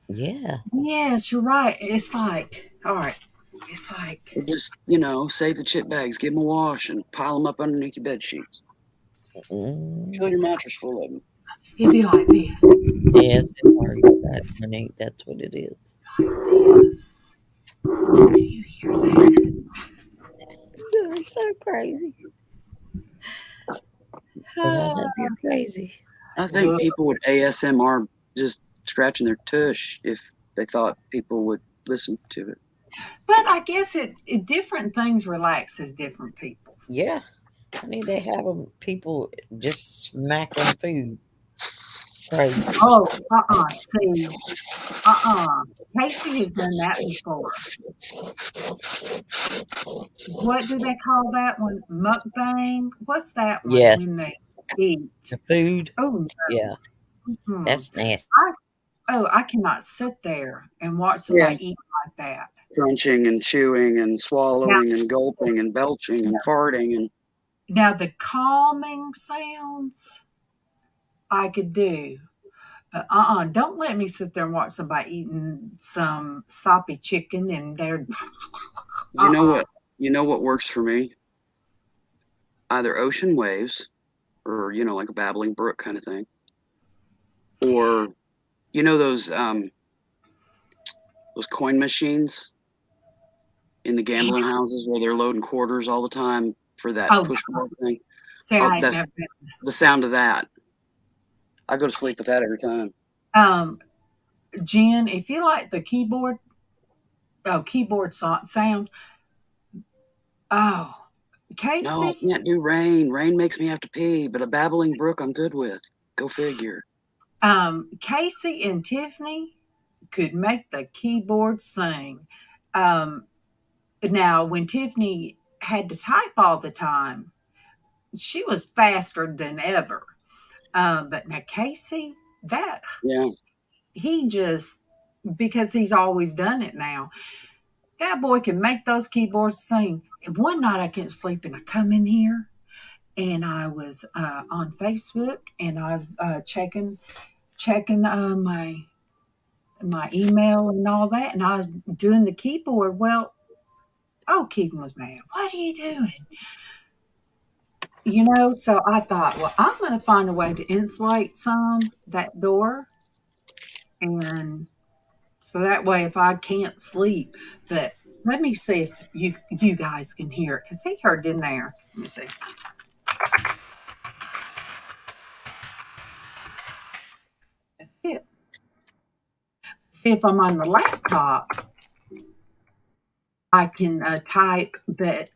Yeah. Yes, you're right. It's like, all right. It's like. Or just, save the chip bags, give them a wash, and pile them up underneath your bed sheets. Fill your mattress full of them. It'd be like this. Yes, honey. That's what it is. Like this. Do you hear that? You're so crazy. But I love you crazy. I think people would ASMR just scratching their tush if they thought people would listen to it. But I guess different things relaxes different people. Yeah. I need to have people just smacking food. Crazy. Oh, see, Casey has done that before. What do they call that one? Mukbang? What's that one Yes. when they eat? The food. Oh, Yeah. no. That's nasty. I cannot sit there and watch somebody eat like that. Crunching and chewing and swallowing and gulping and belching and farting and. Now the calming sounds I could do. But don't let me sit there and watch somebody eating some soppy chicken and they're You know what works for me? Either ocean waves or, like a babbling brook kind of thing. Or those coin machines in the gambling houses where they're loading quarters all the time for that push ball thing. See, I ain't never been. The sound of that. I go to sleep with that every time. Jen, if you like the keyboard sounds. Oh, Casey. No, I can't do rain. Rain makes me have to pee, but a babbling brook I'm good with. Go figure. Casey and Tiffany could make the keyboard sing. Now, when Tiffany had to type all the time, she was faster than ever. But now Casey, he just, because he's always done it now, that boy can make those keyboards sing. And one night I couldn't sleep and I come in here and I was on Facebook and I was checking my email and all that, and I was doing the keyboard. Well, Keegan was mad. What are you doing? So I thought, well, I'm going to find a way to insulate that door, and so that way, if I can't sleep, but let me see if you guys can hear it because he heard in there. Let me see. See if I'm on the laptop, I can type, but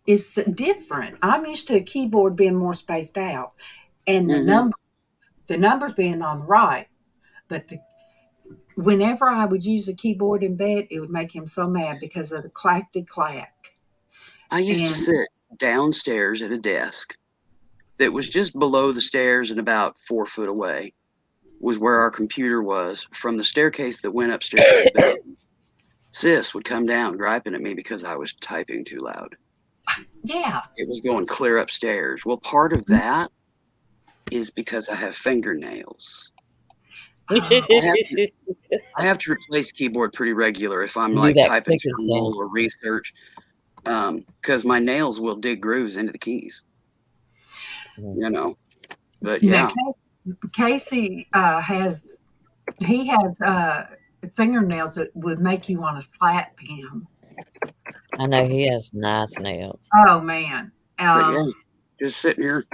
it's different. I'm used to a keyboard being more spaced out, and the numbers being on the right. But whenever I would use the keyboard in bed, it would make him so mad because of the clack. I used to sit downstairs at a desk that was just below the stairs and about 4 foot away was where our computer was from the staircase that went upstairs to the bedroom. Sis would come down griping at me because I was typing too loud. Yeah. It was going clear upstairs. Well, part of that is because I have fingernails. I have to replace keyboard pretty regular if I'm like typing journal or research, because my nails will dig grooves into the keys. But yeah. Now, Casey has fingernails that would make you want to slap him. I know he has nice nails. Oh man. Just sitting here,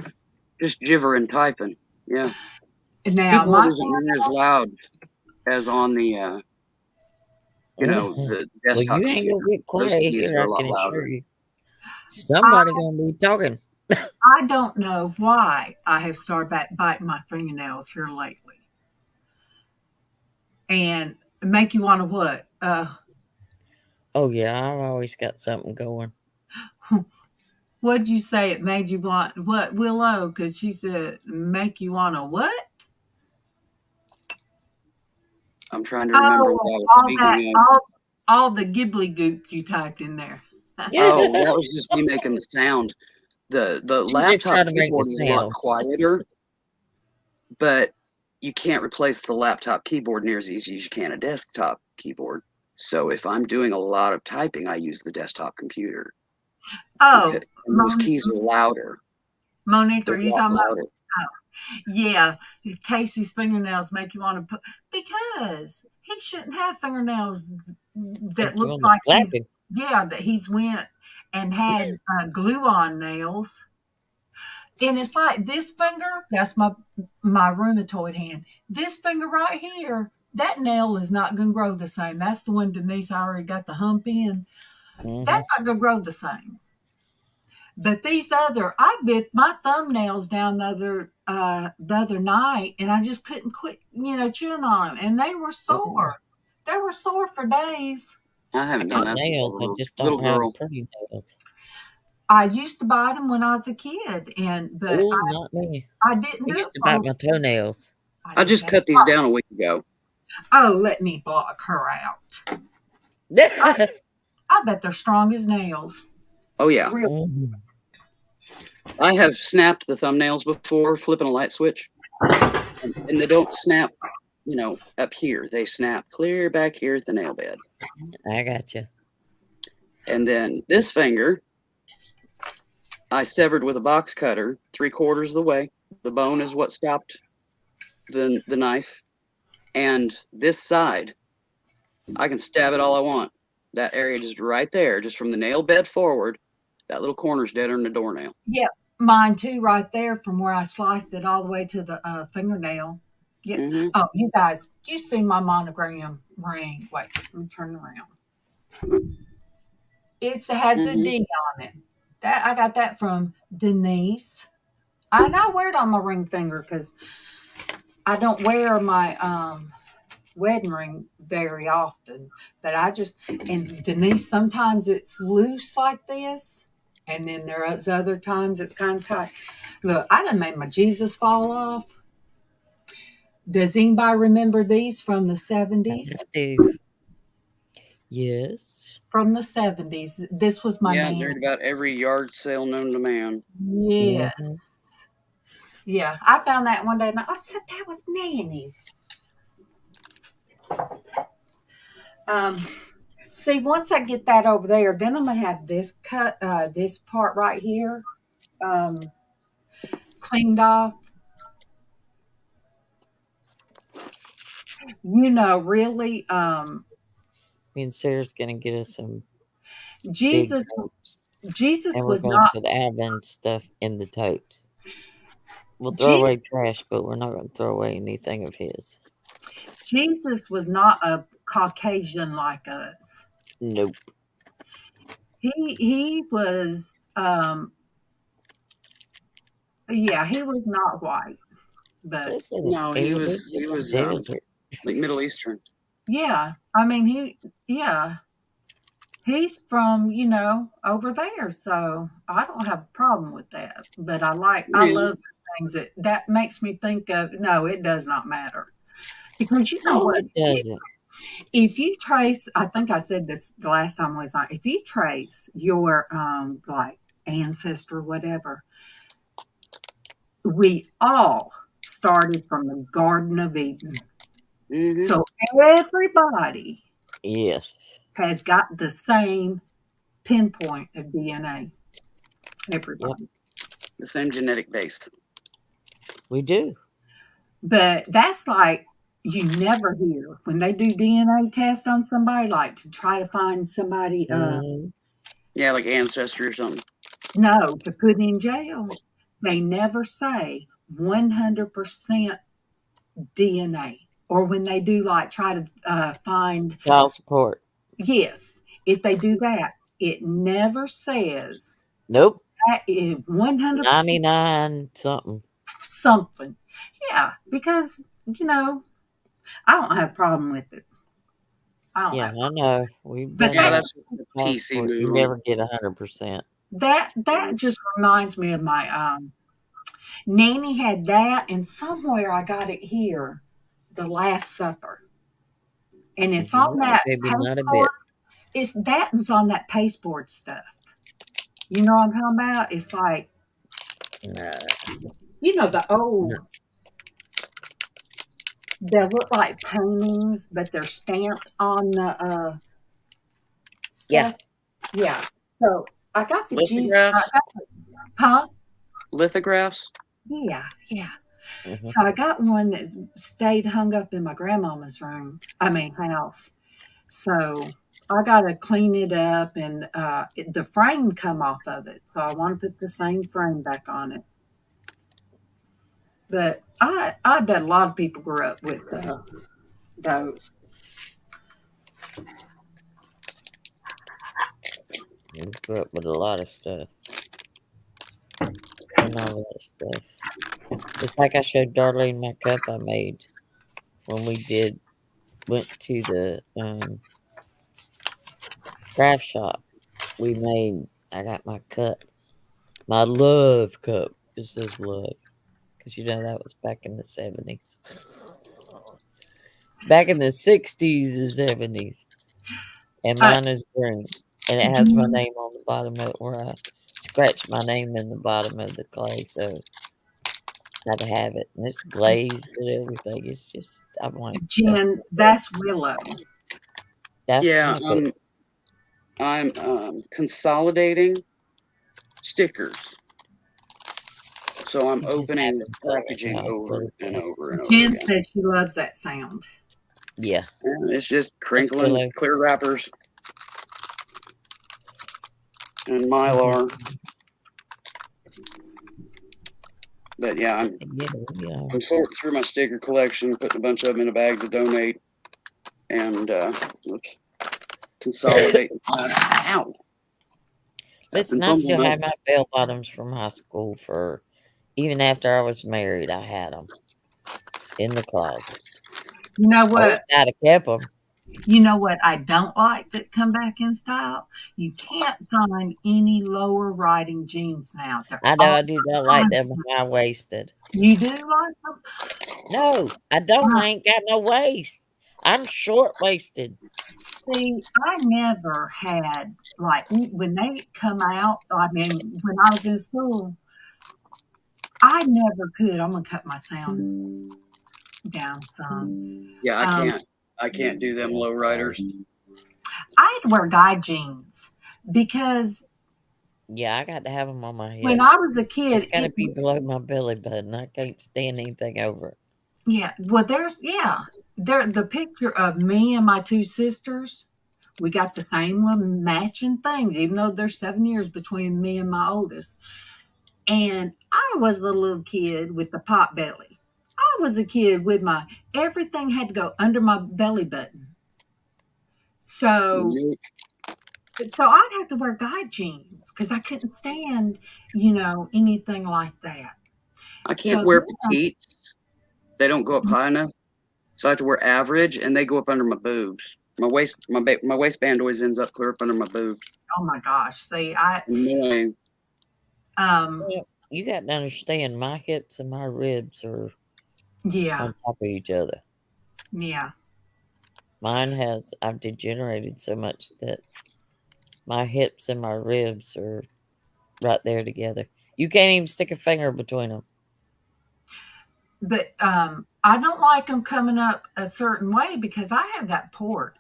just gibbering typing. Yeah. Now keyboard isn't near as loud as on the the desktop. Well, you ain't gonna get quiet here, I can assure you. Somebody gonna be talking. I don't know why I have started biting my fingernails here lately. And make you want to what? Oh yeah, I've always got something going. What'd you say? It made you want what, Willow? Because she said make you want to what? I'm trying to remember what I was all that, speaking of. all the gibbly goop you typed in there. Oh, that was just me making the sound. The She just laptop tried to make keyboard the is a lot sound. quieter, but you can't replace the laptop keyboard near as easy as you can a desktop keyboard. So if I'm doing a lot of typing, I use the desktop computer. Oh, And those keys are louder. Monique, They're are a you lot talking about? louder. Yeah, Casey's fingernails make you want to put because he shouldn't have fingernails that If you looks want to like slap him. that he's went and had glue on nails. And it's like this finger, that's my rheumatoid hand. This finger right here, that nail is not going to grow the same. That's the one Denise already got the hump in. That's not going to grow the same. But these I bit my thumbnails down the other night, and I just couldn't quit, chewing on them, and they were sore. They were sore for days. I haven't done that since I Nails, I was just a little don't have girl. pretty nails. I used to bite them when I was a kid, but not me. I didn't I do used it to for bite my toenails. I just cut these down a week ago. Oh, let me block her out. I bet they're strong as nails. Oh, yeah. Real. I have snapped the thumbnails before, flipping a light switch. And they don't snap, up here. They snap clear back here at the nail bed. I got you. And then this finger, I severed with a box cutter 3/4 of the way. The bone is what stopped the knife. And this side, I can stab it all I want. That area just right there, just from the nail bed forward, that little corner's deader than a doornail. Yeah, mine too, right there from where I sliced it all the way to the fingernail. Yeah. Mm-hmm. Oh, you guys, do you see my monogram ring? Wait, let me turn around. It has a D on it. That I got that from Denise. I wear it on my ring finger because I don't wear my wedding ring very often. But and Denise, sometimes it's loose like this. And then there's other times it's kind of tight. Look, I done made my Jesus fall off. Does anybody remember these from the 70s? I do. Yes. From the 70s. This was my Yeah, name. they're about every yard sale known to man. Yes. Mm-hmm. Yeah, I found that one day and I said that was Nanny's. See, once I get that over there, then I'm gonna have this this part right here, cleaned off. Really. Me and Sarah's gonna get us some Jesus. Jesus and was we're not going to put Alvin's stuff in the totes. We'll throw away trash, but we're not going to throw away anything of his. Jesus was not a Caucasian like us. Nope. He was he was not white. But no, he was like Middle Eastern. Yeah. I mean he's from, over there, so I don't have a problem with that. But I love things that makes me think of no, it does not matter. Because you know what? It doesn't. If you trace, I think I said this the last time I was on, if you trace your like ancestor, whatever, we all started from the Garden of Eden. Mm-hmm. So everybody has got the same pinpoint of DNA. Everybody. The same genetic base. We do. But that's like you never hear when they do DNA tests on somebody, like to try to find somebody. Yeah, like ancestry or something. No, to put in jail. They never say 100% DNA. Or when they do like try to find child support. Yes. If they do that, it never says. Nope. That is 100%. 99 something. Something. Yeah. Because, I don't have a problem with it. I know. We've but that's PC. You never get 100%. That just reminds me of my Nanny had that, and somewhere I got it here, the Last Supper. and it's on that Maybe not a bit. pasteboard. It's that one's on that pasteboard stuff. You know what I'm talking about? It's like you know the old. They look like paintings, but they're stamped on the Yeah. stuff. Yeah. So I got the Jesus. Lithographs? Huh? Lithographs? Yeah, yeah. Mhm. So I got one that stayed hung up in my grandmama's room. I mean house. So I got to clean it up, and the frame come off of it. So I want to put the same frame back on it. But I bet a lot of people grew up with those. We grew up with a lot of stuff. And all of that stuff. It's like I showed Darlene my cup I made when we went to the craft shop. I got my cup. My love cup. It says love. Because that was back in the 70s. Back in the 60s and 70s. And mine is green. And it has my name on the bottom of it where I scratched my name in the bottom of the clay. So I had to have it. And it's glazed and everything. It's just, I'm like, Jen, that's Willow. That's Yeah, my cup. I'm consolidating stickers. So I'm opening the packaging over and over and over Jen again. says she loves that sound. Yeah. And it's just crinkling clear wrappers and Mylar. But yeah, I'm sorting through my sticker collection, putting a bunch of them in a bag to donate, and consolidate. Ow! Listen, I still have my bell bottoms from high school even after I was married. I had them in the closet. You know I what? wish I'd have kept them. You know what I don't like that come back in style? You can't find any lower riding jeans now. I know I do not like them high waisted. You do like them? No, I don't. I ain't got no waist. I'm short waisted. See, I never had when they come out. I mean, when I was in school, I never could. I'm gonna cut my sound down some. Yeah, I can't do them low riders. I had to wear guy jeans because yeah, I got to have them on my head. When I was a kid, it's got to be below my belly button. I can't stand anything over it. Yeah, well, the picture of me and my two sisters. We got the same matching things, even though there's 7 years between me and my oldest. And I was a little kid with the pot belly. I was a kid with everything had to go under my belly button. So I'd have to wear guy jeans because I couldn't stand, anything like that. I can't wear petites. They don't go up high enough. So I have to wear average, and they go up under my boobs. My waistband always ends up clear up under my boobs. Oh my gosh! See, Annoying. Well, you got to understand, my hips and my ribs are on top of each other. Yeah. I've degenerated so much that my hips and my ribs are right there together. You can't even stick a finger between them. But I don't like them coming up a certain way because I have that port.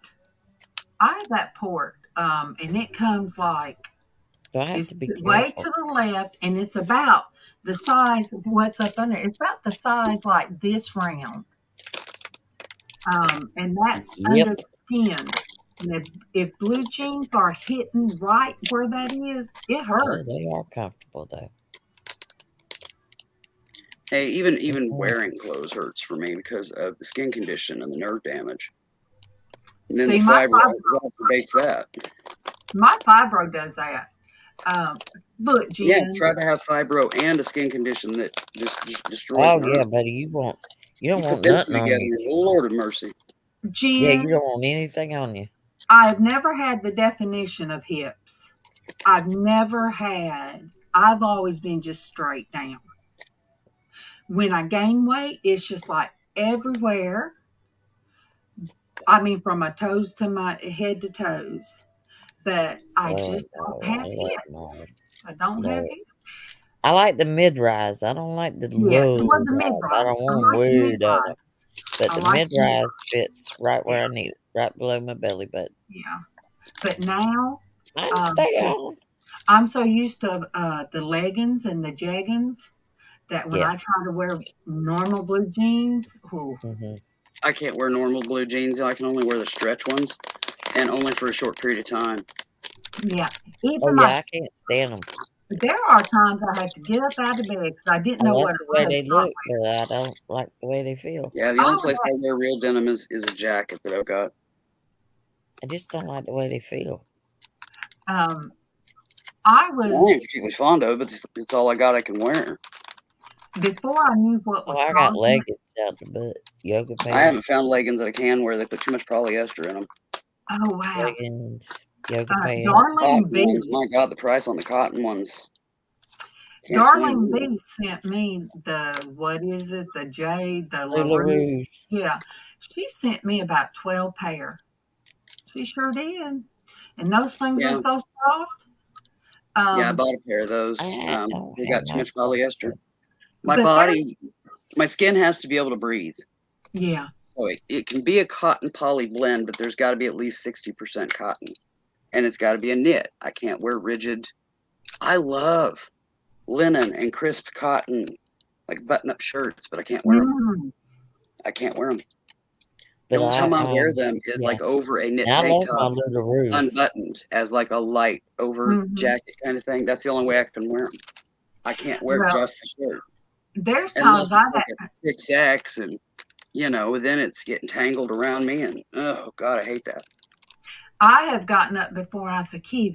And it comes it's way to the left, and it's about the size of what's up under. It's about the size like this round, and that's under the skin. And if blue jeans are hitting right where that is, it hurts. They are comfortable though. Hey, even wearing clothes hurts for me because of the skin condition and the nerve damage. And then the fibro exacerbates that. My fibro does that. Look, Jen. Yeah, try to have fibro and a skin condition that just destroys. Oh yeah, buddy, you don't want nothing on you. Lord of mercy. Jen, yeah, you don't want anything on you. I've never had the definition of hips. I've always been just straight down. When I gain weight, it's just like everywhere. I mean, from my toes to my head to toes. But I Oh, just don't no, have I like hips. mine. I don't have No. hips. I like the mid-rise. I don't like the Yes, low well, the rise. I mid-rise. don't I want them like the way down. mid-rise. But I the like the mid-rise mid-rise. fits right where Yeah, I need it, right below my belly button. yeah. But now, I can stay see, on. I'm so used to the leggings and the jeggings that when Yeah. I try to wear normal blue jeans, ooh, Hmm. I can't wear normal blue jeans. I can only wear the stretch ones, and only for a short period of time. yeah. Oh, Even my yeah, I can't stand them. there are times I had to get up out of bed because I didn't I know like what the I way was they start look, but I don't like the way they feel. Yeah, the only Oh, place I wear real denim is a jacket that I've got. I just don't like the way they feel. I I was ain't particularly fond of it, but it's all I got I can wear. before I knew what Oh, was I got causing it. leggings out the butt, yoga I haven't pants, found leggings that I can wear. They put too much polyester in them. Oh wow, leggings, yoga pants. Darling Cotton B, ones, my God, the price on the cotton ones. Can't stand Darling them. B sent me the what is it? The J, the LaRue. LuLaRoes. Yeah, she sent me about 12 pair. She sure did, and those things are Yeah, so soft. yeah, I Um, bought a pair of those. I don't They have got too my much polyester. My but there's body, my skin has to be able to breathe. yeah, So it can be a cotton poly blend, but there's got to be at least 60% cotton, and it's got to be a knit. I can't wear rigid. I love linen and crisp cotton, like button-up shirts, but I can't wear them. mm, I can't wear them. The but only time I wear them is yeah. like over a knit And I tank love my top, LuLaRoes. unbuttoned as like a light over hmm. jacket kind of thing. That's the only way I can wear them. I can't wear Well, just the shirt there's times unless it's I like a 6X, and then it's getting tangled around me, and oh God, I hate that. I have gotten up before and I said, Kevin,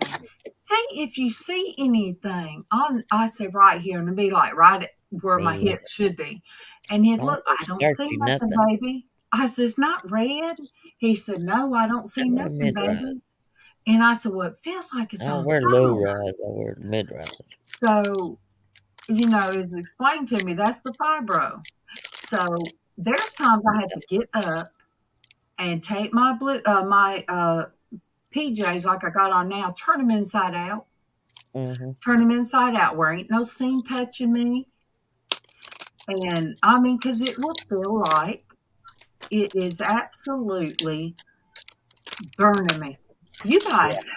see if you see anything on, I said, right here, and it'd be like right at where my Me, hip should be. And he'd I don't look, I don't start see you nothing, nothing. baby. I said, it's not red. He said, no, I don't I see wear nothing, mid-rise. baby. And I said, well, it feels like I it's don't on wear low fire. rise. I wear mid-rise. So, it's explained to me that's the fibro. So there's times I had to get up and take my PJs like I got on now, turn them inside out. Mm-hmm. Turn them inside out where ain't no seam touching me. And I mean, because it will feel like it is absolutely burning me. You Yeah. guys,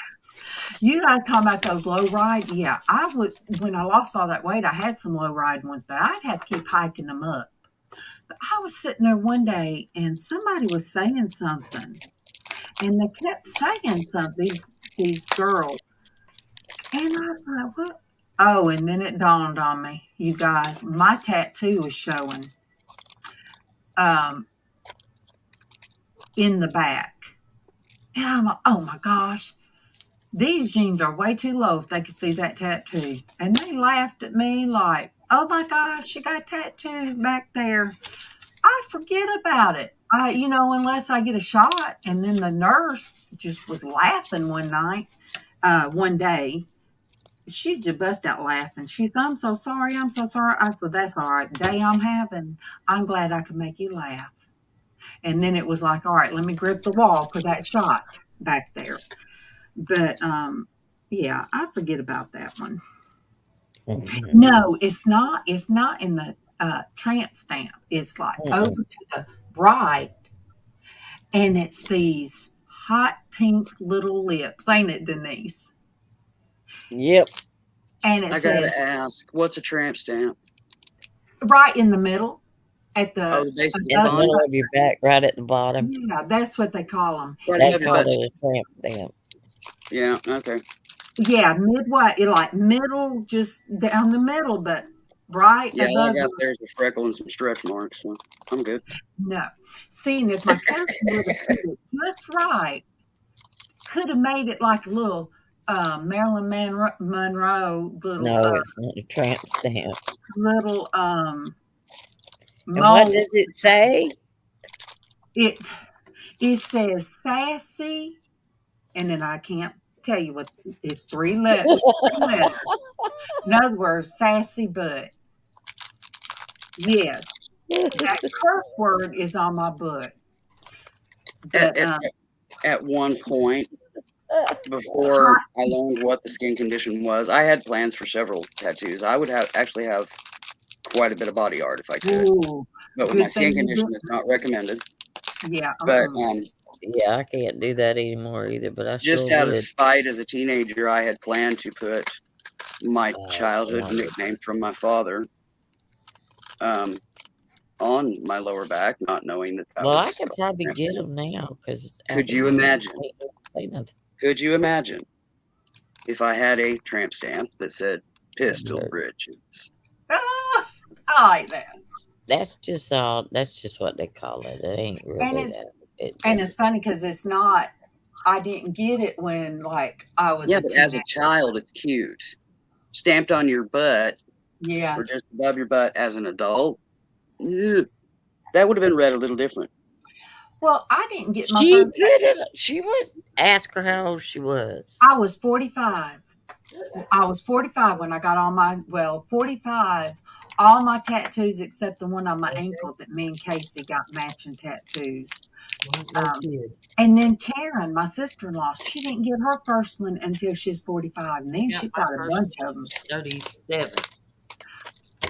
you guys talking about those low ride? Yeah, I would. When I lost all that weight, I had some low ride ones, but I'd have to keep hiking them up. But I was sitting there one day, and somebody was saying something, and they kept saying something. These girls, and I thought, what? Oh, and then it dawned on me, you guys, my tattoo was showing um, in the back. And I'm like, oh my gosh, these jeans are way too low if they could see that tattoo. And they laughed at me like, oh my gosh, you got a tattoo back there. I forget about it. Unless I get a shot. And then the nurse just was laughing one day. She just bust out laughing. She said, I'm so sorry. I'm so sorry. I said, that's all right. The day I'm having, I'm glad I could make you laugh. And then it was like, all right, let me grip the wall for that shot back there. But yeah, I forget about that one. Mm-hmm. No, it's not. It's not in the tramp stamp. It's like Mm-mm. over to the right, and it's these hot pink little lips, ain't it, Denise? Yep. And it I gotta says ask, what's a tramp stamp? right in the middle at Oh, the the base of the In the above. spine? middle of your back, right at the bottom. Yeah, that's what they call them. Right It's That's above your got called butt. a tramp stamp. Yeah, okay. yeah, midway, like middle, just down the middle, but right Yeah, all I above. got there is a freckle and some stretch marks, so I'm good. No, seeing if my cousin would have put it just right, could have made it like a little Marilyn Monroe No, it's not a tramp stamp. little And what mole. does it say? It it says sassy, and then I can't tell you what it's three letters. In other words, sassy butt. Yes, that curse word is on my butt. But At one point, before I learned what the skin condition was, I had plans for several tattoos. I would actually have quite a bit of body art if I could. ooh, But with my good skin thing you condition, did. it's not recommended. Yeah. But yeah, I can't do that anymore either, but I just sure out of would. spite, as a teenager, I had planned to put my childhood God. nickname from my father on my lower back, not knowing that Well, I was. could probably get them now because Could you imagine? Say nothing. Could you imagine if I had a tramp stamp that said "Pistol Bridges"? Oh, I like that. That's just what they call it. It ain't really And that. it's funny because it's not. I didn't get it when like I was Yeah, a but as teenager. a child, it's cute. Stamped on your butt, Yeah. or just above your butt as an adult, that would have been read a little different. Well, I didn't get my She first. didn't. She was. Ask her how old she was. I was 45. I was 45 when I got all my 45. All my tattoos except the one on my ankle that me and Casey got matching tattoos. And then Karen, my sister-in-law, she didn't get her first one until she's 45, and then she got a bunch of them. 37.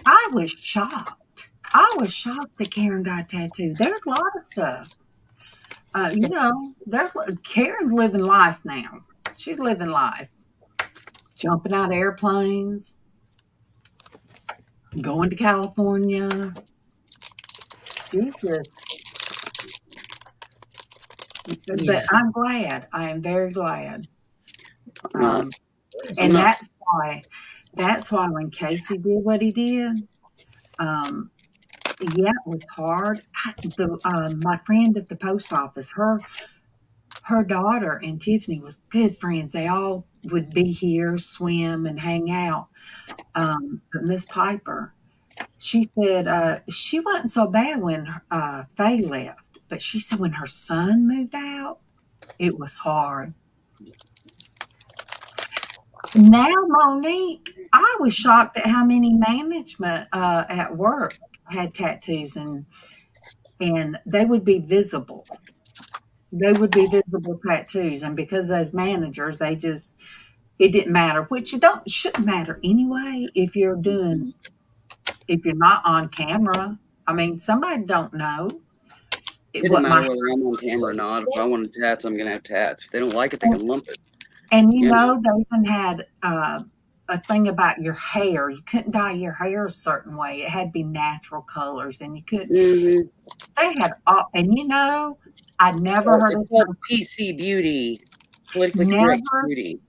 I was shocked. I was shocked that Karen got a tattoo. There's a lot of stuff. There's Karen's living life now. She's living life. Jumping out of airplanes, going to California. She's just, but I'm glad. I am very glad. And that's why when Casey did what he did, yeah, it was hard. My friend at the post office, her daughter and Tiffany was good friends. They all would be here, swim, and hang out. But Miss Piper, she said she wasn't so bad when Faye left, but she said when her son moved out, it was hard. Now, Monique, I was shocked at how many management at work had tattoos, and they would be visible. They would be visible tattoos, and because as managers, it didn't matter, which shouldn't matter anyway if you're not on camera. I mean, somebody don't know It doesn't matter whether I'm on camera or not. If I want tats, I'm gonna have tats. If they don't like it, they can lump it. And they even had a thing about your hair. You couldn't dye your hair a certain way. It had to be natural colors, and you couldn't. Mm-hmm. They had all, and I'd never heard of PC beauty, politically correct beauty.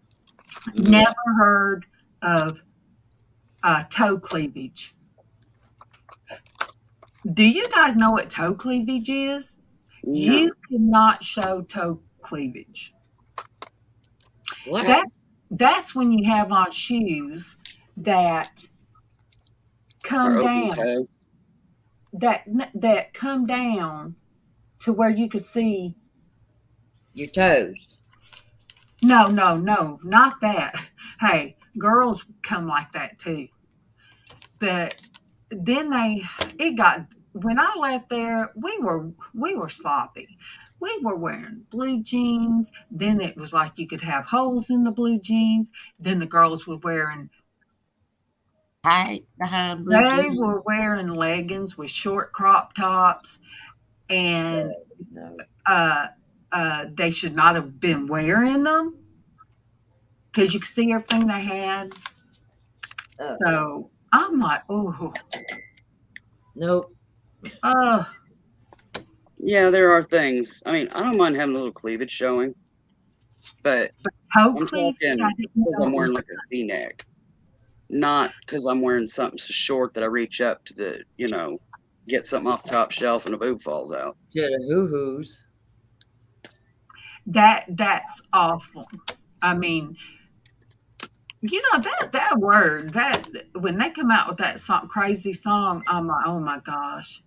Never heard of toe cleavage. Do you guys know what toe cleavage is? No. You cannot show toe cleavage. What? That's when you have on shoes that come down. That come down to where you can see your toes. No, not that. Hey, girls come like that too. But then when I left there, we were sloppy. We were wearing blue jeans. Then it was like you could have holes in the blue jeans. Then the girls were wearing tight behind blue jeans. They jeans. were wearing leggings with short crop tops, and they should not have been wearing them because you could see everything they had. So I'm like, oh, nope. Yeah, there are things. I mean, I don't mind having a little cleavage showing, but toe cleavage, I'm wearing like a V-neck, not because I'm wearing something so short that I reach up to get something off the top shelf and a boob falls out. To the hoo-hoos. That's awful. I mean, that word, that when they come out with that crazy song, I'm like, oh my gosh.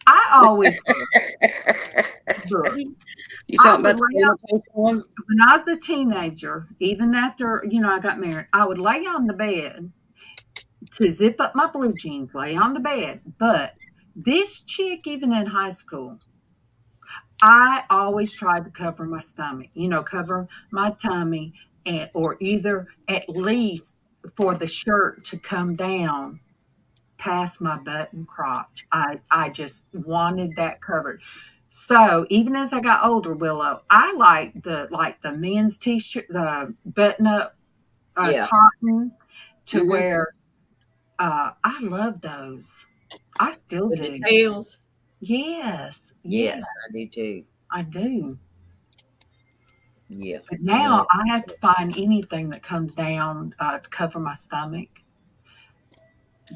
I always look. You talking about when I was a teenager, even after I got married, I would lay on the bed to zip up my blue jeans, lay on the bed. But this chick, even in high school, I always tried to cover my stomach, cover my tummy, or either at least for the shirt to come down past my butt and crotch. I just wanted that covered. So even as I got older, Willow, I like the men's t-shirt, the button up Yeah. cotton, to Mhm. where I love those. I still With the do. tails? Yes, Yes, yes, I do too. I do. Yeah. But No. now I have to find anything that comes down to cover my stomach.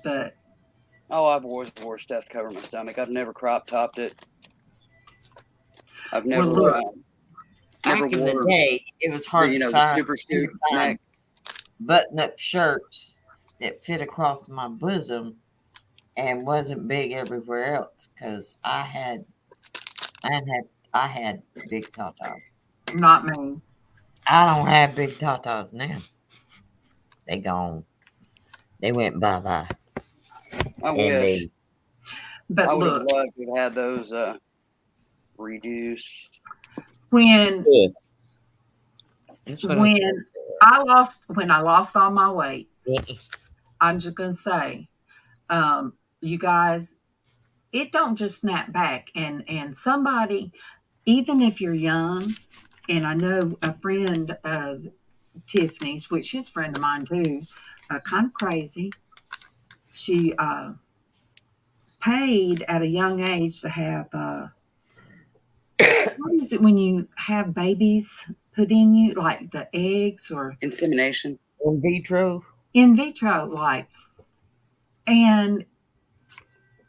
But Oh, I've always wore stuff to cover my stomach. I've never crop topped it. I've well, never look, never Back in the wore day, it was the hard to the find super me to suit find neck. button-up shirts that fit across my bosom and wasn't big everywhere else because I had big tatas. not me. I don't have big tatas now. They gone. They went bye-bye. I And wish. But I would have look, loved to have had those reduced. when yeah. That's what I when told when I lost all my weight, you. I'm just gonna say, you guys, it don't just snap back. And somebody, even if you're young, and I know a friend of Tiffany's, which is a friend of mine too, kind of crazy. She paid at a young age to have what is it when you have babies put in you, like the eggs or Insemination. In vitro? in vitro, like, and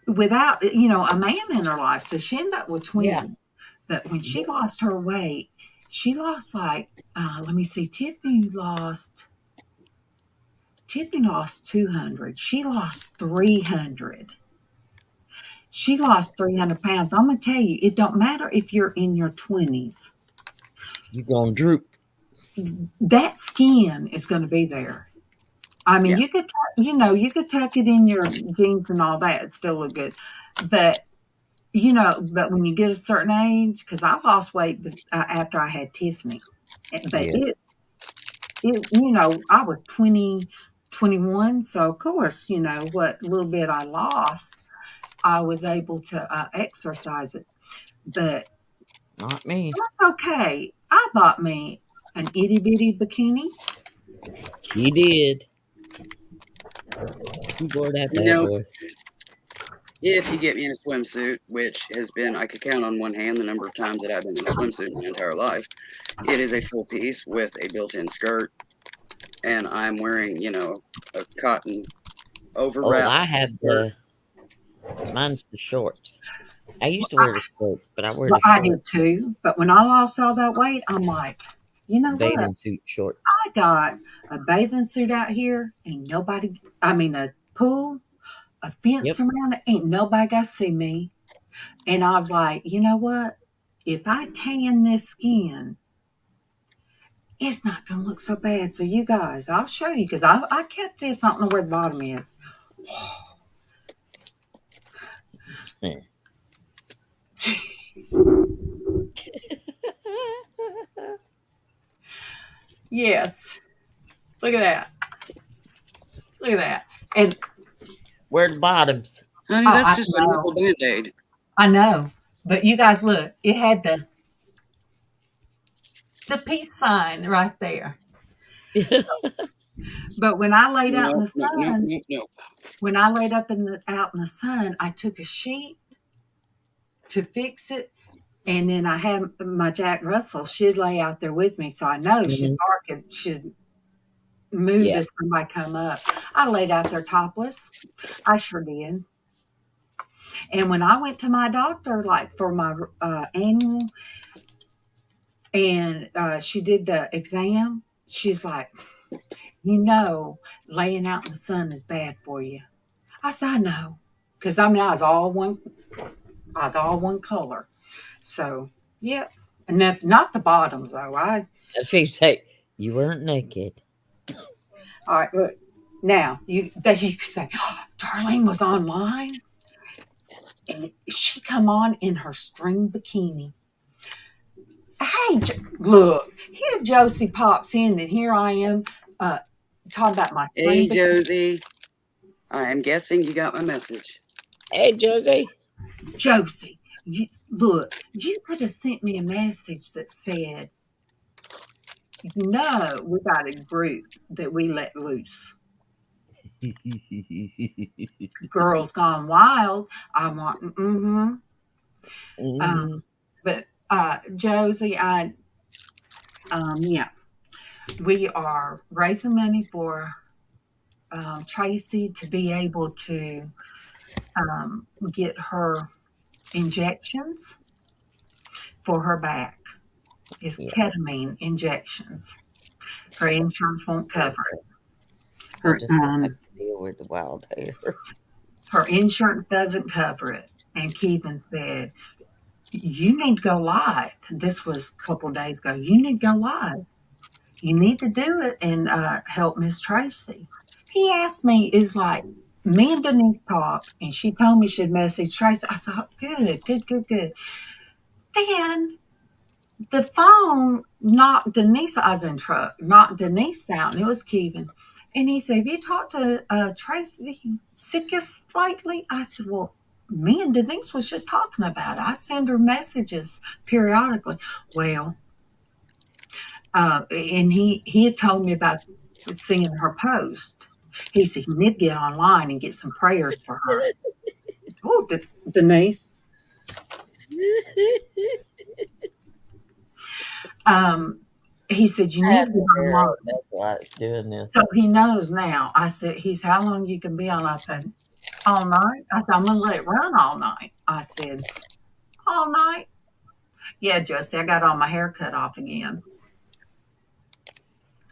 without a man in her life, so she ended up with Yeah. twins. But when she lost her weight, she lost like let me see, Tiffany lost 200. She lost 300. She lost 300 pounds. I'm going to tell you, it don't matter if you're in your 20s. You gonna droop. That skin is going to be there. I mean, Yeah. you could tuck it in your jeans and all that. It still look good. But, but when you get a certain age, because I lost weight after I had Tiffany. But Yeah. I was 20, 21. So, of course, what little bit I lost, I was able to exercise it. But Not me. that's okay. I bought me an itty bitty bikini. He did. He wore that You bad know, boy. if you get me in a swimsuit, which has been, I could count on one hand the number of times that I've been in a swimsuit in my entire life, it is a full piece with a built-in skirt, and I'm wearing, a cotton Oh, overwrap I had shirt. mine's the shorts. I used to wear the skirts, but I wear Well, the I shorts. did too. But when I lost all that weight, I'm like, you know what? Bathing suit shorts. I got a bathing suit out here, and a pool, a fence Yep. around it, ain't nobody got to see me. And I was like, you know what? If I tan this skin, it's not going to look so bad. So, you guys, I'll show you because I kept this. I don't know where the bottom is. Yes. Look at that. Look at that. And Wear the bottoms. Honey, that's just a nipple Band-Aid. I know. But you guys look, it had the peace sign right there. But when I laid out in No, the no, no, sun, no, no. when I laid out in the sun, I took a sheet to fix it. And then I had my Jack Russell, she'd lay out there with me. So I know she'd Mhm. bark if she'd move Yeah. if somebody come up. I laid out there topless. I sure did. And when I went to my doctor, like for my annual, and she did the exam, she's like, laying out in the sun is bad for you. I said, I know. Because I was all one color. So, yeah. And not the bottoms, though. If he say you weren't naked. All right, look. Now, you can say, oh, Darlene was online, and she come on in her string bikini. Hey, look, here Josie pops in, and here I am talking about my Hey, spring. Josie. I'm guessing you got my message. Hey, Josie. Josie, look, you could have sent me a message that said, we got a group that we let loose. Girls Gone Wild. I want, but Josie, yeah, we are raising money for Traci to be able to get her injections for her back. It's ketamine injections. Her insurance won't cover it. We'll just have to deal with the wild hair. Her insurance doesn't cover it. And Keevan said, you need to go live. This was a couple of days ago. You need to go live. You need to do it and help Miss Traci. He asked me, is like, me and Denise talked, and she told me she'd message Traci. I said, good. Then the phone knocked Denise. I was in truck, knocked Denise out, and it was Keevan. And he said, have you talked to Traci sickest lately? I said, well, me and Denise was just talking about it. I send her messages periodically. Well, and he had told me about seeing her post. He said he need to get online and get some prayers for her. Oh, Denise. He said you need to get online. That's why it's doing this. So he knows now. I said, he's how long you can be on? I said, all night. I said, I'm gonna let it run all night. I said, all night. Yeah, Josie, I got all my hair cut off again.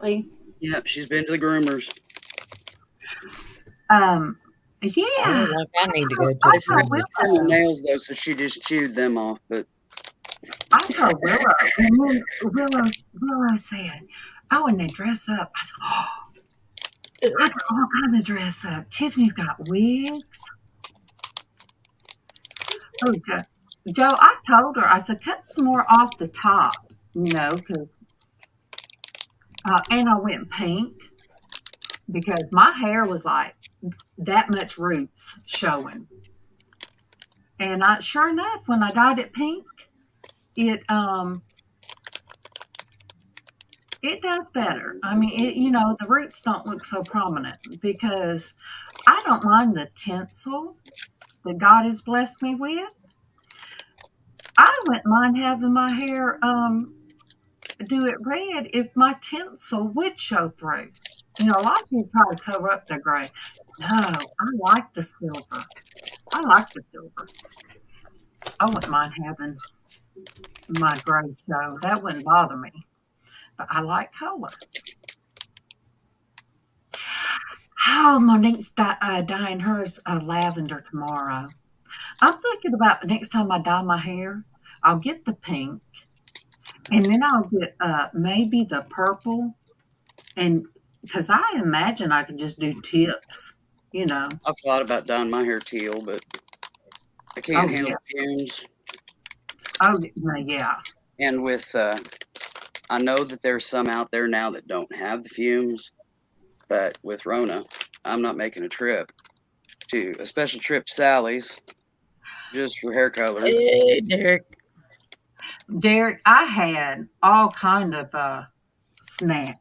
See? Yep, she's been to the groomers. Yeah. I need to go to I forgot to trim her nails though, so she just chewed them off. But I told Willow, and then Willow said, "Oh, and they dress up." I said, "Oh, I got all kind of dress up. Tiffany's got wigs." Oh, Joe, I told her, I said, "Cut some more off the top, because." And I went pink because my hair was like that much roots showing. And sure enough, when I dyed it pink, it does better. I mean, the roots don't look so prominent because I don't mind the tinsel that God has blessed me with. I wouldn't mind having my hair do it red if my tinsel would show through. A lot of people try to cover up their gray. No, I like the silver. I wouldn't mind having my gray show. That wouldn't bother me. But I like color. Monique's dyeing hers lavender tomorrow. I'm thinking about the next time I dye my hair, I'll get the pink, and then I'll get maybe the purple, and because I imagine I could just do tips, I've thought about dyeing my hair teal, but I can't handle fumes. Oh, yeah. And with, I know that there's some out there now that don't have the fumes, but with Rona, I'm not making a trip to a special trip to Sally's just for hair color. Hey, Derek. Derek, I had all kind of snacks.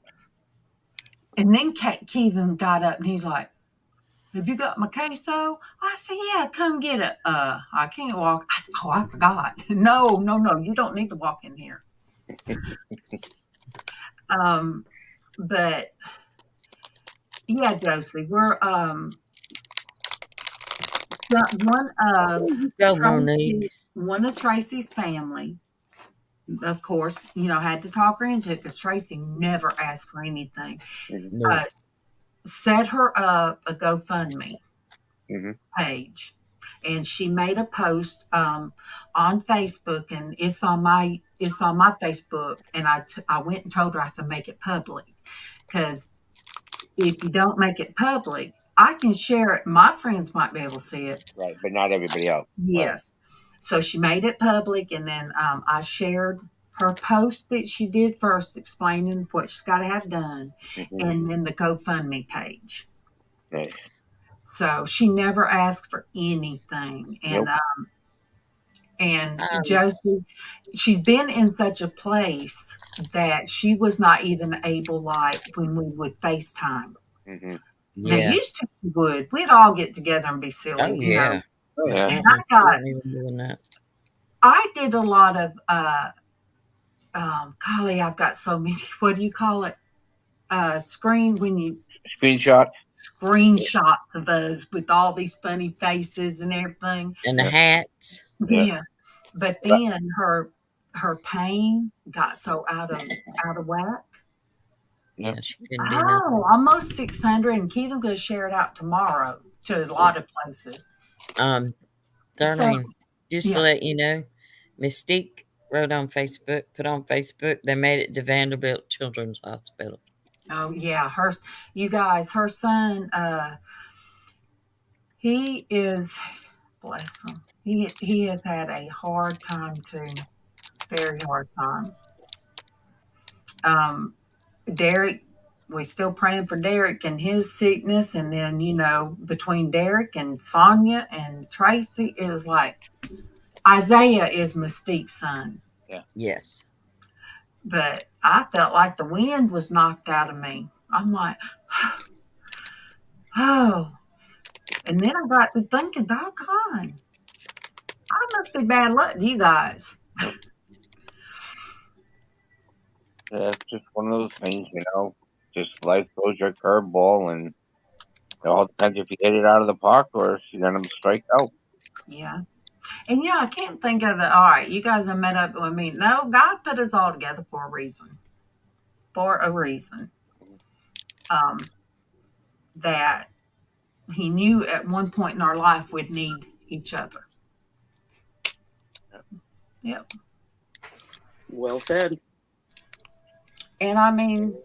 And then Kevin got up and he's like, have you got my queso? I said, yeah, come get it. I can't walk. I said, oh, I forgot. No, you don't need to walk in here. But yeah, Josie, we're one of Tracy's family, of course, had to talk her into it because Tracy never asked for anything. No. Set her up a GoFundMe page, and she made a post on Facebook, and it's on my Facebook. And I went and told her, I said, make it public, because if you don't make it public, I can share it. My friends might be able to see it, right? But not everybody else. Yes. Right. So she made it public, and then I shared her post that she did first explaining what she's got to have done, and then the GoFundMe page. Right. So she never asked for anything. And Nope. Josie, she's been in such a place that she was not even able, like when we would FaceTime. Now, Yeah. used to we would. We'd all get together and be silly, Oh, you know. yeah. Oh, Yeah. And I got, wasn't even doing that. I did a lot of, golly, I've got so many, what do you call it? Screen, when you Screenshot. screenshots of those with all these funny faces and everything. And the hats. Yeah. Yes. But then her pain got so out of whack. Yeah, she couldn't do nothing. Oh, almost 600, and Keita's going to share it out tomorrow to a lot of places. Darlene, just to yeah. let you know, Mystique wrote on Facebook, put on Facebook, they made it to Vanderbilt Children's Hospital. Oh yeah, you guys, her son, he is, bless him. He has had a hard time too, very hard time. Derek, we're still praying for Derek and his sickness, and then between Derek and Sonia and Traci, it was like Isaiah is Mystique's son. Yeah. Yes. But I felt like the wind was knocked out of me. I'm like, oh. And then I got to thinking, doggone, I must be bad luck to you guys. Yeah, it's just one of those things, just life throws you a curveball, and it all depends if you hit it out of the park or if you're going to strike out. Yeah. And I can't think of it. All right, you guys have met up with me. No, God put us all together for a reason. For a reason. That He knew at one point in our life we'd need each other. Yep. Well said. And I mean,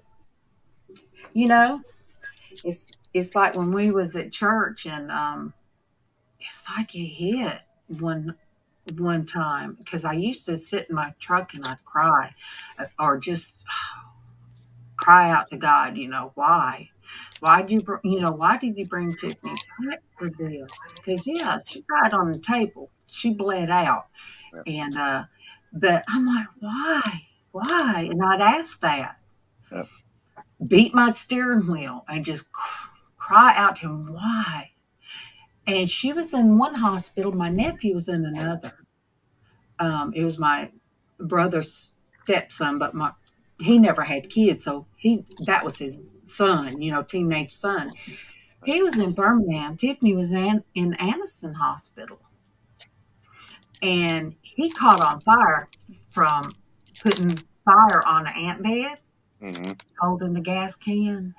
it's like when we was at church, and it's like it hit one time, because I used to sit in my truck and I'd cry, or just cry out to God. Why? Why did you bring Tiffany back for this? Because she died on the table. She bled out, and but I'm like, why? And I'd ask that. Yep. Beat my steering wheel and just cry out to him, why? And she was in one hospital. My nephew was in another. It was my brother's stepson, but he never had kids, so that was his son, teenage son. He was in Birmingham. Tiffany was in Anniston Hospital, and he caught on fire from putting fire on an ant bed, holding the gas can,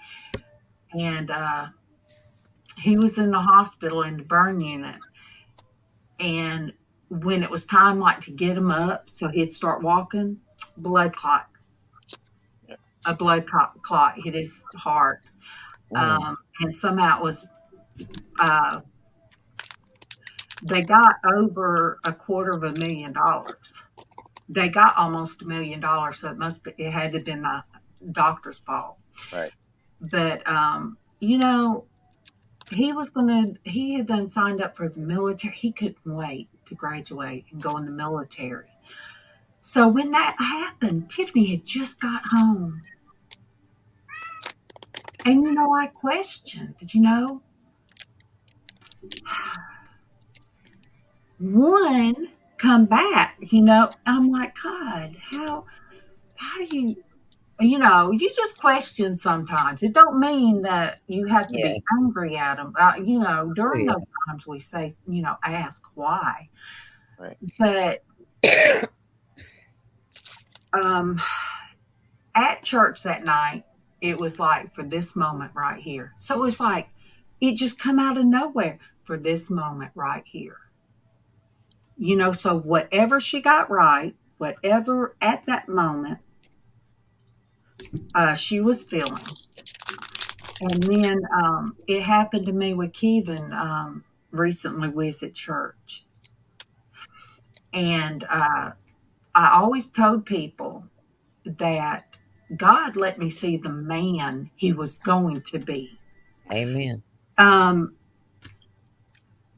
and he was in the hospital in the burn unit. And when it was time, like, to get him up so he'd start walking, blood clot. A blood clot hit his heart. And somehow it was, they got over $250,000. They got almost $1 million, so it had to have been the doctor's fault. Right. But, he had then signed up for the military. He couldn't wait to graduate and go in the military. So when that happened, Tiffany had just got home. And, I questioned, one come back, I'm like, God, how do you just question sometimes. It don't mean that you have to be angry at them. During those times we say, ask why. Right. But at church that night, it was like, for this moment right here. So it's like, it just come out of nowhere, for this moment right here. So whatever she got right, whatever at that moment she was feeling. And then it happened to me with Kevin recently. We was at church, and I always told people that God let me see the man he was going to be. Amen. Um,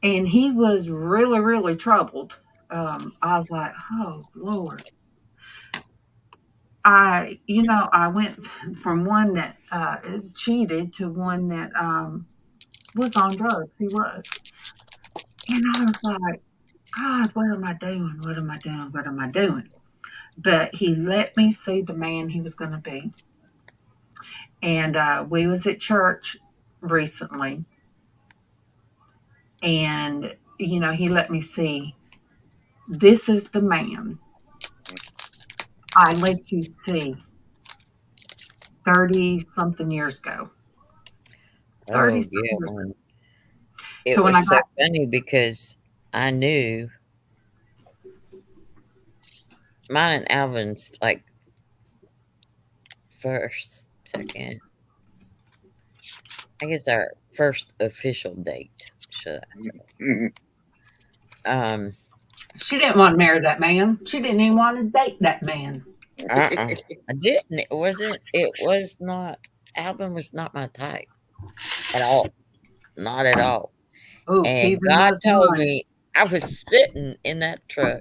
and he was really, really troubled. I was like, oh Lord. I went from one that cheated to one that was on drugs. He was. And I was like, God, what am I doing? What am I doing? What am I doing? But he let me see the man he was going to be. And we was at church recently, and he let me see. This is the man I let you see 30 something years ago. 30 Oh something yeah. years ago. It So when I was so got, funny because I knew mine and Alvin's like first, second, I guess our first official date, should I say. she didn't want to marry that man. She didn't even want to date that man. I didn't. It was not, Alvin was not my type at all. Not at all. Oh, And Kevin God was told mine. me I was sitting in that truck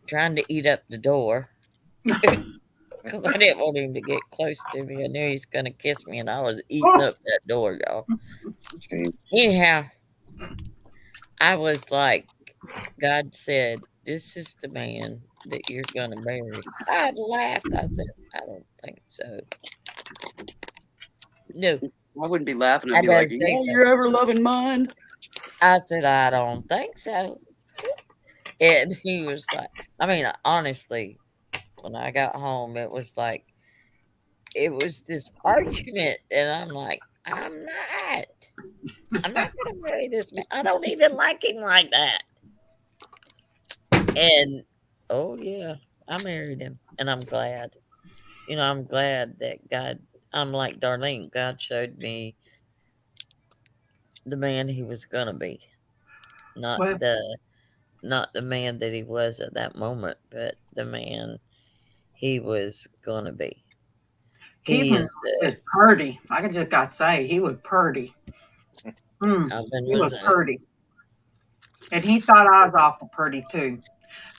trying to eat up the door because I didn't want him to get close to me. I knew he's going to kiss me, and I was eating up that door, y'all. Anyhow, I was like, God said, "This is the man that you're going to marry." I laughed. I said, "I don't think so." No, I wouldn't be laughing. I'd I be like, don't yeah, think so. your ever loving mind. I said, "I don't think so." And he was like, I mean, honestly, when I got home, it was like, it was this argument. And I'm like, I'm not going to marry this man. I don't even like him like that. And oh, yeah, I married him. And I'm glad. I'm glad that God, I'm like Darlene, God showed me the man he was going to be. Not Well, the not the man that he was at that moment, but the man he was gonna be. He Kevin is was purdy. I just got to say, he was purdy. Alvin He was was purdy. And he thought I was awful pretty too.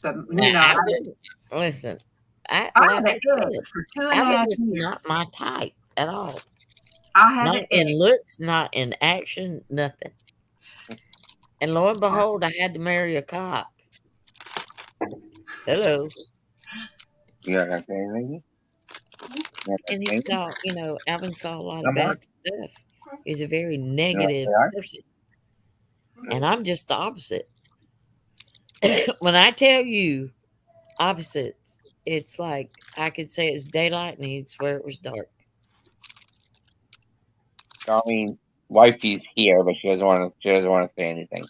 But, now Alvin. Listen, I like had I an said, ex for two and a Alvin half was not years. my type at all. I had Not an in ex. looks, not in action, nothing. And lo and behold, I had to marry a cop. Hello. You not gonna say anything? And he saw, Alvin saw a lot of Number? bad stuff. He's a very You know what negative they are? person. And I'm just the opposite. When I tell you opposites, it's like I could say it's daylight and he'd swear it was dark. I mean, wifey's here, but she doesn't want to. She doesn't want to say anything.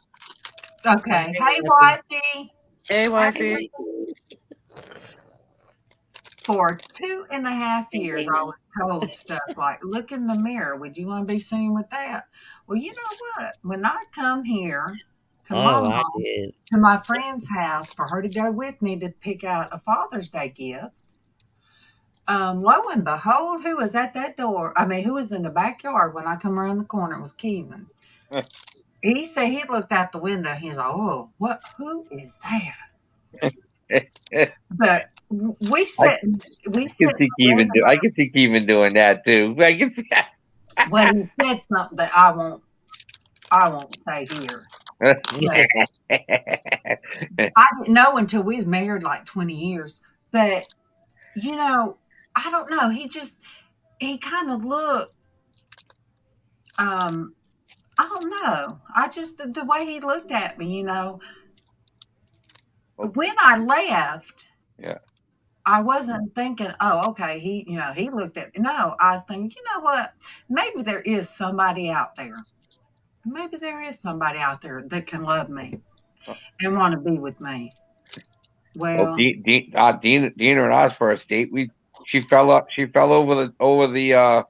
Okay. Hey, Wifey. wifey. Hey, Happy wifey. weekend. For 2.5 years, I was told stuff like, look in the mirror. Would you want to be seen with that? Well, you know what? When I come here to Oh, I mom, did. to my friend's house for her to go with me to pick out a Father's Day gift, lo and behold, who was at that door? I mean, who was in the backyard when I come around the corner? It was Kevin. He said he looked out the window. He's like, "Oh, what? Who is that?" But we I sit. We can sit in see the Kevin living I can see Kevin doing that too. I can see. room. Well, he said something that I won't say here. But I didn't know until we was married like 20 years. But I don't know. He kind of looked. I don't know. I just the way he looked at me. When I left, Yeah. I wasn't thinking, oh, okay, he looked at me. No, I was thinking, you know what? Maybe there is somebody out there. Maybe there is somebody out there that can love me and want to be with me. Well, Well, Dina and I's first date, she fell up. She fell over the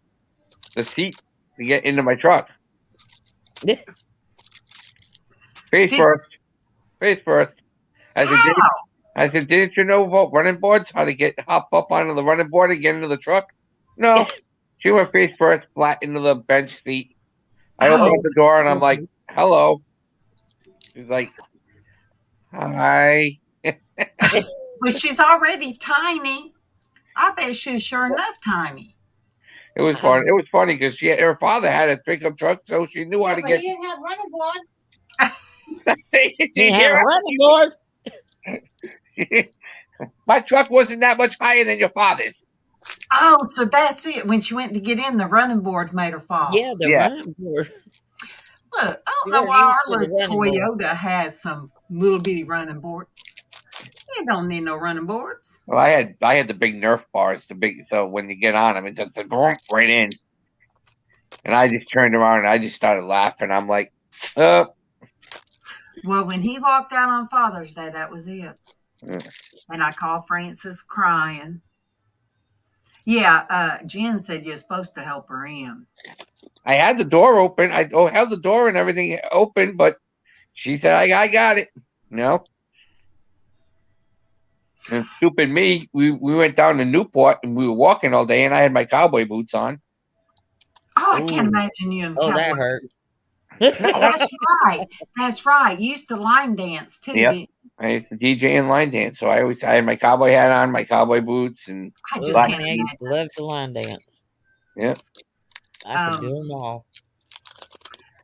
seat to get into my truck. Face did, first. Face first. As a date, how? I said, didn't you know about running boards? How to hop up onto the running board and get into the truck? No. She went face first, flat into the bench seat. I opened up the door and I'm like, hello. She's like, hi. But she's already tiny. I bet she's sure enough tiny. It was fun. It was funny because her father had a pickup truck, so she knew how to get. He didn't have running board. You have a running board. My truck wasn't that much higher than your father's. Oh, so that's it. When she went to get in, the running board made her fall. Yeah, the running board. Look, I don't know why our little Toyota has some little bitty running board. It don't need no running boards. Well, I had the big Nerf bars, so when you get on them, it just right in. And I just turned around and I just started laughing. I'm like, Well, when he walked out on Father's Day, that was it. And I called Francis crying. Yeah, Jen said you're supposed to help her in. I had the door open. I held the door and everything open, but she said, I got it. No. And stupid me, we went down to Newport and we were walking all day and I had my cowboy boots on. Oh, I can't imagine you in cowboy. That hurt. That's right. That's right. You used to line dance too. Yeah. I used to DJ and line dance. So I had my cowboy hat on, my cowboy boots, and I just can't imagine. I used to love to line dance. Yeah. I could do them all.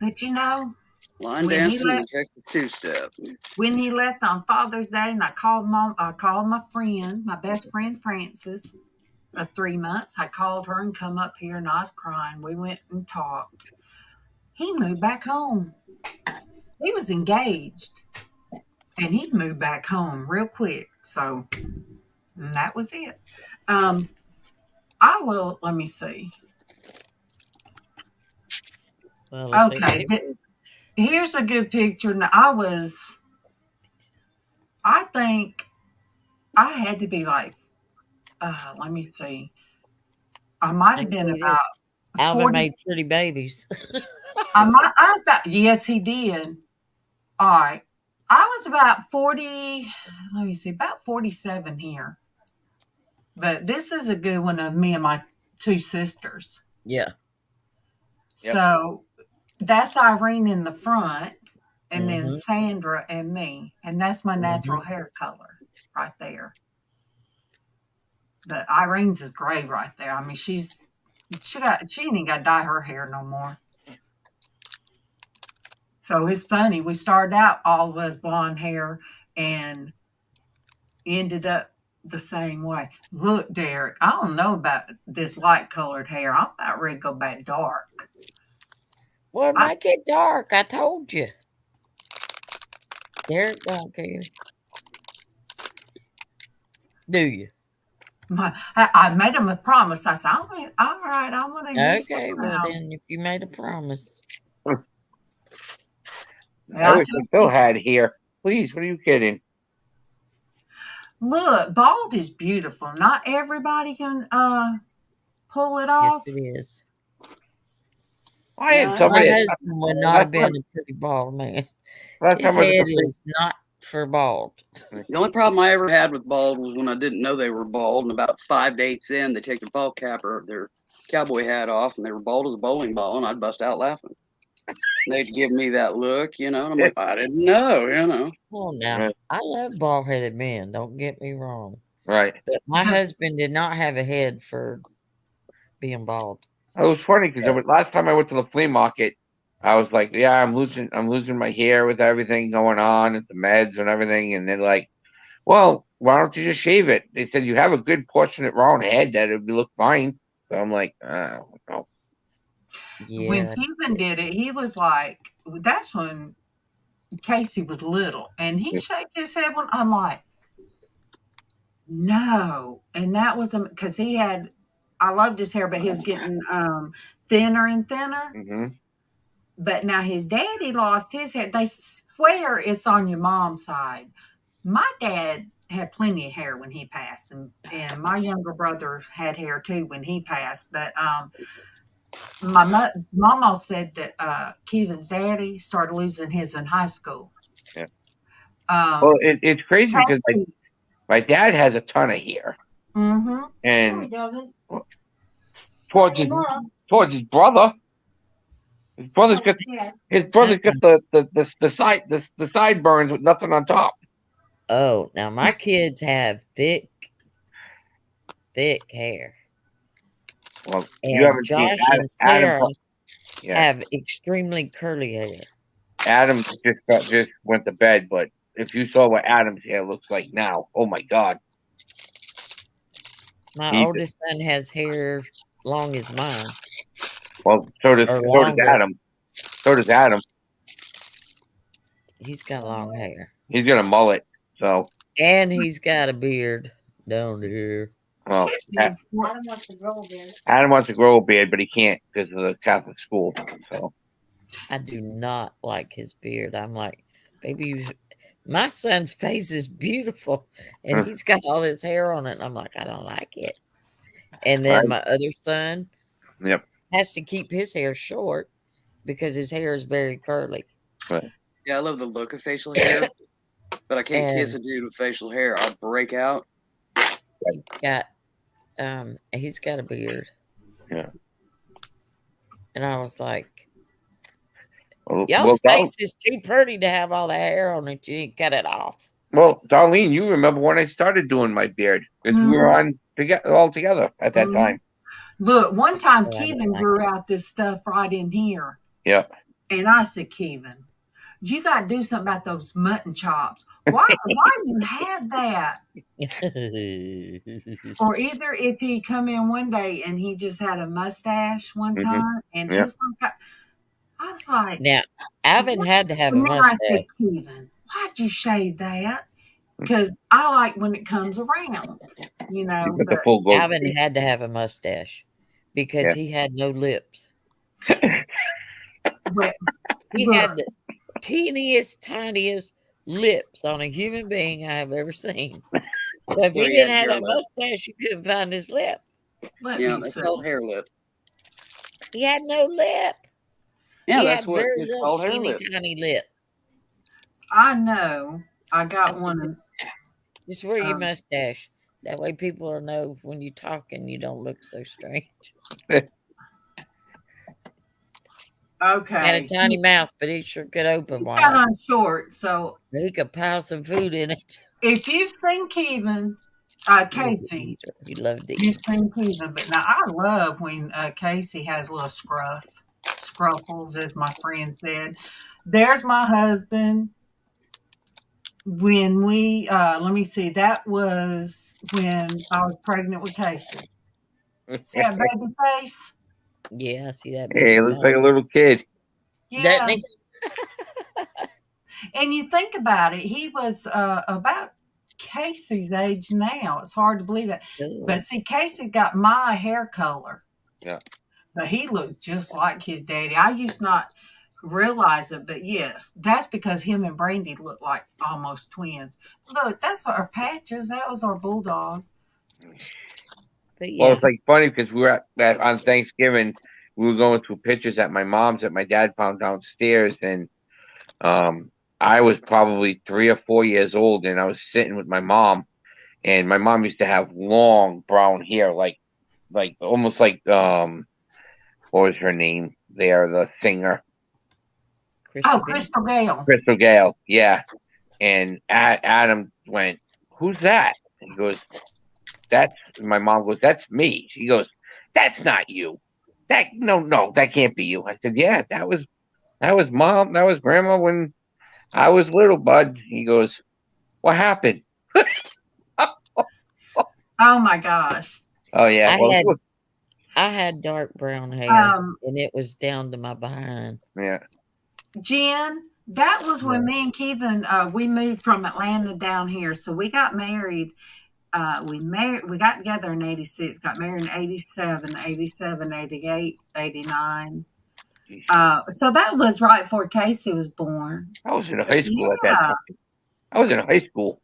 But you know, line dance and Texas two-step. When he left on Father's Day, and I called my friend, my best friend Francis, of 3 months. I called her and come up here, and I was crying. We went and talked. He moved back home. He was engaged, and he moved back home real quick. So that was it. Let me see. Well, okay, here's a good picture. Now, I think I had to be like, let me see. I might have been about Alvin made pretty babies. Yes, he did. All right. I was about 40, let me see, about 47 here. But this is a good one of me and my two sisters. Yeah. So that's Irene in the front, and then Sandra and me. And that's my natural hair color right there. But Irene's is gray right there. I mean, she ain't even got to dye her hair no more. So it's funny. We started out all of us blonde hair and ended up the same way. Look, Derek, I don't know about this light colored hair. I'm about ready to go back dark. Well, make it dark. I told you. Derek don't care. Do you? I made him a promise. I said, all right, I'm going to use Okay, well then, if you made a promise. I wish I still had here. Please, what are you kidding? Look, bald is beautiful. Not everybody can pull it off. Yes, it is. I had somebody. My husband would not have been a pretty bald man. His head is not for bald. The only problem I ever had with bald was when I didn't know they were bald, and about 5 dates in, they take their ball cap or their cowboy hat off, and they were bald as a bowling ball, and I'd bust out laughing. They'd give me that look, and I'm like, I didn't know, Oh, now, I love bald-headed men, don't get me wrong. Right. But my husband did not have a head for being bald. It was funny because last time I went to the flea market, I was like, yeah, I'm losing my hair with everything going on and the meds and everything. And they're like, well, why don't you just shave it? They said you have a good proportionate round head that it would look fine. So I'm like, no. Yeah. When Kevin did it, he was like, that's when Casey was little. And he shook his head when I'm like, no. And that was because I loved his hair, but he was getting thinner and thinner. Mm-hmm. But now his daddy lost his hair. They swear it's on your mom's side. My dad had plenty of hair when he passed, and my younger brother had hair too when he passed. But my mama said that Kevin's daddy started losing his in high school. Yeah. Well, it's crazy because My dad has a ton of hair, Mm-hmm. and towards his brother. His brother's got the sideburns with nothing on top. Oh, now my kids have thick hair. Well, you And haven't seen Josh and Adam. Sarah Yeah, have extremely curly hair. Adam just went to bed, but if you saw what Adam's hair looks like now, oh my God! My oldest son has hair long as mine. Well, Or does longer. Adam. So does Adam. He's got long hair. He's got a mullet, so. And he's got a beard down here. Well, Adam wants to grow a beard. Adam wants to grow a beard, but he can't because of the Catholic school. So I do not like his beard. I'm like, baby, my son's face is beautiful, and he's got all this hair on it. And I'm like, I don't like it. And then my other son, yep, has to keep his hair short because his hair is very curly. Right. Yeah, I love the look of facial hair, but I can't kiss a dude with facial hair. I'll break out. He's got a beard. Yeah. And I was like, well, y'all's face is too pretty to have all the hair on it. You didn't cut it off. Well, Darlene, you remember when I started doing my beard because we were on all together at that time. Look, one time Kevin grew out this stuff right in here. Yeah. And I said, Kevin, you got to do something about those mutton chops. Why do you have that? Or either if he come in one day and he just had a mustache one time, and it was like, I was like, now Alvin had to have a mustache. I said, Kevin, why'd you shave that? Because I like when it comes around, you know. The full Alvin had to have a mustache because he had no lips. But he had the teeniest, tiniest lips on a human being I have ever seen. So if he didn't have that mustache, you couldn't find his lip. Yeah, that's called hair lip. He had no lip. Yeah, he that's had what very it's little called, hair teeny lip. tiny lip. I know. I got one. Just wear your mustache. That way people will know when you're talking, you don't look so strange. Okay. Had a tiny mouth, but it sure could open wide. Got on short, so he could pile some food in it. If you've seen Kevin, Casey, he loved it. You've seen Kevin, but now I love when Casey has little scruffles, as my friend said. There's my husband. When we let me see, that was when I was pregnant with Casey. See that baby face? Yeah, I see that. Hey, looks like a little kid. Yeah. And you think about it, he was about Casey's age now. It's hard to believe it. But see, Casey got my hair color. Yeah. But he looked just like his daddy. I used not realize it, but yes, that's because him and Brandy look like almost twins. Look, that's our Patches. That was our bulldog. But Well, it's like funny because we were at on Thanksgiving. We were going through pictures at my mom's that my dad found downstairs, and I was probably 3 or 4 years old, and I was sitting with my mom, and my mom used to have long brown hair, like almost like what was her name there, the singer? Crystal Gale. Crystal Gale, yeah. And Adam went, "Who's that?" He goes, "That's," my mom goes, "That's me." She goes, "That's not you. No, that can't be you." I said, "Yeah, that was mom. That was grandma when I was little, bud." He goes, "What happened?" Oh my gosh. Oh yeah. I had dark brown hair, and it was down to my behind. Yeah. Jen, that was when me and Kevin we moved from Atlanta down here. So we got married. We got together in 86, got married in 87, 88, 89. So that was right before Casey was born. I was in high school at that time. I was in high school.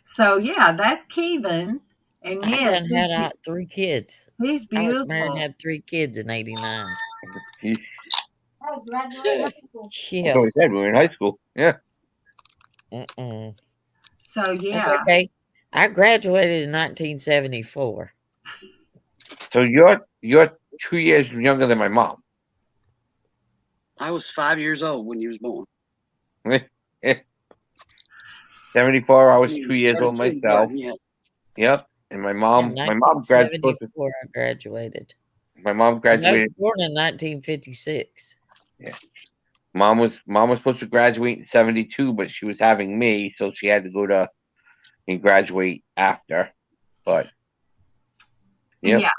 So yeah, that's Kevin. And yes, I had 3 kids. He's beautiful. I was married and had 3 kids in 89. Yeah. Yeah. We were in high school. Yeah. So That's yeah. okay. I graduated in 1974. So you're 2 years younger than my mom. I was 5 years old when you was born. 74. I was 2 years old 72, myself. yeah. Yep. And my In mom graduated. 1974, I graduated. My mom And I was graduated. born in 1956. Yeah. Mom was supposed to graduate in 72, but she was having me, so she had to go to and graduate after. But yep. Yeah.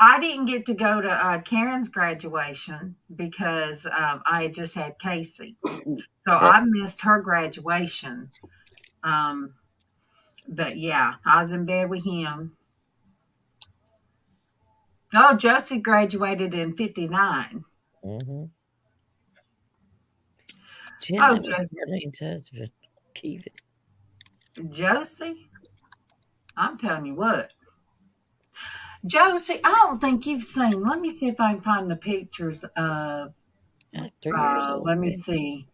I didn't get to go to Karen's graduation because I had just had Casey. So I missed her graduation. But yeah, I was in bed with him. Oh, Josie graduated in 59. Mm-hmm. Jen, Oh, that was Josie. Marlene's husband, Kevin. Josie? I'm telling you what. Josie, I don't think you've seen. Let me see if I can find the pictures of. 3 years old. Let me see.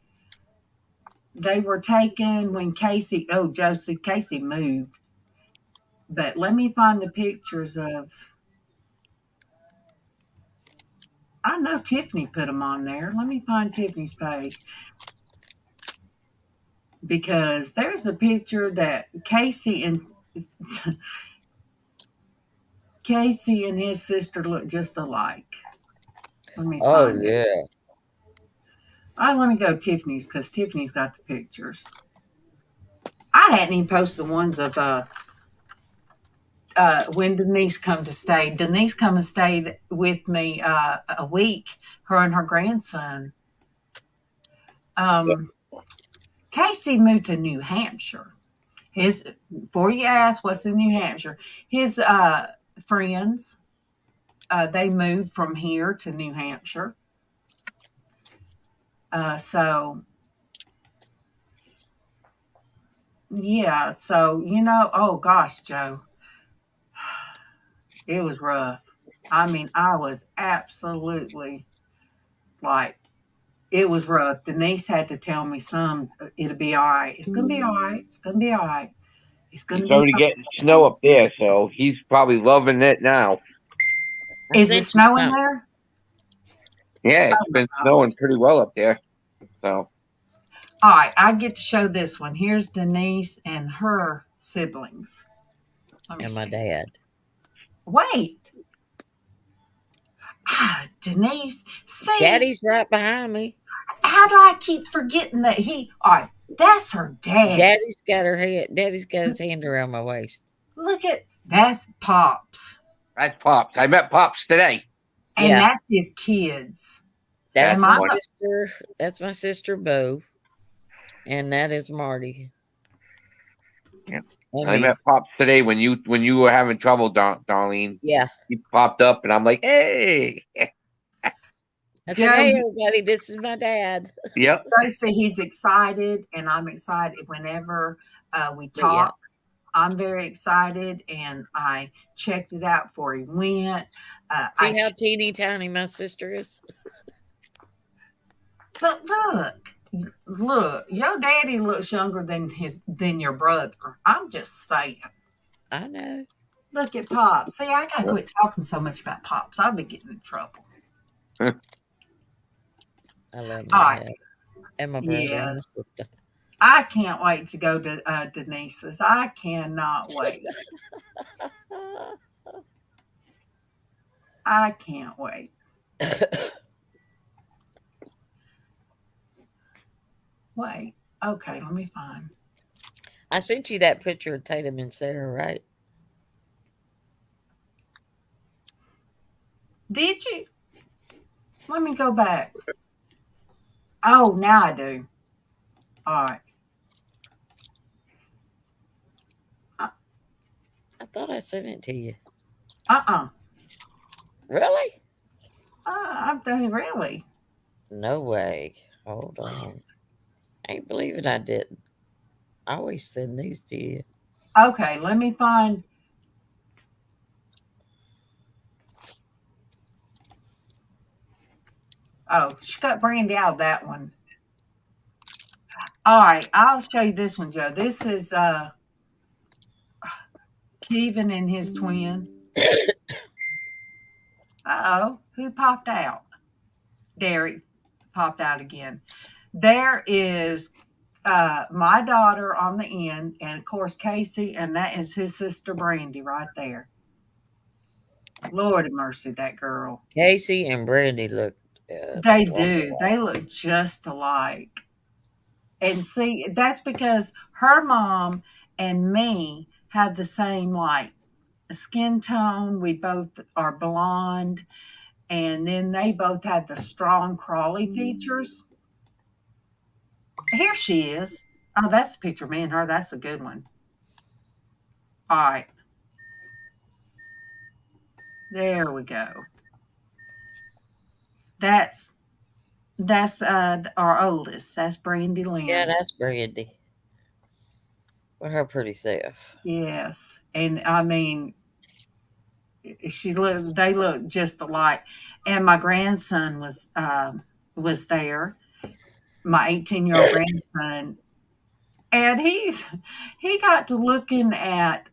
They were taken when Casey. Oh, Josie, Casey moved. But let me find the pictures of. I know Tiffany put them on there. Let me find Tiffany's page. Because there's a picture that Casey and his sister look just alike. Let me find it. Yeah. Let me go to Tiffany's because Tiffany's got the pictures. I hadn't even posted the ones of when Denise come to stay. Denise come and stayed with me a week, her and her grandson. Casey moved to New Hampshire. Before you ask what's in New Hampshire, his friends, they moved from here to New Hampshire. So yeah, oh gosh, Joe, it was rough. I mean, I was absolutely like, it was rough. Denise had to tell me it'll be all right. It's going to be all right. It's going to be all right. It's going to It's be already fine. getting snow up there, so he's probably loving it now. Is it snowing there? Yeah, it's been snowing pretty well up there. So. All right, I get to show this one. Here's Denise and her siblings. And my dad. Wait. Denise, see? Daddy's right behind me. How do I keep forgetting that all right, that's her dad. Daddy's got his hand around my waist. Look that's Pops. That's Pops. I met Pops today. And that's his kids. That's my sister. That's my sister Bo. And that is Marty. Yeah. I met Pops today when you were having trouble, Darlene. Yeah. He popped up and I'm like, hey. I said, hey everybody, this is my dad. Yep. So he's excited and I'm excited whenever we talk. I'm very excited and I checked it out before he went. See how teeny tiny my sister is? But look, your daddy looks younger than your brother. I'm just saying. I know. Look at Pops. See, I gotta quit talking so much about Pops. I'll be getting in trouble. I love my dad and my brother and my sister. I can't wait to go to Denise's. I cannot wait. I can't wait. Wait. Okay, let me find. I sent you that picture of Tatum and Sarah, right? Did you? Let me go back. Oh, now I do. All right. I thought I sent it to you. Really? I'm doing really. No way. Hold on. I ain't believing I didn't. I always send these to you. Okay, let me find. Oh, she got Brandy out of that one. All right, I'll show you this one, Joe. This is Kevin and his twin. Uh-oh, who popped out? Derek popped out again. There is my daughter on the end, and of course Casey, and that is his sister Brandy right there. Lord have mercy, that girl. Casey and Brandy look. They do. They look just alike. And see, that's because her mom and me have the same like skin tone. We both are blonde, and then they both have the strong crawly features. Here she is. Oh, that's a picture of me and her. That's a good one. All right. There we go. That's our oldest. That's Brandy Lynn. Yeah, that's Brandy. With her pretty self. Yes. And I mean, they look just alike. And my grandson was there. My 18-year-old grandson. And he got to looking at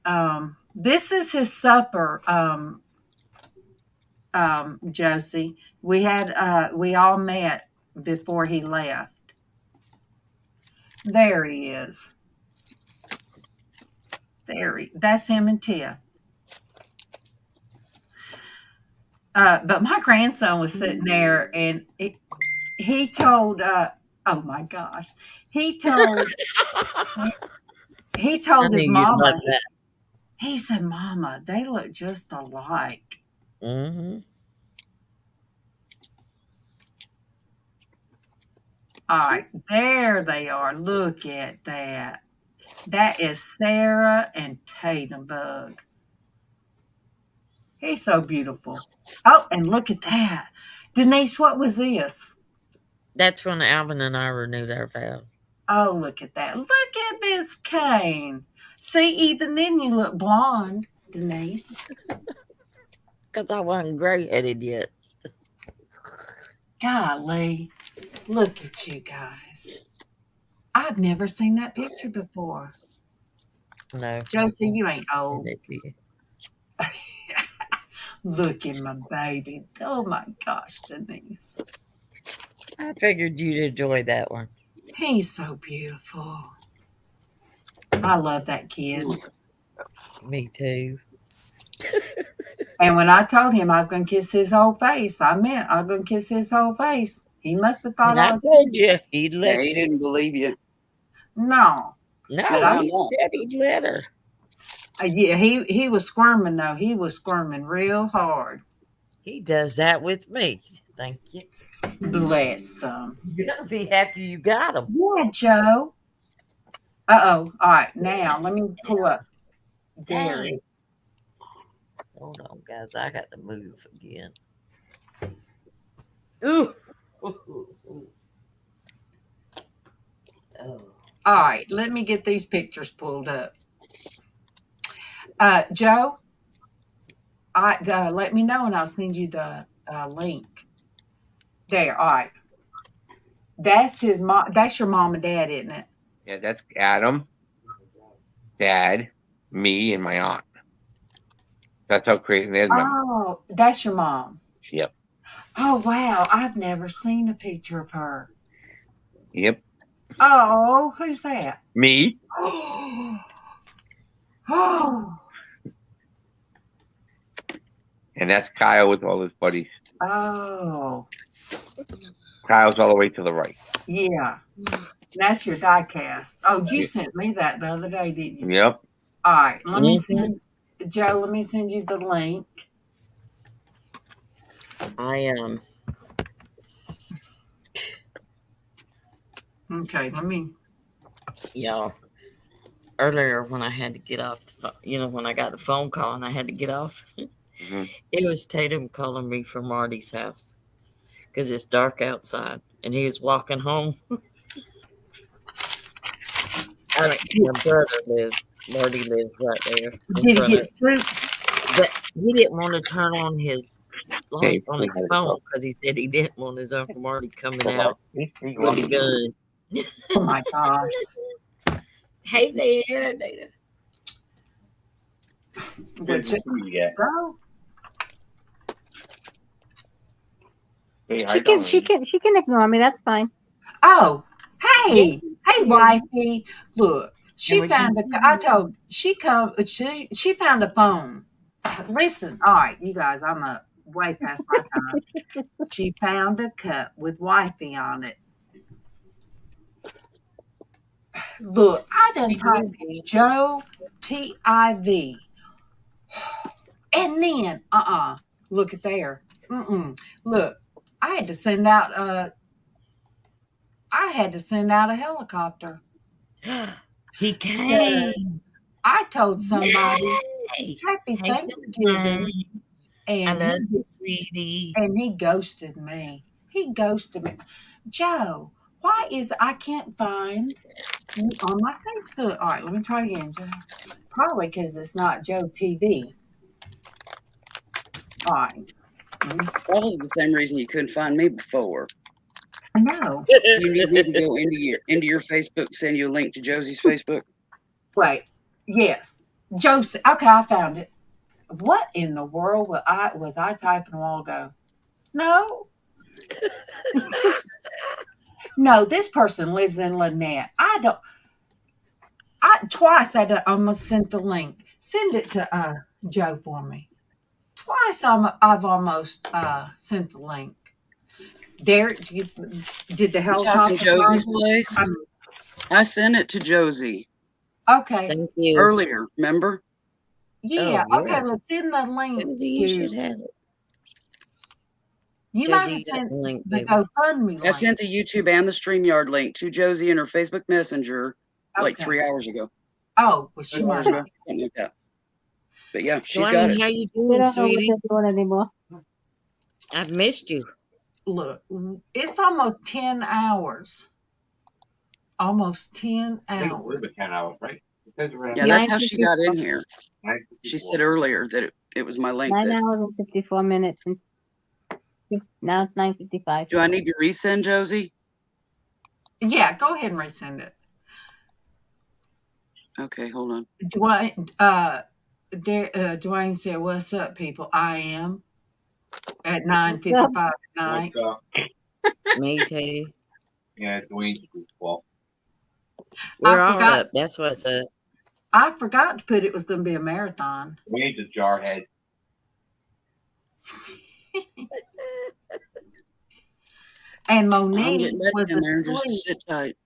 this is his supper, Josie. We all met before he left. There he is. That's him and Tia. But my grandson was sitting there, and he told, oh my gosh, he told his mama. He said, "Mama, they look just alike." Mm-hmm. All right, there they are. Look at that. That is Sarah and Tatum Bug. He's so beautiful. Oh, and look at that. Denise, what was this? That's when Alvin and I renewed our vows. Oh, look at that. Look at Miss Kane. See, even then you look blonde, Denise. Because I wasn't gray-headed yet. Golly. Look at you guys. I've never seen that picture before. No. Josie, you ain't old. Look at my baby. Oh my gosh, Denise. I figured you'd enjoy that one. He's so beautiful. I love that kid. Me too. And when I told him I was going to kiss his whole face, I meant I was going to kiss his whole face. He must have thought I told you he'd let he didn't believe you. No. No, he said he'd let her. Yeah, he was squirming though. He was squirming real hard. He does that with me. Thank you. Bless him. You gotta be happy you got him. Yeah, Joe. Uh-oh. All right, now let me pull up Derek. Hold on, guys. I got to move again. Ooh. Oh. All right, let me get these pictures pulled up. Joe, let me know and I'll send you the link. There, all right. That's his mom. That's your mom and dad, isn't it? Yeah, that's Adam, Dad, me, and my aunt. That's how crazy it is. Oh, that's your mom. Yep. Oh, wow. I've never seen a picture of her. Yep. Oh, who's that? Me. Oh. And that's Kyle with all his buddies. Oh. Kyle's all the way to the right. Yeah. That's your die cast. Oh, you sent me that the other day, didn't you? Yep. All right. Let me send Joe, let me send you the link. I am. Okay, let me. Y'all, earlier when I had to get off, when I got the phone call and I had to get off, it was Tatum calling me from Marty's house because it's dark outside and he was walking home. My brother lives. Marty lives right there. Did he get spooked? But he didn't want to turn on his light on his phone because he said he didn't want his Uncle Marty coming out with a gun. Oh my gosh. Hey there, Data. Which bro. Hey, She can ignore me. That's fine. Oh, hey, hey, Yeah. wifey. Look, she we can found a. see I you. told she found a phone. Listen, all right, you guys. I'm up way past my time. She found a cup with wifey on it. Look, I done typed in Joe TIV, and then look at there. Look, I had to send out a helicopter. He came. I told somebody Yay! Happy Hey, Thanksgiving, I and love you, sweetie. he ghosted me. He ghosted me. Joe, why is I can't find you on my Facebook? All right, let me try again, Joe. Probably because it's not Joe TV. All right. Probably the same reason you couldn't find me before. No. You need me to go into your Facebook, send you a link to Josie's Facebook? Wait. Yes. Joseph. Okay, I found it. What in the world was I typing a while ago? No. No, this person lives in Lynette. Twice I almost sent the link. Send it to Joe for me. Twice I've almost sent the link. Derek, did the You helicopter talking Josie's fly? place? I sent it to Josie. Okay. Thank you. Earlier, remember? Yeah. Oh, Okay. yeah. Let's send the link Josie, you should to. have it. You Josie, might have you got sent the link, the baby. GoFundMe I link. sent the YouTube and the StreamYard link to Josie in her Facebook Messenger like Okay. 3 hours ago. Oh, well, she 2 might hours have. ago, something like that. But yeah, she's got Dwayne, it. how you We doing, don't know what sweetie? they're doing anymore. I've missed you. Look, it's almost 10 hours. Almost 10 I think it hours. would have been 10 hours, right? Yeah, that's how she got in here. She 9:54. said earlier that it was my link. 9 That, hours and 54 minutes. And now it's 9:55. do I need to resend Josie? Yeah, go ahead and resend it. Okay, hold on. Dwayne said, "What's up, people? I am at 9:55 at night." Me too. Yeah, Dwayne's goofball. We're I all forgot. up. That's what's up. I forgot to put it was going to be a marathon. Dwayne's a jarhead. And I'm Monique getting back was in there. Just asleep. sit tight.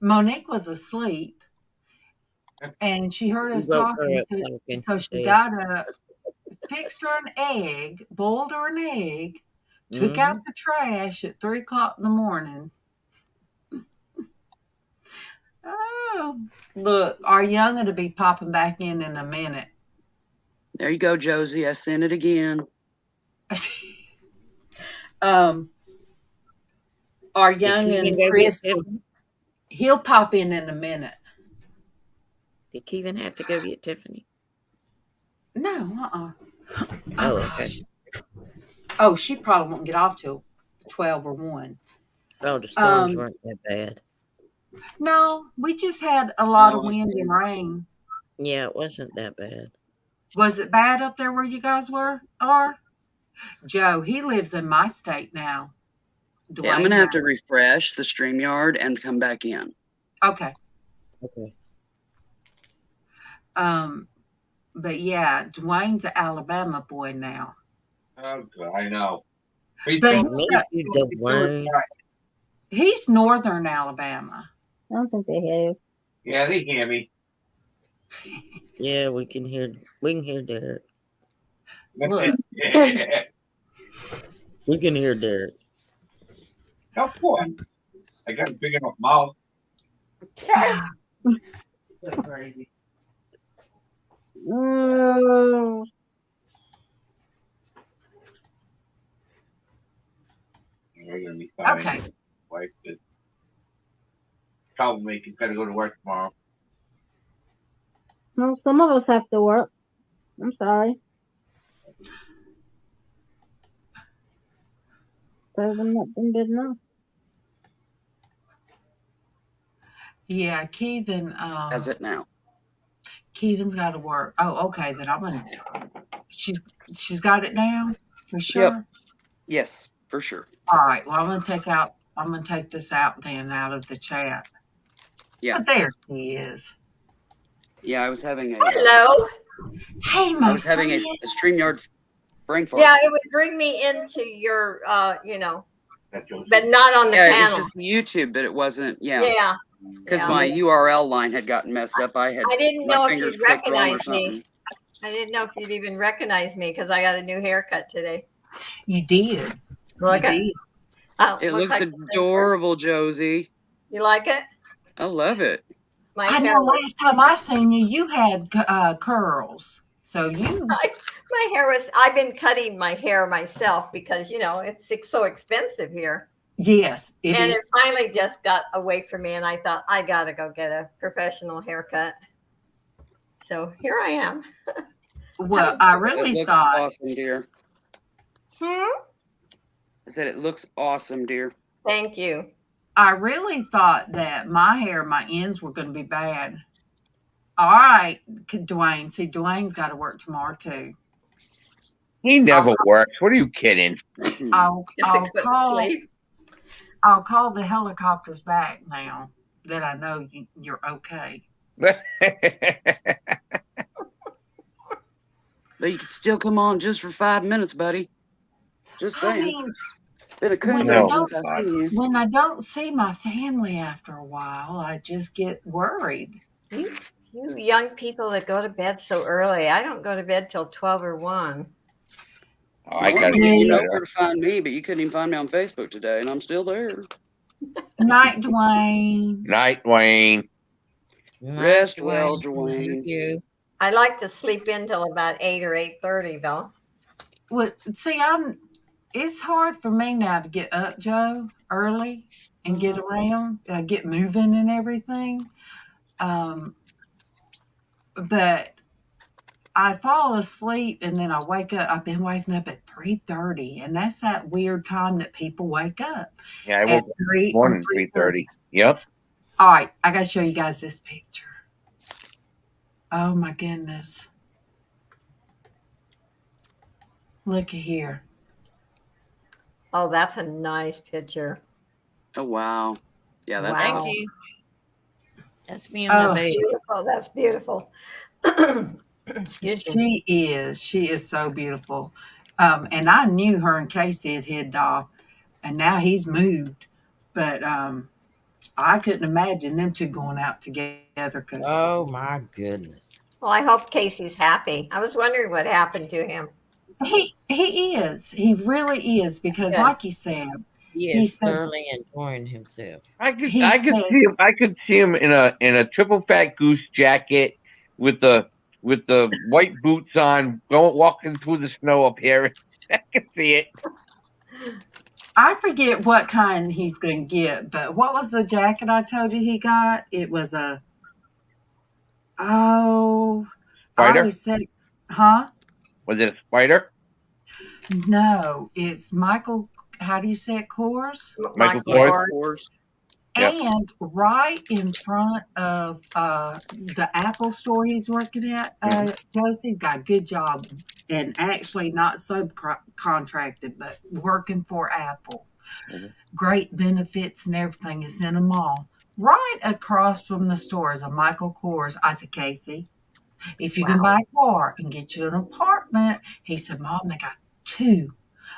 Monique was asleep, and she heard You us woke her talking, up talking. so she Yeah. got up, fixed her an egg, boiled her an egg, took out the trash at 3 o'clock in the morning. Oh, look, our young'un will be popping back in a minute. There you go, Josie. I sent it again. Our young'un Chris, he'll pop in a minute. Did Kevin have to go get Tiffany? No, Oh, okay. Oh, she probably won't get off till 12 or 1. Oh, the storms weren't that bad. No, we just had a lot of wind and rain. Yeah, it wasn't that bad. Was it bad up there where you guys are? Joe, he lives in my state now. Yeah, I'm going to have to refresh the StreamYard and come back in. Okay. Okay. But yeah, Dwayne's an Alabama boy now. Oh, God, I know. He's northern Alabama. I don't think they hear you. Yeah, they hear me. Yeah, we can hear Derek. Look. We can hear Derek. How fun. I got a big enough mouth. So crazy. We're gonna be fine. Okay. Wife is troublemaker. Got to go to work tomorrow. Well, some of us have to work. I'm sorry. Because I'm not been good enough. Yeah, Kevin. Has it now? Kevin's got to work. Oh, okay. Then I'm gonna. She's got it now for sure. Yep. Yes, for sure. All right. Well, I'm gonna take this out then out of the chat. Yeah. But there she is. Yeah, I was having a. Hello. Hey, my I was having a StreamYard brain fart. Yeah, it would bring me into your, but not on the Yeah, panel. it was just YouTube, but it wasn't. Yeah. Yeah. Because Yeah. my URL line had gotten messed up. I didn't my know if fingers you'd clicked wrong or recognize me. something. I didn't know if you'd even recognize me because I got a new haircut today. You did. Look You at did. oh, It looks like adorable, Josie. You like it? I love it. My I hair know. was, Last time I seen you, you had curls. So you. my hair was. I've been cutting my hair myself because it's so expensive here. Yes, it And is. it finally just got away from me, and I thought I gotta go get a professional haircut. So here I am. Well, I It really looks thought. awesome, dear. I said it looks awesome, dear. Thank you. I really thought that my ends were going to be bad. All right, Dwayne. See, Dwayne's got to work tomorrow too. He never works. What are you kidding? I'll Go to call. sleep. I'll call the helicopters back now that I know you're okay. But you could still come on just for 5 minutes, buddy. Just saying. I mean, been a when country I since I seen you. when I don't see my family after a while, I just get worried. You young people that go to bed so early. I don't go to bed till 12 or 1. Oh, I got You know where to find me, but you couldn't even find me on Facebook today, and I'm still there. Night, Dwayne. Night, Wayne. Rest well, Dwayne. I like to sleep in till about 8 or 8:30, though. Well, see, it's hard for me now to get up, Joe, early and get around, get moving and everything. But I fall asleep and then I wake up. I've been waking up at 3:30, and that's that weird time that people wake up. Yeah, I at woke up 3 morning or 3:30. Yep. All right, I got to show you guys this picture. Oh my goodness. Look at here. Oh, that's a nice picture. Oh, wow. Yeah, that's Thank awesome. you. That's me and my baby. Beautiful. That's beautiful. She is so beautiful. And I knew her and Casey had hid off, and now he's moved. But I couldn't imagine them two going out together. Cause Oh my goodness. Well, I hope Casey's happy. I was wondering what happened to him. he is. He really is, because Good. like he said, He he is said thoroughly enjoying himself. I could see him in a triple fat goose jacket with the white boots on, walking through the snow up here. I can see it. I forget what kind he's going to get, but what was the jacket I told you he got? It was a I Spider? always said, huh? Was it a spider? No, it's Michael. How do you say it? Kors. Michael Kors. Yep. And right in front of the Apple store he's working at, Josie got a good job, and actually not subcontracted, but working for Apple. Great benefits and everything. Is in a mall. Right across from the store is a Michael Kors. I said, Casey, if you can buy a car and get you an apartment. He said, Mom, they got 2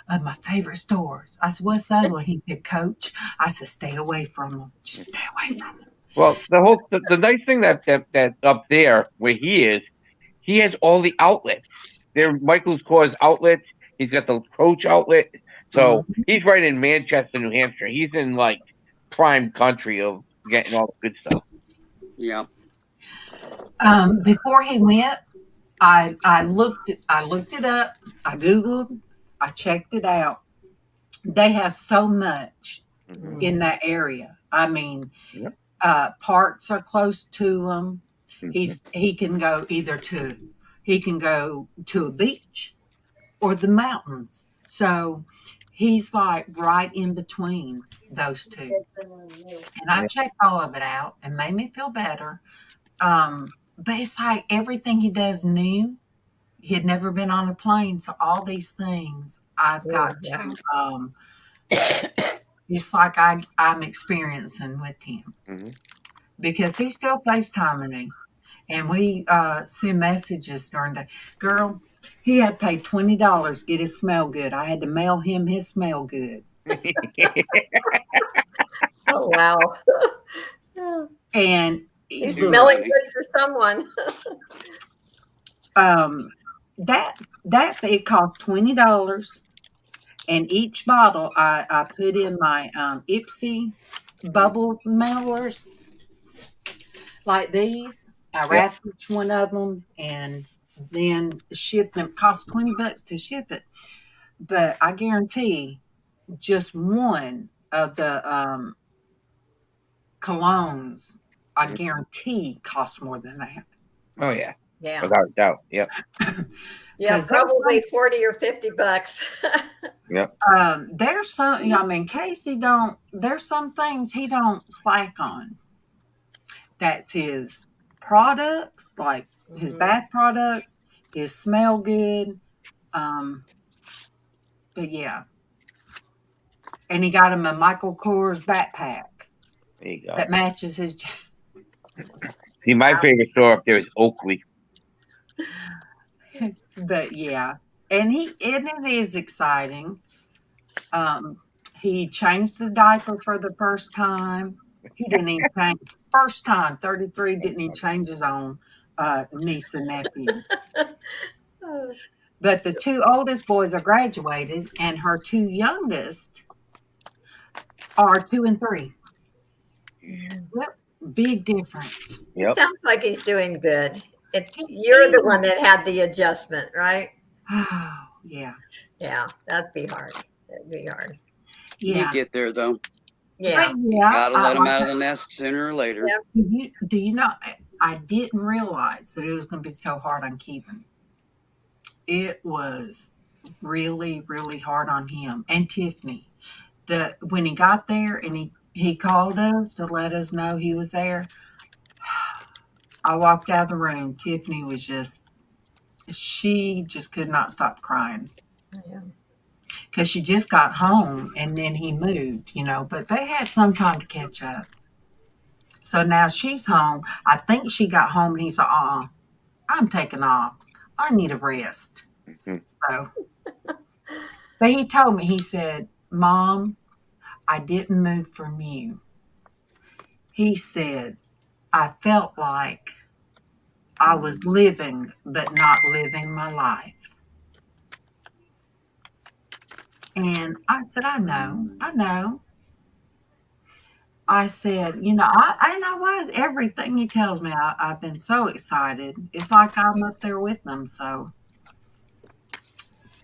of my favorite stores. I said, what's the other one? He said, Coach. I said, stay away from them. Just stay away from them. Well, the nice thing that up there where he is, he has all the outlets. They're Michael's Kors outlets. He's got the Coach outlet. So he's right in Manchester, New Hampshire. He's in like prime country of getting all the good stuff. Yeah. Before he went, I looked it up. I Googled. I checked it out. They have so much in that area. I mean, parks are close to him. He can go he can go to a beach or the mountains. So He's like right in between those two. And I checked all of it out and made me feel better. But it's like everything he does new. He had never been on a plane, so all these things I've got to. It's like I'm experiencing with him because he's still FaceTiming me, and we send messages during the girl. He had paid $20 to get his smell good. I had to mail him his smell good. Oh wow! And he's smelling good for someone. That it cost $20, and each bottle I put in my Ipsy bubble mailers like these. I wrapped each one of them and then shipped them. It cost $20 to ship it, but I guarantee just one of the colognes, I guarantee costs more than that. Oh yeah. Yeah. Without doubt. Yep. Yeah, probably $40 or $50. Yep. There's some. I mean, Casey don't. There's some things he don't slack on. That's his products, like his bath products, his smell good. But yeah, and he got him a Michael Kors backpack. There you go. That matches his. See, my favorite store up there is Oakley. But yeah, and it is exciting. He changed the diaper for the first time. He didn't even change. First time, 33, didn't even change his own niece and nephew. But the two oldest boys are graduated, and her two youngest are 2 and 3. Yep, big difference. It sounds like he's doing good. You're the one that had the adjustment, right? Oh, yeah. Yeah, that'd be hard. That'd be hard. Yeah. You get there though. Yeah. You gotta let them out of the nest sooner or later. Do you know? I didn't realize that it was going to be so hard on Kevin. It was really, really hard on him and Tiffany. When he got there and he called us to let us know he was there, I walked out of the room. Tiffany was she just could not stop crying. Yeah. Because she just got home and then he moved, but they had some time to catch up. So now she's home. I think she got home and he said, I'm taking off. I need a rest. So, but he told me, he said, Mom, I didn't move from you. He said, I felt like I was living, but not living my life. And I said, I know. I said, I know what everything he tells me. I've been so excited. It's like I'm up there with them. So,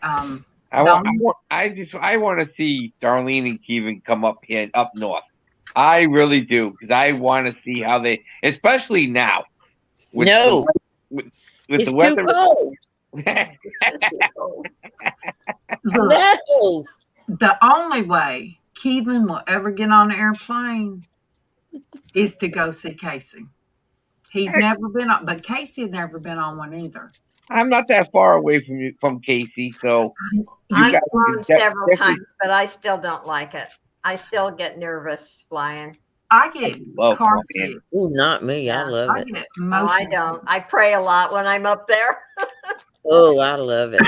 I want to see Darlene and Kevin come up here up north. I really do, because I want to see how they, especially now. With it's the weather. Too cold. No. The only way Kevin will ever get on an airplane is to go see Casey. He's never been on, but Casey had never been on one either. I'm not that far away from Casey, so I've flown several times, but I still don't like it. I still get nervous flying. I get car sick. Oh, not me. Yeah. I love it. No, I don't. I pray a lot when I'm up there. Oh, I love it.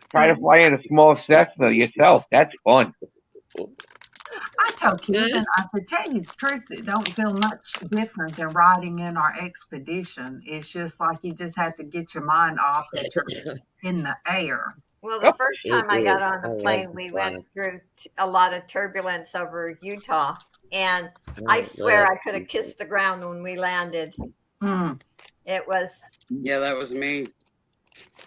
Try to fly in a small Cessna yourself. That's fun. I told Kevin, I could tell you the truth, it don't feel much different than riding in our expedition. It's just like you just have to get your mind off that you're in the air. Well, the first time I got on the plane, we went through a lot of turbulence over Utah, and I swear I could have kissed the ground when we landed. It was. Yeah, that was me.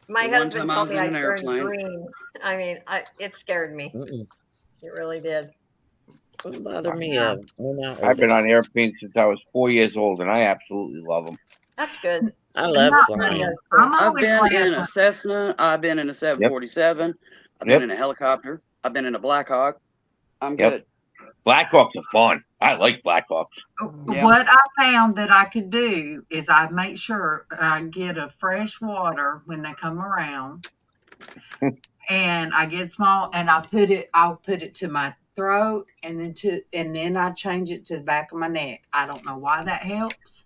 My husband told me I turned green. I mean, it scared me. It really did. Wouldn't bother me. I've been on airplanes since I was 4 years old, and I absolutely love them. That's good. I love Not flying. me. I'm I've always been glad. in a Cessna. I've been in a 747. I've been in a helicopter. I've been in a Black Hawk. I'm good. Black Hawks are fun. I like Black Hawks. Yeah. What I found that I could do is I make sure I get a fresh water when they come around, and I get small, and I'll put it to my throat, and then I change it to the back of my neck. I don't know why that helps.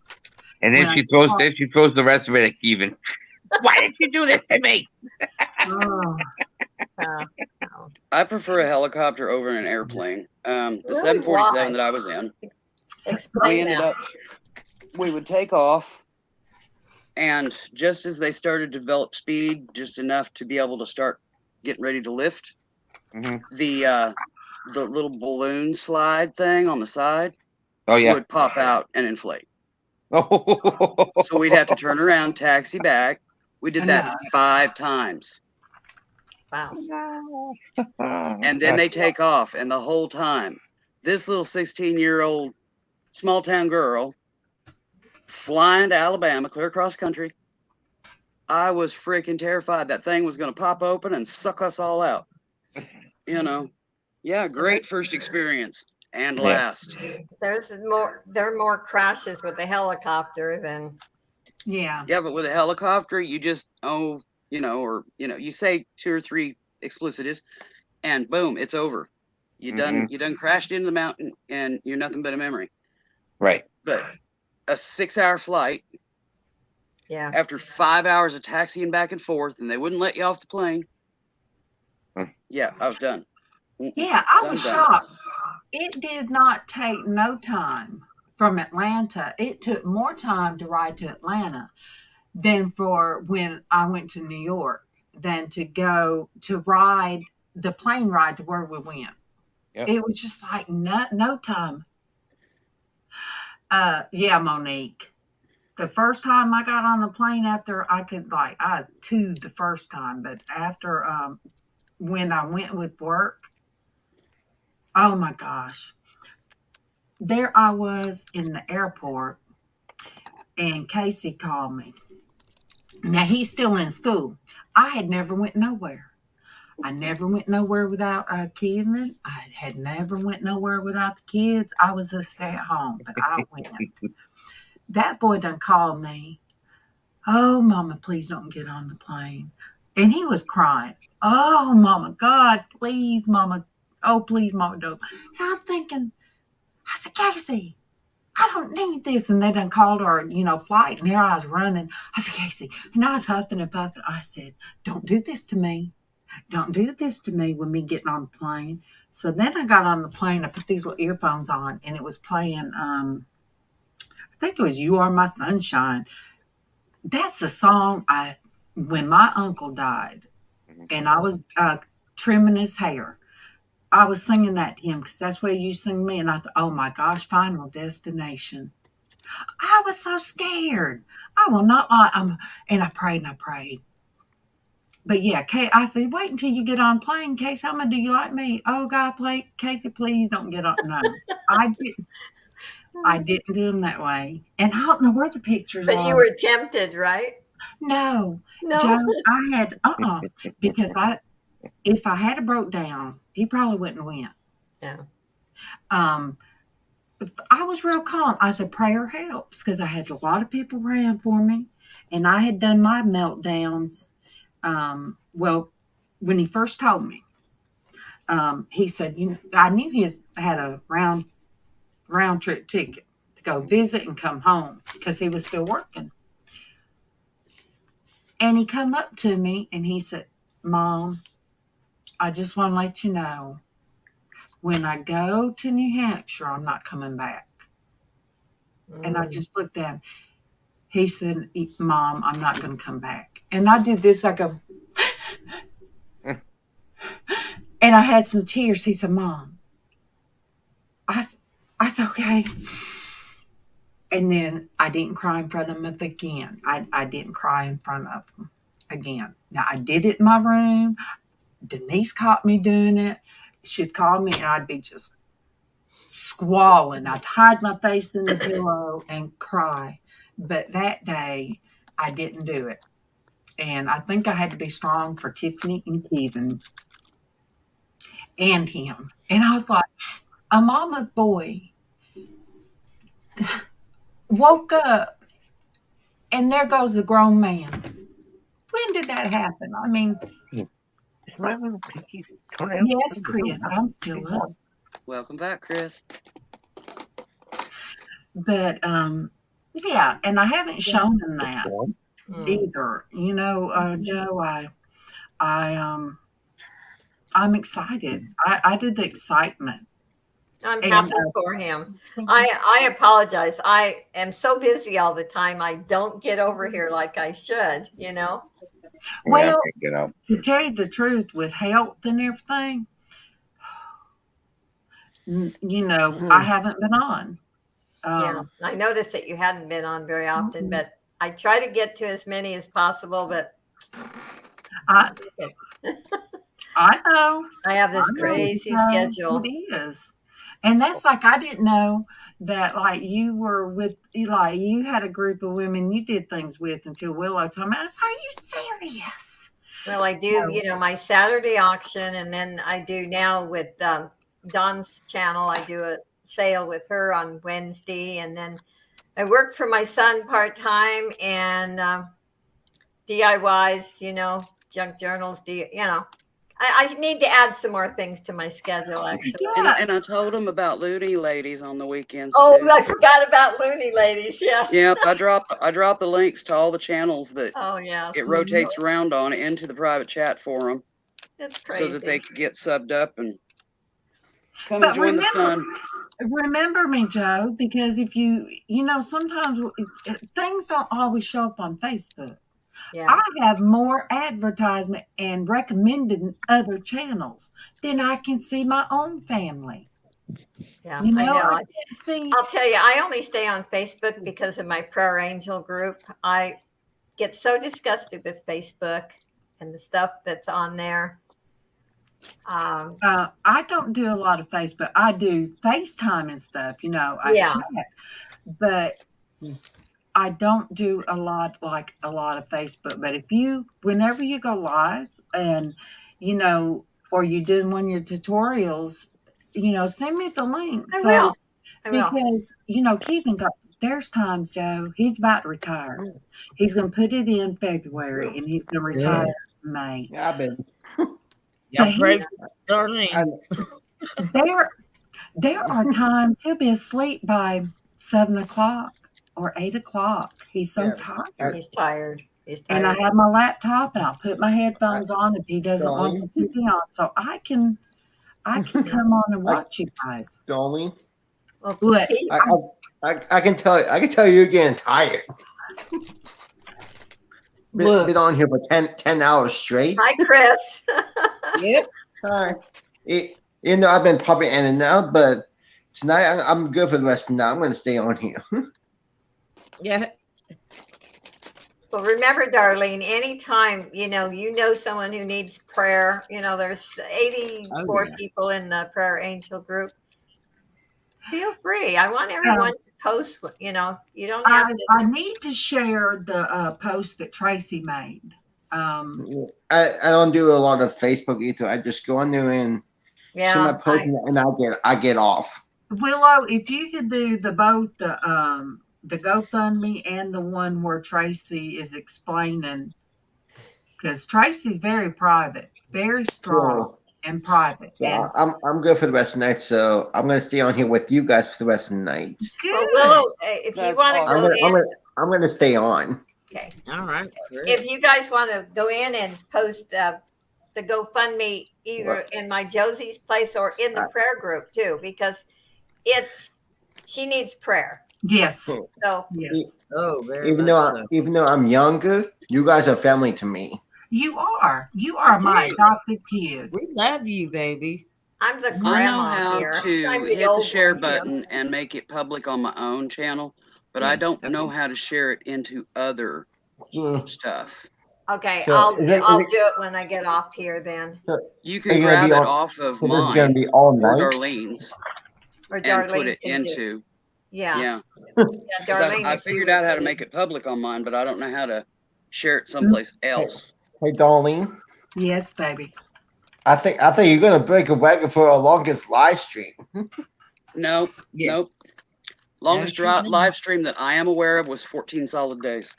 And then When she throws the rest of it at Kevin. Why did you do this to me? Oh. I prefer a helicopter over an airplane. The Really? 747 Why? that I was in, Explain that. we would take off, and just as they started to develop speed, just enough to be able to start getting ready to lift, the little balloon slide thing on the side would pop out and inflate. So we'd have to turn around, taxi back. We did that 5 times. Wow. And then they take off, and the whole time, this little 16-year-old small town girl flying to Alabama, clear across country. I was freaking terrified that thing was going to pop open and suck us all out. You know, yeah, great first experience and last. There are more crashes with the helicopter than. Yeah. Yeah, but with a helicopter, you just you say 2 or 3 explicitives, and boom, it's over. You done crashed into the mountain, and you're nothing but a memory. Right. But a 6-hour flight. Yeah. After 5 hours of taxiing back and forth, and they wouldn't let you off the plane. Yeah, I was done. Yeah, I was shocked. It did not take no time from Atlanta. It took more time to ride to Atlanta than for when I went to New York than to go to ride the plane ride to where we went. Yep. It was just like no time. Yeah, Monique. The first time I got on the plane after I was 2 the first time, but after when I went with work, oh my gosh. There I was in the airport, and Casey called me. Now he's still in school. I had never went nowhere. I never went nowhere without Kevin. I had never went nowhere without the kids. I was a stay at home, but I went. That boy done called me. Oh, Mama, please don't get on the plane. And he was crying. Oh, Mama, God, please, Mama. Oh, please, Mama, don't. And I'm thinking, I said, Casey, I don't need this. And they done called our, flight. And here I was running. I said, Casey. And I was huffing and puffing. I said, don't do this to me. Don't do this to me when me getting on the plane. So then I got on the plane. I put these little earphones on, and it was playing, I think it was You Are My Sunshine. That's the song when my uncle died, and I was trimming his hair. I was singing that to him because that's what you sing me. And I thought, oh my gosh, Final Destination. I was so scared. I will not lie. And I prayed and I prayed. But yeah, I said, wait until you get on plane, Casey. How much do you like me? Oh, God, Casey, please don't get on. No, I didn't. I didn't do them that way. And I don't know where the pictures are. But you were tempted, right? No. No. Joe, I had, because if I had broke down, he probably wouldn't have went. Yeah. I was real calm. I said, prayer helps, because I had a lot of people praying for me, and I had done my meltdowns. Well, when he first told me, he said, I knew he had a round trip ticket to go visit and come home because he was still working. And he come up to me and he said, Mom, I just want to let you know, when I go to New Hampshire, I'm not coming back. And I just looked at him. He said, Mom, I'm not going to come back. And I did this. I go, and I had some tears. He said, Mom, I said, okay. And then I didn't cry in front of him again. I didn't cry in front of him again. Now, I did it in my room. Denise caught me doing it. She'd call me, and I'd be just squalling. I'd hide my face in the pillow and cry. But that day, I didn't do it. And I think I had to be strong for Tiffany and Kevin and him. And I was like, a mama boy woke up and there goes a grown man. When did that happen? I mean, yes, Chris, I'm still up. Welcome back, Chris. But yeah, and I haven't shown him that either. You know, Joe, I'm excited. I did the excitement. I'm happy for him. I apologize. I am so busy all the time. I don't get over here like I should, you know. Well, to tell you the truth, with health and everything, you know, I haven't been on. Yeah, I noticed that you hadn't been on very often, but I try to get to as many as possible. But I know I have this crazy schedule. It is. And that's like, I didn't know that, like, you were with, like, you had a group of women you did things with until Willow told me. I was, are you serious? Well, I do, you know, my Saturday auction, and then I do now with Dawn's channel. I do a sale with her on Wednesday, and then I work for my son part-time and DIYs, you know, junk journals, you know. I need to add some more things to my schedule, actually. Yeah. And I told them about Looney Ladies on the weekends. Oh, too. I forgot about Looney Ladies. Yes. Yep, I drop the links to all the channels that it rotates around on into the private chat for them. That's crazy. So that they could get subbed up and come and join the fun. Remember me, Joe, because if you know, sometimes things don't always show up on Facebook. Yeah. I have more advertisement and recommended other channels than I can see my own family. Yeah, you know, I know. I'll tell you, I only stay on Facebook because of my Prayer Angel group. I get so disgusted with Facebook and the stuff that's on there. I don't do a lot of Facebook. I do FaceTime and stuff, you know. I chat, but I don't do a lot of Facebook. But whenever you go live and, you know, or you're doing one of your tutorials, you know, send me the link. I will. Because, you know, there's times, Joe, he's about to retire. He's going to put it in February and he's going to retire in May. Yeah, I've been. Yeah, pray for Darlene. There are times he'll be asleep by 7 o'clock or 8 o'clock. He's so tired. He's tired. And I have my laptop and I'll put my headphones on if he doesn't want the TV on. So I can come on and watch you guys. Darlene. Look, I can tell you're getting tired. Been on here for 10 hours straight. Hi, Chris. Yep. Hi. You know, I've been popping in and out, but tonight I'm good for the rest of the night. I'm going to stay on here. Yeah. Well, remember, Darlene, anytime, you know someone who needs prayer, you know, there's 84 people in the Prayer Angel group. Feel free. I want everyone to post, you know, you don't have to. I need to share the post that Traci made. I don't do a lot of Facebook either. I just go on there and see my post and I get off. Willow, if you could do both the GoFundMe and the one where Traci is explaining, because Traci's very private, very strong and private. Yeah, I'm good for the rest of the night, so I'm going to stay on here with you guys for the rest of the night. Good. Well, Willow, if you want to go in, I'm going to stay on. Okay. All right. Great. If you guys want to go in and post the GoFundMe either in my Josie's place or in the prayer group too, because she needs prayer. Yes. So yes. Even though I'm younger, you guys are family to me. You are my adopted kid. We love you, baby. I'm the grandma I know how here. to hit the share button and make it public on my own channel, but I don't know how to share it into other stuff. Okay, so I'll do it when I get off here then. You can grab it off of mine be all night? or Darlene's and put it into Yeah. Yeah. Darlene, I if you figured would out how to leave. make it public on mine, but I don't know how to share it someplace else. Hey, Darlene. Yes, baby. I think you're gonna break a record for our longest live stream. Nope. Yeah. Nope. Longest live stream that I am aware of was 14 solid days.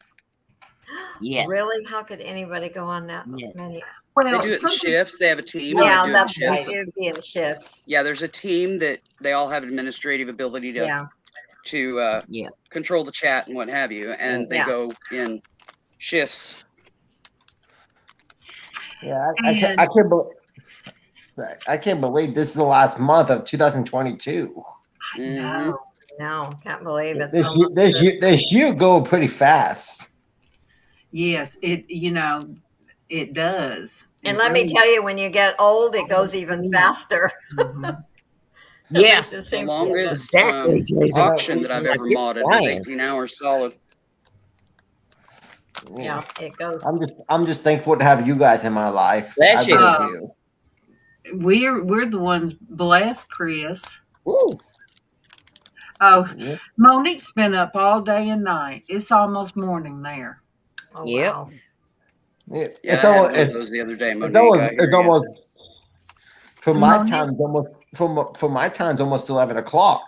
Yes. Really? How could anybody go on that many? They do it in shifts. They have a team. Yeah, and they do it in that's shifts. right. It would be in shifts. Yeah, there's a team that they all have administrative ability to control the chat and what have you, and they go in shifts. Yeah, I can't believe this is the last month of 2022. No, can't believe it. This year go pretty fast. Yes, it does. And let me tell you, when you get old, it goes even faster. Yeah, the longest auction that I've ever modded was 18 hours solid. Yeah, it goes. I'm just thankful to have you guys in my life. Bless you. I really do. We're the ones blessed, Chris. Woo. Oh, Monique's been up all day and night. It's almost morning there. Oh, wow. Yeah, I had one of those the other day. Monique, it's almost for my time. It's almost for my time. It's almost 11 o'clock.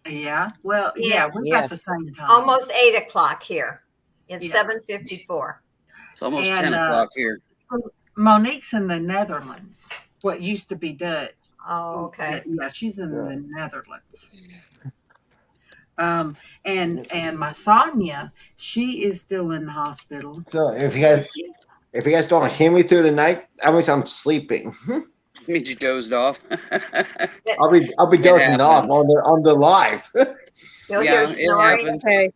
Yeah. Well, yeah, we got the same time. Almost 8 o'clock here. It's 7:54. It's almost 10 o'clock here. So Monique's in the Netherlands. What used to be Dutch. Oh, okay. Yeah, she's in the Netherlands. And my Sonia, she is still in the hospital. So if you guys don't hear me through the night, that means I'm sleeping. Means you dozed off. I'll be dozing off on the live. You'll hear snoring. Okay.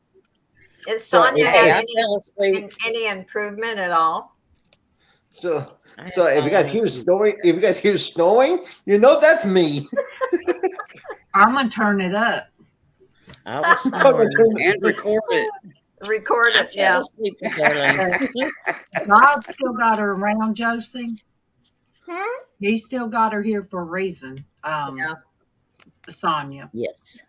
Is Sonia having any improvement at all? So if you guys hear snoring, you know that's me. I'm gonna turn it up. I was snoring. And record it. Record it, yeah. God still got her around, Josie. He still got her here for a reason. Sonia. Yes.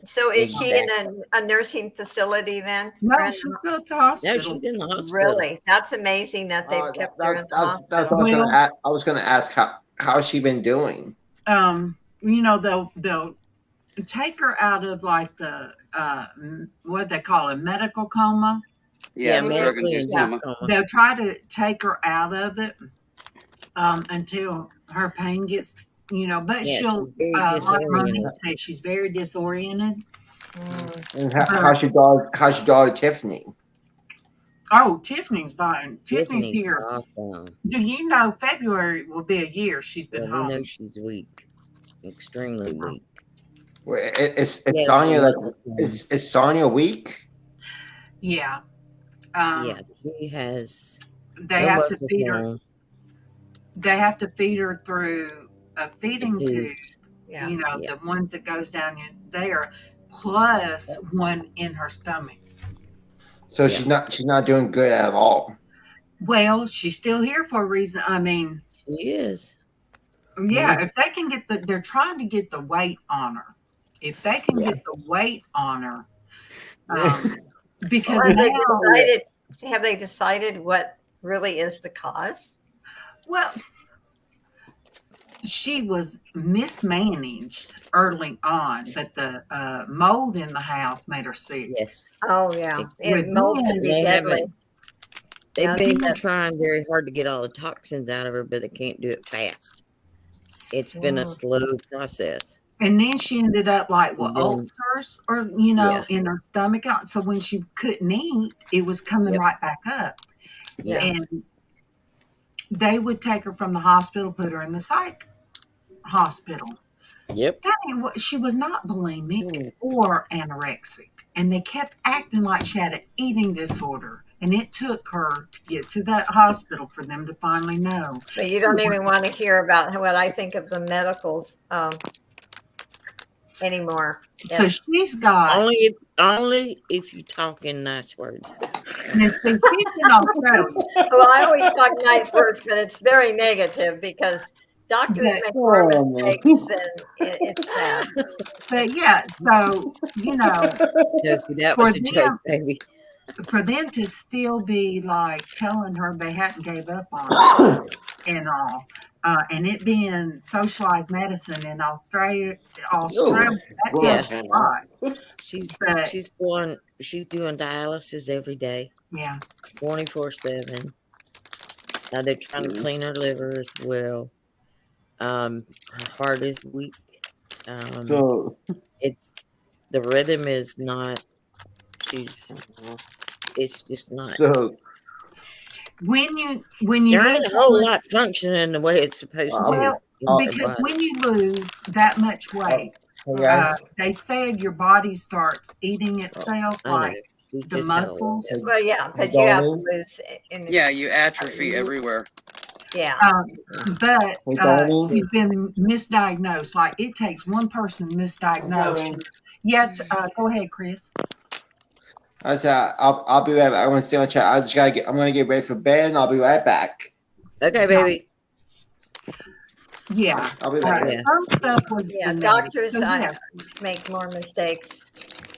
So is she in a nursing facility then? No, she's still at the hospital. No, she's in the hospital. Really? That's amazing that they've kept her in the hospital. I was going to ask how's she been doing. They'll take her out of like the what they call a medical coma. Yeah, drug-induced coma. They'll try to take her out of it until her pain gets, but she'll like Monique said, she's very disoriented. And how's your daughter Tiffany? Oh, Tiffany's fine. Tiffany's here. Awesome. Do you know February will be a year she's been home? We know she's weak, extremely weak. Is Sonia is Sonia weak? Yeah. Yeah, she has. They have to feed her. They have to feed her through a feeding tube. Yeah. The ones that goes down in there, plus one in her stomach. So she's not doing good at all. Well, she's still here for a reason. I mean, she is. Yeah, if they can get they're trying to get the weight on her. If they can get the weight on her, because have they decided what really is the cause? Well, she was mismanaged early on, but the mold in the house made her sick. Yes. Oh, yeah. Mold can be deadly. They've been trying very hard to get all the toxins out of her, but they can't do it fast. It's been a slow process. And then she ended up like ulcers or, in her stomach. So when she couldn't eat, it was coming right back up. Yes. And they would take her from the hospital, put her in the psych hospital. Yep. She was not bulimic or anorexic. And they kept acting like she had an eating disorder. And it took her to get to that hospital for them to finally know. So you don't even want to hear about what I think of the medicals anymore. So she's got only if you talk in nice words. She's in Australia. Well, I always talk nice words, but it's very negative because Doctors But, make more Oh, man. mistakes, and it's sad. but yeah, so Josie, that for was a joke, them, baby. for them to still be like telling her they hadn't gave up on her and all, and it being socialized medicine in Australia, that Yeah. tells you a lot. She's But she's doing dialysis every day, yeah, 24/7. They're trying to clean her liver as well. Her heart is weak. So, It's the rhythm is not. It's just not. when you There lose ain't a that whole much, lot functioning the way it's supposed to well, in her because body. when you lose that much weight, hey guys. they said your body starts eating itself, I know. like She the just had a lot muscles. of Well, yeah, Hey, because you have to Donnie. lose. Yeah, you atrophy everywhere. Yeah. But Hey, Donnie. she's been misdiagnosed. Like it takes one person misdiagnosed. Yet, go ahead, Chris. I said I'll be right back. I want to stay on chat. I'm gonna get ready for bed, and I'll be right back. Okay, baby. Yeah. I'll be back. Some stuff was Yeah, genetic. doctors So, yes. make more mistakes.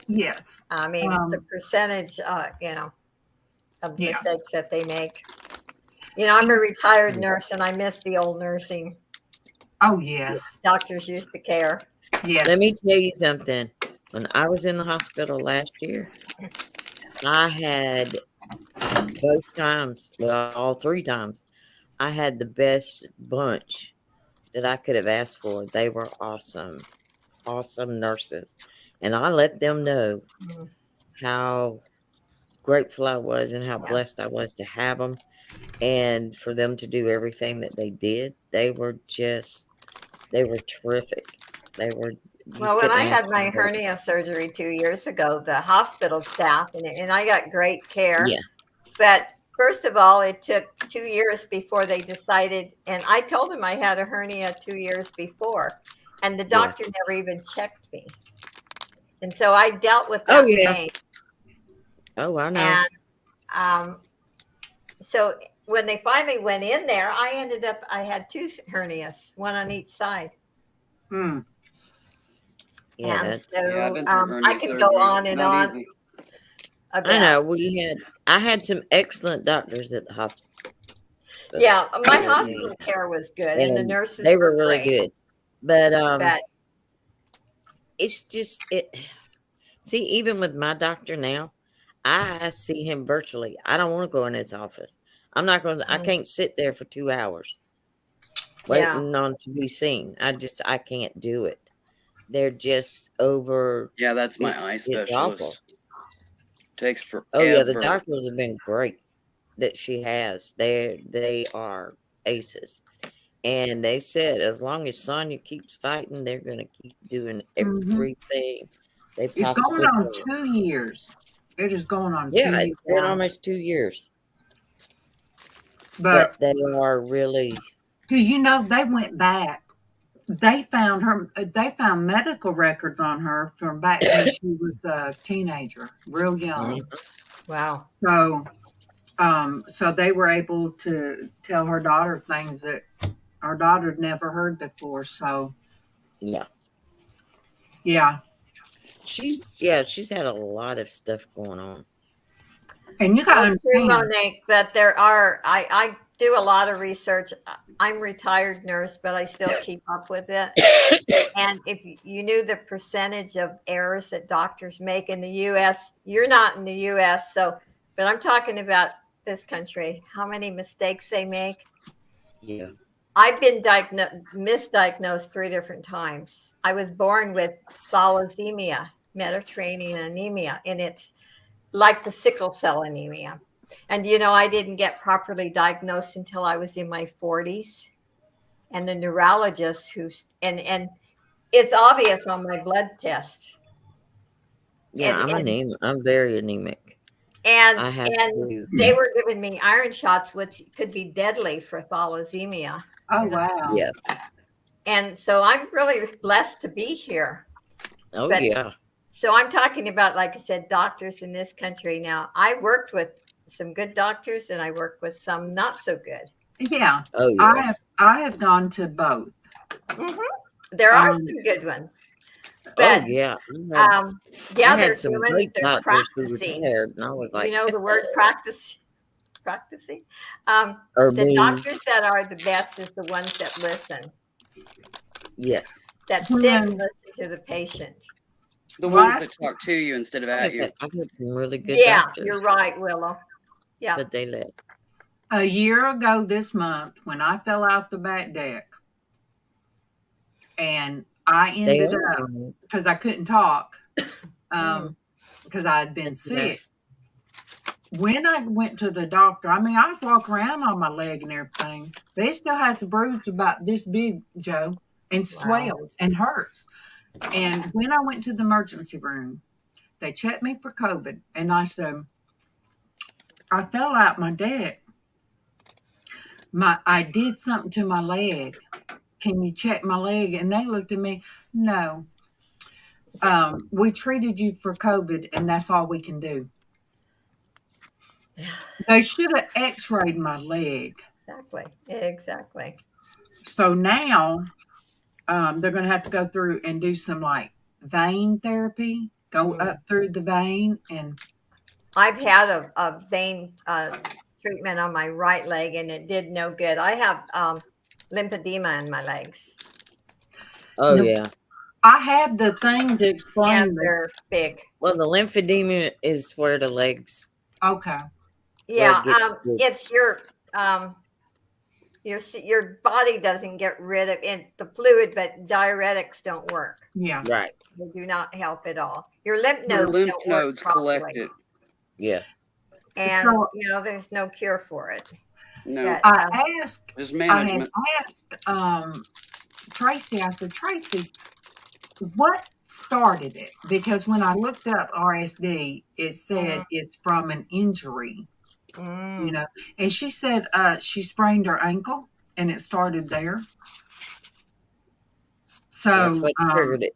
Yes. I mean, the percentage, of Yeah. mistakes that they make. I'm a retired nurse, and I miss the old nursing. Oh, yes. Doctors used to care. Yes. Let me tell you something. When I was in the hospital last year, I had both times, well, all 3 times, I had the best bunch that I could have asked for. They were awesome, awesome nurses. And I let them know how grateful I was and how blessed I was to have them and for them to do everything that they did. They were terrific. Well, when I had my hernia surgery 2 years ago, the hospital staff, and I got great care. Yeah. But first of all, it took 2 years before they decided, and I told them I had a hernia 2 years before, and the doctor never even checked me. And so I dealt with that pain. Oh, I know. And so when they finally went in there, I had 2 hernias, one on each side. Yeah, And that's so I could go on and on. I know I had some excellent doctors at the hospital. Yeah, my hospital care was good, and the nurses they were really great. good. But it's just see, even with my doctor now, I see him virtually. I don't want to go in his office. I'm not going to I can't sit there for 2 hours waiting on to be seen. I can't do it. They're just over. Yeah, that's my eye It's awful. specialist. Takes forever. Oh yeah, the doctors have been great that she has. They are aces. And they said as long as Sonia keeps fighting, they're gonna keep doing everything they It's possibly going on can. 2 years. It is going on 2 Yeah, years. it's been almost 2 years. But they are really. Do you know they went back? They found her. They found medical records on her from back when she was a teenager, real young. Wow. So they were able to tell her daughter things that our daughter had never heard before. So yeah, she's had a lot of stuff going on. And you got to understand, Monique, that there are. I do a lot of research. I'm a retired nurse, but I still keep up with it. And if you knew the percentage of errors that doctors make in the U.S., you're not in the U.S., but I'm talking about this country, how many mistakes they make. Yeah. I've been misdiagnosed 3 different times. I was born with thalassemia, Mediterranean anemia, and it's like the sickle cell anemia. And, I didn't get properly diagnosed until I was in my 40s. And the neurologist and it's obvious on my blood test. Yeah, I'm very anemic. And I have they were giving me iron shots, which could be deadly for thalassemia. Oh, wow. Yeah. And so I'm really blessed to be here. Oh, yeah. So I'm talking about, like I said, doctors in this country. Now, I worked with some good doctors and I worked with some not so good. Yeah, Oh yeah. I have gone to both. Mhm. There are Um, some good ones, Oh but yeah. I yeah, had some great they're doctors who practicing. retired, and I was You like, know the word practicing. or The moved. doctors that are the best is the ones that listen, Yes. that sit and when listen to the patient. The ones last that talk to you instead of Like I at you. said, I had some really good Yeah, you're doctors, right, Willow. Yeah. but they left. a year ago this month, when I fell out the back deck, and I They ended are up wrong. because I couldn't talk Mm. because I had been That's right. sick. When I went to the doctor, I mean, I was walking around on my leg and everything. They still has a bruise about this big, Joe, and Wow. swells and hurts. And when I went to the emergency room, they checked me for COVID, and I said, I fell out my deck. I did something to my leg. Can you check my leg? And they looked at me, no. We treated you for COVID, and that's all we can do. They should have x-rayed my leg. Exactly. So now they're going to have to go through and do some like vein therapy, go up through the vein. And I've had a vein treatment on my right leg, and it did no good. I have lymphedema in my legs, Oh yeah. I have the thing to and explain this. they're big. Well, the lymphedema is where the legs, Okay. where Yeah, it gets big. it's your body doesn't get rid of it, the fluid, but diuretics don't work. Yeah. Right. They do not help at all. Your lymph Your nodes lymph don't work nodes properly, collect it. Yeah. and So there's no cure for it. No, But I there's had management. asked Tracy, I said, Tracy, what started it? Because when I looked up RSD, it said it's from an injury, mm, and she said she sprained her ankle and it started there. That's So what triggered it.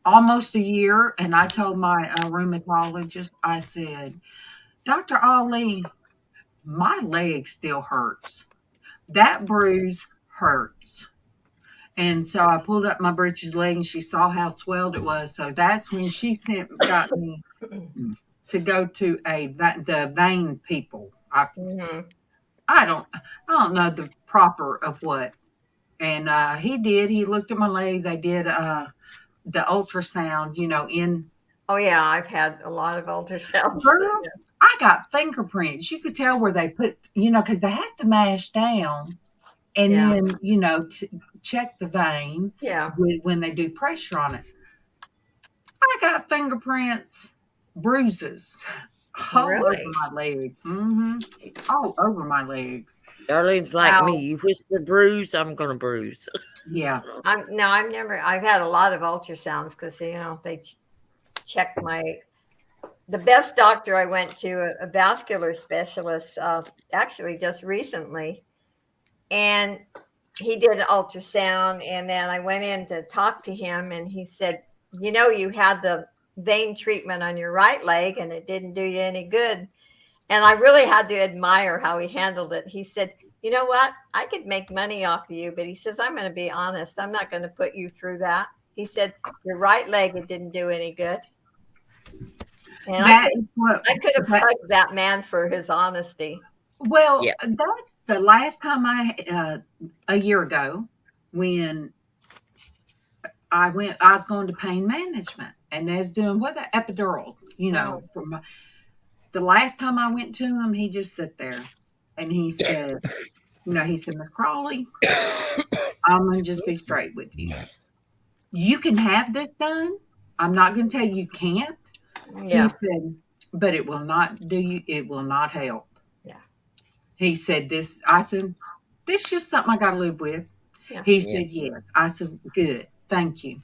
almost a year, and I told my rheumatologist, I said, Dr. Ali, my leg still hurts. That bruise hurts. And so I pulled up my britches leg and she saw how swelled it was. So that's when she got me to go to the vein people. mhm. I don't know the proper of what. And he did. He looked at my leg. They did the ultrasound, in Oh yeah, I've had a lot of ultrasounds. girl. I got fingerprints. You could tell where they put, because they had to mash down and Yeah, then, check the vein yeah. when they do pressure on it. I got fingerprints, bruises all over Really? my legs. All over my legs. Darlene's like me. Wow. You whisper bruise, I'm gonna bruise. Yeah. I've had a lot of ultrasounds because they check the best doctor I went to, a vascular specialist, actually just recently, and he did an ultrasound, and then I went in to talk to him, and he said, you had the vein treatment on your right leg, and it didn't do you any good. And I really had to admire how he handled it. He said, you know what? I could make money off of you, but he says, I'm going to be honest. I'm not going to put you through that. He said, your right leg, it didn't do any good. And I could have hugged that man for his honesty. Well, Yeah. that's the last time a year ago, when I was going to pain management, and they was doing the epidural, from the last time I went to him, he just sat there and he said, Miss Crawley, I'm going to just be straight with you. You can have this done. I'm not going to tell you can't. Yeah. He said, but it will not do you. It will not help. Yeah. He said this. I said, this is just something I got to live with. Yeah. He said, yes. I said, good. Thank you.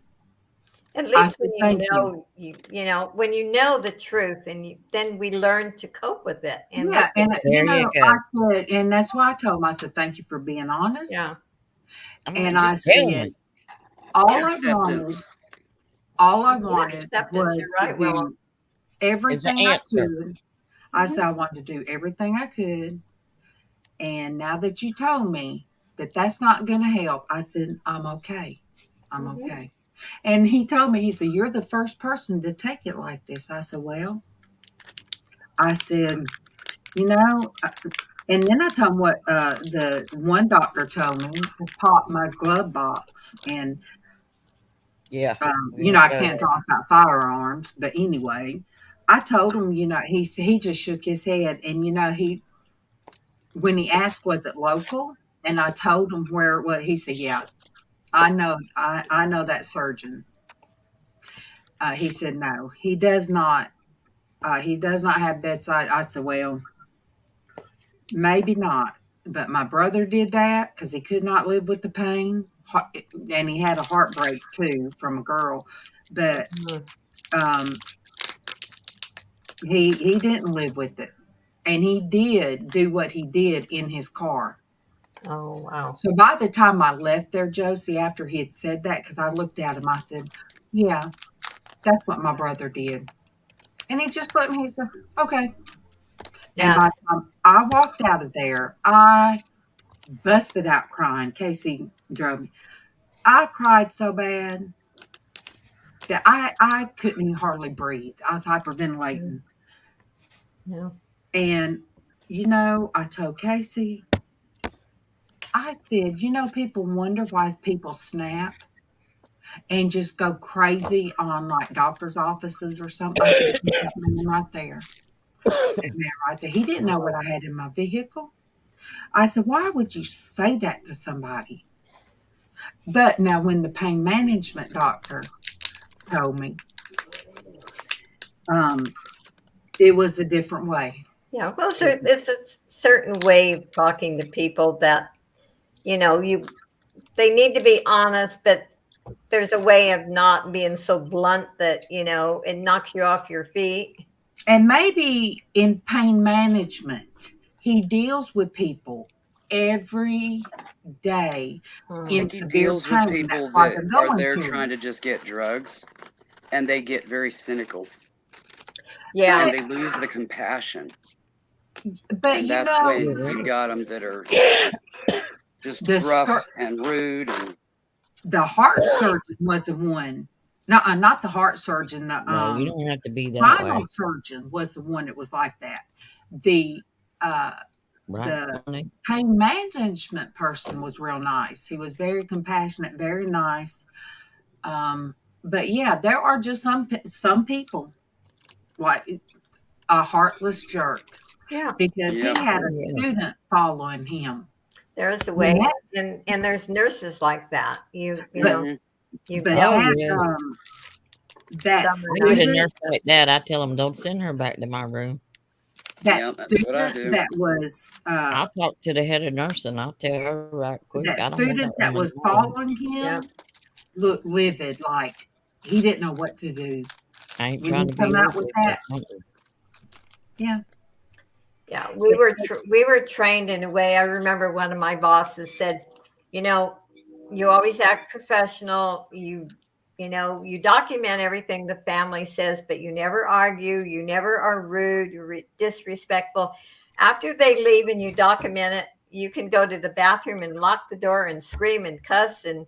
At least when thank when you know the truth, and then we learn to cope with it. And yeah, and There you go. I said, and that's why I told him. I said, thank you for being honest. Yeah. And I just tell said, me. all I wanted was You're right, to do everything I could. I said I wanted to do everything I could, And now that you told me that that's not going to help, I said, I'm okay. I'm okay. And he told me, he said, you're the first person to take it like this. I said, well, I said, you know, and then I told him what the one doctor told me to pop my glove box. And, Yeah. you know, I can't talk about firearms, but anyway, I told him, you know, he just shook his head. And, you know, when he asked, was it local? And I told him where it was, he said, yeah, I know that surgeon. He said, no, he does not. He does not have bedside. I said, well, maybe not. But my brother did that because he could not live with the pain. And he had a heartbreak too from a girl. But he didn't live with it. And he did do what he did in his car. Oh, wow. So by the time I left there, Josie, after he had said that, because I looked at him, I said, yeah, that's what my brother did. And he just looked at me, he said, okay. And by the time I walked out of there, I busted out crying. Casey drove me. I cried so bad that I couldn't even hardly breathe. I was hyperventilating. Yeah. And, you know, I told Casey, I said, you know, people wonder why people snap and just go crazy on like doctor's offices or something. I said, that man right there. That man right there. He didn't know what I had in my vehicle. I said, why would you say that to somebody? But now when the pain management doctor told me, it was a different way. Yeah, well, it's a certain way of talking to people that, you know, they need to be honest, but there's a way of not being so blunt that, you know, it knocks you off your feet. And maybe in pain management, he deals with people every day in He severe deals with pain. That's people why that they're are going there to trying him. to just get drugs, and they get very cynical. Yeah. And they lose the compassion. But And you that's know, when you got them that are just rough and rude. And the heart surgeon was the one. No, not the heart surgeon. The No, you don't have to be that spinal way. surgeon was the one that was like that. The Right, the Tony? pain management person was real nice. He was very compassionate, very nice. But yeah, there are just some people like a heartless jerk. Yeah. Because he had a student following him. There's a way, and there's nurses like that. You know, you But dealt that I get a student, nurse like that. I tell them, don't send her back to my room. that that's what I student do. that was I'll talk to the head of nursing. I'll tell her right quick. that I don't want student that that woman was calling. following him looked livid, like he didn't know what to do. I ain't When trying you to be come out with livid, that, yeah. Yeah, we were trained in a way. I remember one of my bosses said, you know, you always act professional. You know, you document everything the family says, but you never argue. You never are rude. You're disrespectful. After they leave and you document it, you can go to the bathroom and lock the door and scream and cuss and,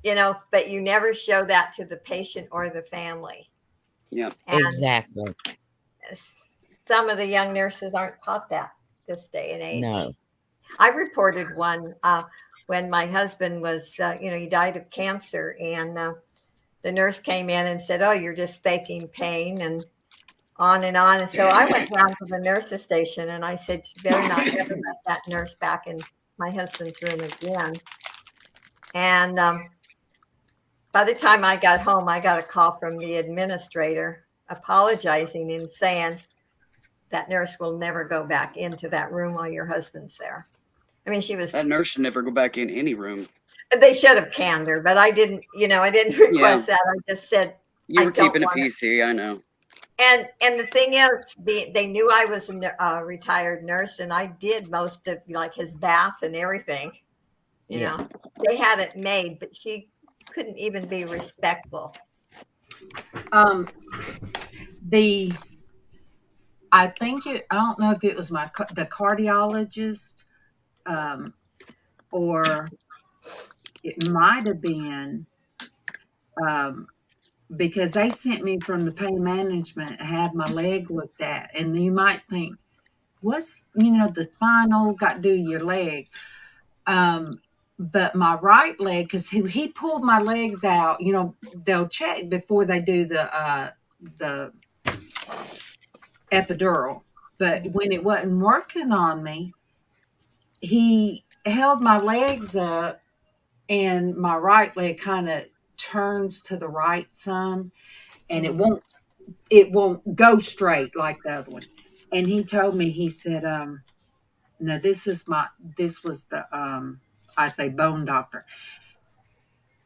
you know, but you never show that to the patient or the family. Yeah, exactly. Some of the young nurses aren't taught that this day and age. No. I reported one when my husband was, you know, he died of cancer, and the nurse came in and said, "Oh, you're just faking pain," and on and on. And so I went down to the nurse's station and I said, "You better not ever let that nurse back in my husband's room again." And by the time I got home, I got a call from the administrator apologizing and saying, that nurse will never go back into that room while your husband's there. I mean, she was. That nurse should never go back in any room. They should have canned her, but I didn't, you know, I didn't request that. I just said, you were keeping it PC. I know. And the thing is, they knew I was a retired nurse, and I did most of like his bath and everything. You know, they had it made, but she couldn't even be respectful. I think I don't know if it was the cardiologist or it might have been um, because they sent me from the pain management, had my leg looked at, and you might think, what's the spinal got to do with your leg? But my right leg, because he pulled my legs out. They'll check before they do the epidural. But when it wasn't working on me, he held my legs up, and my right leg kind of turns to the right some, and it won't go straight like the other one. And he told me, he said, no, this was the I say bone doctor.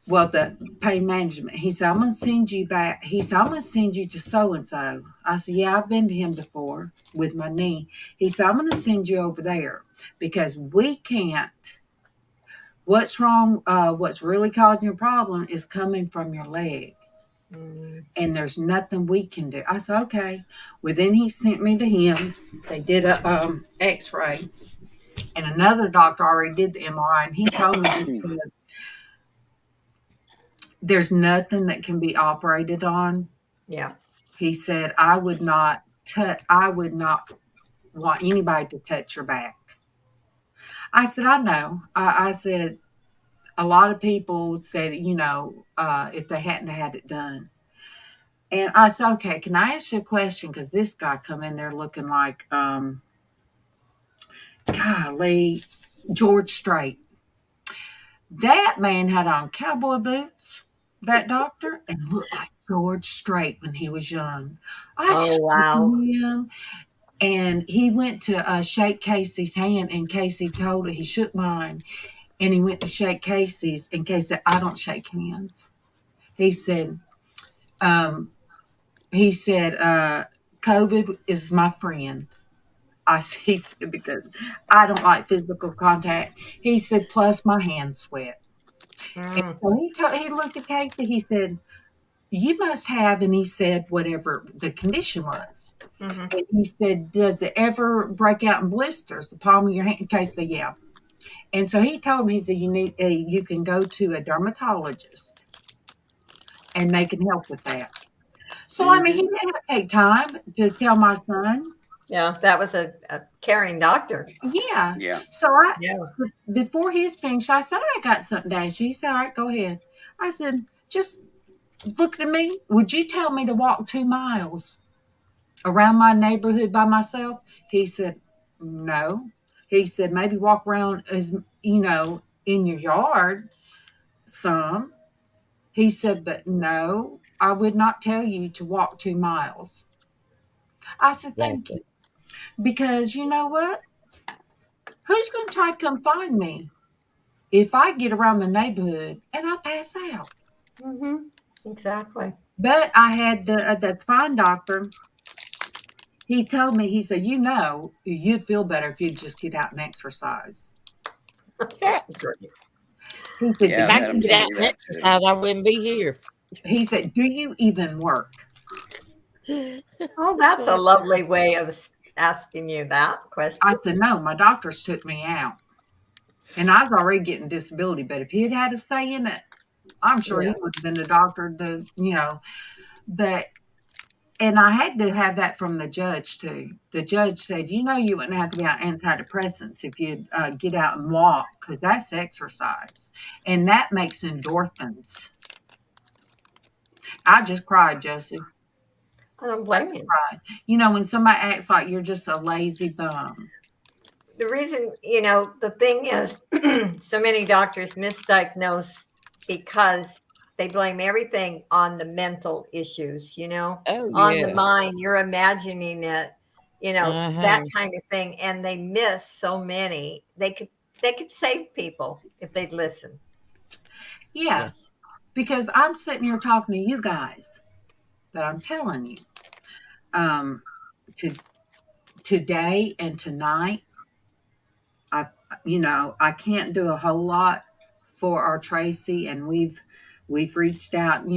Well, the pain management. He said, I'm gonna send you back. He said, I'm gonna send you to so and so. I said, yeah, I've been to him before with my knee. He said, I'm gonna send you over there because we can't. What's wrong? What's really causing your problem is coming from your leg. And there's nothing we can do. I said, okay. Well, then he sent me to him. They did a x-ray, and another doctor already did the MRI, and he told me, he said, there's nothing that can be operated on. Yeah. He said, I would not want anybody to touch your back. I said, I know. I said, a lot of people said, if they hadn't had it done. And I said, okay, can I ask you a question? Because this guy come in there looking like, golly, George Strait. That man had on cowboy boots, that doctor, and looked like George Strait when he was young. I Oh, wow. him, and he went to shake Casey's hand, and Casey told him, he shook mine, and he went to shake Casey's, and Casey said, I don't shake hands. He said, COVID is my friend. He said, because I don't like physical contact. He said, plus my hands sweat. And so he looked at Casey. He said, you must have, and he said, whatever the condition was. And he said, does it ever break out in blisters, the palm of your hand? Casey said, yeah. And so he told me, he said, you can go to a dermatologist and they can help with that. So, I mean, he didn't have to take time to tell my son. Yeah, that was a caring doctor. Yeah. Yeah. So before he was finished, I said, I got something to ask you. He said, all right, go ahead. I said, just look at me. Would you tell me to walk 2 miles around my neighborhood by myself? He said, no. He said, maybe walk around in your yard some. He said, but no, I would not tell you to walk 2 miles. I said, thank you. Because you know what? Who's going to try to come find me if I get around the neighborhood and I pass out? Exactly. But I had that spine doctor. He told me, he said, you'd feel better if you'd just get out and exercise. He said, if I could get out and exercise, I wouldn't be here. He said, do you even work? Oh, that's a lovely way of asking you that question. I said, no, my doctors took me out. And I was already getting disability, but if he had had a say in it, I'm sure he would have been the doctor and I had to have that from the judge too. The judge said, you wouldn't have to be on antidepressants if you'd get out and walk, because that's exercise. And that makes endorphins. I just cried, Josie. I don't blame you. Cried. When somebody acts like you're just a lazy bum. The reason, the thing is, so many doctors misdiagnose because they blame everything on the mental issues, on the mind. You're imagining it, that kind of thing. And they miss so many. They could save people if they'd listen. Yeah. Yes. Because I'm sitting here talking to you guys, but I'm telling you, today and tonight, I can't do a whole lot for our Traci, and we've reached out, and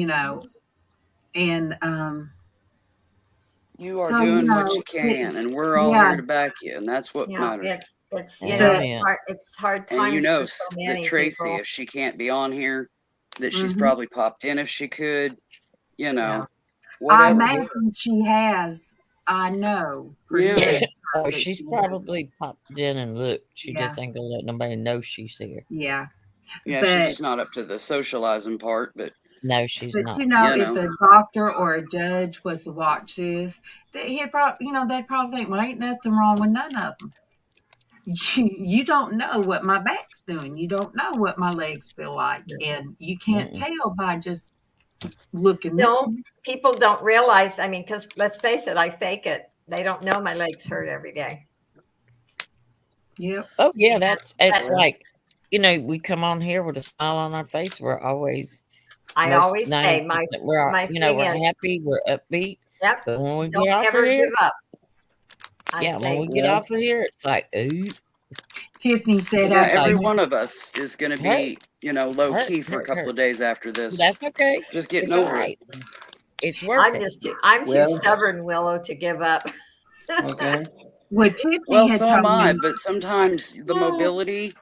you are doing what you can, and we're all here to back you, and that's what matters. It's Amen. it's hard And times you know for so that many Tracy, people. if she can't be on here, that she's Mhm. probably popped in if she could, you know, Yeah. I whatever. imagine she has. I know pretty Yeah. much Oh, that she's she has. probably popped in and looked. She Yeah. just ain't gonna let nobody know she's here. Yeah. Yeah, she's But just not up to the socializing part, but No, she's but not. you know, you if know. a doctor or a judge was to watch this, he'd probably, they'd probably think, well, ain't nothing wrong with none of them. You don't know what my back's doing. You don't know what my legs feel like, and you can't tell by just looking this No, way. people don't realize. I mean, because let's face it, I fake it. They don't know my legs hurt every day. Yep. Oh yeah, it's like, we come on here with a smile on our face. We're always I most always 90%, say my we're thing we're is, happy, we're upbeat. yep, But when we don't get off of ever here, give up. I when say, we get off of here, it's like, ooh, Tiffany said Yeah, after every you one of us is going to be, low key for a couple of days after this. That's okay. Just getting It's all over right. it. It's worth it. I'm too Well, stubborn, Willow, to give up. okay. what Tiffany Well, had so am told I, me. but sometimes the mobility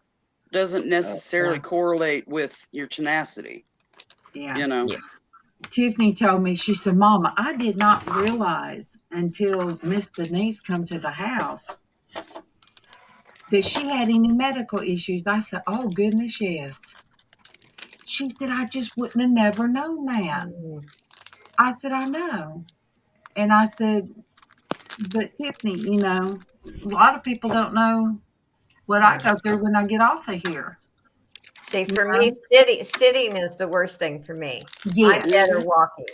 doesn't necessarily Yeah. correlate with your tenacity. Yeah. You know. Yeah. Tiffany told me, she said, Mama, I did not realize until Miss Denise come to the house that she had any medical issues. I said, oh, goodness, yes. She said, I just wouldn't have never known that. I said, I know. And I said, but Tiffany, a lot of people don't know what I go through when I get off of here. See, You for know? me, sitting is the worst thing for me. I'm Yes. better walking.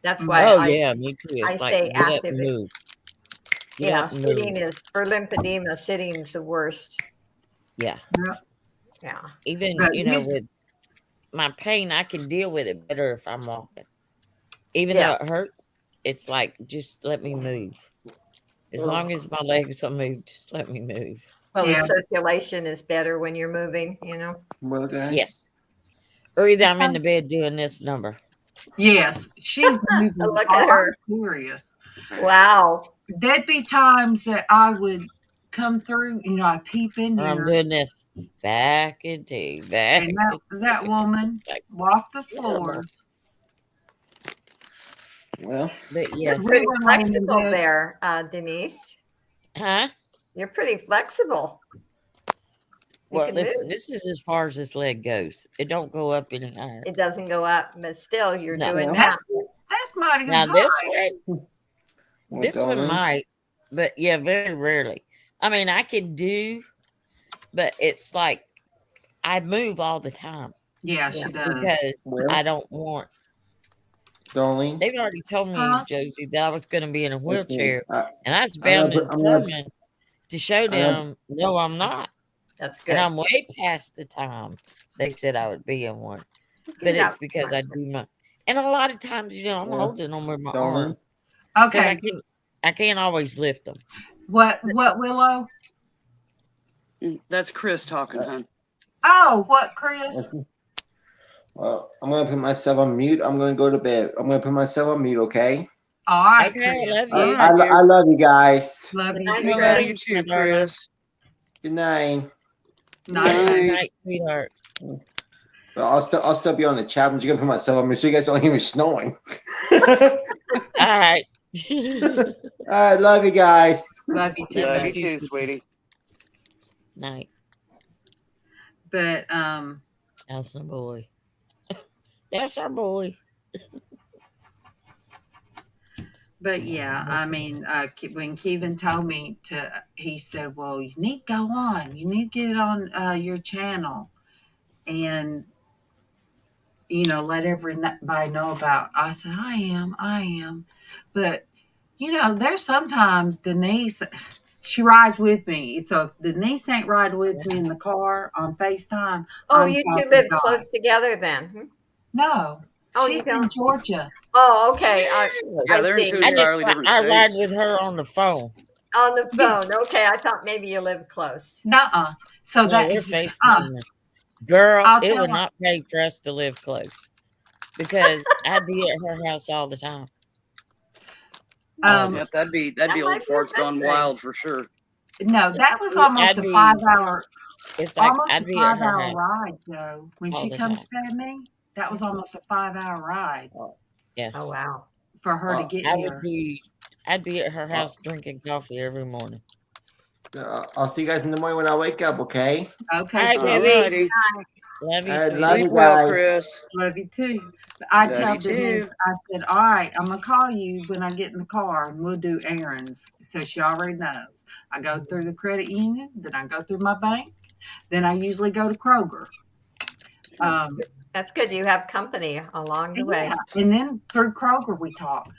That's why Oh yeah, me too. I It's like stay get up active. and move. Get Yeah, up and sitting move. is for lymphedema. Sitting's the worst. Yeah. Yep. Yeah. Even But with my pain, I can deal with it better if I'm walking. Even Yeah. though it hurts, it's like just let me move. As long as my legs will move, just let me move. Well, Yeah. the circulation is better when you're moving, Well, guys. Yes. Or either I'm in the bed doing this number. Yes, she's moving. Look at her. I'm serious. Wow. There'd be times that I would come through, I peep in Or I'm here, doing this back and back. and that woman walked the floors. Well, But You're yes. pretty We were laying in flexible bed. there, Denise. Huh? You're pretty flexible. You Well, can listen, move. this is as far as this leg goes. It don't go up any higher. It doesn't go up, but still, you're No. doing Yeah. that. That's mighty Now high. this one might, but yeah, very rarely. I mean, I can do, but it's like I move all the time. Yeah, she does. Because Well, I don't want. Darlene. They've already told me, Josie, that I was going to be in a wheelchair, Okay. and I was bound and determined to show them, no, I'm not. That's good. And I'm way past the time they said I would be in one. But it's because I do my. And a lot of times, I'm holding them with my arm. Okay. I can't always lift them. What, Willow? That's Chris talking, hon. Oh, what, Chris? Well, I'm gonna put myself on mute. I'm gonna go to bed. I'm gonna put myself on mute. Okay. All right, Okay, Chris. I love you. I love you guys. Love you We too. love you too, Chris. Good night. Good night, sweetheart. Well, I'll still be on the chat. I'm just gonna put myself on mute so you guys don't hear me snoring. All right. All right, love you guys. Love you too. Love you too, sweetie. Night. But That's my boy. That's our boy. But yeah, I mean, when Kevin told me he said, well, you need to go on. You need to get on your channel and, let everybody know about. I said, I am. But, there's sometimes Denise, she rides with me. So if Denise ain't riding with me in the car on FaceTime. Oh, you two live close together then? No. Oh, she's in Georgia. Oh, okay. Yeah, they're in two entirely different states. I ride with her on the phone. On the phone. Okay, I thought maybe you live close. Nuh-uh. So No, that we're FaceTiming. Girl, it would not pay for us to live close because I'd be at her house all the time. Yep, that'd be old farts gone wild for sure. No, that was I'd almost a be- 5-hour. It's like Almost I'd a be at her 5-hour house ride, though. When all she the comes time. to me, that was almost a 5-hour ride Yeah, Oh wow. for her to get I would here. be. I'd be at her house drinking coffee every morning. I'll see you guys in the morning when I wake up. Okay. Okay, All right, sweetie. Debbie. Love you, I sweetie. love you Sleep well, guys. Chris. Love you too. I Love tell you Denise, too. I said, all right, I'm gonna call you when I get in the car and we'll do errands. So she already knows. I go through the credit union, then I go through my bank, then I usually go to Kroger. That's good. You have company along the way. Yeah, and then through Kroger we talk.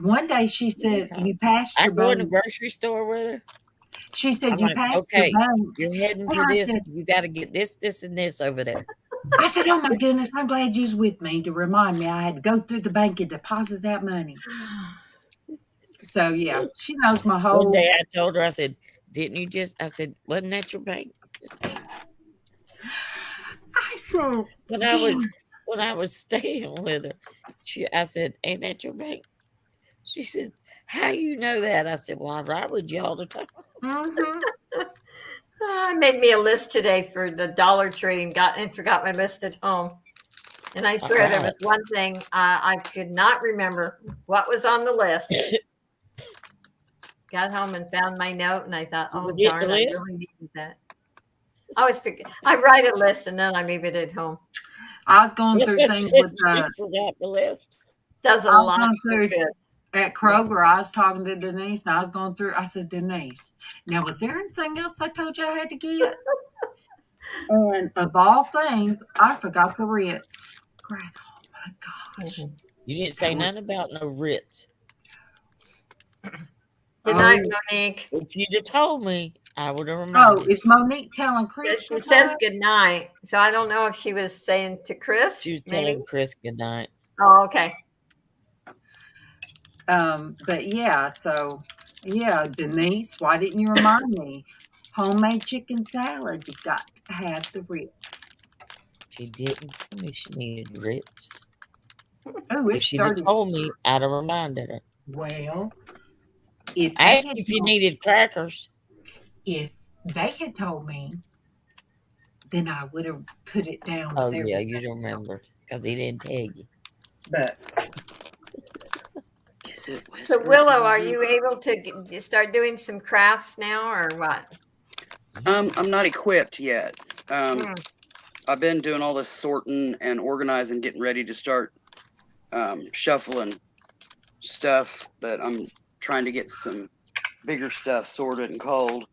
One day she said, "You passed I your go in the bank." grocery store with her. She said, I'm "You like, passed your okay, bank." you're heading And to I this. said, You got to get this, this, and this over there. I said, "Oh my goodness, I'm glad you was with me to remind me I had to go through the bank and deposit that money." So yeah, she knows my One whole. day I told her, I said, "Didn't you just?" I said, "Wasn't that your bank?" I said, When I was staying with her, I said, "Ain't that your bank?" She said, "How you know that?" I said, "Well, I ride with you all the time." Mm-hmm. I made me a list today for the Dollar Tree and forgot my list at home. And I swear there was one thing I could not remember what was on the list. Got home and found my note, and I thought, oh darn, I really needed that. I always forget. I write a list and then I leave it at home. I was going through things with forgot the list. Does a lot through good. At Kroger, I was talking to Denise, and I was going through. I said, "Denise, now was there anything else I told you I had to get?" And of all things, I forgot the Ritz. Greg, oh my gosh! You didn't say nothing about no Ritz. Good night, Monique. If you'd have told me, I would have reminded. Oh, is Monique telling Chris? She says good night, so I don't know if she was saying to Chris. She was telling Chris good night. Oh, okay. But yeah, so yeah, Denise, why didn't you remind me? Homemade chicken salad, you got to have the Ritz. She didn't tell me she needed Ritz. Oh, if it's she'd have 30. told me, I'd have reminded her. Well, if I asked if you needed crackers. If they had told me, then I would have put it down. Oh yeah, you don't remember because he didn't tell you. But So Willow, are you able to start doing some crafts now, or what? I'm not equipped yet. I've been doing all this sorting and organizing, getting ready to start shuffling stuff, but I'm trying to get some bigger stuff sorted and culled.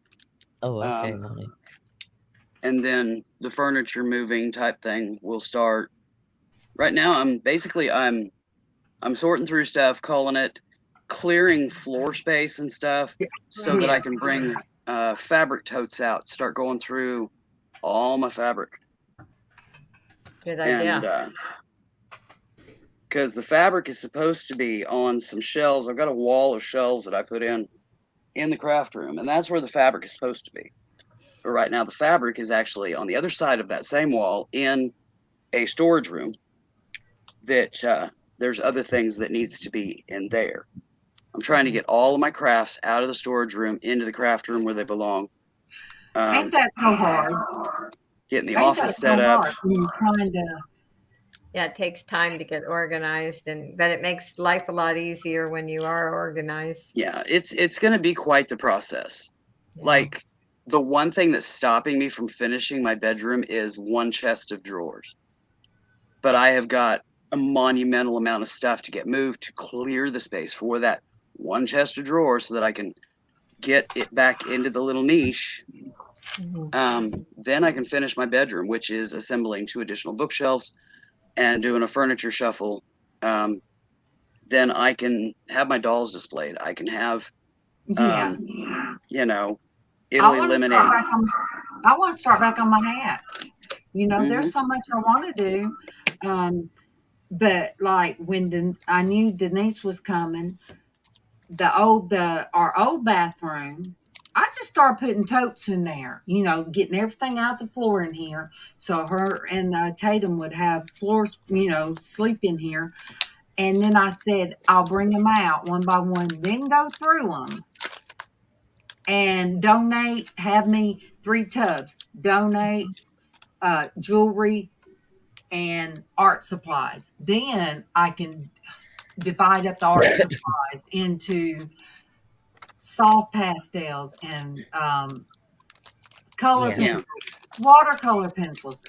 Oh, okay, honey. And then the furniture moving type thing will start. Right now, I'm sorting through stuff, culling it, clearing floor space and stuff, so that I can bring fabric totes out, start going through all my fabric. Good idea. And because the fabric is supposed to be on some shelves. I've got a wall of shelves that I put in the craft room, and that's where the fabric is supposed to be. But right now, the fabric is actually on the other side of that same wall in a storage room that there's other things that needs to be in there. I'm trying to get all of my crafts out of the storage room into the craft room where they belong. Ain't that so hard? Getting the office set up. You're trying to. Yeah, it takes time to get organized, but it makes life a lot easier when you are organized. Yeah, it's going to be quite the process. Yeah. Like, the one thing that's stopping me from finishing my bedroom is one chest of drawers. But I have got a monumental amount of stuff to get moved to clear the space for that one chest of drawers so that I can get it back into the little niche. Then I can finish my bedroom, which is assembling 2 additional bookshelves and doing a furniture shuffle. Then I can have my dolls displayed. I can have, Italy lemonade. I want to start back on my hat. There's so much I want to do. But like when I knew Denise was coming, our old bathroom, I just started putting totes in there, getting everything out the floor in here. So her and Tatum would have floors, sleep in here. And then I said, I'll bring them out one by one, then go through them and donate, have me 3 tubs, donate jewelry and art supplies. Then I can divide up the art supplies into soft pastels and color pencils, watercolor pencils,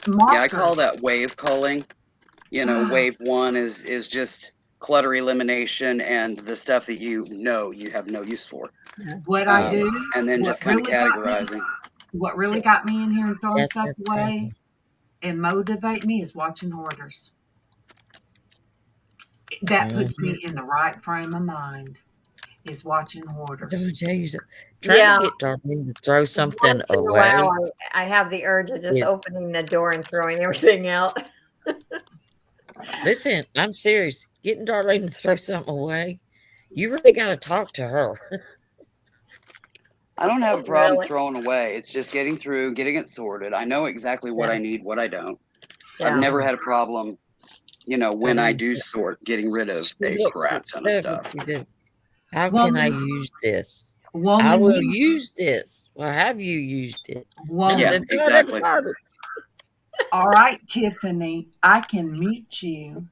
markers. Yeah, I call that wave culling. You know, wave 1 is just clutter elimination and the stuff that you have no use for. What I do, and then just kind of categorizing. What really got me in here and throwing stuff away and motivate me is watching hoarders. That puts me in the right frame of mind. Is watching hoarders. Trying to get Darlene to throw something Once in a away. while, I have the urge of just opening the door and throwing everything out. Listen, I'm serious. Getting Darlene to throw something away, you really got to talk to her. I don't have a problem throwing away. It's just getting through, getting it sorted. I know exactly what I need, what I don't. I've never had a problem, when I do sort, getting rid of a crap ton of stuff. She says, how can I use this? I will use this. Well, have you used it? Yeah, exactly. All right, Tiffany, I can meet you.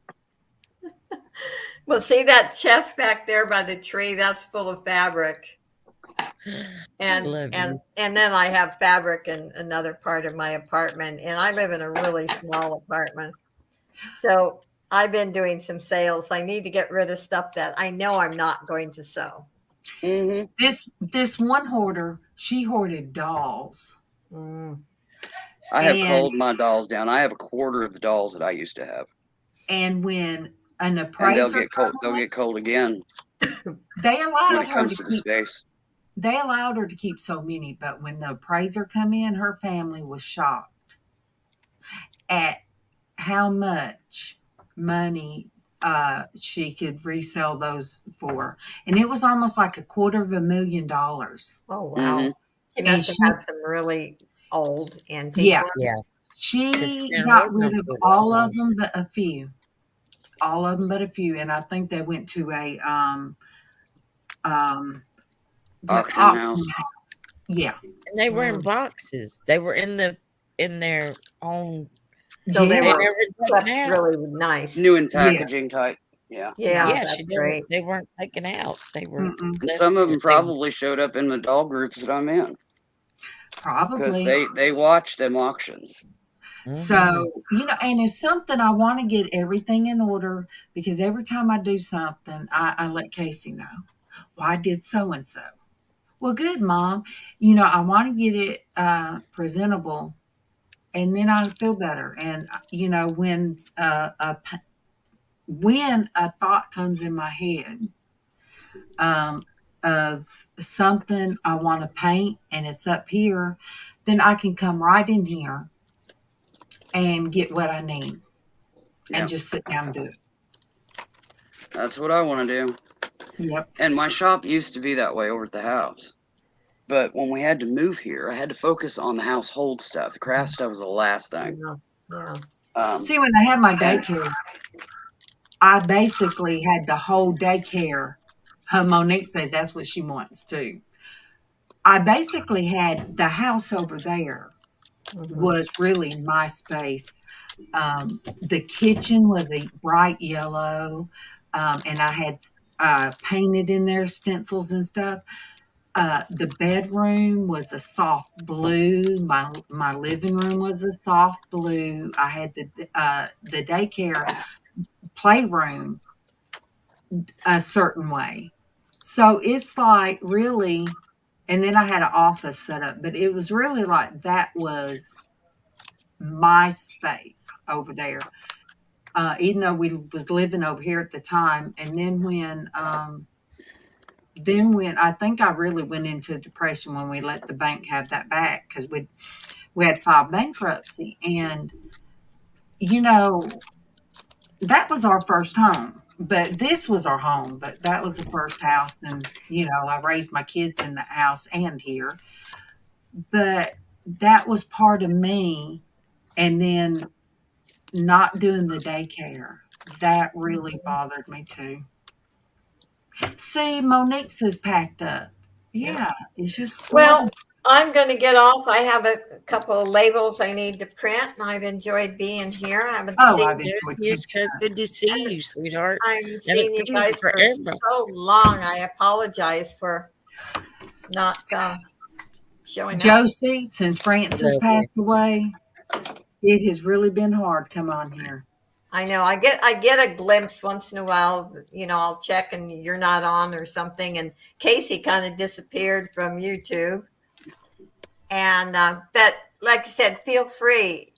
Well, see that chest back there by the tree? That's full of fabric. And then I have fabric in another part of my apartment, and I live in a really small apartment. So I've been doing some sales. I need to get rid of stuff that I know I'm not going to sew. Mm-hmm. This one hoarder, she hoarded dolls. I have culled my dolls down. I have a quarter of the dolls that I used to have. And when an appraiser, they'll get cold again. They allowed when it comes to the space. They allowed her to keep so many, but when the appraiser come in, her family was shocked at how much money she could resell those for, and it was almost like $250,000. Oh wow! Mm-hmm. She must have had some really old antique ones. Yeah. She got rid of all of them but a few. All of them but a few, and I think they went to a auction house. Yeah, and they were in boxes. They were in their own. So they were really nice, new in packaging type. Yeah, that's great. They weren't taken out. They were. Some of them probably showed up in the doll groups that I'm in. Probably because they watch them auctions. So, and it's something I want to get everything in order, because every time I do something, I let Casey know. Well, I did so-and-so. Well, good, Mom. I want to get it presentable, and then I feel better. And, when a thought comes in my head of something I want to paint and it's up here, then I can come right in here and get what I need and just sit down and do it. That's what I want to do. Yep. And my shop used to be that way over at the house. But when we had to move here, I had to focus on the household stuff. The craft stuff was the last thing. Yeah. See, when I had my daycare, I basically had the whole daycare. Monique says that's what she wants too. I basically had the house over there was really my space. The kitchen was a bright yellow, and I had painted in there stencils and stuff. The bedroom was a soft blue. My living room was a soft blue. I had the daycare playroom a certain way. So it's like really, and then I had an office set up, but it was really like that was my space over there. Even though we was living over here at the time. And then when I think I really went into depression when we let the bank have that back, because we had filed bankruptcy, and that was our first home. But this was our home, but that was the first house, and I raised my kids in the house and here. But that was part of me, and then not doing the daycare, that really bothered me too. See, Monique's is packed up. Yeah, it's just Well, slow. I'm going to get off. I have a couple of labels I need to print, and I've enjoyed being here. I haven't Oh, seen I've enjoyed It's so good to see you, sweetheart. I haven't Haven't seen you seen you guys for forever. so long. I apologize for not showing up. Josie, since Francis Love you. passed away, it has really been hard to come on here. I know. I get a glimpse once in a while. You know, I'll check and you're not on or something. And Casey kind of disappeared from YouTube. And but like I said, feel free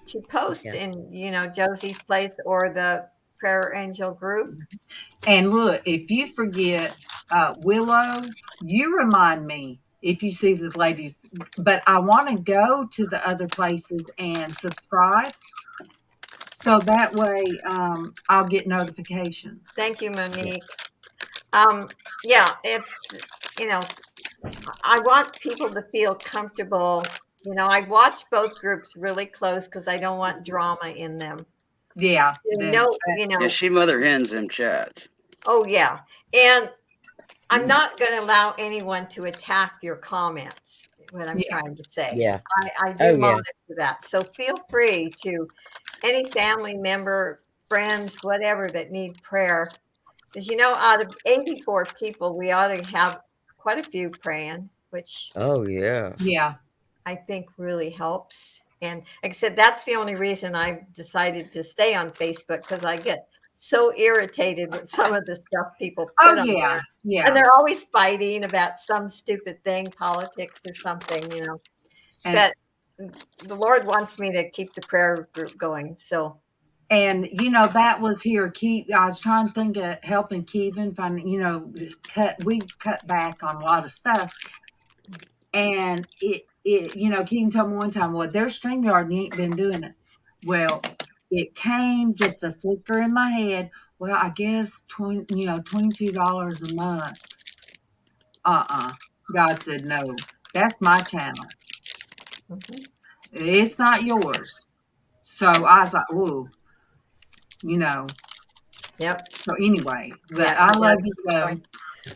to post in Josie's place or the Prayer Angel group. And look, if you forget Willow, you remind me if you see the ladies. But I want to go to the other places and subscribe. So that way I'll get notifications. Thank you, Monique. Yeah, it's, I want people to feel comfortable. I watch both groups really close because I don't want drama in them. Yeah. Yeah, she mother hens them chats. Oh, yeah. And I'm not going to allow anyone to attack your comments, what I'm trying to say. Yeah. I do monitor that. So feel free to any family member, friends, whatever that need prayer. Because, out of 84 people, we ought to have quite a few praying, which Yeah. I think really helps. And like I said, that's the only reason I decided to stay on Facebook, because I get so irritated with some of the stuff people put on there. Yeah. And they're always fighting about some stupid thing, politics or something, But the Lord wants me to keep the prayer group going. So. And that was here. I was trying to think of helping Kevin find. We cut back on a lot of stuff, and Kevin told me one time, well, their StreamYard, you ain't been doing it. Well, it came just a flicker in my head. Well, I guess $22 a month. God said no. That's my channel. Mm-hmm. It's not yours. So I was like, ooh. Yep. So anyway, but I love you though.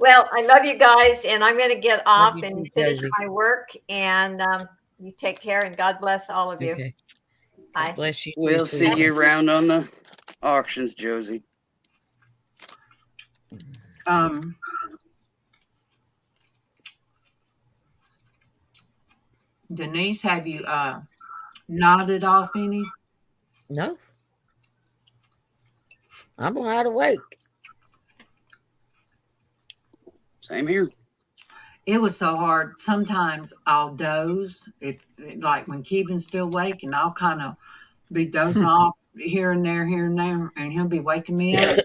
Well, I love you guys, and I'm going to get off and finish Josie. my work. And you take care, and God bless all of you. Okay. Bye. Bless you. We'll see you around on the auctions, Josie. Denise, have you nodded off any? No. I'm wide awake. Same here. It was so hard. Sometimes I'll doze, like when Kevin's still awake, and I'll kind of be dozing off here and there, and he'll be waking me up.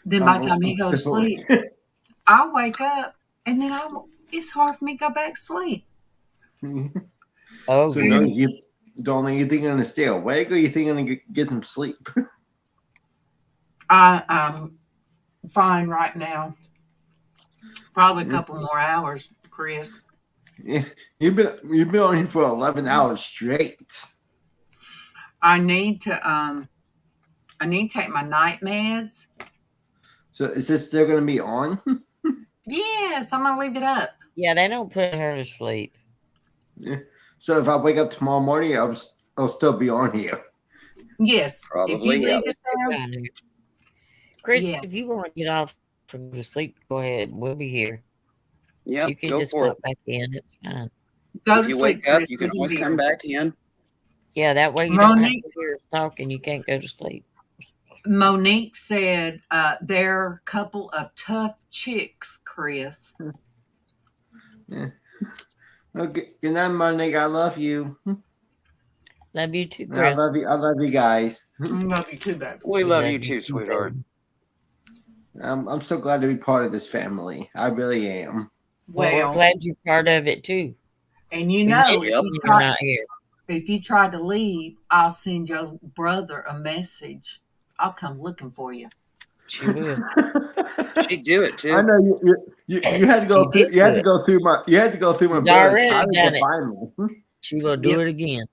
Then by the time he goes to sleep, I'll wake up, and then it's hard for me to go back to sleep. Oh, so Dawn, you think you're gonna stay awake, or you think you're gonna get some sleep? I'm fine right now. Probably a couple more hours, Chris. Yeah, you've been on here for 11 hours straight. I need to take my night meds. So is this still gonna be on? Yes, I'm gonna leave it up. Yeah, they don't put her to sleep. Yeah. So if I wake up tomorrow morning, I'll still be on here. Yes, probably. If you leave it there, Chris, if you want to get off from the sleep, go ahead. We'll be here. Yeah, you can go just for pop it. back in. It's fine. If you wake up, you can always come back in. Yeah, that way you don't have to hear us talking. You can't go to sleep. Monique said they're a couple of tough chicks, Chris. Yeah. Okay. Good night, Monique. I love you. Love you too, Chris. I love you guys. Love you too, baby. We love you too, sweetheart. I'm so glad to be part of this family. I really am. Well, we're glad you're part of it too. And you're not here. If you try to leave, I'll send your brother a message. I'll come looking for you. She will. She'd do it too. I know you had to go through. You had to go through my brother Tyler to find me. She will do it again.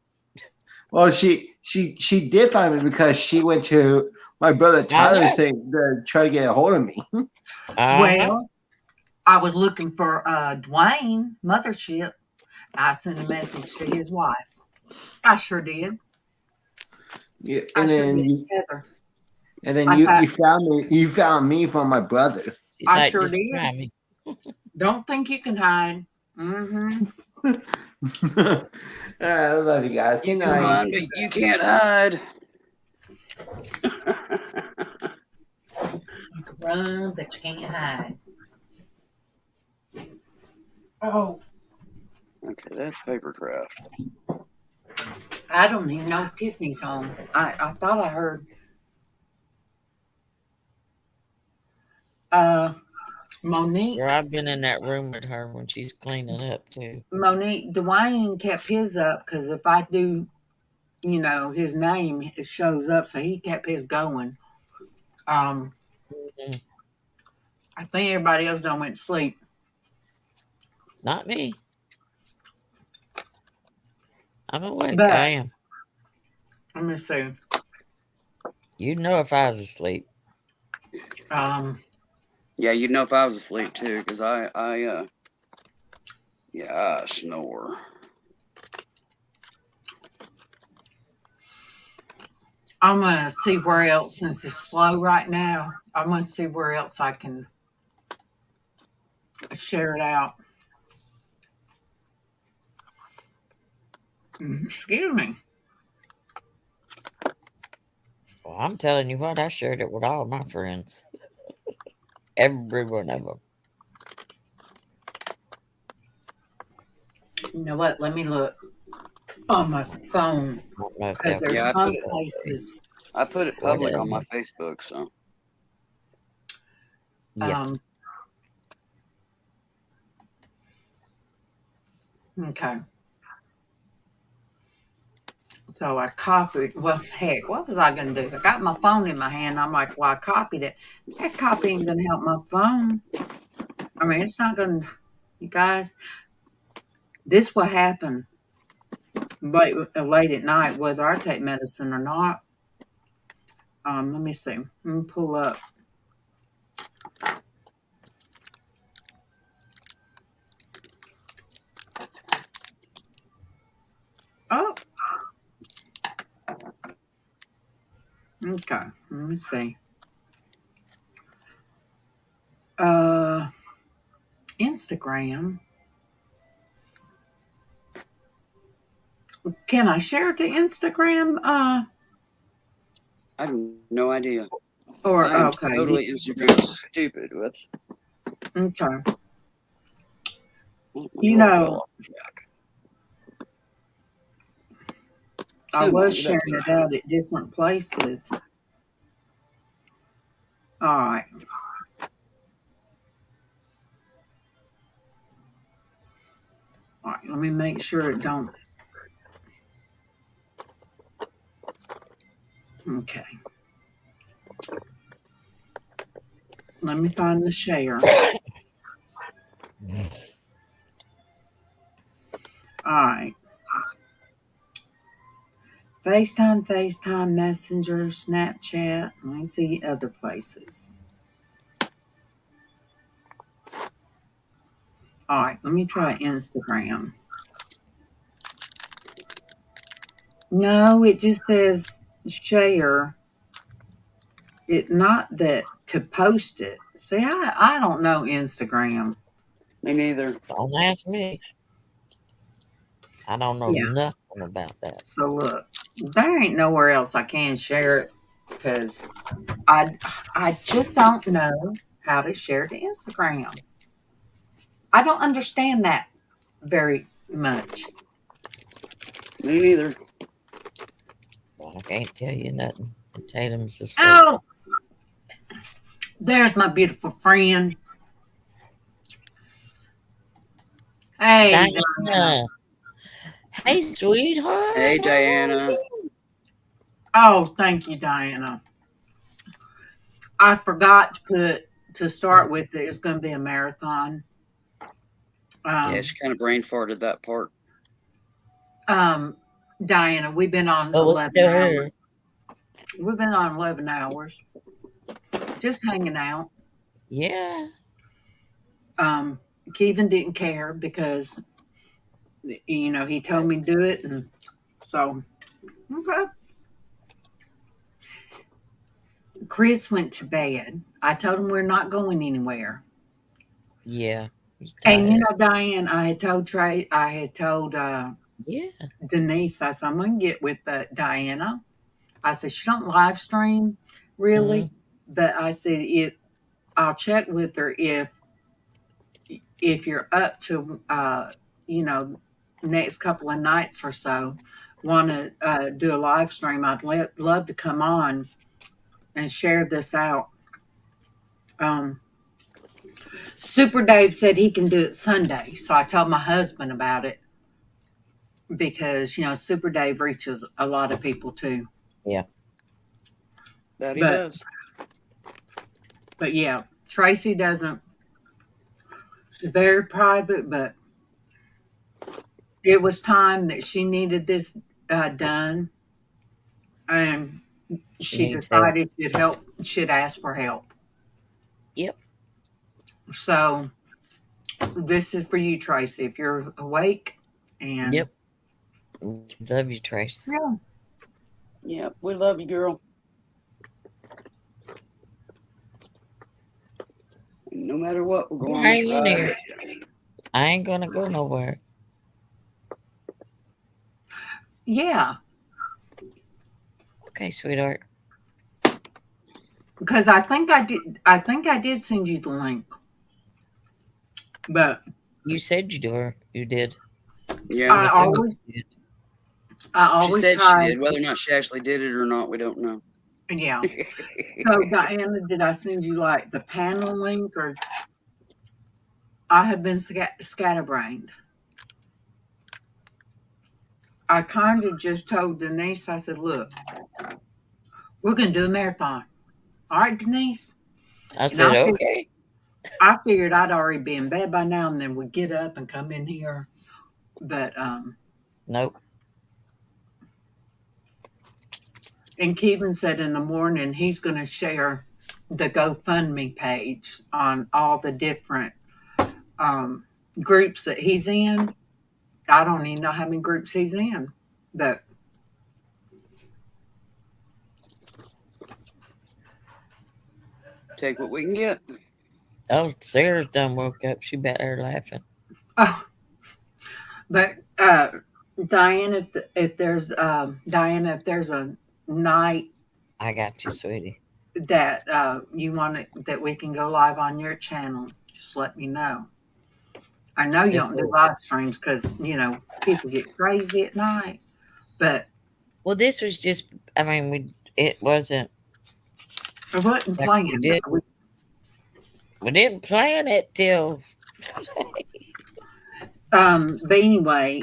Well, she did find me because she went to my brother Tyler's thing to try to get a hold of me. Well, I was looking for Dwayne Mothership. I sent a message to his wife. I sure did. Yeah, I and sure then did, you, Heather. and then I you, said, you found me. You found me from my brother. She's I like, sure just did. try me. Don't think you can hide. Mm-hmm. I love you guys. You Good can night. run, but you can't hide. You can run, but you can't hide. Oh, Okay, that's papercraft. I don't even know if Tiffany's home. I thought I heard Monique. Girl, I've been in that room with her when she's cleaning up too. Monique, Dwayne kept his up because if I do, his name, it shows up. So he kept his going. I think everybody else done went to sleep. Not me. I'm awake. But I am. let me see. You'd know if I was asleep. Yeah, you'd know if I was asleep too, because I snore. I'm gonna see where else, since it's slow right now. I'm gonna see where else I can share it out. Excuse me. Well, I'm telling you what, I shared it with all my friends. Every one of them. You know what? Let me look on my phone because there's some places. I put it public on my Facebook, so. Okay. So I copied. Well, heck, what was I going to do? I got my phone in my hand. I'm like, well, I copied it. That copy ain't going to help my phone. I mean, it's not going to. You guys, this will happen late at night, whether I take medicine or not. Let me see. Let me pull up. Oh. Okay. Let me see. Instagram. Can I share it to Instagram? I have no idea. Or I am okay. totally Instagram stupid. Whoops. Okay. I was sharing it out at different places. All right. All right. Let me make sure it don't. Okay. Let me find the share. All right. FaceTime, Messenger, Snapchat. Let me see other places. All right. Let me try Instagram. No, it just says share. It not that to post it. See, I don't know Instagram. Me neither. Don't ask me. I don't know nothing about that. So look, there ain't nowhere else I can share it because I just don't know how to share to Instagram. I don't understand that very much. Me neither. Well, I can't tell you nothing. Tatum's asleep. Oh, there's my beautiful friend. Hey, Diana. Hey, sweetheart. Hey, Diana. Oh, thank you, Diana. I forgot to start with that it's going to be a marathon. Yeah, she kind of brain farted that part. Diana, we've been on 11 hours. We've been on 11 hours. Just hanging out. Yeah. Kevin didn't care because he told me to do it, and so okay. Chris went to bed. I told him we're not going anywhere. Yeah. He's And tired. Diane, I had told Yeah. Denise, I said, I'm gonna get with Diana. I said, she don't live stream really, but I said I'll check with her if you're up to next couple of nights or so want to do a live stream. I'd love to come on and share this out. Super Dave said he can do it Sunday, so I told my husband about it because Super Dave reaches a lot of people too. Yeah, that he does. But yeah, Traci doesn't. She's very private, but it was time that she needed this done, and she decided she'd ask for help. Yep. So this is for you, Traci, if you're awake. And yep. Love you, Trace. Yeah. Yep, we love you, girl. No matter what, we're going on this ride. I ain't gonna go nowhere. Yeah. Okay, sweetheart. Because I think I did send you the link. But you said you did. Yeah, I always she said try. she did. Whether or not she actually did it or not, we don't know. Yeah. So Diana, did I send you like the panel link, or I have been scatterbrained? I kind of just told Denise, I said, look, we're going to do a marathon. All right, Denise? I said, okay. I figured I'd already be in bed by now, and then we'd get up and come in here. But, nope. And Kevin said in the morning he's going to share the GoFundMe page on all the different groups that he's in. I don't even know how many groups he's in, but take what we can get. Oh, Sarah's done woke up. She back there laughing. Oh, but Diana, if there's Diana, if there's a night, I got you, sweetie, that you want that we can go live on your channel, just let me know. I know you don't do live streams because people get crazy at night, but well, this was just. I mean, it wasn't. It wasn't planned. We didn't plan it till. But anyway,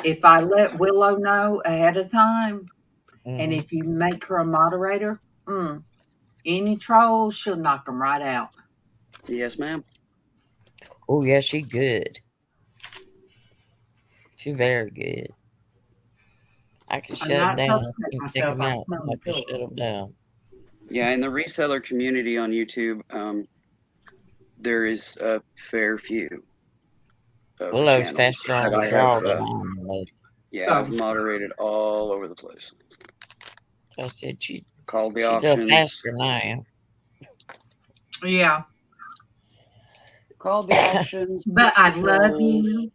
if I let Willow know ahead of time, and if you make her a moderator, any trolls, she'll knock them right out. Yes, ma'am. Oh yeah, she good. She very good. I can shut them down. I can take them out. I can shut them down. Yeah, in the reseller community on YouTube, there is a fair few. Willow's faster on the draw than I am. Yeah, I've moderated all over the place. I said she called the auctions. faster than I am. Yeah. Called the auctions. But I love you.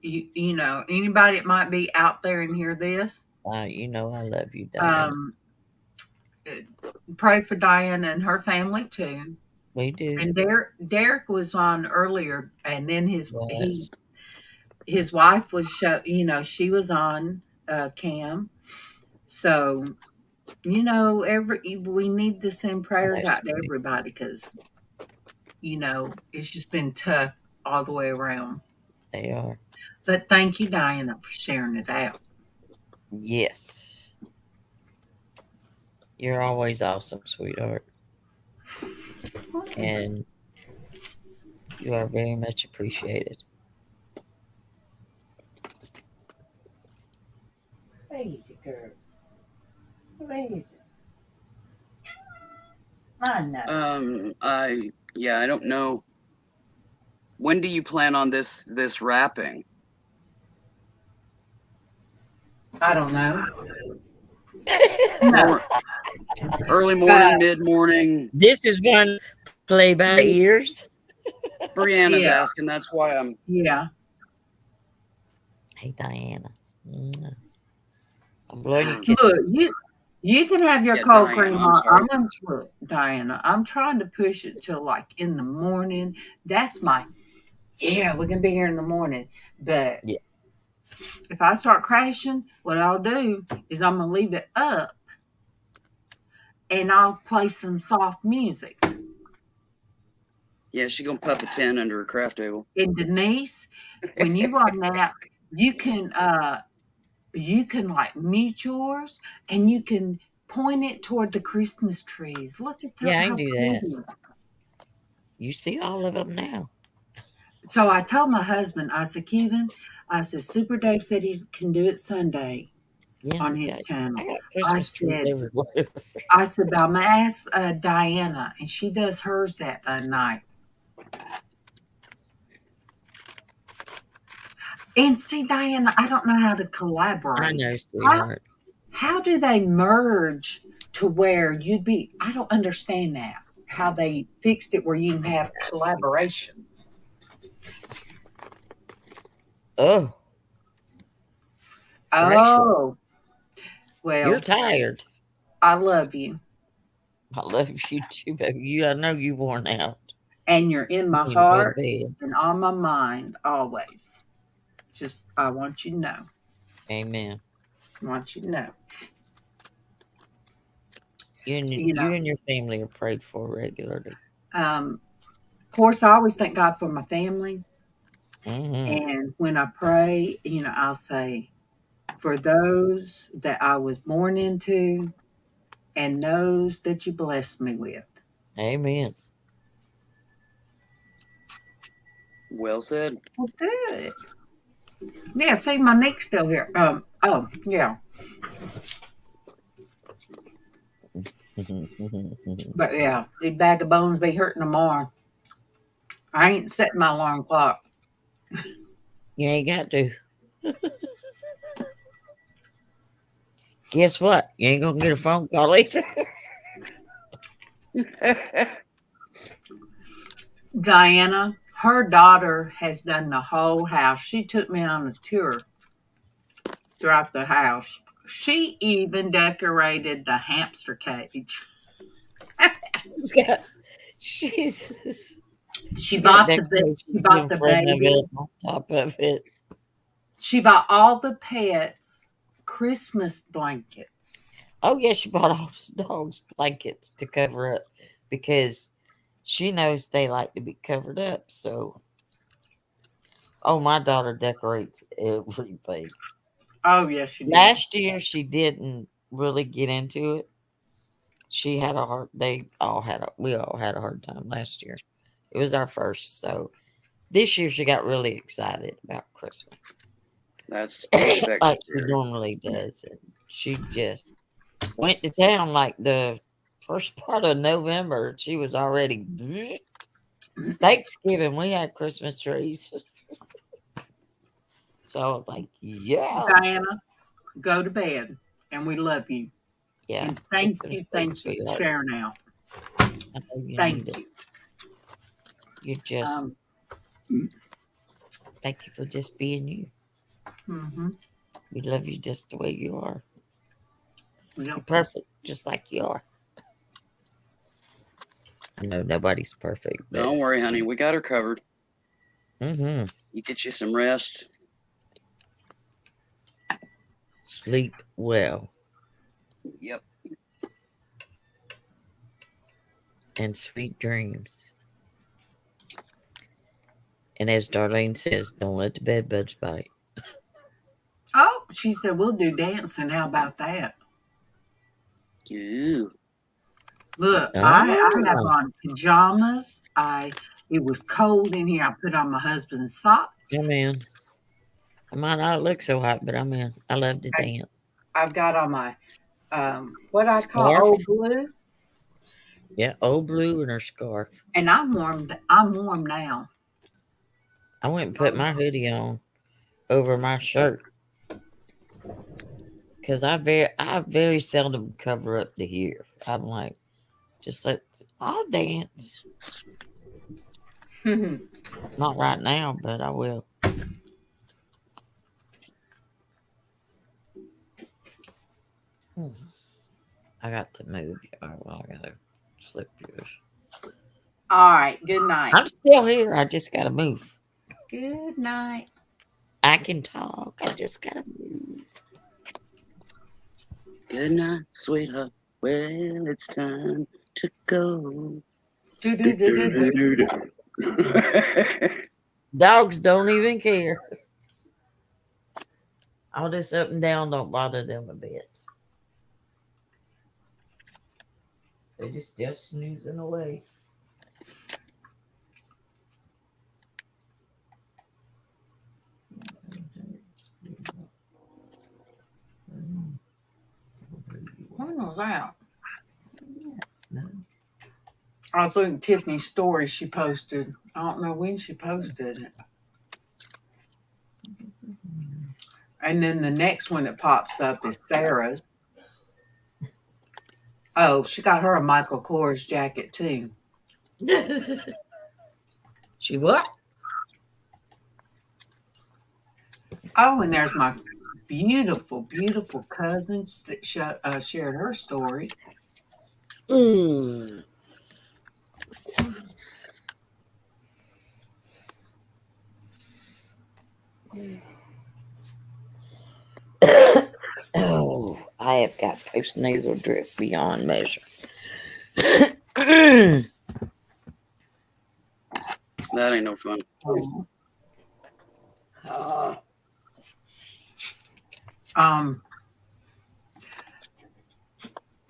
You know, anybody that might be out there and hear this. You know I love you, Diana. Pray for Diana and her family too. We do. And Derek was on earlier, and then his wife was she was on cam. So, we need to send prayers out to everybody because it's just been tough all the way around. They are. But thank you, Diana, for sharing it out. Yes. You're always awesome, sweetheart. And you are very much appreciated. Lazy girl. Lazy. I know. I don't know When do you plan on this wrapping? I don't know. No. Early morning, mid morning. This is one play by ears. Brianna's asking. That's why I'm. Yeah. Hey, Diana. I'm blowing you kisses. Look, you can have your cold cream on. Look, Diana, I'm trying to push it till like in the morning. That's my we can be here in the morning. But if I start crashing, what I'll do is I'm gonna leave it up and I'll play some soft music. Yeah, she's gonna pop a 10 under her craft table. And Denise, when you run that, you can like mute yours and you can point it toward the Christmas trees. Look at Yeah, I how can do pretty. that. You see all of them now. So I told my husband, I said, Kevin, I said, Super Dave said he can do it Sunday on his channel. I said, but I'm gonna ask Diana, and she does hers that night. And see, Diana, I don't know how to collaborate. I know, sweetheart. How do they merge to where you'd be? I don't understand that. How they fixed it where you can have collaborations. Oh. Oh. Well, you're tired. I love you. I love you too, baby. I know you worn out. And you're in my heart and on my mind always. Just, I want you to know. Amen. I want you to know. You and your family are prayed for regularly. Of course, I always thank God for my family. Mm-hmm. And when I pray, I'll say, for those that I was born into and those that you blessed me with. Amen. Well said. Well, good. Yeah, see, my neck's still here. Oh, yeah. But yeah, the bag of bones be hurting tomorrow. I ain't setting my alarm clock. You ain't got to. Guess what? You ain't gonna get a phone call either. Diana, her daughter has done the whole house. She took me on a tour throughout the house. She even decorated the hamster cage. Jesus. She bought the babies. On top of it. She bought all the pets Christmas blankets. Oh yeah, she bought all the dogs blankets to cover up because she knows they like to be covered up. So, my daughter decorates everything. Oh yes, she did. Last year she didn't really get into it. She had a hard. We all had a hard time last year. It was our first, so this year she got really excited about Christmas. That's like she normally does. And she just went to town like the first part of November. She was already Thanksgiving. We had Christmas trees. So I was like, yeah. Diana, go to bed. And we love you. Yeah. And thank you for sharing out. Thank you. You just thank you for just being you. Mm-hmm. We love you just the way you are. Yep. You're perfect, just like you are. I know nobody's perfect. But don't worry, honey. We got her covered. Mm-hmm. You get you some rest. Sleep well. Yep. And sweet dreams. And as Darlene says, don't let the bed bugs bite. Oh, she said, we'll do dancing. How about that? Ew. Look, I have on pajamas. It was cold in here. I put on my husband's socks. I'm in. I might not look so hot, but I'm in. I love to dance. I've got on my what I call old blue. Yeah, old blue and her scarf. And I'm warm now. I went and put my hoodie on over my shirt because I very seldom cover up to here. I'm like, I'll dance. Not right now, but I will. I got to move. Well, I gotta flip yours. All right. Good night. I'm still here. I just gotta move. Good night. I can talk. I just gotta move. Good night, sweetheart. Well, it's time to go. Dogs don't even care. All this up and down don't bother them a bit. They're just still snoozing away. When was that? I was looking at Tiffany's story she posted. I don't know when she posted it. And then the next one that pops up is Sarah's. Oh, she got her a Michael Kors jacket too. She what? Oh, and there's my beautiful, beautiful cousin that shared her story. Oh, I have got postnasal drip beyond measure. That ain't no fun.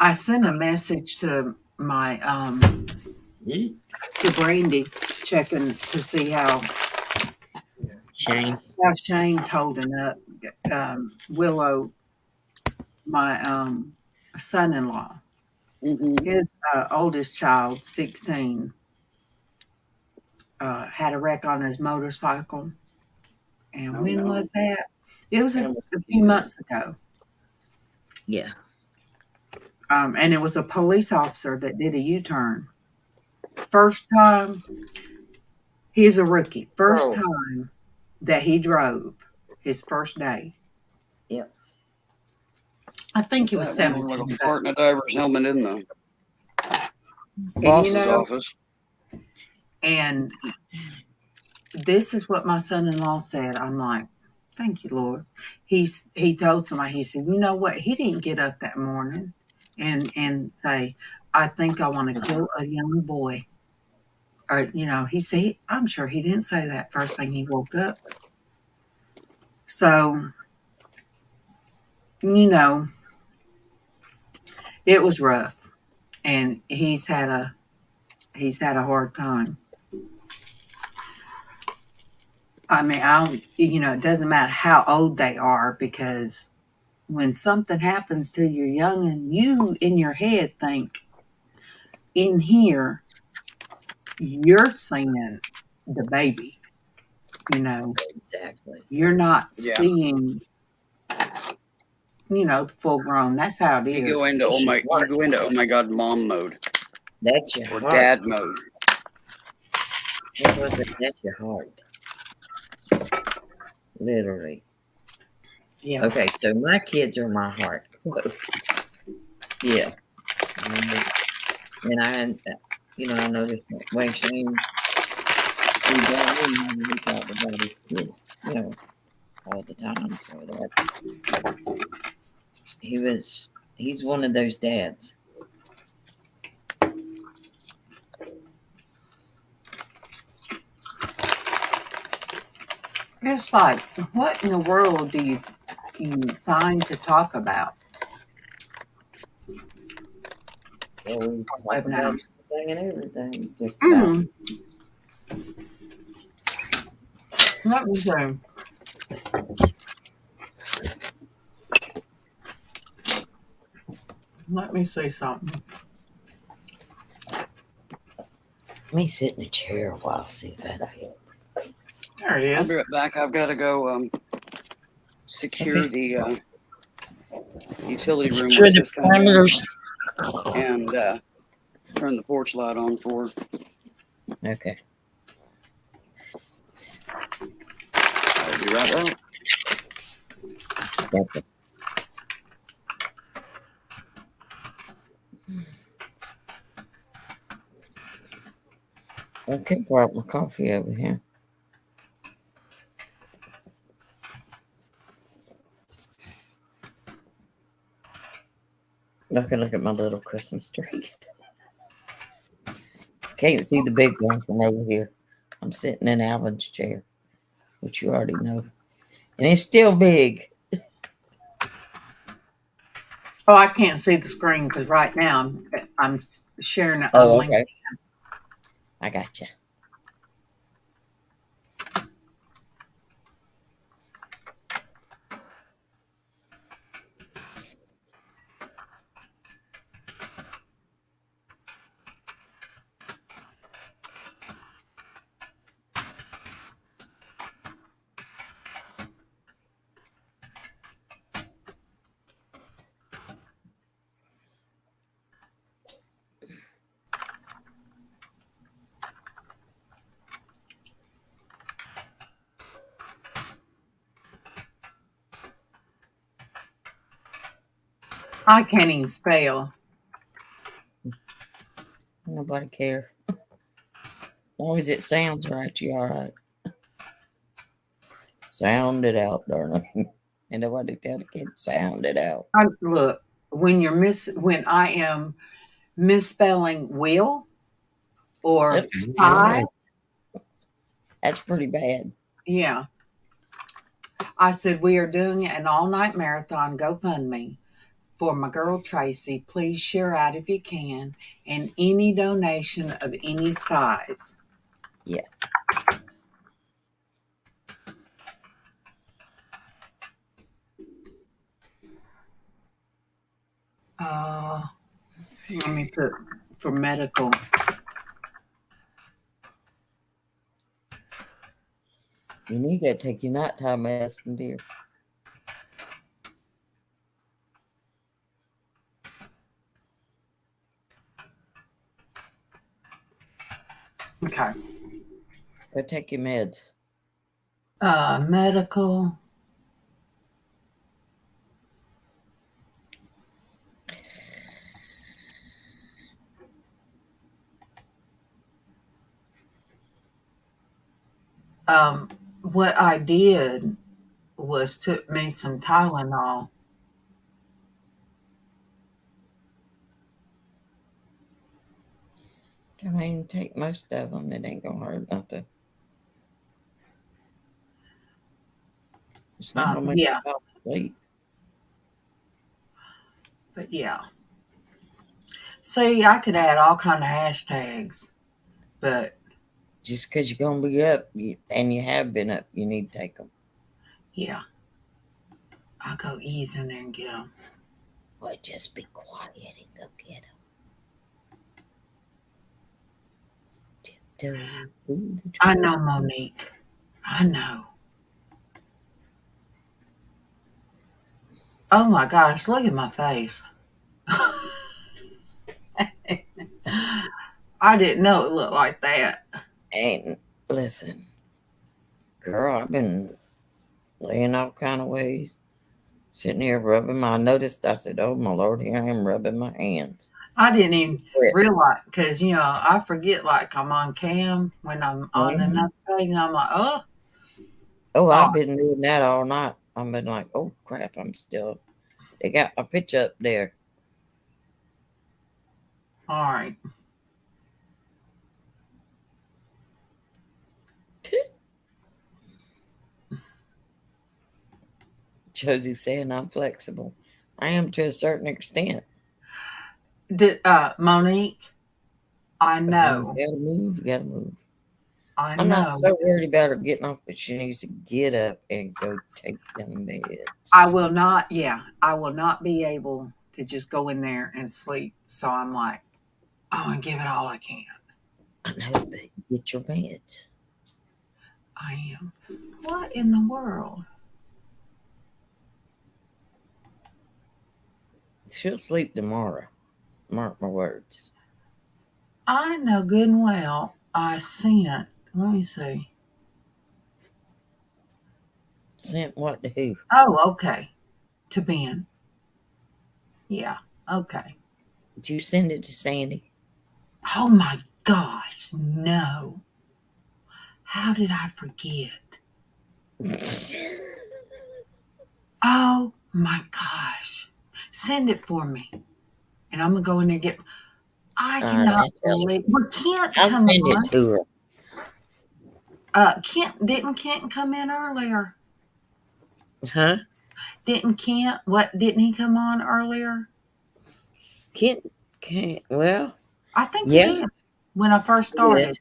I sent a message to my to Brandy, checking to see how Shane's holding up. Willow, my son-in-law, his oldest child, 16, had a wreck on his motorcycle. And when was that? It was a few months ago. Yeah. And it was a police officer that did a U-turn. First time, he's a rookie. First time that he drove, his first day. Yep. I think he was 17. Like a fart in a diver's helmet in the boss's office. And this is what my son-in-law said. I'm like, thank you, Lord. He told somebody, he said, you know what? He didn't get up that morning and say, I think I want to kill a young boy. Or, he said, I'm sure he didn't say that first thing he woke up. So, it was rough. And he's had a hard time. I mean, it doesn't matter how old they are, because when something happens to your young and you in your head think, in here, you're seeing the baby, Exactly. You're not seeing, the full grown. That's how it is. You go into oh my god, mom mode. That's your or heart. Dad mode. That's your heart. Literally. Yeah. Okay, so my kids are my heart. Yeah. And I noticed when Shane we talked about his kids, all the time. So he's one of those dads. It's like, what in the world do you find to talk about? Well, we talk about everything and everything. Just Let me see. Let me say something. Let me sit in a chair a while, see if that'll help. There he I'll is. be right back. I've got to go secure the utility room Secure with the this kind of parameters. and turn the porch light on for her. Okay. I'll be right back. Okay. Okay, brought my coffee over here. Look at my little Christmas tree. Can't see the big one from over here. I'm sitting in Alvin's chair, which you already know. And it's still big. Oh, I can't see the screen because right now I'm sharing it on Oh, LinkedIn. okay. I got you. I can't even spell. Nobody cares. As long as it sounds right, you all right. Sound it out, darling. And nobody tell the kid, sound it out. Look, when I am misspelling will or spy, That's pretty bad. yeah. I said we are doing an all-night marathon GoFundMe for my girl Tracy. Please share out if you can, and any donation of any size. Yes. Let me put for medical. You need that take your nighttime medicine, dear. Okay. Go take your meds. Medical. What I did was took me some Tylenol. I mean, take most of them. It ain't gonna hurt nothing. It's not gonna make Yeah. you fall asleep. But yeah. See, I could add all kind of hashtags, but Just because you're gonna be up and you have been up, you need to take them. yeah, I'll go ease in there and get them. Well, just be quiet and go get them. I know, Monique. I know. Oh my gosh, look at my face. I didn't know it looked like that. And listen, girl, I've been laying all kind of ways, sitting here rubbing my. I noticed. I said, "Oh my Lord, here I am rubbing my hands." I didn't even realize because I forget like I'm on cam when I'm on another page, and I'm like, oh. Oh, I've been doing that all night. I've been like, oh crap, I'm still. They got my picture up there. All right. Josie saying I'm flexible. I am to a certain extent. Monique, I know. You gotta move. You gotta move. I'm not so worried about her getting off, but she needs to get up and go take them meds. I will not. Yeah, I will not be able to just go in there and sleep. So I'm like, I'm gonna give it all I can. I know, but get your meds. I am. What in the world? She'll sleep tomorrow. Mark my words. I know good and well I sent. Let me see. Sent what to who? Oh, okay. To Ben. Yeah. Okay. Did you send it to Sandy? Oh my gosh. No. How did I forget? Oh my gosh. Send it for me. And I'm going to go in there and get. I All right, cannot I'll tell her. believe. Well, Kent I'll come send it on. to her. Didn't Kent come in earlier? Huh? Didn't he come on earlier? Kent can't. Well, I think he yeah. did when I first He did. started.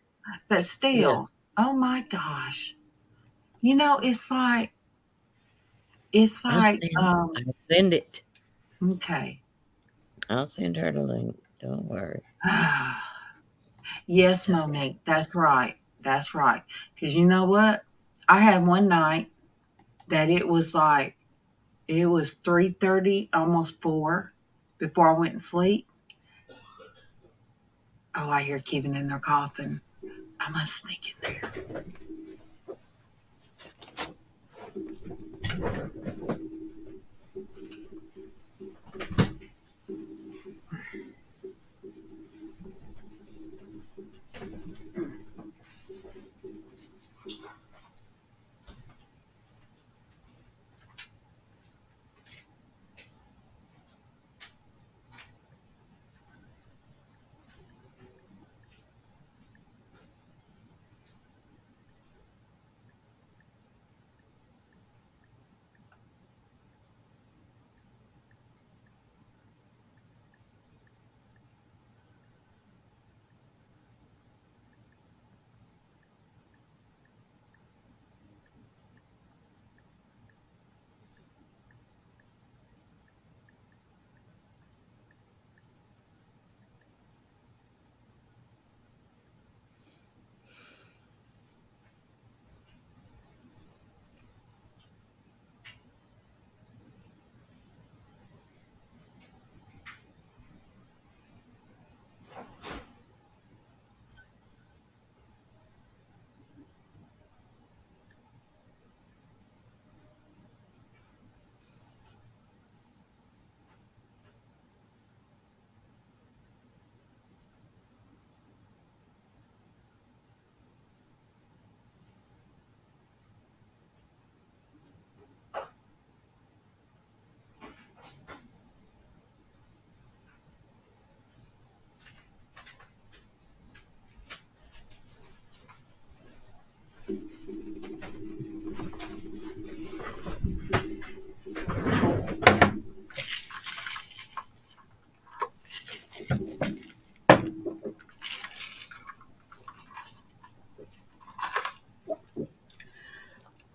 But still, oh my gosh. You know, it's like I'll send it. okay. I'll send her the link. Don't worry. Yes, Monique, that's right. That's right. Because you know what? I had one night that it was 3:30, almost 4 before I went to sleep. Oh, I hear Kevin in there coughing. I must sneak in there.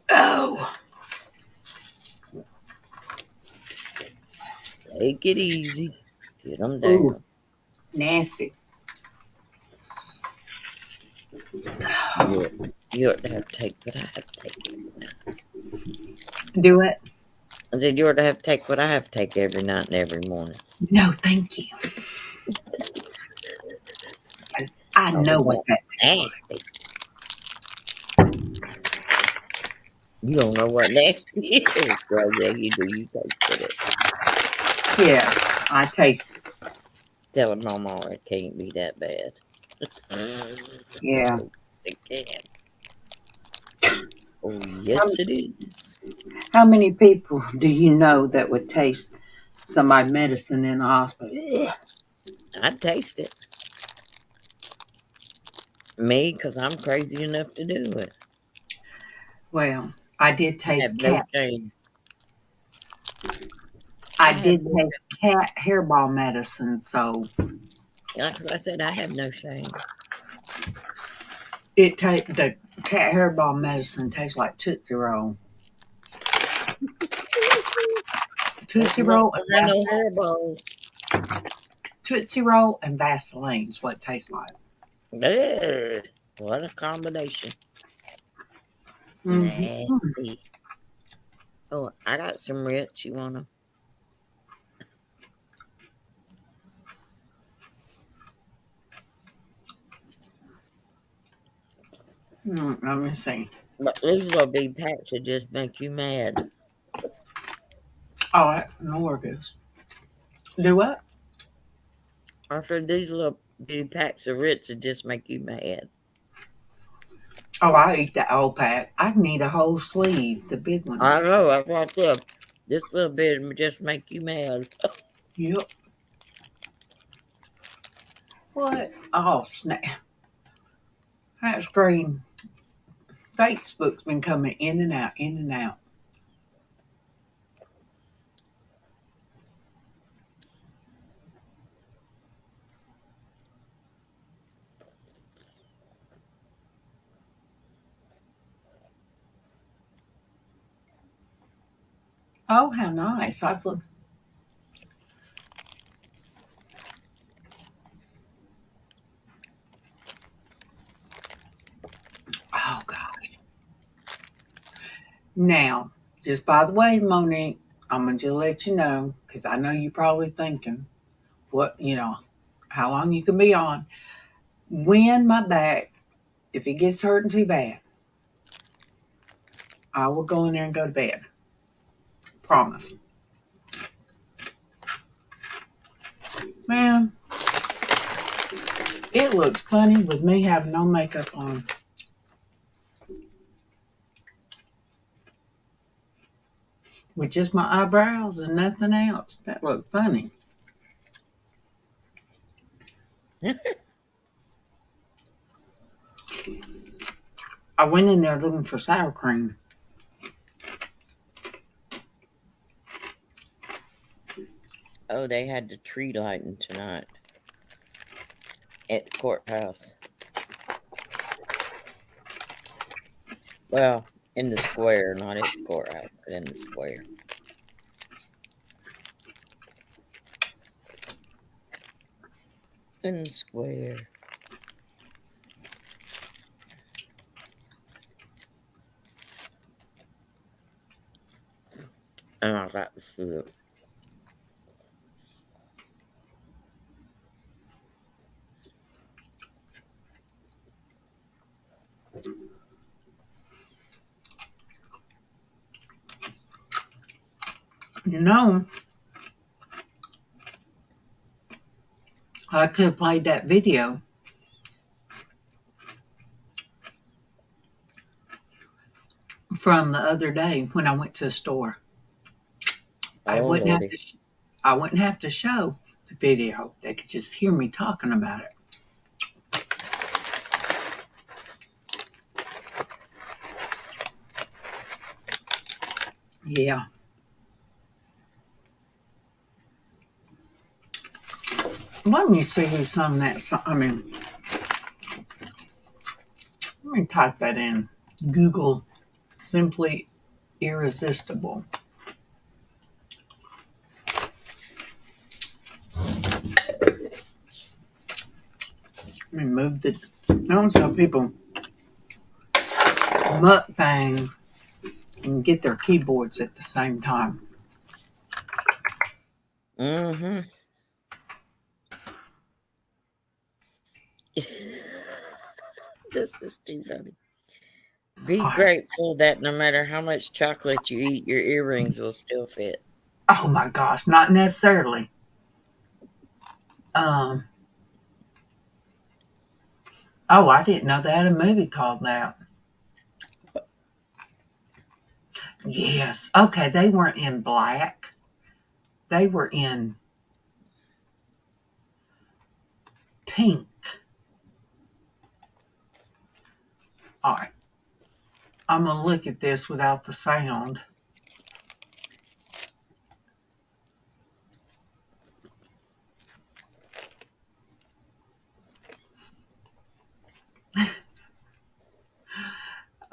Oh, Take it easy. Get them ooh, down. nasty. You ought to have to take what I have to take every night. Do it? I said you ought to have to take what I have to take every night and every morning. No, thank you. I know what that tastes like. You don't know what nasty is. Well, yeah, you do. You tasted it. Yeah, I taste it. Tell Mama it can't be that bad. Yeah. It can. Oh, yes, it is. How many people do you know that would taste somebody's medicine in the hospital? Ugh. I'd taste it. Me, because I'm crazy enough to do it. Well, I did I have taste no cat. shame. I did taste cat hairball medicine, so Like I said, I have no shame. the cat hairball medicine tastes like Tootsie Roll. Tootsie Roll and Vaseline. Tootsie Roll and Vaseline is what it tastes like. Ugh, what a combination. Nasty. Oh, I got some Ritz. You want them? Let me see. But these little big packs would just make you mad. Oh, no worries. Do what? After these little bitty packs of Ritz would just make you mad. Oh, I eat the old pack. I can eat a whole sleeve, the big ones. I know, that's what I said. This little bit would just make you mad. Yep. What? Oh, snap. That's green. Facebook's been coming in and out, in and out. Oh, how nice. I was looking. Oh, gosh. Now, just by the way, Monique, I'm going to just let you know, because I know you're probably thinking, what, how long you can be on. When my back, if it gets hurting too bad, I will go in there and go to bed. Promise. Man, it looks funny with me having no makeup on. With just my eyebrows and nothing else. That looked funny. I went in there looking for sour cream. Oh, they had the tree lighting tonight at the courthouse. Well, in the square, not at the courthouse, but in the square. In the square. And I got the food. I could have played that video from the other day when I went to the store. I Oh, wouldn't Lordy. have to show the video. They could just hear me talking about it. Yeah. Let me see who sung that song. Let me type that in. Google Simply Irresistible. Let me move the. Don't tell people mukbang and get their keyboards at the same time. Mm-hmm. This is too funny. Be grateful that no matter how much chocolate you eat, your earrings will still fit. Oh my gosh, not necessarily. Oh, I didn't know they had a movie called that. Yes. Okay, they weren't in black. They were in pink. All right. I'm going to look at this without the sound.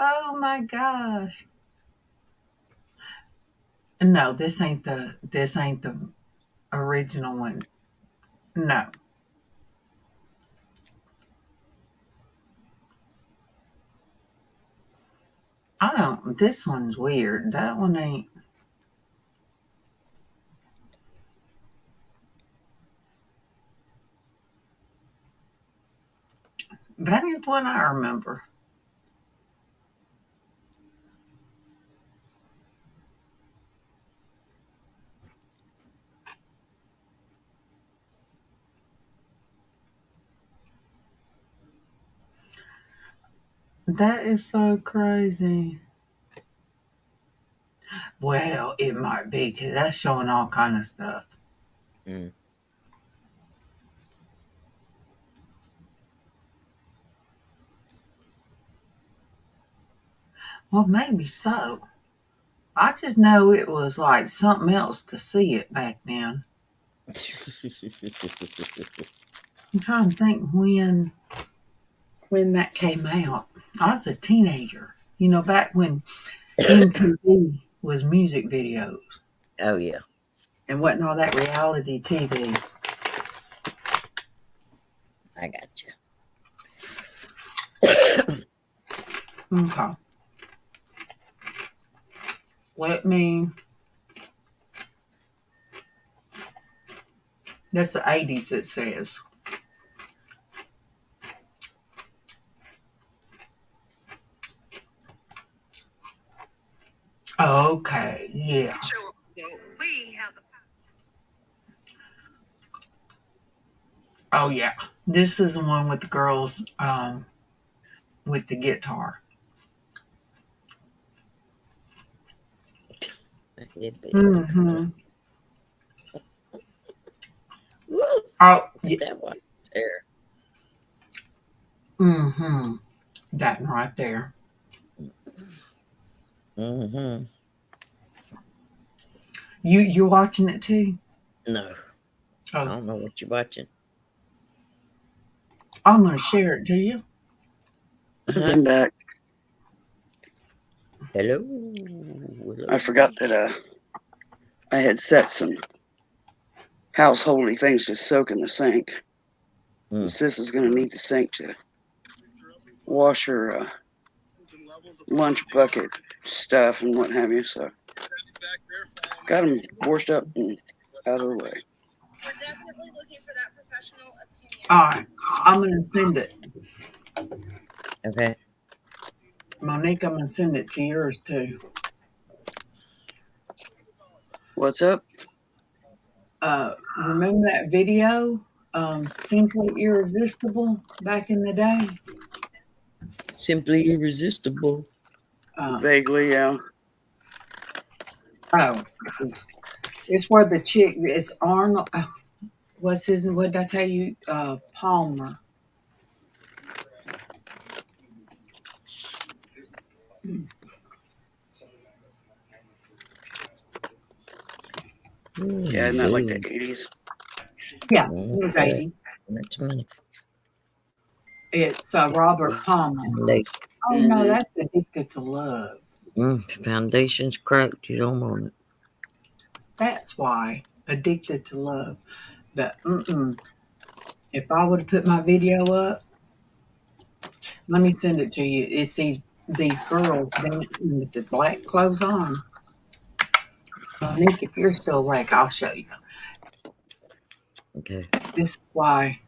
Oh my gosh. No, this ain't the original one. No. I don't. This one's weird. That one ain't. That is one I remember. That is so crazy. Well, it might be because that's showing all kind of stuff. Mm. Well, maybe so. I just know it was like something else to see it back then. I'm trying to think when that came out. I was a teenager. You know, back when MTV was music videos Oh yeah. and wasn't all that reality TV. I got you. Okay. Let me. That's the 80s, it says. Okay, yeah. Oh, yeah. This is the one with the girls with the guitar. Mm-hmm. Oh, yeah. That one there. Mm-hmm. That one right there. Mm-hmm. You watching it too? No. I don't know what you're watching. I'm gonna share it to you. Uh-huh. I'm back. Hello. I forgot that I had set some householdy things to soak in the sink. Sis is gonna need the sink to wash her lunch bucket stuff and what have you. So got them washed up and out of the way. We're definitely looking for that professional opinion. All right, I'm gonna send it. Okay. Monique, I'm gonna send it to yours too. What's up? Remember that video, Simply Irresistible, back in the day? Simply Irresistible. Vaguely, yeah. Oh, it's where the chick, it's Arnold. What did I tell you? Palmer. Yeah, isn't that like the 80s? Yeah, it was 80. That's funny. It's Robert Palmer. Oh, no, that's Addicted to Love. Foundation's cracked. You don't want it. That's why. Addicted to Love. But, if I would have put my video up, let me send it to you. It's these girls dancing with the black clothes on. Nick, if you're still awake, I'll show you. Okay. This is why.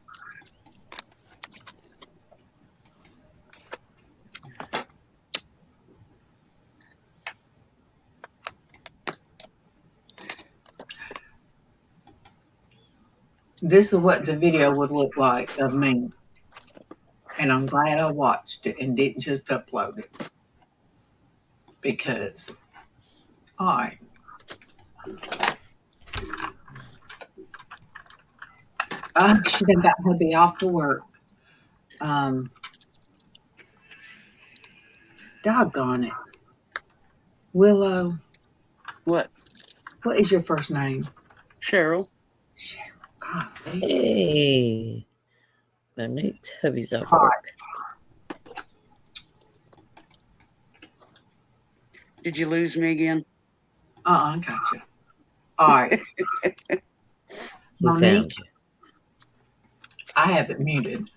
This is what the video would look like of me. And I'm glad I watched it and didn't just upload it. Because I should have got hubby off to work. Doggone it. Willow. What? What is your first name? Cheryl. Cheryl. God. Hey. Monique's hubby's off work. Did you lose me again? I got you. All right. Monique, I have it muted.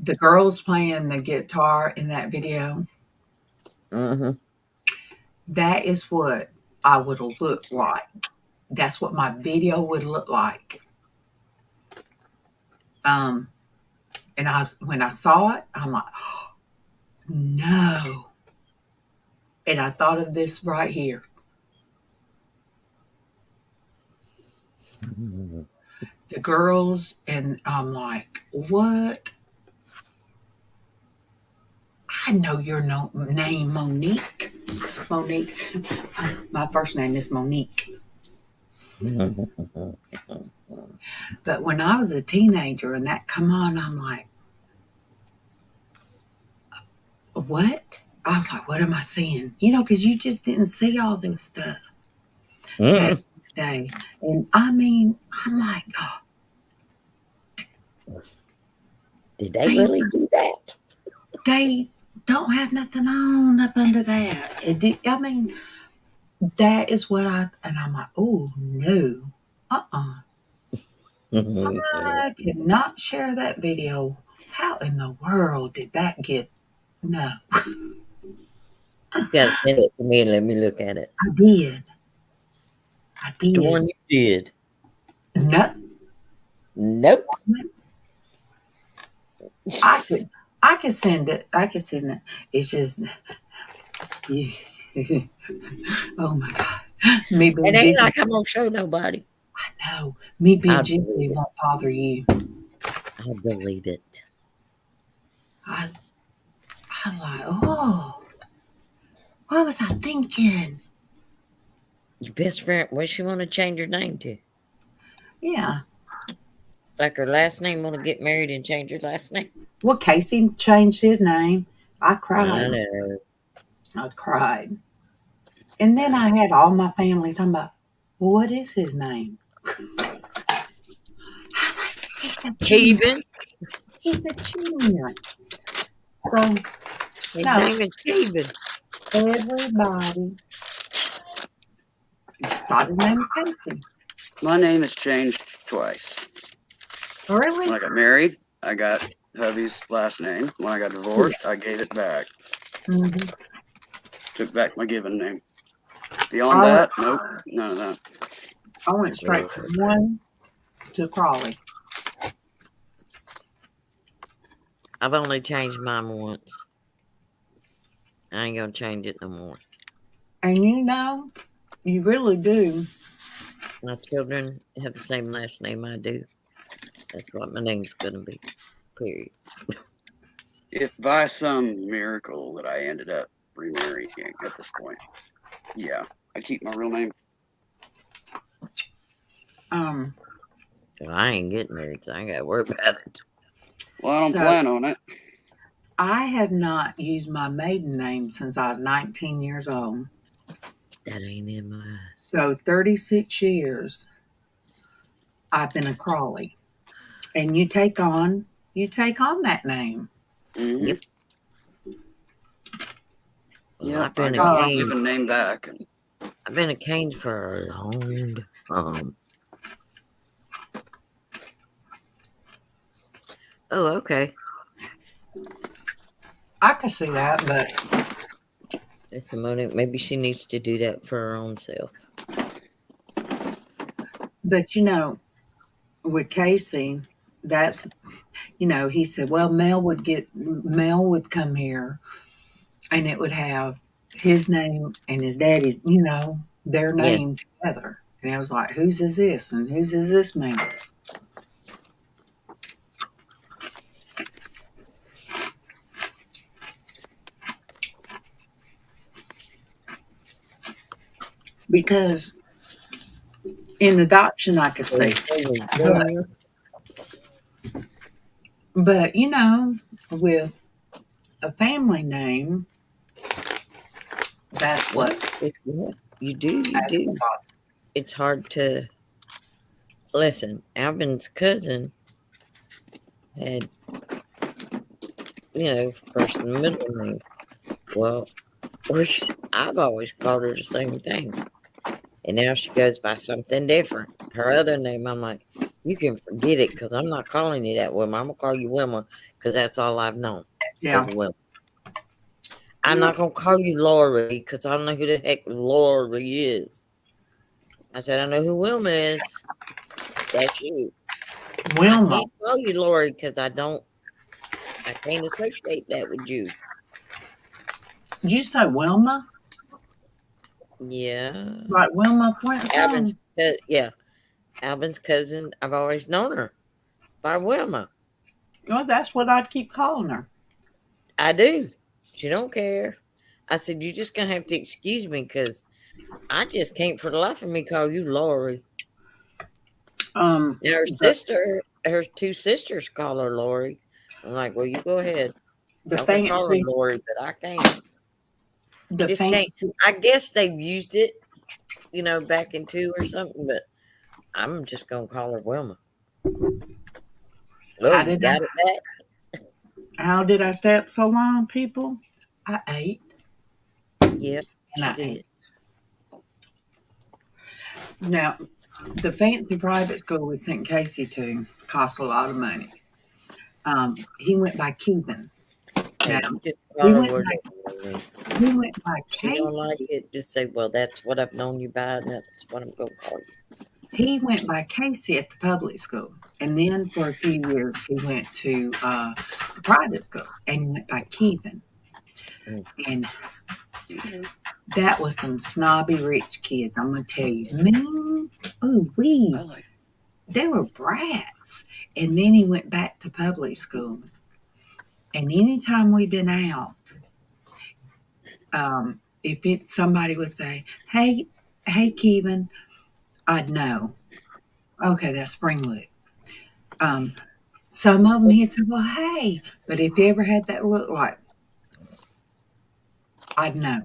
the girls playing the guitar in that video, Mm-hmm. that is what I would have looked like. That's what my video would look like. Um, and when I saw it, I'm like, oh, no. And I thought of this right here. The girls, and I'm like, what? I know your name, Monique. Monique's my first name is Monique. But when I was a teenager and that come on, I'm like, what? I was like, what am I seeing? You know, because you just didn't see all this stuff that day. And I mean, I'm like, oh, did they really do that? They don't have nothing on up under that. I mean, that is what and I'm like, oh, no. I cannot share that video. How in the world did that get? No. You gotta send it to me and let me look at it. I did. The one you did. Nope. Nope. I could send it. I could send it. It's just oh my God. Me being It ain't Gigi, like I'm gonna show nobody. I know. Me being Gigi won't bother you. I'll delete it. I'm like, oh, what was I thinking? Your best friend, what she want to change her name to? Yeah. Like her last name, want to get married and change her last name? Well, Casey changed his name. I cried. I know. I cried. And then I had all my family talking about, well, what is his name? Kevin. He's a junior. So, his name is Kevin. Everybody just thought his name was Casey. My name has changed twice. Really? When I got married, I got hubby's last name. When I got divorced, I gave it back. Mm-hmm. Took back my given name. Beyond that, nope, none of that. I went straight from one to Crawley. I've only changed mine once. I ain't gonna change it no more. And you know, you really do. My children have the same last name I do. That's what my name's gonna be. Period. If by some miracle that I ended up remarrying at this point, yeah, I keep my real name. Well, I ain't getting married, so I ain't gotta worry about it. Well, I don't plan on it. I have not used my maiden name since I was 19 years old. That ain't in my. So 36 years I've been a Crawley. And you take on that name. Mm-hmm. Yep. Well, yeah, I've been a given name back. I've been a Cane for a long time. Oh, okay. I can see that, but That's a moment. Maybe she needs to do that for her own self. But you know, with Casey, that's he said, well, Mel would come here and it would have his name and his daddy's, their name together. And I was like, whose is this? And whose is this man? Because in adoption, I could say, but with a family name, that's what you do. It's hard to listen. Alvin's cousin had, first and middle name. Well, I've always called her the same thing. And now she goes by something different. Her other name, I'm like, You can forget it because I'm not calling you that, Wilma. I'm going to call you Wilma because that's all I've known. Yeah. Wilma. I'm not going to call you Lori because I don't know who the heck Lori is. I said, I know who Wilma is. That's you. Wilma. I can't call you Lori because I can't associate that with you. Did you say Wilma? Yeah. Like Wilma Flintstone? Yeah. Alvin's cousin. I've always known her by Wilma. Well, that's what I'd keep calling her. I do. She don't care. I said, you're just going to have to excuse me because I just can't for the life of me call you Lori. Now her two sisters call her Lori. I'm like, well, you go ahead. Y'all can call her Lori, but I can't. I guess they've used it, back in 2 or something, but I'm just going to call her Wilma. Oh, you got it back? How did I stay up so long, people? I ate. Yep, and I ate. Now, the fancy private school we sent Casey to cost a lot of money. He went by Kevin. Hey, Now, you just call her word. He went by Casey. If you don't like it, just say, well, that's what I've known you by, and that's what I'm going to call you. He went by Casey at the public school. And then for a few years, he went to the private school and he went by Kevin. And that was some snobby rich kids, I'm going to tell you. Man, they were brats. And then he went back to public school. And anytime we've been out, if somebody would say, hey, Kevin, I'd know. Okay, that's Springwood. Some of them he'd say, well, hey. But if you ever had that look like, I'd know.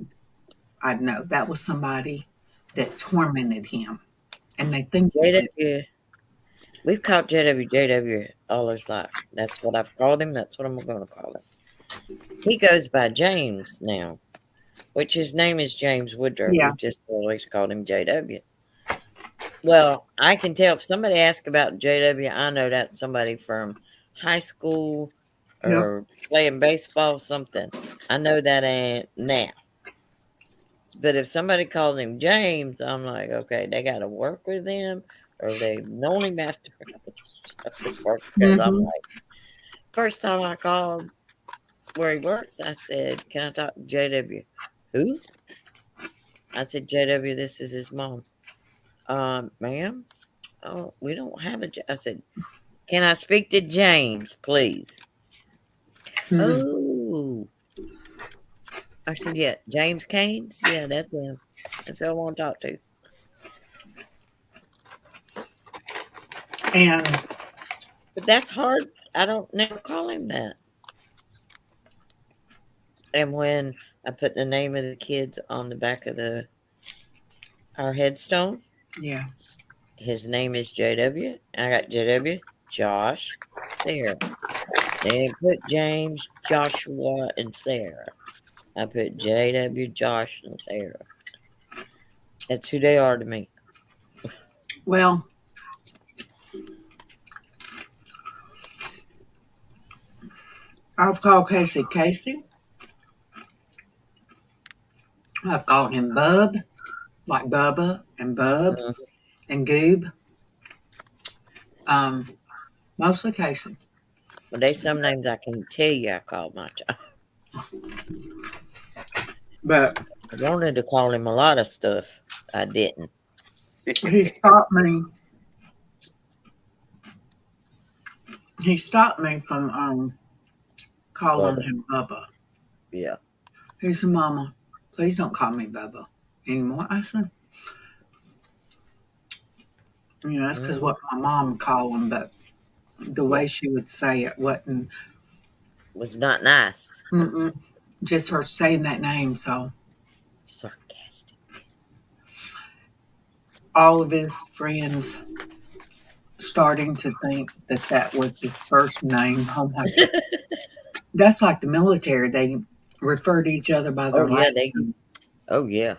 That was somebody that tormented him. And they think JW. We've called JW all his life. That's what I've called him. That's what I'm going to call him. He goes by James now, which his name is James Woodrow. Yeah. We've just always called him JW. Well, I can tell if somebody asks about JW, I know that's somebody from high school or playing baseball, something. I know that ain't now. But if somebody calls him James, I'm like, okay, they got to work with him or they've known him after work. Because I'm like, first time I called where he works, I said, can I talk to JW? Who? I said, JW, this is his mom. Ma'am? Oh, we don't have I said, can I speak to James, please? Oh. I said, yeah, James Caines? Yeah, that's him. That's who I want to talk to. But that's hard. I don't never call him that. And when I put the name of the kids on the back of our headstone, yeah, his name is JW. I got JW, Josh, Sarah. They didn't put James, Joshua, and Sarah. I put JW, Josh, and Sarah. That's who they are to me. Well, I've called Casey Casey. I've called him Bub, like Bubba and Bub and Goob. Mostly Casey. Well, there's some names I can tell you I called my child. But I wanted to call him a lot of stuff. I didn't. He stopped me. He stopped me from calling him Bubba. Yeah. He said, Mama, please don't call me Bubba anymore. I said, that's because what my mom called him, but the way she would say it was not nice. Just her saying that name, so sarcastic. All of his friends starting to think that was his first name. Oh my God. That's like the military. They refer to each other by their last name. Oh, yeah.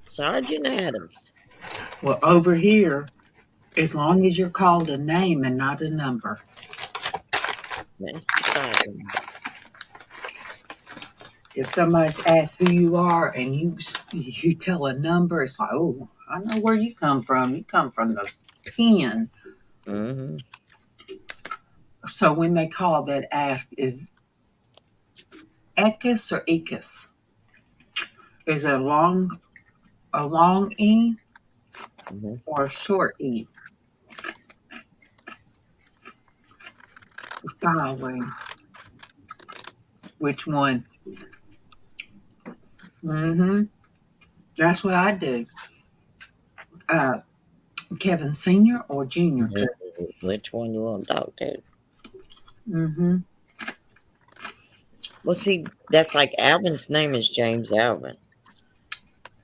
Sergeant Adams. Well, over here, As long as you're called a name and not a number. That's exciting. If somebody asks who you are and you tell a number, it's like, oh, I know where you come from. You come from the pen. Mm-hmm. So when they call that ask, is Ekis or Ekis? Is it a long E or a short E? Golly. Which one? Mm-hmm. That's what I do. Kevin Sr. or Jr.? Which one you want to talk to? Mm-hmm. Well, see, that's like Alvin's name is James Alvin.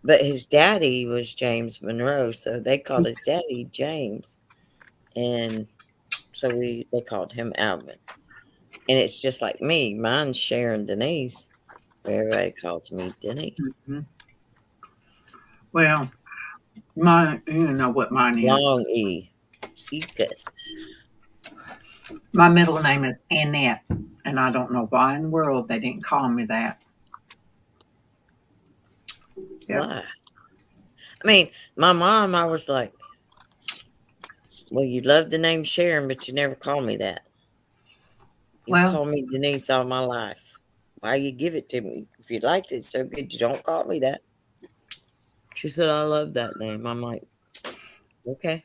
But his daddy was James Monroe, so they called his daddy James. And so they called him Alvin. And it's just like me. Mine's Sharon Denise. Everybody calls me Denise. Mm-hmm. Well, you know what mine is. Long E. Ecus. My middle name is Annette, and I don't know why in the world they didn't call me that. Yep. Why? I mean, my mom, I was like, well, you love the name Sharon, but you never call me that. You call me Denise all my life. Why you give it to me? If you liked it so good, you don't call me that. She said, I love that name. I'm like, okay.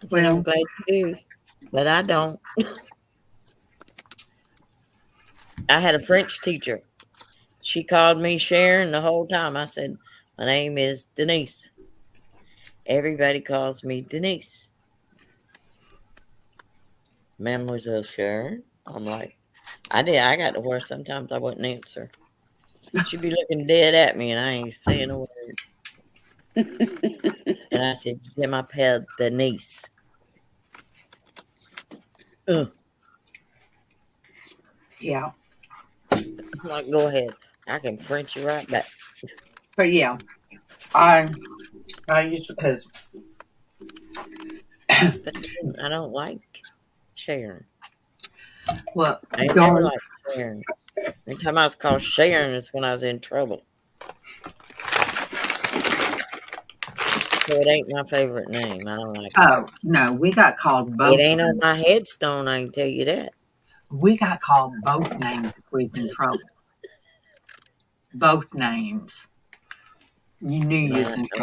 I said, I'm glad you do, but I don't. I had a French teacher. She called me Sharon the whole time. I said, my name is Denise. Everybody calls me Denise. Mademoiselle Sharon. I'm like, I got to where sometimes I wouldn't answer. She'd be looking dead at me and I ain't saying a word. And I said, je m'appelle Denise. Yeah. I'm like, go ahead. I can French you right back. But yeah, I used to, because I don't like Sharon. Well, I never liked Sharon. Every time I was called Sharon is when I was in trouble. So it ain't my favorite name. I don't like it. Oh, no, we got called both. It ain't on my headstone, I can tell you that. We got called both names if we was in trouble. Both names. You knew you was in trouble.